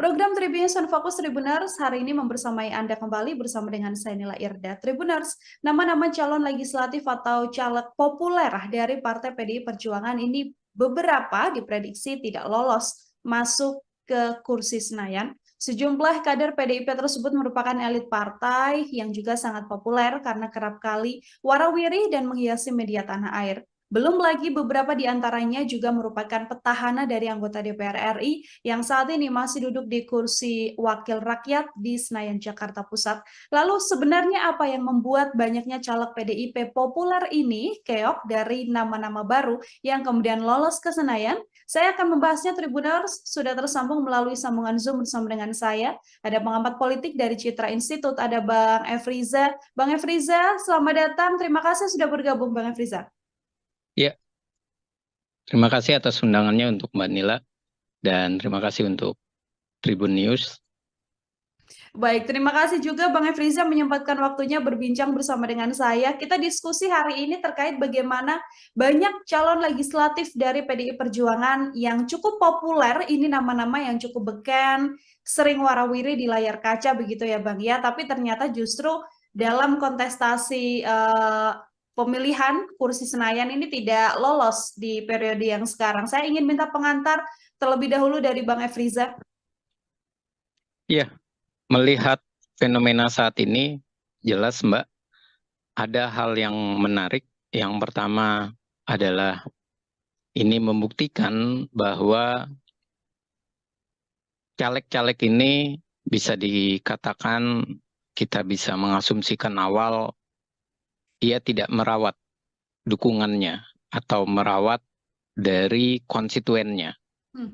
Program Tribunnews on Fokus Tribuners hari ini membersamai Anda kembali bersama dengan saya Nila Irda. Tribuners, nama-nama calon legislatif atau caleg populer dari Partai PDI Perjuangan ini beberapa diprediksi tidak lolos masuk ke kursi Senayan. Sejumlah kader PDIP tersebut merupakan elit partai yang juga sangat populer karena kerap kali warawiri dan menghiasi media tanah air. Belum lagi beberapa di antaranya juga merupakan petahana dari anggota DPR RI yang saat ini masih duduk di kursi wakil rakyat di Senayan, Jakarta Pusat. Lalu sebenarnya apa yang membuat banyaknya caleg PDIP populer ini keok dari nama-nama baru yang kemudian lolos ke Senayan? Saya akan membahasnya. Tribuners, sudah tersambung melalui sambungan Zoom bersama dengan saya. Ada pengamat politik dari Citra Institute, ada Bang Efriza. Bang Efriza, selamat datang. Terima kasih sudah bergabung, Bang Efriza. Ya, terima kasih atas undangannya untuk Mbak Nila dan terima kasih untuk Tribun News. Baik, terima kasih juga Bang Efriza menyempatkan waktunya berbincang bersama dengan saya. Kita diskusi hari ini terkait bagaimana banyak calon legislatif dari PDI Perjuangan yang cukup populer, ini nama-nama yang cukup beken, sering warawiri di layar kaca begitu ya Bang ya, tapi ternyata justru dalam kontestasi pemilihan kursi Senayan ini tidak lolos di periode yang sekarang. Saya ingin minta pengantar terlebih dahulu dari Bang Efriza. Ya, melihat fenomena saat ini, jelas Mbak, ada hal yang menarik. Yang pertama adalah ini membuktikan bahwa caleg-caleg ini bisa dikatakan, kita bisa mengasumsikan awal, ia tidak merawat dukungannya atau merawat dari konstituennya.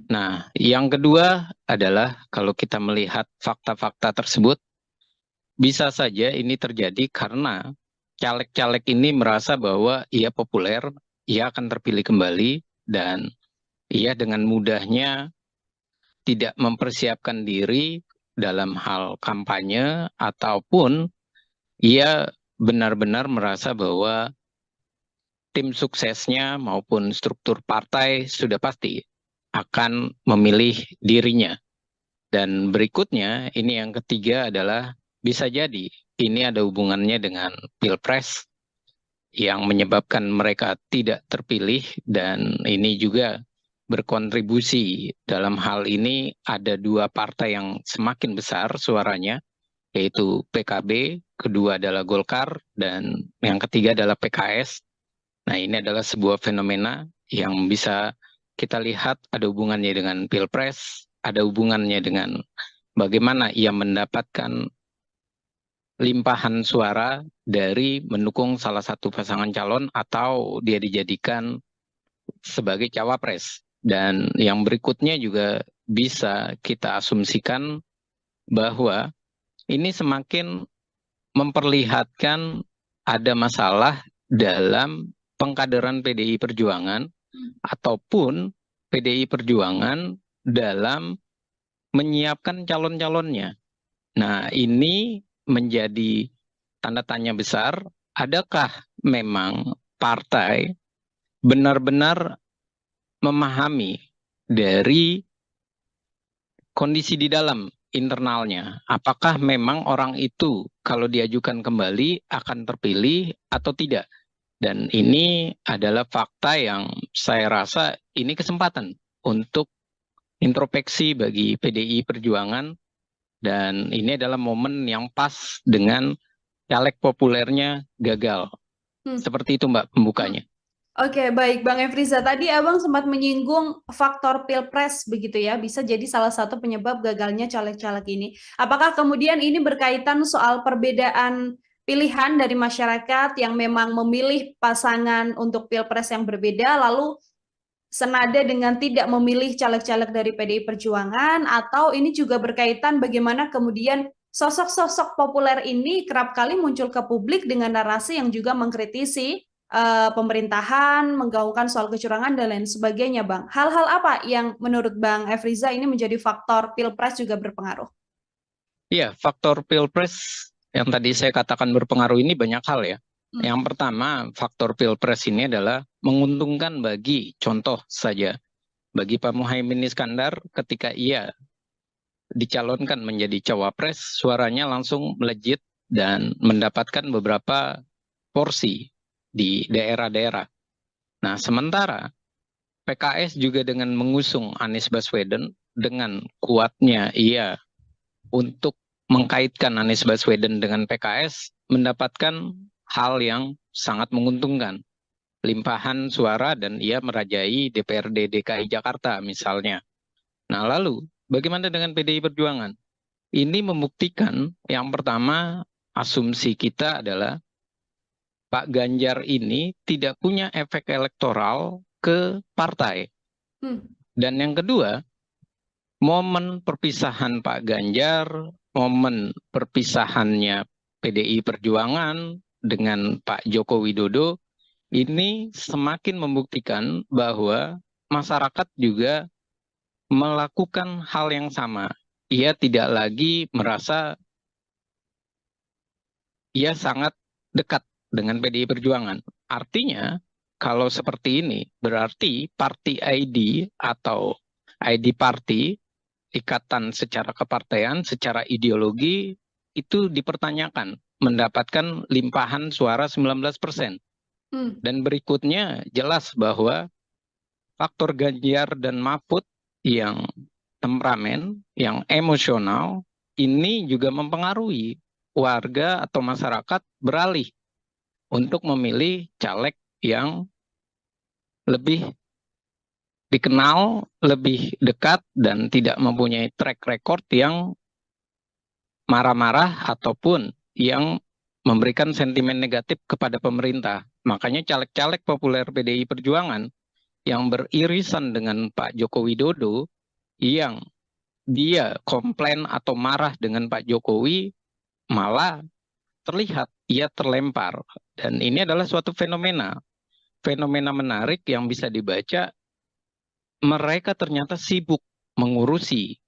Nah, yang kedua adalah kalau kita melihat fakta-fakta tersebut, bisa saja ini terjadi karena caleg-caleg ini merasa bahwa ia populer, ia akan terpilih kembali, dan ia dengan mudahnya tidak mempersiapkan diri dalam hal kampanye, ataupun ia benar-benar merasa bahwa tim suksesnya maupun struktur partai sudah pasti akan memilih dirinya. Dan berikutnya, ini yang ketiga adalah bisa jadi ini ada hubungannya dengan Pilpres yang menyebabkan mereka tidak terpilih, dan ini juga berkontribusi dalam hal ini ada dua partai yang semakin besar suaranya, yaitu PKB, kedua adalah Golkar, dan yang ketiga adalah PKS. Nah, ini adalah sebuah fenomena yang bisa kita lihat ada hubungannya dengan Pilpres, ada hubungannya dengan bagaimana ia mendapatkan limpahan suara dari mendukung salah satu pasangan calon atau dia dijadikan sebagai cawapres. Dan yang berikutnya juga bisa kita asumsikan bahwa ini semakin memperlihatkan ada masalah dalam pengkaderan PDI Perjuangan ataupun PDI Perjuangan dalam menyiapkan calon-calonnya. Nah, ini menjadi tanda tanya besar, adakah memang partai benar-benar memahami dari kondisi di dalam internalnya? Apakah memang orang itu kalau diajukan kembali akan terpilih atau tidak? Dan ini adalah fakta yang saya rasa ini kesempatan untuk introspeksi bagi PDI Perjuangan, dan ini adalah momen yang pas dengan caleg populernya gagal. Seperti itu Mbak pembukanya. Oke, baik Bang Efriza. Tadi Abang sempat menyinggung faktor Pilpres begitu ya, bisa jadi salah satu penyebab gagalnya caleg-caleg ini. Apakah kemudian ini berkaitan soal perbedaan pilihan dari masyarakat yang memang memilih pasangan untuk Pilpres yang berbeda, lalu senada dengan tidak memilih caleg-caleg dari PDI Perjuangan, atau ini juga berkaitan bagaimana kemudian sosok-sosok populer ini kerap kali muncul ke publik dengan narasi yang juga mengkritisi pemerintahan, menggaungkan soal kecurangan dan lain sebagainya, Bang. Hal-hal apa yang menurut Bang Efriza ini menjadi faktor Pilpres juga berpengaruh? Iya, faktor Pilpres yang tadi saya katakan berpengaruh ini banyak hal ya. Yang pertama, faktor Pilpres ini adalah menguntungkan bagi, contoh saja, bagi Pak Muhaimin Iskandar ketika ia dicalonkan menjadi cawapres, suaranya langsung melejit dan mendapatkan beberapa porsi di daerah-daerah. Nah, sementara PKS juga dengan mengusung Anies Baswedan dengan kuatnya ia untuk mengkaitkan Anies Baswedan dengan PKS mendapatkan hal yang sangat menguntungkan. Limpahan suara dan ia merajai DPRD DKI Jakarta misalnya. Nah, lalu bagaimana dengan PDI Perjuangan? Ini membuktikan yang pertama asumsi kita adalah Pak Ganjar ini tidak punya efek elektoral ke partai. Dan yang kedua, momen perpisahan Pak Ganjar, momen perpisahannya PDI Perjuangan dengan Pak Joko Widodo ini semakin membuktikan bahwa masyarakat juga melakukan hal yang sama. Ia tidak lagi merasa ia sangat dekat dengan PDI Perjuangan. Artinya, kalau seperti ini, berarti party ID atau ID party, ikatan secara kepartean, secara ideologi, itu dipertanyakan, mendapatkan limpahan suara 19%. Dan berikutnya jelas bahwa faktor Ganjar dan Mahfud yang temperamen, yang emosional, ini juga mempengaruhi warga atau masyarakat beralih untuk memilih caleg yang lebih dikenal, lebih dekat, dan tidak mempunyai track record yang marah-marah ataupun yang memberikan sentimen negatif kepada pemerintah. Makanya caleg-caleg populer PDI Perjuangan yang beririsan dengan Pak Joko Widodo, yang dia komplain atau marah dengan Pak Jokowi, malah terlihat ia terlempar. Dan ini adalah suatu fenomena menarik yang bisa dibaca. Mereka ternyata sibuk mengurusi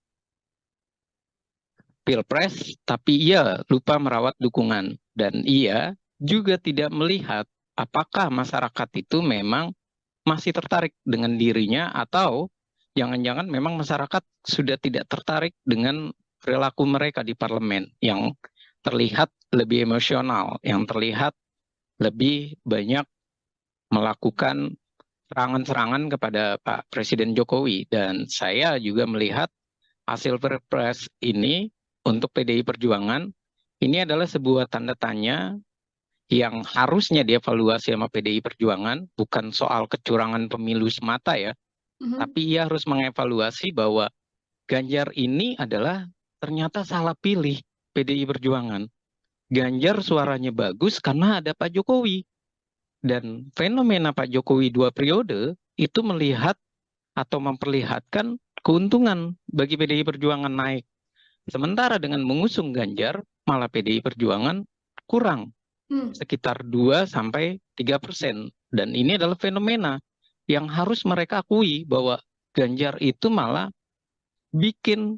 pilpres, tapi ia lupa merawat dukungan. Dan ia juga tidak melihat apakah masyarakat itu memang masih tertarik dengan dirinya atau jangan-jangan memang masyarakat sudah tidak tertarik dengan perilaku mereka di parlemen yang terlihat lebih emosional, yang terlihat lebih banyak melakukan serangan-serangan kepada Pak Presiden Jokowi. Dan saya juga melihat hasil Pilpres ini untuk PDI Perjuangan ini adalah sebuah tanda tanya yang harusnya dievaluasi sama PDI Perjuangan, bukan soal kecurangan pemilu semata ya, tapi ia harus mengevaluasi bahwa Ganjar ini adalah ternyata salah pilih PDI Perjuangan. Ganjar suaranya bagus karena ada Pak Jokowi. Dan fenomena Pak Jokowi 2 periode itu melihat atau memperlihatkan keuntungan bagi PDI Perjuangan naik. Sementara dengan mengusung Ganjar, malah PDI Perjuangan kurang, sekitar 2-3%. Dan ini adalah fenomena yang harus mereka akui bahwa Ganjar itu malah bikin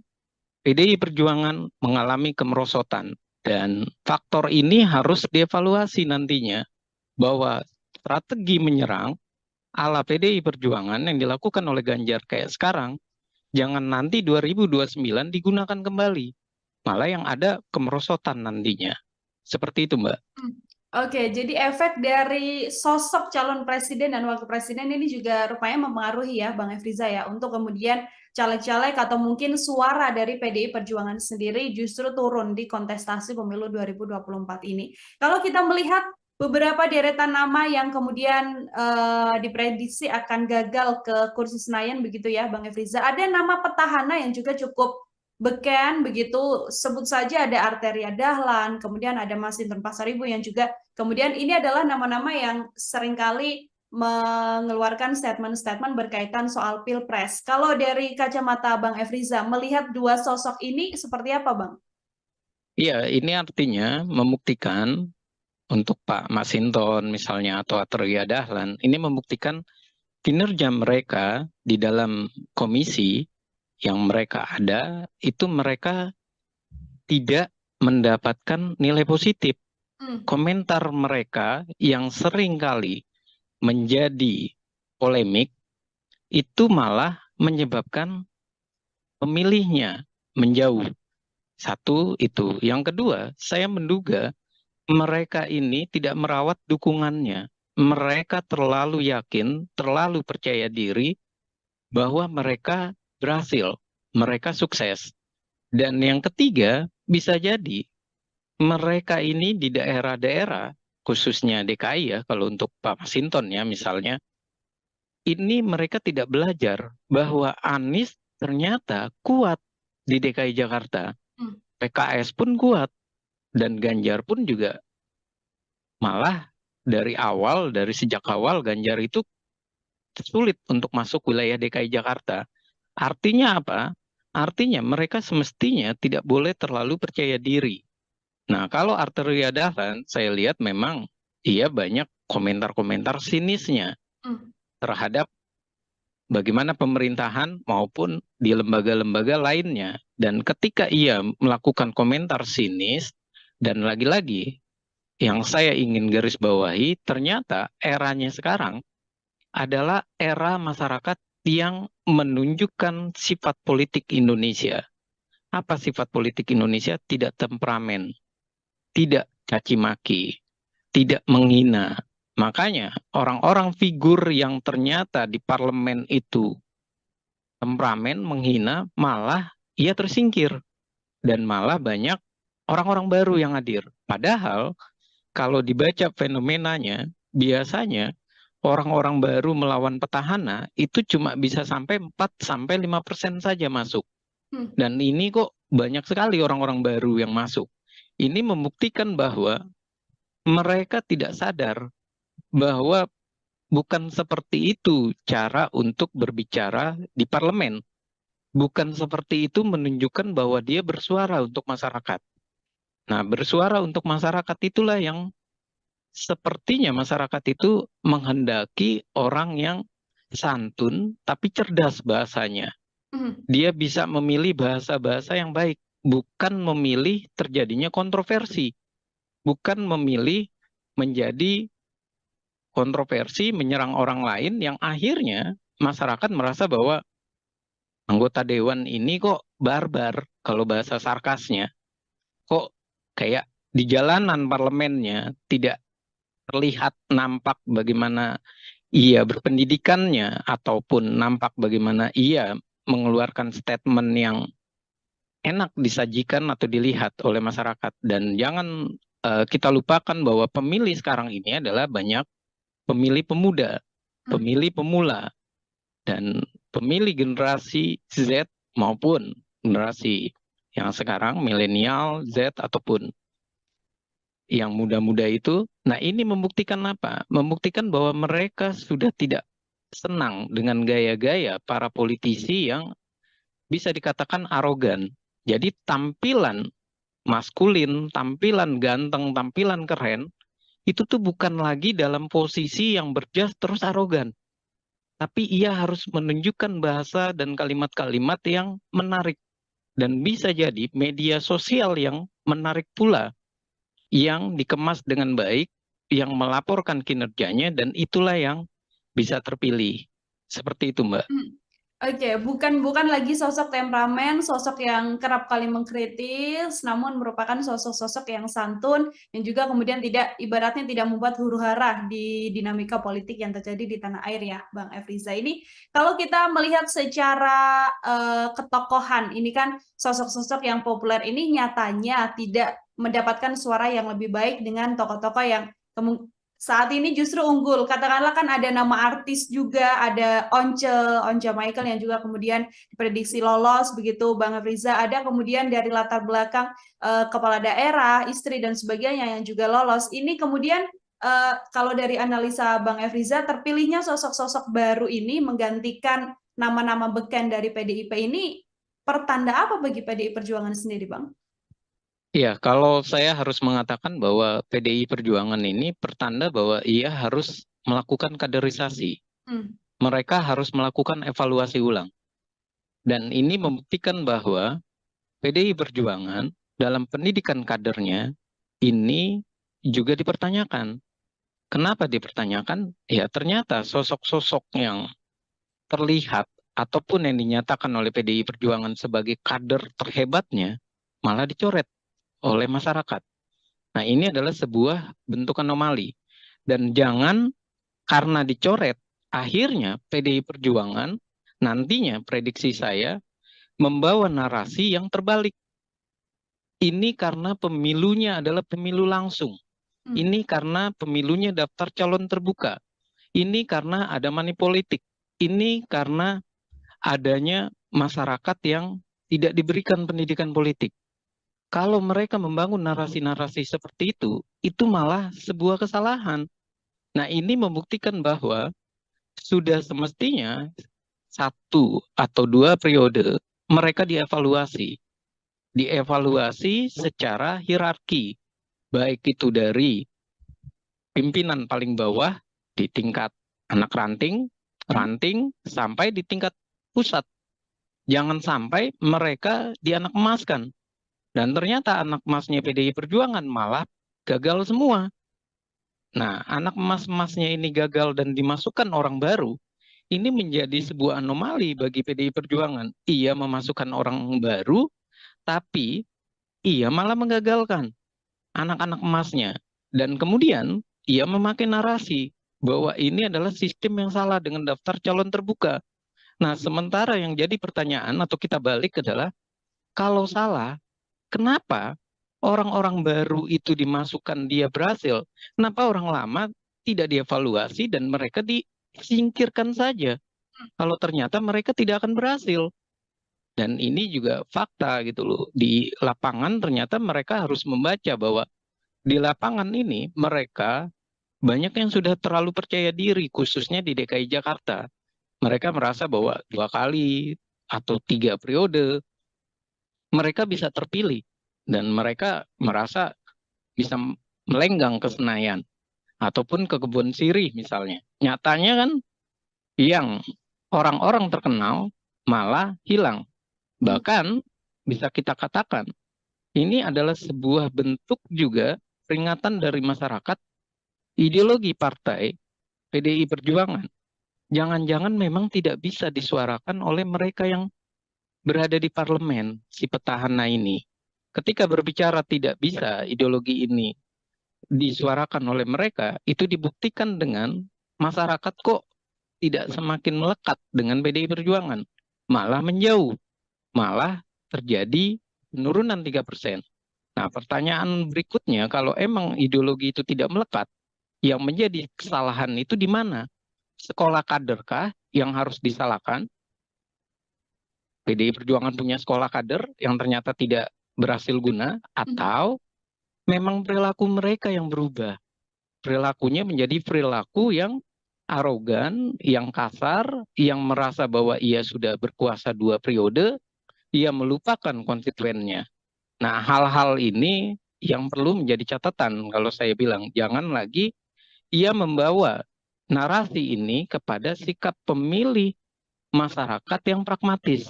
PDI Perjuangan mengalami kemerosotan. Dan faktor ini harus dievaluasi nantinya, bahwa strategi menyerang ala PDI Perjuangan yang dilakukan oleh Ganjar kayak sekarang, jangan nanti 2029 digunakan kembali. Malah yang ada kemerosotan nantinya. Seperti itu, Mbak. Oke, jadi efek dari sosok calon presiden dan wakil presiden ini juga rupanya mempengaruhi ya, Bang Efriza ya, untuk kemudian caleg-caleg atau mungkin suara dari PDI Perjuangan sendiri justru turun di kontestasi pemilu 2024 ini. Kalau kita melihat beberapa deretan nama yang kemudian diprediksi akan gagal ke kursi Senayan begitu ya, Bang Efriza, ada nama petahana yang juga cukup beken begitu, sebut saja ada Arteria Dahlan, kemudian ada Masinton Pasaribu yang juga kemudian ini adalah nama-nama yang seringkali mengeluarkan statement-statement berkaitan soal Pilpres. Kalau dari kacamata Bang Efriza, melihat dua sosok ini seperti apa, Bang? Iya, ini artinya membuktikan untuk Pak Masinton misalnya atau Arteria Dahlan, ini membuktikan kinerja mereka di dalam komisi yang mereka ada, itu mereka tidak mendapatkan nilai positif. Komentar mereka yang sering kali menjadi polemik, itu malah menyebabkan pemilihnya menjauh. Satu itu. Yang kedua, saya menduga mereka ini tidak merawat dukungannya. Mereka terlalu yakin, terlalu percaya diri bahwa mereka berhasil, mereka sukses. Dan yang ketiga, bisa jadi mereka ini di daerah-daerah, khususnya DKI ya, kalau untuk Pak Masinton ya misalnya, ini mereka tidak belajar bahwa Anies ternyata kuat di DKI Jakarta. Hmm. PKS pun kuat, dan Ganjar pun juga malah dari sejak awal Ganjar itu sulit untuk masuk wilayah DKI Jakarta. Artinya apa? Artinya mereka semestinya tidak boleh terlalu percaya diri. Nah, kalau Arteria Dahlan, saya lihat memang ia banyak komentar-komentar sinisnya Hmm. terhadap bagaimana pemerintahan maupun di lembaga-lembaga lainnya. Dan ketika ia melakukan komentar sinis, dan lagi-lagi yang saya ingin garis bawahi, ternyata eranya sekarang adalah era masyarakat yang menunjukkan sifat politik Indonesia. Apa sifat politik Indonesia? Tidak temperamen, tidak caci maki, tidak menghina. Makanya orang-orang figur yang ternyata di parlemen itu temperamen, menghina, malah ia tersingkir. Dan malah banyak orang-orang baru yang hadir. Padahal kalau dibaca fenomenanya, biasanya orang-orang baru melawan petahana itu cuma bisa sampai 4-5% saja masuk. Hmm. Dan ini kok banyak sekali orang-orang baru yang masuk. Ini membuktikan bahwa mereka tidak sadar bahwa bukan seperti itu cara untuk berbicara di parlemen. Bukan seperti itu menunjukkan bahwa dia bersuara untuk masyarakat. Nah, bersuara untuk masyarakat itulah yang sepertinya masyarakat itu menghendaki orang yang santun tapi cerdas bahasanya. Hmm. Dia bisa memilih bahasa-bahasa yang baik, bukan memilih terjadinya kontroversi, bukan memilih menjadi kontroversi menyerang orang lain yang akhirnya masyarakat merasa bahwa anggota dewan ini kok barbar kalau bahasa sarkasnya. Kok kayak di jalanan parlemennya tidak terlihat nampak bagaimana ia berpendidikannya ataupun nampak bagaimana ia mengeluarkan statement yang enak disajikan atau dilihat oleh masyarakat. Dan jangan kita lupakan bahwa pemilih sekarang ini adalah banyak pemilih pemuda, Hmm. pemilih pemula, dan pemilih generasi Z maupun generasi yang sekarang milenial, Z ataupun yang muda-muda itu. Nah, ini membuktikan apa? Membuktikan bahwa mereka sudah tidak senang dengan gaya-gaya para politisi yang bisa dikatakan arogan. Jadi tampilan maskulin, tampilan ganteng, tampilan keren, itu tuh bukan lagi dalam posisi yang berjas terus arogan. Tapi ia harus menunjukkan bahasa dan kalimat-kalimat yang menarik. Dan bisa jadi media sosial yang menarik pula, yang dikemas dengan baik, yang melaporkan kinerjanya, dan itulah yang bisa terpilih. Seperti itu, Mbak. Hmm. Oke, bukan lagi sosok temperamen, sosok yang kerap kali mengkritis, namun merupakan sosok-sosok yang santun yang juga kemudian tidak ibaratnya tidak membuat huru-hara di dinamika politik yang terjadi di tanah air ya, Bang Efriza. Ini kalau kita melihat secara ketokohan, ini kan sosok-sosok yang populer ini nyatanya tidak mendapatkan suara yang lebih baik dengan tokoh-tokoh yang saat ini justru unggul. Katakanlah kan ada nama artis juga, ada Once Michael yang juga kemudian diprediksi lolos begitu, Bang Riza. Ada kemudian dari latar belakang kepala daerah, istri dan sebagainya yang juga lolos. Ini kemudian kalau dari analisa Bang Efriza, terpilihnya sosok-sosok baru ini menggantikan nama-nama beken dari PDIP ini pertanda apa bagi PDI Perjuangan sendiri, Bang? Ya, kalau saya harus mengatakan bahwa PDI Perjuangan ini pertanda bahwa ia harus melakukan kaderisasi. Hmm. Mereka harus melakukan evaluasi ulang. Dan ini membuktikan bahwa PDI Perjuangan dalam pendidikan kadernya ini juga dipertanyakan. Kenapa dipertanyakan? Ya, ternyata sosok-sosok yang terlihat ataupun yang dinyatakan oleh PDI Perjuangan sebagai kader terhebatnya malah dicoret oleh masyarakat. Nah, ini adalah sebuah bentuk anomali. Dan jangan karena dicoret, akhirnya PDI Perjuangan nantinya prediksi saya membawa narasi yang terbalik. Ini karena pemilunya adalah pemilu langsung. Ini karena pemilunya daftar calon terbuka. Ini karena ada money politik. Ini karena adanya masyarakat yang tidak diberikan pendidikan politik. Kalau mereka membangun narasi-narasi seperti itu malah sebuah kesalahan. Nah, ini membuktikan bahwa sudah semestinya 1 atau 2 periode mereka dievaluasi. Dievaluasi secara hierarki, baik itu dari pimpinan paling bawah di tingkat anak ranting, sampai di tingkat pusat. Jangan sampai mereka dianak emaskan. Dan ternyata anak emasnya PDI Perjuangan malah gagal semua. Nah, anak emas-emasnya ini gagal dan dimasukkan orang baru, ini menjadi sebuah anomali bagi PDI Perjuangan. Ia memasukkan orang baru, tapi ia malah menggagalkan anak-anak emasnya. Dan kemudian ia memakai narasi bahwa ini adalah sistem yang salah dengan daftar calon terbuka. Nah, sementara yang jadi pertanyaan atau kita balik adalah, kalau salah, kenapa orang-orang baru itu dimasukkan dia berhasil? Kenapa orang lama tidak dievaluasi dan mereka disingkirkan saja? Kalau ternyata mereka tidak akan berhasil. Dan ini juga fakta gitu loh. Di lapangan ternyata mereka harus membaca bahwa di lapangan ini mereka banyak yang sudah terlalu percaya diri, khususnya di DKI Jakarta. Mereka merasa bahwa 2 kali atau 3 periode mereka bisa terpilih dan mereka merasa bisa melenggang ke Senayan ataupun ke Kebun Sirih misalnya. Nyatanya kan yang orang-orang terkenal malah hilang. Bahkan bisa kita katakan ini adalah sebuah bentuk juga peringatan dari masyarakat ideologi partai PDI Perjuangan. Jangan-jangan memang tidak bisa disuarakan oleh mereka yang berada di parlemen, si petahana ini. Ketika berbicara tidak bisa ideologi ini disuarakan oleh mereka, itu dibuktikan dengan masyarakat kok tidak semakin melekat dengan PDI Perjuangan. Malah menjauh, malah terjadi penurunan 3%. Nah, pertanyaan berikutnya, kalau emang ideologi itu tidak melekat, yang menjadi kesalahan itu di mana? Sekolah kaderkah yang harus disalahkan? PDI Perjuangan punya sekolah kader yang ternyata tidak berhasil guna, atau memang perilaku mereka yang berubah? Perilakunya menjadi perilaku yang arogan, yang kasar, yang merasa bahwa ia sudah berkuasa 2 periode, ia melupakan konstituennya. Nah, hal-hal ini yang perlu menjadi catatan kalau saya bilang, jangan lagi ia membawa narasi ini kepada sikap pemilih masyarakat yang pragmatis.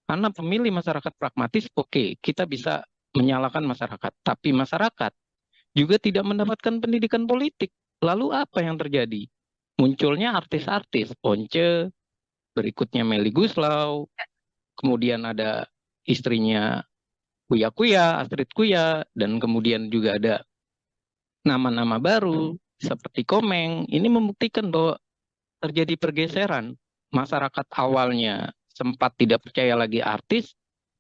Karena pemilih masyarakat pragmatis, oke, kita bisa menyalahkan masyarakat. Tapi masyarakat juga tidak mendapatkan pendidikan politik. Lalu apa yang terjadi? Munculnya artis-artis, Once, berikutnya Melly Guslau, kemudian ada istrinya Kuya Kuya, Astrid Kuya, dan kemudian juga ada nama-nama baru seperti Komeng. Ini membuktikan bahwa terjadi pergeseran. Masyarakat awalnya sempat tidak percaya lagi artis,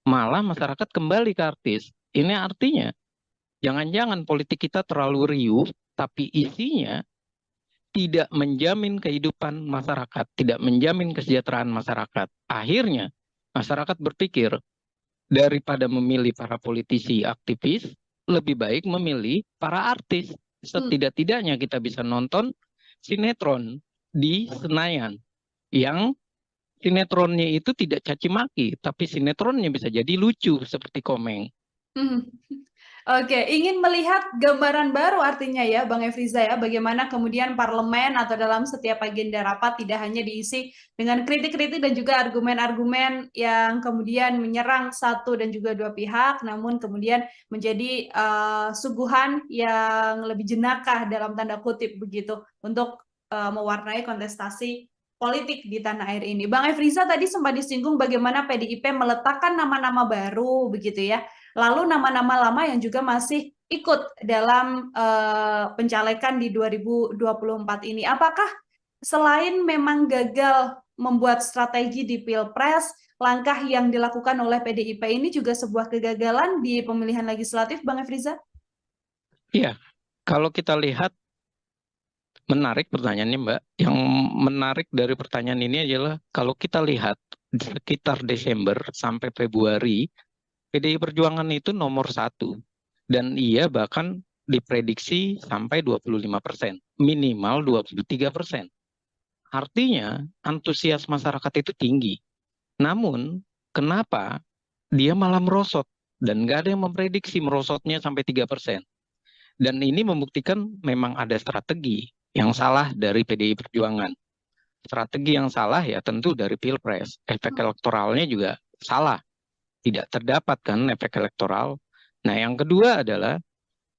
malah masyarakat kembali ke artis. Ini artinya jangan-jangan politik kita terlalu riuh, tapi isinya tidak menjamin kehidupan masyarakat, tidak menjamin kesejahteraan masyarakat. Akhirnya masyarakat berpikir, daripada memilih para politisi aktivis, lebih baik memilih para artis. Setidak-tidaknya kita bisa nonton sinetron di Senayan yang sinetronnya itu tidak caci maki, tapi sinetronnya bisa jadi lucu seperti Komeng. Oke, ingin melihat gambaran baru artinya ya Bang Efriza ya, bagaimana kemudian parlemen atau dalam setiap agenda rapat tidak hanya diisi dengan kritik-kritik dan juga argumen-argumen yang kemudian menyerang satu dan juga dua pihak, namun kemudian menjadi suguhan yang lebih jenakah dalam tanda kutip begitu untuk mewarnai kontestasi politik di tanah air ini. Bang Efriza tadi sempat disinggung bagaimana PDIP meletakkan nama-nama baru begitu ya. Lalu nama-nama lama yang juga masih ikut dalam pencalekan di 2024 ini. Apakah selain memang gagal membuat strategi di Pilpres, langkah yang dilakukan oleh PDIP ini juga sebuah kegagalan di pemilihan legislatif, Bang Efriza? Iya, kalau kita lihat menarik pertanyaannya, Mbak. Yang menarik dari pertanyaan ini adalah kalau kita lihat sekitar Desember sampai Februari, PDI Perjuangan itu nomor satu. Dan ia bahkan diprediksi sampai 25%, minimal 23%. Artinya antusias masyarakat itu tinggi. Namun, kenapa dia malah merosot? Dan nggak ada yang memprediksi merosotnya sampai 3%. Dan ini membuktikan memang ada strategi yang salah dari PDI Perjuangan. Strategi yang salah ya tentu dari Pilpres. Efek elektoralnya juga salah. Tidak terdapat kan efek elektoral. Nah, yang kedua adalah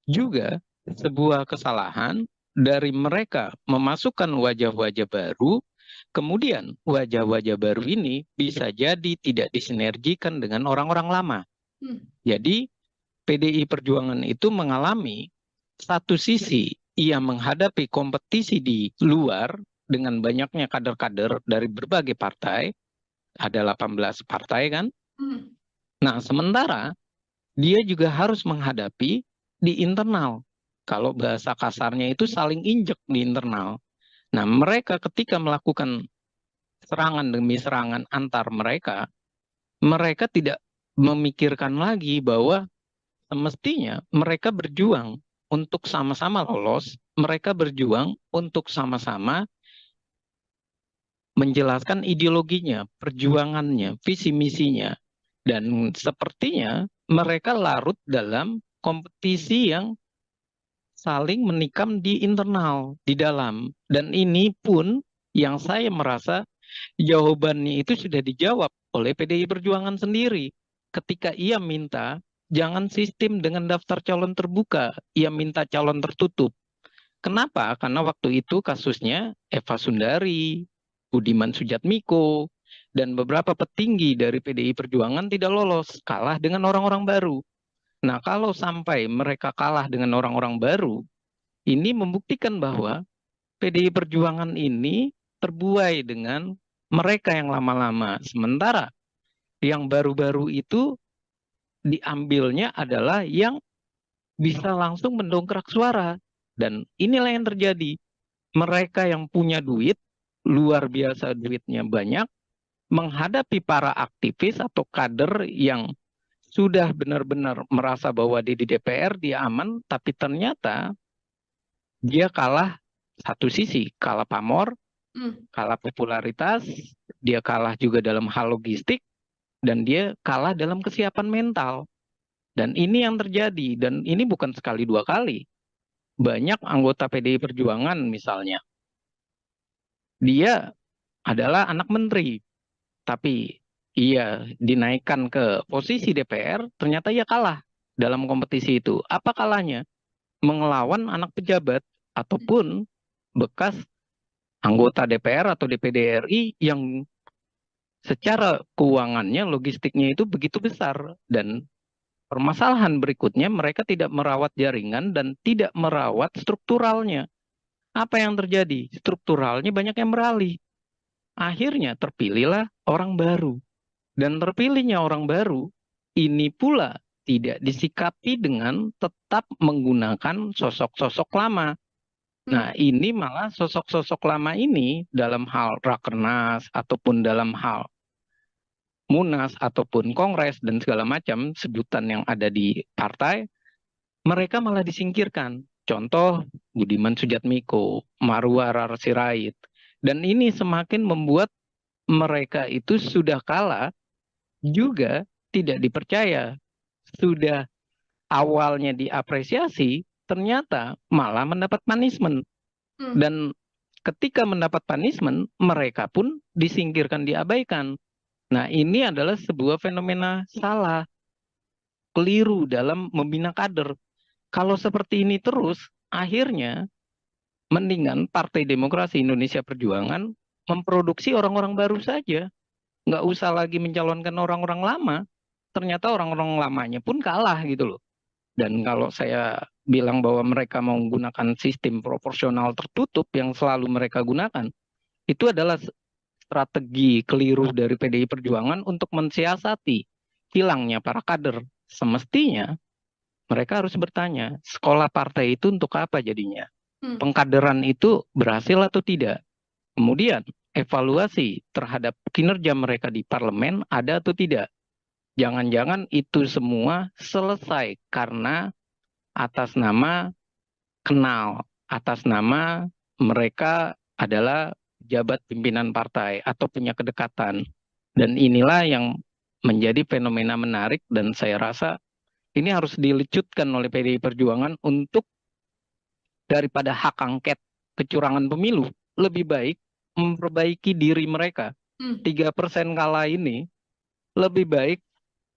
juga sebuah kesalahan dari mereka memasukkan wajah-wajah baru, kemudian wajah-wajah baru ini bisa jadi tidak disinergikan dengan orang-orang lama. Jadi PDI Perjuangan itu mengalami satu sisi ia menghadapi kompetisi di luar dengan banyaknya kader-kader dari berbagai partai, ada 18 partai kan. Nah, sementara dia juga harus menghadapi di internal. Kalau bahasa kasarnya itu saling injek di internal. Nah, mereka ketika melakukan serangan demi serangan antar mereka, mereka tidak memikirkan lagi bahwa semestinya mereka berjuang untuk sama-sama lolos, mereka berjuang untuk sama-sama menjelaskan ideologinya, perjuangannya, visi misinya. Dan sepertinya mereka larut dalam kompetisi yang saling menikam di internal, di dalam. Dan ini pun yang saya merasa jawabannya itu sudah dijawab oleh PDI Perjuangan sendiri. Ketika ia minta jangan sistem dengan daftar calon terbuka, ia minta calon tertutup. Kenapa? Karena waktu itu kasusnya Eva Sundari, Budiman Sujatmiko, dan beberapa petinggi dari PDI Perjuangan tidak lolos, kalah dengan orang-orang baru. Nah, kalau sampai mereka kalah dengan orang-orang baru, ini membuktikan bahwa PDI Perjuangan ini terbuai dengan mereka yang lama-lama. Sementara yang baru-baru itu diambilnya adalah yang bisa langsung mendongkrak suara. Dan inilah yang terjadi. Mereka yang punya duit, luar biasa duitnya banyak, menghadapi para aktivis atau kader yang sudah benar-benar merasa bahwa di DPR dia aman, tapi ternyata dia kalah satu sisi, kalah pamor, kalah popularitas, dia kalah juga dalam hal logistik, dan dia kalah dalam kesiapan mental. Dan ini yang terjadi, dan ini bukan sekali dua kali. Banyak anggota PDI Perjuangan misalnya, dia adalah anak menteri, tapi ia dinaikkan ke posisi DPR, ternyata ia kalah dalam kompetisi itu. Apa kalahnya? Mengelawan anak pejabat ataupun bekas anggota DPR atau DPD RI yang secara keuangannya, logistiknya itu begitu besar. Dan permasalahan berikutnya, mereka tidak merawat jaringan dan tidak merawat strukturalnya. Apa yang terjadi? Strukturalnya banyak yang beralih. Akhirnya terpilihlah orang baru. Dan terpilihnya orang baru, ini pula tidak disikapi dengan tetap menggunakan sosok-sosok lama. Nah, ini malah sosok-sosok lama ini dalam hal rakernas ataupun dalam hal munas ataupun kongres dan segala macam sebutan yang ada di partai, mereka malah disingkirkan. Contoh Budiman Sujatmiko, Marwar Sirait. Dan ini semakin membuat mereka itu sudah kalah juga tidak dipercaya. Sudah awalnya diapresiasi, ternyata malah mendapat punishment. Dan ketika mendapat punishment, mereka pun disingkirkan, diabaikan. Nah, ini adalah sebuah fenomena salah, keliru dalam membina kader. Kalau seperti ini terus, akhirnya mendingan Partai Demokrasi Indonesia Perjuangan memproduksi orang-orang baru saja, nggak usah lagi mencalonkan orang-orang lama. Ternyata orang-orang lamanya pun kalah gitu loh. Dan kalau saya bilang bahwa mereka mau menggunakan sistem proporsional tertutup yang selalu mereka gunakan, itu adalah strategi keliru dari PDI Perjuangan untuk mensiasati hilangnya para kader. Semestinya mereka harus bertanya, sekolah partai itu untuk apa jadinya? Pengkaderan itu berhasil atau tidak? Kemudian evaluasi terhadap kinerja mereka di parlemen ada atau tidak? Jangan-jangan itu semua selesai karena atas nama kenal, atas nama mereka adalah jabat pimpinan partai atau punya kedekatan. Dan inilah yang menjadi fenomena menarik dan saya rasa ini harus dilecutkan oleh PDI Perjuangan untuk daripada hak angket kecurangan pemilu, lebih baik memperbaiki diri mereka. 3% kalah ini lebih baik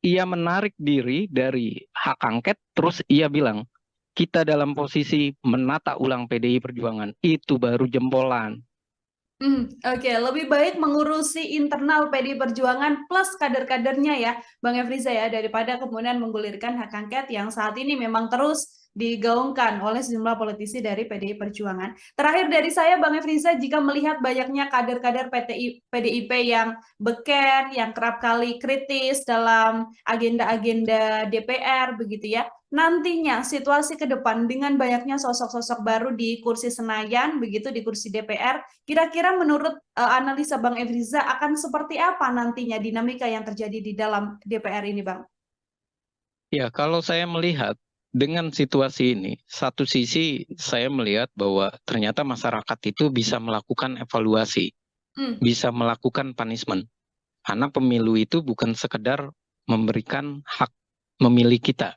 ia menarik diri dari hak angket, terus ia bilang, kita dalam posisi menata ulang PDI Perjuangan, itu baru jempolan. Oke, lebih baik mengurusi internal PDI Perjuangan plus kader-kadernya ya, Bang Efriza ya, daripada kemudian menggulirkan hak angket yang saat ini memang terus digaungkan oleh sejumlah politisi dari PDI Perjuangan. Terakhir dari saya, Bang Efriza, jika melihat banyaknya kader-kader PDIP yang beken, yang kerap kali kritis dalam agenda-agenda DPR, begitu ya, nantinya situasi ke depan dengan banyaknya sosok-sosok baru di kursi Senayan, begitu di kursi DPR, kira-kira menurut analisa Bang Efriza akan seperti apa nantinya dinamika yang terjadi di dalam DPR ini, Bang? Ya, kalau saya melihat dengan situasi ini, satu sisi saya melihat bahwa ternyata masyarakat itu bisa melakukan evaluasi, bisa melakukan punishment. Karena pemilu itu bukan sekedar memberikan hak memilih kita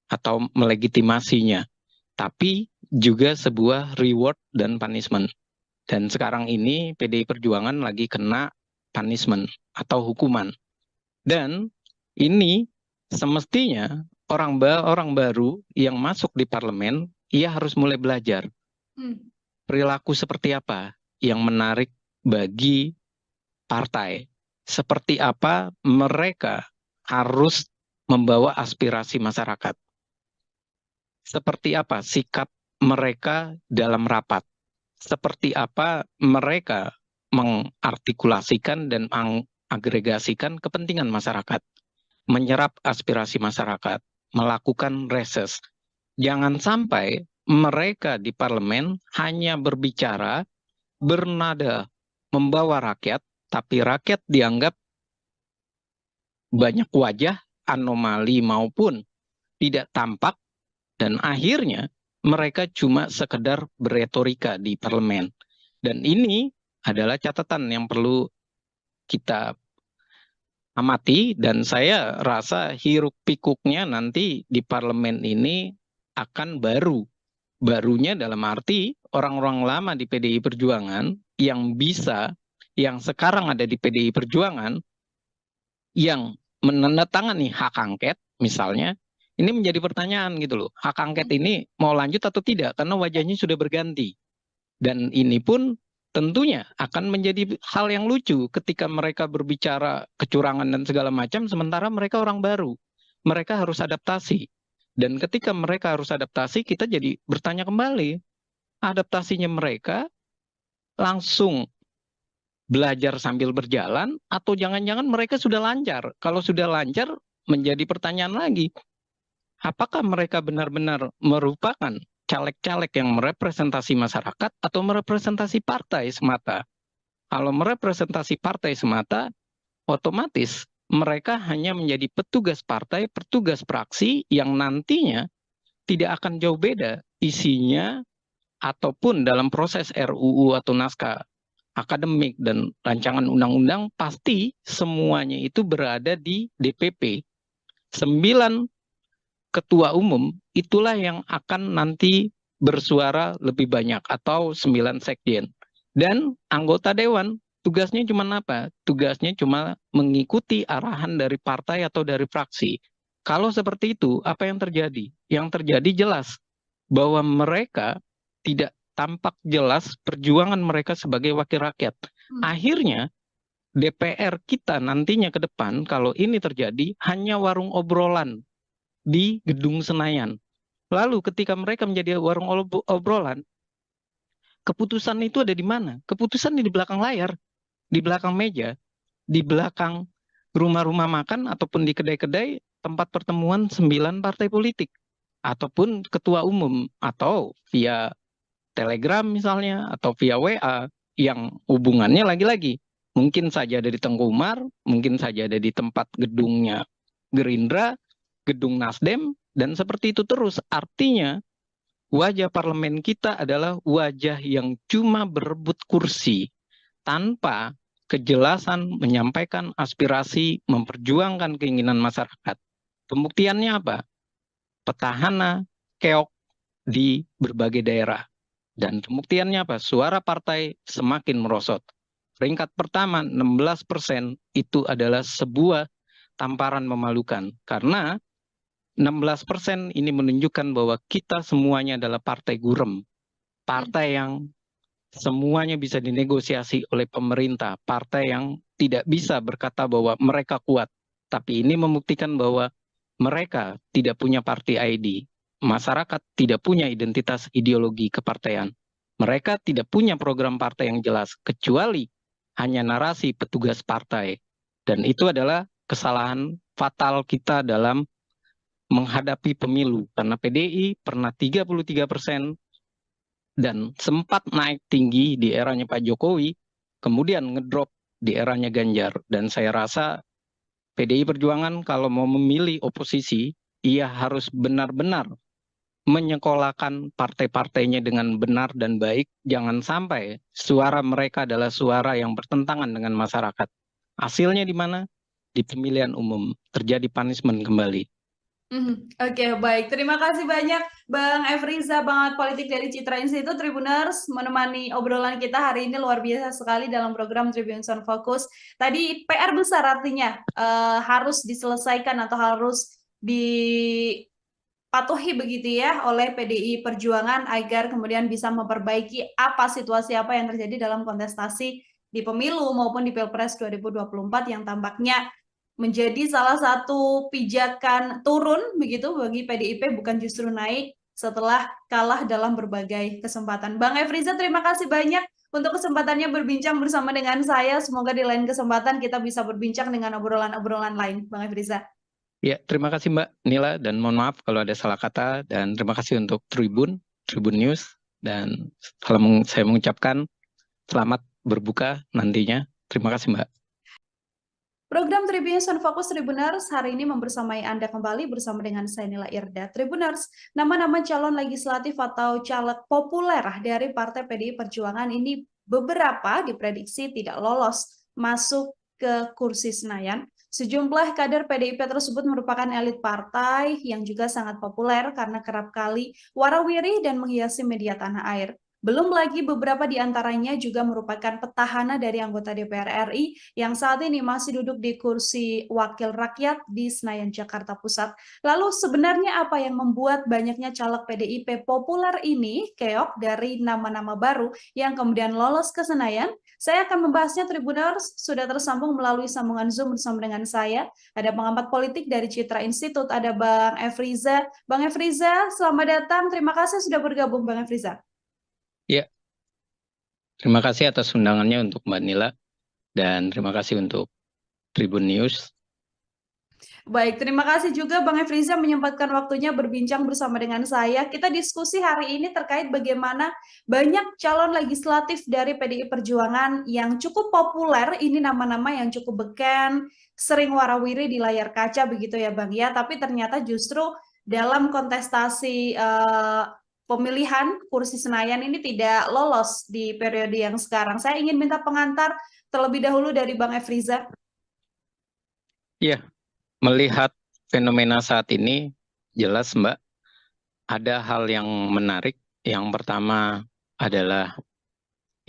atau melegitimasinya, tapi juga sebuah reward dan punishment. Dan sekarang ini PDI Perjuangan lagi kena punishment atau hukuman. Dan ini semestinya orang baru yang masuk di parlemen, ia harus mulai belajar perilaku seperti apa yang menarik bagi partai. Seperti apa mereka harus membawa aspirasi masyarakat. Seperti apa sikap mereka dalam rapat. Seperti apa mereka mengartikulasikan dan mengagregasikan kepentingan masyarakat. Menyerap aspirasi masyarakat. Melakukan reses. Jangan sampai mereka di parlemen hanya berbicara, bernada, membawa rakyat, tapi rakyat dianggap banyak wajah, anomali maupun tidak tampak, dan akhirnya mereka cuma sekedar beretorika di parlemen. Dan ini adalah catatan yang perlu kita amati, dan saya rasa hiruk pikuknya nanti di parlemen ini akan baru. Barunya dalam arti orang-orang lama di PDI Perjuangan yang bisa, yang sekarang ada di PDI Perjuangan, yang menandatangani hak angket misalnya, ini menjadi pertanyaan gitu loh. Hak angket ini mau lanjut atau tidak karena wajahnya sudah berganti. Dan ini pun tentunya akan menjadi hal yang lucu ketika mereka berbicara kecurangan dan segala macam sementara mereka orang baru. Mereka harus adaptasi. Dan ketika mereka harus adaptasi, kita jadi bertanya kembali, adaptasinya mereka langsung belajar sambil berjalan atau jangan-jangan mereka sudah lancar. Kalau sudah lancar, menjadi pertanyaan lagi, apakah mereka benar-benar merupakan caleg-caleg yang merepresentasi masyarakat atau merepresentasi partai semata? Kalau merepresentasi partai semata, otomatis mereka hanya menjadi petugas partai, petugas praksi yang nantinya tidak akan jauh beda isinya ataupun dalam proses RUU atau naskah akademik dan rancangan undang-undang pasti semuanya itu berada di DPP. 9 ketua umum itulah yang akan nanti bersuara lebih banyak atau 9 sekjen. Dan anggota dewan tugasnya cuma apa? Tugasnya cuma mengikuti arahan dari partai atau dari fraksi. Kalau seperti itu, apa yang terjadi? Yang terjadi jelas bahwa mereka tidak tampak jelas perjuangan mereka sebagai wakil rakyat. Akhirnya DPR kita nantinya ke depan kalau ini terjadi hanya warung obrolan di Gedung Senayan. Lalu ketika mereka menjadi warung obrolan, keputusan itu ada di mana? Keputusan di belakang layar, di belakang meja, di belakang rumah-rumah makan ataupun di kedai-kedai tempat pertemuan 9 partai politik ataupun ketua umum atau via Telegram misalnya atau via WA yang hubungannya lagi-lagi mungkin saja ada di Tengku Umar, mungkin saja ada di tempat gedungnya Gerindra, gedung Nasdem dan seperti itu terus. Artinya wajah parlemen kita adalah wajah yang cuma berebut kursi tanpa kejelasan menyampaikan aspirasi, memperjuangkan keinginan masyarakat. Pembuktiannya apa? Petahana keok di berbagai daerah. Dan pembuktiannya apa? Suara partai semakin merosot. Peringkat pertama 16% itu adalah sebuah tamparan memalukan. Karena 16% ini menunjukkan bahwa kita semuanya adalah partai gurem. Partai yang semuanya bisa dinegosiasi oleh pemerintah. Partai yang tidak bisa berkata bahwa mereka kuat. Tapi ini membuktikan bahwa mereka tidak punya party ID. Masyarakat tidak punya identitas ideologi kepartaian. Mereka tidak punya program partai yang jelas, kecuali hanya narasi petugas partai. Dan itu adalah kesalahan fatal kita dalam menghadapi pemilu. Karena PDI pernah 33% dan sempat naik tinggi di eranya Pak Jokowi, kemudian ngedrop di eranya Ganjar. Dan saya rasa PDI Perjuangan kalau mau memilih oposisi, ia harus benar-benar menyekolahkan partai-partainya dengan benar dan baik. Jangan sampai suara mereka adalah suara yang bertentangan dengan masyarakat. Hasilnya di mana? Di pemilihan umum terjadi punishment kembali. Oke, baik. Terima kasih banyak Bang Efriza, Bangat Politik dari Citra Institute, Tribuners, menemani obrolan kita hari ini luar biasa sekali dalam program Tribun Sound Focus. Tadi PR besar artinya harus diselesaikan atau harus dipatuhi begitu ya oleh PDI Perjuangan agar kemudian bisa memperbaiki situasi apa yang terjadi dalam kontestasi di pemilu maupun di Pilpres 2024 yang tampaknya menjadi salah satu pijakan turun begitu bagi PDIP, bukan justru naik setelah kalah dalam berbagai kesempatan. Bang Efriza, terima kasih banyak untuk kesempatannya berbincang bersama dengan saya. Semoga di lain kesempatan kita bisa berbincang dengan obrolan-obrolan lain, Bang Efriza. Ya, terima kasih Mbak Nila dan mohon maaf kalau ada salah kata dan terima kasih untuk Tribun News dan saya mengucapkan selamat berbuka nantinya. Terima kasih Mbak. Program Tribun Sound Focus Tribuners hari ini membersamai Anda kembali bersama dengan saya Nila Irda. Tribuners, nama-nama calon legislatif atau caleg populer dari Partai PDI Perjuangan ini beberapa diprediksi tidak lolos masuk ke kursi Senayan. Sejumlah kader PDIP tersebut merupakan elit partai yang juga sangat populer karena kerap kali warawiri dan menghiasi media tanah air. Belum lagi beberapa di antaranya juga merupakan petahana dari anggota DPR RI yang saat ini masih duduk di kursi wakil rakyat di Senayan, Jakarta Pusat. Lalu sebenarnya apa yang membuat banyaknya caleg PDIP populer ini keok dari nama-nama baru yang kemudian lolos ke Senayan? Saya akan membahasnya. Tribuners, sudah tersambung melalui sambungan Zoom bersama dengan saya. Ada pengamat politik dari Citra Institute, ada Bang Efriza. Bang Efriza, selamat datang. Terima kasih sudah bergabung, Bang Efriza. Ya, terima kasih atas undangannya untuk Mbak Nila dan terima kasih untuk Tribun News. Baik, terima kasih juga Bang Efriza menyempatkan waktunya berbincang bersama dengan saya. Kita diskusi hari ini terkait bagaimana banyak calon legislatif dari PDI Perjuangan yang cukup populer, ini nama-nama yang cukup beken, sering warawiri di layar kaca begitu ya Bang ya, tapi ternyata justru dalam kontestasi pemilihan kursi Senayan ini tidak lolos di periode yang sekarang. Saya ingin minta pengantar terlebih dahulu dari Bang Efriza. Ya, melihat fenomena saat ini, jelas Mbak, ada hal yang menarik. Yang pertama adalah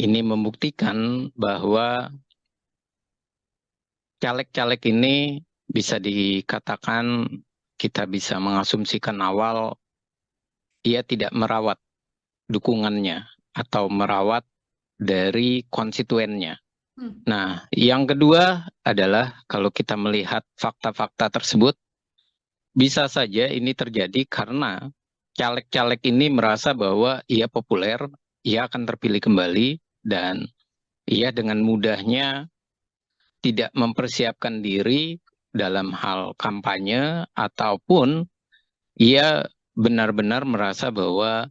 ini membuktikan bahwa caleg-caleg ini bisa dikatakan kita bisa mengasumsikan awal ia tidak merawat dukungannya atau merawat dari konstituennya. Hmm. Nah, yang kedua adalah kalau kita melihat fakta-fakta tersebut, bisa saja ini terjadi karena caleg-caleg ini merasa bahwa ia populer, ia akan terpilih kembali, dan ia dengan mudahnya tidak mempersiapkan diri dalam hal kampanye, ataupun ia benar-benar merasa bahwa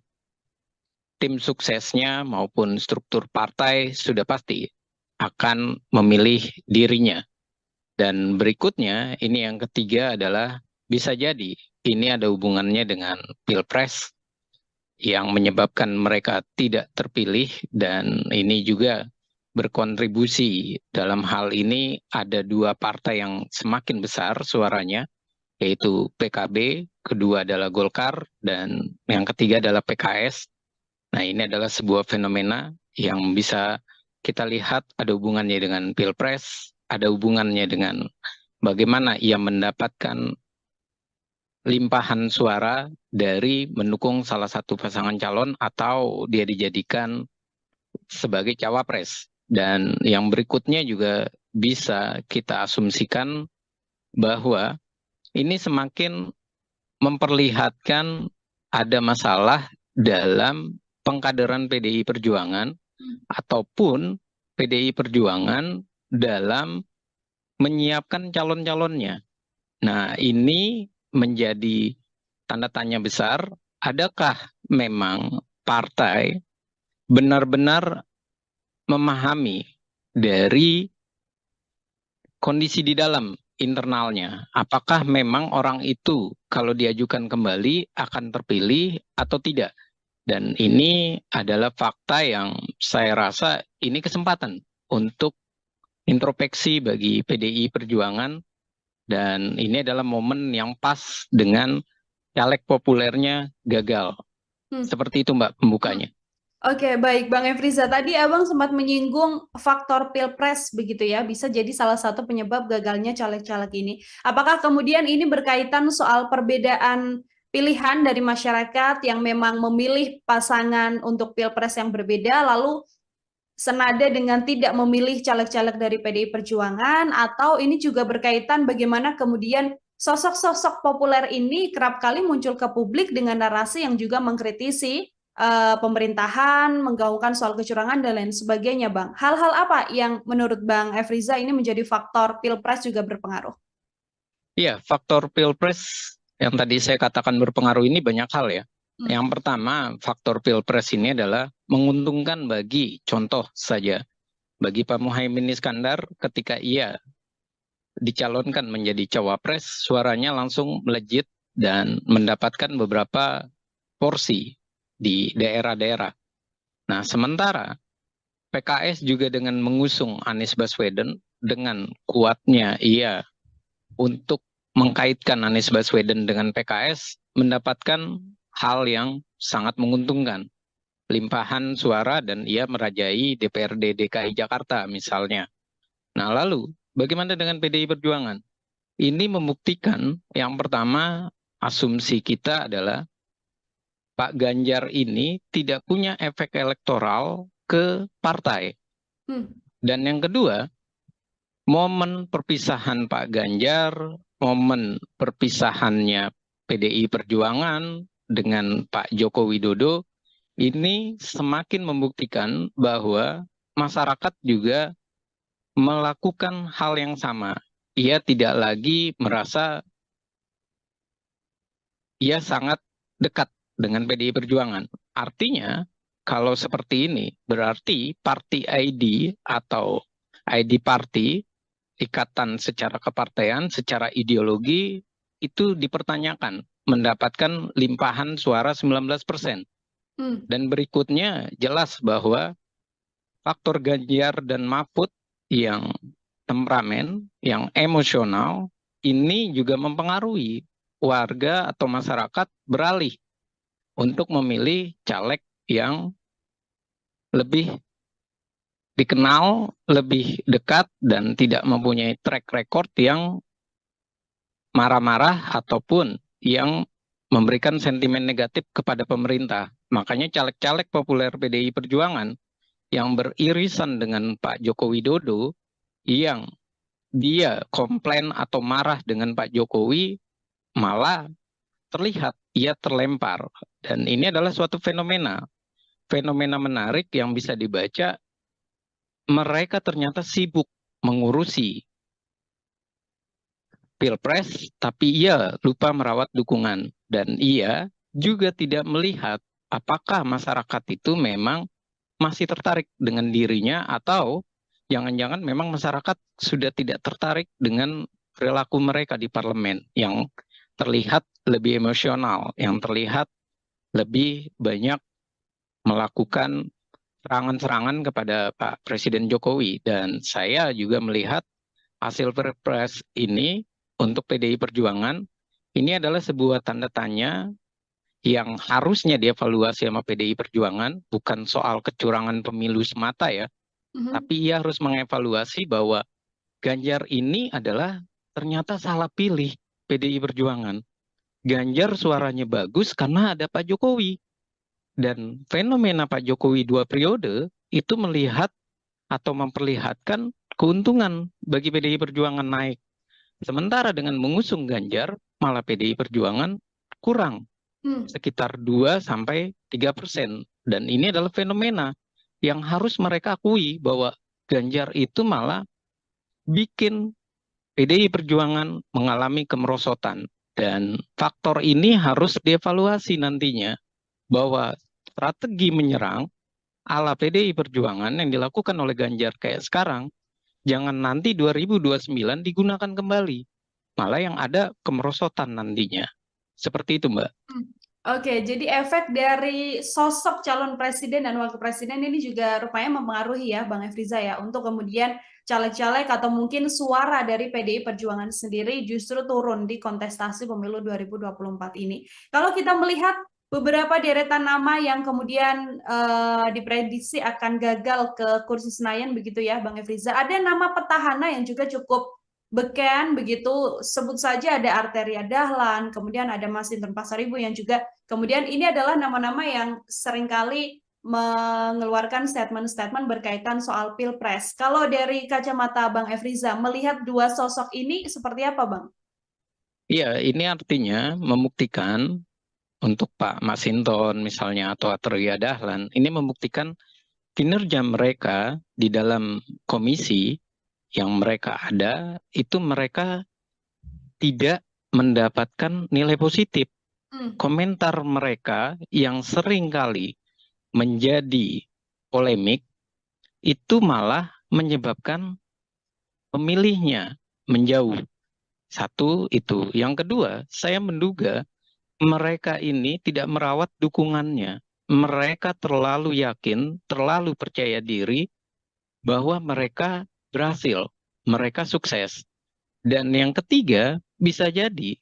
tim suksesnya maupun struktur partai sudah pasti akan memilih dirinya. Dan berikutnya, ini yang ketiga adalah bisa jadi ini ada hubungannya dengan Pilpres yang menyebabkan mereka tidak terpilih, dan ini juga berkontribusi dalam hal ini ada dua partai yang semakin besar suaranya, yaitu PKB, kedua adalah Golkar, dan yang ketiga adalah PKS. Nah, ini adalah sebuah fenomena yang bisa kita lihat ada hubungannya dengan Pilpres, ada hubungannya dengan bagaimana ia mendapatkan limpahan suara dari mendukung salah satu pasangan calon atau dia dijadikan sebagai cawapres. Dan yang berikutnya juga bisa kita asumsikan bahwa ini semakin memperlihatkan ada masalah dalam pengkaderan PDI Perjuangan ataupun PDI Perjuangan dalam menyiapkan calon-calonnya. Nah, ini menjadi tanda tanya besar, adakah memang partai benar-benar memahami dari kondisi di dalam internalnya? Apakah memang orang itu kalau diajukan kembali akan terpilih atau tidak? Dan ini adalah fakta yang saya rasa ini kesempatan untuk introspeksi bagi PDI Perjuangan, dan ini adalah momen yang pas dengan caleg populernya gagal. Seperti itu Mbak pembukanya. Oke, baik Bang Efriza. Tadi Abang sempat menyinggung faktor Pilpres begitu ya, bisa jadi salah satu penyebab gagalnya caleg-caleg ini. Apakah kemudian ini berkaitan soal perbedaan pilihan dari masyarakat yang memang memilih pasangan untuk Pilpres yang berbeda, lalu senada dengan tidak memilih caleg-caleg dari PDI Perjuangan, atau ini juga berkaitan bagaimana kemudian sosok-sosok populer ini kerap kali muncul ke publik dengan narasi yang juga mengkritisi pemerintahan, menggaungkan soal kecurangan dan lain sebagainya, Bang. Hal-hal apa yang menurut Bang Efriza ini menjadi faktor Pilpres juga berpengaruh? Iya, faktor Pilpres yang tadi saya katakan berpengaruh ini banyak hal ya. Yang pertama, faktor Pilpres ini adalah menguntungkan bagi, contoh saja, bagi Pak Muhaimin Iskandar ketika ia dicalonkan menjadi cawapres, suaranya langsung melejit dan mendapatkan beberapa porsi di daerah-daerah. Nah, sementara PKS juga dengan mengusung Anies Baswedan, dengan kuatnya ia untuk mengkaitkan Anies Baswedan dengan PKS, mendapatkan hal yang sangat menguntungkan. Limpahan suara dan ia merajai DPRD DKI Jakarta misalnya. Nah, lalu bagaimana dengan PDI Perjuangan? Ini membuktikan yang pertama, asumsi kita adalah Pak Ganjar ini tidak punya efek elektoral ke partai. Dan yang kedua, momen perpisahan Pak Ganjar, momen perpisahannya PDI Perjuangan dengan Pak Joko Widodo, ini semakin membuktikan bahwa masyarakat juga melakukan hal yang sama. Ia tidak lagi merasa ia sangat dekat dengan PDI Perjuangan. Artinya, kalau seperti ini, berarti party ID atau ID party, ikatan secara kepartaian, secara ideologi, itu dipertanyakan, mendapatkan limpahan suara 19%. Dan berikutnya jelas bahwa faktor Ganjar dan Mahfud yang temperamen, yang emosional, ini juga mempengaruhi warga atau masyarakat beralih untuk memilih caleg yang lebih dikenal, lebih dekat, dan tidak mempunyai track record yang marah-marah ataupun yang memberikan sentimen negatif kepada pemerintah. Makanya caleg-caleg populer PDI Perjuangan yang beririsan dengan Pak Joko Widodo, yang dia komplain atau marah dengan Pak Jokowi, malah terlihat ia terlempar. Dan ini adalah suatu fenomena menarik yang bisa dibaca. Mereka ternyata sibuk mengurusi pilpres, tapi ia lupa merawat dukungan. Dan ia juga tidak melihat apakah masyarakat itu memang masih tertarik dengan dirinya, atau jangan-jangan memang masyarakat sudah tidak tertarik dengan perilaku mereka di parlemen yang terlihat lebih emosional, yang terlihat lebih banyak melakukan serangan-serangan kepada Pak Presiden Jokowi. Dan saya juga melihat hasil Perpres ini untuk PDI Perjuangan ini adalah sebuah tanda tanya yang harusnya dievaluasi sama PDI Perjuangan, bukan soal kecurangan pemilu semata ya, tapi ia harus mengevaluasi bahwa Ganjar ini adalah ternyata salah pilih PDI Perjuangan. Ganjar suaranya bagus karena ada Pak Jokowi. Dan fenomena Pak Jokowi 2 periode itu melihat atau memperlihatkan keuntungan bagi PDI Perjuangan naik. Sementara dengan mengusung Ganjar, malah PDI Perjuangan kurang sekitar 2-3%. Dan ini adalah fenomena yang harus mereka akui, bahwa Ganjar itu malah bikin PDI Perjuangan mengalami kemerosotan. Dan faktor ini harus dievaluasi nantinya, bahwa strategi menyerang ala PDI Perjuangan yang dilakukan oleh Ganjar kayak sekarang, jangan nanti 2029 digunakan kembali. Malah yang ada kemerosotan nantinya. Seperti itu, Mbak. Oke, jadi efek dari sosok calon presiden dan wakil presiden ini juga rupanya mempengaruhi ya, Bang Efriza ya, untuk kemudian caleg-caleg atau mungkin suara dari PDI Perjuangan sendiri justru turun di kontestasi pemilu 2024 ini. Kalau kita melihat beberapa deretan nama yang kemudian diprediksi akan gagal ke kursi Senayan begitu ya, Bang Efriza, ada nama petahana yang juga cukup beken begitu, sebut saja ada Arteria Dahlan, kemudian ada Mas Hinton Pasaribu yang juga kemudian ini adalah nama-nama yang seringkali mengeluarkan statement-statement berkaitan soal pilpres. Kalau dari kacamata Bang Efriza, melihat dua sosok ini seperti apa, Bang? Iya, ini artinya membuktikan untuk Pak Masinton misalnya atau Arteria Dahlan, ini membuktikan kinerja mereka di dalam komisi yang mereka ada, itu mereka tidak mendapatkan nilai positif. Komentar mereka yang sering kali menjadi polemik, itu malah menyebabkan pemilihnya menjauh. Satu itu. Yang kedua, saya menduga mereka ini tidak merawat dukungannya. Mereka terlalu yakin, terlalu percaya diri bahwa mereka berhasil, mereka sukses. Dan yang ketiga, bisa jadi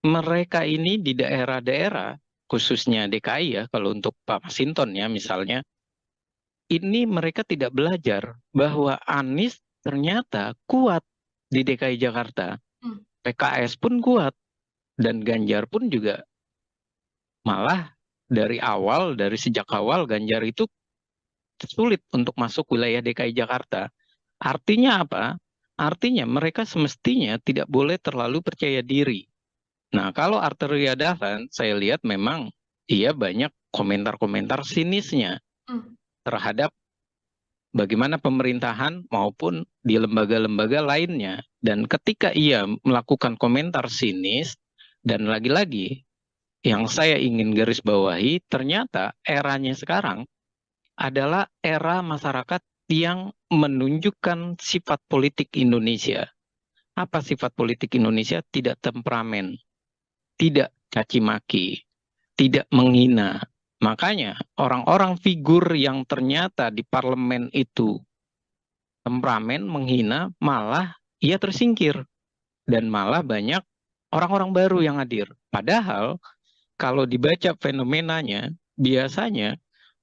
mereka ini di daerah-daerah, khususnya DKI ya, kalau untuk Pak Masinton ya misalnya, ini mereka tidak belajar bahwa Anies ternyata kuat di DKI Jakarta. PKS pun kuat, dan Ganjar pun juga malah dari sejak awal Ganjar itu sulit untuk masuk wilayah DKI Jakarta. Artinya apa? Artinya mereka semestinya tidak boleh terlalu percaya diri. Nah, kalau Arteria Dahlan, saya lihat memang ia banyak komentar-komentar sinisnya terhadap bagaimana pemerintahan maupun di lembaga-lembaga lainnya. Dan ketika ia melakukan komentar sinis, dan lagi-lagi yang saya ingin garis bawahi, ternyata eranya sekarang adalah era masyarakat yang menunjukkan sifat politik Indonesia. Apa sifat politik Indonesia? Tidak temperamen, tidak caci maki, tidak menghina. Makanya orang-orang figur yang ternyata di parlemen itu temperamen, menghina, malah ia tersingkir. Dan malah banyak orang-orang baru yang hadir. Padahal kalau dibaca fenomenanya, biasanya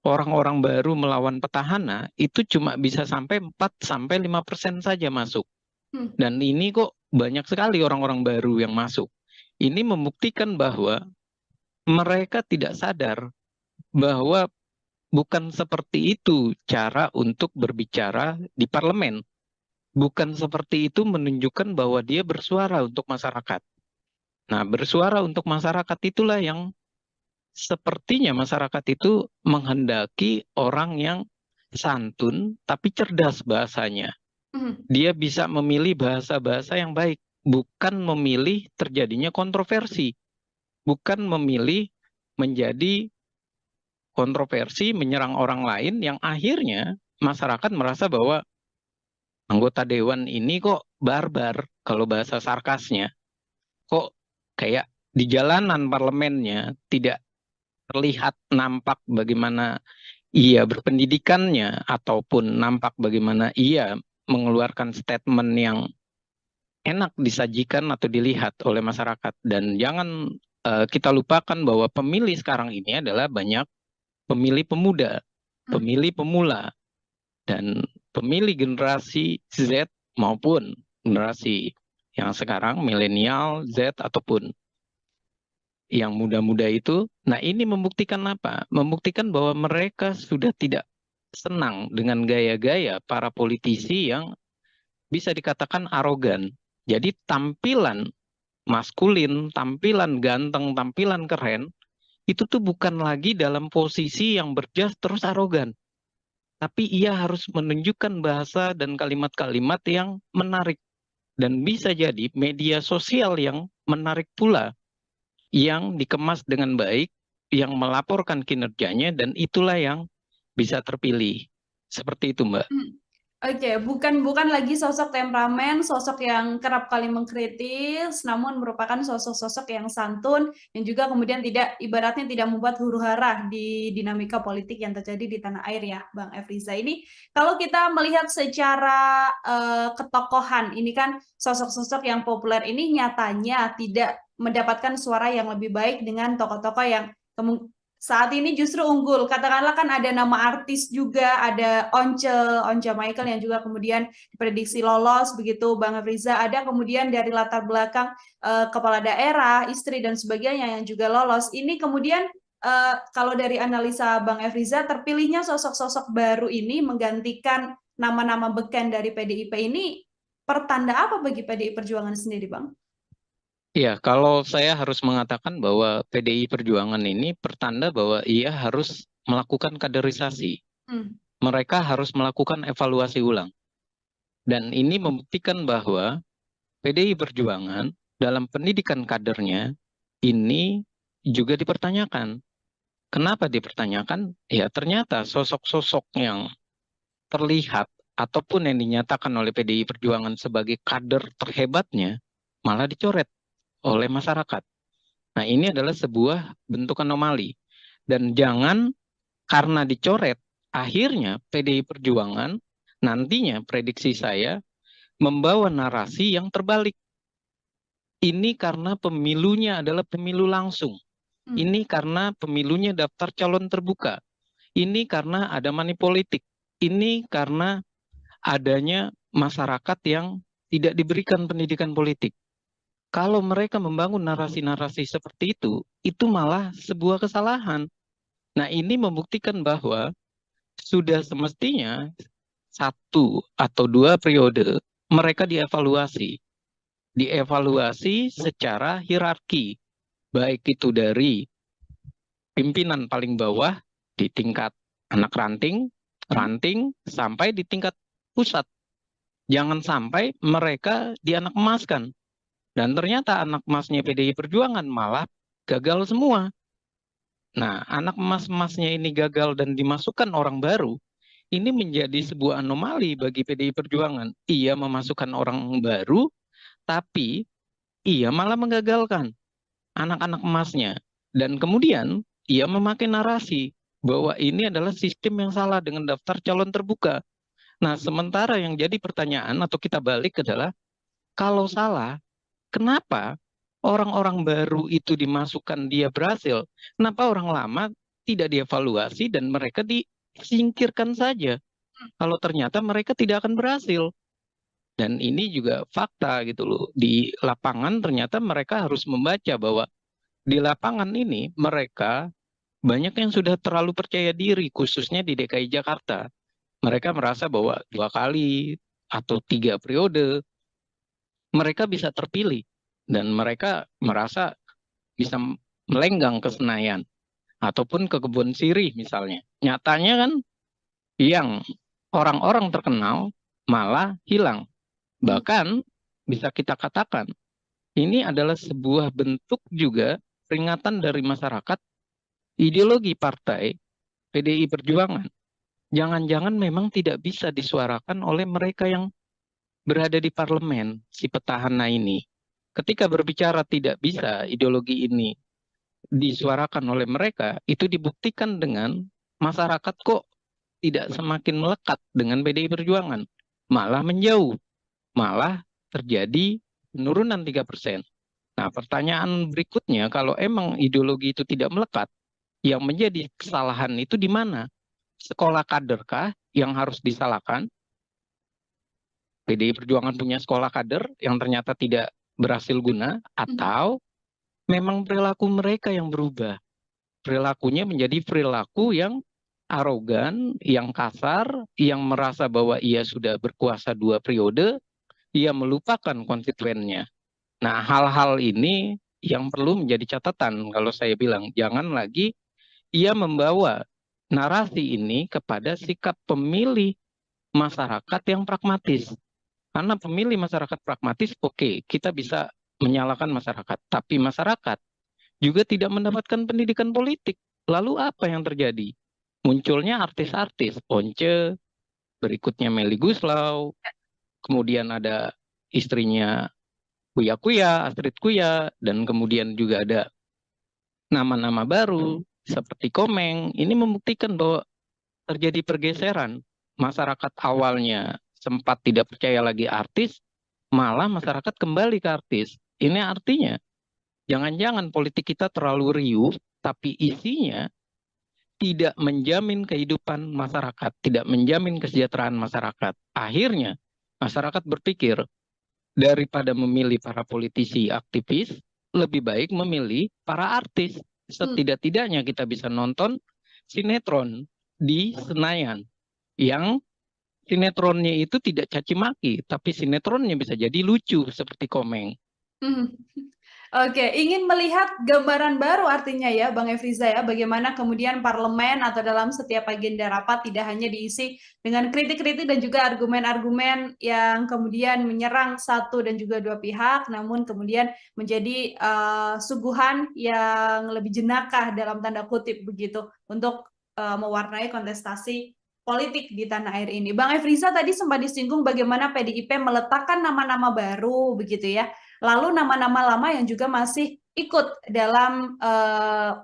orang-orang baru melawan petahana itu cuma bisa sampai 4-5% saja masuk. Dan ini kok banyak sekali orang-orang baru yang masuk. Ini membuktikan bahwa mereka tidak sadar bahwa bukan seperti itu cara untuk berbicara di parlemen. Bukan seperti itu menunjukkan bahwa dia bersuara untuk masyarakat. Nah, bersuara untuk masyarakat itulah yang sepertinya masyarakat itu menghendaki orang yang santun tapi cerdas bahasanya. Mhm. Dia bisa memilih bahasa-bahasa yang baik, bukan memilih terjadinya kontroversi, bukan memilih menjadi kontroversi menyerang orang lain yang akhirnya masyarakat merasa bahwa anggota dewan ini kok barbar, kalau bahasa sarkasnya, kok kayak di jalanan parlemennya tidak terlihat nampak bagaimana ia berpendidikannya ataupun nampak bagaimana ia mengeluarkan statement yang enak disajikan atau dilihat oleh masyarakat. Dan jangan kita lupakan bahwa pemilih sekarang ini adalah banyak pemilih pemuda, Hmm. pemilih pemula, dan pemilih generasi Z maupun generasi yang sekarang milenial, Z ataupun yang muda-muda itu. Nah, ini membuktikan apa? Membuktikan bahwa mereka sudah tidak senang dengan gaya-gaya para politisi yang bisa dikatakan arogan. Jadi tampilan maskulin, tampilan ganteng, tampilan keren, itu tuh bukan lagi dalam posisi yang berjas terus arogan. Tapi ia harus menunjukkan bahasa dan kalimat-kalimat yang menarik. Dan bisa jadi media sosial yang menarik pula, yang dikemas dengan baik, yang melaporkan kinerjanya, dan itulah yang bisa terpilih. Seperti itu, Mbak. Hmm. Oke, bukan bukan lagi sosok temperamen, sosok yang kerap kali mengkritis, namun merupakan sosok-sosok yang santun yang juga kemudian tidak ibaratnya tidak membuat huru-hara di dinamika politik yang terjadi di tanah air ya, Bang Efriza. Ini kalau kita melihat secara ketokohan, ini kan sosok-sosok yang populer ini nyatanya tidak mendapatkan suara yang lebih baik dengan tokoh-tokoh yang saat ini justru unggul. Katakanlah kan ada nama artis juga, ada Once Michael yang juga kemudian diprediksi lolos begitu, Bang Afriza. Ada kemudian dari latar belakang kepala daerah, istri dan sebagainya yang juga lolos. Ini kemudian kalau dari analisa Bang Efriza, terpilihnya sosok-sosok baru ini menggantikan nama-nama beken dari PDIP ini pertanda apa bagi PDI Perjuangan sendiri, Bang? Ya, kalau saya harus mengatakan bahwa PDI Perjuangan ini pertanda bahwa ia harus melakukan kaderisasi. Hmm. Mereka harus melakukan evaluasi ulang. Dan ini membuktikan bahwa PDI Perjuangan dalam pendidikan kadernya ini juga dipertanyakan. Kenapa dipertanyakan? Ya, ternyata sosok-sosok yang terlihat ataupun yang dinyatakan oleh PDI Perjuangan sebagai kader terhebatnya malah dicoret oleh masyarakat. Nah, ini adalah sebuah bentuk anomali. Dan jangan karena dicoret, akhirnya PDI Perjuangan nantinya prediksi saya membawa narasi yang terbalik. Ini karena pemilunya adalah pemilu langsung. Hmm. Ini karena pemilunya daftar calon terbuka. Ini karena ada money politik. Ini karena adanya masyarakat yang tidak diberikan pendidikan politik. Kalau mereka membangun narasi-narasi seperti itu malah sebuah kesalahan. Nah, ini membuktikan bahwa sudah semestinya satu atau dua periode mereka dievaluasi. Dievaluasi secara hierarki, baik itu dari pimpinan paling bawah di tingkat anak ranting, Hmm. ranting, sampai di tingkat pusat. Jangan sampai mereka dianak emaskan. Dan ternyata anak emasnya PDI Perjuangan malah gagal semua. Nah, anak emas-emasnya ini gagal dan dimasukkan orang baru, ini menjadi sebuah anomali bagi PDI Perjuangan. Ia memasukkan orang baru, tapi ia malah menggagalkan anak-anak emasnya. Dan kemudian ia memakai narasi bahwa ini adalah sistem yang salah dengan daftar calon terbuka. Nah, sementara yang jadi pertanyaan atau kita balik adalah, kalau salah, kenapa orang-orang baru itu dimasukkan dia berhasil? Kenapa orang lama tidak dievaluasi dan mereka disingkirkan saja? Kalau ternyata mereka tidak akan berhasil. Dan ini juga fakta gitu loh. Di lapangan ternyata mereka harus membaca bahwa di lapangan ini mereka banyak yang sudah terlalu percaya diri, khususnya di DKI Jakarta. Mereka merasa bahwa 2 kali atau 3 periode mereka bisa terpilih dan mereka merasa bisa melenggang ke Senayan ataupun ke Kebun Sirih misalnya. Nyatanya kan yang orang-orang terkenal malah hilang. Hmm. Bahkan bisa kita katakan ini adalah sebuah bentuk juga peringatan dari masyarakat ideologi partai PDI Perjuangan. Jangan-jangan memang tidak bisa disuarakan oleh mereka yang berada di parlemen, si petahana ini. Ketika berbicara tidak bisa ideologi ini disuarakan oleh mereka, itu dibuktikan dengan masyarakat kok tidak semakin melekat dengan PDI Perjuangan. Malah menjauh, malah terjadi penurunan 3%. Nah, pertanyaan berikutnya, kalau emang ideologi itu tidak melekat, yang menjadi kesalahan itu di mana? Sekolah kaderkah yang harus disalahkan? PDI Perjuangan punya sekolah kader yang ternyata tidak berhasil guna, atau memang perilaku mereka yang berubah? Perilakunya menjadi perilaku yang arogan, yang kasar, yang merasa bahwa ia sudah berkuasa 2 periode, ia melupakan konstituennya. Nah, hal-hal ini yang perlu menjadi catatan kalau saya bilang, jangan lagi ia membawa narasi ini kepada sikap pemilih masyarakat yang pragmatis. Karena pemilih masyarakat pragmatis, oke, kita bisa menyalahkan masyarakat. Tapi masyarakat juga tidak mendapatkan pendidikan politik. Lalu apa yang terjadi? Munculnya artis-artis, Once, berikutnya Melly Guslau, kemudian ada istrinya Kuya Kuya, Astrid Kuya, dan kemudian juga ada nama-nama baru seperti Komeng. Ini membuktikan bahwa terjadi pergeseran. Masyarakat awalnya sempat tidak percaya lagi artis, malah masyarakat kembali ke artis. Ini artinya jangan-jangan politik kita terlalu riuh, tapi isinya tidak menjamin kehidupan masyarakat, tidak menjamin kesejahteraan masyarakat. Akhirnya masyarakat berpikir, daripada memilih para politisi aktivis, lebih baik memilih para artis. Setidak-tidaknya kita bisa nonton sinetron di Senayan yang sinetronnya itu tidak caci maki, tapi sinetronnya bisa jadi lucu seperti Komeng. Oke, ingin melihat gambaran baru artinya ya, Bang Efriza ya, bagaimana kemudian parlemen atau dalam setiap agenda rapat tidak hanya diisi dengan kritik-kritik dan juga argumen-argumen yang kemudian menyerang satu dan juga dua pihak, namun kemudian menjadi suguhan yang lebih jenakah dalam tanda kutip begitu untuk mewarnai kontestasi politik di tanah air ini. Bang Efriza tadi sempat disinggung bagaimana PDIP meletakkan nama-nama baru begitu ya. Lalu nama-nama lama yang juga masih ikut dalam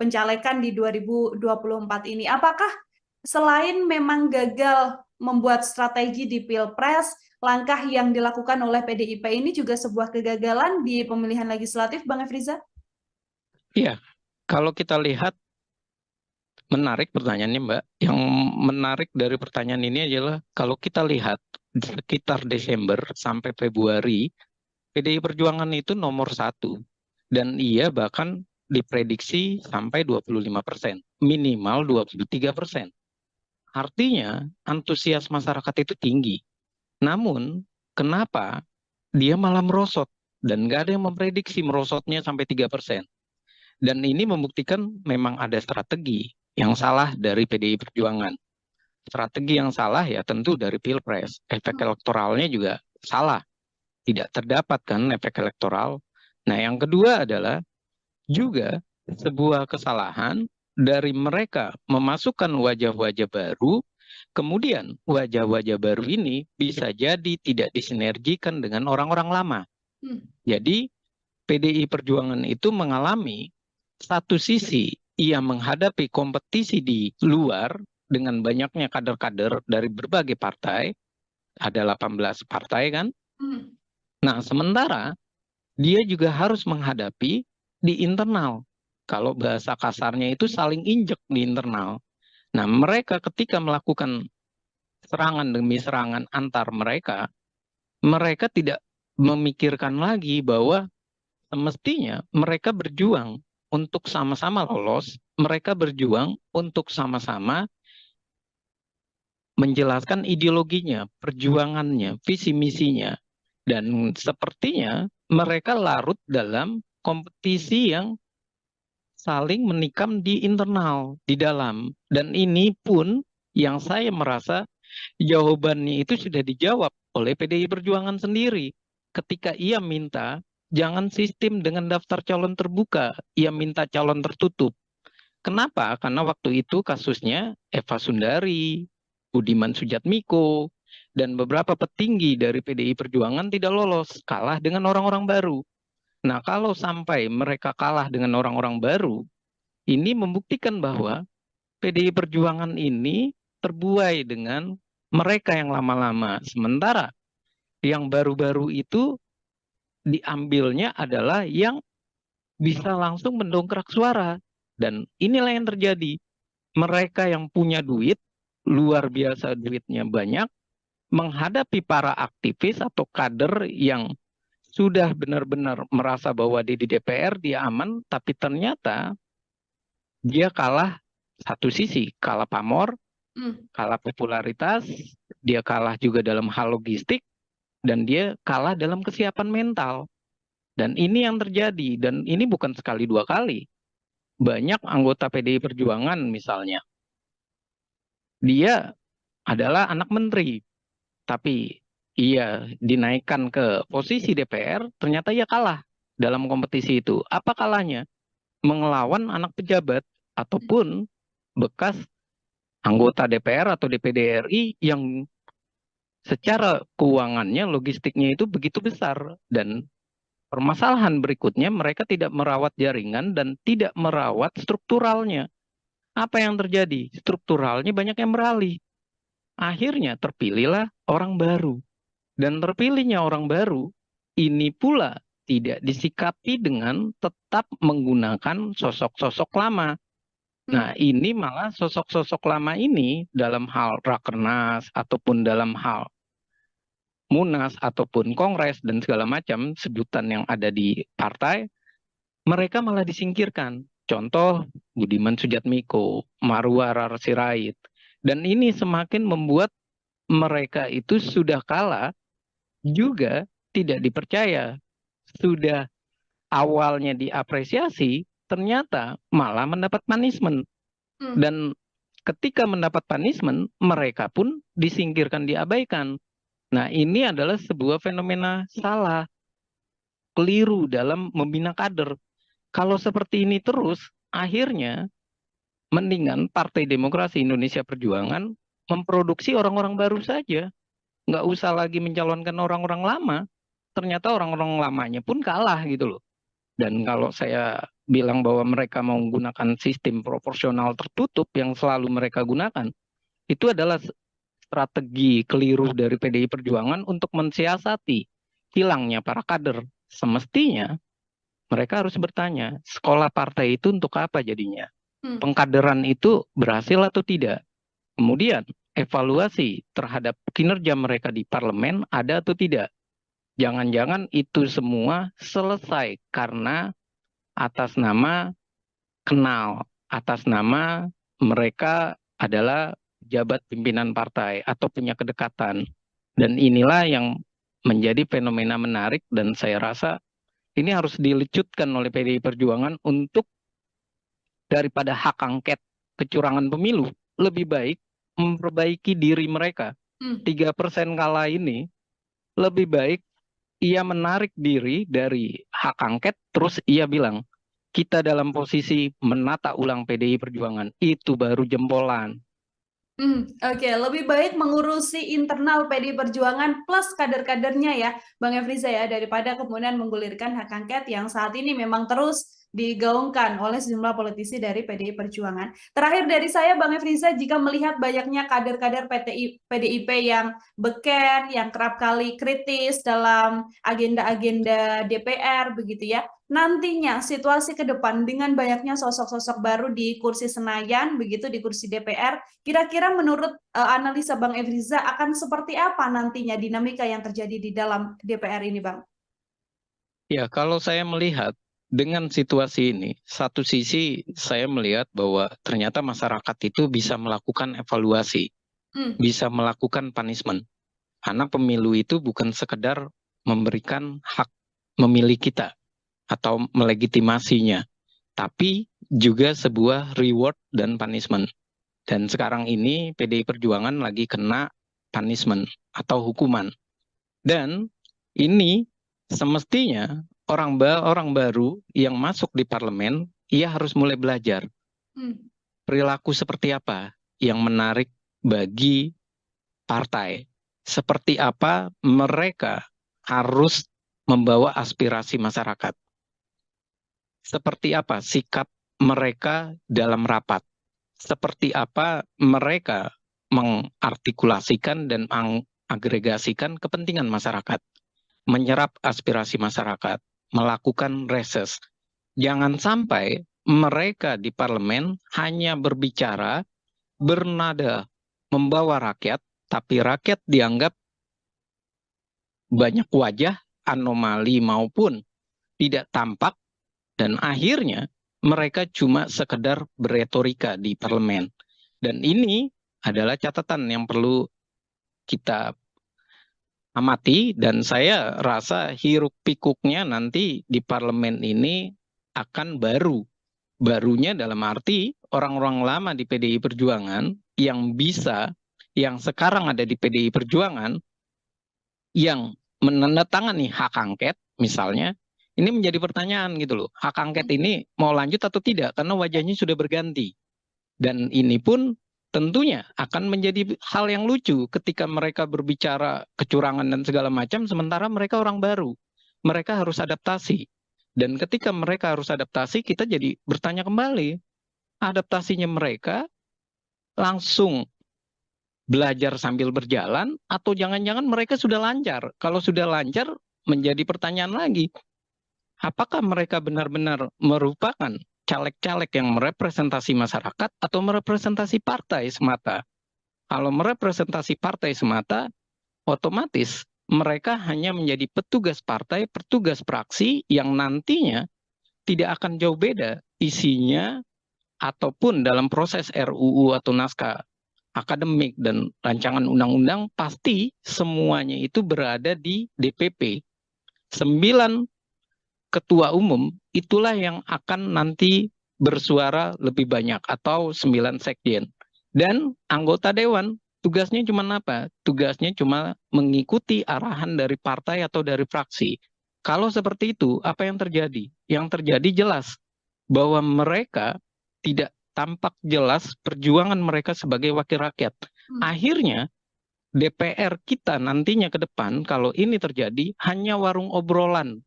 pencalekan di 2024 ini. Apakah selain memang gagal membuat strategi di Pilpres, langkah yang dilakukan oleh PDIP ini juga sebuah kegagalan di pemilihan legislatif, Bang Efriza? Iya, kalau kita lihat, menarik pertanyaannya, Mbak. Yang menarik dari pertanyaan ini adalah kalau kita lihat sekitar Desember sampai Februari, PDI Perjuangan itu nomor 1. Dan ia bahkan diprediksi sampai 25%, minimal 23%. Artinya antusias masyarakat itu tinggi. Namun kenapa dia malah merosot? Dan nggak ada yang memprediksi merosotnya sampai 3%. Dan ini membuktikan memang ada strategi yang salah dari PDI Perjuangan. Strategi yang salah ya tentu dari Pilpres. Efek elektoralnya juga salah. Tidak terdapat kan efek elektoral. Nah, yang kedua adalah juga sebuah kesalahan dari mereka memasukkan wajah-wajah baru, kemudian wajah-wajah baru ini bisa jadi tidak disinergikan dengan orang-orang lama. Jadi PDI Perjuangan itu mengalami satu sisi ia menghadapi kompetisi di luar dengan banyaknya kader-kader dari berbagai partai, ada 18 partai kan. Nah, sementara dia juga harus menghadapi di internal. Kalau bahasa kasarnya itu saling injek di internal. Nah, mereka ketika melakukan serangan demi serangan antar mereka, mereka tidak memikirkan lagi bahwa semestinya mereka berjuang untuk sama-sama lolos, mereka berjuang untuk sama-sama menjelaskan ideologinya, perjuangannya, visi misinya. Dan sepertinya mereka larut dalam kompetisi yang saling menikam di internal, di dalam. Dan ini pun yang saya merasa jawabannya itu sudah dijawab oleh PDI Perjuangan sendiri. Ketika ia minta, jangan sistem dengan daftar calon terbuka, ia minta calon tertutup. Kenapa? Karena waktu itu kasusnya Eva Sundari, Budiman Sujatmiko, dan beberapa petinggi dari PDI Perjuangan tidak lolos, kalah dengan orang-orang baru. Nah, kalau sampai mereka kalah dengan orang-orang baru, ini membuktikan bahwa PDI Perjuangan ini terbuai dengan mereka yang lama-lama. Sementara yang baru-baru itu diambilnya adalah yang bisa langsung mendongkrak suara. Dan inilah yang terjadi. Mereka yang punya duit, luar biasa duitnya banyak, menghadapi para aktivis atau kader yang sudah benar-benar merasa bahwa di DPR dia aman, tapi ternyata dia kalah satu sisi, kalah pamor, kalah popularitas, dia kalah juga dalam hal logistik, dan dia kalah dalam kesiapan mental. Dan ini yang terjadi, dan ini bukan sekali dua kali. Banyak anggota PDI Perjuangan misalnya, dia adalah anak menteri, tapi ia dinaikkan ke posisi DPR, ternyata ia kalah dalam kompetisi itu. Apa kalahnya? Mengelawan anak pejabat ataupun bekas anggota DPR atau DPD RI yang secara keuangannya, logistiknya itu begitu besar. Dan permasalahan berikutnya, mereka tidak merawat jaringan dan tidak merawat strukturalnya. Apa yang terjadi? Strukturalnya banyak yang beralih. Akhirnya terpilihlah orang baru. Dan terpilihnya orang baru, ini pula tidak disikapi dengan tetap menggunakan sosok-sosok lama. Nah, ini malah sosok-sosok lama ini dalam hal rakernas ataupun dalam hal munas ataupun kongres dan segala macam sebutan yang ada di partai, mereka malah disingkirkan. Contoh Budiman Sujatmiko, Marwar Sirait. Dan ini semakin membuat mereka itu sudah kalah juga tidak dipercaya. Sudah awalnya diapresiasi, ternyata malah mendapat punishment. Dan ketika mendapat punishment, mereka pun disingkirkan, diabaikan. Nah, ini adalah sebuah fenomena salah, keliru dalam membina kader. Kalau seperti ini terus, akhirnya mendingan Partai Demokrasi Indonesia Perjuangan memproduksi orang-orang baru saja. Nggak usah lagi mencalonkan orang-orang lama. Ternyata orang-orang lamanya pun kalah gitu loh. Dan kalau saya bilang bahwa mereka mau menggunakan sistem proporsional tertutup yang selalu mereka gunakan, itu adalah strategi keliru dari PDI Perjuangan untuk mensiasati hilangnya para kader. Semestinya mereka harus bertanya, sekolah partai itu untuk apa jadinya? Pengkaderan itu berhasil atau tidak? Kemudian evaluasi terhadap kinerja mereka di parlemen ada atau tidak? Jangan-jangan itu semua selesai karena atas nama kenal, atas nama mereka adalah jabat pimpinan partai atau punya kedekatan. Dan inilah yang menjadi fenomena menarik dan saya rasa ini harus dilecutkan oleh PDI Perjuangan untuk daripada hak angket kecurangan pemilu, lebih baik memperbaiki diri mereka. 3% kalah ini lebih baik ia menarik diri dari hak angket, terus ia bilang, kita dalam posisi menata ulang PDI Perjuangan. Itu baru jempolan. Oke, lebih baik mengurusi internal PDI Perjuangan plus kader-kadernya ya, Bang Efriza ya, daripada kemudian menggulirkan hak angket yang saat ini memang terus digaungkan oleh sejumlah politisi dari PDI Perjuangan. Terakhir dari saya, Bang Efriza, jika melihat banyaknya kader-kader PDIP yang beken, yang kerap kali kritis dalam agenda-agenda DPR, begitu ya, nantinya situasi ke depan dengan banyaknya sosok-sosok baru di kursi Senayan, begitu di kursi DPR, kira-kira menurut analisa Bang Efriza akan seperti apa nantinya dinamika yang terjadi di dalam DPR ini, Bang? Ya, kalau saya melihat dengan situasi ini, satu sisi saya melihat bahwa ternyata masyarakat itu bisa melakukan evaluasi, bisa melakukan punishment. Karena pemilu itu bukan sekedar memberikan hak memilih kita atau melegitimasinya, tapi juga sebuah reward dan punishment. Dan sekarang ini PDI Perjuangan lagi kena punishment atau hukuman. Dan ini semestinya orang baru yang masuk di parlemen, ia harus mulai belajar perilaku seperti apa yang menarik bagi partai. Seperti apa mereka harus membawa aspirasi masyarakat. Seperti apa sikap mereka dalam rapat. Seperti apa mereka mengartikulasikan dan mengagregasikan kepentingan masyarakat. Menyerap aspirasi masyarakat. Melakukan reses. Jangan sampai mereka di parlemen hanya berbicara, bernada, membawa rakyat, tapi rakyat dianggap banyak wajah, anomali maupun tidak tampak, dan akhirnya mereka cuma sekedar beretorika di parlemen. Dan ini adalah catatan yang perlu kita amati, dan saya rasa hiruk pikuknya nanti di parlemen ini akan baru. Barunya dalam arti orang-orang lama di PDI Perjuangan yang sekarang ada di PDI Perjuangan, yang menandatangani hak angket misalnya, ini menjadi pertanyaan gitu loh. Hak angket ini mau lanjut atau tidak, karena wajahnya sudah berganti. Dan ini pun tentunya akan menjadi hal yang lucu ketika mereka berbicara kecurangan dan segala macam, sementara mereka orang baru. Mereka harus adaptasi. Dan ketika mereka harus adaptasi, kita jadi bertanya kembali, adaptasinya mereka langsung belajar sambil berjalan, atau jangan-jangan mereka sudah lancar. Kalau sudah lancar, menjadi pertanyaan lagi, apakah mereka benar-benar merupakan caleg-caleg yang merepresentasi masyarakat atau merepresentasi partai semata? Kalau merepresentasi partai semata, otomatis mereka hanya menjadi petugas partai, petugas praksi yang nantinya tidak akan jauh beda isinya ataupun dalam proses RUU atau naskah akademik dan rancangan undang-undang, pasti semuanya itu berada di DPP. 9 ketua umum itulah yang akan nanti bersuara lebih banyak, atau 9 sekjen. Dan anggota dewan tugasnya cuma apa? Tugasnya cuma mengikuti arahan dari partai atau dari fraksi. Kalau seperti itu, apa yang terjadi? Yang terjadi jelas bahwa mereka tidak tampak jelas perjuangan mereka sebagai wakil rakyat. Akhirnya DPR kita nantinya ke depan, kalau ini terjadi, hanya warung obrolan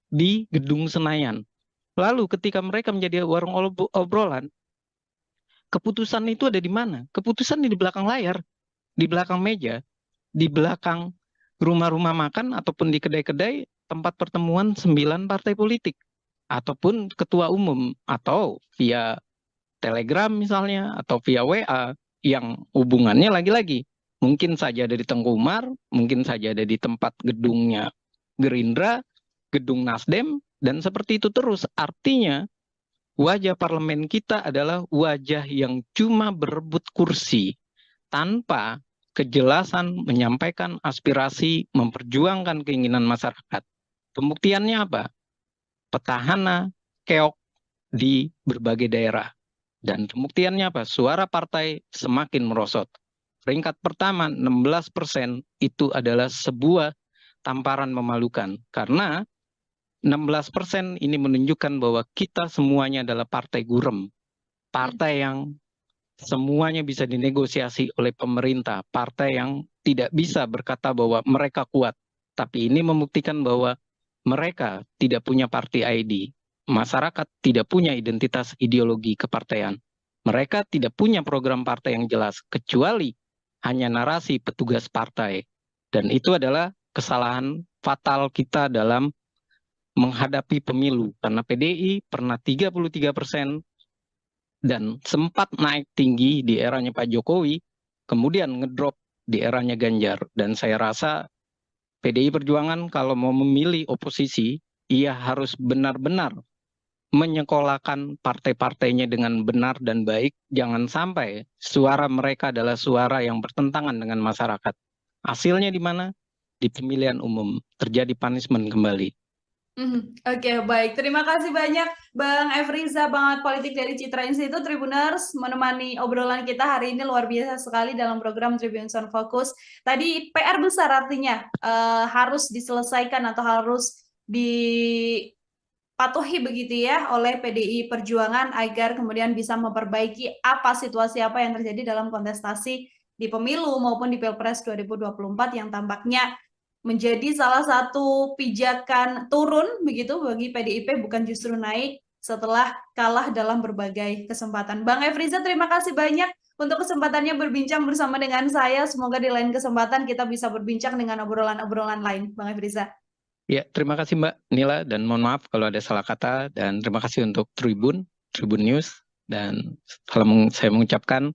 di Gedung Senayan. Lalu ketika mereka menjadi warung obrolan, keputusan itu ada di mana? Keputusan di belakang layar, di belakang meja, di belakang rumah-rumah makan ataupun di kedai-kedai tempat pertemuan 9 partai politik, ataupun ketua umum, atau via Telegram misalnya, atau via WA, yang hubungannya lagi-lagi mungkin saja ada di Tengku Umar, mungkin saja ada di tempat gedungnya Gerindra, gedung Nasdem, dan seperti itu terus. Artinya wajah parlemen kita adalah wajah yang cuma berebut kursi tanpa kejelasan menyampaikan aspirasi, memperjuangkan keinginan masyarakat. Pembuktiannya apa? Petahana keok di berbagai daerah. Dan pembuktiannya apa? Suara partai semakin merosot. Peringkat pertama 16% itu adalah sebuah tamparan memalukan. Karena 16% ini menunjukkan bahwa kita semuanya adalah partai gurem. Partai yang semuanya bisa dinegosiasi oleh pemerintah. Partai yang tidak bisa berkata bahwa mereka kuat. Tapi ini membuktikan bahwa mereka tidak punya party ID. Masyarakat tidak punya identitas ideologi kepartaian. Mereka tidak punya program partai yang jelas, kecuali hanya narasi petugas partai. Dan itu adalah kesalahan fatal kita dalam menghadapi pemilu. Karena PDI pernah 33% dan sempat naik tinggi di eranya Pak Jokowi, kemudian ngedrop di eranya Ganjar. Dan saya rasa PDI Perjuangan kalau mau memilih oposisi, ia harus benar-benar menyekolahkan partai-partainya dengan benar dan baik, jangan sampai suara mereka adalah suara yang bertentangan dengan masyarakat. Hasilnya di mana? Di pemilihan umum terjadi punishment kembali. Oke, baik. Terima kasih banyak Bang Efriza, Bangat Politik dari Citra Institute Tribuners, menemani obrolan kita hari ini luar biasa sekali dalam program Tribun Sound Focus. Tadi PR besar artinya harus diselesaikan atau harus dipatuhi begitu ya oleh PDI Perjuangan agar kemudian bisa memperbaiki situasi apa yang terjadi dalam kontestasi di pemilu maupun di Pilpres 2024 yang tampaknya menjadi salah satu pijakan turun begitu bagi PDIP, bukan justru naik setelah kalah dalam berbagai kesempatan. Bang Efriza, terima kasih banyak untuk kesempatannya berbincang bersama dengan saya. Semoga di lain kesempatan kita bisa berbincang dengan obrolan-obrolan lain, Bang Efriza. Ya, terima kasih Mbak Nila, dan mohon maaf kalau ada salah kata, dan terima kasih untuk Tribun News, dan saya mengucapkan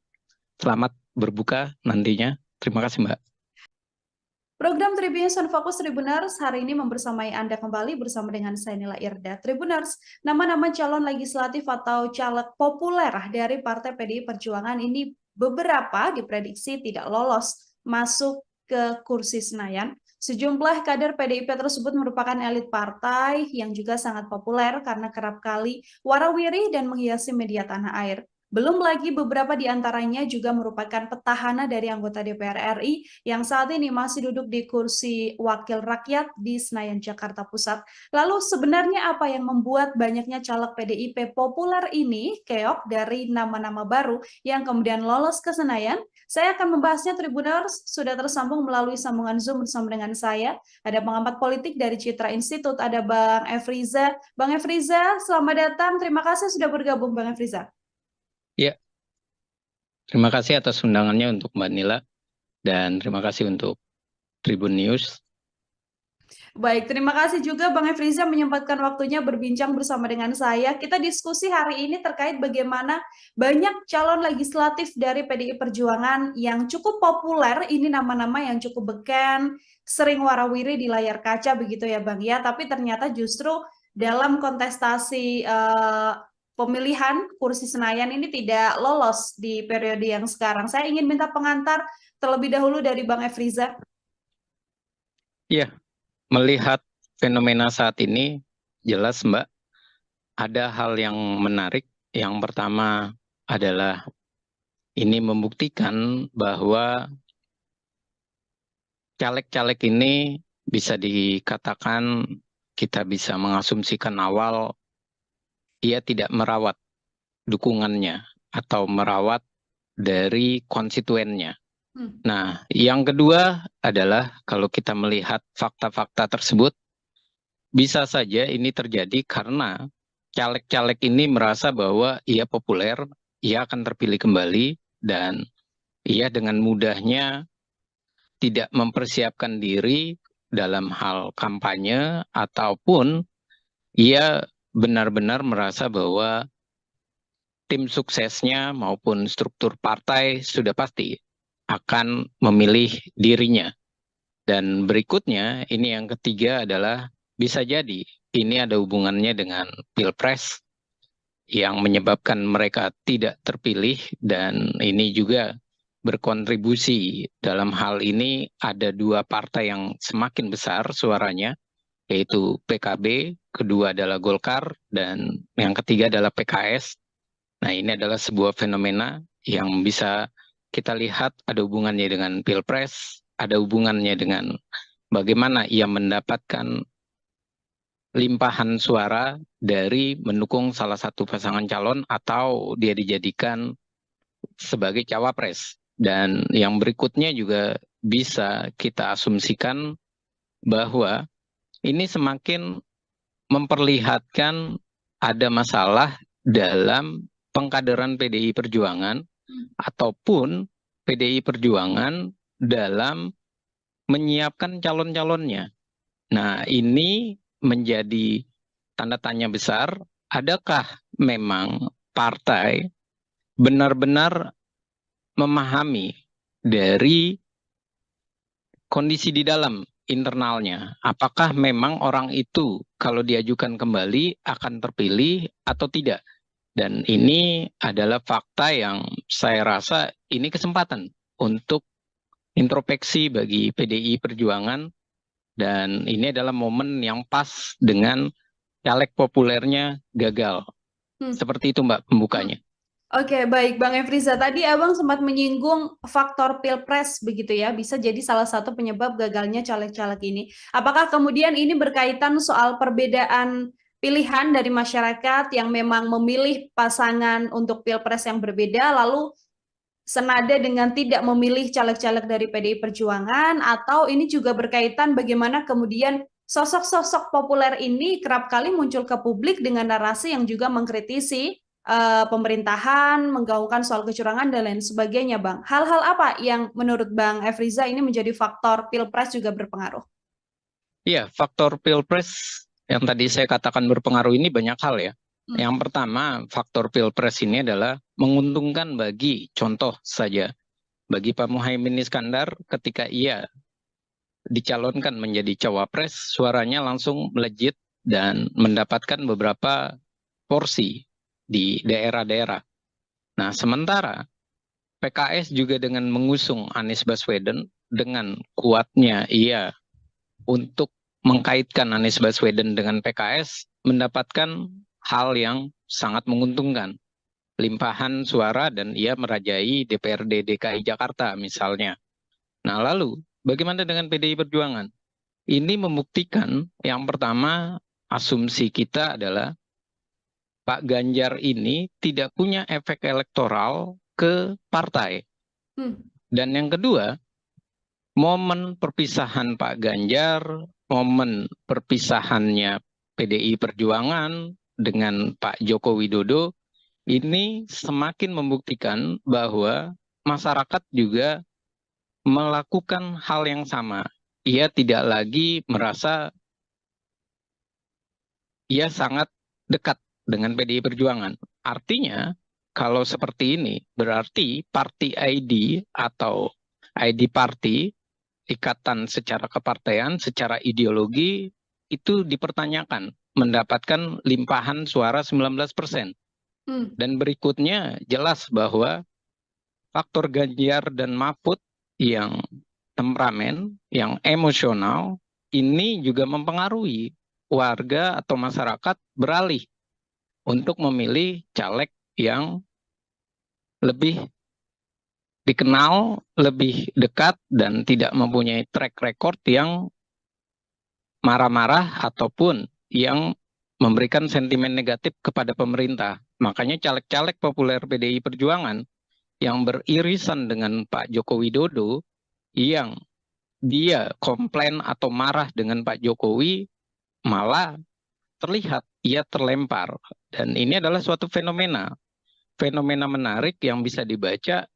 selamat berbuka nantinya. Terima kasih Mbak. Program Tribun Sound Focus Tribuners hari ini membersamai Anda kembali bersama dengan saya Nila Irda. Tribuners, nama-nama calon legislatif atau caleg populer dari Partai PDI Perjuangan ini beberapa diprediksi tidak lolos masuk ke kursi Senayan. Sejumlah kader PDIP tersebut merupakan elit partai yang juga sangat populer karena kerap kali warawiri dan menghiasi media tanah air. Belum lagi beberapa di antaranya juga merupakan petahana dari anggota DPR RI yang saat ini masih duduk di kursi wakil rakyat di Senayan, Jakarta Pusat. Lalu sebenarnya apa yang membuat banyaknya caleg PDIP populer ini keok dari nama-nama baru yang kemudian lolos ke Senayan? Saya akan membahasnya. Tribuners, sudah tersambung melalui sambungan Zoom bersama dengan saya. Ada pengamat politik dari Citra Institute, ada Bang Efriza. Bang Efriza, selamat datang. Terima kasih sudah bergabung, Bang Efriza. Ya, terima kasih atas undangannya untuk Mbak Nila, dan terima kasih untuk Tribun News. Baik, terima kasih juga Bang Efriza menyempatkan waktunya berbincang bersama dengan saya. Kita diskusi hari ini terkait bagaimana banyak calon legislatif dari PDI Perjuangan yang cukup populer, ini nama-nama yang cukup beken, sering warawiri di layar kaca begitu ya Bang ya, tapi ternyata justru dalam kontestasi pemilihan kursi Senayan ini tidak lolos di periode yang sekarang. Saya ingin minta pengantar terlebih dahulu dari Bang Efriza. Ya, melihat fenomena saat ini, jelas Mbak, ada hal yang menarik. Yang pertama adalah ini membuktikan bahwa caleg-caleg ini bisa dikatakan, kita bisa mengasumsikan awal, ia tidak merawat dukungannya atau merawat dari konstituennya. Nah, yang kedua adalah kalau kita melihat fakta-fakta tersebut, bisa saja ini terjadi karena caleg-caleg ini merasa bahwa ia populer, ia akan terpilih kembali, dan ia dengan mudahnya tidak mempersiapkan diri dalam hal kampanye, ataupun ia benar-benar merasa bahwa tim suksesnya maupun struktur partai sudah pasti akan memilih dirinya. Dan berikutnya, ini yang ketiga adalah bisa jadi ini ada hubungannya dengan Pilpres yang menyebabkan mereka tidak terpilih, dan ini juga berkontribusi. Dalam hal ini ada dua partai yang semakin besar suaranya, yaitu PKB, kedua adalah Golkar, dan yang ketiga adalah PKS. Nah, ini adalah sebuah fenomena yang bisa kita lihat ada hubungannya dengan Pilpres, ada hubungannya dengan bagaimana ia mendapatkan limpahan suara dari mendukung salah satu pasangan calon atau dia dijadikan sebagai cawapres. Dan yang berikutnya juga bisa kita asumsikan bahwa ini semakin memperlihatkan ada masalah dalam pengkaderan PDI Perjuangan ataupun PDI Perjuangan dalam menyiapkan calon-calonnya. Nah, ini menjadi tanda tanya besar, adakah memang partai benar-benar memahami dari kondisi di dalam internalnya. Apakah memang orang itu kalau diajukan kembali akan terpilih atau tidak? Dan ini adalah fakta yang saya rasa ini kesempatan untuk introspeksi bagi PDI Perjuangan, dan ini adalah momen yang pas dengan caleg populernya gagal. Hmm. Seperti itu Mbak pembukanya. Oke, baik Bang Efriza. Tadi Abang sempat menyinggung faktor pilpres begitu ya, bisa jadi salah satu penyebab gagalnya caleg-caleg ini. Apakah kemudian ini berkaitan soal perbedaan pilihan dari masyarakat yang memang memilih pasangan untuk pilpres yang berbeda, lalu senada dengan tidak memilih caleg-caleg dari PDI Perjuangan, atau ini juga berkaitan bagaimana kemudian sosok-sosok populer ini kerap kali muncul ke publik dengan narasi yang juga mengkritisi pemerintahan, menggaungkan soal kecurangan dan lain sebagainya, Bang. Hal-hal apa yang menurut Bang Efriza ini menjadi faktor pilpres juga berpengaruh? Iya, faktor pilpres yang tadi saya katakan berpengaruh ini banyak hal ya. Yang pertama, faktor pilpres ini adalah menguntungkan bagi, contoh saja, bagi Pak Muhaimin Iskandar ketika ia dicalonkan menjadi cawapres, suaranya langsung melejit dan mendapatkan beberapa porsi di daerah-daerah. Nah, sementara PKS juga dengan mengusung Anies Baswedan, dengan kuatnya ia untuk mengkaitkan Anies Baswedan dengan PKS, mendapatkan hal yang sangat menguntungkan. Limpahan suara dan ia merajai DPRD DKI Jakarta misalnya. Nah lalu, bagaimana dengan PDI Perjuangan? Ini membuktikan yang pertama, asumsi kita adalah Pak Ganjar ini tidak punya efek elektoral ke partai. Dan yang kedua, momen perpisahan Pak Ganjar, momen perpisahannya PDI Perjuangan dengan Pak Joko Widodo, ini semakin membuktikan bahwa masyarakat juga melakukan hal yang sama. Ia tidak lagi merasa ia sangat dekat dengan PDI Perjuangan. Artinya, kalau seperti ini, berarti party ID atau ID party, ikatan secara kepartaian, secara ideologi, itu dipertanyakan, mendapatkan limpahan suara 19%. Dan berikutnya jelas bahwa faktor Ganjar dan Mahfud yang temperamen, yang emosional, ini juga mempengaruhi warga atau masyarakat beralih untuk memilih caleg yang lebih dikenal, lebih dekat, dan tidak mempunyai track record yang marah-marah ataupun yang memberikan sentimen negatif kepada pemerintah. Makanya caleg-caleg populer PDI Perjuangan yang beririsan dengan Pak Joko Widodo, yang dia komplain atau marah dengan Pak Jokowi, malah terlihat ia terlempar. Dan ini adalah suatu fenomena menarik yang bisa dibaca.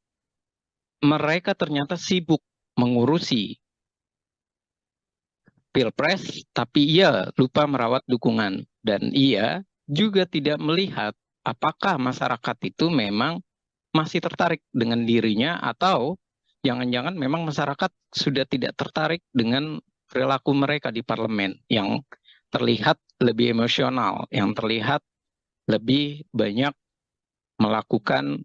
Mereka ternyata sibuk mengurusi pilpres, tapi ia lupa merawat dukungan. Dan ia juga tidak melihat apakah masyarakat itu memang masih tertarik dengan dirinya, atau jangan-jangan memang masyarakat sudah tidak tertarik dengan perilaku mereka di parlemen yang terlihat lebih emosional, yang terlihat lebih banyak melakukan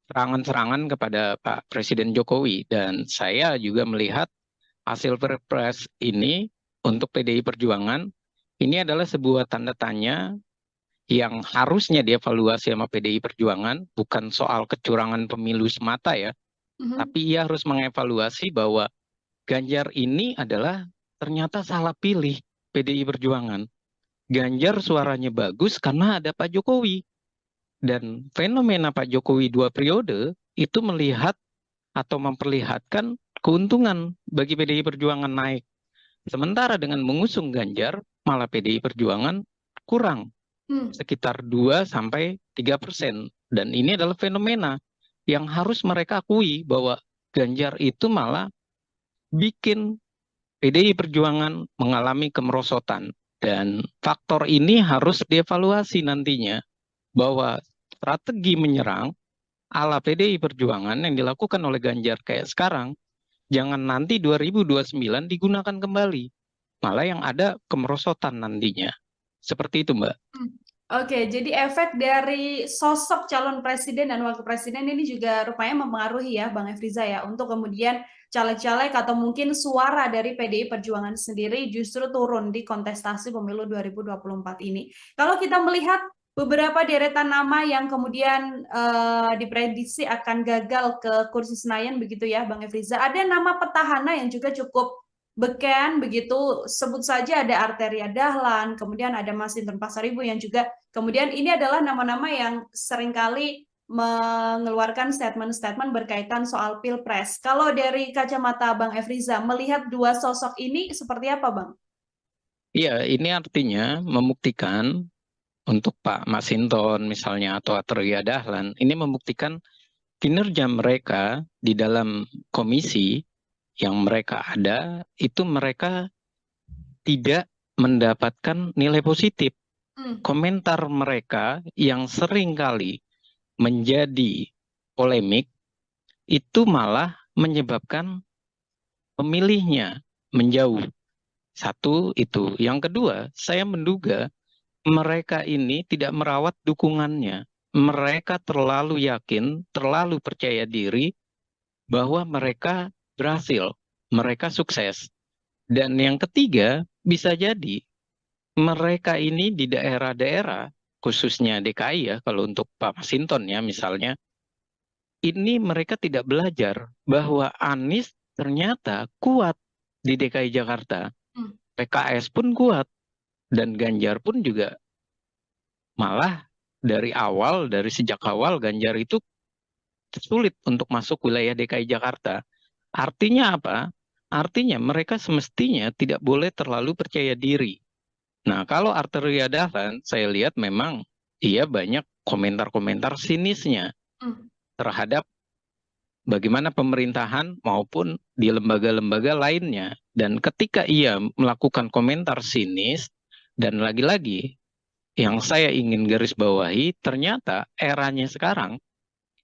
serangan-serangan kepada Pak Presiden Jokowi. Dan saya juga melihat hasil Pilpres ini untuk PDI Perjuangan ini adalah sebuah tanda tanya yang harusnya dievaluasi sama PDI Perjuangan, bukan soal kecurangan pemilu semata ya, tapi ia harus mengevaluasi bahwa Ganjar ini adalah ternyata salah pilih PDI Perjuangan. Ganjar suaranya bagus karena ada Pak Jokowi. Dan fenomena Pak Jokowi 2 periode itu melihat atau memperlihatkan keuntungan bagi PDI Perjuangan naik. Sementara dengan mengusung Ganjar, malah PDI Perjuangan kurang, sekitar 2-3%. Dan ini adalah fenomena yang harus mereka akui bahwa Ganjar itu malah bikin PDI Perjuangan mengalami kemerosotan. Dan faktor ini harus dievaluasi nantinya, bahwa strategi menyerang ala PDI Perjuangan yang dilakukan oleh Ganjar kayak sekarang jangan nanti 2029 digunakan kembali. Malah yang ada kemerosotan nantinya. Seperti itu, Mbak. Oke, jadi efek dari sosok calon presiden dan wakil presiden ini juga rupanya mempengaruhi ya, Bang Efriza ya, untuk kemudian caleg-caleg atau mungkin suara dari PDI Perjuangan sendiri justru turun di kontestasi pemilu 2024 ini. Kalau kita melihat beberapa deretan nama yang kemudian diprediksi akan gagal ke kursi Senayan begitu ya, Bang Efriza, ada nama petahana yang juga cukup beken begitu, sebut saja ada Arteria Dahlan, kemudian ada Masinton Pasaribu yang juga kemudian ini adalah nama-nama yang seringkali mengeluarkan statement-statement berkaitan soal Pilpres. Kalau dari kacamata Bang Efriza, melihat dua sosok ini seperti apa, Bang? Iya, ini artinya membuktikan untuk Pak Masinton misalnya atau Atreya Dahlan, ini membuktikan kinerja mereka di dalam komisi yang mereka ada, itu mereka tidak mendapatkan nilai positif. Komentar mereka yang sering kali menjadi polemik, itu malah menyebabkan pemilihnya menjauh. Satu itu. Yang kedua, saya menduga mereka ini tidak merawat dukungannya. Mereka terlalu yakin, terlalu percaya diri bahwa mereka berhasil, mereka sukses. Dan yang ketiga, bisa jadi mereka ini di daerah-daerah, khususnya DKI ya, kalau untuk Pak Masinton ya misalnya, ini mereka tidak belajar bahwa Anies ternyata kuat di DKI Jakarta. PKS pun kuat, dan Ganjar pun juga malah dari sejak awal Ganjar itu sulit untuk masuk wilayah DKI Jakarta. Artinya apa? Artinya mereka semestinya tidak boleh terlalu percaya diri. Nah, kalau Arteria Dahlan, saya lihat memang ia banyak komentar-komentar sinisnya terhadap bagaimana pemerintahan maupun di lembaga-lembaga lainnya. Dan ketika ia melakukan komentar sinis, dan lagi-lagi yang saya ingin garis bawahi, ternyata eranya sekarang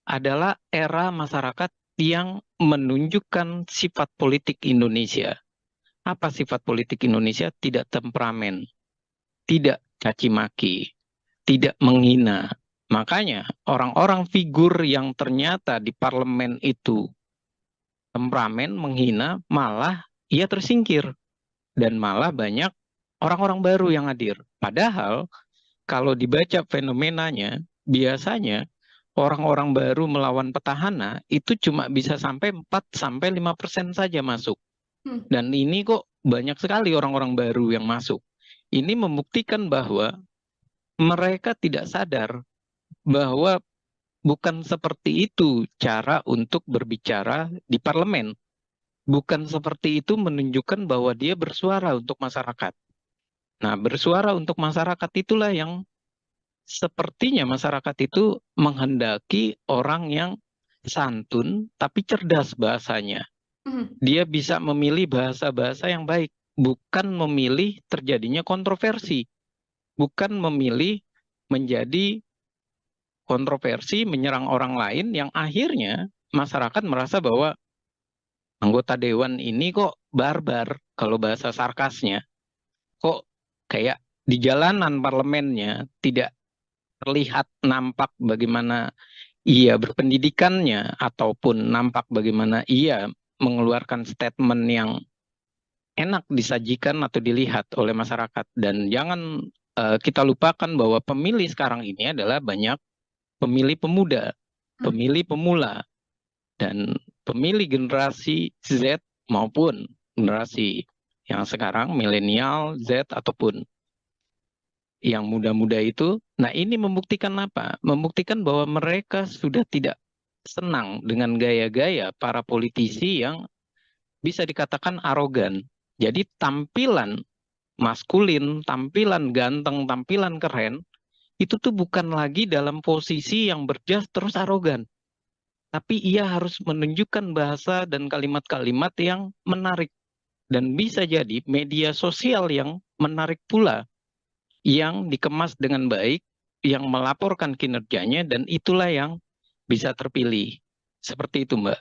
adalah era masyarakat yang menunjukkan sifat politik Indonesia. Apa sifat politik Indonesia? Tidak temperamen, tidak caci maki, tidak menghina. Makanya orang-orang figur yang ternyata di parlemen itu temperamen, menghina, malah ia tersingkir. Dan malah banyak orang-orang baru yang hadir. Padahal kalau dibaca fenomenanya, biasanya orang-orang baru melawan petahana itu cuma bisa sampai 4-5% saja masuk. Dan ini kok banyak sekali orang-orang baru yang masuk. Ini membuktikan bahwa mereka tidak sadar bahwa bukan seperti itu cara untuk berbicara di parlemen. Bukan seperti itu menunjukkan bahwa dia bersuara untuk masyarakat. Nah, bersuara untuk masyarakat itulah yang sepertinya masyarakat itu menghendaki orang yang santun tapi cerdas bahasanya. Dia bisa memilih bahasa-bahasa yang baik, bukan memilih terjadinya kontroversi, bukan memilih menjadi kontroversi menyerang orang lain yang akhirnya masyarakat merasa bahwa anggota dewan ini kok barbar, kalau bahasa sarkasnya, kok kayak di jalanan parlemennya tidak terlihat nampak bagaimana ia berpendidikannya ataupun nampak bagaimana ia mengeluarkan statement yang enak disajikan atau dilihat oleh masyarakat. Dan jangan kita lupakan bahwa pemilih sekarang ini adalah banyak pemilih pemuda, pemilih pemula, dan pemilih generasi Z maupun generasi yang sekarang milenial, Z ataupun yang muda-muda itu. Nah, ini membuktikan apa? Membuktikan bahwa mereka sudah tidak senang dengan gaya-gaya para politisi yang bisa dikatakan arogan. Jadi tampilan maskulin, tampilan ganteng, tampilan keren, itu tuh bukan lagi dalam posisi yang berjas terus arogan. Tapi ia harus menunjukkan bahasa dan kalimat-kalimat yang menarik. Dan bisa jadi media sosial yang menarik pula, yang dikemas dengan baik, yang melaporkan kinerjanya, dan itulah yang bisa terpilih. Seperti itu, Mbak.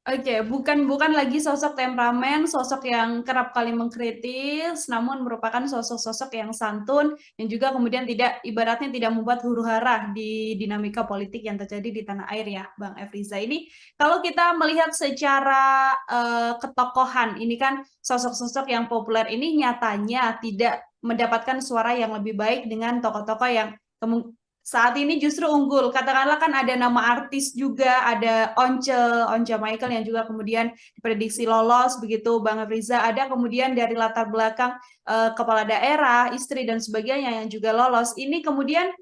Oke, bukan lagi sosok temperamen, sosok yang kerap kali mengkritis, namun merupakan sosok-sosok yang santun yang juga kemudian tidak ibaratnya tidak membuat huru-hara di dinamika politik yang terjadi di tanah air ya, Bang Efriza. Ini kalau kita melihat secara ketokohan, ini kan sosok-sosok yang populer ini nyatanya tidak mendapatkan suara yang lebih baik dengan tokoh-tokoh yang saat ini justru unggul. Katakanlah kan ada nama artis juga, ada Once Michael yang juga kemudian diprediksi lolos begitu, Bang Riza. Ada kemudian dari latar belakang kepala daerah, istri dan sebagainya yang juga lolos. Ini kemudian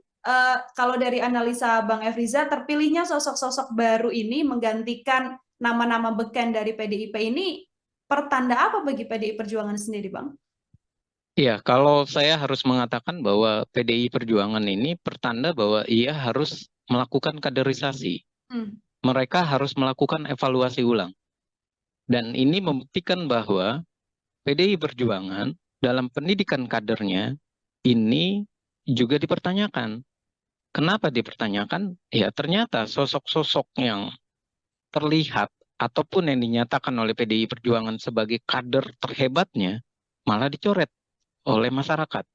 kalau dari analisa Bang Efriza, terpilihnya sosok-sosok baru ini menggantikan nama-nama beken dari PDIP ini pertanda apa bagi PDI Perjuangan sendiri, Bang? Ya, kalau saya harus mengatakan bahwa PDI Perjuangan ini pertanda bahwa ia harus melakukan kaderisasi. Hmm. Mereka harus melakukan evaluasi ulang. Dan ini membuktikan bahwa PDI Perjuangan dalam pendidikan kadernya ini juga dipertanyakan. Kenapa dipertanyakan? Ya, ternyata sosok-sosok yang terlihat ataupun yang dinyatakan oleh PDI Perjuangan sebagai kader terhebatnya malah dicoret oleh masyarakat.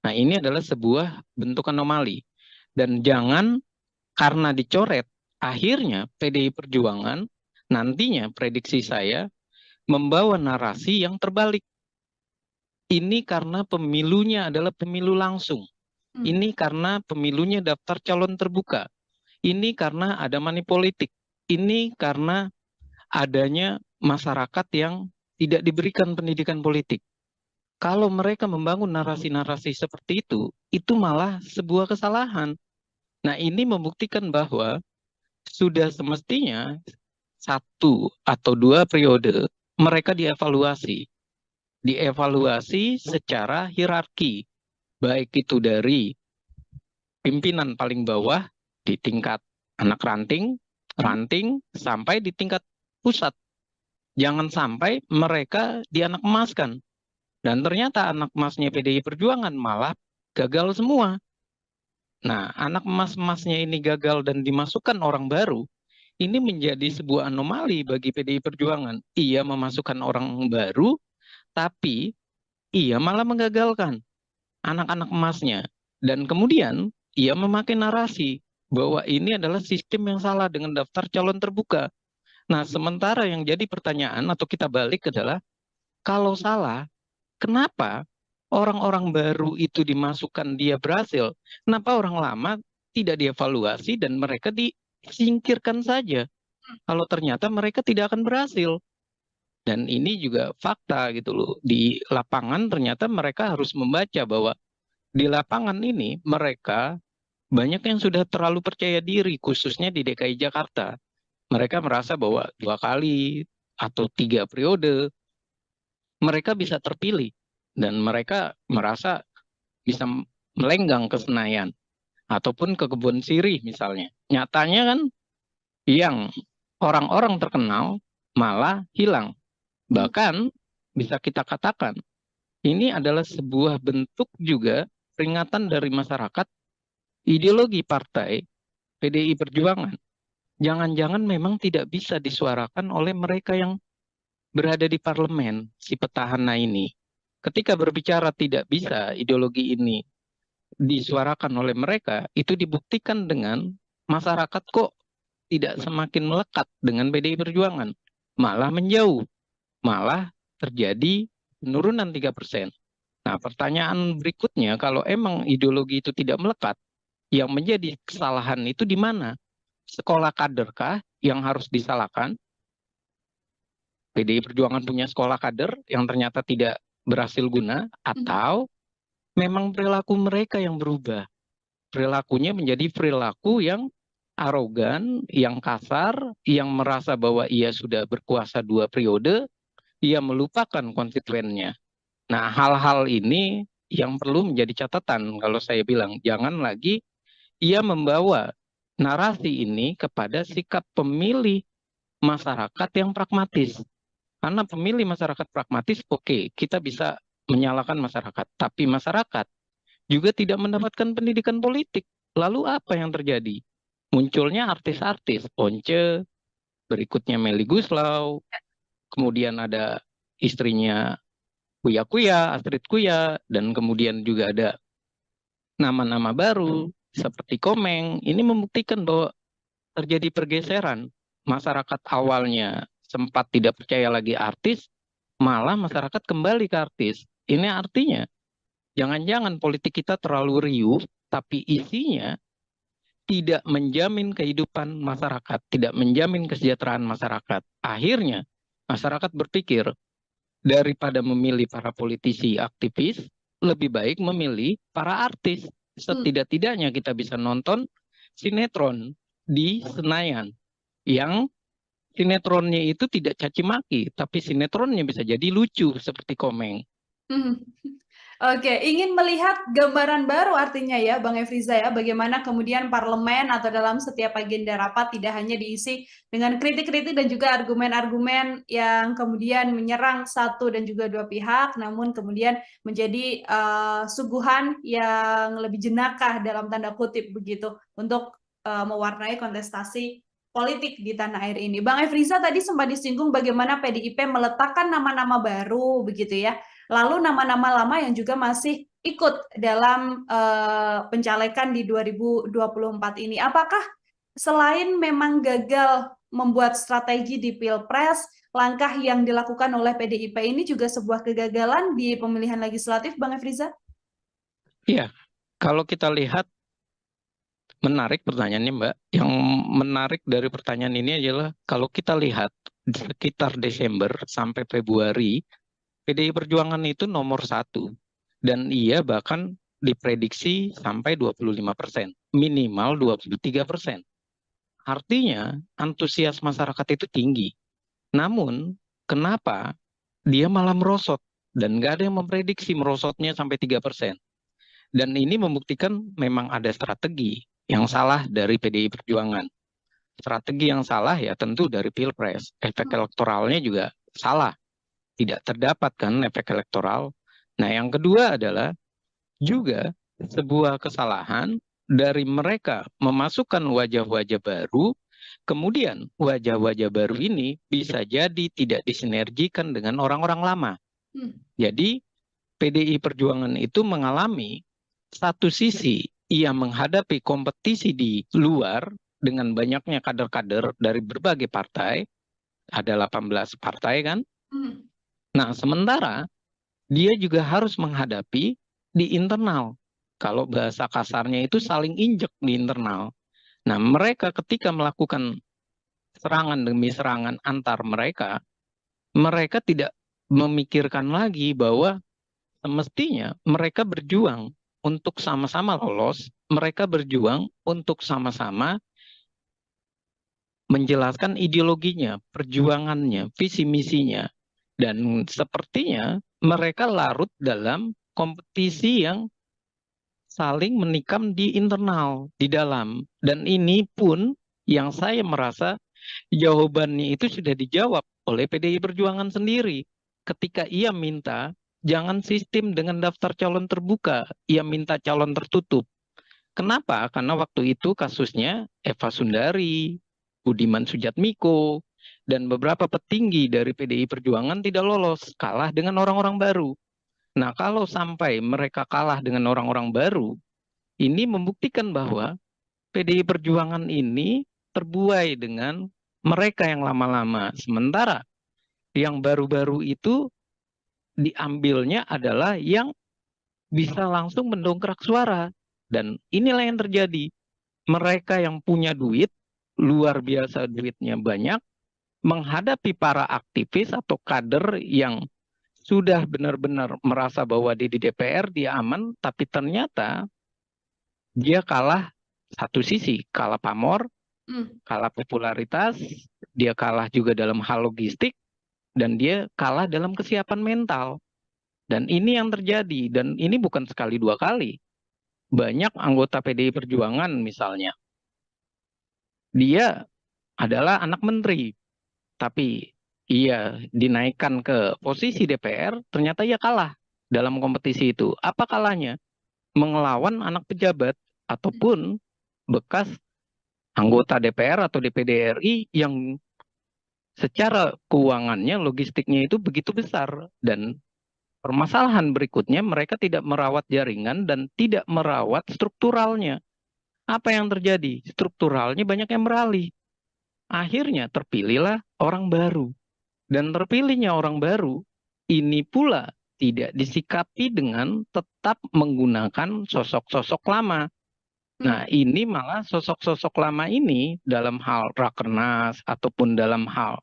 Nah, ini adalah sebuah bentuk anomali. Dan jangan karena dicoret, akhirnya PDI Perjuangan nantinya prediksi saya membawa narasi yang terbalik. Ini karena pemilunya adalah pemilu langsung. Hmm. Ini karena pemilunya daftar calon terbuka. Ini karena ada money politik. Ini karena adanya masyarakat yang tidak diberikan pendidikan politik. Kalau mereka membangun narasi-narasi seperti itu malah sebuah kesalahan. Nah, ini membuktikan bahwa sudah semestinya satu atau dua periode mereka dievaluasi. Dievaluasi secara hierarki, baik itu dari pimpinan paling bawah di tingkat anak ranting, Hmm. ranting, sampai di tingkat pusat. Jangan sampai mereka dianak emaskan. Dan ternyata anak emasnya PDI Perjuangan malah gagal semua. Nah, anak emas-emasnya ini gagal dan dimasukkan orang baru, ini menjadi sebuah anomali bagi PDI Perjuangan. Ia memasukkan orang baru, tapi ia malah menggagalkan anak-anak emasnya. Dan kemudian ia memakai narasi bahwa ini adalah sistem yang salah dengan daftar calon terbuka. Nah, sementara yang jadi pertanyaan atau kita balik adalah, kalau salah, kenapa orang-orang baru itu dimasukkan dia berhasil? Kenapa orang lama tidak dievaluasi dan mereka disingkirkan saja? Kalau ternyata mereka tidak akan berhasil. Dan ini juga fakta gitu loh. Di lapangan ternyata mereka harus membaca bahwa di lapangan ini mereka banyak yang sudah terlalu percaya diri, khususnya di DKI Jakarta. Mereka merasa bahwa 2 kali atau 3 periode mereka bisa terpilih dan mereka merasa bisa melenggang ke Senayan ataupun ke Kebun Sirih misalnya. Nyatanya kan yang orang-orang terkenal malah hilang. Hmm. Bahkan bisa kita katakan ini adalah sebuah bentuk juga peringatan dari masyarakat ideologi partai PDI Perjuangan. Jangan-jangan memang tidak bisa disuarakan oleh mereka yang berada di parlemen, si petahana ini. Ketika berbicara tidak bisa ideologi ini disuarakan oleh mereka, itu dibuktikan dengan masyarakat kok tidak semakin melekat dengan PDI Perjuangan. Malah menjauh, malah terjadi penurunan 3%. Nah, pertanyaan berikutnya, kalau emang ideologi itu tidak melekat, yang menjadi kesalahan itu di mana? Sekolah kaderkah yang harus disalahkan? PDI Perjuangan punya sekolah kader yang ternyata tidak berhasil guna, Hmm. atau memang perilaku mereka yang berubah? Perilakunya menjadi perilaku yang arogan, yang kasar, yang merasa bahwa ia sudah berkuasa 2 periode, ia melupakan konstituennya. Nah, hal-hal ini yang perlu menjadi catatan kalau saya bilang, jangan lagi ia membawa narasi ini kepada sikap pemilih masyarakat yang pragmatis. Karena pemilih masyarakat pragmatis, oke, kita bisa menyalahkan masyarakat. Tapi masyarakat juga tidak mendapatkan pendidikan politik. Lalu apa yang terjadi? Munculnya artis-artis, Once, berikutnya Melly Guslau, kemudian ada istrinya Kuya Kuya, Astrid Kuya, dan kemudian juga ada nama-nama baru seperti Komeng. Ini membuktikan bahwa terjadi pergeseran. Masyarakat awalnya sempat tidak percaya lagi artis, malah masyarakat kembali ke artis. Ini artinya jangan-jangan politik kita terlalu riuh, tapi isinya tidak menjamin kehidupan masyarakat, tidak menjamin kesejahteraan masyarakat. Akhirnya masyarakat berpikir, daripada memilih para politisi aktivis, lebih baik memilih para artis. Setidak-tidaknya kita bisa nonton sinetron di Senayan yang sinetronnya itu tidak caci maki, tapi sinetronnya bisa jadi lucu seperti Komeng. Oke, ingin melihat gambaran baru artinya ya Bang Efriza ya, bagaimana kemudian parlemen atau dalam setiap agenda rapat tidak hanya diisi dengan kritik-kritik dan juga argumen-argumen yang kemudian menyerang satu dan juga dua pihak, namun kemudian menjadi suguhan yang lebih jenakah dalam tanda kutip begitu untuk mewarnai kontestasi politik di tanah air ini. Bang Efriza tadi sempat disinggung bagaimana PDIP meletakkan nama-nama baru begitu ya. Lalu nama-nama lama yang juga masih ikut dalam pencalekan di 2024 ini. Apakah selain memang gagal membuat strategi di Pilpres, langkah yang dilakukan oleh PDIP ini juga sebuah kegagalan di pemilihan legislatif, Bang Efriza? Iya, kalau kita lihat, menarik pertanyaannya Mbak. Yang menarik dari pertanyaan ini adalah kalau kita lihat sekitar Desember sampai Februari, PDI Perjuangan itu nomor 1. Dan ia bahkan diprediksi sampai 25%, minimal 23%. Artinya antusias masyarakat itu tinggi. Namun kenapa dia malah merosot? Dan nggak ada yang memprediksi merosotnya sampai 3%. Dan ini membuktikan memang ada strategi yang salah dari PDI Perjuangan. Strategi yang salah ya tentu dari Pilpres. Efek elektoralnya juga salah. Tidak terdapat kan efek elektoral. Nah yang kedua adalah juga sebuah kesalahan dari mereka memasukkan wajah-wajah baru, kemudian wajah-wajah baru ini bisa jadi tidak disinergikan dengan orang-orang lama. Jadi PDI Perjuangan itu mengalami satu sisi ia menghadapi kompetisi di luar dengan banyaknya kader-kader dari berbagai partai, ada 18 partai kan. Nah, sementara dia juga harus menghadapi di internal. Kalau bahasa kasarnya itu saling injek di internal. Nah, mereka ketika melakukan serangan demi serangan antar mereka, mereka tidak memikirkan lagi bahwa semestinya mereka berjuang untuk sama-sama lolos, mereka berjuang untuk sama-sama menjelaskan ideologinya, perjuangannya, visi misinya. Dan sepertinya mereka larut dalam kompetisi yang saling menikam di internal, di dalam. Dan ini pun yang saya merasa jawabannya itu sudah dijawab oleh PDI Perjuangan sendiri. Ketika ia minta jangan sistem dengan daftar calon terbuka, ia minta calon tertutup. Kenapa? Karena waktu itu kasusnya Eva Sundari, Budiman Sujatmiko, dan beberapa petinggi dari PDI Perjuangan tidak lolos, kalah dengan orang-orang baru. Nah, kalau sampai mereka kalah dengan orang-orang baru, ini membuktikan bahwa PDI Perjuangan ini terbuai dengan mereka yang lama-lama. Sementara yang baru-baru itu diambilnya adalah yang bisa langsung mendongkrak suara. Dan inilah yang terjadi. Mereka yang punya duit, luar biasa duitnya banyak, menghadapi para aktivis atau kader yang sudah benar-benar merasa bahwa di DPR dia aman, tapi ternyata dia kalah satu sisi, kalah pamor, kalah popularitas, dia kalah juga dalam hal logistik, dan dia kalah dalam kesiapan mental. Dan ini yang terjadi, dan ini bukan sekali dua kali. Banyak anggota PDI Perjuangan misalnya, dia adalah anak menteri, tapi ia dinaikkan ke posisi DPR, ternyata ia kalah dalam kompetisi itu. Apa kalahnya? Mengelawan anak pejabat ataupun bekas anggota DPR atau DPD RI yang secara keuangannya, logistiknya itu begitu besar. Dan permasalahan berikutnya, mereka tidak merawat jaringan dan tidak merawat strukturalnya. Apa yang terjadi? Strukturalnya banyak yang beralih. Akhirnya terpilihlah orang baru. Dan terpilihnya orang baru, ini pula tidak disikapi dengan tetap menggunakan sosok-sosok lama. Nah, ini malah sosok-sosok lama ini dalam hal rakernas ataupun dalam hal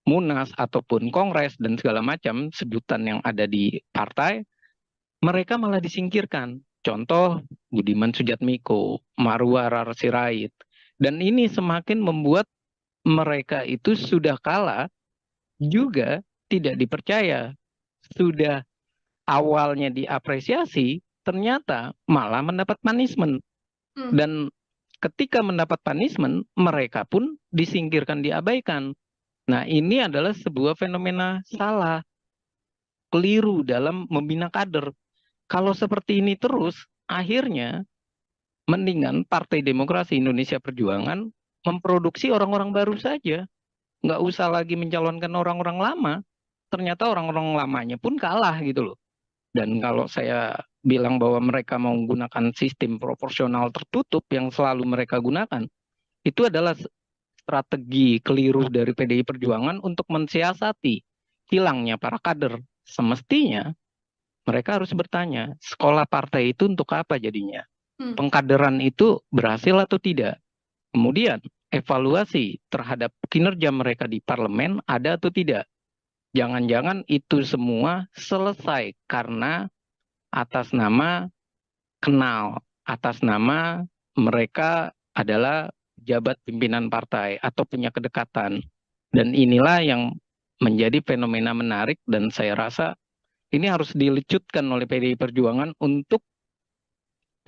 munas ataupun kongres dan segala macam sebutan yang ada di partai, mereka malah disingkirkan. Contoh Budiman Sujatmiko, Marwar Sirait. Dan ini semakin membuat mereka itu sudah kalah juga tidak dipercaya. Sudah awalnya diapresiasi, ternyata malah mendapat punishment. Dan ketika mendapat punishment, mereka pun disingkirkan, diabaikan. Nah, ini adalah sebuah fenomena salah, keliru dalam membina kader. Kalau seperti ini terus, akhirnya mendingan Partai Demokrasi Indonesia Perjuangan memproduksi orang-orang baru saja. Nggak usah lagi mencalonkan orang-orang lama. Ternyata orang-orang lamanya pun kalah gitu loh. Dan kalau saya bilang bahwa mereka mau menggunakan sistem proporsional tertutup yang selalu mereka gunakan, itu adalah strategi keliru dari PDI Perjuangan untuk mensiasati hilangnya para kader. Semestinya mereka harus bertanya, sekolah partai itu untuk apa jadinya? Pengkaderan itu berhasil atau tidak? Kemudian evaluasi terhadap kinerja mereka di parlemen ada atau tidak? Jangan-jangan itu semua selesai karena atas nama kenal, atas nama mereka adalah jabat pimpinan partai atau punya kedekatan. Dan inilah yang menjadi fenomena menarik dan saya rasa ini harus dilecutkan oleh PDI Perjuangan untuk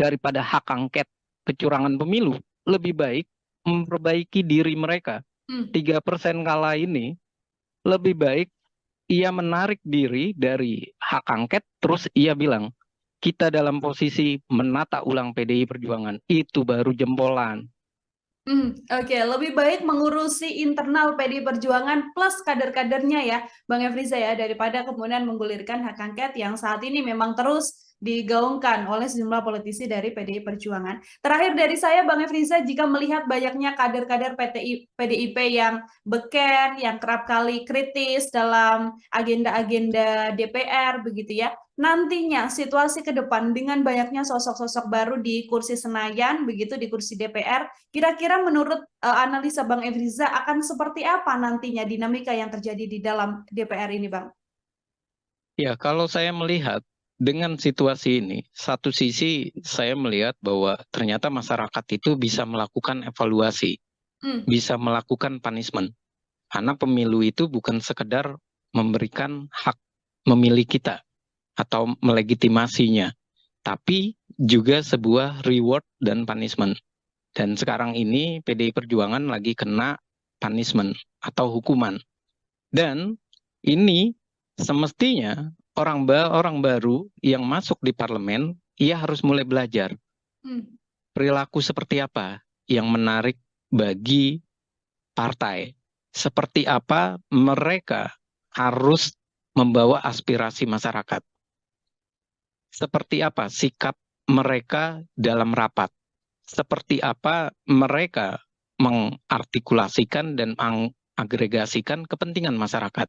daripada hak angket kecurangan pemilu, lebih baik memperbaiki diri mereka. 3% kalah ini lebih baik ia menarik diri dari hak angket, terus ia bilang, kita dalam posisi menata ulang PDI Perjuangan, itu baru jempolan. Oke, lebih baik mengurusi internal PDI Perjuangan plus kader-kadernya ya, Bang Efriza ya, daripada kemudian menggulirkan hak angket yang saat ini memang terus digaungkan oleh sejumlah politisi dari PDI Perjuangan. Terakhir dari saya, Bang Efriza, jika melihat banyaknya kader-kader PDIP yang beken, yang kerap kali kritis dalam agenda-agenda DPR, begitu ya, nantinya situasi ke depan dengan banyaknya sosok-sosok baru di kursi Senayan, begitu di kursi DPR, kira-kira menurut analisa Bang Efriza akan seperti apa nantinya dinamika yang terjadi di dalam DPR ini, Bang? Ya, kalau saya melihat dengan situasi ini, satu sisi saya melihat bahwa ternyata masyarakat itu bisa melakukan evaluasi, bisa melakukan punishment. Karena pemilu itu bukan sekedar memberikan hak memilih kita atau melegitimasinya, tapi juga sebuah reward dan punishment. Dan sekarang ini PDI Perjuangan lagi kena punishment atau hukuman. Dan ini semestinya orang baru yang masuk di parlemen, ia harus mulai belajar perilaku seperti apa yang menarik bagi partai. Seperti apa mereka harus membawa aspirasi masyarakat. Seperti apa sikap mereka dalam rapat. Seperti apa mereka mengartikulasikan dan mengagregasikan kepentingan masyarakat.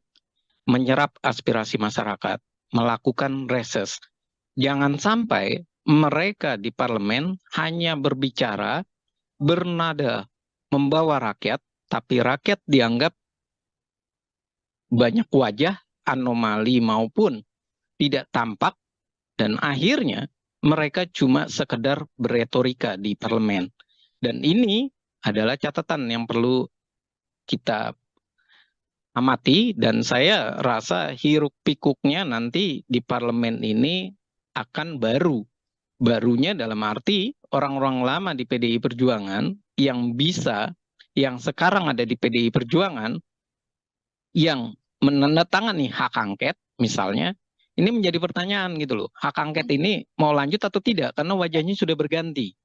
Menyerap aspirasi masyarakat, melakukan reses. Jangan sampai mereka di parlemen hanya berbicara, bernada, membawa rakyat, tapi rakyat dianggap banyak wajah, anomali maupun tidak tampak, dan akhirnya mereka cuma sekedar beretorika di parlemen. Dan ini adalah catatan yang perlu kita amati, dan saya rasa hiruk pikuknya nanti di parlemen ini akan baru. Barunya dalam arti orang-orang lama di PDI Perjuangan yang bisa, yang sekarang ada di PDI Perjuangan, yang menandatangani hak angket misalnya, ini menjadi pertanyaan gitu loh. Hak angket ini mau lanjut atau tidak, karena wajahnya sudah berganti.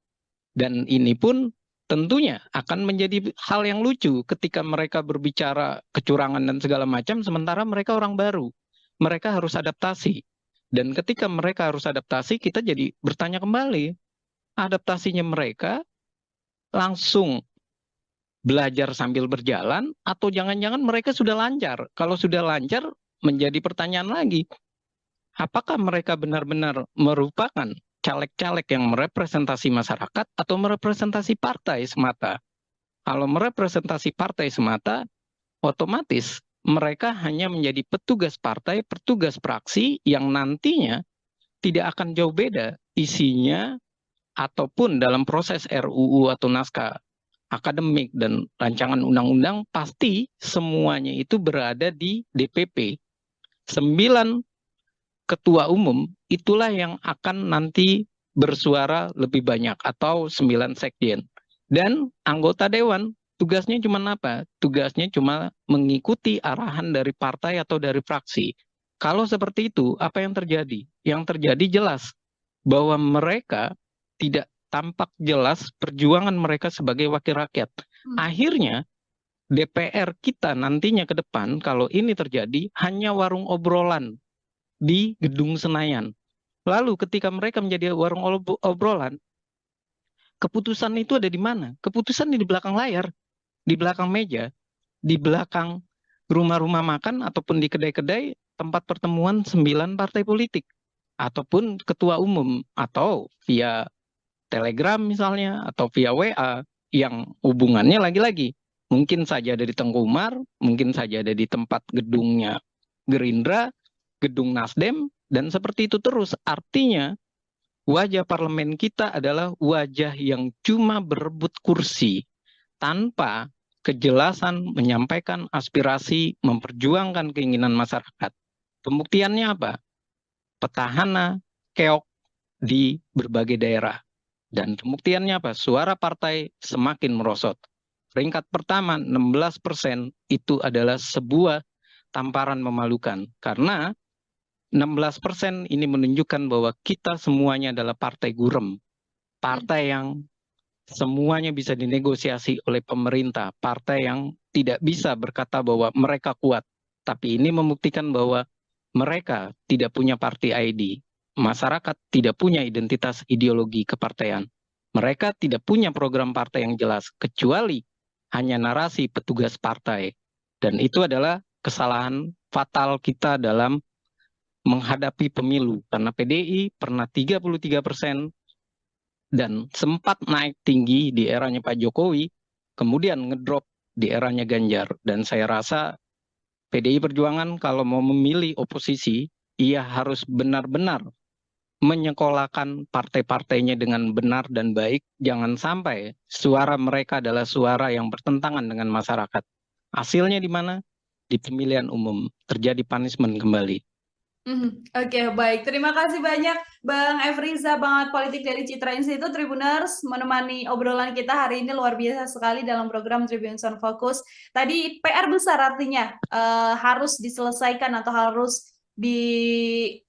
Dan ini pun tentunya akan menjadi hal yang lucu ketika mereka berbicara kecurangan dan segala macam, sementara mereka orang baru. Mereka harus adaptasi. Dan ketika mereka harus adaptasi, kita jadi bertanya kembali, adaptasinya mereka langsung belajar sambil berjalan, atau jangan-jangan mereka sudah lancar. Kalau sudah lancar, menjadi pertanyaan lagi, apakah mereka benar-benar merupakan caleg-caleg yang merepresentasi masyarakat atau merepresentasi partai semata? Kalau merepresentasi partai semata, otomatis mereka hanya menjadi petugas partai, petugas praksi yang nantinya tidak akan jauh beda isinya ataupun dalam proses RUU atau naskah akademik dan rancangan undang-undang, pasti semuanya itu berada di DPP. 9 ketua umum itulah yang akan nanti bersuara lebih banyak, atau 9 sekjen. Dan anggota dewan tugasnya cuma apa? Tugasnya cuma mengikuti arahan dari partai atau dari fraksi. Kalau seperti itu, apa yang terjadi? Yang terjadi jelas bahwa mereka tidak tampak jelas perjuangan mereka sebagai wakil rakyat. Akhirnya DPR kita nantinya ke depan, kalau ini terjadi, hanya warung obrolan di Gedung Senayan. Lalu ketika mereka menjadi warung obrolan, keputusan itu ada di mana? Keputusan di belakang layar, di belakang meja, di belakang rumah-rumah makan ataupun di kedai-kedai tempat pertemuan 9 partai politik, ataupun ketua umum, atau via Telegram misalnya, atau via WA, yang hubungannya lagi-lagi mungkin saja ada di Tengku Umar, mungkin saja ada di tempat gedungnya Gerindra, gedung Nasdem, dan seperti itu terus. Artinya wajah parlemen kita adalah wajah yang cuma berebut kursi tanpa kejelasan menyampaikan aspirasi, memperjuangkan keinginan masyarakat. Pembuktiannya apa? Petahana keok di berbagai daerah. Dan pembuktiannya apa? Suara partai semakin merosot. Peringkat pertama 16% itu adalah sebuah tamparan memalukan. Karena 16% ini menunjukkan bahwa kita semuanya adalah partai gurem. Partai yang semuanya bisa dinegosiasi oleh pemerintah. Partai yang tidak bisa berkata bahwa mereka kuat. Tapi ini membuktikan bahwa mereka tidak punya party ID. Masyarakat tidak punya identitas ideologi kepartaian. Mereka tidak punya program partai yang jelas, kecuali hanya narasi petugas partai. Dan itu adalah kesalahan fatal kita dalam menghadapi pemilu. Karena PDI pernah 33% dan sempat naik tinggi di eranya Pak Jokowi, kemudian ngedrop di eranya Ganjar. Dan saya rasa PDI Perjuangan kalau mau memilih oposisi, ia harus benar-benar menyekolahkan partai-partainya dengan benar dan baik. Jangan sampai suara mereka adalah suara yang bertentangan dengan masyarakat. Hasilnya di mana? Di pemilihan umum terjadi punishment kembali. Oke, baik. Terima kasih banyak Bang Efriza, Bangat Politik dari Citra Institute, Tribuners, menemani obrolan kita hari ini. Luar biasa sekali dalam program Tribun Sound Focus. Tadi PR besar artinya harus diselesaikan atau harus dipatuhi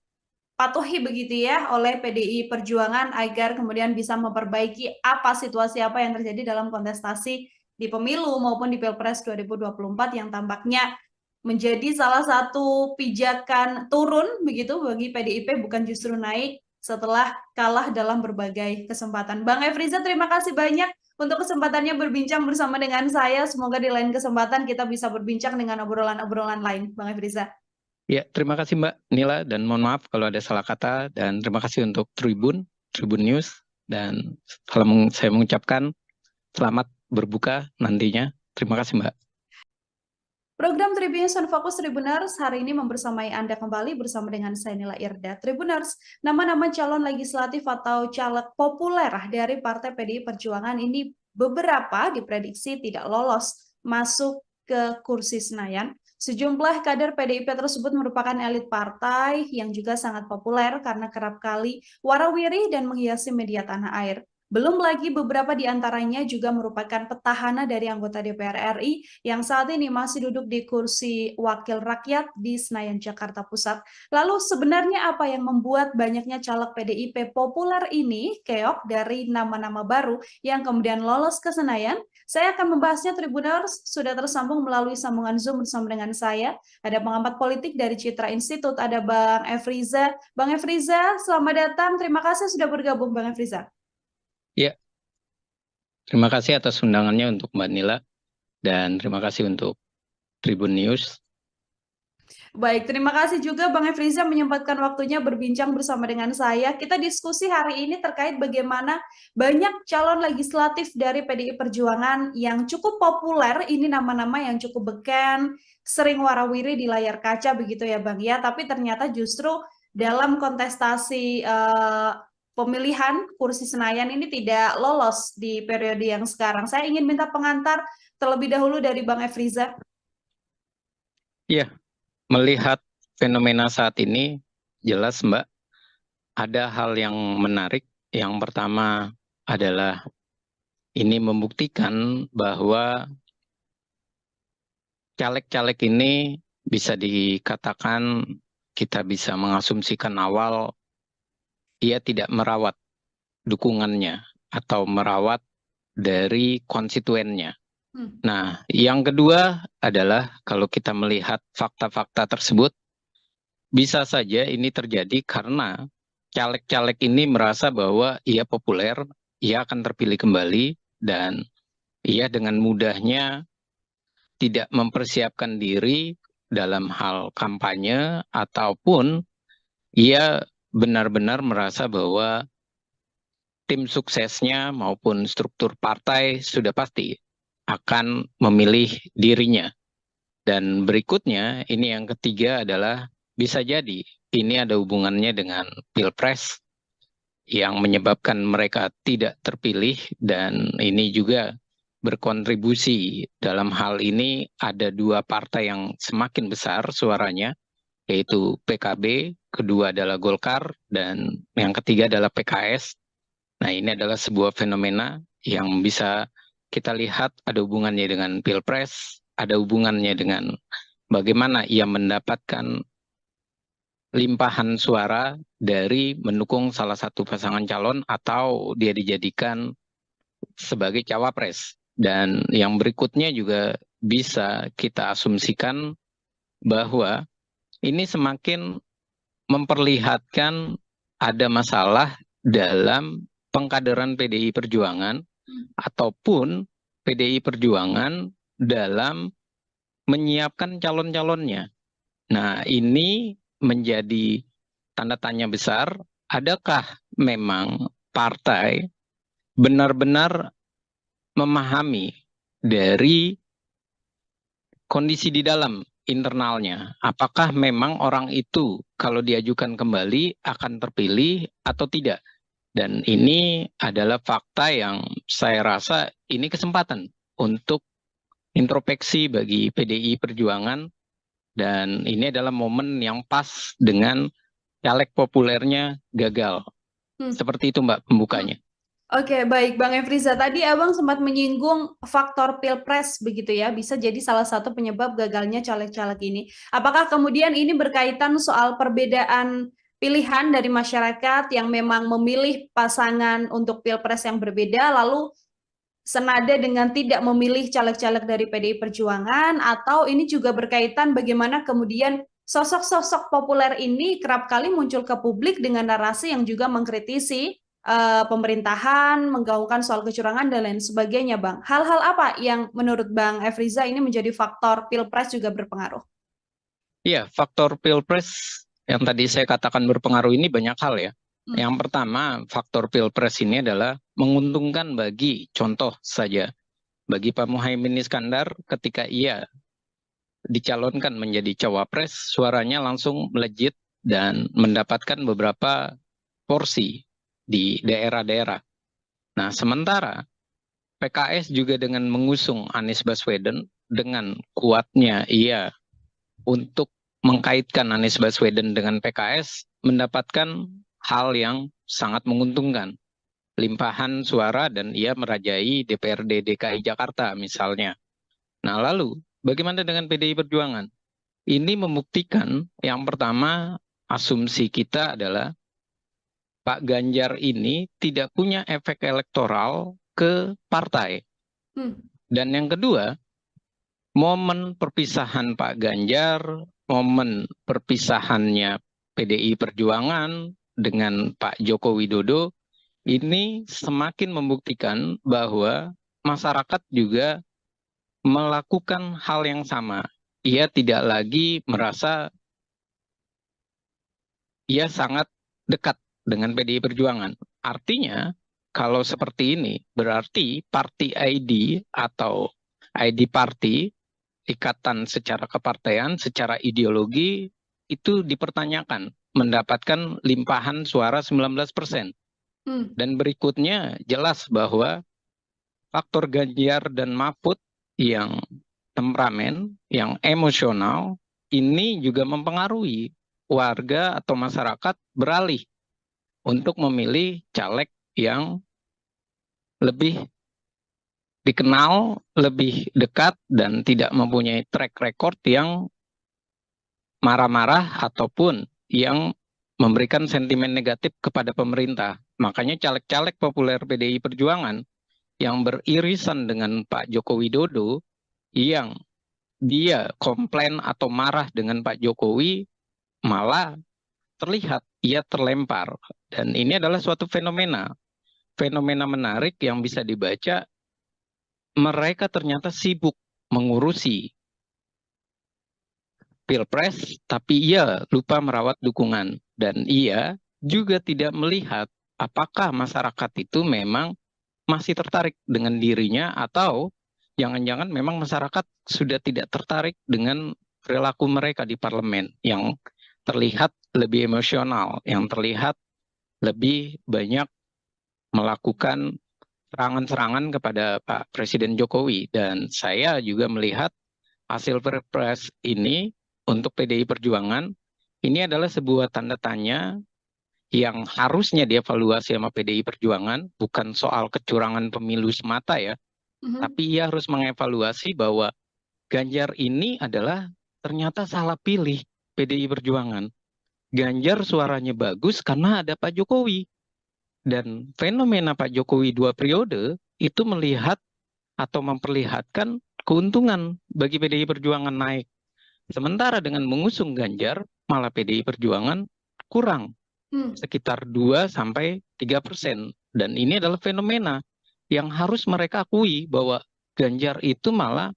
begitu ya oleh PDI Perjuangan agar kemudian bisa memperbaiki situasi apa yang terjadi dalam kontestasi di pemilu maupun di Pilpres 2024 yang tampaknya menjadi salah satu pijakan turun begitu bagi PDIP, bukan justru naik setelah kalah dalam berbagai kesempatan. Bang Efriza, terima kasih banyak untuk kesempatannya berbincang bersama dengan saya. Semoga di lain kesempatan kita bisa berbincang dengan obrolan-obrolan lain, Bang Efriza. Ya, terima kasih Mbak Nila, dan mohon maaf kalau ada salah kata, dan terima kasih untuk Tribun News, dan saya mengucapkan selamat berbuka nantinya. Terima kasih Mbak. Program Tribun Sound Focus Tribuners hari ini membersamai Anda kembali bersama dengan saya Nila Irda. Tribuners, nama-nama calon legislatif atau caleg populer dari Partai PDI Perjuangan ini beberapa diprediksi tidak lolos masuk ke kursi Senayan. Sejumlah kader PDIP tersebut merupakan elit partai yang juga sangat populer karena kerap kali warawiri dan menghiasi media tanah air. Belum lagi beberapa di antaranya juga merupakan petahana dari anggota DPR RI yang saat ini masih duduk di kursi wakil rakyat di Senayan, Jakarta Pusat. Lalu sebenarnya apa yang membuat banyaknya caleg PDIP populer ini keok dari nama-nama baru yang kemudian lolos ke Senayan? Saya akan membahasnya. Tribuners sudah tersambung melalui sambungan Zoom bersama dengan saya. Ada pengamat politik dari Citra Institute, ada Bang Efriza. Bang Efriza, selamat datang. Terima kasih sudah bergabung, Bang Efriza. Ya, terima kasih atas undangannya untuk Mbak Nila dan terima kasih untuk Tribun News. Baik, terima kasih juga Bang Efriza menyempatkan waktunya berbincang bersama dengan saya. Kita diskusi hari ini terkait bagaimana banyak calon legislatif dari PDI Perjuangan yang cukup populer, ini nama-nama yang cukup beken, sering warawiri di layar kaca begitu ya Bang ya, tapi ternyata justru dalam kontestasi pemilihan kursi Senayan ini tidak lolos di periode yang sekarang. Saya ingin minta pengantar terlebih dahulu dari Bang Efriza. Ya, melihat fenomena saat ini, jelas Mbak, ada hal yang menarik. Yang pertama adalah ini membuktikan bahwa caleg-caleg ini bisa dikatakan kita bisa mengasumsikan awal ia tidak merawat dukungannya atau merawat dari konstituennya. Nah, yang kedua adalah kalau kita melihat fakta-fakta tersebut, bisa saja ini terjadi karena caleg-caleg ini merasa bahwa ia populer, ia akan terpilih kembali, dan ia dengan mudahnya tidak mempersiapkan diri dalam hal kampanye, ataupun ia benar-benar merasa bahwa tim suksesnya maupun struktur partai sudah pasti akan memilih dirinya. Dan berikutnya, ini yang ketiga adalah bisa jadi ini ada hubungannya dengan Pilpres yang menyebabkan mereka tidak terpilih, dan ini juga berkontribusi dalam hal ini ada dua partai yang semakin besar suaranya, yaitu PKB, kedua adalah Golkar, dan yang ketiga adalah PKS. Nah, ini adalah sebuah fenomena yang bisa kita lihat ada hubungannya dengan Pilpres, ada hubungannya dengan bagaimana ia mendapatkan limpahan suara dari mendukung salah satu pasangan calon atau dia dijadikan sebagai cawapres. Dan yang berikutnya juga bisa kita asumsikan bahwa ini semakin memperlihatkan ada masalah dalam pengkaderan PDI Perjuangan ataupun PDI Perjuangan dalam menyiapkan calon-calonnya. Nah, ini menjadi tanda tanya besar, adakah memang partai benar-benar memahami dari kondisi di dalam internalnya? Apakah memang orang itu kalau diajukan kembali akan terpilih atau tidak? Dan ini adalah fakta yang saya rasa ini kesempatan untuk introspeksi bagi PDI Perjuangan, dan ini adalah momen yang pas dengan caleg populernya gagal. Seperti itu Mbak pembukanya. Oke, baik Bang Efriza. Tadi Abang sempat menyinggung faktor Pilpres begitu ya, bisa jadi salah satu penyebab gagalnya caleg-caleg ini. Apakah kemudian ini berkaitan soal perbedaan pilihan dari masyarakat yang memang memilih pasangan untuk Pilpres yang berbeda, lalu senada dengan tidak memilih caleg-caleg dari PDI Perjuangan, atau ini juga berkaitan bagaimana kemudian sosok-sosok populer ini kerap kali muncul ke publik dengan narasi yang juga mengkritisi pemerintahan, menggaungkan soal kecurangan dan lain sebagainya, Bang. Hal-hal apa yang menurut Bang Efriza ini menjadi faktor Pilpres juga berpengaruh? Iya, faktor Pilpres yang tadi saya katakan berpengaruh ini banyak hal ya. Yang pertama, faktor Pilpres ini adalah menguntungkan bagi, contoh saja, bagi Pak Muhaimin Iskandar ketika ia dicalonkan menjadi cawapres, suaranya langsung melejit dan mendapatkan beberapa porsi di daerah-daerah. Nah, sementara PKS juga dengan mengusung Anies Baswedan, dengan kuatnya ia untuk mengkaitkan Anies Baswedan dengan PKS, mendapatkan hal yang sangat menguntungkan. limpahan suara dan ia merajai DPRD DKI Jakarta misalnya. Nah, lalu bagaimana dengan PDI Perjuangan? Ini membuktikan yang pertama, asumsi kita adalah Pak Ganjar ini tidak punya efek elektoral ke partai. Dan yang kedua, momen perpisahan Pak Ganjar, momen perpisahannya PDI Perjuangan dengan Pak Joko Widodo ini semakin membuktikan bahwa masyarakat juga melakukan hal yang sama. Ia tidak lagi merasa ia sangat dekat dengan PDI Perjuangan. Artinya, kalau seperti ini, berarti party ID atau ID party, ikatan secara kepartean, secara ideologi, itu dipertanyakan, mendapatkan limpahan suara 19%. Dan berikutnya jelas bahwa faktor Ganjar dan Mahfud yang temperamen, yang emosional, ini juga mempengaruhi warga atau masyarakat beralih untuk memilih caleg yang lebih dikenal, lebih dekat, dan tidak mempunyai track record yang marah-marah ataupun yang memberikan sentimen negatif kepada pemerintah. Makanya caleg-caleg populer PDI Perjuangan yang beririsan dengan Pak Joko Widodo, yang dia komplain atau marah dengan Pak Jokowi, malah terlihat ia terlempar. Dan ini adalah suatu fenomena menarik yang bisa dibaca. Mereka ternyata sibuk mengurusi Pilpres, tapi ia lupa merawat dukungan. Dan ia juga tidak melihat apakah masyarakat itu memang masih tertarik dengan dirinya, atau jangan-jangan memang masyarakat sudah tidak tertarik dengan perilaku mereka di parlemen yang terlihat lebih emosional, yang terlihat lebih banyak melakukan serangan-serangan kepada Pak Presiden Jokowi. Dan saya juga melihat hasil Pilpres ini untuk PDI Perjuangan ini adalah sebuah tanda tanya yang harusnya dievaluasi sama PDI Perjuangan, bukan soal kecurangan pemilu semata ya, tapi ia harus mengevaluasi bahwa Ganjar ini adalah ternyata salah pilih PDI Perjuangan. Ganjar suaranya bagus karena ada Pak Jokowi. Dan fenomena Pak Jokowi 2 periode itu melihat atau memperlihatkan keuntungan bagi PDI Perjuangan naik. Sementara dengan mengusung Ganjar, malah PDI Perjuangan kurang, sekitar 2-3%. Dan ini adalah fenomena yang harus mereka akui bahwa Ganjar itu malah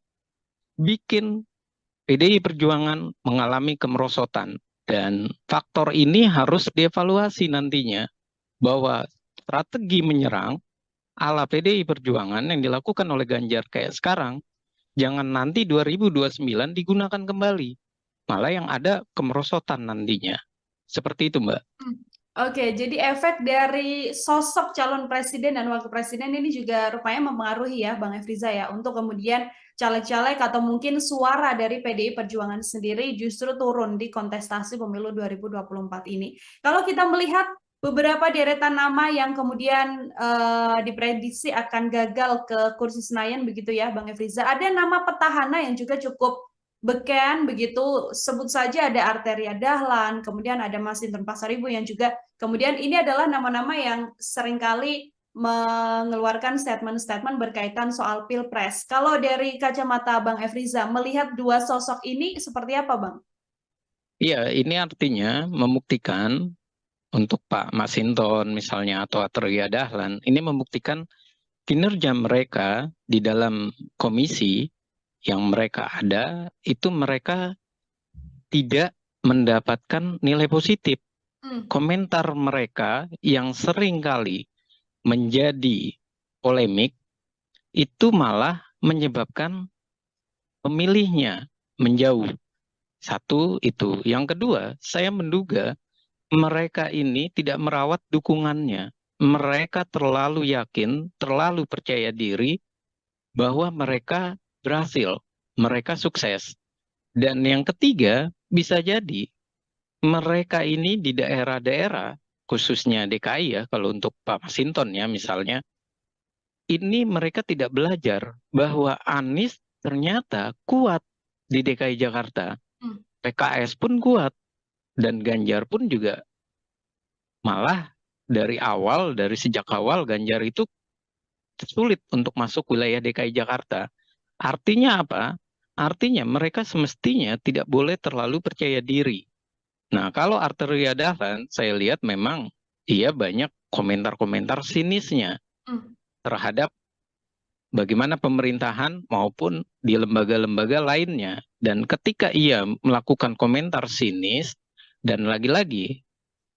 bikin PDI Perjuangan mengalami kemerosotan. Dan faktor ini harus dievaluasi nantinya, bahwa strategi menyerang ala PDI Perjuangan yang dilakukan oleh Ganjar kayak sekarang, jangan nanti 2029 digunakan kembali. Malah yang ada kemerosotan nantinya. Seperti itu, Mbak. Oke, jadi efek dari sosok calon presiden dan wakil presiden ini juga rupanya mempengaruhi ya, Bang Efriza ya, untuk kemudian caleg-caleg atau mungkin suara dari PDI Perjuangan sendiri justru turun di kontestasi pemilu 2024 ini. Kalau kita melihat beberapa deretan nama yang kemudian diprediksi akan gagal ke kursi Senayan begitu ya, Bang Efriza, ada nama petahana yang juga cukup beken begitu, sebut saja ada Arteria Dahlan, kemudian ada Masinton Pasaribu yang juga kemudian ini adalah nama-nama yang seringkali mengeluarkan statement-statement berkaitan soal Pilpres. Kalau dari kacamata Bang Efriza, melihat dua sosok ini seperti apa, Bang? Iya, ini artinya membuktikan untuk Pak Masinton misalnya atau Arteria Dahlan, ini membuktikan kinerja mereka di dalam komisi yang mereka ada, itu mereka tidak mendapatkan nilai positif. Komentar mereka yang sering kali menjadi polemik, itu malah menyebabkan pemilihnya menjauh. Satu, itu. Yang kedua, saya menduga mereka ini tidak merawat dukungannya. Mereka terlalu yakin, terlalu percaya diri bahwa mereka berhasil, mereka sukses. Dan yang ketiga, bisa jadi mereka ini di daerah-daerah khususnya DKI ya, kalau untuk Pak Masinton ya misalnya, ini mereka tidak belajar bahwa Anies ternyata kuat di DKI Jakarta. Hmm. PKS pun kuat, dan Ganjar pun juga malah dari sejak awal Ganjar itu sulit untuk masuk wilayah DKI Jakarta. Artinya apa? Artinya mereka semestinya tidak boleh terlalu percaya diri. Nah, kalau Arteria Dahlan, saya lihat memang ia banyak komentar-komentar sinisnya Hmm. terhadap bagaimana pemerintahan maupun di lembaga-lembaga lainnya. Dan ketika ia melakukan komentar sinis, dan lagi-lagi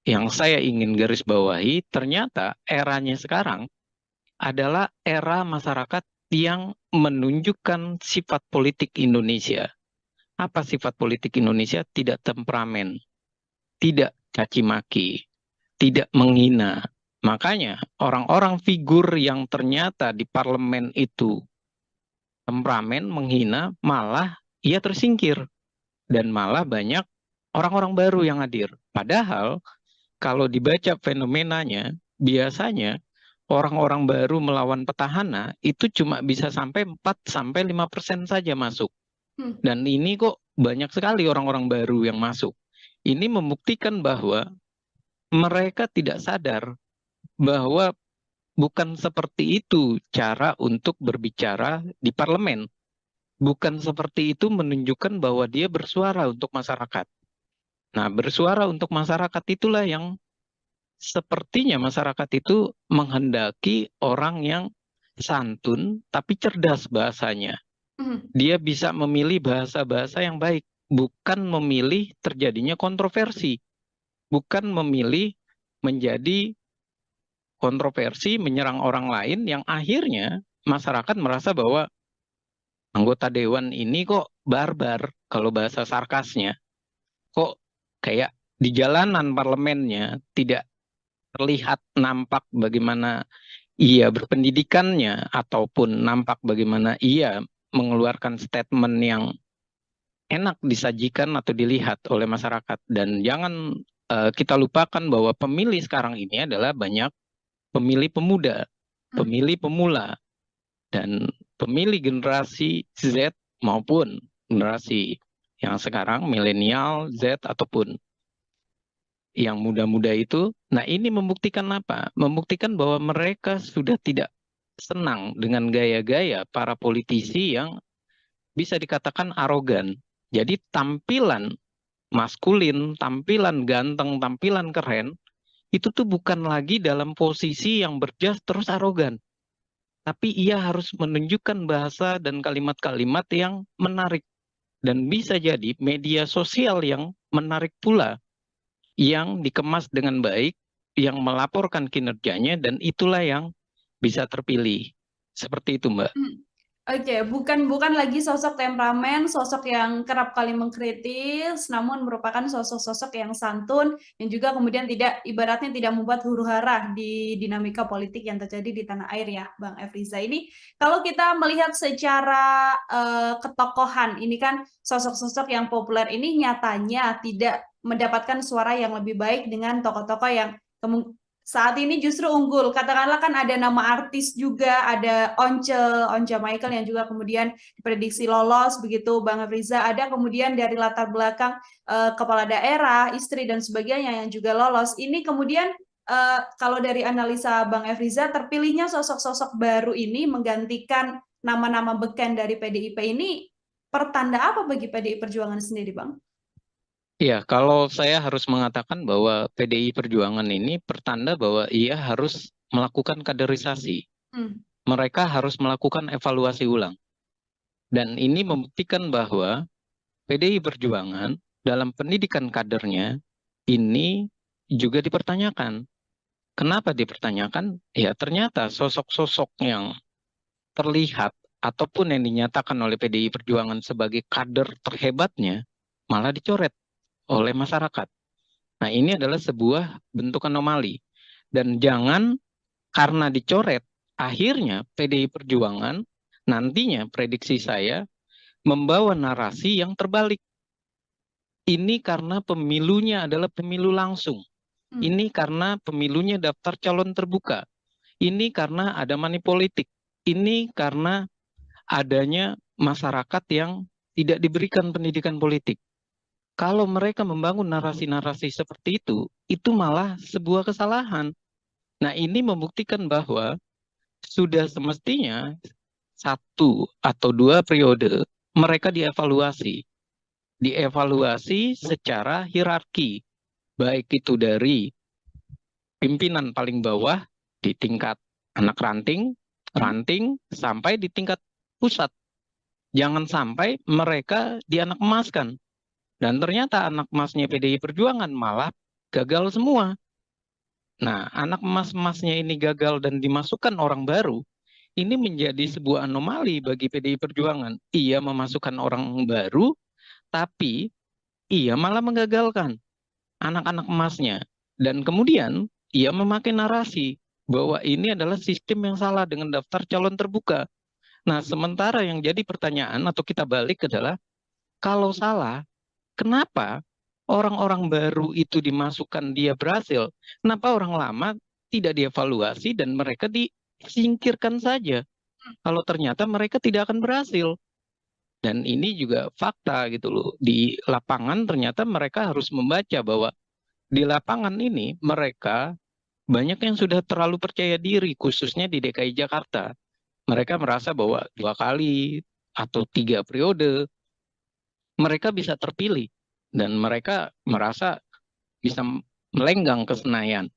yang saya ingin garis bawahi, ternyata eranya sekarang adalah era masyarakat yang menunjukkan sifat politik Indonesia. Apa sifat politik Indonesia? Tidak temperamen, tidak caci maki, tidak menghina. Makanya orang-orang figur yang ternyata di parlemen itu temperamen, menghina, malah ia tersingkir. Dan malah banyak orang-orang baru yang hadir. Padahal kalau dibaca fenomenanya, biasanya orang-orang baru melawan petahana itu cuma bisa sampai 4-5% saja masuk. Hmm. Dan ini kok banyak sekali orang-orang baru yang masuk. Ini membuktikan bahwa mereka tidak sadar bahwa bukan seperti itu cara untuk berbicara di parlemen. Bukan seperti itu menunjukkan bahwa dia bersuara untuk masyarakat. Nah, bersuara untuk masyarakat itulah yang sepertinya masyarakat itu menghendaki orang yang santun tapi cerdas bahasanya. Hmm. Dia bisa memilih bahasa-bahasa yang baik, bukan memilih terjadinya kontroversi, bukan memilih menjadi kontroversi menyerang orang lain yang akhirnya masyarakat merasa bahwa anggota dewan ini kok barbar kalau bahasa sarkasnya. Kok kayak di jalanan parlemennya tidak terlihat nampak bagaimana ia berpendidikannya ataupun nampak bagaimana ia mengeluarkan statement yang enak disajikan atau dilihat oleh masyarakat. Dan jangan kita lupakan bahwa pemilih sekarang ini adalah banyak pemilih pemuda, Hmm. pemilih pemula, dan pemilih generasi Z maupun generasi yang sekarang milenial, Z ataupun yang muda-muda itu. Nah, ini membuktikan apa? Membuktikan bahwa mereka sudah tidak senang dengan gaya-gaya para politisi yang bisa dikatakan arogan. Jadi tampilan maskulin, tampilan ganteng, tampilan keren, itu tuh bukan lagi dalam posisi yang berjas terus arogan. Tapi ia harus menunjukkan bahasa dan kalimat-kalimat yang menarik. Dan bisa jadi media sosial yang menarik pula, yang dikemas dengan baik, yang melaporkan kinerjanya, dan itulah yang bisa terpilih. Seperti itu, Mbak. Hmm. Oke, bukan lagi sosok temperamen, sosok yang kerap kali mengkritis, namun merupakan sosok-sosok yang santun yang juga kemudian tidak ibaratnya tidak membuat huru-hara di dinamika politik yang terjadi di tanah air ya, Bang Efriza. Ini kalau kita melihat secara ketokohan, ini kan sosok-sosok yang populer ini nyatanya tidak mendapatkan suara yang lebih baik dengan tokoh-tokoh yang saat ini justru unggul. Katakanlah kan ada nama artis juga, ada Once Michael yang juga kemudian diprediksi lolos begitu, Bang Riza. Ada kemudian dari latar belakang kepala daerah, istri dan sebagainya yang juga lolos. Ini kemudian kalau dari analisa Bang Efriza, terpilihnya sosok-sosok baru ini menggantikan nama-nama beken dari PDIP ini pertanda apa bagi PDI Perjuangan sendiri, Bang? Ya, kalau saya harus mengatakan bahwa PDI Perjuangan ini pertanda bahwa ia harus melakukan kaderisasi. Hmm. Mereka harus melakukan evaluasi ulang. Dan ini membuktikan bahwa PDI Perjuangan dalam pendidikan kadernya ini juga dipertanyakan. Kenapa dipertanyakan? Ya, ternyata sosok-sosok yang terlihat ataupun yang dinyatakan oleh PDI Perjuangan sebagai kader terhebatnya malah dicoret oleh masyarakat. Nah, ini adalah sebuah bentuk anomali. Dan jangan karena dicoret, akhirnya PDI Perjuangan nantinya prediksi saya membawa narasi yang terbalik. Ini karena pemilunya adalah pemilu langsung. Ini karena pemilunya daftar calon terbuka. Ini karena ada money politik. Ini karena adanya masyarakat yang tidak diberikan pendidikan politik. Kalau mereka membangun narasi-narasi seperti itu malah sebuah kesalahan. Nah, ini membuktikan bahwa sudah semestinya 1 atau 2 periode mereka dievaluasi. Dievaluasi secara hierarki, baik itu dari pimpinan paling bawah di tingkat anak ranting, sampai di tingkat pusat. Jangan sampai mereka dianak emaskan. Dan ternyata anak emasnya PDI Perjuangan malah gagal semua. Nah, anak emas-emasnya ini gagal dan dimasukkan orang baru, ini menjadi sebuah anomali bagi PDI Perjuangan. Ia memasukkan orang baru, tapi ia malah menggagalkan anak-anak emasnya. Dan kemudian ia memakai narasi bahwa ini adalah sistem yang salah dengan daftar calon terbuka. Nah, sementara yang jadi pertanyaan atau kita balik adalah, kalau salah, kenapa orang-orang baru itu dimasukkan dia berhasil? Kenapa orang lama tidak dievaluasi dan mereka disingkirkan saja? Kalau ternyata mereka tidak akan berhasil. Dan ini juga fakta gitu loh. Di lapangan ternyata mereka harus membaca bahwa di lapangan ini mereka banyak yang sudah terlalu percaya diri, khususnya di DKI Jakarta. Mereka merasa bahwa 2 kali atau 3 periode mereka bisa terpilih dan mereka merasa bisa melenggang ke Senayan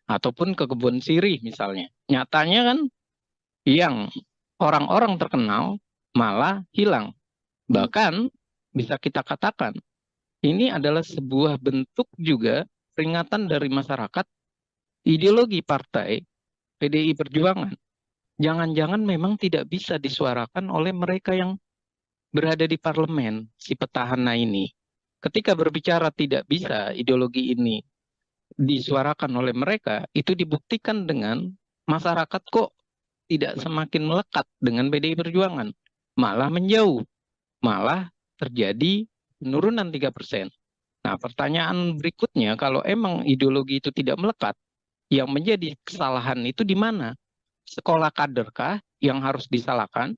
ataupun ke Kebun Sirih misalnya. Nyatanya kan yang orang-orang terkenal malah hilang. Bahkan bisa kita katakan ini adalah sebuah bentuk juga peringatan dari masyarakat, ideologi partai PDI Perjuangan. Jangan-jangan memang tidak bisa disuarakan oleh mereka yang berada di parlemen, si petahana ini. Ketika berbicara tidak bisa ideologi ini disuarakan oleh mereka, itu dibuktikan dengan masyarakat kok tidak semakin melekat dengan PDI Perjuangan. Malah menjauh, malah terjadi penurunan 3%. Nah, pertanyaan berikutnya, kalau emang ideologi itu tidak melekat, yang menjadi kesalahan itu di mana? Sekolah kaderkah yang harus disalahkan?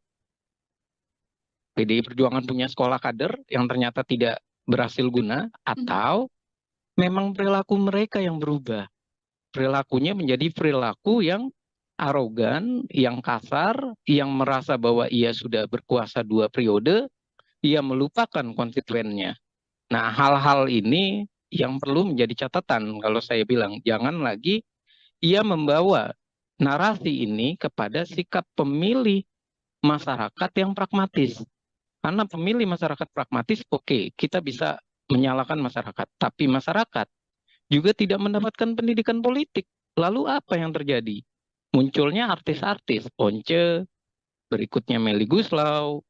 PDI Perjuangan punya sekolah kader yang ternyata tidak berhasil guna, atau memang perilaku mereka yang berubah? Perilakunya menjadi perilaku yang arogan, yang kasar, yang merasa bahwa ia sudah berkuasa 2 periode, ia melupakan konstituennya. Nah, hal-hal ini yang perlu menjadi catatan kalau saya bilang, jangan lagi ia membawa narasi ini kepada sikap pemilih masyarakat yang pragmatis. Karena pemilih masyarakat pragmatis, oke, kita bisa menyalahkan masyarakat. Tapi masyarakat juga tidak mendapatkan pendidikan politik. Lalu apa yang terjadi? Munculnya artis-artis, Once, berikutnya Melly Guslau,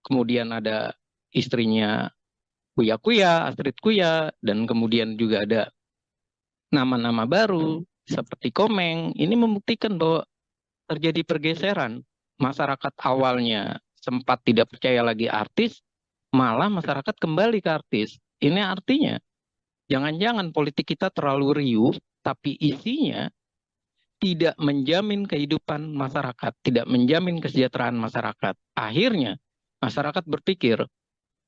kemudian ada istrinya Kuya Kuya, Astrid Kuya, dan kemudian juga ada nama-nama baru seperti Komeng. Ini membuktikan bahwa terjadi pergeseran. Masyarakat awalnya sempat tidak percaya lagi artis, malah masyarakat kembali ke artis. Ini artinya jangan-jangan politik kita terlalu riuh, tapi isinya tidak menjamin kehidupan masyarakat, tidak menjamin kesejahteraan masyarakat. Akhirnya masyarakat berpikir,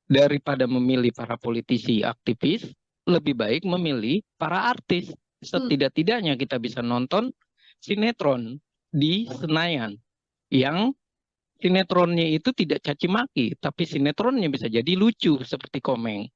daripada memilih para politisi aktivis, lebih baik memilih para artis. Setidak-tidaknya kita bisa nonton sinetron di Senayan yang sinetronnya itu tidak caci maki, tapi sinetronnya bisa jadi lucu seperti Komeng.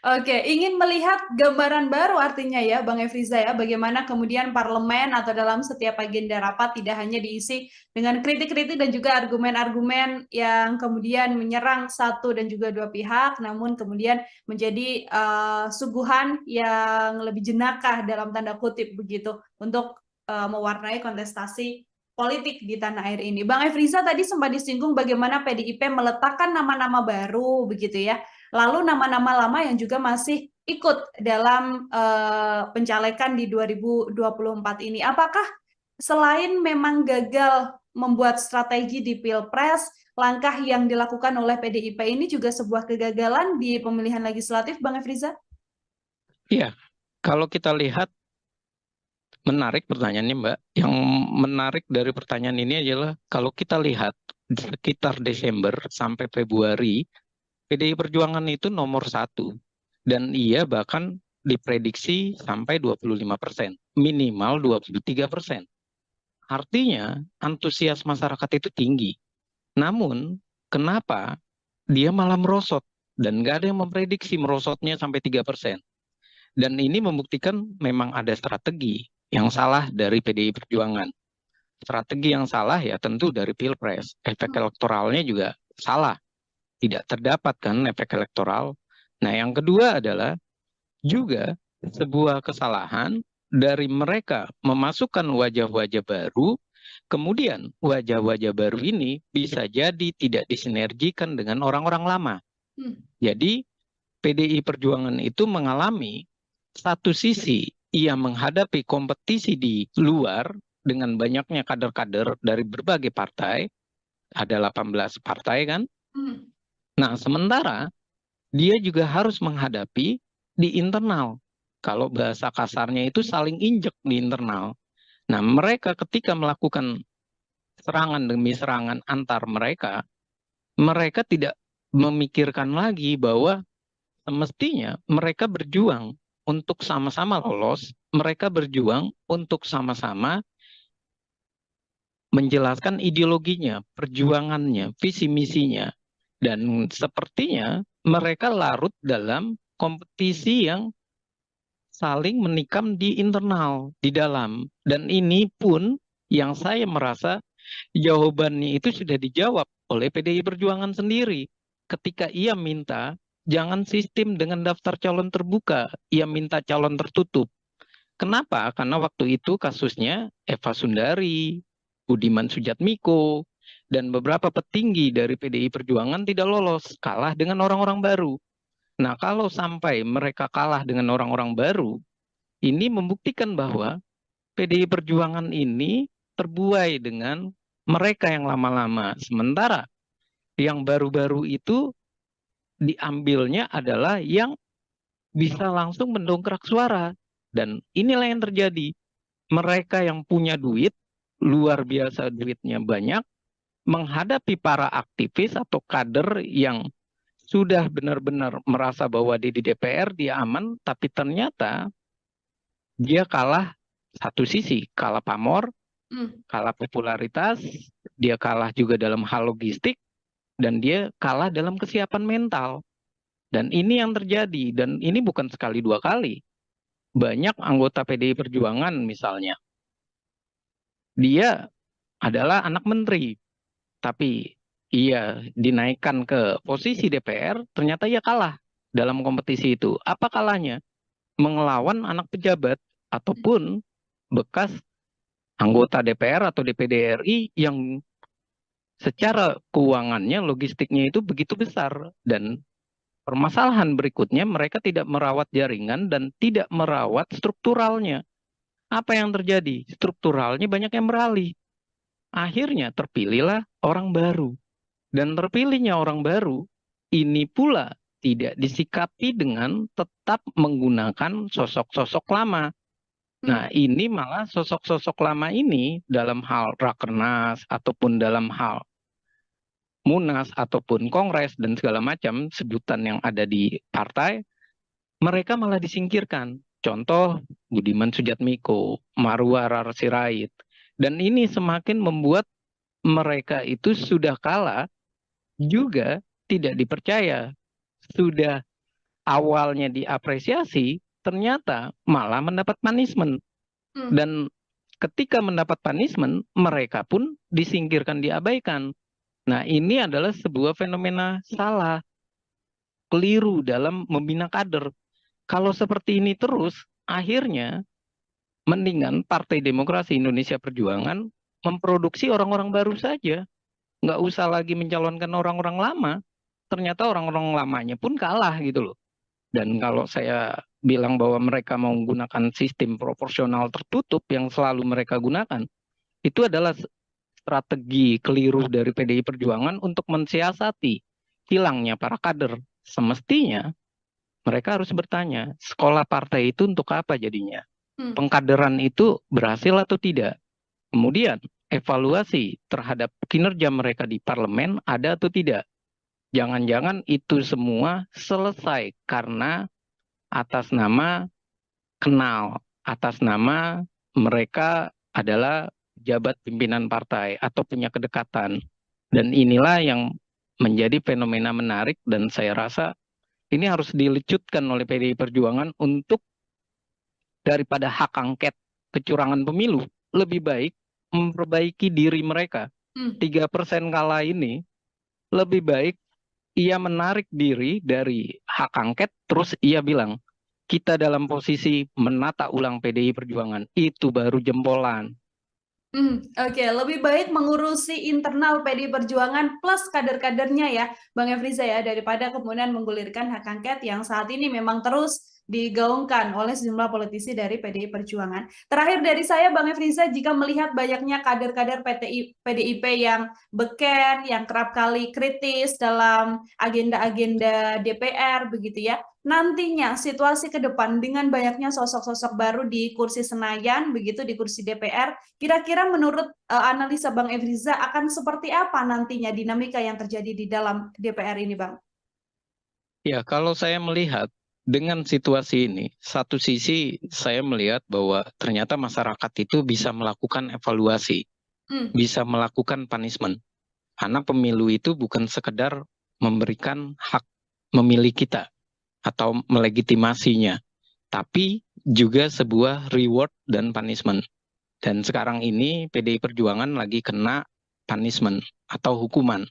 Oke, ingin melihat gambaran baru artinya ya, Bang Efriza ya, bagaimana kemudian parlemen atau dalam setiap agenda rapat tidak hanya diisi dengan kritik-kritik dan juga argumen-argumen yang kemudian menyerang satu dan juga dua pihak, namun kemudian menjadi suguhan yang lebih jenakah dalam tanda kutip begitu untuk mewarnai kontestasi politik di tanah air ini. Bang Efriza tadi sempat disinggung bagaimana PDIP meletakkan nama-nama baru begitu ya. Lalu nama-nama lama yang juga masih ikut dalam pencalekan di 2024 ini. Apakah selain memang gagal membuat strategi di Pilpres, langkah yang dilakukan oleh PDIP ini juga sebuah kegagalan di pemilihan legislatif, Bang Efriza? Iya, Kalau kita lihat, menarik pertanyaannya, Mbak. Yang menarik dari pertanyaan ini adalah kalau kita lihat sekitar Desember sampai Februari, PDI Perjuangan itu nomor satu. Dan ia bahkan diprediksi sampai 25%, minimal 23%. Artinya antusias masyarakat itu tinggi. Namun, kenapa dia malah merosot? Dan nggak ada yang memprediksi merosotnya sampai 3%. Dan ini membuktikan memang ada strategi yang salah dari PDI Perjuangan. Strategi yang salah ya tentu dari Pilpres. Efek elektoralnya juga salah. Tidak terdapat kan efek elektoral. Nah, yang kedua adalah juga sebuah kesalahan dari mereka memasukkan wajah-wajah baru, kemudian wajah-wajah baru ini bisa jadi tidak disinergikan dengan orang-orang lama. Jadi PDI Perjuangan itu mengalami satu sisi ia menghadapi kompetisi di luar dengan banyaknya kader-kader dari berbagai partai, ada 18 partai kan. Nah, sementara dia juga harus menghadapi di internal. Kalau bahasa kasarnya itu saling injek di internal. Nah, mereka ketika melakukan serangan demi serangan antar mereka, mereka tidak memikirkan lagi bahwa semestinya mereka berjuang untuk sama-sama lolos, mereka berjuang untuk sama-sama menjelaskan ideologinya, perjuangannya, visi misinya. Dan sepertinya mereka larut dalam kompetisi yang saling menikam di internal, di dalam. Dan ini pun yang saya merasa jawabannya itu sudah dijawab oleh PDI Perjuangan sendiri. Ketika ia minta jangan sistem dengan daftar calon terbuka, ia minta calon tertutup. Kenapa? Karena waktu itu kasusnya Eva Sundari, Budiman Sujatmiko, dan beberapa petinggi dari PDI Perjuangan tidak lolos, kalah dengan orang-orang baru. Nah, kalau sampai mereka kalah dengan orang-orang baru, ini membuktikan bahwa PDI Perjuangan ini terbuai dengan mereka yang lama-lama. Sementara yang baru-baru itu diambilnya adalah yang bisa langsung mendongkrak suara. Dan inilah yang terjadi. Mereka yang punya duit, luar biasa duitnya banyak, menghadapi para aktivis atau kader yang sudah benar-benar merasa bahwa di DPR dia aman, tapi ternyata dia kalah satu sisi, kalah pamor, kalah popularitas, dia kalah juga dalam hal logistik, dan dia kalah dalam kesiapan mental. Dan ini yang terjadi, dan ini bukan sekali dua kali. Banyak anggota PDI Perjuangan misalnya, dia adalah anak menteri, tapi ia dinaikkan ke posisi DPR, ternyata ia kalah dalam kompetisi itu. Apa kalahnya? Mengelawan anak pejabat ataupun bekas anggota DPR atau DPD RI yang secara keuangannya, logistiknya itu begitu besar. Dan permasalahan berikutnya, mereka tidak merawat jaringan dan tidak merawat strukturalnya. Apa yang terjadi? Strukturalnya banyak yang beralih. Akhirnya terpilihlah orang baru. Dan terpilihnya orang baru, ini pula tidak disikapi dengan tetap menggunakan sosok-sosok lama. Nah, ini malah sosok-sosok lama ini dalam hal rakernas ataupun dalam hal Munas ataupun Kongres dan segala macam sebutan yang ada di partai, mereka malah disingkirkan. Contoh Budiman Sujatmiko, Marwar Sirait. Dan ini semakin membuat mereka itu sudah kalah juga tidak dipercaya. Sudah awalnya diapresiasi, ternyata malah mendapat punishment. Dan ketika mendapat punishment, mereka pun disingkirkan, diabaikan. Nah, ini adalah sebuah fenomena salah, keliru dalam membina kader. Kalau seperti ini terus, akhirnya mendingan Partai Demokrasi Indonesia Perjuangan memproduksi orang-orang baru saja. Nggak usah lagi mencalonkan orang-orang lama. Ternyata orang-orang lamanya pun kalah gitu loh. Dan kalau saya bilang bahwa mereka mau menggunakan sistem proporsional tertutup yang selalu mereka gunakan, itu adalah strategi keliru dari PDI Perjuangan untuk mensiasati hilangnya para kader. Semestinya Mereka harus bertanya, sekolah partai itu untuk apa jadinya? Hmm. Pengkaderan itu berhasil atau tidak? Kemudian, evaluasi terhadap kinerja mereka di parlemen ada atau tidak? Jangan-jangan itu semua selesai karena atas nama kenal, atas nama mereka adalah jabat pimpinan partai atau punya kedekatan. Dan inilah yang menjadi fenomena menarik dan saya rasa ini harus dilecutkan oleh PDI Perjuangan untuk daripada hak angket kecurangan pemilu, lebih baik memperbaiki diri mereka. 3% kalah ini lebih baik ia menarik diri dari hak angket, terus ia bilang, kita dalam posisi menata ulang PDI Perjuangan. Itu baru jempolan. Oke, lebih baik mengurusi internal PDI Perjuangan plus kader-kadernya ya, Bang Efriza ya, daripada kemudian menggulirkan hak angket yang saat ini memang terus digaungkan oleh sejumlah politisi dari PDI Perjuangan. Terakhir dari saya, Bang Efriza, jika melihat banyaknya kader-kader PDIP yang beken, yang kerap kali kritis dalam agenda-agenda DPR, begitu ya, nantinya situasi ke depan dengan banyaknya sosok-sosok baru di kursi Senayan, begitu di kursi DPR, kira-kira menurut analisa Bang Efriza akan seperti apa nantinya dinamika yang terjadi di dalam DPR ini, Bang? Ya, kalau saya melihat dengan situasi ini, satu sisi saya melihat bahwa ternyata masyarakat itu bisa melakukan evaluasi, bisa melakukan punishment. Karena pemilu itu bukan sekedar memberikan hak memilih kita atau melegitimasinya, tapi juga sebuah reward dan punishment. Dan sekarang ini PDI Perjuangan lagi kena punishment atau hukuman.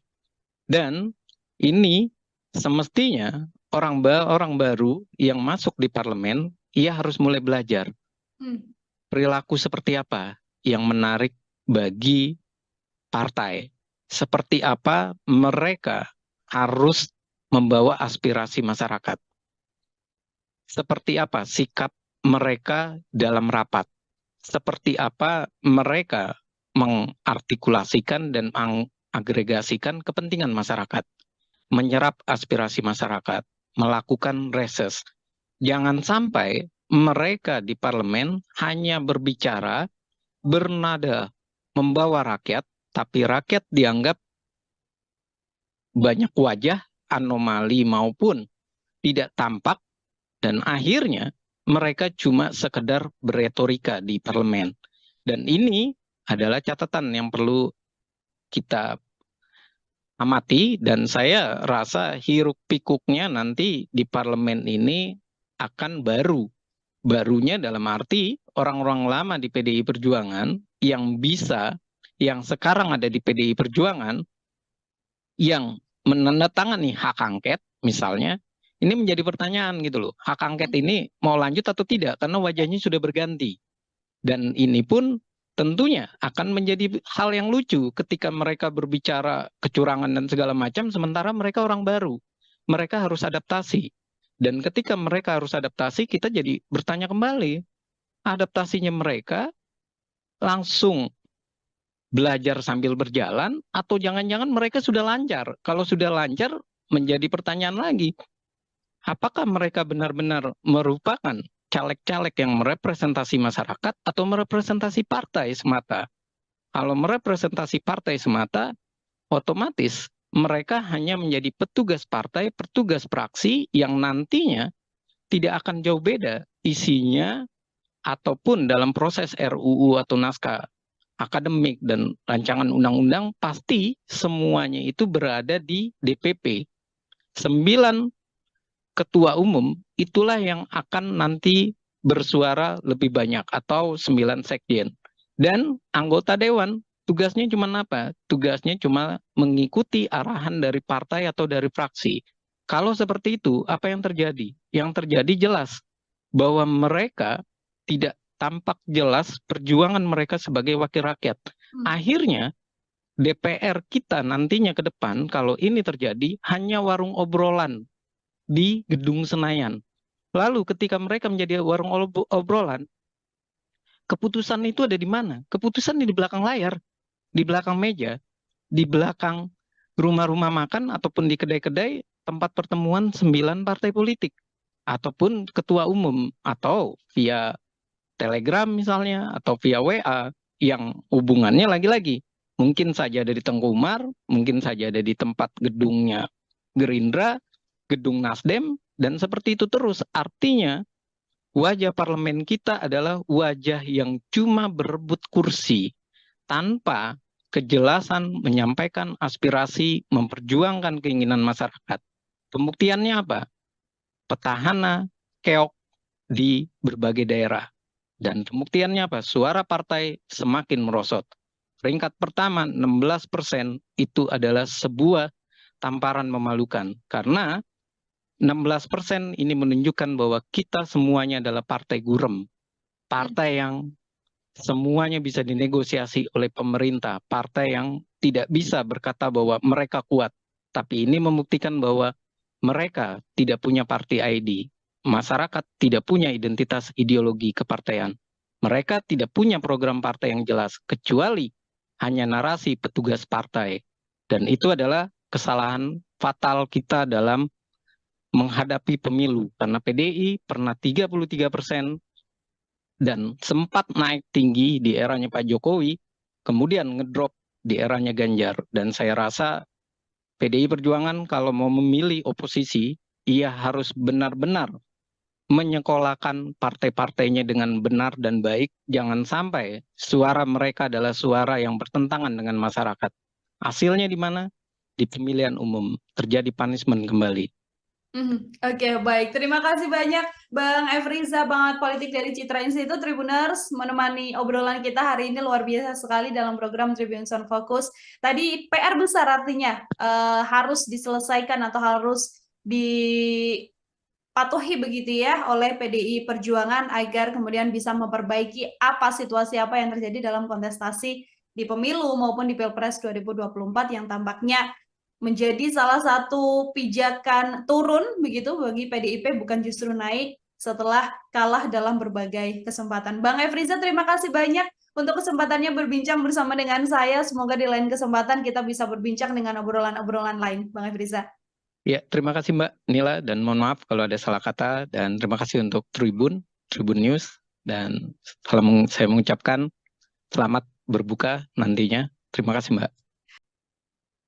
Dan ini semestinya orang baru yang masuk di parlemen, ia harus mulai belajar perilaku seperti apa yang menarik bagi partai. Seperti apa mereka harus membawa aspirasi masyarakat. Seperti apa sikap mereka dalam rapat. Seperti apa mereka mengartikulasikan dan mengagregasikan kepentingan masyarakat. Menyerap aspirasi masyarakat. Melakukan reses. Jangan sampai mereka di parlemen hanya berbicara, bernada, membawa rakyat, tapi rakyat dianggap banyak wajah, anomali maupun tidak tampak, dan akhirnya mereka cuma sekedar beretorika di parlemen. Dan ini adalah catatan yang perlu kita amati, dan saya rasa hiruk pikuknya nanti di parlemen ini akan baru. Barunya dalam arti orang-orang lama di PDI Perjuangan yang bisa, yang sekarang ada di PDI Perjuangan, yang menandatangani hak angket misalnya, ini menjadi pertanyaan gitu loh. Hak angket ini mau lanjut atau tidak karena wajahnya sudah berganti. Dan ini pun tentunya akan menjadi hal yang lucu ketika mereka berbicara kecurangan dan segala macam sementara mereka orang baru. Mereka harus adaptasi. Dan ketika mereka harus adaptasi, kita jadi bertanya kembali, adaptasinya mereka langsung belajar sambil berjalan atau jangan-jangan mereka sudah lancar. Kalau sudah lancar, menjadi pertanyaan lagi, apakah mereka benar-benar merupakan caleg-caleg yang merepresentasi masyarakat atau merepresentasi partai semata? Kalau merepresentasi partai semata, otomatis mereka hanya menjadi petugas partai, petugas praksi yang nantinya tidak akan jauh beda isinya ataupun dalam proses RUU atau naskah akademik dan rancangan undang-undang pasti semuanya itu berada di DPP. 9 ketua umum itulah yang akan nanti bersuara lebih banyak atau 9 sekjen. Dan anggota dewan tugasnya cuma apa? Tugasnya cuma mengikuti arahan dari partai atau dari fraksi. Kalau seperti itu, apa yang terjadi? Yang terjadi jelas bahwa mereka tidak tampak jelas perjuangan mereka sebagai wakil rakyat. Akhirnya DPR kita nantinya ke depan kalau ini terjadi hanya warung obrolan di gedung Senayan. Lalu ketika mereka menjadi warung obrolan, keputusan itu ada di mana? Keputusan di belakang layar, di belakang meja, di belakang rumah-rumah makan ataupun di kedai-kedai tempat pertemuan 9 partai politik. ataupun ketua umum, atau via Telegram misalnya, atau via WA, yang hubungannya lagi-lagi mungkin saja ada di Tengku Umar, mungkin saja ada di tempat gedungnya Gerindra, gedung Nasdem, dan seperti itu terus. Artinya wajah parlemen kita adalah wajah yang cuma berebut kursi tanpa kejelasan menyampaikan aspirasi, memperjuangkan keinginan masyarakat. Pembuktiannya apa? Petahana keok di berbagai daerah. Dan pembuktiannya apa? Suara partai semakin merosot. Peringkat pertama 16% itu adalah sebuah tamparan memalukan. Karena 16% ini menunjukkan bahwa kita semuanya adalah partai gurem. Partai yang semuanya bisa dinegosiasi oleh pemerintah. Partai yang tidak bisa berkata bahwa mereka kuat. Tapi ini membuktikan bahwa mereka tidak punya party ID. Masyarakat tidak punya identitas ideologi kepartaian. Mereka tidak punya program partai yang jelas, kecuali hanya narasi petugas partai. Dan itu adalah kesalahan fatal kita dalam menghadapi pemilu. Karena PDI pernah 33% dan sempat naik tinggi di eranya Pak Jokowi, kemudian ngedrop di eranya Ganjar. Dan saya rasa PDI Perjuangan kalau mau memilih oposisi, ia harus benar-benar menyekolahkan partai-partainya dengan benar dan baik. Jangan sampai suara mereka adalah suara yang bertentangan dengan masyarakat. Hasilnya di mana? Di pemilihan umum terjadi punishment kembali. Oke, baik. Terima kasih banyak Bang Efriza, pengamat politik dari Citra Institute Tribuners, menemani obrolan kita hari ini luar biasa sekali dalam program Tribun Sound Focus. Tadi PR besar artinya harus diselesaikan atau harus dipatuhi begitu ya oleh PDI Perjuangan agar kemudian bisa memperbaiki situasi apa yang terjadi dalam kontestasi di pemilu maupun di Pilpres 2024 yang tampaknya menjadi salah satu pijakan turun begitu bagi PDIP, bukan justru naik setelah kalah dalam berbagai kesempatan. Bang Efriza, terima kasih banyak untuk kesempatannya berbincang bersama dengan saya. Semoga di lain kesempatan kita bisa berbincang dengan obrolan-obrolan lain, Bang Efriza. Ya, terima kasih Mbak Nila, dan mohon maaf kalau ada salah kata, dan terima kasih untuk Tribun News, dan saya mengucapkan selamat berbuka nantinya. Terima kasih Mbak.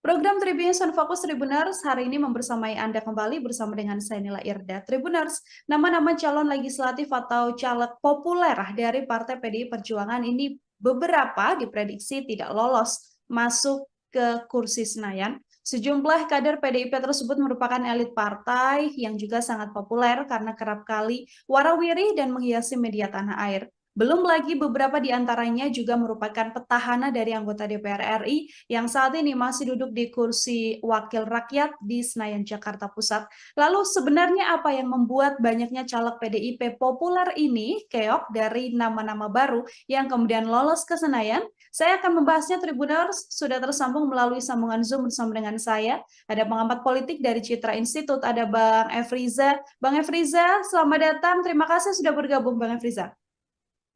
Program Tribun Sound Focus Tribuners hari ini membersamai Anda kembali bersama dengan saya Nila Irda. Tribuners, nama-nama calon legislatif atau caleg populer dari Partai PDI Perjuangan ini beberapa diprediksi tidak lolos masuk ke kursi Senayan. Sejumlah kader PDIP tersebut merupakan elit partai yang juga sangat populer karena kerap kali warawiri dan menghiasi media tanah air. Belum lagi beberapa di antaranya juga merupakan petahana dari anggota DPR RI yang saat ini masih duduk di kursi wakil rakyat di Senayan, Jakarta Pusat. Lalu sebenarnya apa yang membuat banyaknya caleg PDIP populer ini keok dari nama-nama baru yang kemudian lolos ke Senayan? Saya akan membahasnya. Tribuners, sudah tersambung melalui sambungan Zoom bersama dengan saya. Ada pengamat politik dari Citra Institute, ada Bang Efriza. Bang Efriza, selamat datang. Terima kasih sudah bergabung, Bang Efriza.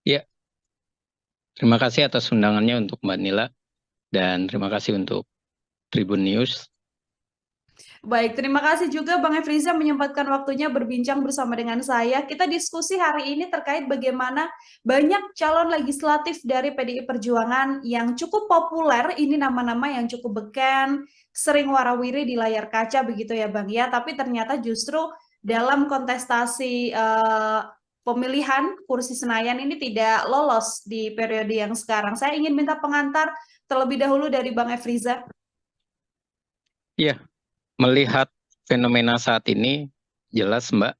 Ya, terima kasih atas undangannya untuk Mbak Nila, dan terima kasih untuk Tribun News. Baik, terima kasih juga Bang Efriza menyempatkan waktunya berbincang bersama dengan saya. Kita diskusi hari ini terkait bagaimana banyak calon legislatif dari PDI Perjuangan yang cukup populer, ini nama-nama yang cukup beken, sering warawiri di layar kaca begitu ya Bang ya, tapi ternyata justru dalam kontestasi pemilihan kursi Senayan ini tidak lolos di periode yang sekarang. Saya ingin minta pengantar terlebih dahulu dari Bang Efriza. Ya, melihat fenomena saat ini, jelas Mbak,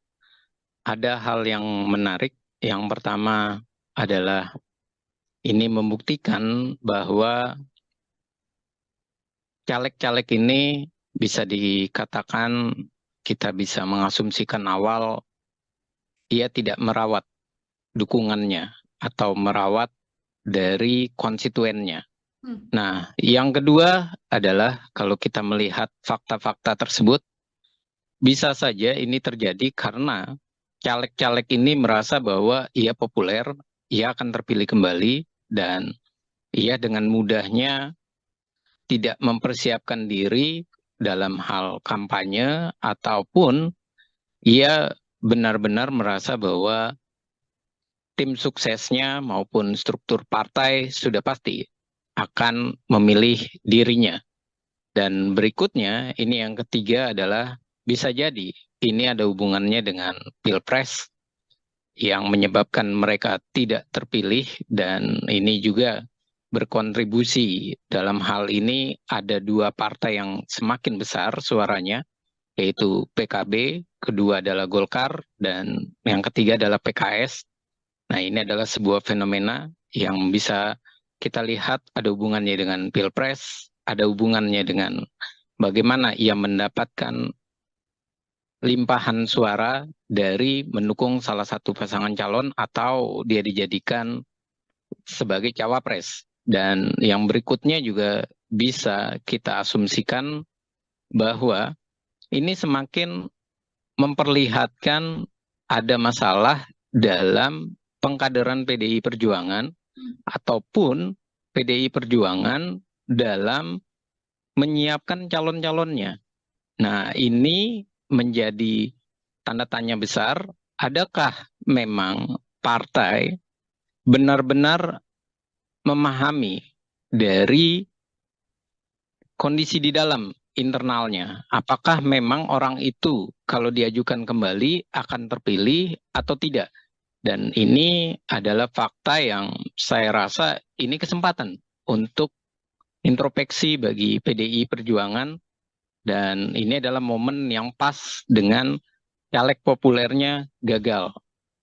ada hal yang menarik. Yang pertama adalah ini membuktikan bahwa caleg-caleg ini bisa dikatakan, kita bisa mengasumsikan awal, ia tidak merawat dukungannya atau merawat dari konstituennya. Nah, yang kedua adalah kalau kita melihat fakta-fakta tersebut, bisa saja ini terjadi karena caleg-caleg ini merasa bahwa ia populer, ia akan terpilih kembali, dan ia dengan mudahnya tidak mempersiapkan diri dalam hal kampanye, ataupun ia benar-benar merasa bahwa tim suksesnya maupun struktur partai sudah pasti akan memilih dirinya. Dan berikutnya, ini yang ketiga adalah bisa jadi ini ada hubungannya dengan Pilpres yang menyebabkan mereka tidak terpilih, dan ini juga berkontribusi dalam hal ini ada dua partai yang semakin besar suaranya, yaitu PKB, kedua adalah Golkar, dan yang ketiga adalah PKS. Nah, ini adalah sebuah fenomena yang bisa kita lihat ada hubungannya dengan Pilpres, ada hubungannya dengan bagaimana ia mendapatkan limpahan suara dari mendukung salah satu pasangan calon atau dia dijadikan sebagai cawapres. Dan yang berikutnya juga bisa kita asumsikan bahwa ini semakin memperlihatkan ada masalah dalam pengkaderan PDI Perjuangan ataupun PDI Perjuangan dalam menyiapkan calon-calonnya. Nah, ini menjadi tanda tanya besar, adakah memang partai benar-benar memahami dari kondisi di dalam internalnya? Apakah memang orang itu kalau diajukan kembali akan terpilih atau tidak? Dan ini adalah fakta yang saya rasa ini kesempatan untuk introspeksi bagi PDI Perjuangan, dan ini adalah momen yang pas dengan caleg populernya gagal.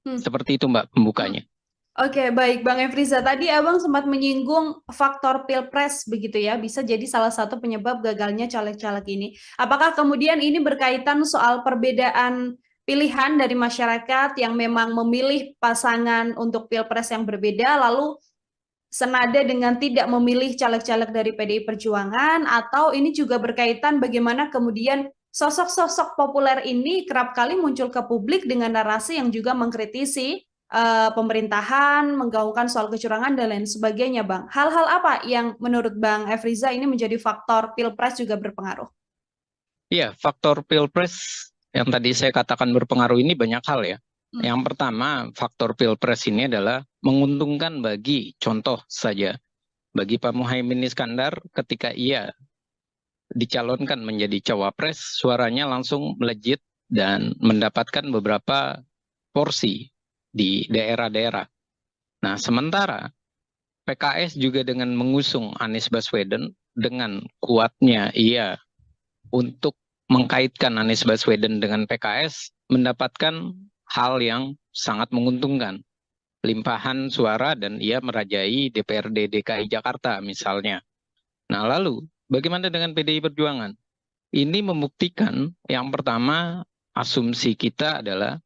Seperti itu Mbak pembukanya. Oke, baik Bang Efriza. Tadi Abang sempat menyinggung faktor Pilpres begitu ya, bisa jadi salah satu penyebab gagalnya caleg-caleg ini. Apakah kemudian ini berkaitan soal perbedaan pilihan dari masyarakat yang memang memilih pasangan untuk Pilpres yang berbeda, lalu senada dengan tidak memilih caleg-caleg dari PDI Perjuangan, atau ini juga berkaitan bagaimana kemudian sosok-sosok populer ini kerap kali muncul ke publik dengan narasi yang juga mengkritisi pemerintahan, menggaungkan soal kecurangan dan lain sebagainya, Bang. Hal-hal apa yang menurut Bang Efriza ini menjadi faktor Pilpres juga berpengaruh? Iya, faktor Pilpres yang tadi saya katakan berpengaruh ini banyak hal ya. Yang pertama, faktor Pilpres ini adalah menguntungkan bagi, contoh saja, bagi Pak Muhaimin Iskandar ketika ia dicalonkan menjadi cawapres, suaranya langsung melejit dan mendapatkan beberapa porsi di daerah-daerah. Nah, sementara PKS juga dengan mengusung Anies Baswedan, dengan kuatnya ia untuk mengkaitkan Anies Baswedan dengan PKS, mendapatkan hal yang sangat menguntungkan. Limpahan suara dan ia merajai DPRD DKI Jakarta misalnya. Nah, lalu bagaimana dengan PDI Perjuangan? Ini membuktikan yang pertama, asumsi kita adalah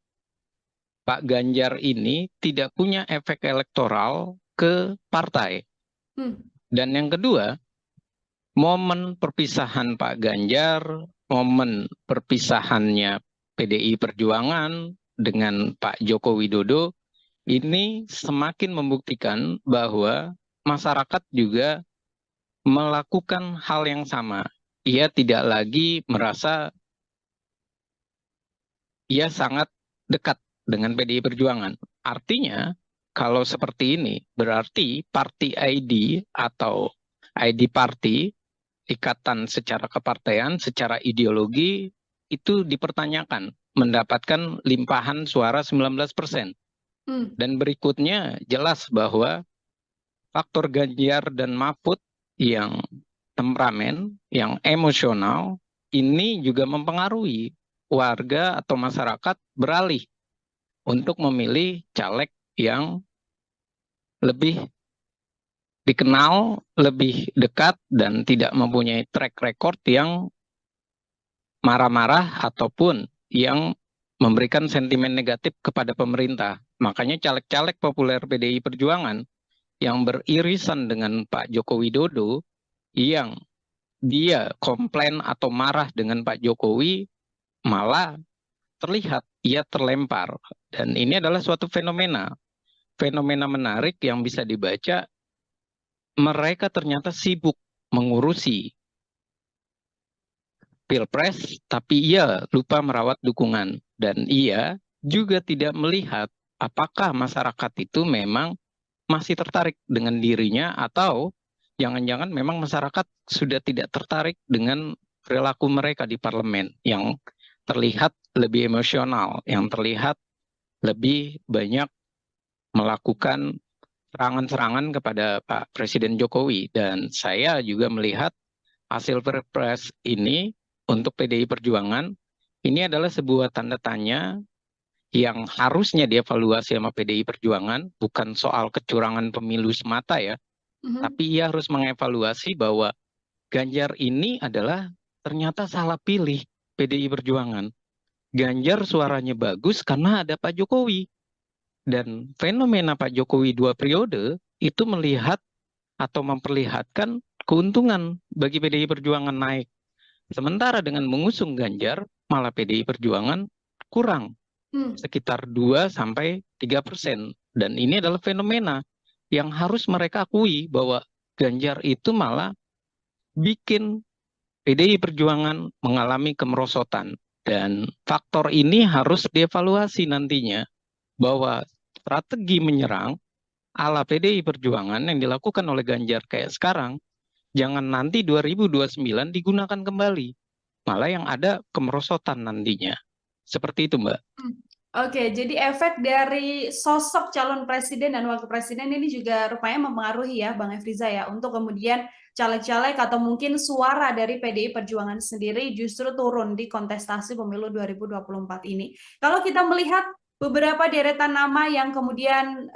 Pak Ganjar ini tidak punya efek elektoral ke partai. Dan yang kedua, momen perpisahan Pak Ganjar, momen perpisahannya PDI Perjuangan dengan Pak Joko Widodo, ini semakin membuktikan bahwa masyarakat juga melakukan hal yang sama. Ia tidak lagi merasa ia sangat dekat dengan PDI Perjuangan. Artinya, kalau seperti ini, berarti party ID atau ID party, ikatan secara kepartaian, secara ideologi, itu dipertanyakan, mendapatkan limpahan suara 19%. Dan berikutnya jelas bahwa faktor Ganjar dan Mahfud yang temperamen, yang emosional, ini juga mempengaruhi warga atau masyarakat beralih untuk memilih caleg yang lebih dikenal, lebih dekat, dan tidak mempunyai track record yang marah-marah ataupun yang memberikan sentimen negatif kepada pemerintah. Makanya caleg-caleg populer PDI Perjuangan yang beririsan dengan Pak Joko Widodo, yang dia komplain atau marah dengan Pak Jokowi, malah terlihat ia terlempar. Dan ini adalah suatu fenomena menarik yang bisa dibaca. Mereka ternyata sibuk mengurusi Pilpres, tapi ia lupa merawat dukungan. Dan ia juga tidak melihat apakah masyarakat itu memang masih tertarik dengan dirinya atau jangan-jangan memang masyarakat sudah tidak tertarik dengan perilaku mereka di parlemen yang terlihat lebih emosional, yang terlihat lebih banyak melakukan serangan-serangan kepada Pak Presiden Jokowi. Dan saya juga melihat hasil Perpres ini untuk PDI Perjuangan ini adalah sebuah tanda tanya yang harusnya dievaluasi sama PDI Perjuangan, bukan soal kecurangan pemilu semata ya, Mhm. tapi ia harus mengevaluasi bahwa Ganjar ini adalah ternyata salah pilih PDI Perjuangan. Ganjar suaranya bagus karena ada Pak Jokowi. Dan fenomena Pak Jokowi 2 periode itu melihat atau memperlihatkan keuntungan bagi PDI Perjuangan naik. Sementara dengan mengusung Ganjar, malah PDI Perjuangan kurang Hmm. sekitar 2-3%. Dan ini adalah fenomena yang harus mereka akui bahwa Ganjar itu malah bikin PDI Perjuangan mengalami kemerosotan. Dan faktor ini harus dievaluasi nantinya bahwa strategi menyerang ala PDI Perjuangan yang dilakukan oleh Ganjar kayak sekarang, jangan nanti 2029 digunakan kembali. Malah yang ada kemerosotan nantinya. Seperti itu, Mbak. Hmm. Oke, jadi efek dari sosok calon presiden dan wakil presiden ini juga rupanya mempengaruhi ya, Bang Efriza ya, untuk kemudian caleg-caleg atau mungkin suara dari PDI Perjuangan sendiri justru turun di kontestasi pemilu 2024 ini. Kalau kita melihat beberapa deretan nama yang kemudian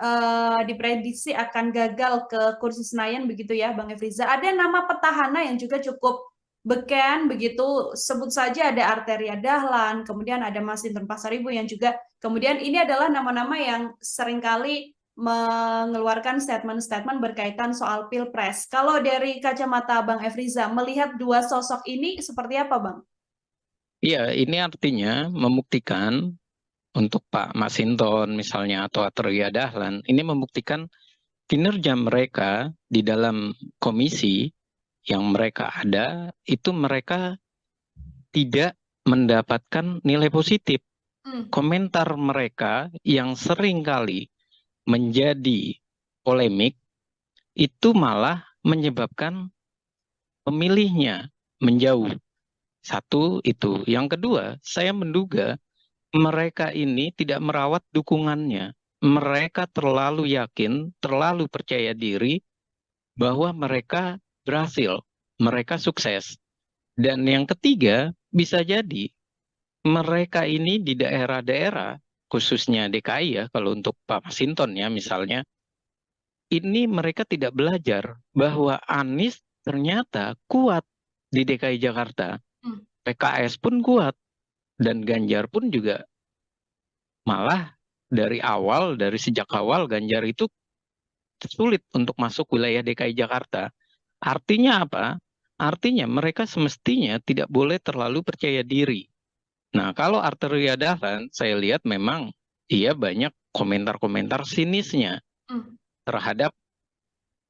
diprediksi akan gagal ke kursi Senayan begitu ya, Bang Efriza, ada nama petahana yang juga cukup beken begitu, sebut saja ada Arteria Dahlan, kemudian ada Masinton Pasaribu yang juga kemudian ini adalah nama-nama yang seringkali mengeluarkan statement-statement berkaitan soal Pilpres. Kalau dari kacamata Bang Efriza, melihat dua sosok ini seperti apa, Bang? Iya, ini artinya membuktikan untuk Pak Masinton misalnya atau Atreya Dahlan, ini membuktikan kinerja mereka di dalam komisi yang mereka ada, itu mereka tidak mendapatkan nilai positif. Hmm. Komentar mereka yang sering kali menjadi polemik itu malah menyebabkan pemilihnya menjauh. Satu itu. Yang kedua, saya menduga mereka ini tidak merawat dukungannya. Mereka terlalu yakin, terlalu percaya diri bahwa mereka berhasil, mereka sukses. Dan yang ketiga, bisa jadi mereka ini di daerah-daerah, khususnya DKI ya, kalau untuk Pak Masinton ya misalnya, ini mereka tidak belajar bahwa Anies ternyata kuat di DKI Jakarta. Hmm. PKS pun kuat, dan Ganjar pun juga malah dari sejak awal Ganjar itu sulit untuk masuk wilayah DKI Jakarta. Artinya apa? Artinya mereka semestinya tidak boleh terlalu percaya diri. Nah, kalau Arteria Dahlan, saya lihat memang ia banyak komentar-komentar sinisnya Hmm. terhadap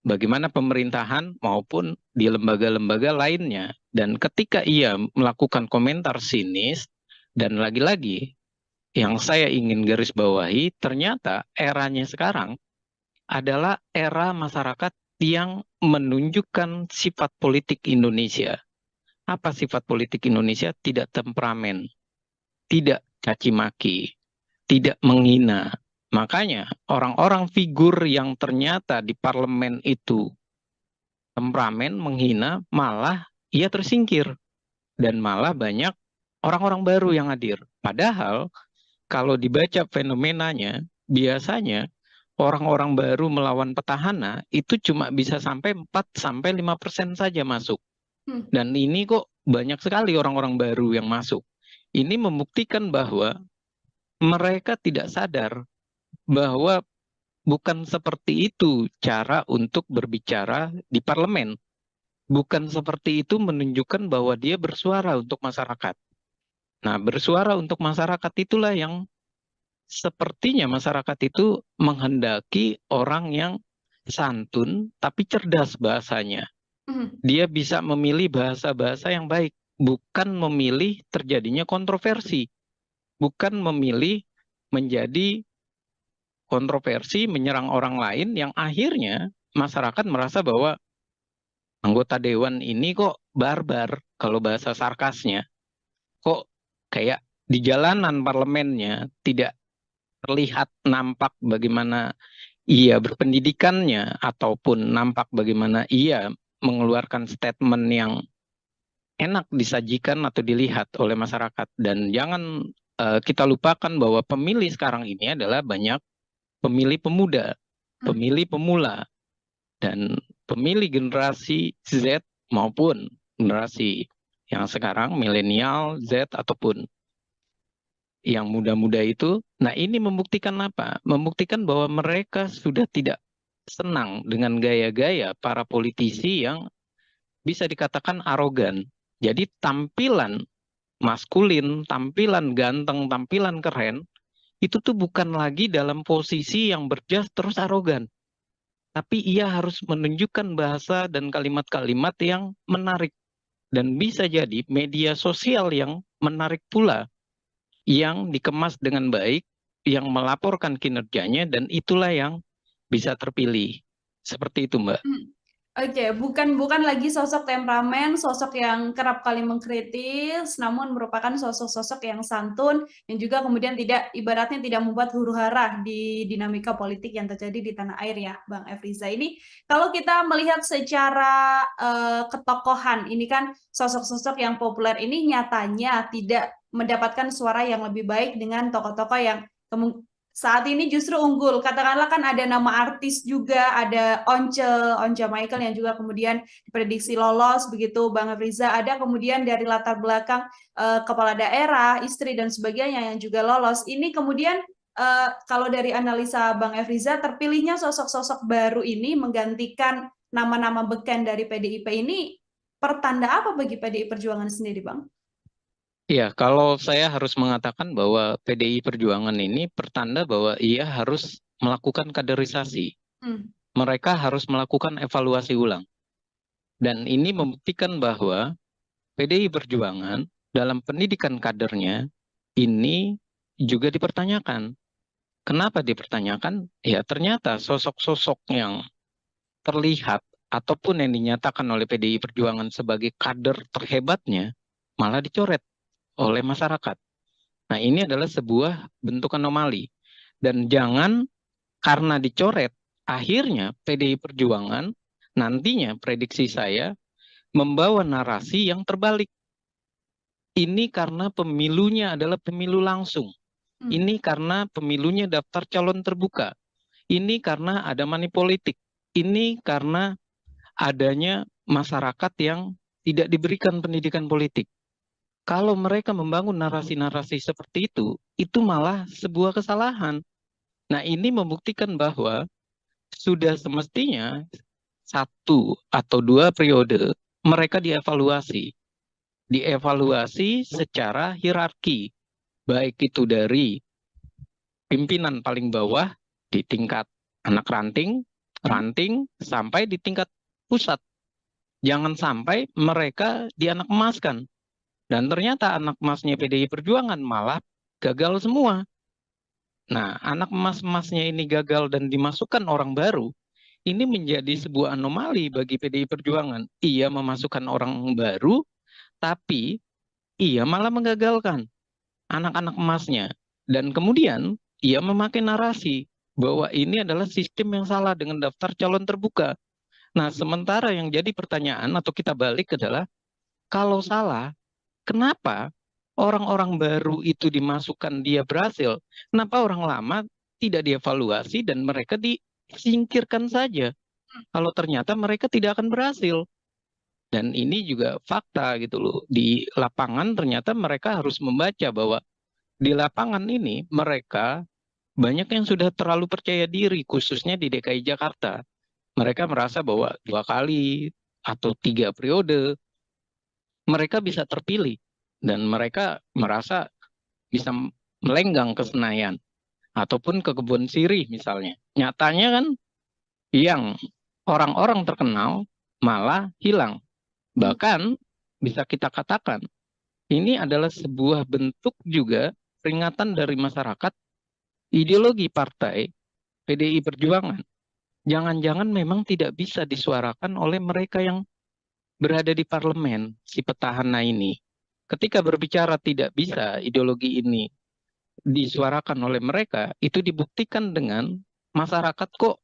bagaimana pemerintahan maupun di lembaga-lembaga lainnya. Dan ketika ia melakukan komentar sinis, dan lagi-lagi yang saya ingin garis bawahi, ternyata eranya sekarang adalah era masyarakat yang menunjukkan sifat politik Indonesia. Apa sifat politik Indonesia? Tidak temperamen, tidak caci maki, tidak menghina. Makanya orang-orang figur yang ternyata di parlemen itu temperamen, menghina, malah ia tersingkir. Dan malah banyak orang-orang baru yang hadir. Padahal kalau dibaca fenomenanya, biasanya orang-orang baru melawan petahana itu cuma bisa sampai 4-5% saja masuk. Hmm. Dan ini kok banyak sekali orang-orang baru yang masuk. Ini membuktikan bahwa mereka tidak sadar bahwa bukan seperti itu cara untuk berbicara di parlemen. Bukan seperti itu menunjukkan bahwa dia bersuara untuk masyarakat. Nah, bersuara untuk masyarakat itulah yang sepertinya masyarakat itu menghendaki orang yang santun tapi cerdas bahasanya. Hmm. Dia bisa memilih bahasa-bahasa yang baik, bukan memilih terjadinya kontroversi, bukan memilih menjadi kontroversi menyerang orang lain yang akhirnya masyarakat merasa bahwa anggota dewan ini kok barbar, kalau bahasa sarkasnya, kok kayak di jalanan parlemennya tidak terlihat nampak bagaimana ia berpendidikannya ataupun nampak bagaimana ia mengeluarkan statement yang enak disajikan atau dilihat oleh masyarakat. Dan jangan kita lupakan bahwa pemilih sekarang ini adalah banyak pemilih pemuda, pemilih pemula, dan pemilih generasi Z maupun generasi yang sekarang milenial, Z ataupun yang muda-muda itu. Nah, ini membuktikan apa? Membuktikan bahwa mereka sudah tidak senang dengan gaya-gaya para politisi yang bisa dikatakan arogan. Jadi tampilan maskulin, tampilan ganteng, tampilan keren, itu tuh bukan lagi dalam posisi yang berjas terus arogan. Tapi ia harus menunjukkan bahasa dan kalimat-kalimat yang menarik. Dan bisa jadi media sosial yang menarik pula, yang dikemas dengan baik, yang melaporkan kinerjanya, dan itulah yang bisa terpilih. Seperti itu, Mbak. Oke, bukan lagi sosok temperamen, sosok yang kerap kali mengkritis, namun merupakan sosok-sosok yang santun, yang juga kemudian ibaratnya tidak membuat huru-hara di dinamika politik yang terjadi di tanah air ya, Bang Efriza. Ini kalau kita melihat secara ketokohan, ini kan sosok-sosok yang populer ini nyatanya tidak mendapatkan suara yang lebih baik dengan tokoh-tokoh yang saat ini justru unggul. Katakanlah kan ada nama artis juga, ada Once Michael yang juga kemudian diprediksi lolos begitu, Bang Afriza. Ada kemudian dari latar belakang kepala daerah, istri dan sebagainya yang juga lolos. Ini kemudian kalau dari analisa Bang Efriza, terpilihnya sosok-sosok baru ini menggantikan nama-nama beken dari PDIP ini pertanda apa bagi PDI Perjuangan sendiri, Bang? Ya, kalau saya harus mengatakan bahwa PDI Perjuangan ini pertanda bahwa ia harus melakukan kaderisasi. Mereka harus melakukan evaluasi ulang. Dan ini membuktikan bahwa PDI Perjuangan dalam pendidikan kadernya ini juga dipertanyakan. Kenapa dipertanyakan? Ya, ternyata sosok-sosok yang terlihat ataupun yang dinyatakan oleh PDI Perjuangan sebagai kader terhebatnya malah dicoret oleh masyarakat. Nah, ini adalah sebuah bentuk anomali. Dan jangan karena dicoret, akhirnya PDI Perjuangan nantinya prediksi saya membawa narasi yang terbalik. Ini karena pemilunya adalah pemilu langsung. Ini karena pemilunya daftar calon terbuka. Ini karena ada money politik. Ini karena adanya masyarakat yang tidak diberikan pendidikan politik. Kalau mereka membangun narasi-narasi seperti itu malah sebuah kesalahan. Nah, ini membuktikan bahwa sudah semestinya 1 atau 2 periode mereka dievaluasi. Dievaluasi secara hierarki, baik itu dari pimpinan paling bawah di tingkat anak ranting, sampai di tingkat pusat. Jangan sampai mereka dianak emaskan. Dan ternyata anak emasnya PDI Perjuangan malah gagal semua. Nah, anak emas-emasnya ini gagal dan dimasukkan orang baru, ini menjadi sebuah anomali bagi PDI Perjuangan. Ia memasukkan orang baru, tapi ia malah menggagalkan anak-anak emasnya. Dan kemudian ia memakai narasi bahwa ini adalah sistem yang salah dengan daftar calon terbuka. Nah, sementara yang jadi pertanyaan atau kita balik adalah, kalau salah, kenapa orang-orang baru itu dimasukkan dia berhasil? Kenapa orang lama tidak dievaluasi dan mereka disingkirkan saja? Kalau ternyata mereka tidak akan berhasil. Dan ini juga fakta gitu loh. Di lapangan ternyata mereka harus membaca bahwa di lapangan ini mereka banyak yang sudah terlalu percaya diri, khususnya di DKI Jakarta. Mereka merasa bahwa 2 kali atau 3 periode mereka bisa terpilih dan mereka merasa bisa melenggang ke Senayan ataupun ke Kebun Sirih misalnya. Nyatanya kan yang orang-orang terkenal malah hilang. Bahkan bisa kita katakan ini adalah sebuah bentuk juga peringatan dari masyarakat ideologi partai PDI Perjuangan jangan-jangan memang tidak bisa disuarakan oleh mereka yang berada di parlemen, si petahana ini. Ketika berbicara tidak bisa ideologi ini disuarakan oleh mereka, itu dibuktikan dengan masyarakat kok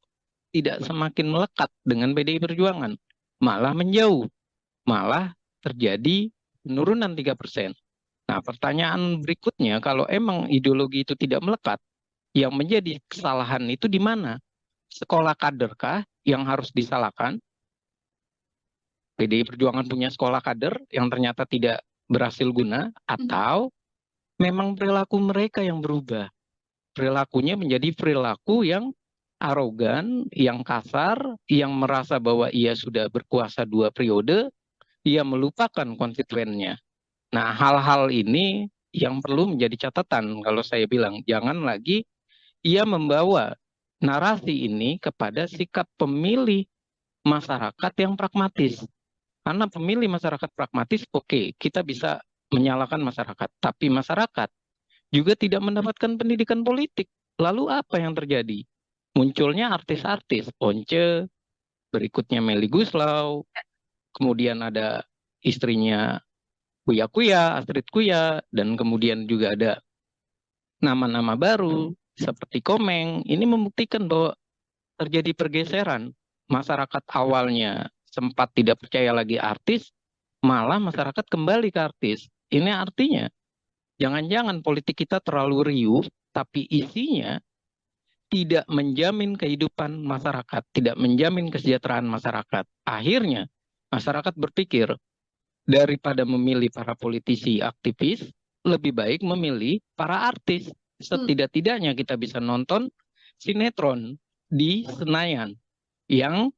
tidak semakin melekat dengan PDI Perjuangan, malah menjauh, malah terjadi penurunan 3%. Nah, pertanyaan berikutnya, kalau emang ideologi itu tidak melekat, yang menjadi kesalahan itu di mana? Sekolah kaderkah yang harus disalahkan? PDI Perjuangan punya sekolah kader yang ternyata tidak berhasil guna, atau memang perilaku mereka yang berubah? Perilakunya menjadi perilaku yang arogan, yang kasar, yang merasa bahwa ia sudah berkuasa 2 periode, ia melupakan konstituennya. Nah, hal-hal ini yang perlu menjadi catatan kalau saya bilang, jangan lagi ia membawa narasi ini kepada sikap pemilih masyarakat yang pragmatis. Karena pemilih masyarakat pragmatis, oke, kita bisa menyalahkan masyarakat. Tapi masyarakat juga tidak mendapatkan pendidikan politik. Lalu apa yang terjadi? Munculnya artis-artis, Once, berikutnya Melly Guslau, kemudian ada istrinya Kuya Kuya, Astrid Kuya, dan kemudian juga ada nama-nama baru seperti Komeng. Ini membuktikan bahwa terjadi pergeseran. Masyarakat awalnya sempat tidak percaya lagi artis, malah masyarakat kembali ke artis. Ini artinya jangan-jangan politik kita terlalu riuh, tapi isinya tidak menjamin kehidupan masyarakat, tidak menjamin kesejahteraan masyarakat. Akhirnya masyarakat berpikir, daripada memilih para politisi aktivis, lebih baik memilih para artis. Setidak-tidaknya kita bisa nonton sinetron di Senayan yang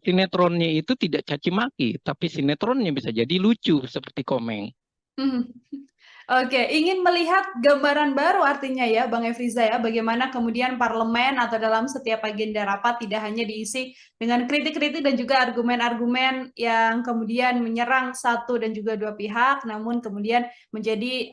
sinetronnya itu tidak caci maki, tapi sinetronnya bisa jadi lucu seperti Komeng. Oke, ingin melihat gambaran baru artinya ya, Bang Efriza ya, bagaimana kemudian parlemen atau dalam setiap agenda rapat tidak hanya diisi dengan kritik-kritik dan juga argumen-argumen yang kemudian menyerang satu dan juga dua pihak, namun kemudian menjadi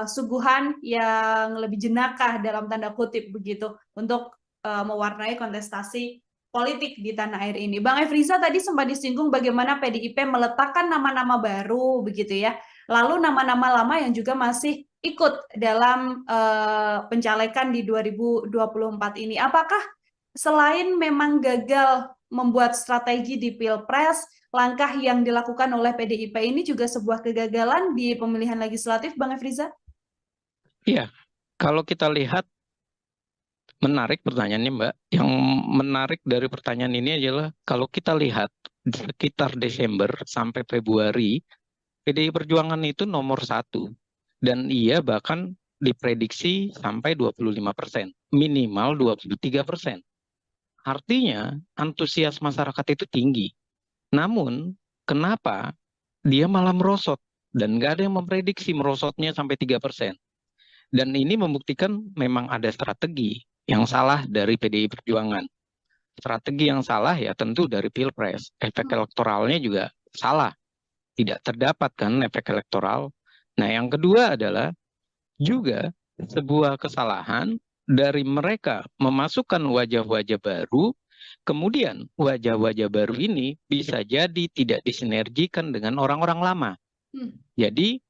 suguhan yang lebih jenakah dalam tanda kutip begitu untuk mewarnai kontestasi politik di tanah air ini. Bang Efriza tadi sempat disinggung bagaimana PDIP meletakkan nama-nama baru begitu ya. Lalu nama-nama lama yang juga masih ikut dalam pencalekan di 2024 ini. Apakah selain memang gagal membuat strategi di Pilpres, langkah yang dilakukan oleh PDIP ini juga sebuah kegagalan di pemilihan legislatif, Bang Efriza? Iya, kalau kita lihat, menarik pertanyaannya, Mbak. Yang menarik dari pertanyaan ini adalah kalau kita lihat sekitar Desember sampai Februari, PDI Perjuangan itu nomor 1. Dan ia bahkan diprediksi sampai 25%, minimal 23%. Artinya antusias masyarakat itu tinggi. Namun kenapa dia malah merosot? Dan nggak ada yang memprediksi merosotnya sampai 3%. Dan ini membuktikan memang ada strategi yang salah dari PDI Perjuangan. Strategi yang salah ya tentu dari Pilpres. Efek elektoralnya juga salah. Tidak terdapat kan efek elektoral. Nah, yang kedua adalah juga sebuah kesalahan dari mereka memasukkan wajah-wajah baru, kemudian wajah-wajah baru ini bisa jadi tidak disinergikan dengan orang-orang lama. Jadi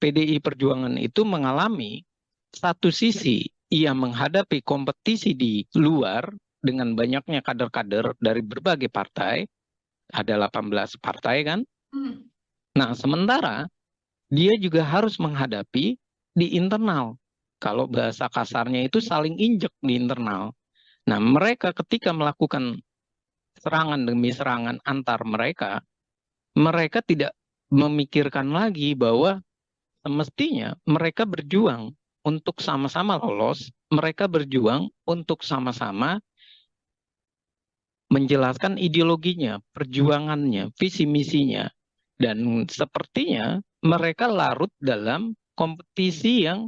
PDI Perjuangan itu mengalami satu sisi ia menghadapi kompetisi di luar dengan banyaknya kader-kader dari berbagai partai, ada 18 partai kan. Nah, sementara dia juga harus menghadapi di internal. Kalau bahasa kasarnya itu saling injek di internal. Nah, mereka ketika melakukan serangan demi serangan antar mereka, mereka tidak memikirkan lagi bahwa semestinya mereka berjuang untuk sama-sama lolos, mereka berjuang untuk sama-sama menjelaskan ideologinya, perjuangannya, visi misinya. Dan sepertinya mereka larut dalam kompetisi yang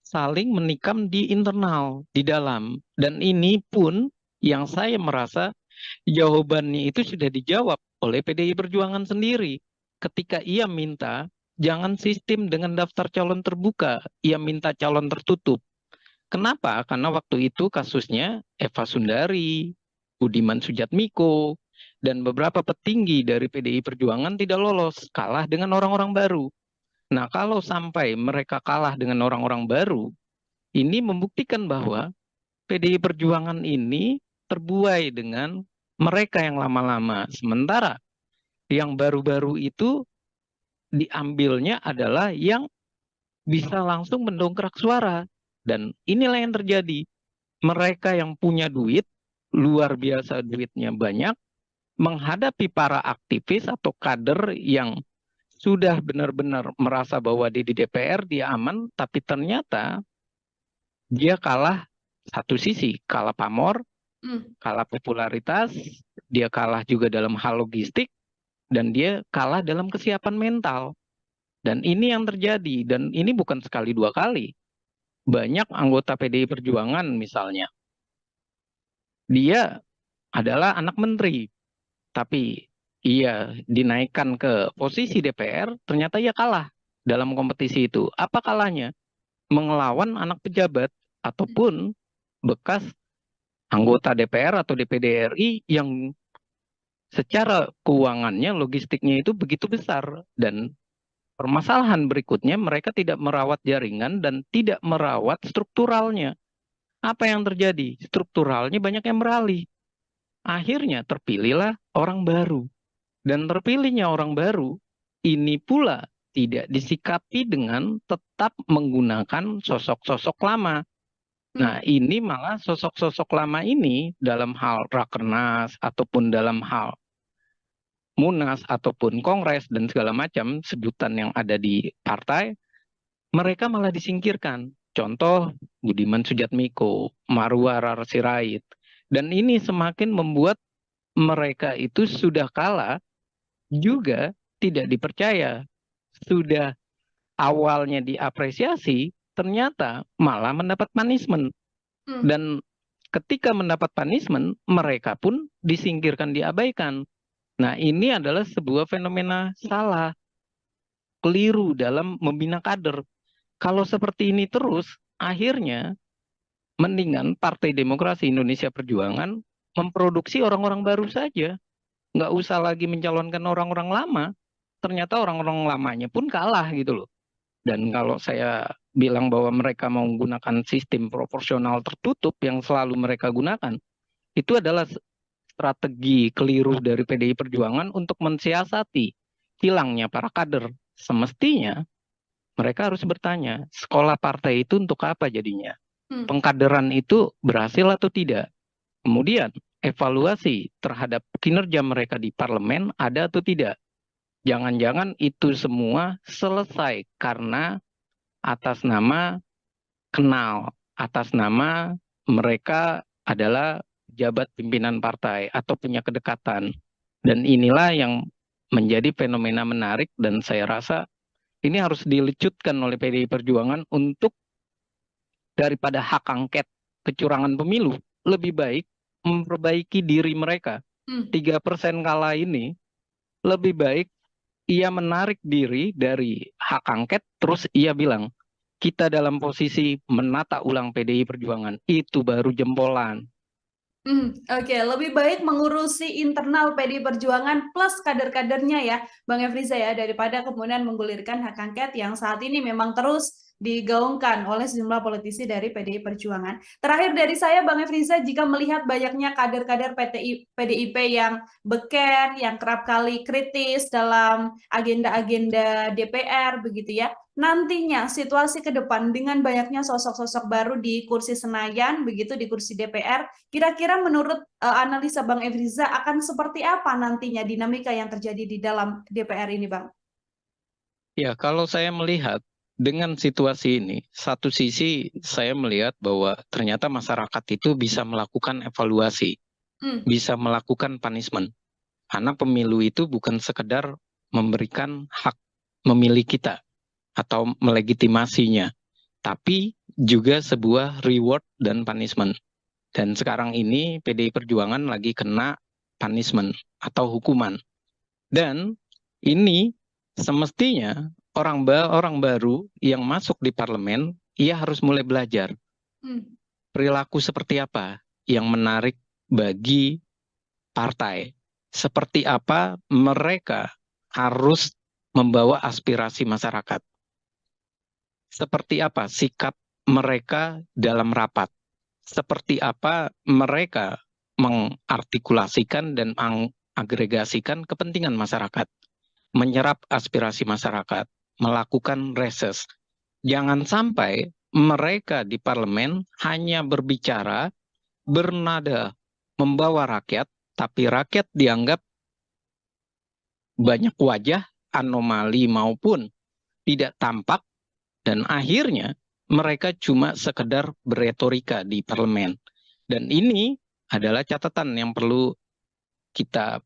saling menikam di internal, di dalam. Dan ini pun yang saya merasa jawabannya itu sudah dijawab oleh PDI Perjuangan sendiri. Ketika ia minta jangan sistem dengan daftar calon terbuka, ia minta calon tertutup. Kenapa? Karena waktu itu kasusnya Eva Sundari, Budiman Sujatmiko, dan beberapa petinggi dari PDI Perjuangan tidak lolos, kalah dengan orang-orang baru. Nah, kalau sampai mereka kalah dengan orang-orang baru, ini membuktikan bahwa PDI Perjuangan ini terbuai dengan mereka yang lama-lama. Sementara yang baru-baru itu diambilnya adalah yang bisa langsung mendongkrak suara. Dan inilah yang terjadi. Mereka yang punya duit, luar biasa duitnya banyak, menghadapi para aktivis atau kader yang sudah benar-benar merasa bahwa di DPR dia aman, tapi ternyata dia kalah satu sisi, kalah pamor, kalah popularitas, dia kalah juga dalam hal logistik, dan dia kalah dalam kesiapan mental. Dan ini yang terjadi, dan ini bukan sekali dua kali. Banyak anggota PDI Perjuangan misalnya, dia adalah anak menteri, tapi ia dinaikkan ke posisi DPR, ternyata ia kalah dalam kompetisi itu. Apa kalahnya? Mengelawan anak pejabat ataupun bekas anggota DPR atau DPD RI yang secara keuangannya, logistiknya itu begitu besar. Dan permasalahan berikutnya, mereka tidak merawat jaringan dan tidak merawat strukturalnya. Apa yang terjadi? Strukturalnya banyak yang beralih. Akhirnya terpilihlah orang baru. Dan terpilihnya orang baru, ini pula tidak disikapi dengan tetap menggunakan sosok-sosok lama. Nah, ini malah sosok-sosok lama ini dalam hal rakernas ataupun dalam hal munas ataupun kongres dan segala macam sebutan yang ada di partai, mereka malah disingkirkan. Contoh Budiman Sujatmiko, Marwar Sirait. Dan ini semakin membuat mereka itu sudah kalah juga tidak dipercaya. Sudah awalnya diapresiasi, ternyata malah mendapat punishment. Dan ketika mendapat punishment, mereka pun disingkirkan, diabaikan. Nah, ini adalah sebuah fenomena salah, keliru dalam membina kader. Kalau seperti ini terus, akhirnya mendingan Partai Demokrasi Indonesia Perjuangan memproduksi orang-orang baru saja. Nggak usah lagi mencalonkan orang-orang lama. Ternyata orang-orang lamanya pun kalah gitu loh. Dan kalau saya bilang bahwa mereka mau menggunakan sistem proporsional tertutup yang selalu mereka gunakan, itu adalah strategi keliru dari PDI Perjuangan untuk mensiasati hilangnya para kader. Semestinya mereka harus bertanya, sekolah partai itu untuk apa jadinya? Pengkaderan itu berhasil atau tidak? Kemudian evaluasi terhadap kinerja mereka di parlemen ada atau tidak? Jangan-jangan itu semua selesai karena atas nama kenal, atas nama mereka adalah jabat pimpinan partai atau punya kedekatan. Dan inilah yang menjadi fenomena menarik dan saya rasa ini harus dilecutkan oleh PDI Perjuangan untuk daripada hak angket kecurangan pemilu, lebih baik memperbaiki diri mereka. 3% kalah ini lebih baik ia menarik diri dari hak angket, terus ia bilang, kita dalam posisi menata ulang PDI Perjuangan. Itu baru jempolan. Oke, lebih baik mengurusi internal PDI Perjuangan plus kader-kadernya ya, Bang Efriza ya, daripada kemudian menggulirkan hak angket yang saat ini memang terus digaungkan oleh sejumlah politisi dari PDI Perjuangan. Terakhir dari saya, Bang Efriza, jika melihat banyaknya kader-kader PDIP yang beken, yang kerap kali kritis dalam agenda-agenda DPR, begitu ya, nantinya situasi ke depan dengan banyaknya sosok-sosok baru di kursi Senayan, begitu di kursi DPR, kira-kira menurut analisa Bang Efriza akan seperti apa nantinya dinamika yang terjadi di dalam DPR ini, Bang? Ya, kalau saya melihat dengan situasi ini, satu sisi saya melihat bahwa ternyata masyarakat itu bisa melakukan evaluasi, bisa melakukan punishment. Karena pemilu itu bukan sekedar memberikan hak memilih kita atau melegitimasinya, tapi juga sebuah reward dan punishment. Dan sekarang ini PDI Perjuangan lagi kena punishment atau hukuman. Dan ini semestinya orang baru yang masuk di parlemen, ia harus mulai belajar. Hmm. Perilaku seperti apa yang menarik bagi partai? Seperti apa mereka harus membawa aspirasi masyarakat? Seperti apa sikap mereka dalam rapat? Seperti apa mereka mengartikulasikan dan mengagregasikan kepentingan masyarakat, menyerap aspirasi masyarakat, melakukan reses. Jangan sampai mereka di parlemen hanya berbicara bernada membawa rakyat, tapi rakyat dianggap banyak wajah, anomali maupun tidak tampak, dan akhirnya mereka cuma sekedar beretorika di parlemen. Dan ini adalah catatan yang perlu kita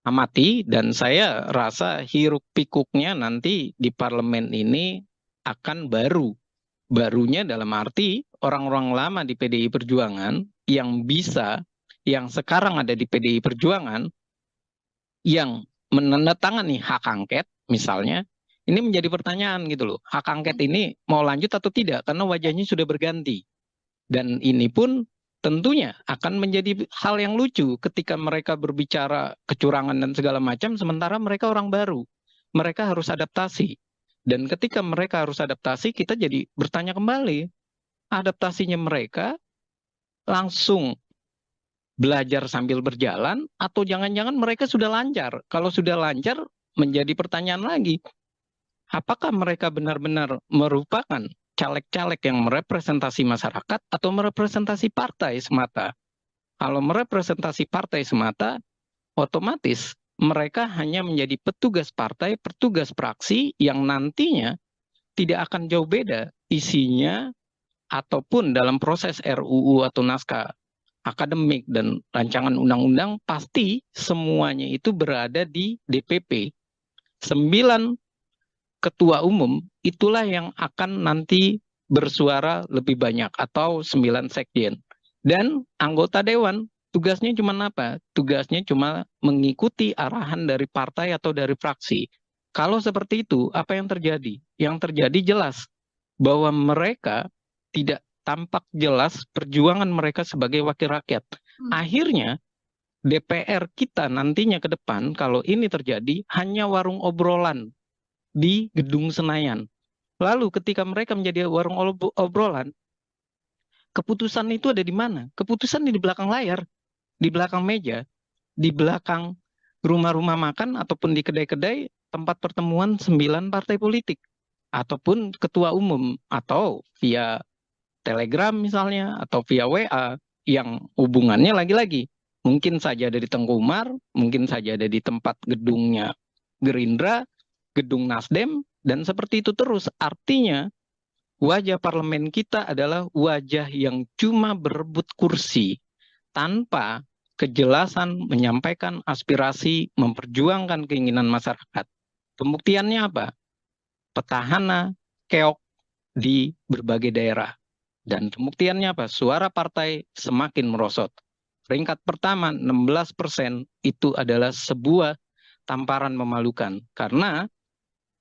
amati, dan saya rasa hiruk pikuknya nanti di parlemen ini akan baru. Barunya dalam arti orang-orang lama di PDI Perjuangan yang sekarang ada di PDI Perjuangan, yang menandatangani hak angket misalnya, ini menjadi pertanyaan gitu loh. Hak angket ini mau lanjut atau tidak karena wajahnya sudah berganti. Dan ini pun tentunya akan menjadi hal yang lucu ketika mereka berbicara kecurangan dan segala macam, sementara mereka orang baru. Mereka harus adaptasi. Dan ketika mereka harus adaptasi, kita jadi bertanya kembali, adaptasinya mereka langsung belajar sambil berjalan, atau jangan-jangan mereka sudah lancar. Kalau sudah lancar, menjadi pertanyaan lagi, apakah mereka benar-benar merupakan caleg-caleg yang merepresentasi masyarakat atau merepresentasi partai semata? Kalau merepresentasi partai semata, otomatis mereka hanya menjadi petugas partai, petugas praksi yang nantinya tidak akan jauh beda isinya ataupun dalam proses RUU atau naskah akademik dan rancangan undang-undang, pasti semuanya itu berada di DPP. 9 ketua umum itulah yang akan nanti bersuara lebih banyak, atau 9 sekjen. Dan anggota dewan tugasnya cuma apa? Tugasnya cuma mengikuti arahan dari partai atau dari fraksi. Kalau seperti itu, apa yang terjadi? Yang terjadi jelas bahwa mereka tidak tampak jelas perjuangan mereka sebagai wakil rakyat. Akhirnya DPR kita nantinya ke depan, kalau ini terjadi, hanya warung obrolan di Gedung Senayan. Lalu ketika mereka menjadi warung obrolan, keputusan itu ada di mana? Keputusan di belakang layar, di belakang meja, di belakang rumah-rumah makan ataupun di kedai-kedai tempat pertemuan 9 partai politik, ataupun ketua umum, atau via Telegram misalnya, atau via WA, yang hubungannya lagi-lagi mungkin saja ada di Tengku Umar, mungkin saja ada di tempat gedungnya Gerindra, gedung Nasdem, dan seperti itu terus. Artinya wajah parlemen kita adalah wajah yang cuma berebut kursi tanpa kejelasan menyampaikan aspirasi, memperjuangkan keinginan masyarakat. Pembuktiannya apa? Petahana keok di berbagai daerah. Dan pembuktiannya apa? Suara partai semakin merosot. Peringkat pertama 16% itu adalah sebuah tamparan memalukan. Karena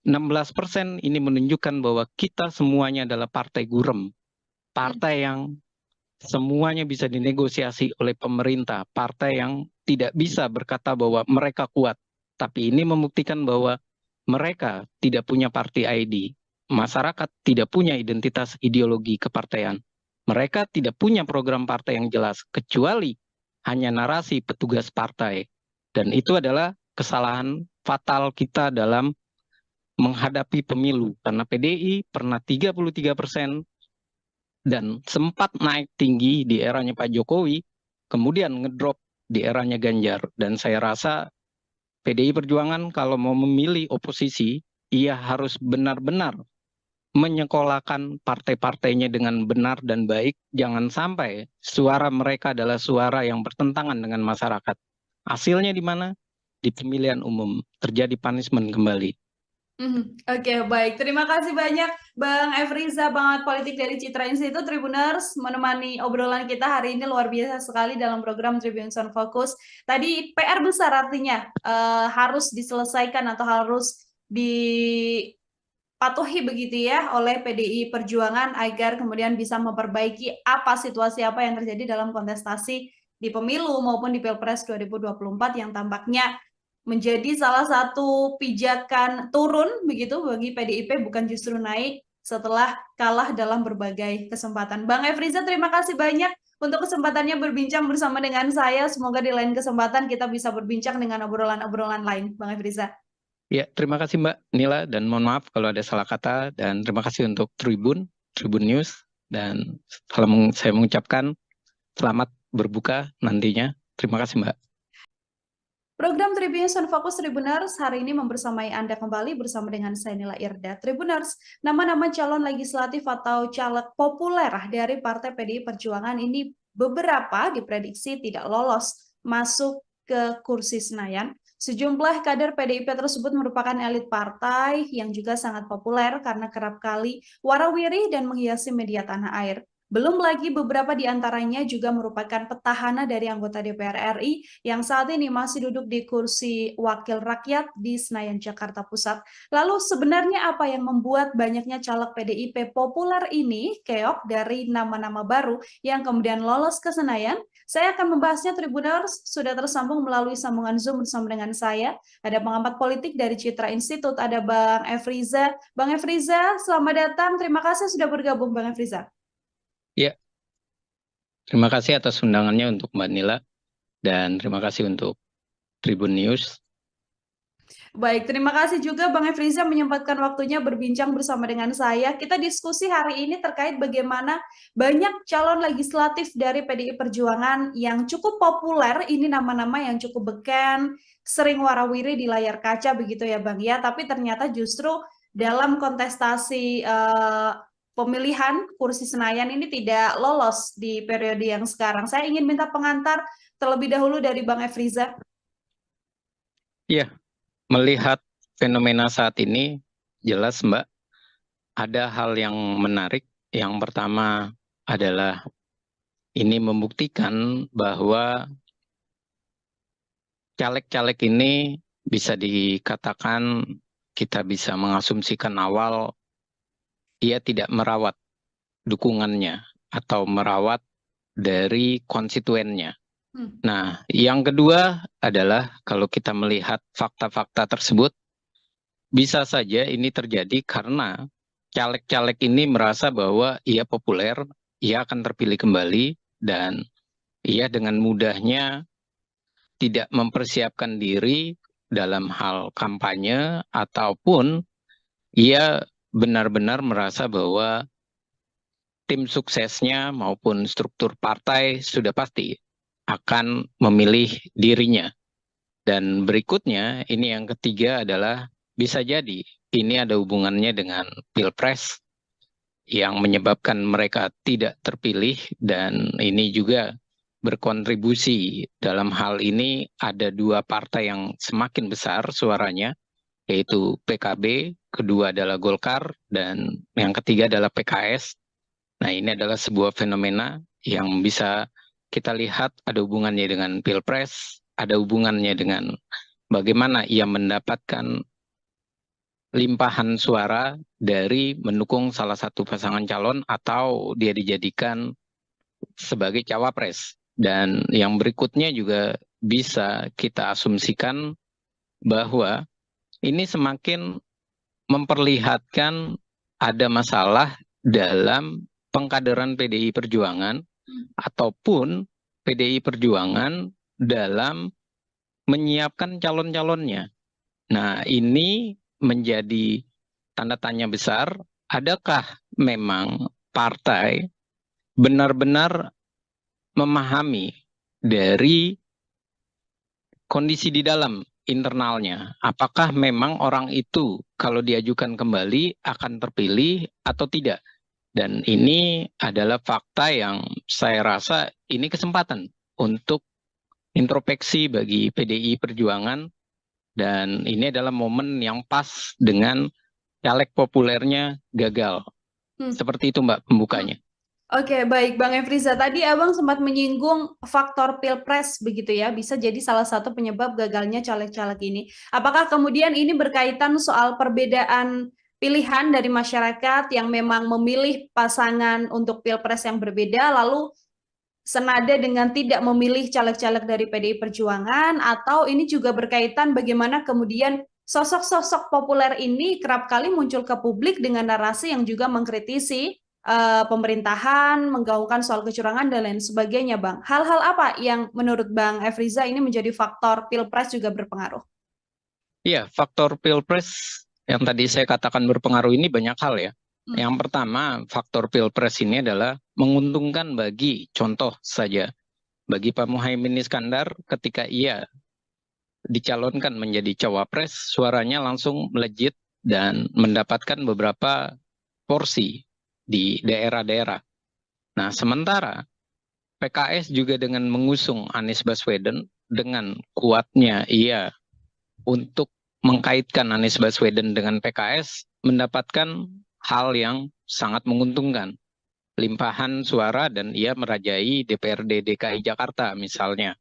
16% ini menunjukkan bahwa kita semuanya adalah partai gurem. Partai yang semuanya bisa dinegosiasi oleh pemerintah. Partai yang tidak bisa berkata bahwa mereka kuat. Tapi ini membuktikan bahwa mereka tidak punya party ID. Masyarakat tidak punya identitas ideologi kepartaian. Mereka tidak punya program partai yang jelas, kecuali hanya narasi petugas partai. Dan itu adalah kesalahan fatal kita dalam menghadapi pemilu. Karena PDI pernah 33% dan sempat naik tinggi di eranya Pak Jokowi, kemudian ngedrop di eranya Ganjar. Dan saya rasa PDI Perjuangan kalau mau memilih oposisi, ia harus benar-benar menyekolahkan partai-partainya dengan benar dan baik. Jangan sampai suara mereka adalah suara yang bertentangan dengan masyarakat. Hasilnya di mana? Di pemilihan umum terjadi punishment kembali. Oke, baik. Terima kasih banyak Bang Efriza, Bangat Politik dari Citra Institute, Tribuners, menemani obrolan kita hari ini luar biasa sekali dalam program Tribun Sound Focus. Tadi PR besar artinya harus diselesaikan atau harus dipatuhi begitu ya oleh PDI Perjuangan agar kemudian bisa memperbaiki situasi apa yang terjadi dalam kontestasi di pemilu maupun di Pilpres 2024 yang tampaknya menjadi salah satu pijakan turun begitu bagi PDIP, bukan justru naik setelah kalah dalam berbagai kesempatan. Bang Efriza, terima kasih banyak untuk kesempatannya berbincang bersama dengan saya. Semoga di lain kesempatan kita bisa berbincang dengan obrolan-obrolan lain, Bang Efriza. Ya, terima kasih Mbak Nila, dan mohon maaf kalau ada salah kata, dan terima kasih untuk Tribun News, dan saya mengucapkan selamat berbuka nantinya. Terima kasih Mbak. Program Tribunnews on Fokus Tribuners hari ini membersamai Anda kembali bersama dengan saya Nila Irda. Tribuners, nama-nama calon legislatif atau caleg populer dari Partai PDI Perjuangan ini beberapa diprediksi tidak lolos masuk ke kursi Senayan. Sejumlah kader PDIP tersebut merupakan elit partai yang juga sangat populer karena kerap kali warawiri dan menghiasi media tanah air. Belum lagi beberapa di antaranya juga merupakan petahana dari anggota DPR RI yang saat ini masih duduk di kursi wakil rakyat di Senayan, Jakarta Pusat. Lalu sebenarnya apa yang membuat banyaknya caleg PDIP populer ini keok dari nama-nama baru yang kemudian lolos ke Senayan? Saya akan membahasnya. Tribuners, sudah tersambung melalui sambungan Zoom bersama dengan saya. Ada pengamat politik dari Citra Institute, ada Bang Efriza. Bang Efriza, selamat datang. Terima kasih sudah bergabung, Bang Efriza. Ya, terima kasih atas undangannya untuk Mbak Nila, dan terima kasih untuk Tribun News. Baik, terima kasih juga Bang Efriza menyempatkan waktunya berbincang bersama dengan saya. Kita diskusi hari ini terkait bagaimana banyak calon legislatif dari PDI Perjuangan yang cukup populer, ini nama-nama yang cukup beken, sering warawiri di layar kaca begitu ya Bang ya, tapi ternyata justru dalam kontestasi pemilihan kursi Senayan ini tidak lolos di periode yang sekarang. Saya ingin minta pengantar terlebih dahulu dari Bang Efriza. Iya, melihat fenomena saat ini, jelas Mbak, ada hal yang menarik. Yang pertama adalah ini membuktikan bahwa caleg-caleg ini bisa dikatakan, kita bisa mengasumsikan awal, ia tidak merawat dukungannya atau merawat dari konstituennya. Nah, yang kedua adalah kalau kita melihat fakta-fakta tersebut, bisa saja ini terjadi karena caleg-caleg ini merasa bahwa ia populer, ia akan terpilih kembali, dan ia dengan mudahnya tidak mempersiapkan diri dalam hal kampanye, ataupun ia benar-benar merasa bahwa tim suksesnya maupun struktur partai sudah pasti akan memilih dirinya. Dan berikutnya, ini yang ketiga adalah bisa jadi ini ada hubungannya dengan Pilpres yang menyebabkan mereka tidak terpilih, dan ini juga berkontribusi. Dalam hal ini ada dua partai yang semakin besar suaranya, yaitu PKB, kedua adalah Golkar, dan yang ketiga adalah PKS. Nah, ini adalah sebuah fenomena yang bisa kita lihat ada hubungannya dengan Pilpres, ada hubungannya dengan bagaimana ia mendapatkan limpahan suara dari mendukung salah satu pasangan calon atau dia dijadikan sebagai cawapres. Dan yang berikutnya juga bisa kita asumsikan bahwa ini semakin memperlihatkan ada masalah dalam pengkaderan PDI Perjuangan ataupun PDI Perjuangan dalam menyiapkan calon-calonnya. Nah, ini menjadi tanda tanya besar, adakah memang partai benar-benar memahami dari kondisi di dalam internalnya? Apakah memang orang itu kalau diajukan kembali akan terpilih atau tidak? Dan ini adalah fakta yang saya rasa ini kesempatan untuk introspeksi bagi PDI Perjuangan, dan ini adalah momen yang pas dengan caleg populernya gagal. Seperti itu Mbak pembukanya. Oke, baik Bang Efriza. Tadi Abang sempat menyinggung faktor Pilpres begitu ya, bisa jadi salah satu penyebab gagalnya caleg-caleg ini. Apakah kemudian ini berkaitan soal perbedaan pilihan dari masyarakat yang memang memilih pasangan untuk pilpres yang berbeda, lalu senada dengan tidak memilih caleg-caleg dari PDI Perjuangan, atau ini juga berkaitan bagaimana kemudian sosok-sosok populer ini kerap kali muncul ke publik dengan narasi yang juga mengkritisi pemerintahan, menggaungkan soal kecurangan dan lain sebagainya, Bang. Hal-hal apa yang menurut Bang Efriza ini menjadi faktor pilpres juga berpengaruh? Iya, faktor pilpres yang tadi saya katakan berpengaruh ini banyak hal ya. Yang pertama, faktor pilpres ini adalah menguntungkan bagi, contoh saja, bagi Pak Muhaimin Iskandar ketika ia dicalonkan menjadi cawapres, suaranya langsung melejit dan mendapatkan beberapa porsi di daerah-daerah. Nah, sementara PKS juga dengan mengusung Anies Baswedan, dengan kuatnya ia untuk mengkaitkan Anies Baswedan dengan PKS, mendapatkan hal yang sangat menguntungkan. Limpahan suara dan ia merajai DPRD DKI Jakarta misalnya.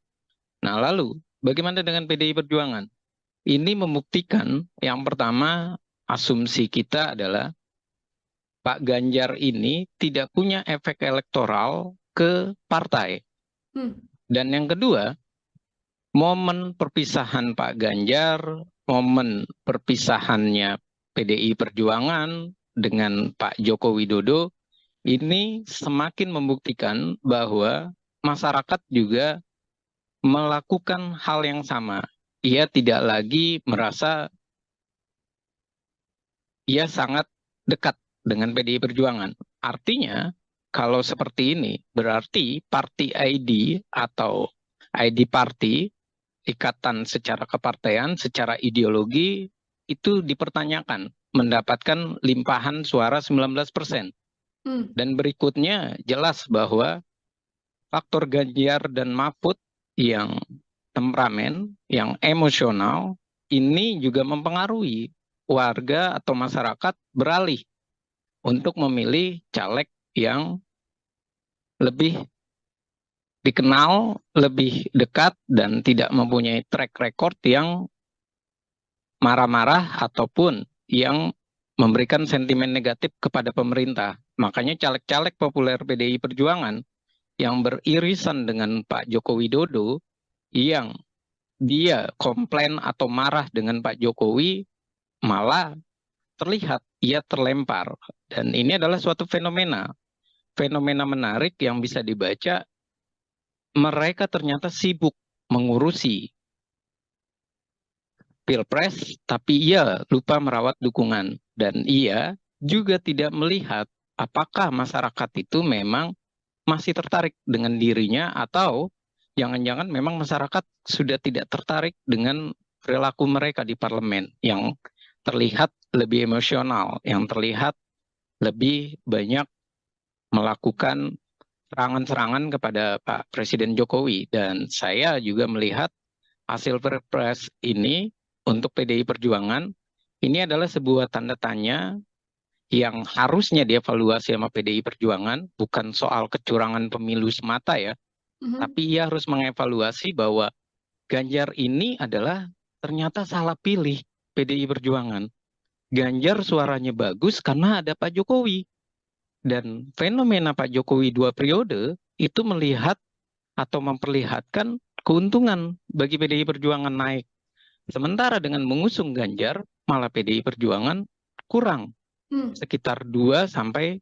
Nah lalu, bagaimana dengan PDI Perjuangan? Ini membuktikan yang pertama, asumsi kita adalah Pak Ganjar ini tidak punya efek elektoral ke partai. Dan yang kedua, momen perpisahan Pak Ganjar, momen perpisahannya PDI Perjuangan dengan Pak Joko Widodo, ini semakin membuktikan bahwa masyarakat juga melakukan hal yang sama. Ia tidak lagi merasa ia sangat dekat dengan PDI Perjuangan. Artinya, kalau seperti ini, berarti party ID atau ID party, ikatan secara kepartaian, secara ideologi, itu dipertanyakan, mendapatkan limpahan suara 19%. Dan berikutnya jelas bahwa faktor Ganjar dan Mahfud yang temperamen, yang emosional, ini juga mempengaruhi warga atau masyarakat beralih untuk memilih caleg yang lebih dikenal, lebih dekat, dan tidak mempunyai track record yang marah-marah ataupun yang memberikan sentimen negatif kepada pemerintah. Makanya caleg-caleg populer PDI Perjuangan yang beririsan dengan Pak Joko Widodo, yang dia komplain atau marah dengan Pak Jokowi, malah terlihat ia terlempar. Dan ini adalah suatu fenomena menarik yang bisa dibaca. Mereka ternyata sibuk mengurusi pilpres, tapi ia lupa merawat dukungan. Dan ia juga tidak melihat apakah masyarakat itu memang masih tertarik dengan dirinya, atau jangan-jangan memang masyarakat sudah tidak tertarik dengan perilaku mereka di parlemen yang terlihat lebih emosional, yang terlihat lebih banyak melakukan serangan-serangan kepada Pak Presiden Jokowi. Dan saya juga melihat hasil Pilpres ini untuk PDI Perjuangan ini adalah sebuah tanda tanya yang harusnya dievaluasi sama PDI Perjuangan, bukan soal kecurangan pemilu semata ya, tapi ia harus mengevaluasi bahwa Ganjar ini adalah ternyata salah pilih PDI Perjuangan. Ganjar suaranya bagus karena ada Pak Jokowi. Dan fenomena Pak Jokowi 2 periode itu melihat atau memperlihatkan keuntungan bagi PDI Perjuangan naik. Sementara dengan mengusung Ganjar, malah PDI Perjuangan kurang, sekitar 2-3%.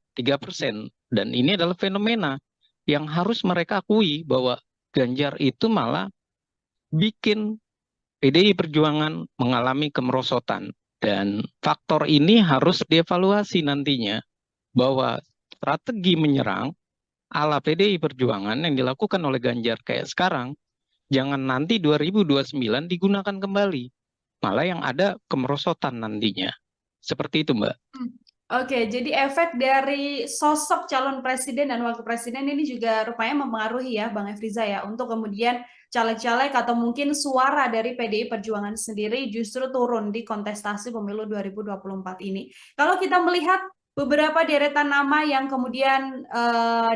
Dan ini adalah fenomena yang harus mereka akui bahwa Ganjar itu malah bikin PDI Perjuangan mengalami kemerosotan. Dan faktor ini harus dievaluasi nantinya, bahwa strategi menyerang ala PDI Perjuangan yang dilakukan oleh Ganjar kayak sekarang, jangan nanti 2029 digunakan kembali. Malah yang ada kemerosotan nantinya. Seperti itu, Mbak. Oke, jadi efek dari sosok calon presiden dan wakil presiden ini juga rupanya mempengaruhi ya, Bang Efriza ya, untuk kemudian caleg-caleg atau mungkin suara dari PDI Perjuangan sendiri justru turun di kontestasi pemilu 2024 ini. Kalau kita melihat beberapa deretan nama yang kemudian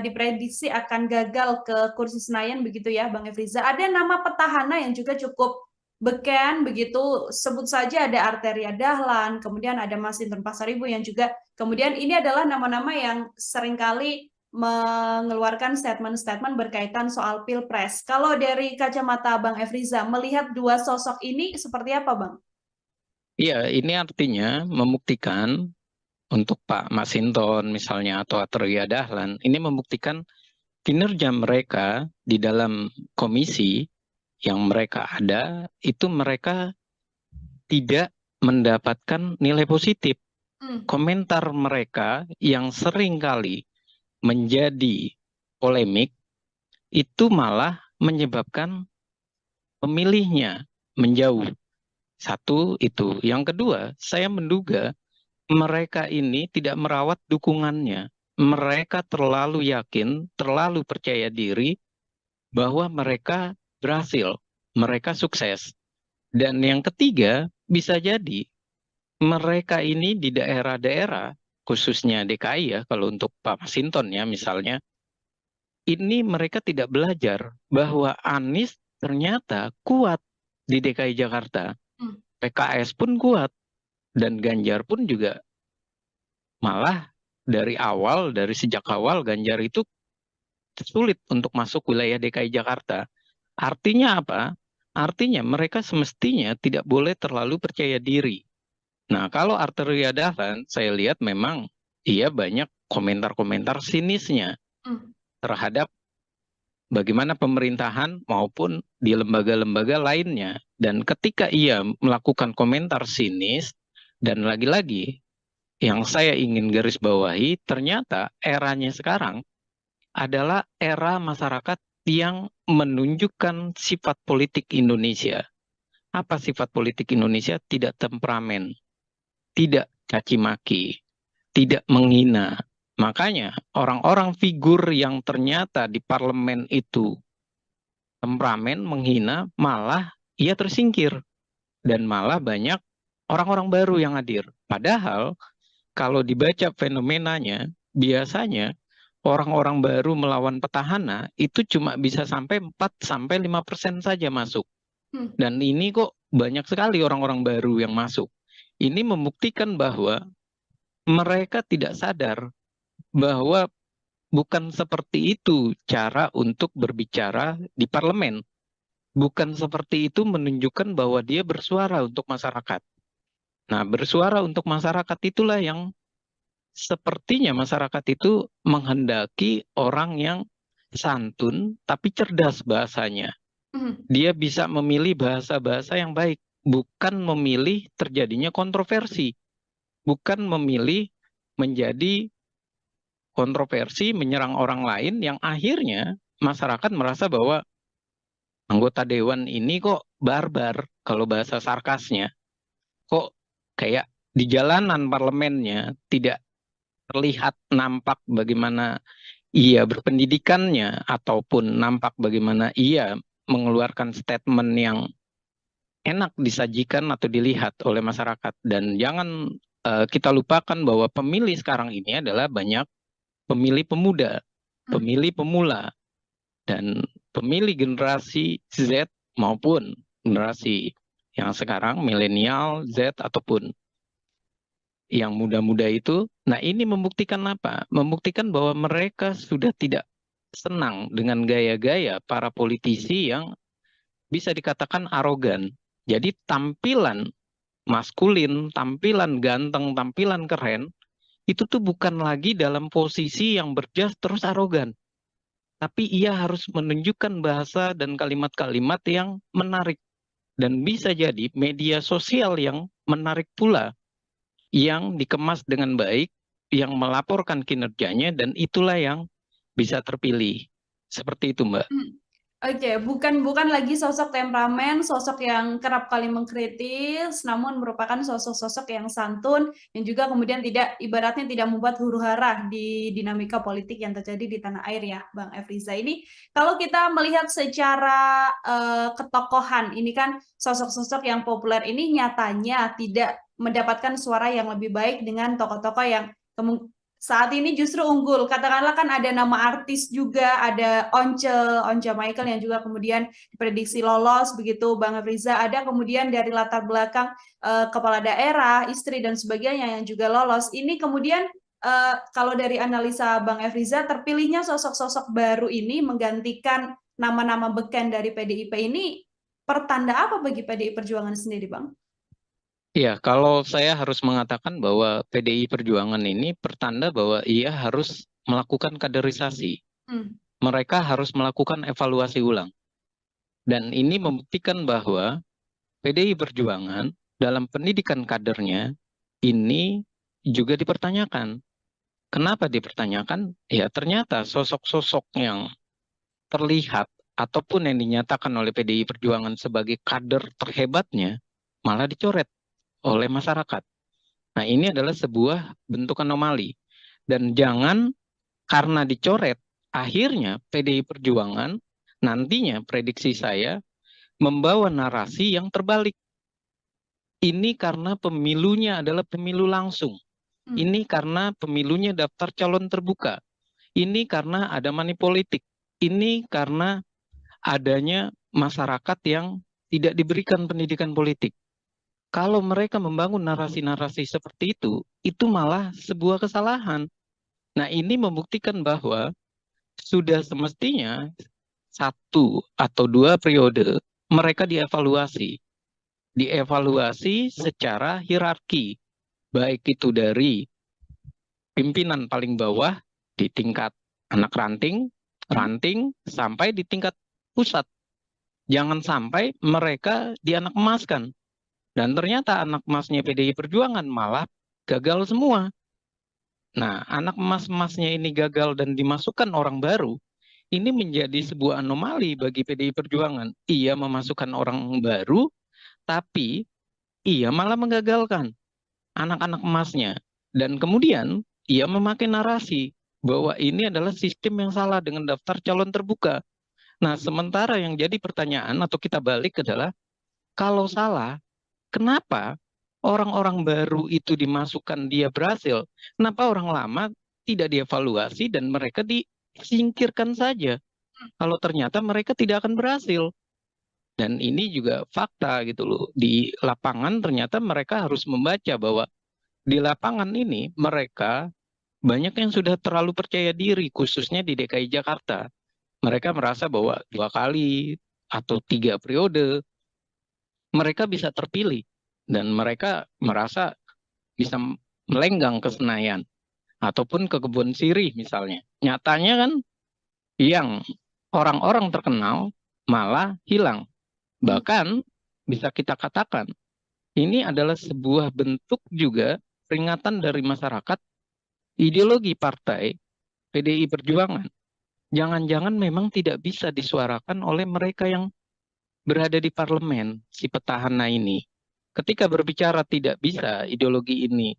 diprediksi akan gagal ke kursi Senayan begitu ya, Bang Efriza, ada nama petahana yang juga cukup beken begitu, sebut saja ada Arteria Dahlan, kemudian ada Masinton Pasaribu yang juga kemudian ini adalah nama-nama yang seringkali mengeluarkan statement-statement berkaitan soal Pilpres. Kalau dari kacamata Bang Efriza, melihat dua sosok ini seperti apa, Bang? Iya, ini artinya membuktikan untuk Pak Masinton misalnya atau Atreya Dahlan, ini membuktikan kinerja mereka di dalam komisi yang mereka ada, itu mereka tidak mendapatkan nilai positif. Hmm. Komentar mereka yang sering kali menjadi polemik, itu malah menyebabkan pemilihnya menjauh. Satu, itu. Yang kedua, saya menduga mereka ini tidak merawat dukungannya. Mereka terlalu yakin, terlalu percaya diri bahwa mereka berhasil, mereka sukses. Dan yang ketiga, bisa jadi mereka ini di daerah-daerah, khususnya DKI ya, kalau untuk Pak Masinton ya misalnya, ini mereka tidak belajar bahwa Anies ternyata kuat di DKI Jakarta. Hmm. PKS pun kuat, dan Ganjar pun juga malah dari sejak awal Ganjar itu sulit untuk masuk wilayah DKI Jakarta. Artinya apa? Artinya mereka semestinya tidak boleh terlalu percaya diri. Nah, kalau Arteria Dahlan, saya lihat memang ia banyak komentar-komentar sinisnya Hmm. terhadap bagaimana pemerintahan maupun di lembaga-lembaga lainnya. Dan ketika ia melakukan komentar sinis, dan lagi-lagi yang saya ingin garis bawahi, ternyata eranya sekarang adalah era masyarakat yang menunjukkan sifat politik Indonesia. Apa sifat politik Indonesia? Tidak temperamen, tidak caci maki, tidak menghina. Makanya orang-orang figur yang ternyata di parlemen itu temperamen, menghina, malah ia tersingkir. Dan malah banyak orang-orang baru yang hadir. Padahal kalau dibaca fenomenanya, biasanya orang-orang baru melawan petahana itu cuma bisa sampai 4-5% saja masuk. Hmm. Dan ini kok banyak sekali orang-orang baru yang masuk. Ini membuktikan bahwa mereka tidak sadar bahwa bukan seperti itu cara untuk berbicara di parlemen. Bukan seperti itu menunjukkan bahwa dia bersuara untuk masyarakat. Nah, bersuara untuk masyarakat itulah yang sepertinya masyarakat itu menghendaki orang yang santun tapi cerdas bahasanya. Hmm. Dia bisa memilih bahasa-bahasa yang baik, bukan memilih terjadinya kontroversi, bukan memilih menjadi kontroversi menyerang orang lain yang akhirnya masyarakat merasa bahwa anggota dewan ini kok barbar kalau bahasa sarkasnya. Kok kayak di jalanan parlemennya tidak terlihat nampak bagaimana ia berpendidikannya ataupun nampak bagaimana ia mengeluarkan statement yang enak disajikan atau dilihat oleh masyarakat. Dan jangan kita lupakan bahwa pemilih sekarang ini adalah banyak pemilih pemuda, pemilih pemula, dan pemilih generasi Z maupun generasi yang sekarang milenial, Z ataupun yang muda-muda itu. Nah, ini membuktikan apa? Membuktikan bahwa mereka sudah tidak senang dengan gaya-gaya para politisi yang bisa dikatakan arogan. Jadi tampilan maskulin, tampilan ganteng, tampilan keren, itu tuh bukan lagi dalam posisi yang berjas terus arogan. Tapi ia harus menunjukkan bahasa dan kalimat-kalimat yang menarik. Dan bisa jadi media sosial yang menarik pula, yang dikemas dengan baik, yang melaporkan kinerjanya, dan itulah yang bisa terpilih. Seperti itu, Mbak. Oke, bukan lagi sosok temperamen, sosok yang kerap kali mengkritis, namun merupakan sosok-sosok yang santun yang juga kemudian tidak ibaratnya tidak membuat huru-hara di dinamika politik yang terjadi di tanah air ya, Bang Efriza. Ini kalau kita melihat secara ketokohan, ini kan sosok-sosok yang populer ini nyatanya tidak mendapatkan suara yang lebih baik dengan tokoh-tokoh yang saat ini justru unggul. Katakanlah kan ada nama artis juga, ada Once Michael yang juga kemudian diprediksi lolos begitu, Bang Riza. Ada kemudian dari latar belakang kepala daerah, istri dan sebagainya yang juga lolos. Ini kemudian kalau dari analisa Bang Efriza, terpilihnya sosok-sosok baru ini menggantikan nama-nama beken dari PDIP ini pertanda apa bagi PDI Perjuangan sendiri, Bang? Ya, kalau saya harus mengatakan bahwa PDI Perjuangan ini pertanda bahwa ia harus melakukan kaderisasi. Hmm. Mereka harus melakukan evaluasi ulang. Dan ini membuktikan bahwa PDI Perjuangan dalam pendidikan kadernya ini juga dipertanyakan. Kenapa dipertanyakan? Ya, ternyata sosok-sosok yang terlihat ataupun yang dinyatakan oleh PDI Perjuangan sebagai kader terhebatnya malah dicoret oleh masyarakat. Nah, ini adalah sebuah bentuk anomali. Dan jangan karena dicoret, akhirnya PDI Perjuangan nantinya prediksi saya membawa narasi yang terbalik. Ini karena pemilunya adalah pemilu langsung. Ini karena pemilunya daftar calon terbuka. Ini karena ada money politik. Ini karena adanya masyarakat yang tidak diberikan pendidikan politik. Kalau mereka membangun narasi-narasi seperti itu malah sebuah kesalahan. Nah, ini membuktikan bahwa sudah semestinya 1 atau 2 periode mereka dievaluasi. Dievaluasi secara hierarki, baik itu dari pimpinan paling bawah di tingkat anak ranting, sampai di tingkat pusat. Jangan sampai mereka dianak emaskan. Dan ternyata anak emasnya PDI Perjuangan malah gagal semua. Nah, anak emas-emasnya ini gagal dan dimasukkan orang baru, ini menjadi sebuah anomali bagi PDI Perjuangan. Ia memasukkan orang baru, tapi ia malah menggagalkan anak-anak emasnya. Dan kemudian ia memakai narasi bahwa ini adalah sistem yang salah dengan daftar calon terbuka. Nah, sementara yang jadi pertanyaan atau kita balik adalah, kalau salah, kenapa orang-orang baru itu dimasukkan dia berhasil? Kenapa orang lama tidak dievaluasi dan mereka disingkirkan saja? Kalau ternyata mereka tidak akan berhasil. Dan ini juga fakta gitu loh. Di lapangan ternyata mereka harus membaca bahwa di lapangan ini mereka banyak yang sudah terlalu percaya diri, khususnya di DKI Jakarta. Mereka merasa bahwa 2 kali atau 3 periode mereka bisa terpilih dan mereka merasa bisa melenggang ke Senayan ataupun ke Kebun Sirih misalnya. Nyatanya kan yang orang-orang terkenal malah hilang. Bahkan bisa kita katakan ini adalah sebuah bentuk juga peringatan dari masyarakat ideologi partai PDI Perjuangan. Jangan-jangan memang tidak bisa disuarakan oleh mereka yang berada di parlemen, si petahana ini. Ketika berbicara tidak bisa ideologi ini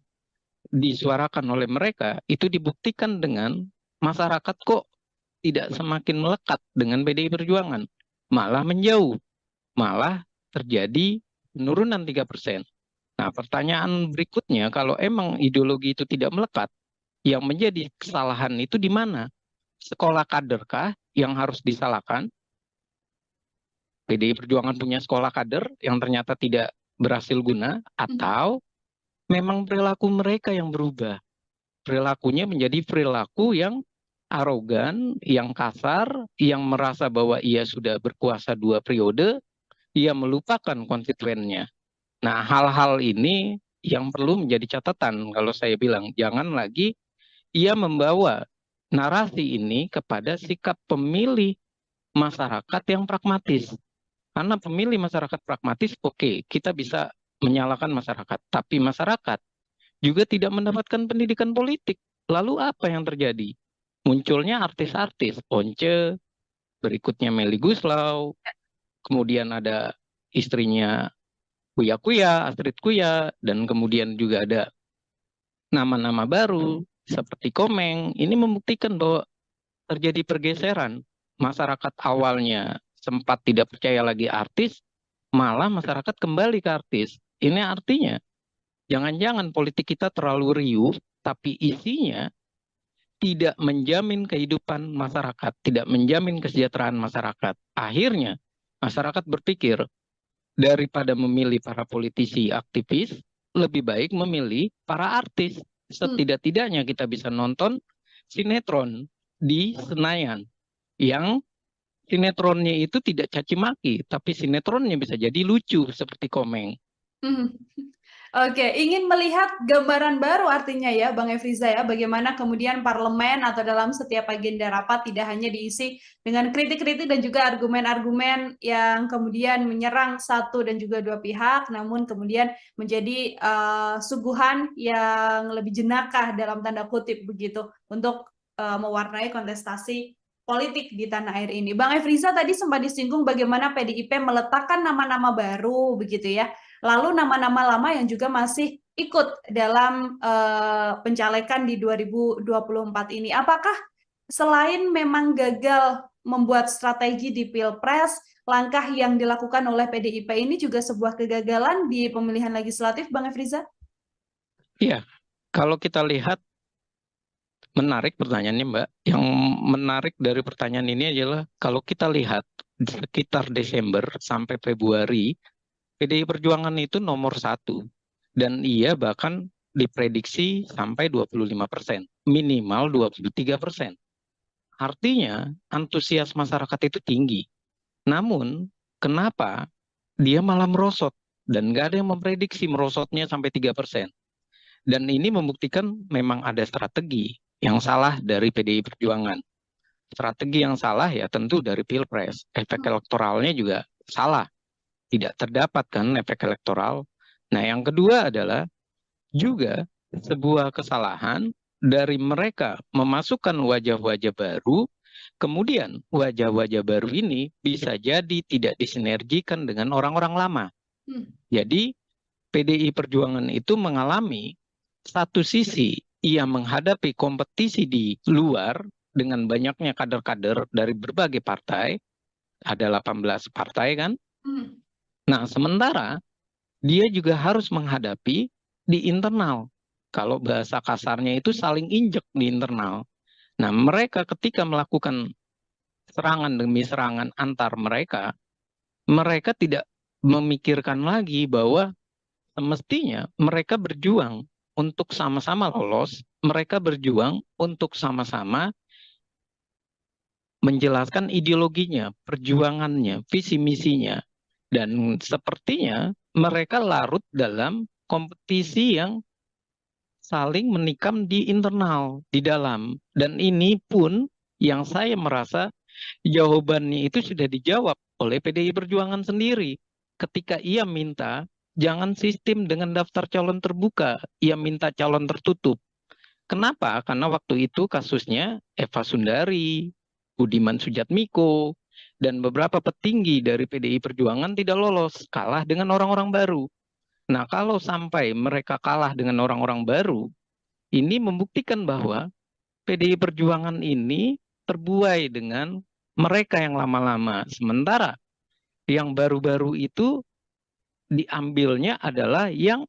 disuarakan oleh mereka, itu dibuktikan dengan masyarakat kok tidak semakin melekat dengan PDI Perjuangan. Malah menjauh, malah terjadi penurunan 3%. Nah, pertanyaan berikutnya, kalau emang ideologi itu tidak melekat, yang menjadi kesalahan itu di mana? Sekolah kaderkah yang harus disalahkan? PDI Perjuangan punya sekolah kader yang ternyata tidak berhasil guna, atau memang perilaku mereka yang berubah? Perilakunya menjadi perilaku yang arogan, yang kasar, yang merasa bahwa ia sudah berkuasa 2 periode, ia melupakan konstituennya. Nah, hal-hal ini yang perlu menjadi catatan kalau saya bilang, jangan lagi ia membawa narasi ini kepada sikap pemilih masyarakat yang pragmatis. Karena pemilih masyarakat pragmatis, oke, kita bisa menyalahkan masyarakat. Tapi masyarakat juga tidak mendapatkan pendidikan politik. Lalu apa yang terjadi? Munculnya artis-artis, Once, berikutnya Melly Guslau, kemudian ada istrinya Kuya Kuya, Astrid Kuya, dan kemudian juga ada nama-nama baru seperti Komeng. Ini membuktikan bahwa terjadi pergeseran. Masyarakat awalnya sempat tidak percaya lagi artis, malah masyarakat kembali ke artis. Ini artinya jangan-jangan politik kita terlalu riuh, tapi isinya tidak menjamin kehidupan masyarakat, tidak menjamin kesejahteraan masyarakat. Akhirnya masyarakat berpikir daripada memilih para politisi aktivis, lebih baik memilih para artis. Setidak-tidaknya kita bisa nonton sinetron di Senayan yang sinetronnya itu tidak caci maki, tapi sinetronnya bisa jadi lucu seperti Komeng. Oke, ingin melihat gambaran baru artinya ya, Bang Efriza ya, bagaimana kemudian parlemen atau dalam setiap agenda rapat tidak hanya diisi dengan kritik-kritik dan juga argumen-argumen yang kemudian menyerang satu dan juga dua pihak, namun kemudian menjadi suguhan yang lebih jenakah dalam tanda kutip begitu untuk mewarnai kontestasi politik di tanah air ini. Bang Efriza tadi sempat disinggung bagaimana PDIP meletakkan nama-nama baru begitu ya. Lalu nama-nama lama yang juga masih ikut dalam pencalekan di 2024 ini. Apakah selain memang gagal membuat strategi di Pilpres, langkah yang dilakukan oleh PDIP ini juga sebuah kegagalan di pemilihan legislatif, Bang Efriza? Iya, kalau kita lihat, menarik pertanyaannya, Mbak. Yang menarik dari pertanyaan ini adalah kalau kita lihat sekitar Desember sampai Februari, PDI Perjuangan itu nomor 1. Dan ia bahkan diprediksi sampai 25%, minimal 23%. Artinya antusias masyarakat itu tinggi. Namun kenapa dia malah merosot? Dan nggak ada yang memprediksi merosotnya sampai 3%. Dan ini membuktikan memang ada strategi yang salah dari PDI Perjuangan. Strategi yang salah ya tentu dari Pilpres. Efek elektoralnya juga salah. Tidak terdapat kan efek elektoral. Nah, yang kedua adalah juga sebuah kesalahan dari mereka memasukkan wajah-wajah baru, kemudian wajah-wajah baru ini bisa jadi tidak disinergikan dengan orang-orang lama. Jadi PDI Perjuangan itu mengalami satu sisi ia menghadapi kompetisi di luar dengan banyaknya kader-kader dari berbagai partai, ada 18 partai kan. Nah, sementara dia juga harus menghadapi di internal. Kalau bahasa kasarnya itu saling injek di internal. Nah, mereka ketika melakukan serangan demi serangan antar mereka, mereka tidak memikirkan lagi bahwa semestinya mereka berjuang untuk sama-sama lolos, mereka berjuang untuk sama-sama menjelaskan ideologinya, perjuangannya, visi misinya. Dan sepertinya mereka larut dalam kompetisi yang saling menikam di internal, di dalam. Dan ini pun yang saya merasa jawabannya itu sudah dijawab oleh PDI Perjuangan sendiri. Ketika ia minta jangan sistem dengan daftar calon terbuka, ia minta calon tertutup. Kenapa? Karena waktu itu kasusnya Eva Sundari, Budiman Sujatmiko, dan beberapa petinggi dari PDI Perjuangan tidak lolos, kalah dengan orang-orang baru. Nah, kalau sampai mereka kalah dengan orang-orang baru, ini membuktikan bahwa PDI Perjuangan ini terbuai dengan mereka yang lama-lama. Sementara yang baru-baru itu diambilnya adalah yang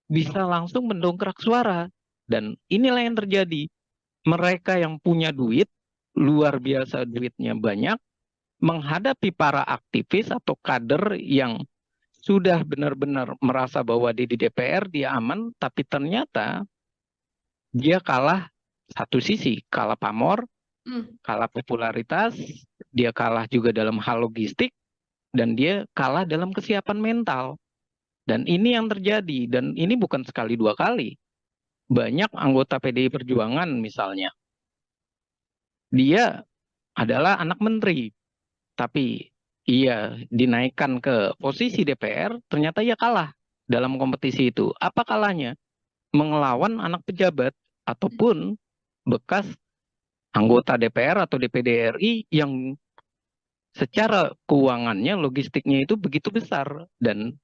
bisa langsung mendongkrak suara. Dan inilah yang terjadi. Mereka yang punya duit, luar biasa duitnya banyak, menghadapi para aktivis atau kader yang sudah benar-benar merasa bahwa di DPR dia aman, tapi ternyata dia kalah satu sisi, kalah pamor, kalah popularitas, dia kalah juga dalam hal logistik, dan dia kalah dalam kesiapan mental. Dan ini yang terjadi, dan ini bukan sekali dua kali. Banyak anggota PDI Perjuangan misalnya, dia adalah anak menteri, tapi ia dinaikkan ke posisi DPR, ternyata ia kalah dalam kompetisi itu. Apa kalahnya? Mengelawan anak pejabat ataupun bekas anggota DPR atau DPD RI yang secara keuangannya, logistiknya itu begitu besar. Dan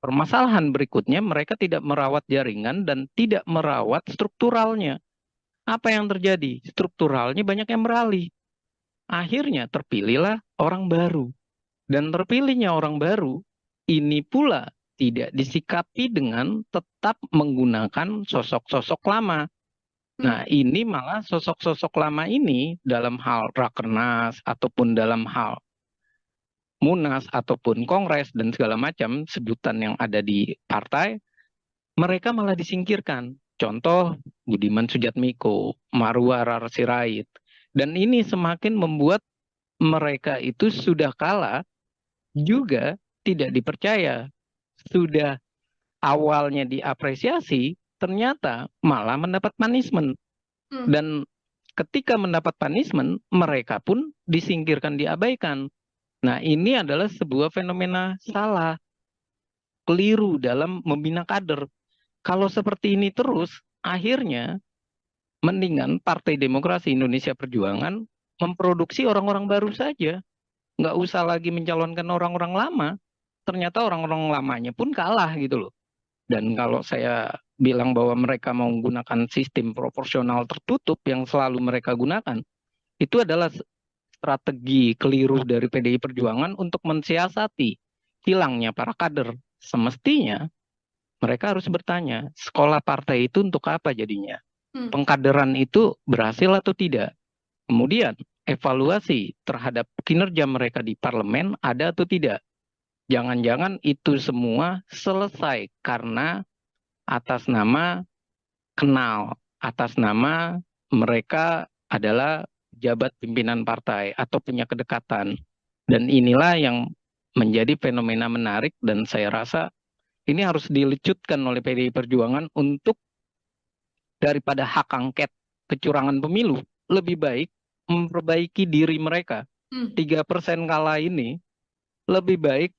permasalahan berikutnya, mereka tidak merawat jaringan dan tidak merawat strukturalnya. Apa yang terjadi? Strukturalnya banyak yang beralih. Akhirnya terpilihlah orang baru. Dan terpilihnya orang baru, ini pula tidak disikapi dengan tetap menggunakan sosok-sosok lama. Nah, ini malah sosok-sosok lama ini dalam hal rakernas ataupun dalam hal munas ataupun kongres dan segala macam sebutan yang ada di partai, mereka malah disingkirkan. Contoh Budiman Sujatmiko, Marwar Sirait. Dan ini semakin membuat mereka itu sudah kalah juga tidak dipercaya. Sudah awalnya diapresiasi, ternyata malah mendapat punishment. Dan ketika mendapat punishment, mereka pun disingkirkan, diabaikan. Nah, ini adalah sebuah fenomena salah, keliru dalam membina kader. Kalau seperti ini terus, akhirnya mendingan Partai Demokrasi Indonesia Perjuangan memproduksi orang-orang baru saja. Nggak usah lagi mencalonkan orang-orang lama. Ternyata orang-orang lamanya pun kalah gitu loh. Dan kalau saya bilang bahwa mereka mau menggunakan sistem proporsional tertutup yang selalu mereka gunakan, itu adalah strategi keliru dari PDI Perjuangan untuk mensiasati hilangnya para kader. Semestinya mereka harus bertanya, sekolah partai itu untuk apa jadinya? Pengkaderan itu berhasil atau tidak? Kemudian evaluasi terhadap kinerja mereka di parlemen ada atau tidak? Jangan-jangan itu semua selesai karena atas nama kenal, atas nama mereka adalah jabat pimpinan partai atau punya kedekatan. Dan inilah yang menjadi fenomena menarik dan saya rasa ini harus dilecutkan oleh PDI Perjuangan untuk daripada hak angket kecurangan pemilu, lebih baik memperbaiki diri mereka. 3% kalah ini lebih baik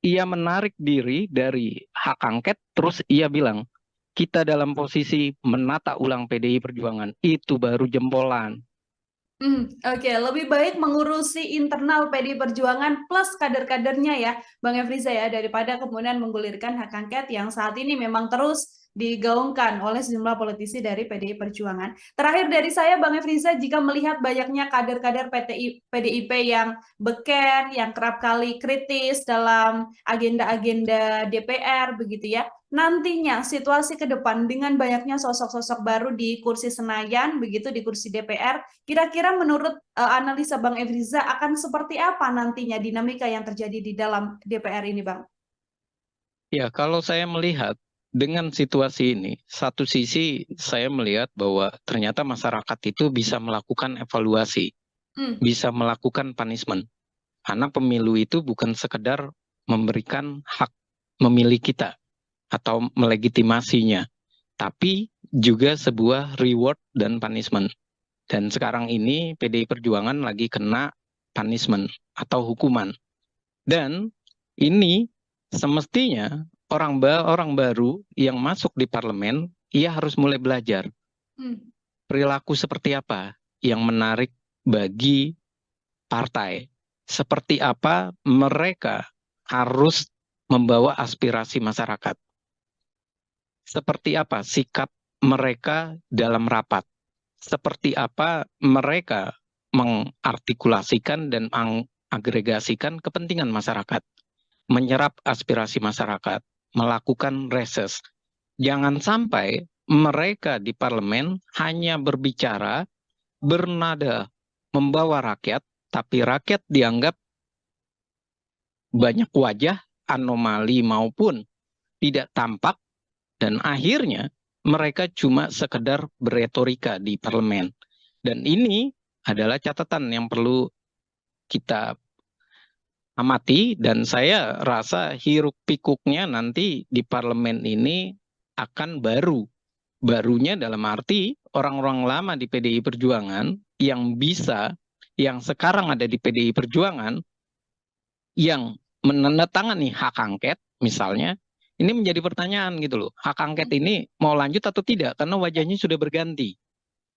ia menarik diri dari hak angket, terus ia bilang, kita dalam posisi menata ulang PDI Perjuangan, itu baru jempolan. Oke, lebih baik mengurusi internal PDI Perjuangan plus kader-kadernya ya, Bang Efriza ya, daripada kemudian menggulirkan hak angket yang saat ini memang terus digaungkan oleh sejumlah politisi dari PDI Perjuangan. Terakhir dari saya, Bang Efriza, jika melihat banyaknya kader-kader PDIP yang beken, yang kerap kali kritis dalam agenda-agenda DPR, begitu ya, nantinya situasi ke depan dengan banyaknya sosok-sosok baru di kursi Senayan, begitu di kursi DPR, kira-kira menurut analisa Bang Efriza akan seperti apa nantinya dinamika yang terjadi di dalam DPR ini, Bang? Ya, kalau saya melihat dengan situasi ini, satu sisi saya melihat bahwa ternyata masyarakat itu bisa melakukan evaluasi, bisa melakukan punishment. Karena pemilu itu bukan sekedar memberikan hak memilih kita atau melegitimasinya, tapi juga sebuah reward dan punishment. Dan sekarang ini PDI Perjuangan lagi kena punishment atau hukuman. Dan ini semestinya orang baru yang masuk di parlemen, ia harus mulai belajar perilaku seperti apa yang menarik bagi partai. Seperti apa mereka harus membawa aspirasi masyarakat. Seperti apa sikap mereka dalam rapat. Seperti apa mereka mengartikulasikan dan mengagregasikan kepentingan masyarakat. Menyerap aspirasi masyarakat, melakukan reses. Jangan sampai mereka di parlemen hanya berbicara, bernada, membawa rakyat, tapi rakyat dianggap banyak wajah, anomali maupun tidak tampak, dan akhirnya mereka cuma sekedar beretorika di parlemen. Dan ini adalah catatan yang perlu kita amati, dan saya rasa hiruk pikuknya nanti di parlemen ini akan baru. Barunya dalam arti orang-orang lama di PDI Perjuangan yang bisa, yang sekarang ada di PDI Perjuangan, yang menandatangani hak angket misalnya, ini menjadi pertanyaan gitu loh. Hak angket ini mau lanjut atau tidak karena wajahnya sudah berganti.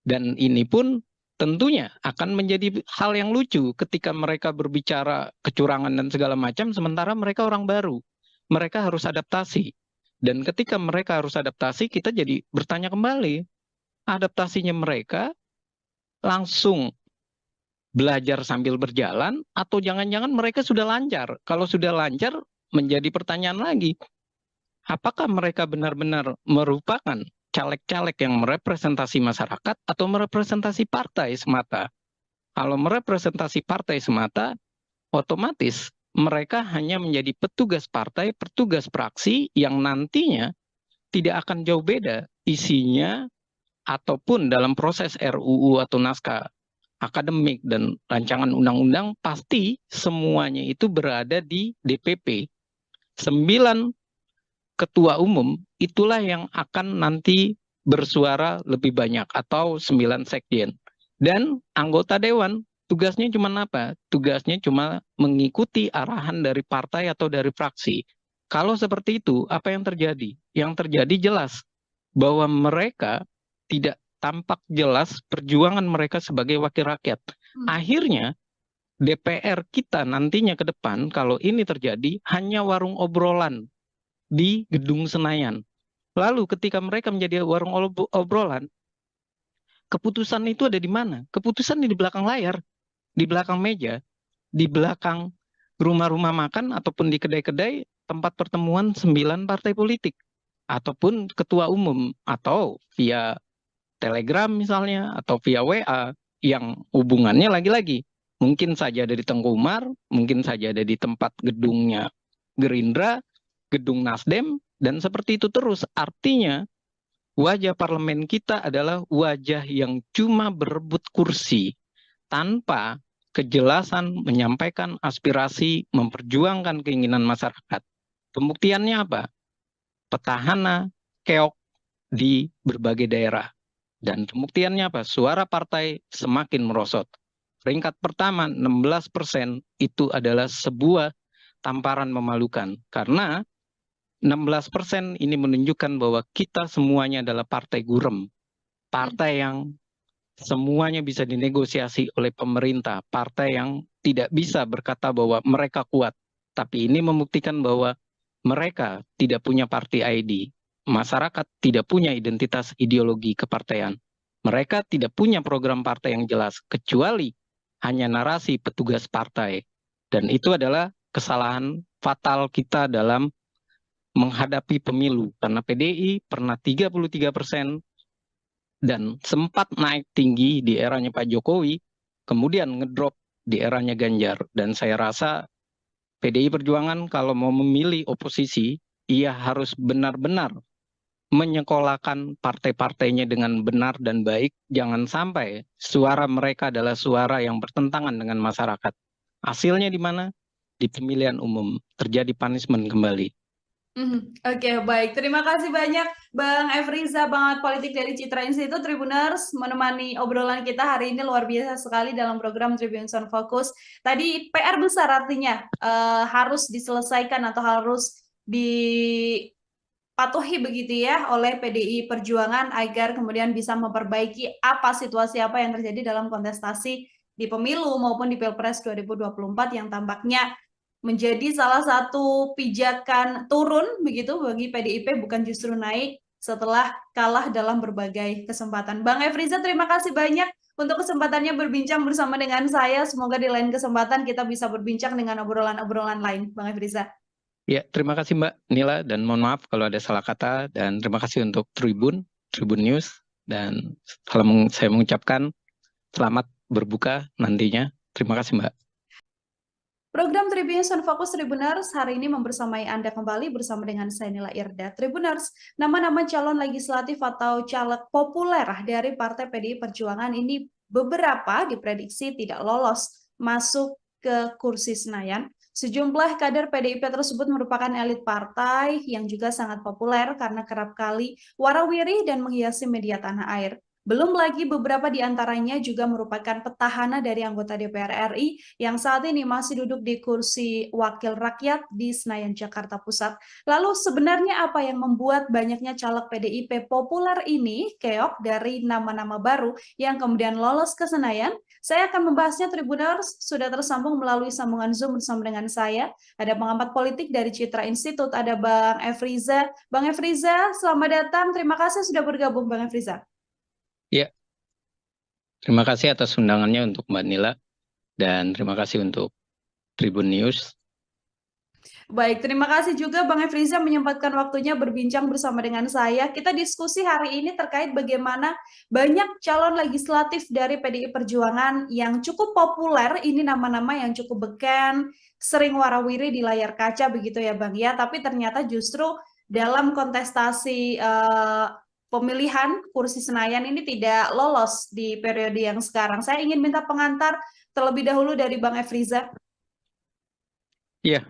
Dan ini pun tentunya akan menjadi hal yang lucu ketika mereka berbicara kecurangan dan segala macam, sementara mereka orang baru. Mereka harus adaptasi. Dan ketika mereka harus adaptasi, kita jadi bertanya kembali, adaptasinya mereka langsung belajar sambil berjalan, atau jangan-jangan mereka sudah lancar. Kalau sudah lancar, menjadi pertanyaan lagi, apakah mereka benar-benar merupakan caleg-caleg yang merepresentasi masyarakat atau merepresentasi partai semata. Kalau merepresentasi partai semata, otomatis mereka hanya menjadi petugas partai, petugas praksi yang nantinya tidak akan jauh beda isinya ataupun dalam proses RUU atau naskah akademik dan rancangan undang-undang pasti semuanya itu berada di DPP. 9 ketua umum itulah yang akan nanti bersuara lebih banyak atau 9 sekjen. Dan anggota dewan tugasnya cuma apa? Tugasnya cuma mengikuti arahan dari partai atau dari fraksi. Kalau seperti itu, apa yang terjadi? Yang terjadi jelas bahwa mereka tidak tampak jelas perjuangan mereka sebagai wakil rakyat. Akhirnya DPR kita nantinya ke depan kalau ini terjadi hanya warung obrolan di Gedung Senayan. Lalu ketika mereka menjadi warung obrolan, keputusan itu ada di mana? Keputusan di belakang layar, di belakang meja, di belakang rumah-rumah makan ataupun di kedai-kedai tempat pertemuan 9 partai politik ataupun ketua umum atau via Telegram misalnya atau via WA yang hubungannya lagi-lagi mungkin saja ada di Tengku Umar, mungkin saja ada di tempat gedungnya Gerindra, gedung Nasdem, dan seperti itu terus. Artinya wajah parlemen kita adalah wajah yang cuma berebut kursi tanpa kejelasan menyampaikan aspirasi, memperjuangkan keinginan masyarakat. Pembuktiannya apa? Petahana keok di berbagai daerah. Dan pembuktiannya apa? Suara partai semakin merosot. Peringkat pertama 16% itu adalah sebuah tamparan memalukan. Karena 16% ini menunjukkan bahwa kita semuanya adalah partai gurem. Partai yang semuanya bisa dinegosiasi oleh pemerintah. Partai yang tidak bisa berkata bahwa mereka kuat. Tapi ini membuktikan bahwa mereka tidak punya party ID. Masyarakat tidak punya identitas ideologi kepartaian. Mereka tidak punya program partai yang jelas, kecuali hanya narasi petugas partai. Dan itu adalah kesalahan fatal kita dalam menghadapi pemilu. Karena PDI pernah 33% dan sempat naik tinggi di eranya Pak Jokowi, kemudian ngedrop di eranya Ganjar. Dan saya rasa PDI Perjuangan kalau mau memilih oposisi, ia harus benar-benar menyekolahkan partai-partainya dengan benar dan baik. Jangan sampai suara mereka adalah suara yang bertentangan dengan masyarakat. Hasilnya di mana? Di pemilihan umum terjadi punishment kembali. Oke, baik. Terima kasih banyak Bang Efriza, Bangat Politik dari Citra Institute Tribuners, menemani obrolan kita hari ini luar biasa sekali dalam program Tribun Sound Focus. Tadi PR besar artinya harus diselesaikan atau harus dipatuhi begitu ya oleh PDI Perjuangan agar kemudian bisa memperbaiki situasi apa yang terjadi dalam kontestasi di pemilu maupun di Pilpres 2024 yang tampaknya menjadi salah satu pijakan turun begitu bagi PDIP, bukan justru naik setelah kalah dalam berbagai kesempatan. Bang Efriza, terima kasih banyak untuk kesempatannya berbincang bersama dengan saya. Semoga di lain kesempatan kita bisa berbincang dengan obrolan-obrolan lain, Bang Efriza. Ya, terima kasih Mbak Nila, dan mohon maaf kalau ada salah kata, dan terima kasih untuk Tribun News, dan saya mengucapkan selamat berbuka nantinya. Terima kasih Mbak. Program Tribun Sound Focus Tribuners hari ini membersamai Anda kembali bersama dengan saya Nila Irda. Tribuners, nama-nama calon legislatif atau caleg populer dari Partai PDI Perjuangan ini beberapa diprediksi tidak lolos masuk ke kursi Senayan. Sejumlah kader PDIP tersebut merupakan elit partai yang juga sangat populer karena kerap kali warawiri dan menghiasi media tanah air. Belum lagi beberapa di antaranya juga merupakan petahana dari anggota DPR RI yang saat ini masih duduk di kursi wakil rakyat di Senayan, Jakarta Pusat. Lalu sebenarnya apa yang membuat banyaknya caleg PDIP populer ini keok dari nama-nama baru yang kemudian lolos ke Senayan? Saya akan membahasnya. Tribuners, sudah tersambung melalui sambungan Zoom bersama dengan saya. Ada pengamat politik dari Citra Institute, ada Bang Efriza. Bang Efriza, selamat datang. Terima kasih sudah bergabung, Bang Efriza. Ya, terima kasih atas undangannya untuk Mbak Nila, dan terima kasih untuk Tribun News. Baik, terima kasih juga Bang Efriza menyempatkan waktunya berbincang bersama dengan saya. Kita diskusi hari ini terkait bagaimana banyak calon legislatif dari PDI Perjuangan yang cukup populer, ini nama-nama yang cukup beken, sering warawiri di layar kaca begitu ya Bang ya, tapi ternyata justru dalam kontestasi pemilihan kursi Senayan ini tidak lolos di periode yang sekarang. Saya ingin minta pengantar terlebih dahulu dari Bang Efriza. Iya,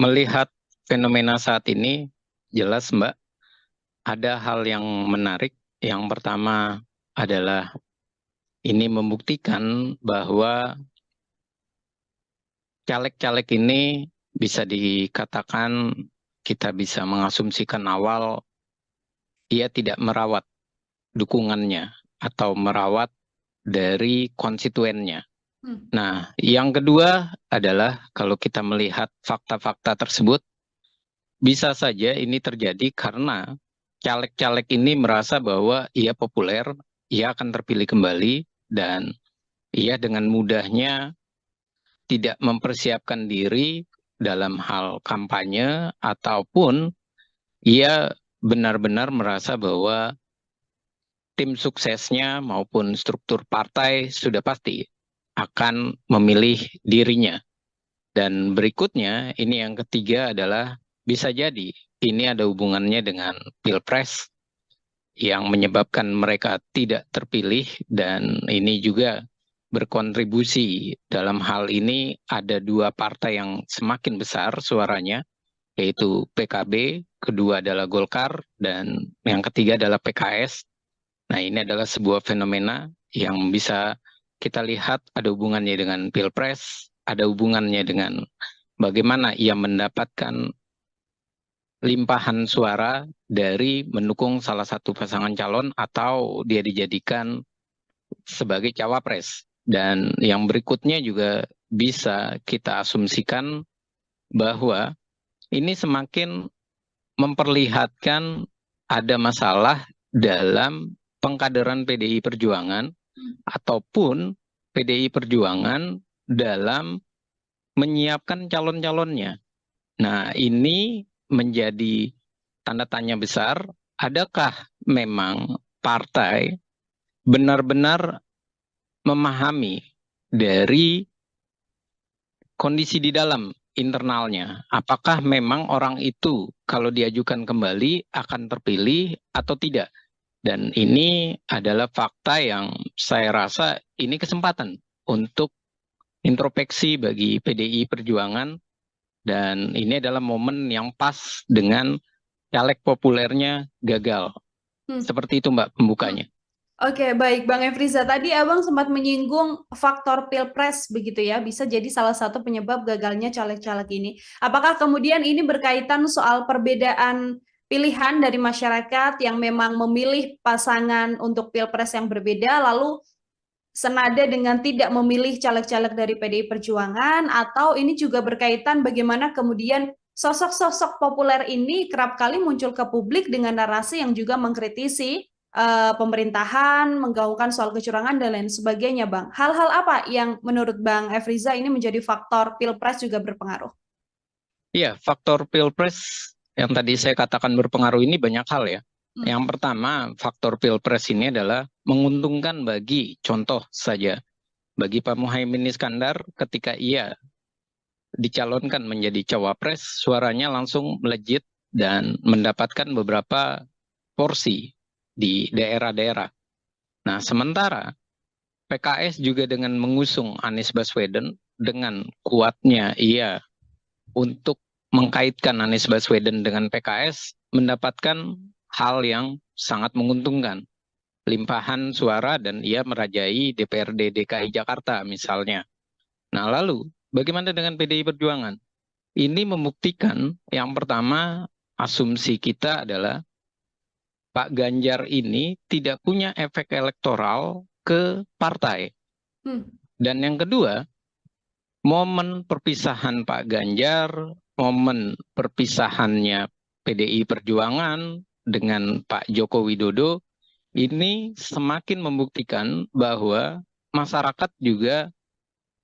melihat fenomena saat ini, jelas Mbak, ada hal yang menarik. Yang pertama adalah ini membuktikan bahwa caleg-caleg ini bisa dikatakan, kita bisa mengasumsikan awal ia tidak merawat dukungannya atau merawat dari konstituennya. Nah, yang kedua adalah kalau kita melihat fakta-fakta tersebut, bisa saja ini terjadi karena caleg-caleg ini merasa bahwa ia populer, ia akan terpilih kembali, dan ia dengan mudahnya tidak mempersiapkan diri dalam hal kampanye, ataupun ia benar-benar merasa bahwa tim suksesnya maupun struktur partai sudah pasti akan memilih dirinya. Dan berikutnya, ini yang ketiga adalah bisa jadi ini ada hubungannya dengan Pilpres yang menyebabkan mereka tidak terpilih, dan ini juga berkontribusi dalam hal ini ada dua partai yang semakin besar suaranya, yaitu PKB, kedua adalah Golkar, dan yang ketiga adalah PKS. Nah, ini adalah sebuah fenomena yang bisa kita lihat ada hubungannya dengan Pilpres, ada hubungannya dengan bagaimana ia mendapatkan limpahan suara dari mendukung salah satu pasangan calon atau dia dijadikan sebagai cawapres. Dan yang berikutnya juga bisa kita asumsikan bahwa ini semakin memperlihatkan ada masalah dalam pengkaderan PDI Perjuangan ataupun PDI Perjuangan dalam menyiapkan calon-calonnya. Nah, ini menjadi tanda tanya besar, adakah memang partai benar-benar memahami dari kondisi di dalam internalnya? Apakah memang orang itu kalau diajukan kembali akan terpilih atau tidak? Dan ini adalah fakta yang saya rasa ini kesempatan untuk introspeksi bagi PDI Perjuangan, dan ini adalah momen yang pas dengan caleg populernya gagal. Seperti itu Mbak pembukanya. Oke, baik Bang Efriza. Tadi Abang sempat menyinggung faktor Pilpres begitu ya, bisa jadi salah satu penyebab gagalnya caleg-caleg ini. Apakah kemudian ini berkaitan soal perbedaan pilihan dari masyarakat yang memang memilih pasangan untuk Pilpres yang berbeda, lalu senada dengan tidak memilih caleg-caleg dari PDI Perjuangan, atau ini juga berkaitan bagaimana kemudian sosok-sosok populer ini kerap kali muncul ke publik dengan narasi yang juga mengkritisi pemerintahan, menggaungkan soal kecurangan dan lain sebagainya, Bang. Hal-hal apa yang menurut Bang Efriza ini menjadi faktor Pilpres juga berpengaruh? Iya, faktor Pilpres yang tadi saya katakan berpengaruh ini banyak hal ya. Yang pertama, faktor Pilpres ini adalah menguntungkan bagi, contoh saja, bagi Pak Muhaimin Iskandar ketika ia dicalonkan menjadi cawapres, suaranya langsung melejit dan mendapatkan beberapa porsi di daerah-daerah. Nah, sementara PKS juga dengan mengusung Anies Baswedan, dengan kuatnya ia untuk mengkaitkan Anies Baswedan dengan PKS, mendapatkan hal yang sangat menguntungkan. Limpahan suara dan ia merajai DPRD DKI Jakarta misalnya. Nah, lalu bagaimana dengan PDI Perjuangan? Ini membuktikan yang pertama, asumsi kita adalah Pak Ganjar ini tidak punya efek elektoral ke partai. Dan yang kedua, momen perpisahan Pak Ganjar, momen perpisahannya PDI Perjuangan dengan Pak Joko Widodo, ini semakin membuktikan bahwa masyarakat juga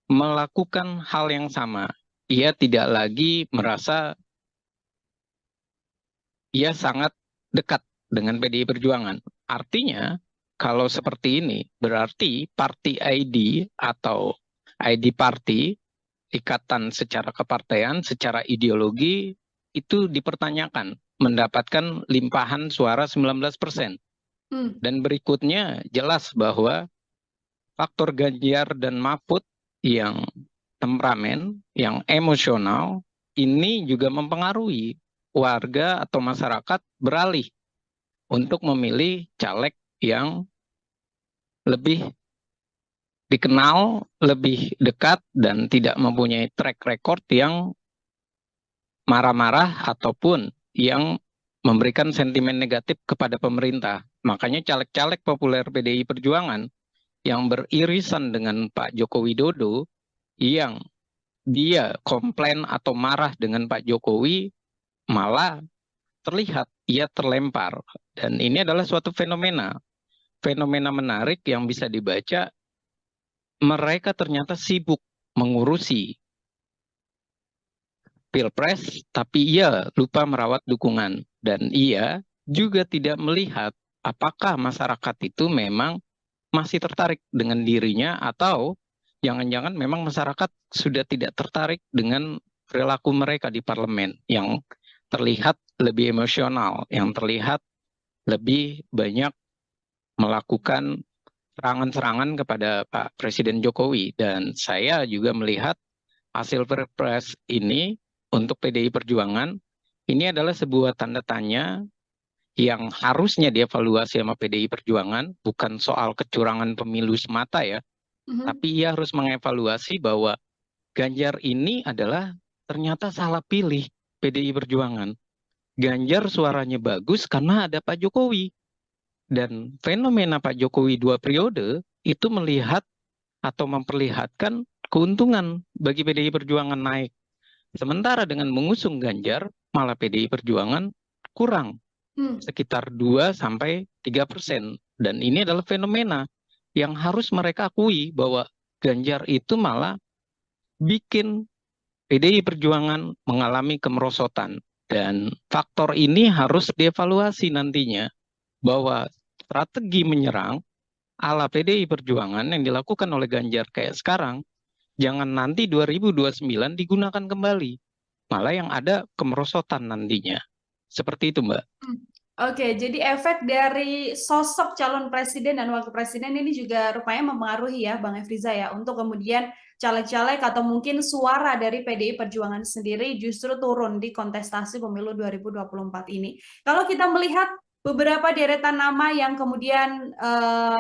melakukan hal yang sama. ia tidak lagi merasa ia sangat dekat dengan PDI Perjuangan. Artinya, kalau seperti ini, berarti party ID atau ID party, ikatan secara kepartean, secara ideologi, itu dipertanyakan, mendapatkan limpahan suara 19%. Hmm. Dan berikutnya jelas bahwa faktor Ganjar dan Mahfud yang temperamen, yang emosional, ini juga mempengaruhi warga atau masyarakat beralih untuk memilih caleg yang lebih dikenal, lebih dekat, dan tidak mempunyai track record yang marah-marah ataupun yang memberikan sentimen negatif kepada pemerintah. Makanya caleg-caleg populer PDI Perjuangan yang beririsan dengan Pak Joko Widodo, yang dia komplain atau marah dengan Pak Jokowi, malah terlihat ia terlempar. Dan ini adalah suatu fenomena menarik yang bisa dibaca. Mereka ternyata sibuk mengurusi pilpres, tapi ia lupa merawat dukungan. Dan ia juga tidak melihat apakah masyarakat itu memang masih tertarik dengan dirinya, atau jangan-jangan memang masyarakat sudah tidak tertarik dengan perilaku mereka di parlemen yang terlihat lebih emosional, yang terlihat lebih banyak melakukan serangan-serangan kepada Pak Presiden Jokowi. Dan saya juga melihat hasil Perpres ini untuk PDI Perjuangan ini adalah sebuah tanda tanya yang harusnya dievaluasi sama PDI Perjuangan, bukan soal kecurangan pemilu semata ya, Mhm. tapi ia harus mengevaluasi bahwa Ganjar ini adalah ternyata salah pilih PDI Perjuangan. Ganjar suaranya bagus karena ada Pak Jokowi. Dan fenomena Pak Jokowi 2 periode itu melihat atau memperlihatkan keuntungan bagi PDI Perjuangan naik. Sementara dengan mengusung Ganjar, malah PDI Perjuangan kurang Hmm. sekitar 2-3%. Dan ini adalah fenomena yang harus mereka akui bahwa Ganjar itu malah bikin PDI Perjuangan mengalami kemerosotan. Dan faktor ini harus dievaluasi nantinya, bahwa strategi menyerang ala PDI Perjuangan yang dilakukan oleh Ganjar kayak sekarang, jangan nanti 2029 digunakan kembali. Malah yang ada kemerosotan nantinya. Seperti itu, Mbak. Hmm. Oke, jadi efek dari sosok calon presiden dan wakil presiden ini juga rupanya mempengaruhi ya, Bang Efriza ya, untuk kemudian caleg-caleg atau mungkin suara dari PDI Perjuangan sendiri justru turun di kontestasi pemilu 2024 ini. Kalau kita melihat beberapa deretan nama yang kemudian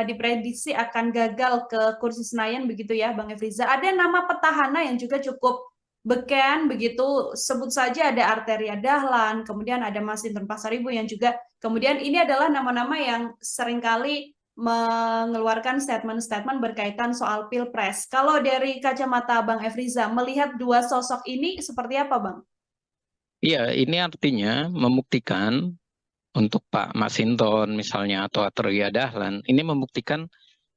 diprediksi akan gagal ke kursi Senayan begitu ya, Bang Efriza, ada nama petahana yang juga cukup beken begitu, sebut saja ada Arteria Dahlan, kemudian ada Masinton Pasaribu yang juga kemudian ini adalah nama-nama yang seringkali mengeluarkan statement-statement berkaitan soal Pilpres. Kalau dari kacamata Bang Efriza, melihat dua sosok ini seperti apa, Bang? Iya, ini artinya membuktikan untuk Pak Masinton misalnya atau Atreya Dahlan, ini membuktikan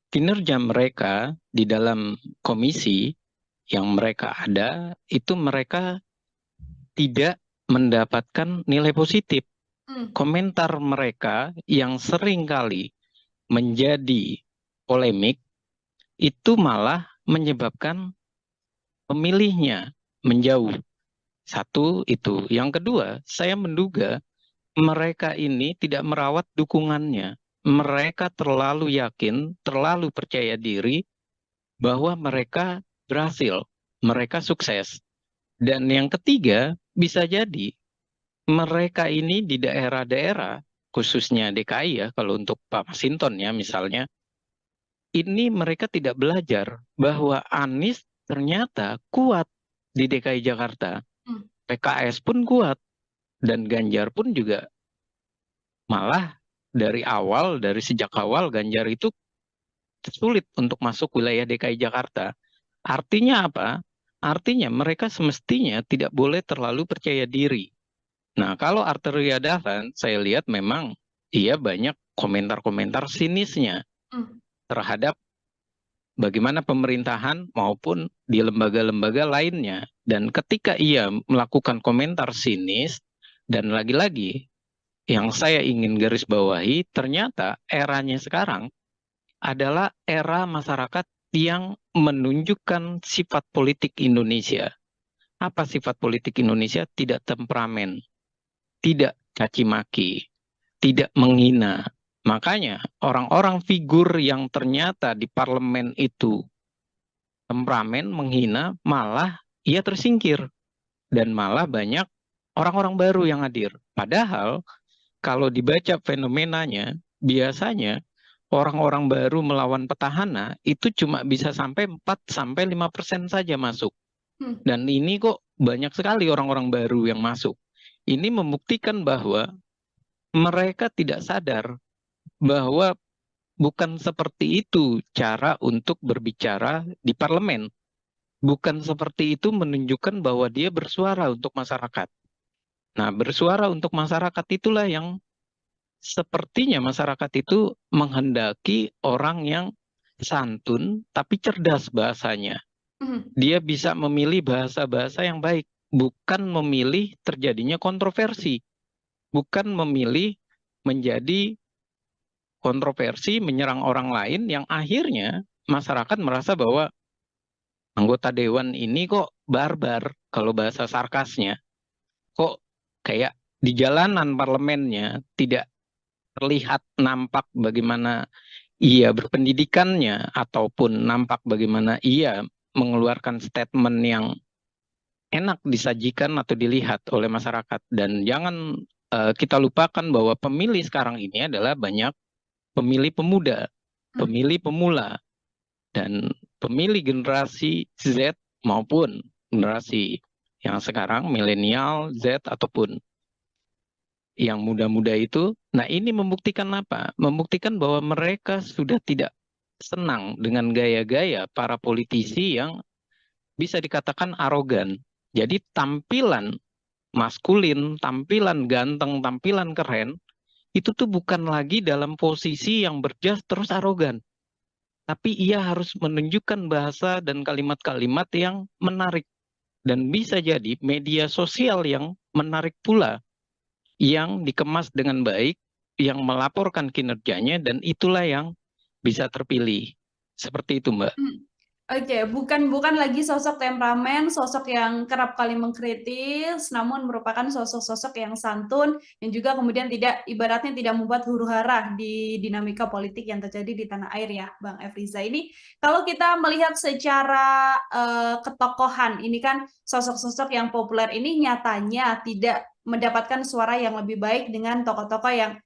kinerja mereka di dalam komisi yang mereka ada, itu mereka tidak mendapatkan nilai positif. Hmm. Komentar mereka yang sering kali menjadi polemik, itu malah menyebabkan pemilihnya menjauh. Satu, itu. Yang kedua, saya menduga mereka ini tidak merawat dukungannya. Mereka terlalu yakin, terlalu percaya diri bahwa mereka berhasil, mereka sukses. Dan yang ketiga, bisa jadi mereka ini di daerah-daerah, khususnya DKI ya, kalau untuk Pak Masinton ya misalnya, ini mereka tidak belajar bahwa Anies ternyata kuat di DKI Jakarta. Hmm. PKS pun kuat, dan Ganjar pun juga malah dari sejak awal Ganjar itu sulit untuk masuk wilayah DKI Jakarta. Artinya apa? Artinya mereka semestinya tidak boleh terlalu percaya diri. Nah, kalau Arteria Dahlan, saya lihat memang ia banyak komentar-komentar sinisnya Hmm. terhadap bagaimana pemerintahan maupun di lembaga-lembaga lainnya. Dan ketika ia melakukan komentar sinis, dan lagi-lagi yang saya ingin garis bawahi, ternyata eranya sekarang adalah era masyarakat yang menunjukkan sifat politik Indonesia. Apa sifat politik Indonesia? Tidak temperamen, tidak caci maki, tidak menghina. Makanya orang-orang figur yang ternyata di parlemen itu temperamen, menghina, malah ia tersingkir. Dan malah banyak orang-orang baru yang hadir. Padahal kalau dibaca fenomenanya, biasanya orang-orang baru melawan petahana itu cuma bisa sampai 4-5% saja masuk. Hmm. Dan ini kok banyak sekali orang-orang baru yang masuk. Ini membuktikan bahwa mereka tidak sadar bahwa bukan seperti itu cara untuk berbicara di parlemen. Bukan seperti itu menunjukkan bahwa dia bersuara untuk masyarakat. Nah, bersuara untuk masyarakat itulah yang sepertinya masyarakat itu menghendaki orang yang santun tapi cerdas bahasanya. Hmm. Dia bisa memilih bahasa-bahasa yang baik, bukan memilih terjadinya kontroversi, bukan memilih menjadi kontroversi menyerang orang lain yang akhirnya masyarakat merasa bahwa anggota dewan ini kok barbar, kalau bahasa sarkasnya, kok kayak di jalanan parlemennya tidak terlihat nampak bagaimana ia berpendidikannya ataupun nampak bagaimana ia mengeluarkan statement yang enak disajikan atau dilihat oleh masyarakat. Dan jangan kita lupakan bahwa pemilih sekarang ini adalah banyak pemilih pemuda, pemilih pemula, dan pemilih generasi Z maupun generasi yang sekarang milenial, Z ataupun yang muda-muda itu. Nah, ini membuktikan apa? Membuktikan bahwa mereka sudah tidak senang dengan gaya-gaya para politisi yang bisa dikatakan arogan. Jadi tampilan maskulin, tampilan ganteng, tampilan keren, itu tuh bukan lagi dalam posisi yang berjas terus arogan. Tapi ia harus menunjukkan bahasa dan kalimat-kalimat yang menarik. Dan bisa jadi media sosial yang menarik pula, yang dikemas dengan baik, yang melaporkan kinerjanya, dan itulah yang bisa terpilih. Seperti itu, Mbak. Oke, bukan lagi sosok temperamen, sosok yang kerap kali mengkritis, namun merupakan sosok-sosok yang santun yang juga kemudian tidak ibaratnya tidak membuat huru-hara di dinamika politik yang terjadi di tanah air ya, Bang Efriza. Ini kalau kita melihat secara ketokohan, ini kan sosok-sosok yang populer ini nyatanya tidak mendapatkan suara yang lebih baik dengan tokoh-tokoh yang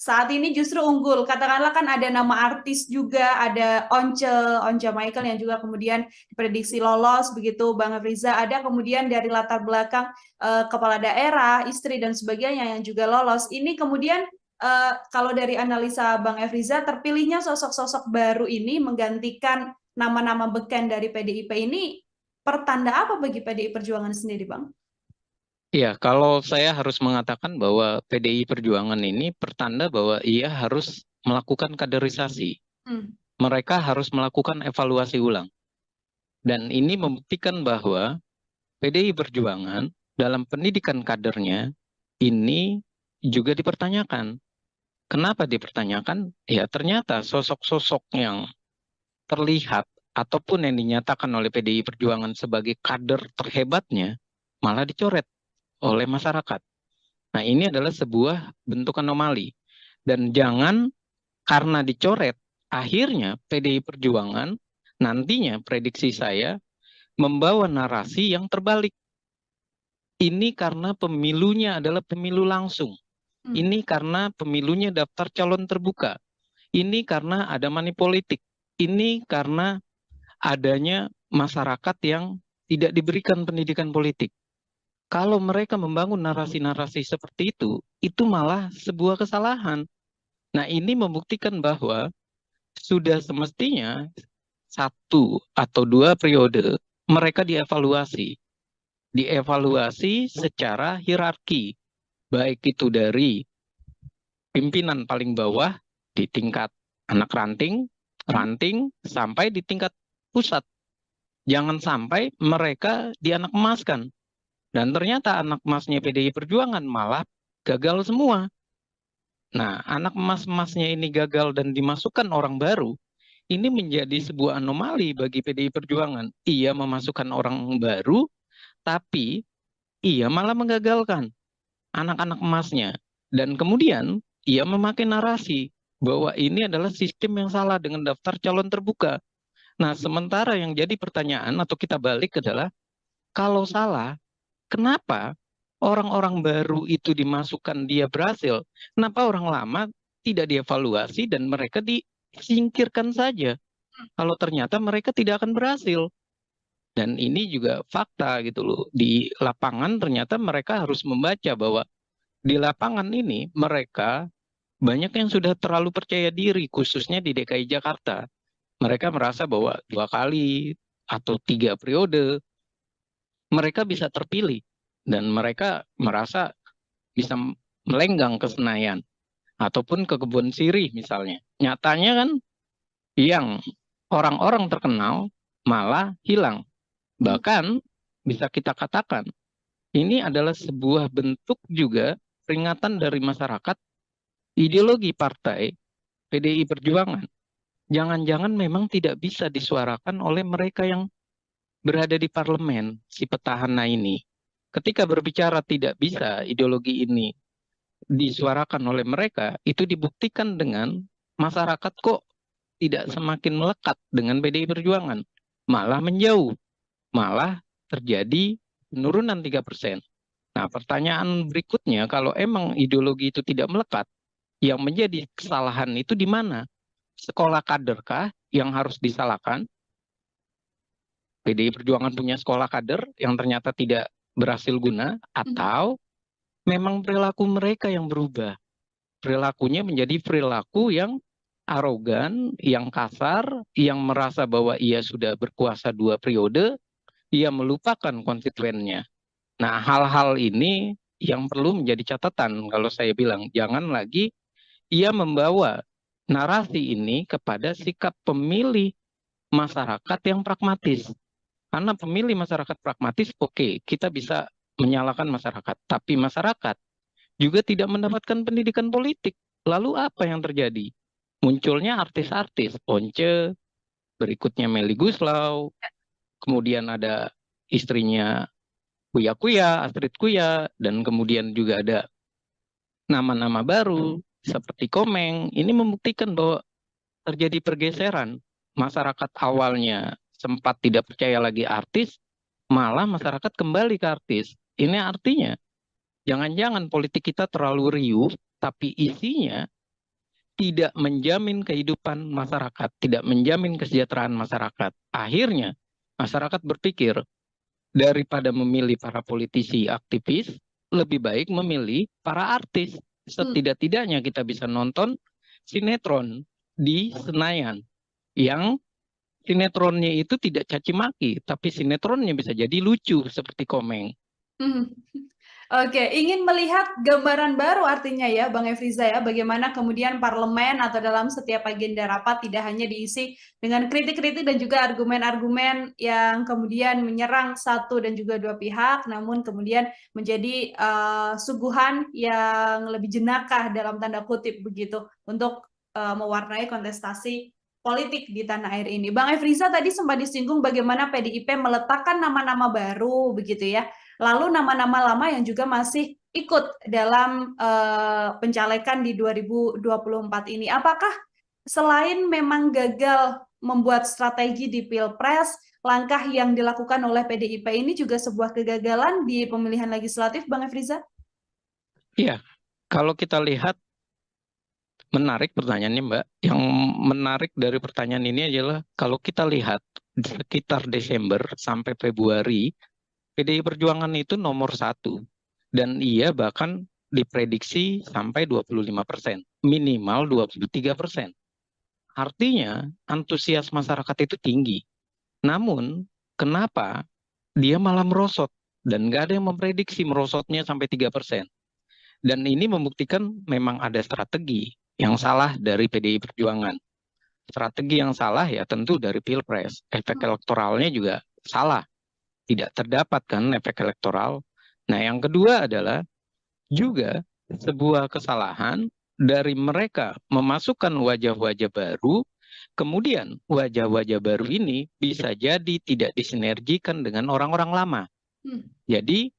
saat ini justru unggul. Katakanlah kan ada nama artis juga, ada Once Michael yang juga kemudian diprediksi lolos begitu, Bang Afriza. Ada kemudian dari latar belakang kepala daerah, istri dan sebagainya yang juga lolos. Ini kemudian kalau dari analisa Bang Efriza, terpilihnya sosok-sosok baru ini menggantikan nama-nama beken dari PDIP ini pertanda apa bagi PDI Perjuangan sendiri, Bang? Ya, kalau saya harus mengatakan bahwa PDI Perjuangan ini pertanda bahwa ia harus melakukan kaderisasi. Mereka harus melakukan evaluasi ulang. Dan ini membuktikan bahwa PDI Perjuangan dalam pendidikan kadernya ini juga dipertanyakan. Kenapa dipertanyakan? Ya, ternyata sosok-sosok yang terlihat ataupun yang dinyatakan oleh PDI Perjuangan sebagai kader terhebatnya malah dicoret oleh masyarakat. Nah, ini adalah sebuah bentuk anomali. Dan jangan karena dicoret, akhirnya PDI Perjuangan nantinya prediksi saya membawa narasi yang terbalik. Ini karena pemilunya adalah pemilu langsung. Ini karena pemilunya daftar calon terbuka. Ini karena ada money politik. Ini karena adanya masyarakat yang tidak diberikan pendidikan politik. Kalau mereka membangun narasi-narasi seperti itu malah sebuah kesalahan. Nah, ini membuktikan bahwa sudah semestinya 1 atau 2 periode mereka dievaluasi. Dievaluasi secara hierarki, baik itu dari pimpinan paling bawah di tingkat anak ranting, ranting sampai di tingkat pusat. Jangan sampai mereka dianak emaskan. Dan ternyata anak emasnya PDI Perjuangan malah gagal semua. Nah, anak emas-emasnya ini gagal dan dimasukkan orang baru, ini menjadi sebuah anomali bagi PDI Perjuangan. Ia memasukkan orang baru, tapi ia malah menggagalkan anak-anak emasnya. Dan kemudian ia memakai narasi bahwa ini adalah sistem yang salah dengan daftar calon terbuka. Nah, sementara yang jadi pertanyaan atau kita balik adalah, kalau salah, kenapa orang-orang baru itu dimasukkan dia berhasil? Kenapa orang lama tidak dievaluasi dan mereka disingkirkan saja? Kalau ternyata mereka tidak akan berhasil. Dan ini juga fakta gitu loh. Di lapangan ternyata mereka harus membaca bahwa di lapangan ini mereka banyak yang sudah terlalu percaya diri, khususnya di DKI Jakarta. Mereka merasa bahwa 2 kali atau 3 periode mereka bisa terpilih. Dan mereka merasa bisa melenggang ke Senayan ataupun ke Kebun Sirih misalnya. Nyatanya kan yang orang-orang terkenal malah hilang. Bahkan bisa kita katakan ini adalah sebuah bentuk juga peringatan dari masyarakat ideologi partai PDI Perjuangan. Jangan-jangan memang tidak bisa disuarakan oleh mereka yang berada di parlemen, si petahana ini. Ketika berbicara tidak bisa ideologi ini disuarakan oleh mereka, itu dibuktikan dengan masyarakat kok tidak semakin melekat dengan PDI Perjuangan, malah menjauh, malah terjadi penurunan 3%. Nah, pertanyaan berikutnya, kalau emang ideologi itu tidak melekat, yang menjadi kesalahan itu di mana? Sekolah kaderkah yang harus disalahkan? PDI Perjuangan punya sekolah kader yang ternyata tidak berhasil guna, atau memang perilaku mereka yang berubah? Perilakunya menjadi perilaku yang arogan, yang kasar, yang merasa bahwa ia sudah berkuasa 2 periode, ia melupakan konstituennya. Nah, hal-hal ini yang perlu menjadi catatan kalau saya bilang, jangan lagi ia membawa narasi ini kepada sikap pemilih masyarakat yang pragmatis. Karena pemilih masyarakat pragmatis, oke, kita bisa menyalahkan masyarakat. Tapi masyarakat juga tidak mendapatkan pendidikan politik. Lalu apa yang terjadi? Munculnya artis-artis, Once, berikutnya Melly Guslau, kemudian ada istrinya Kuya Kuya, Astrid Kuya, dan kemudian juga ada nama-nama baru seperti Komeng. Ini membuktikan bahwa terjadi pergeseran. Masyarakat awalnya sempat tidak percaya lagi artis, malah masyarakat kembali ke artis. Ini artinya jangan-jangan politik kita terlalu riuh, tapi isinya tidak menjamin kehidupan masyarakat, tidak menjamin kesejahteraan masyarakat. Akhirnya masyarakat berpikir, daripada memilih para politisi aktivis, lebih baik memilih para artis. Setidak-tidaknya kita bisa nonton sinetron di Senayan yang sinetronnya itu tidak caci maki, tapi sinetronnya bisa jadi lucu seperti Komeng. Oke, ingin melihat gambaran baru artinya ya Bang Efriza ya, bagaimana kemudian parlemen atau dalam setiap agenda rapat tidak hanya diisi dengan kritik-kritik dan juga argumen-argumen yang kemudian menyerang satu dan juga dua pihak, namun kemudian menjadi suguhan yang lebih jenakah dalam tanda kutip begitu untuk mewarnai kontestasi politik di tanah air ini. Bang Efriza tadi sempat disinggung bagaimana PDIP meletakkan nama-nama baru begitu ya. Lalu nama-nama lama yang juga masih ikut dalam pencalekan di 2024 ini. Apakah selain memang gagal membuat strategi di Pilpres, langkah yang dilakukan oleh PDIP ini juga sebuah kegagalan di pemilihan legislatif, Bang Efriza? Iya, kalau kita lihat, menarik pertanyaannya Mbak. Yang menarik dari pertanyaan ini adalah kalau kita lihat sekitar Desember sampai Februari, PDI Perjuangan itu nomor 1. Dan ia bahkan diprediksi sampai 25%, minimal 23%. Artinya antusias masyarakat itu tinggi. Namun kenapa dia malah merosot? Dan nggak ada yang memprediksi merosotnya sampai 3%. Dan ini membuktikan memang ada strategi yang salah dari PDI Perjuangan. strategi yang salah ya tentu dari Pilpres. Efek elektoralnya juga salah. Tidak terdapat kan efek elektoral. Nah, yang kedua adalah juga sebuah kesalahan dari mereka memasukkan wajah-wajah baru, kemudian wajah-wajah baru ini bisa jadi tidak disinergikan dengan orang-orang lama. Jadi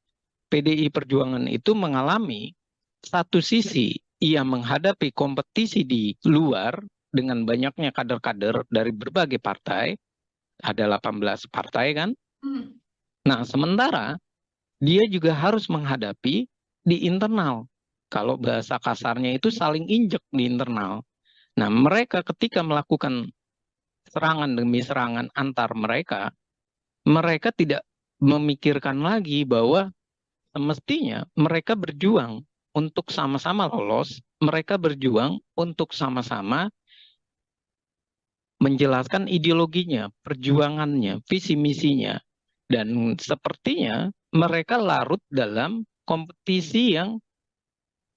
PDI Perjuangan itu mengalami satu sisi ia menghadapi kompetisi di luar dengan banyaknya kader-kader dari berbagai partai, ada 18 partai kan. Nah, sementara dia juga harus menghadapi di internal. Kalau bahasa kasarnya itu saling injek di internal. Nah, mereka ketika melakukan serangan demi serangan antar mereka, mereka tidak memikirkan lagi bahwa semestinya mereka berjuang untuk sama-sama lolos, mereka berjuang untuk sama-sama menjelaskan ideologinya, perjuangannya, visi misinya. Dan sepertinya mereka larut dalam kompetisi yang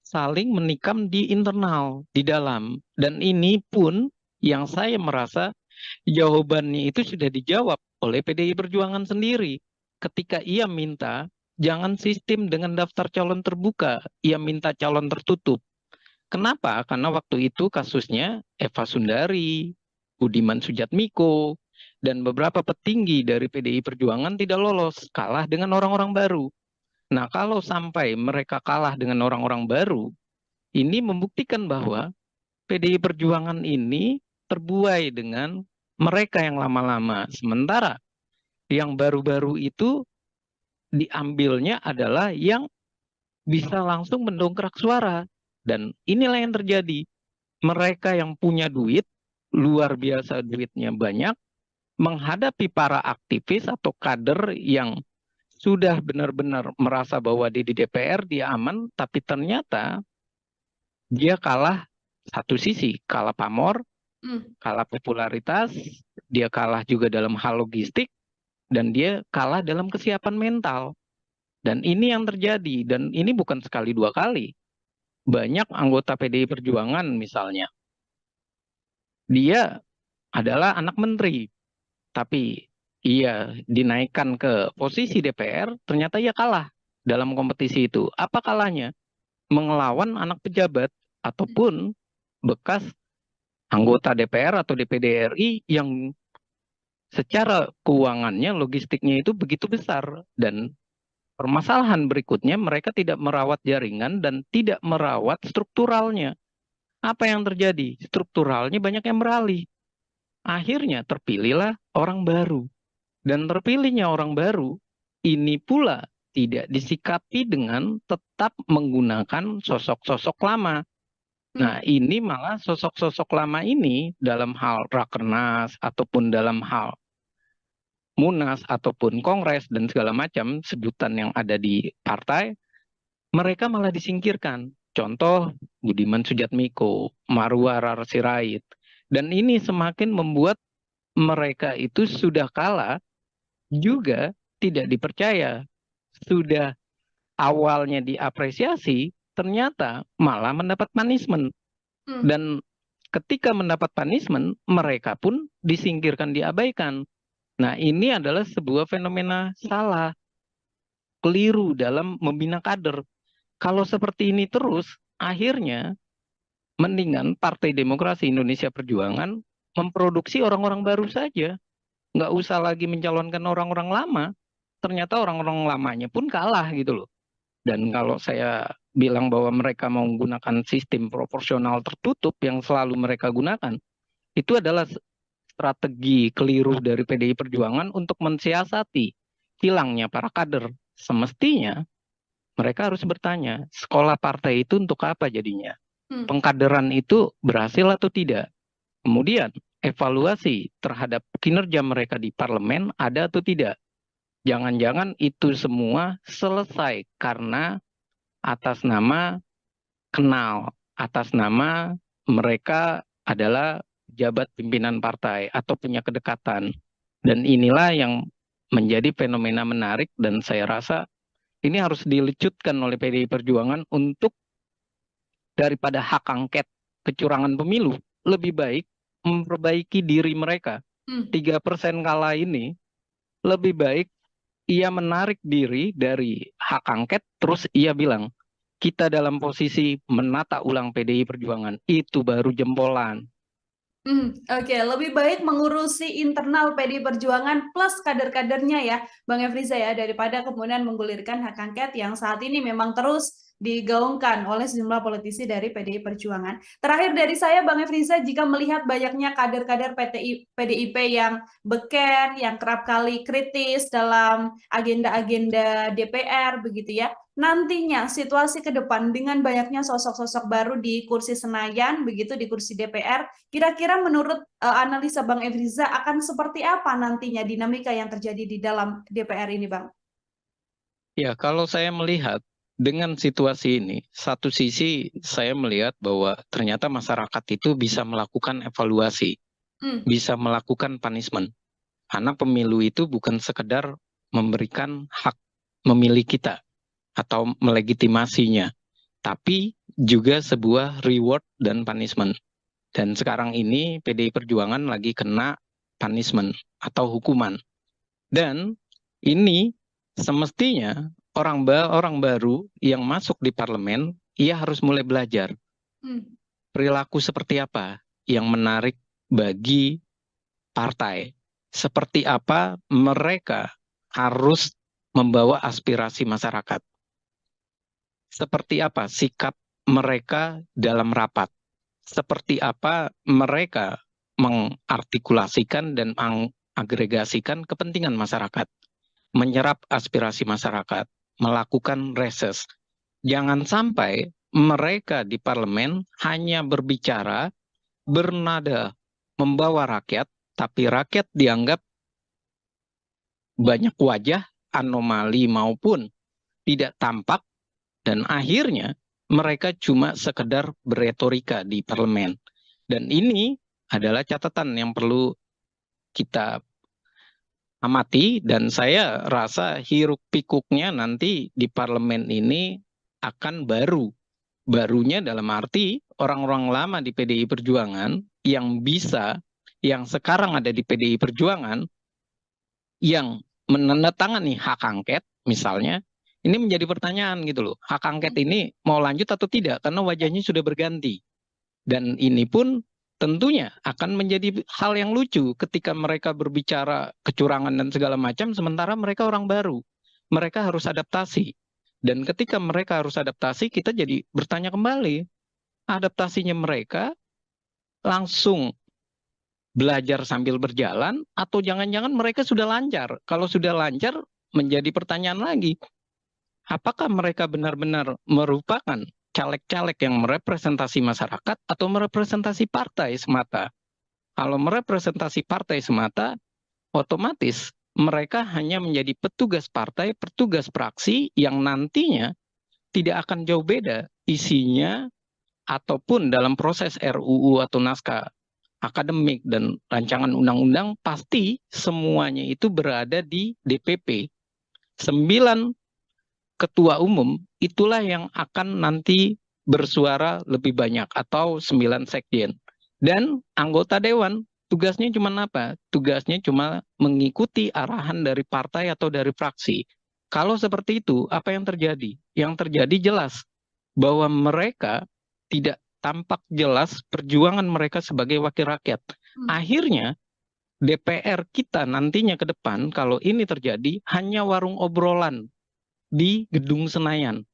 saling menikam di internal, di dalam. Dan ini pun yang saya merasa jawabannya itu sudah dijawab oleh PDI Perjuangan sendiri. Ketika ia minta jangan sistem dengan daftar calon terbuka, ia minta calon tertutup. Kenapa? Karena waktu itu kasusnya Eva Sundari, Budiman Sujatmiko, dan beberapa petinggi dari PDI Perjuangan tidak lolos, kalah dengan orang-orang baru. Nah, kalau sampai mereka kalah dengan orang-orang baru, ini membuktikan bahwa PDI Perjuangan ini terbuai dengan mereka yang lama-lama. Sementara yang baru-baru itu diambilnya adalah yang bisa langsung mendongkrak suara. Dan inilah yang terjadi. Mereka yang punya duit, luar biasa duitnya banyak, menghadapi para aktivis atau kader yang sudah benar-benar merasa bahwa di DPR dia aman, tapi ternyata dia kalah satu sisi, kalah pamor, kalah popularitas, dia kalah juga dalam hal logistik, dan dia kalah dalam kesiapan mental. Dan ini yang terjadi, dan ini bukan sekali dua kali. Banyak anggota PDI Perjuangan misalnya, dia adalah anak menteri, tapi ia dinaikkan ke posisi DPR, ternyata ia kalah dalam kompetisi itu. Apa kalahnya? Mengelawan anak pejabat ataupun bekas anggota DPR atau DPD RI yang secara keuangannya, logistiknya itu begitu besar. Dan permasalahan berikutnya, mereka tidak merawat jaringan dan tidak merawat strukturalnya. Apa yang terjadi? Strukturalnya banyak yang beralih. Akhirnya terpilihlah orang baru. Dan terpilihnya orang baru, ini pula tidak disikapi dengan tetap menggunakan sosok-sosok lama. Nah, ini malah sosok-sosok lama ini dalam hal rakernas ataupun dalam hal munas ataupun kongres dan segala macam sebutan yang ada di partai, mereka malah disingkirkan. Contoh Budiman Sujatmiko, Marwar Sirait. Dan ini semakin membuat mereka itu sudah kalah juga tidak dipercaya. Sudah awalnya diapresiasi, ternyata malah mendapat punishment. Dan ketika mendapat punishment, mereka pun disingkirkan, diabaikan. Nah, ini adalah sebuah fenomena salah, keliru dalam membina kader. Kalau seperti ini terus, akhirnya mendingan Partai Demokrasi Indonesia Perjuangan memproduksi orang-orang baru saja. Nggak usah lagi mencalonkan orang-orang lama. Ternyata orang-orang lamanya pun kalah gitu loh. Dan kalau saya bilang bahwa mereka mau menggunakan sistem proporsional tertutup yang selalu mereka gunakan, itu adalah strategi keliru dari PDI Perjuangan untuk mensiasati hilangnya para kader. Semestinya mereka harus bertanya, sekolah partai itu untuk apa jadinya? Pengkaderan itu berhasil atau tidak? Kemudian evaluasi terhadap kinerja mereka di parlemen ada atau tidak? Jangan-jangan itu semua selesai karena atas nama kenal, atas nama mereka adalah pejabat pimpinan partai atau punya kedekatan. Dan inilah yang menjadi fenomena menarik dan saya rasa ini harus dilecutkan oleh PDI Perjuangan untuk daripada hak angket kecurangan pemilu, lebih baik memperbaiki diri mereka. Hmm. 3% kalah ini lebih baik ia menarik diri dari hak angket, terus ia bilang, kita dalam posisi menata ulang PDI Perjuangan. Itu baru jempolan. Oke, lebih baik mengurusi internal PDI Perjuangan plus kader-kadernya ya, Bang Efriza ya, daripada kemudian menggulirkan hak angket yang saat ini memang terus digaungkan oleh sejumlah politisi dari PDI Perjuangan. Terakhir dari saya, Bang Efriza, jika melihat banyaknya kader-kader PDIP yang beken, yang kerap kali kritis dalam agenda-agenda DPR, begitu ya, nantinya situasi ke depan dengan banyaknya sosok-sosok baru di kursi Senayan, begitu di kursi DPR, kira-kira menurut analisa Bang Efriza akan seperti apa nantinya dinamika yang terjadi di dalam DPR ini, Bang? Ya, kalau saya melihat dengan situasi ini, satu sisi saya melihat bahwa ternyata masyarakat itu bisa melakukan evaluasi, bisa melakukan punishment. Karena pemilu itu bukan sekedar memberikan hak memilih kita atau melegitimasinya, tapi juga sebuah reward dan punishment. Dan sekarang ini PDI Perjuangan lagi kena punishment atau hukuman. Dan ini semestinya orang baru yang masuk di parlemen, ia harus mulai belajar perilaku seperti apa yang menarik bagi partai. Seperti apa mereka harus membawa aspirasi masyarakat. Seperti apa sikap mereka dalam rapat. Seperti apa mereka mengartikulasikan dan mengagregasikan kepentingan masyarakat, menyerap aspirasi masyarakat, melakukan reses. Jangan sampai mereka di parlemen hanya berbicara, bernada membawa rakyat, tapi rakyat dianggap banyak wajah, anomali maupun tidak tampak, dan akhirnya mereka cuma sekedar beretorika di parlemen. Dan ini adalah catatan yang perlu kita amati, dan saya rasa hiruk pikuknya nanti di parlemen ini akan baru. Barunya dalam arti orang-orang lama di PDI Perjuangan yang bisa, yang sekarang ada di PDI Perjuangan, yang menandatangani hak angket misalnya, ini menjadi pertanyaan gitu loh. Hak angket ini mau lanjut atau tidak karena wajahnya sudah berganti. Dan ini pun tentunya akan menjadi hal yang lucu ketika mereka berbicara kecurangan dan segala macam, sementara mereka orang baru. Mereka harus adaptasi. Dan ketika mereka harus adaptasi, kita jadi bertanya kembali, adaptasinya mereka langsung belajar sambil berjalan, atau jangan-jangan mereka sudah lancar. Kalau sudah lancar, menjadi pertanyaan lagi, apakah mereka benar-benar merupakan caleg-caleg yang merepresentasi masyarakat atau merepresentasi partai semata? Kalau merepresentasi partai semata, otomatis mereka hanya menjadi petugas partai, petugas praksi yang nantinya tidak akan jauh beda isinya ataupun dalam proses RUU atau naskah akademik dan rancangan undang-undang, pasti semuanya itu berada di DPP. 9 ketua umum itulah yang akan nanti bersuara lebih banyak, atau 9 sekjen. Dan anggota dewan tugasnya cuma apa? Tugasnya cuma mengikuti arahan dari partai atau dari fraksi. Kalau seperti itu, apa yang terjadi? Yang terjadi jelas bahwa mereka tidak tampak jelas perjuangan mereka sebagai wakil rakyat. Akhirnya DPR kita nantinya ke depan, kalau ini terjadi, hanya warung obrolan di gedung Senayan.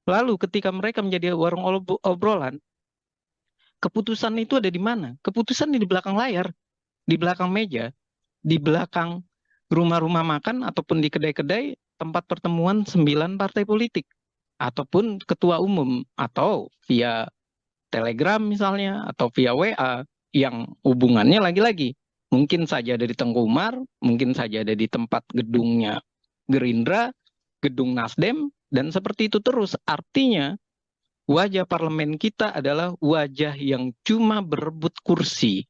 Lalu ketika mereka menjadi warung obrolan, keputusan itu ada di mana? Keputusan di belakang layar, di belakang meja, di belakang rumah-rumah makan ataupun di kedai-kedai tempat pertemuan 9 partai politik, ataupun ketua umum, atau via Telegram misalnya, atau via WA, yang hubungannya lagi-lagi mungkin saja ada di Tengku Umar, mungkin saja ada di tempat gedungnya Gerindra, gedung Nasdem, dan seperti itu terus. Artinya wajah parlemen kita adalah wajah yang cuma berebut kursi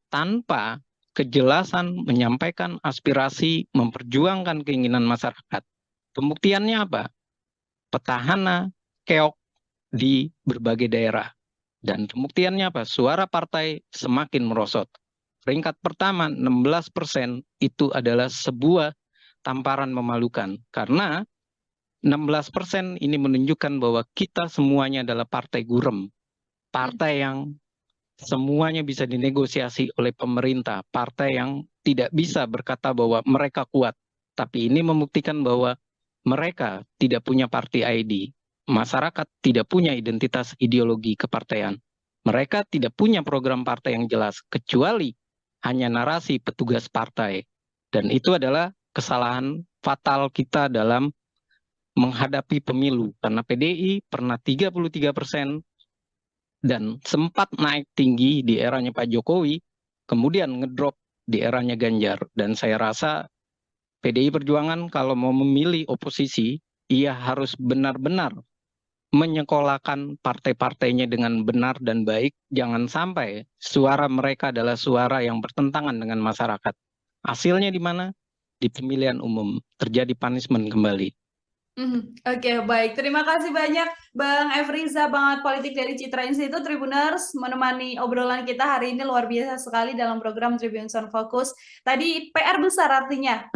tanpa kejelasan menyampaikan aspirasi, memperjuangkan keinginan masyarakat. Pembuktiannya apa? Petahana keok di berbagai daerah. Dan pembuktiannya apa? Suara partai semakin merosot. peringkat pertama 16%, itu adalah sebuah tamparan memalukan. Karena 16% ini menunjukkan bahwa kita semuanya adalah partai gurem. Partai yang semuanya bisa dinegosiasi oleh pemerintah. Partai yang tidak bisa berkata bahwa mereka kuat. Tapi ini membuktikan bahwa mereka tidak punya party ID. Masyarakat tidak punya identitas ideologi kepartaian. Mereka tidak punya program partai yang jelas, kecuali hanya narasi petugas partai. Dan itu adalah kesalahan fatal kita dalam menghadapi pemilu. Karena PDI pernah 33% dan sempat naik tinggi di eranya Pak Jokowi, kemudian ngedrop di eranya Ganjar. Dan saya rasa PDI Perjuangan kalau mau memilih oposisi, ia harus benar-benar menyekolahkan partai-partainya dengan benar dan baik. Jangan sampai suara mereka adalah suara yang bertentangan dengan masyarakat. Hasilnya di mana? Di pemilihan umum terjadi punishment kembali. Oke, baik. Terima kasih banyak Bang Efriza, Bangat Politik dari Citra Institute Tribuners, menemani obrolan kita hari ini luar biasa sekali dalam program Tribun Sound Focus. Tadi PR besar artinya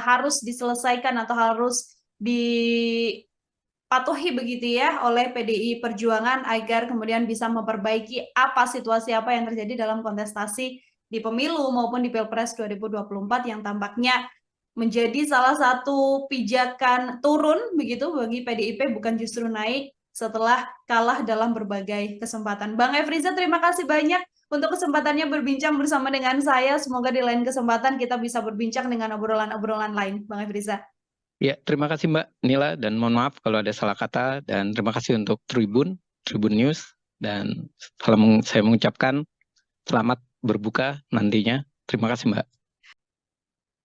harus diselesaikan atau harus dipatuhi begitu ya oleh PDI Perjuangan agar kemudian bisa memperbaiki situasi apa yang terjadi dalam kontestasi di pemilu maupun di Pilpres 2024 yang tampaknya menjadi salah satu pijakan turun begitu bagi PDIP, bukan justru naik setelah kalah dalam berbagai kesempatan. Bang Efriza, terima kasih banyak untuk kesempatannya berbincang bersama dengan saya. Semoga di lain kesempatan kita bisa berbincang dengan obrolan-obrolan lain, Bang Efriza. Ya, terima kasih Mbak Nila, dan mohon maaf kalau ada salah kata, dan terima kasih untuk Tribun News, dan saya mengucapkan selamat berbuka nantinya. Terima kasih Mbak.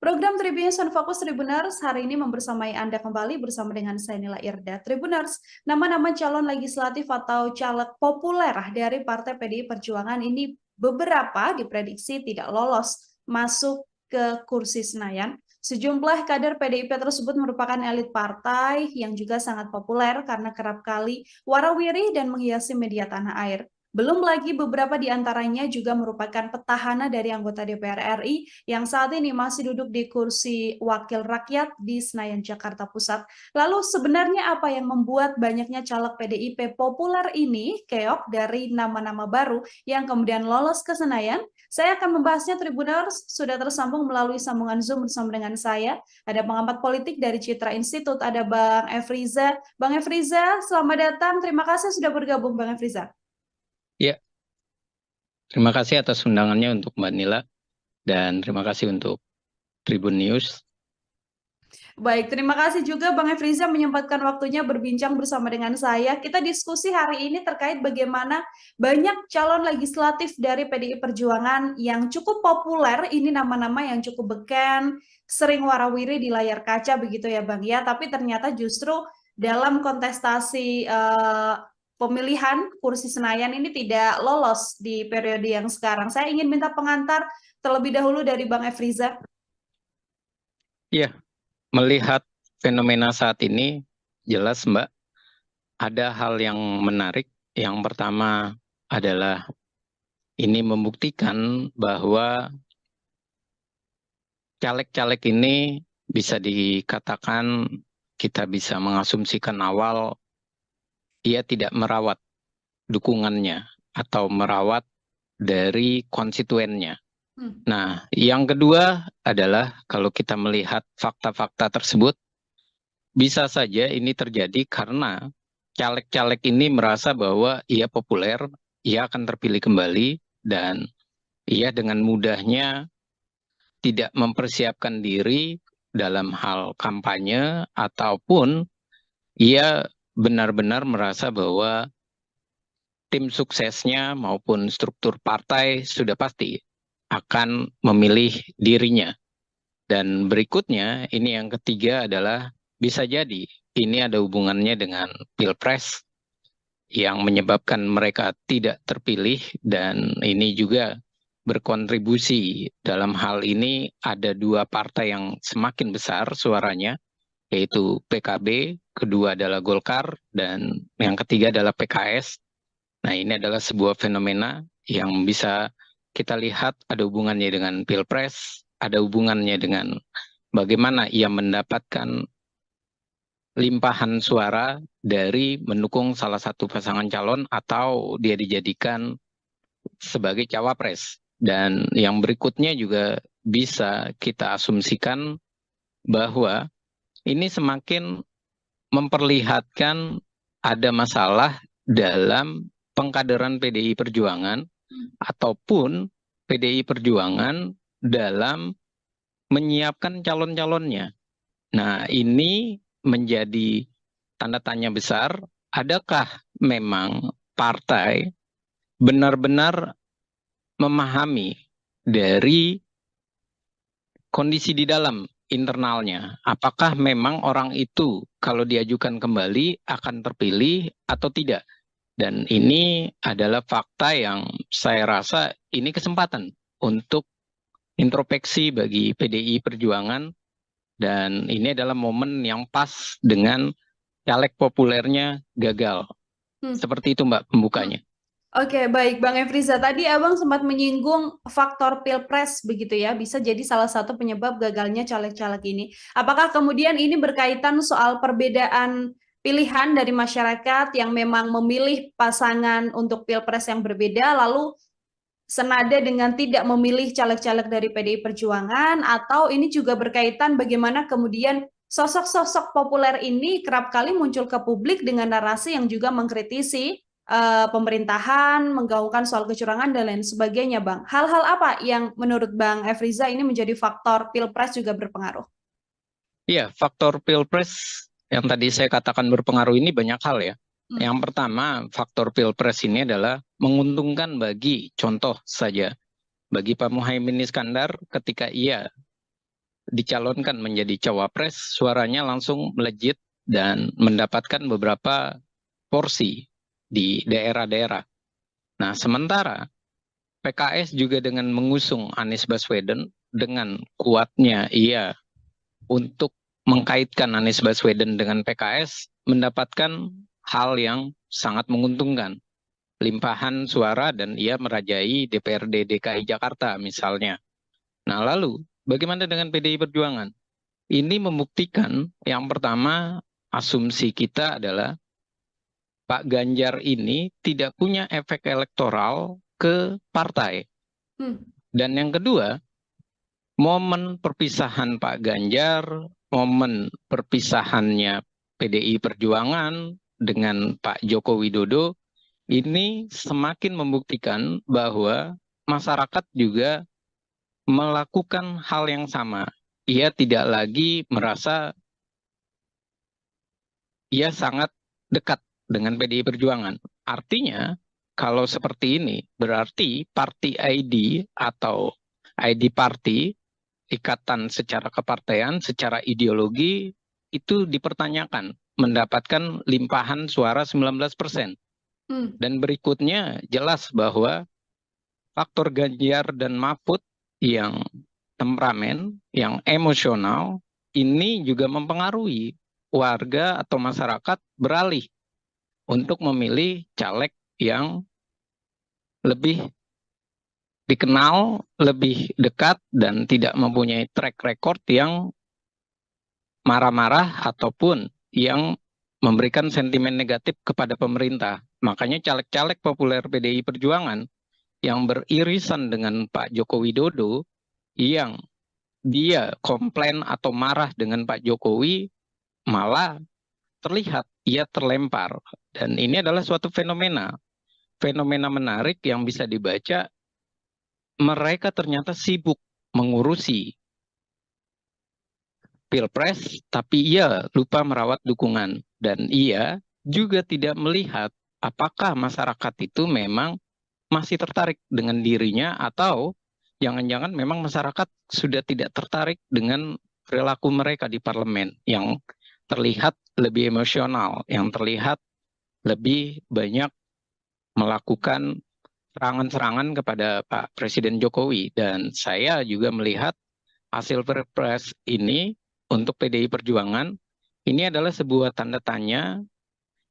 Program Tribun Sound Focus Tribuners hari ini membersamai Anda kembali bersama dengan saya Nila Irda. Tribuners, nama-nama calon legislatif atau caleg populer dari Partai PDI Perjuangan ini beberapa diprediksi tidak lolos masuk ke kursi Senayan. Sejumlah kader PDIP tersebut merupakan elit partai yang juga sangat populer karena kerap kali warawiri dan menghiasi media tanah air. Belum lagi beberapa di antaranya juga merupakan petahana dari anggota DPR RI yang saat ini masih duduk di kursi wakil rakyat di Senayan, Jakarta Pusat. Lalu sebenarnya apa yang membuat banyaknya caleg PDIP populer ini keok dari nama-nama baru yang kemudian lolos ke Senayan? Saya akan membahasnya. Tribuners, sudah tersambung melalui sambungan Zoom bersama dengan saya. Ada pengamat politik dari Citra Institute, ada Bang Efriza. Bang Efriza, selamat datang. Terima kasih sudah bergabung, Bang Efriza. Ya, terima kasih atas undangannya untuk Mbak Nila, dan terima kasih untuk Tribun News. Baik, terima kasih juga Bang Efriza menyempatkan waktunya berbincang bersama dengan saya. Kita diskusi hari ini terkait bagaimana banyak calon legislatif dari PDI Perjuangan yang cukup populer, ini nama-nama yang cukup beken, sering warawiri di layar kaca begitu ya Bang ya, tapi ternyata justru dalam kontestasi pemilihan kursi Senayan ini tidak lolos di periode yang sekarang. Saya ingin minta pengantar terlebih dahulu dari Bang Efriza. Iya, melihat fenomena saat ini, jelas Mbak, ada hal yang menarik. Yang pertama adalah ini membuktikan bahwa caleg-caleg ini bisa dikatakan, kita bisa mengasumsikan awal, ia tidak merawat dukungannya atau merawat dari konstituennya. Nah, yang kedua adalah kalau kita melihat fakta-fakta tersebut, bisa saja ini terjadi karena caleg-caleg ini merasa bahwa ia populer, ia akan terpilih kembali, dan ia dengan mudahnya tidak mempersiapkan diri dalam hal kampanye, ataupun ia benar-benar merasa bahwa tim suksesnya maupun struktur partai sudah pasti akan memilih dirinya. Dan berikutnya, ini yang ketiga adalah bisa jadi ini ada hubungannya dengan Pilpres yang menyebabkan mereka tidak terpilih, dan ini juga berkontribusi dalam hal ini. Ada dua partai yang semakin besar suaranya, yaitu PKB, kedua adalah Golkar, dan yang ketiga adalah PKS. Nah, ini adalah sebuah fenomena yang bisa kita lihat ada hubungannya dengan Pilpres, ada hubungannya dengan bagaimana ia mendapatkan limpahan suara dari mendukung salah satu pasangan calon atau dia dijadikan sebagai cawapres. Dan yang berikutnya juga bisa kita asumsikan bahwa ini semakin memperlihatkan ada masalah dalam pengkaderan PDI Perjuangan ataupun PDI Perjuangan dalam menyiapkan calon-calonnya. Nah, ini menjadi tanda tanya besar, adakah memang partai benar-benar memahami dari kondisi di dalam internalnya. Apakah memang orang itu kalau diajukan kembali akan terpilih atau tidak? Dan ini adalah fakta yang saya rasa ini kesempatan untuk introspeksi bagi PDI Perjuangan, dan ini adalah momen yang pas dengan caleg populernya gagal. Seperti itu Mbak pembukanya. Oke, baik Bang Efriza. Tadi Abang sempat menyinggung faktor Pilpres begitu ya, bisa jadi salah satu penyebab gagalnya caleg-caleg ini. Apakah kemudian ini berkaitan soal perbedaan pilihan dari masyarakat yang memang memilih pasangan untuk Pilpres yang berbeda, lalu senada dengan tidak memilih caleg-caleg dari PDI Perjuangan, atau ini juga berkaitan bagaimana kemudian sosok-sosok populer ini kerap kali muncul ke publik dengan narasi yang juga mengkritisi pemerintahan, menggaungkan soal kecurangan dan lain sebagainya, Bang. Hal-hal apa yang menurut Bang Efriza ini menjadi faktor Pilpres juga berpengaruh? Iya, faktor Pilpres yang tadi saya katakan berpengaruh ini banyak hal ya. Yang pertama, faktor Pilpres ini adalah menguntungkan bagi, contoh saja, bagi Pak Muhaimin Iskandar ketika ia dicalonkan menjadi cawapres, suaranya langsung melejit dan mendapatkan beberapa porsi di daerah-daerah. Nah, sementara PKS juga dengan mengusung Anies Baswedan, dengan kuatnya ia untuk mengkaitkan Anies Baswedan dengan PKS, mendapatkan hal yang sangat menguntungkan. Limpahan suara dan ia merajai DPRD DKI Jakarta misalnya. Nah, lalu bagaimana dengan PDI Perjuangan? Ini membuktikan yang pertama, asumsi kita adalah Pak Ganjar ini tidak punya efek elektoral ke partai. Dan yang kedua, momen perpisahan Pak Ganjar, momen perpisahannya PDI Perjuangan dengan Pak Joko Widodo, ini semakin membuktikan bahwa masyarakat juga melakukan hal yang sama. Ia tidak lagi merasa ia sangat dekat dengan PDI Perjuangan. Artinya, kalau seperti ini, berarti party ID atau ID party, ikatan secara kepartaian, secara ideologi, itu dipertanyakan, mendapatkan limpahan suara 19%. Dan berikutnya jelas bahwa faktor Ganjar dan Mahfud yang temperamen, yang emosional, ini juga mempengaruhi warga atau masyarakat beralih untuk memilih caleg yang lebih dikenal, lebih dekat, dan tidak mempunyai track record yang marah-marah ataupun yang memberikan sentimen negatif kepada pemerintah. Makanya caleg-caleg populer PDI Perjuangan yang beririsan dengan Pak Joko Widodo, yang dia komplain atau marah dengan Pak Jokowi, malah terlihat ia terlempar. Dan ini adalah suatu fenomena menarik yang bisa dibaca. Mereka ternyata sibuk mengurusi Pilpres, tapi ia lupa merawat dukungan. Dan ia juga tidak melihat apakah masyarakat itu memang masih tertarik dengan dirinya, atau jangan-jangan memang masyarakat sudah tidak tertarik dengan perilaku mereka di parlemen yang terlihat lebih emosional, yang terlihat lebih banyak melakukan serangan-serangan kepada Pak Presiden Jokowi. Dan saya juga melihat hasil Pilpres ini untuk PDI Perjuangan ini adalah sebuah tanda tanya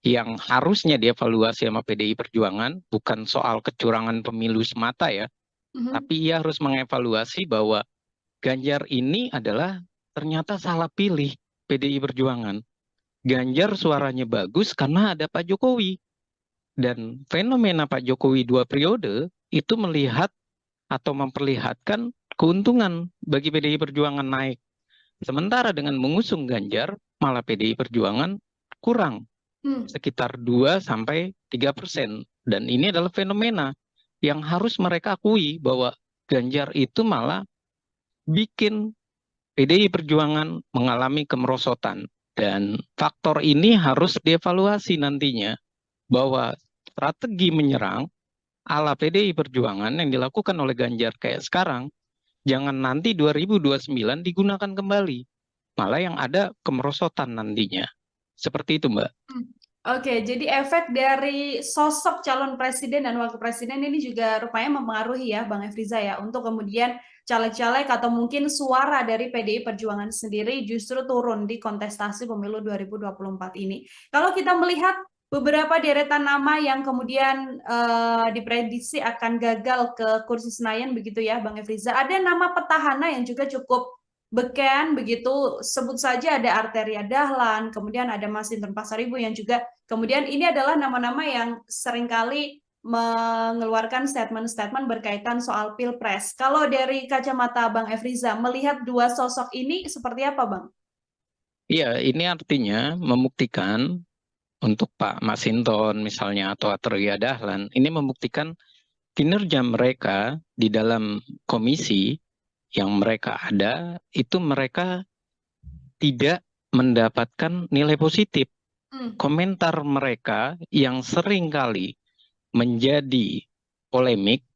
yang harusnya dievaluasi sama PDI Perjuangan, bukan soal kecurangan pemilu semata ya, Mhm. Tapi ia harus mengevaluasi bahwa Ganjar ini adalah ternyata salah pilih PDI Perjuangan. Ganjar suaranya bagus karena ada Pak Jokowi. Dan fenomena Pak Jokowi 2 periode itu melihat atau memperlihatkan keuntungan bagi PDI Perjuangan naik. Sementara dengan mengusung Ganjar, malah PDI Perjuangan kurang Hmm. sekitar 2-3%. Dan ini adalah fenomena yang harus mereka akui bahwa Ganjar itu malah bikin PDI Perjuangan mengalami kemerosotan. Dan faktor ini harus dievaluasi nantinya bahwa strategi menyerang ala PDI Perjuangan yang dilakukan oleh Ganjar kayak sekarang, jangan nanti 2029 digunakan kembali. Malah yang ada kemerosotan nantinya. Seperti itu, Mbak. Hmm. Oke, jadi efek dari sosok calon presiden dan wakil presiden ini juga rupanya mempengaruhi ya, Bang Efriza ya, untuk kemudian caleg-caleg atau mungkin suara dari PDI Perjuangan sendiri justru turun di kontestasi pemilu 2024 ini. Kalau kita melihat beberapa deretan nama yang kemudian diprediksi akan gagal ke kursi Senayan begitu ya, Bang Efriza, ada nama petahana yang juga cukup beken begitu, sebut saja ada Arteria Dahlan, kemudian ada Masinton Pasaribu yang juga kemudian ini adalah nama-nama yang seringkali mengeluarkan statement-statement berkaitan soal Pilpres. Kalau dari kacamata Bang Efriza, melihat dua sosok ini seperti apa, Bang? Iya, ini artinya membuktikan untuk Pak Masinton misalnya atau Atreya Dahlan, ini membuktikan kinerja mereka di dalam komisi yang mereka ada, itu mereka tidak mendapatkan nilai positif. Hmm. Komentar mereka yang sering kali menjadi polemik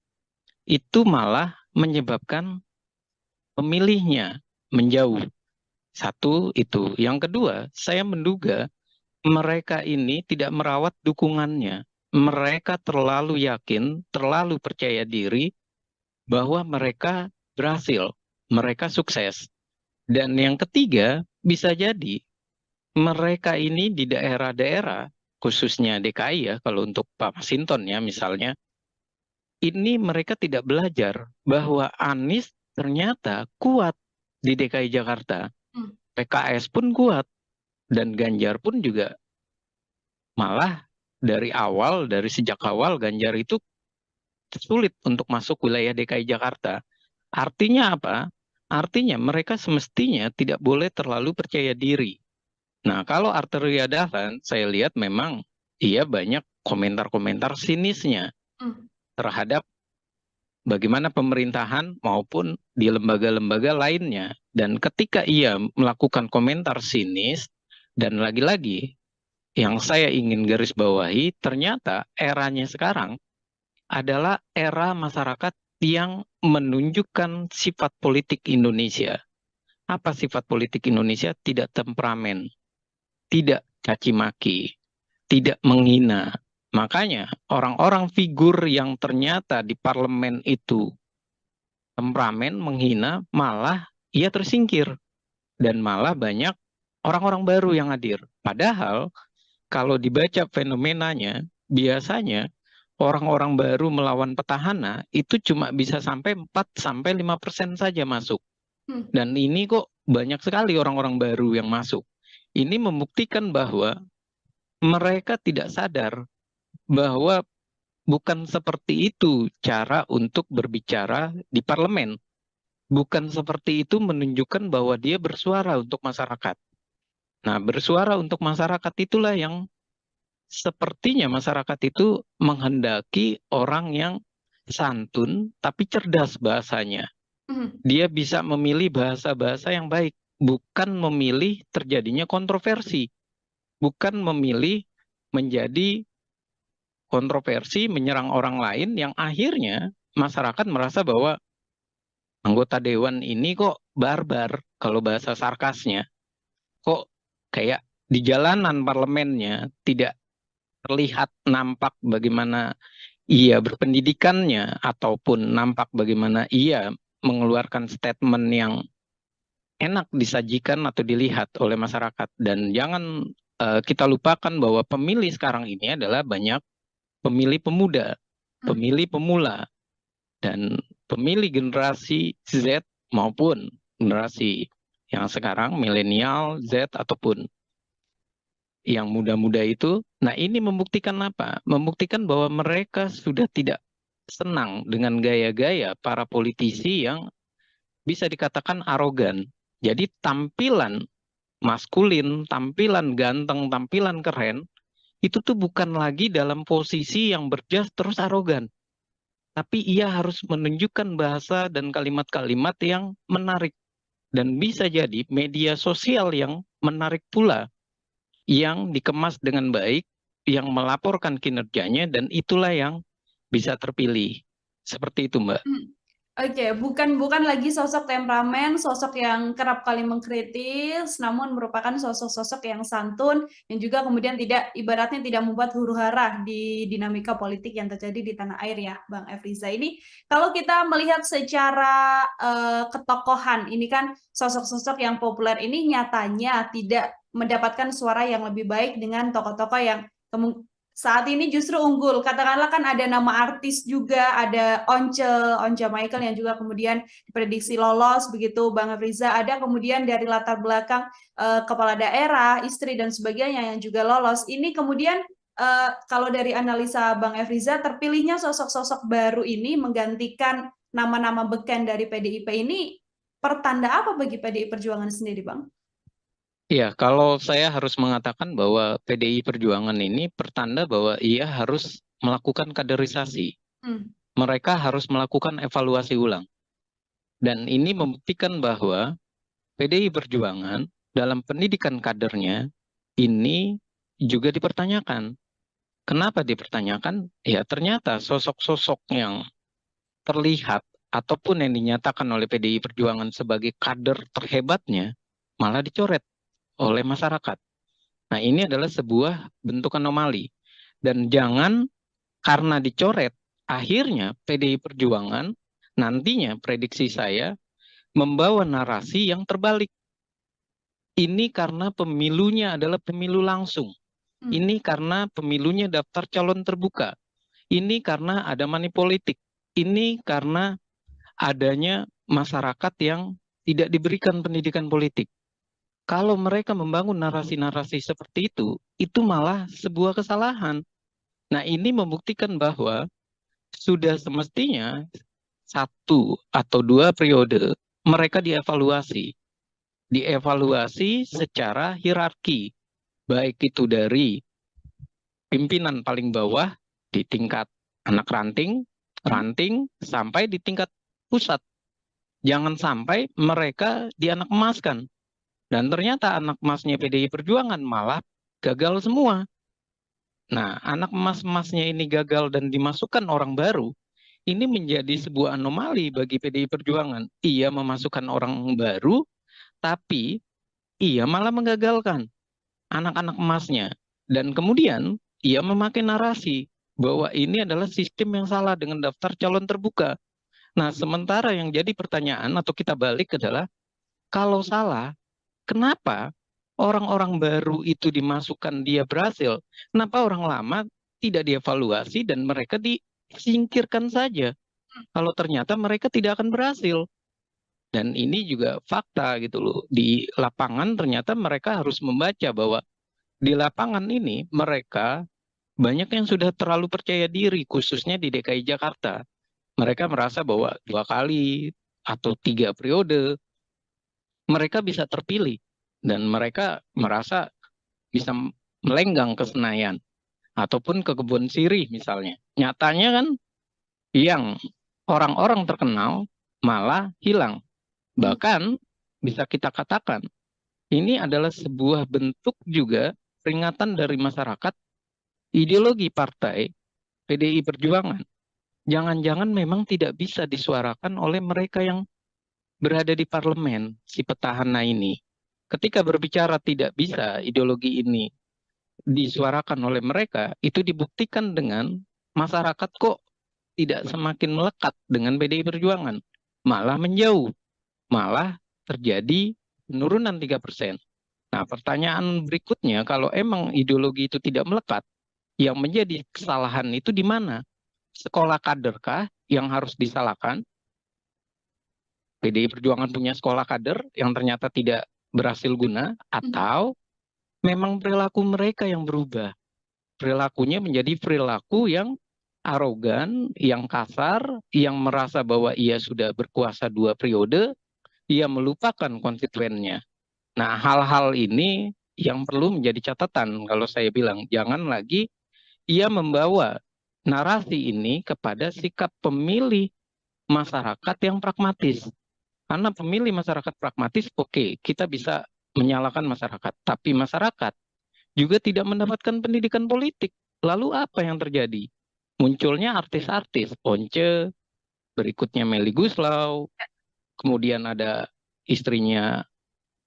itu malah menyebabkan pemilihnya menjauh. Satu itu. Yang kedua, saya menduga mereka ini tidak merawat dukungannya. Mereka terlalu yakin, terlalu percaya diri bahwa mereka berhasil, mereka sukses. Dan yang ketiga, bisa jadi mereka ini di daerah-daerah, khususnya DKI ya, kalau untuk Pak Masinton ya misalnya, ini mereka tidak belajar bahwa Anies ternyata kuat di DKI Jakarta. Hmm. PKS pun kuat, dan Ganjar pun juga malah dari sejak awal Ganjar itu sulit untuk masuk wilayah DKI Jakarta. Artinya apa? Artinya mereka semestinya tidak boleh terlalu percaya diri. Nah, kalau Arteria Dahlan, saya lihat memang ia banyak komentar-komentar sinisnya Hmm. terhadap bagaimana pemerintahan maupun di lembaga-lembaga lainnya. Dan ketika ia melakukan komentar sinis, dan lagi-lagi yang saya ingin garis bawahi, ternyata eranya sekarang adalah era masyarakat yang menunjukkan sifat politik Indonesia. Apa sifat politik Indonesia? Tidak temperamen, tidak caci maki, tidak menghina. Makanya orang-orang figur yang ternyata di parlemen itu temperamen, menghina, malah ia tersingkir. Dan malah banyak orang-orang baru yang hadir. Padahal kalau dibaca fenomenanya, biasanya orang-orang baru melawan petahana itu cuma bisa sampai 4-5% saja masuk. Hmm. Dan ini kok banyak sekali orang-orang baru yang masuk. Ini membuktikan bahwa mereka tidak sadar bahwa bukan seperti itu cara untuk berbicara di parlemen. Bukan seperti itu menunjukkan bahwa dia bersuara untuk masyarakat. Nah, bersuara untuk masyarakat itulah yang sepertinya masyarakat itu menghendaki orang yang santun tapi cerdas bahasanya. Hmm. Dia bisa memilih bahasa-bahasa yang baik, bukan memilih terjadinya kontroversi, bukan memilih menjadi kontroversi menyerang orang lain yang akhirnya masyarakat merasa bahwa anggota dewan ini kok barbar kalau bahasa sarkasnya. Kok kayak di jalanan parlemennya tidak terlihat nampak bagaimana ia berpendidikannya ataupun nampak bagaimana ia mengeluarkan statement yang enak disajikan atau dilihat oleh masyarakat. Dan jangan kita lupakan bahwa pemilih sekarang ini adalah banyak pemilih pemuda, Hmm. pemilih pemula. Dan pemilih generasi Z maupun generasi yang sekarang milenial, Z ataupun yang muda-muda itu. Nah, ini membuktikan apa? Membuktikan bahwa mereka sudah tidak senang dengan gaya-gaya para politisi yang bisa dikatakan arogan. Jadi tampilan maskulin, tampilan ganteng, tampilan keren, itu tuh bukan lagi dalam posisi yang berjas terus arogan. Tapi ia harus menunjukkan bahasa dan kalimat-kalimat yang menarik. Dan bisa jadi media sosial yang menarik pula, yang dikemas dengan baik, yang melaporkan kinerjanya, dan itulah yang bisa terpilih. Seperti itu, Mbak. Oke, bukan lagi sosok temperamen, sosok yang kerap kali mengkritis, namun merupakan sosok-sosok yang santun yang juga kemudian tidak ibaratnya tidak membuat huru-hara di dinamika politik yang terjadi di tanah air ya, Bang Efriza. Ini kalau kita melihat secara ketokohan, ini kan sosok-sosok yang populer ini nyatanya tidak mendapatkan suara yang lebih baik dengan tokoh-tokoh yang saat ini justru unggul. Katakanlah kan ada nama artis juga, ada Once Michael yang juga kemudian diprediksi lolos begitu, Bang Riza. Ada kemudian dari latar belakang kepala daerah, istri dan sebagainya yang juga lolos. Ini kemudian kalau dari analisa Bang Efriza, terpilihnya sosok-sosok baru ini menggantikan nama-nama beken dari PDIP ini pertanda apa bagi PDI Perjuangan sendiri, Bang? Ya, kalau saya harus mengatakan bahwa PDI Perjuangan ini pertanda bahwa ia harus melakukan kaderisasi. Mereka harus melakukan evaluasi ulang. Dan ini membuktikan bahwa PDI Perjuangan dalam pendidikan kadernya ini juga dipertanyakan. Kenapa dipertanyakan? Ya, ternyata sosok-sosok yang terlihat ataupun yang dinyatakan oleh PDI Perjuangan sebagai kader terhebatnya malah dicoret oleh masyarakat. Nah, ini adalah sebuah bentuk anomali. Dan jangan karena dicoret, akhirnya PDI Perjuangan nantinya prediksi saya membawa narasi yang terbalik. Ini karena pemilunya adalah pemilu langsung. Ini karena pemilunya daftar calon terbuka. Ini karena ada money politik. Ini karena adanya masyarakat yang tidak diberikan pendidikan politik. Kalau mereka membangun narasi-narasi seperti itu malah sebuah kesalahan. Nah, ini membuktikan bahwa sudah semestinya 1 atau 2 periode mereka dievaluasi. Dievaluasi secara hierarki, baik itu dari pimpinan paling bawah di tingkat anak ranting, sampai di tingkat pusat. Jangan sampai mereka dianak emaskan. Dan ternyata anak emasnya PDI Perjuangan malah gagal semua. Nah, anak emas-emasnya ini gagal dan dimasukkan orang baru, ini menjadi sebuah anomali bagi PDI Perjuangan. Ia memasukkan orang baru, tapi ia malah menggagalkan anak-anak emasnya. Dan kemudian ia memakai narasi bahwa ini adalah sistem yang salah dengan daftar calon terbuka. Nah, sementara yang jadi pertanyaan atau kita balik adalah, kalau salah, kenapa orang-orang baru itu dimasukkan dia berhasil? Kenapa orang lama tidak dievaluasi dan mereka disingkirkan saja? Kalau ternyata mereka tidak akan berhasil. Dan ini juga fakta gitu loh. Di lapangan ternyata mereka harus membaca bahwa di lapangan ini mereka banyak yang sudah terlalu percaya diri, khususnya di DKI Jakarta. Mereka merasa bahwa 2 kali atau 3 periode mereka bisa terpilih. Dan mereka merasa bisa melenggang ke Senayan ataupun ke Kebun Sirih misalnya. Nyatanya kan yang orang-orang terkenal malah hilang. Bahkan bisa kita katakan ini adalah sebuah bentuk juga peringatan dari masyarakat, ideologi partai PDI Perjuangan. Jangan-jangan memang tidak bisa disuarakan oleh mereka yang berada di parlemen, si petahana ini. Ketika berbicara tidak bisa ideologi ini disuarakan oleh mereka, itu dibuktikan dengan masyarakat kok tidak semakin melekat dengan PDI Perjuangan, malah menjauh, malah terjadi penurunan 3%. Nah, pertanyaan berikutnya, kalau emang ideologi itu tidak melekat, yang menjadi kesalahan itu di mana? Sekolah kaderkah yang harus disalahkan? PDI Perjuangan punya sekolah kader yang ternyata tidak berhasil guna, atau memang perilaku mereka yang berubah. Perilakunya menjadi perilaku yang arogan, yang kasar, yang merasa bahwa ia sudah berkuasa 2 periode, ia melupakan konstituennya. Nah, hal-hal ini yang perlu menjadi catatan kalau saya bilang, jangan lagi ia membawa narasi ini kepada sikap pemilih masyarakat yang pragmatis. Karena pemilih masyarakat pragmatis, oke, kita bisa menyalahkan masyarakat. Tapi masyarakat juga tidak mendapatkan pendidikan politik. Lalu apa yang terjadi? Munculnya artis-artis, Once, berikutnya Melly Guslau, kemudian ada istrinya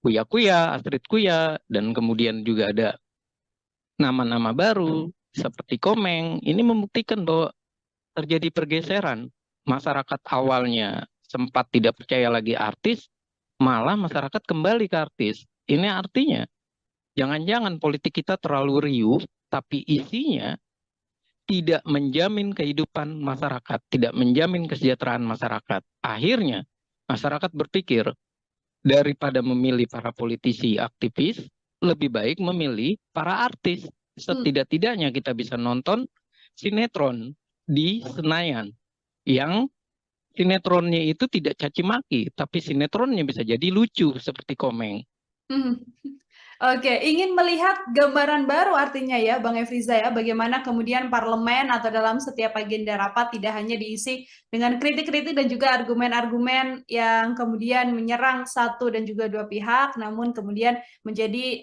Kuya Kuya, Astrid Kuya, dan kemudian juga ada nama-nama baru seperti Komeng. Ini membuktikan bahwa terjadi pergeseran. Masyarakat awalnya sempat tidak percaya lagi artis, malah masyarakat kembali ke artis. Ini artinya jangan-jangan politik kita terlalu riuh, tapi isinya tidak menjamin kehidupan masyarakat, tidak menjamin kesejahteraan masyarakat. Akhirnya masyarakat berpikir, daripada memilih para politisi aktivis, lebih baik memilih para artis. Setidak-tidaknya kita bisa nonton sinetron di Senayan yang sinetronnya itu tidak caci maki, tapi sinetronnya bisa jadi lucu seperti Komeng. Oke, ingin melihat gambaran baru artinya ya, Bang Efriza ya, bagaimana kemudian parlemen atau dalam setiap agenda rapat tidak hanya diisi dengan kritik-kritik dan juga argumen-argumen yang kemudian menyerang satu dan juga dua pihak, namun kemudian menjadi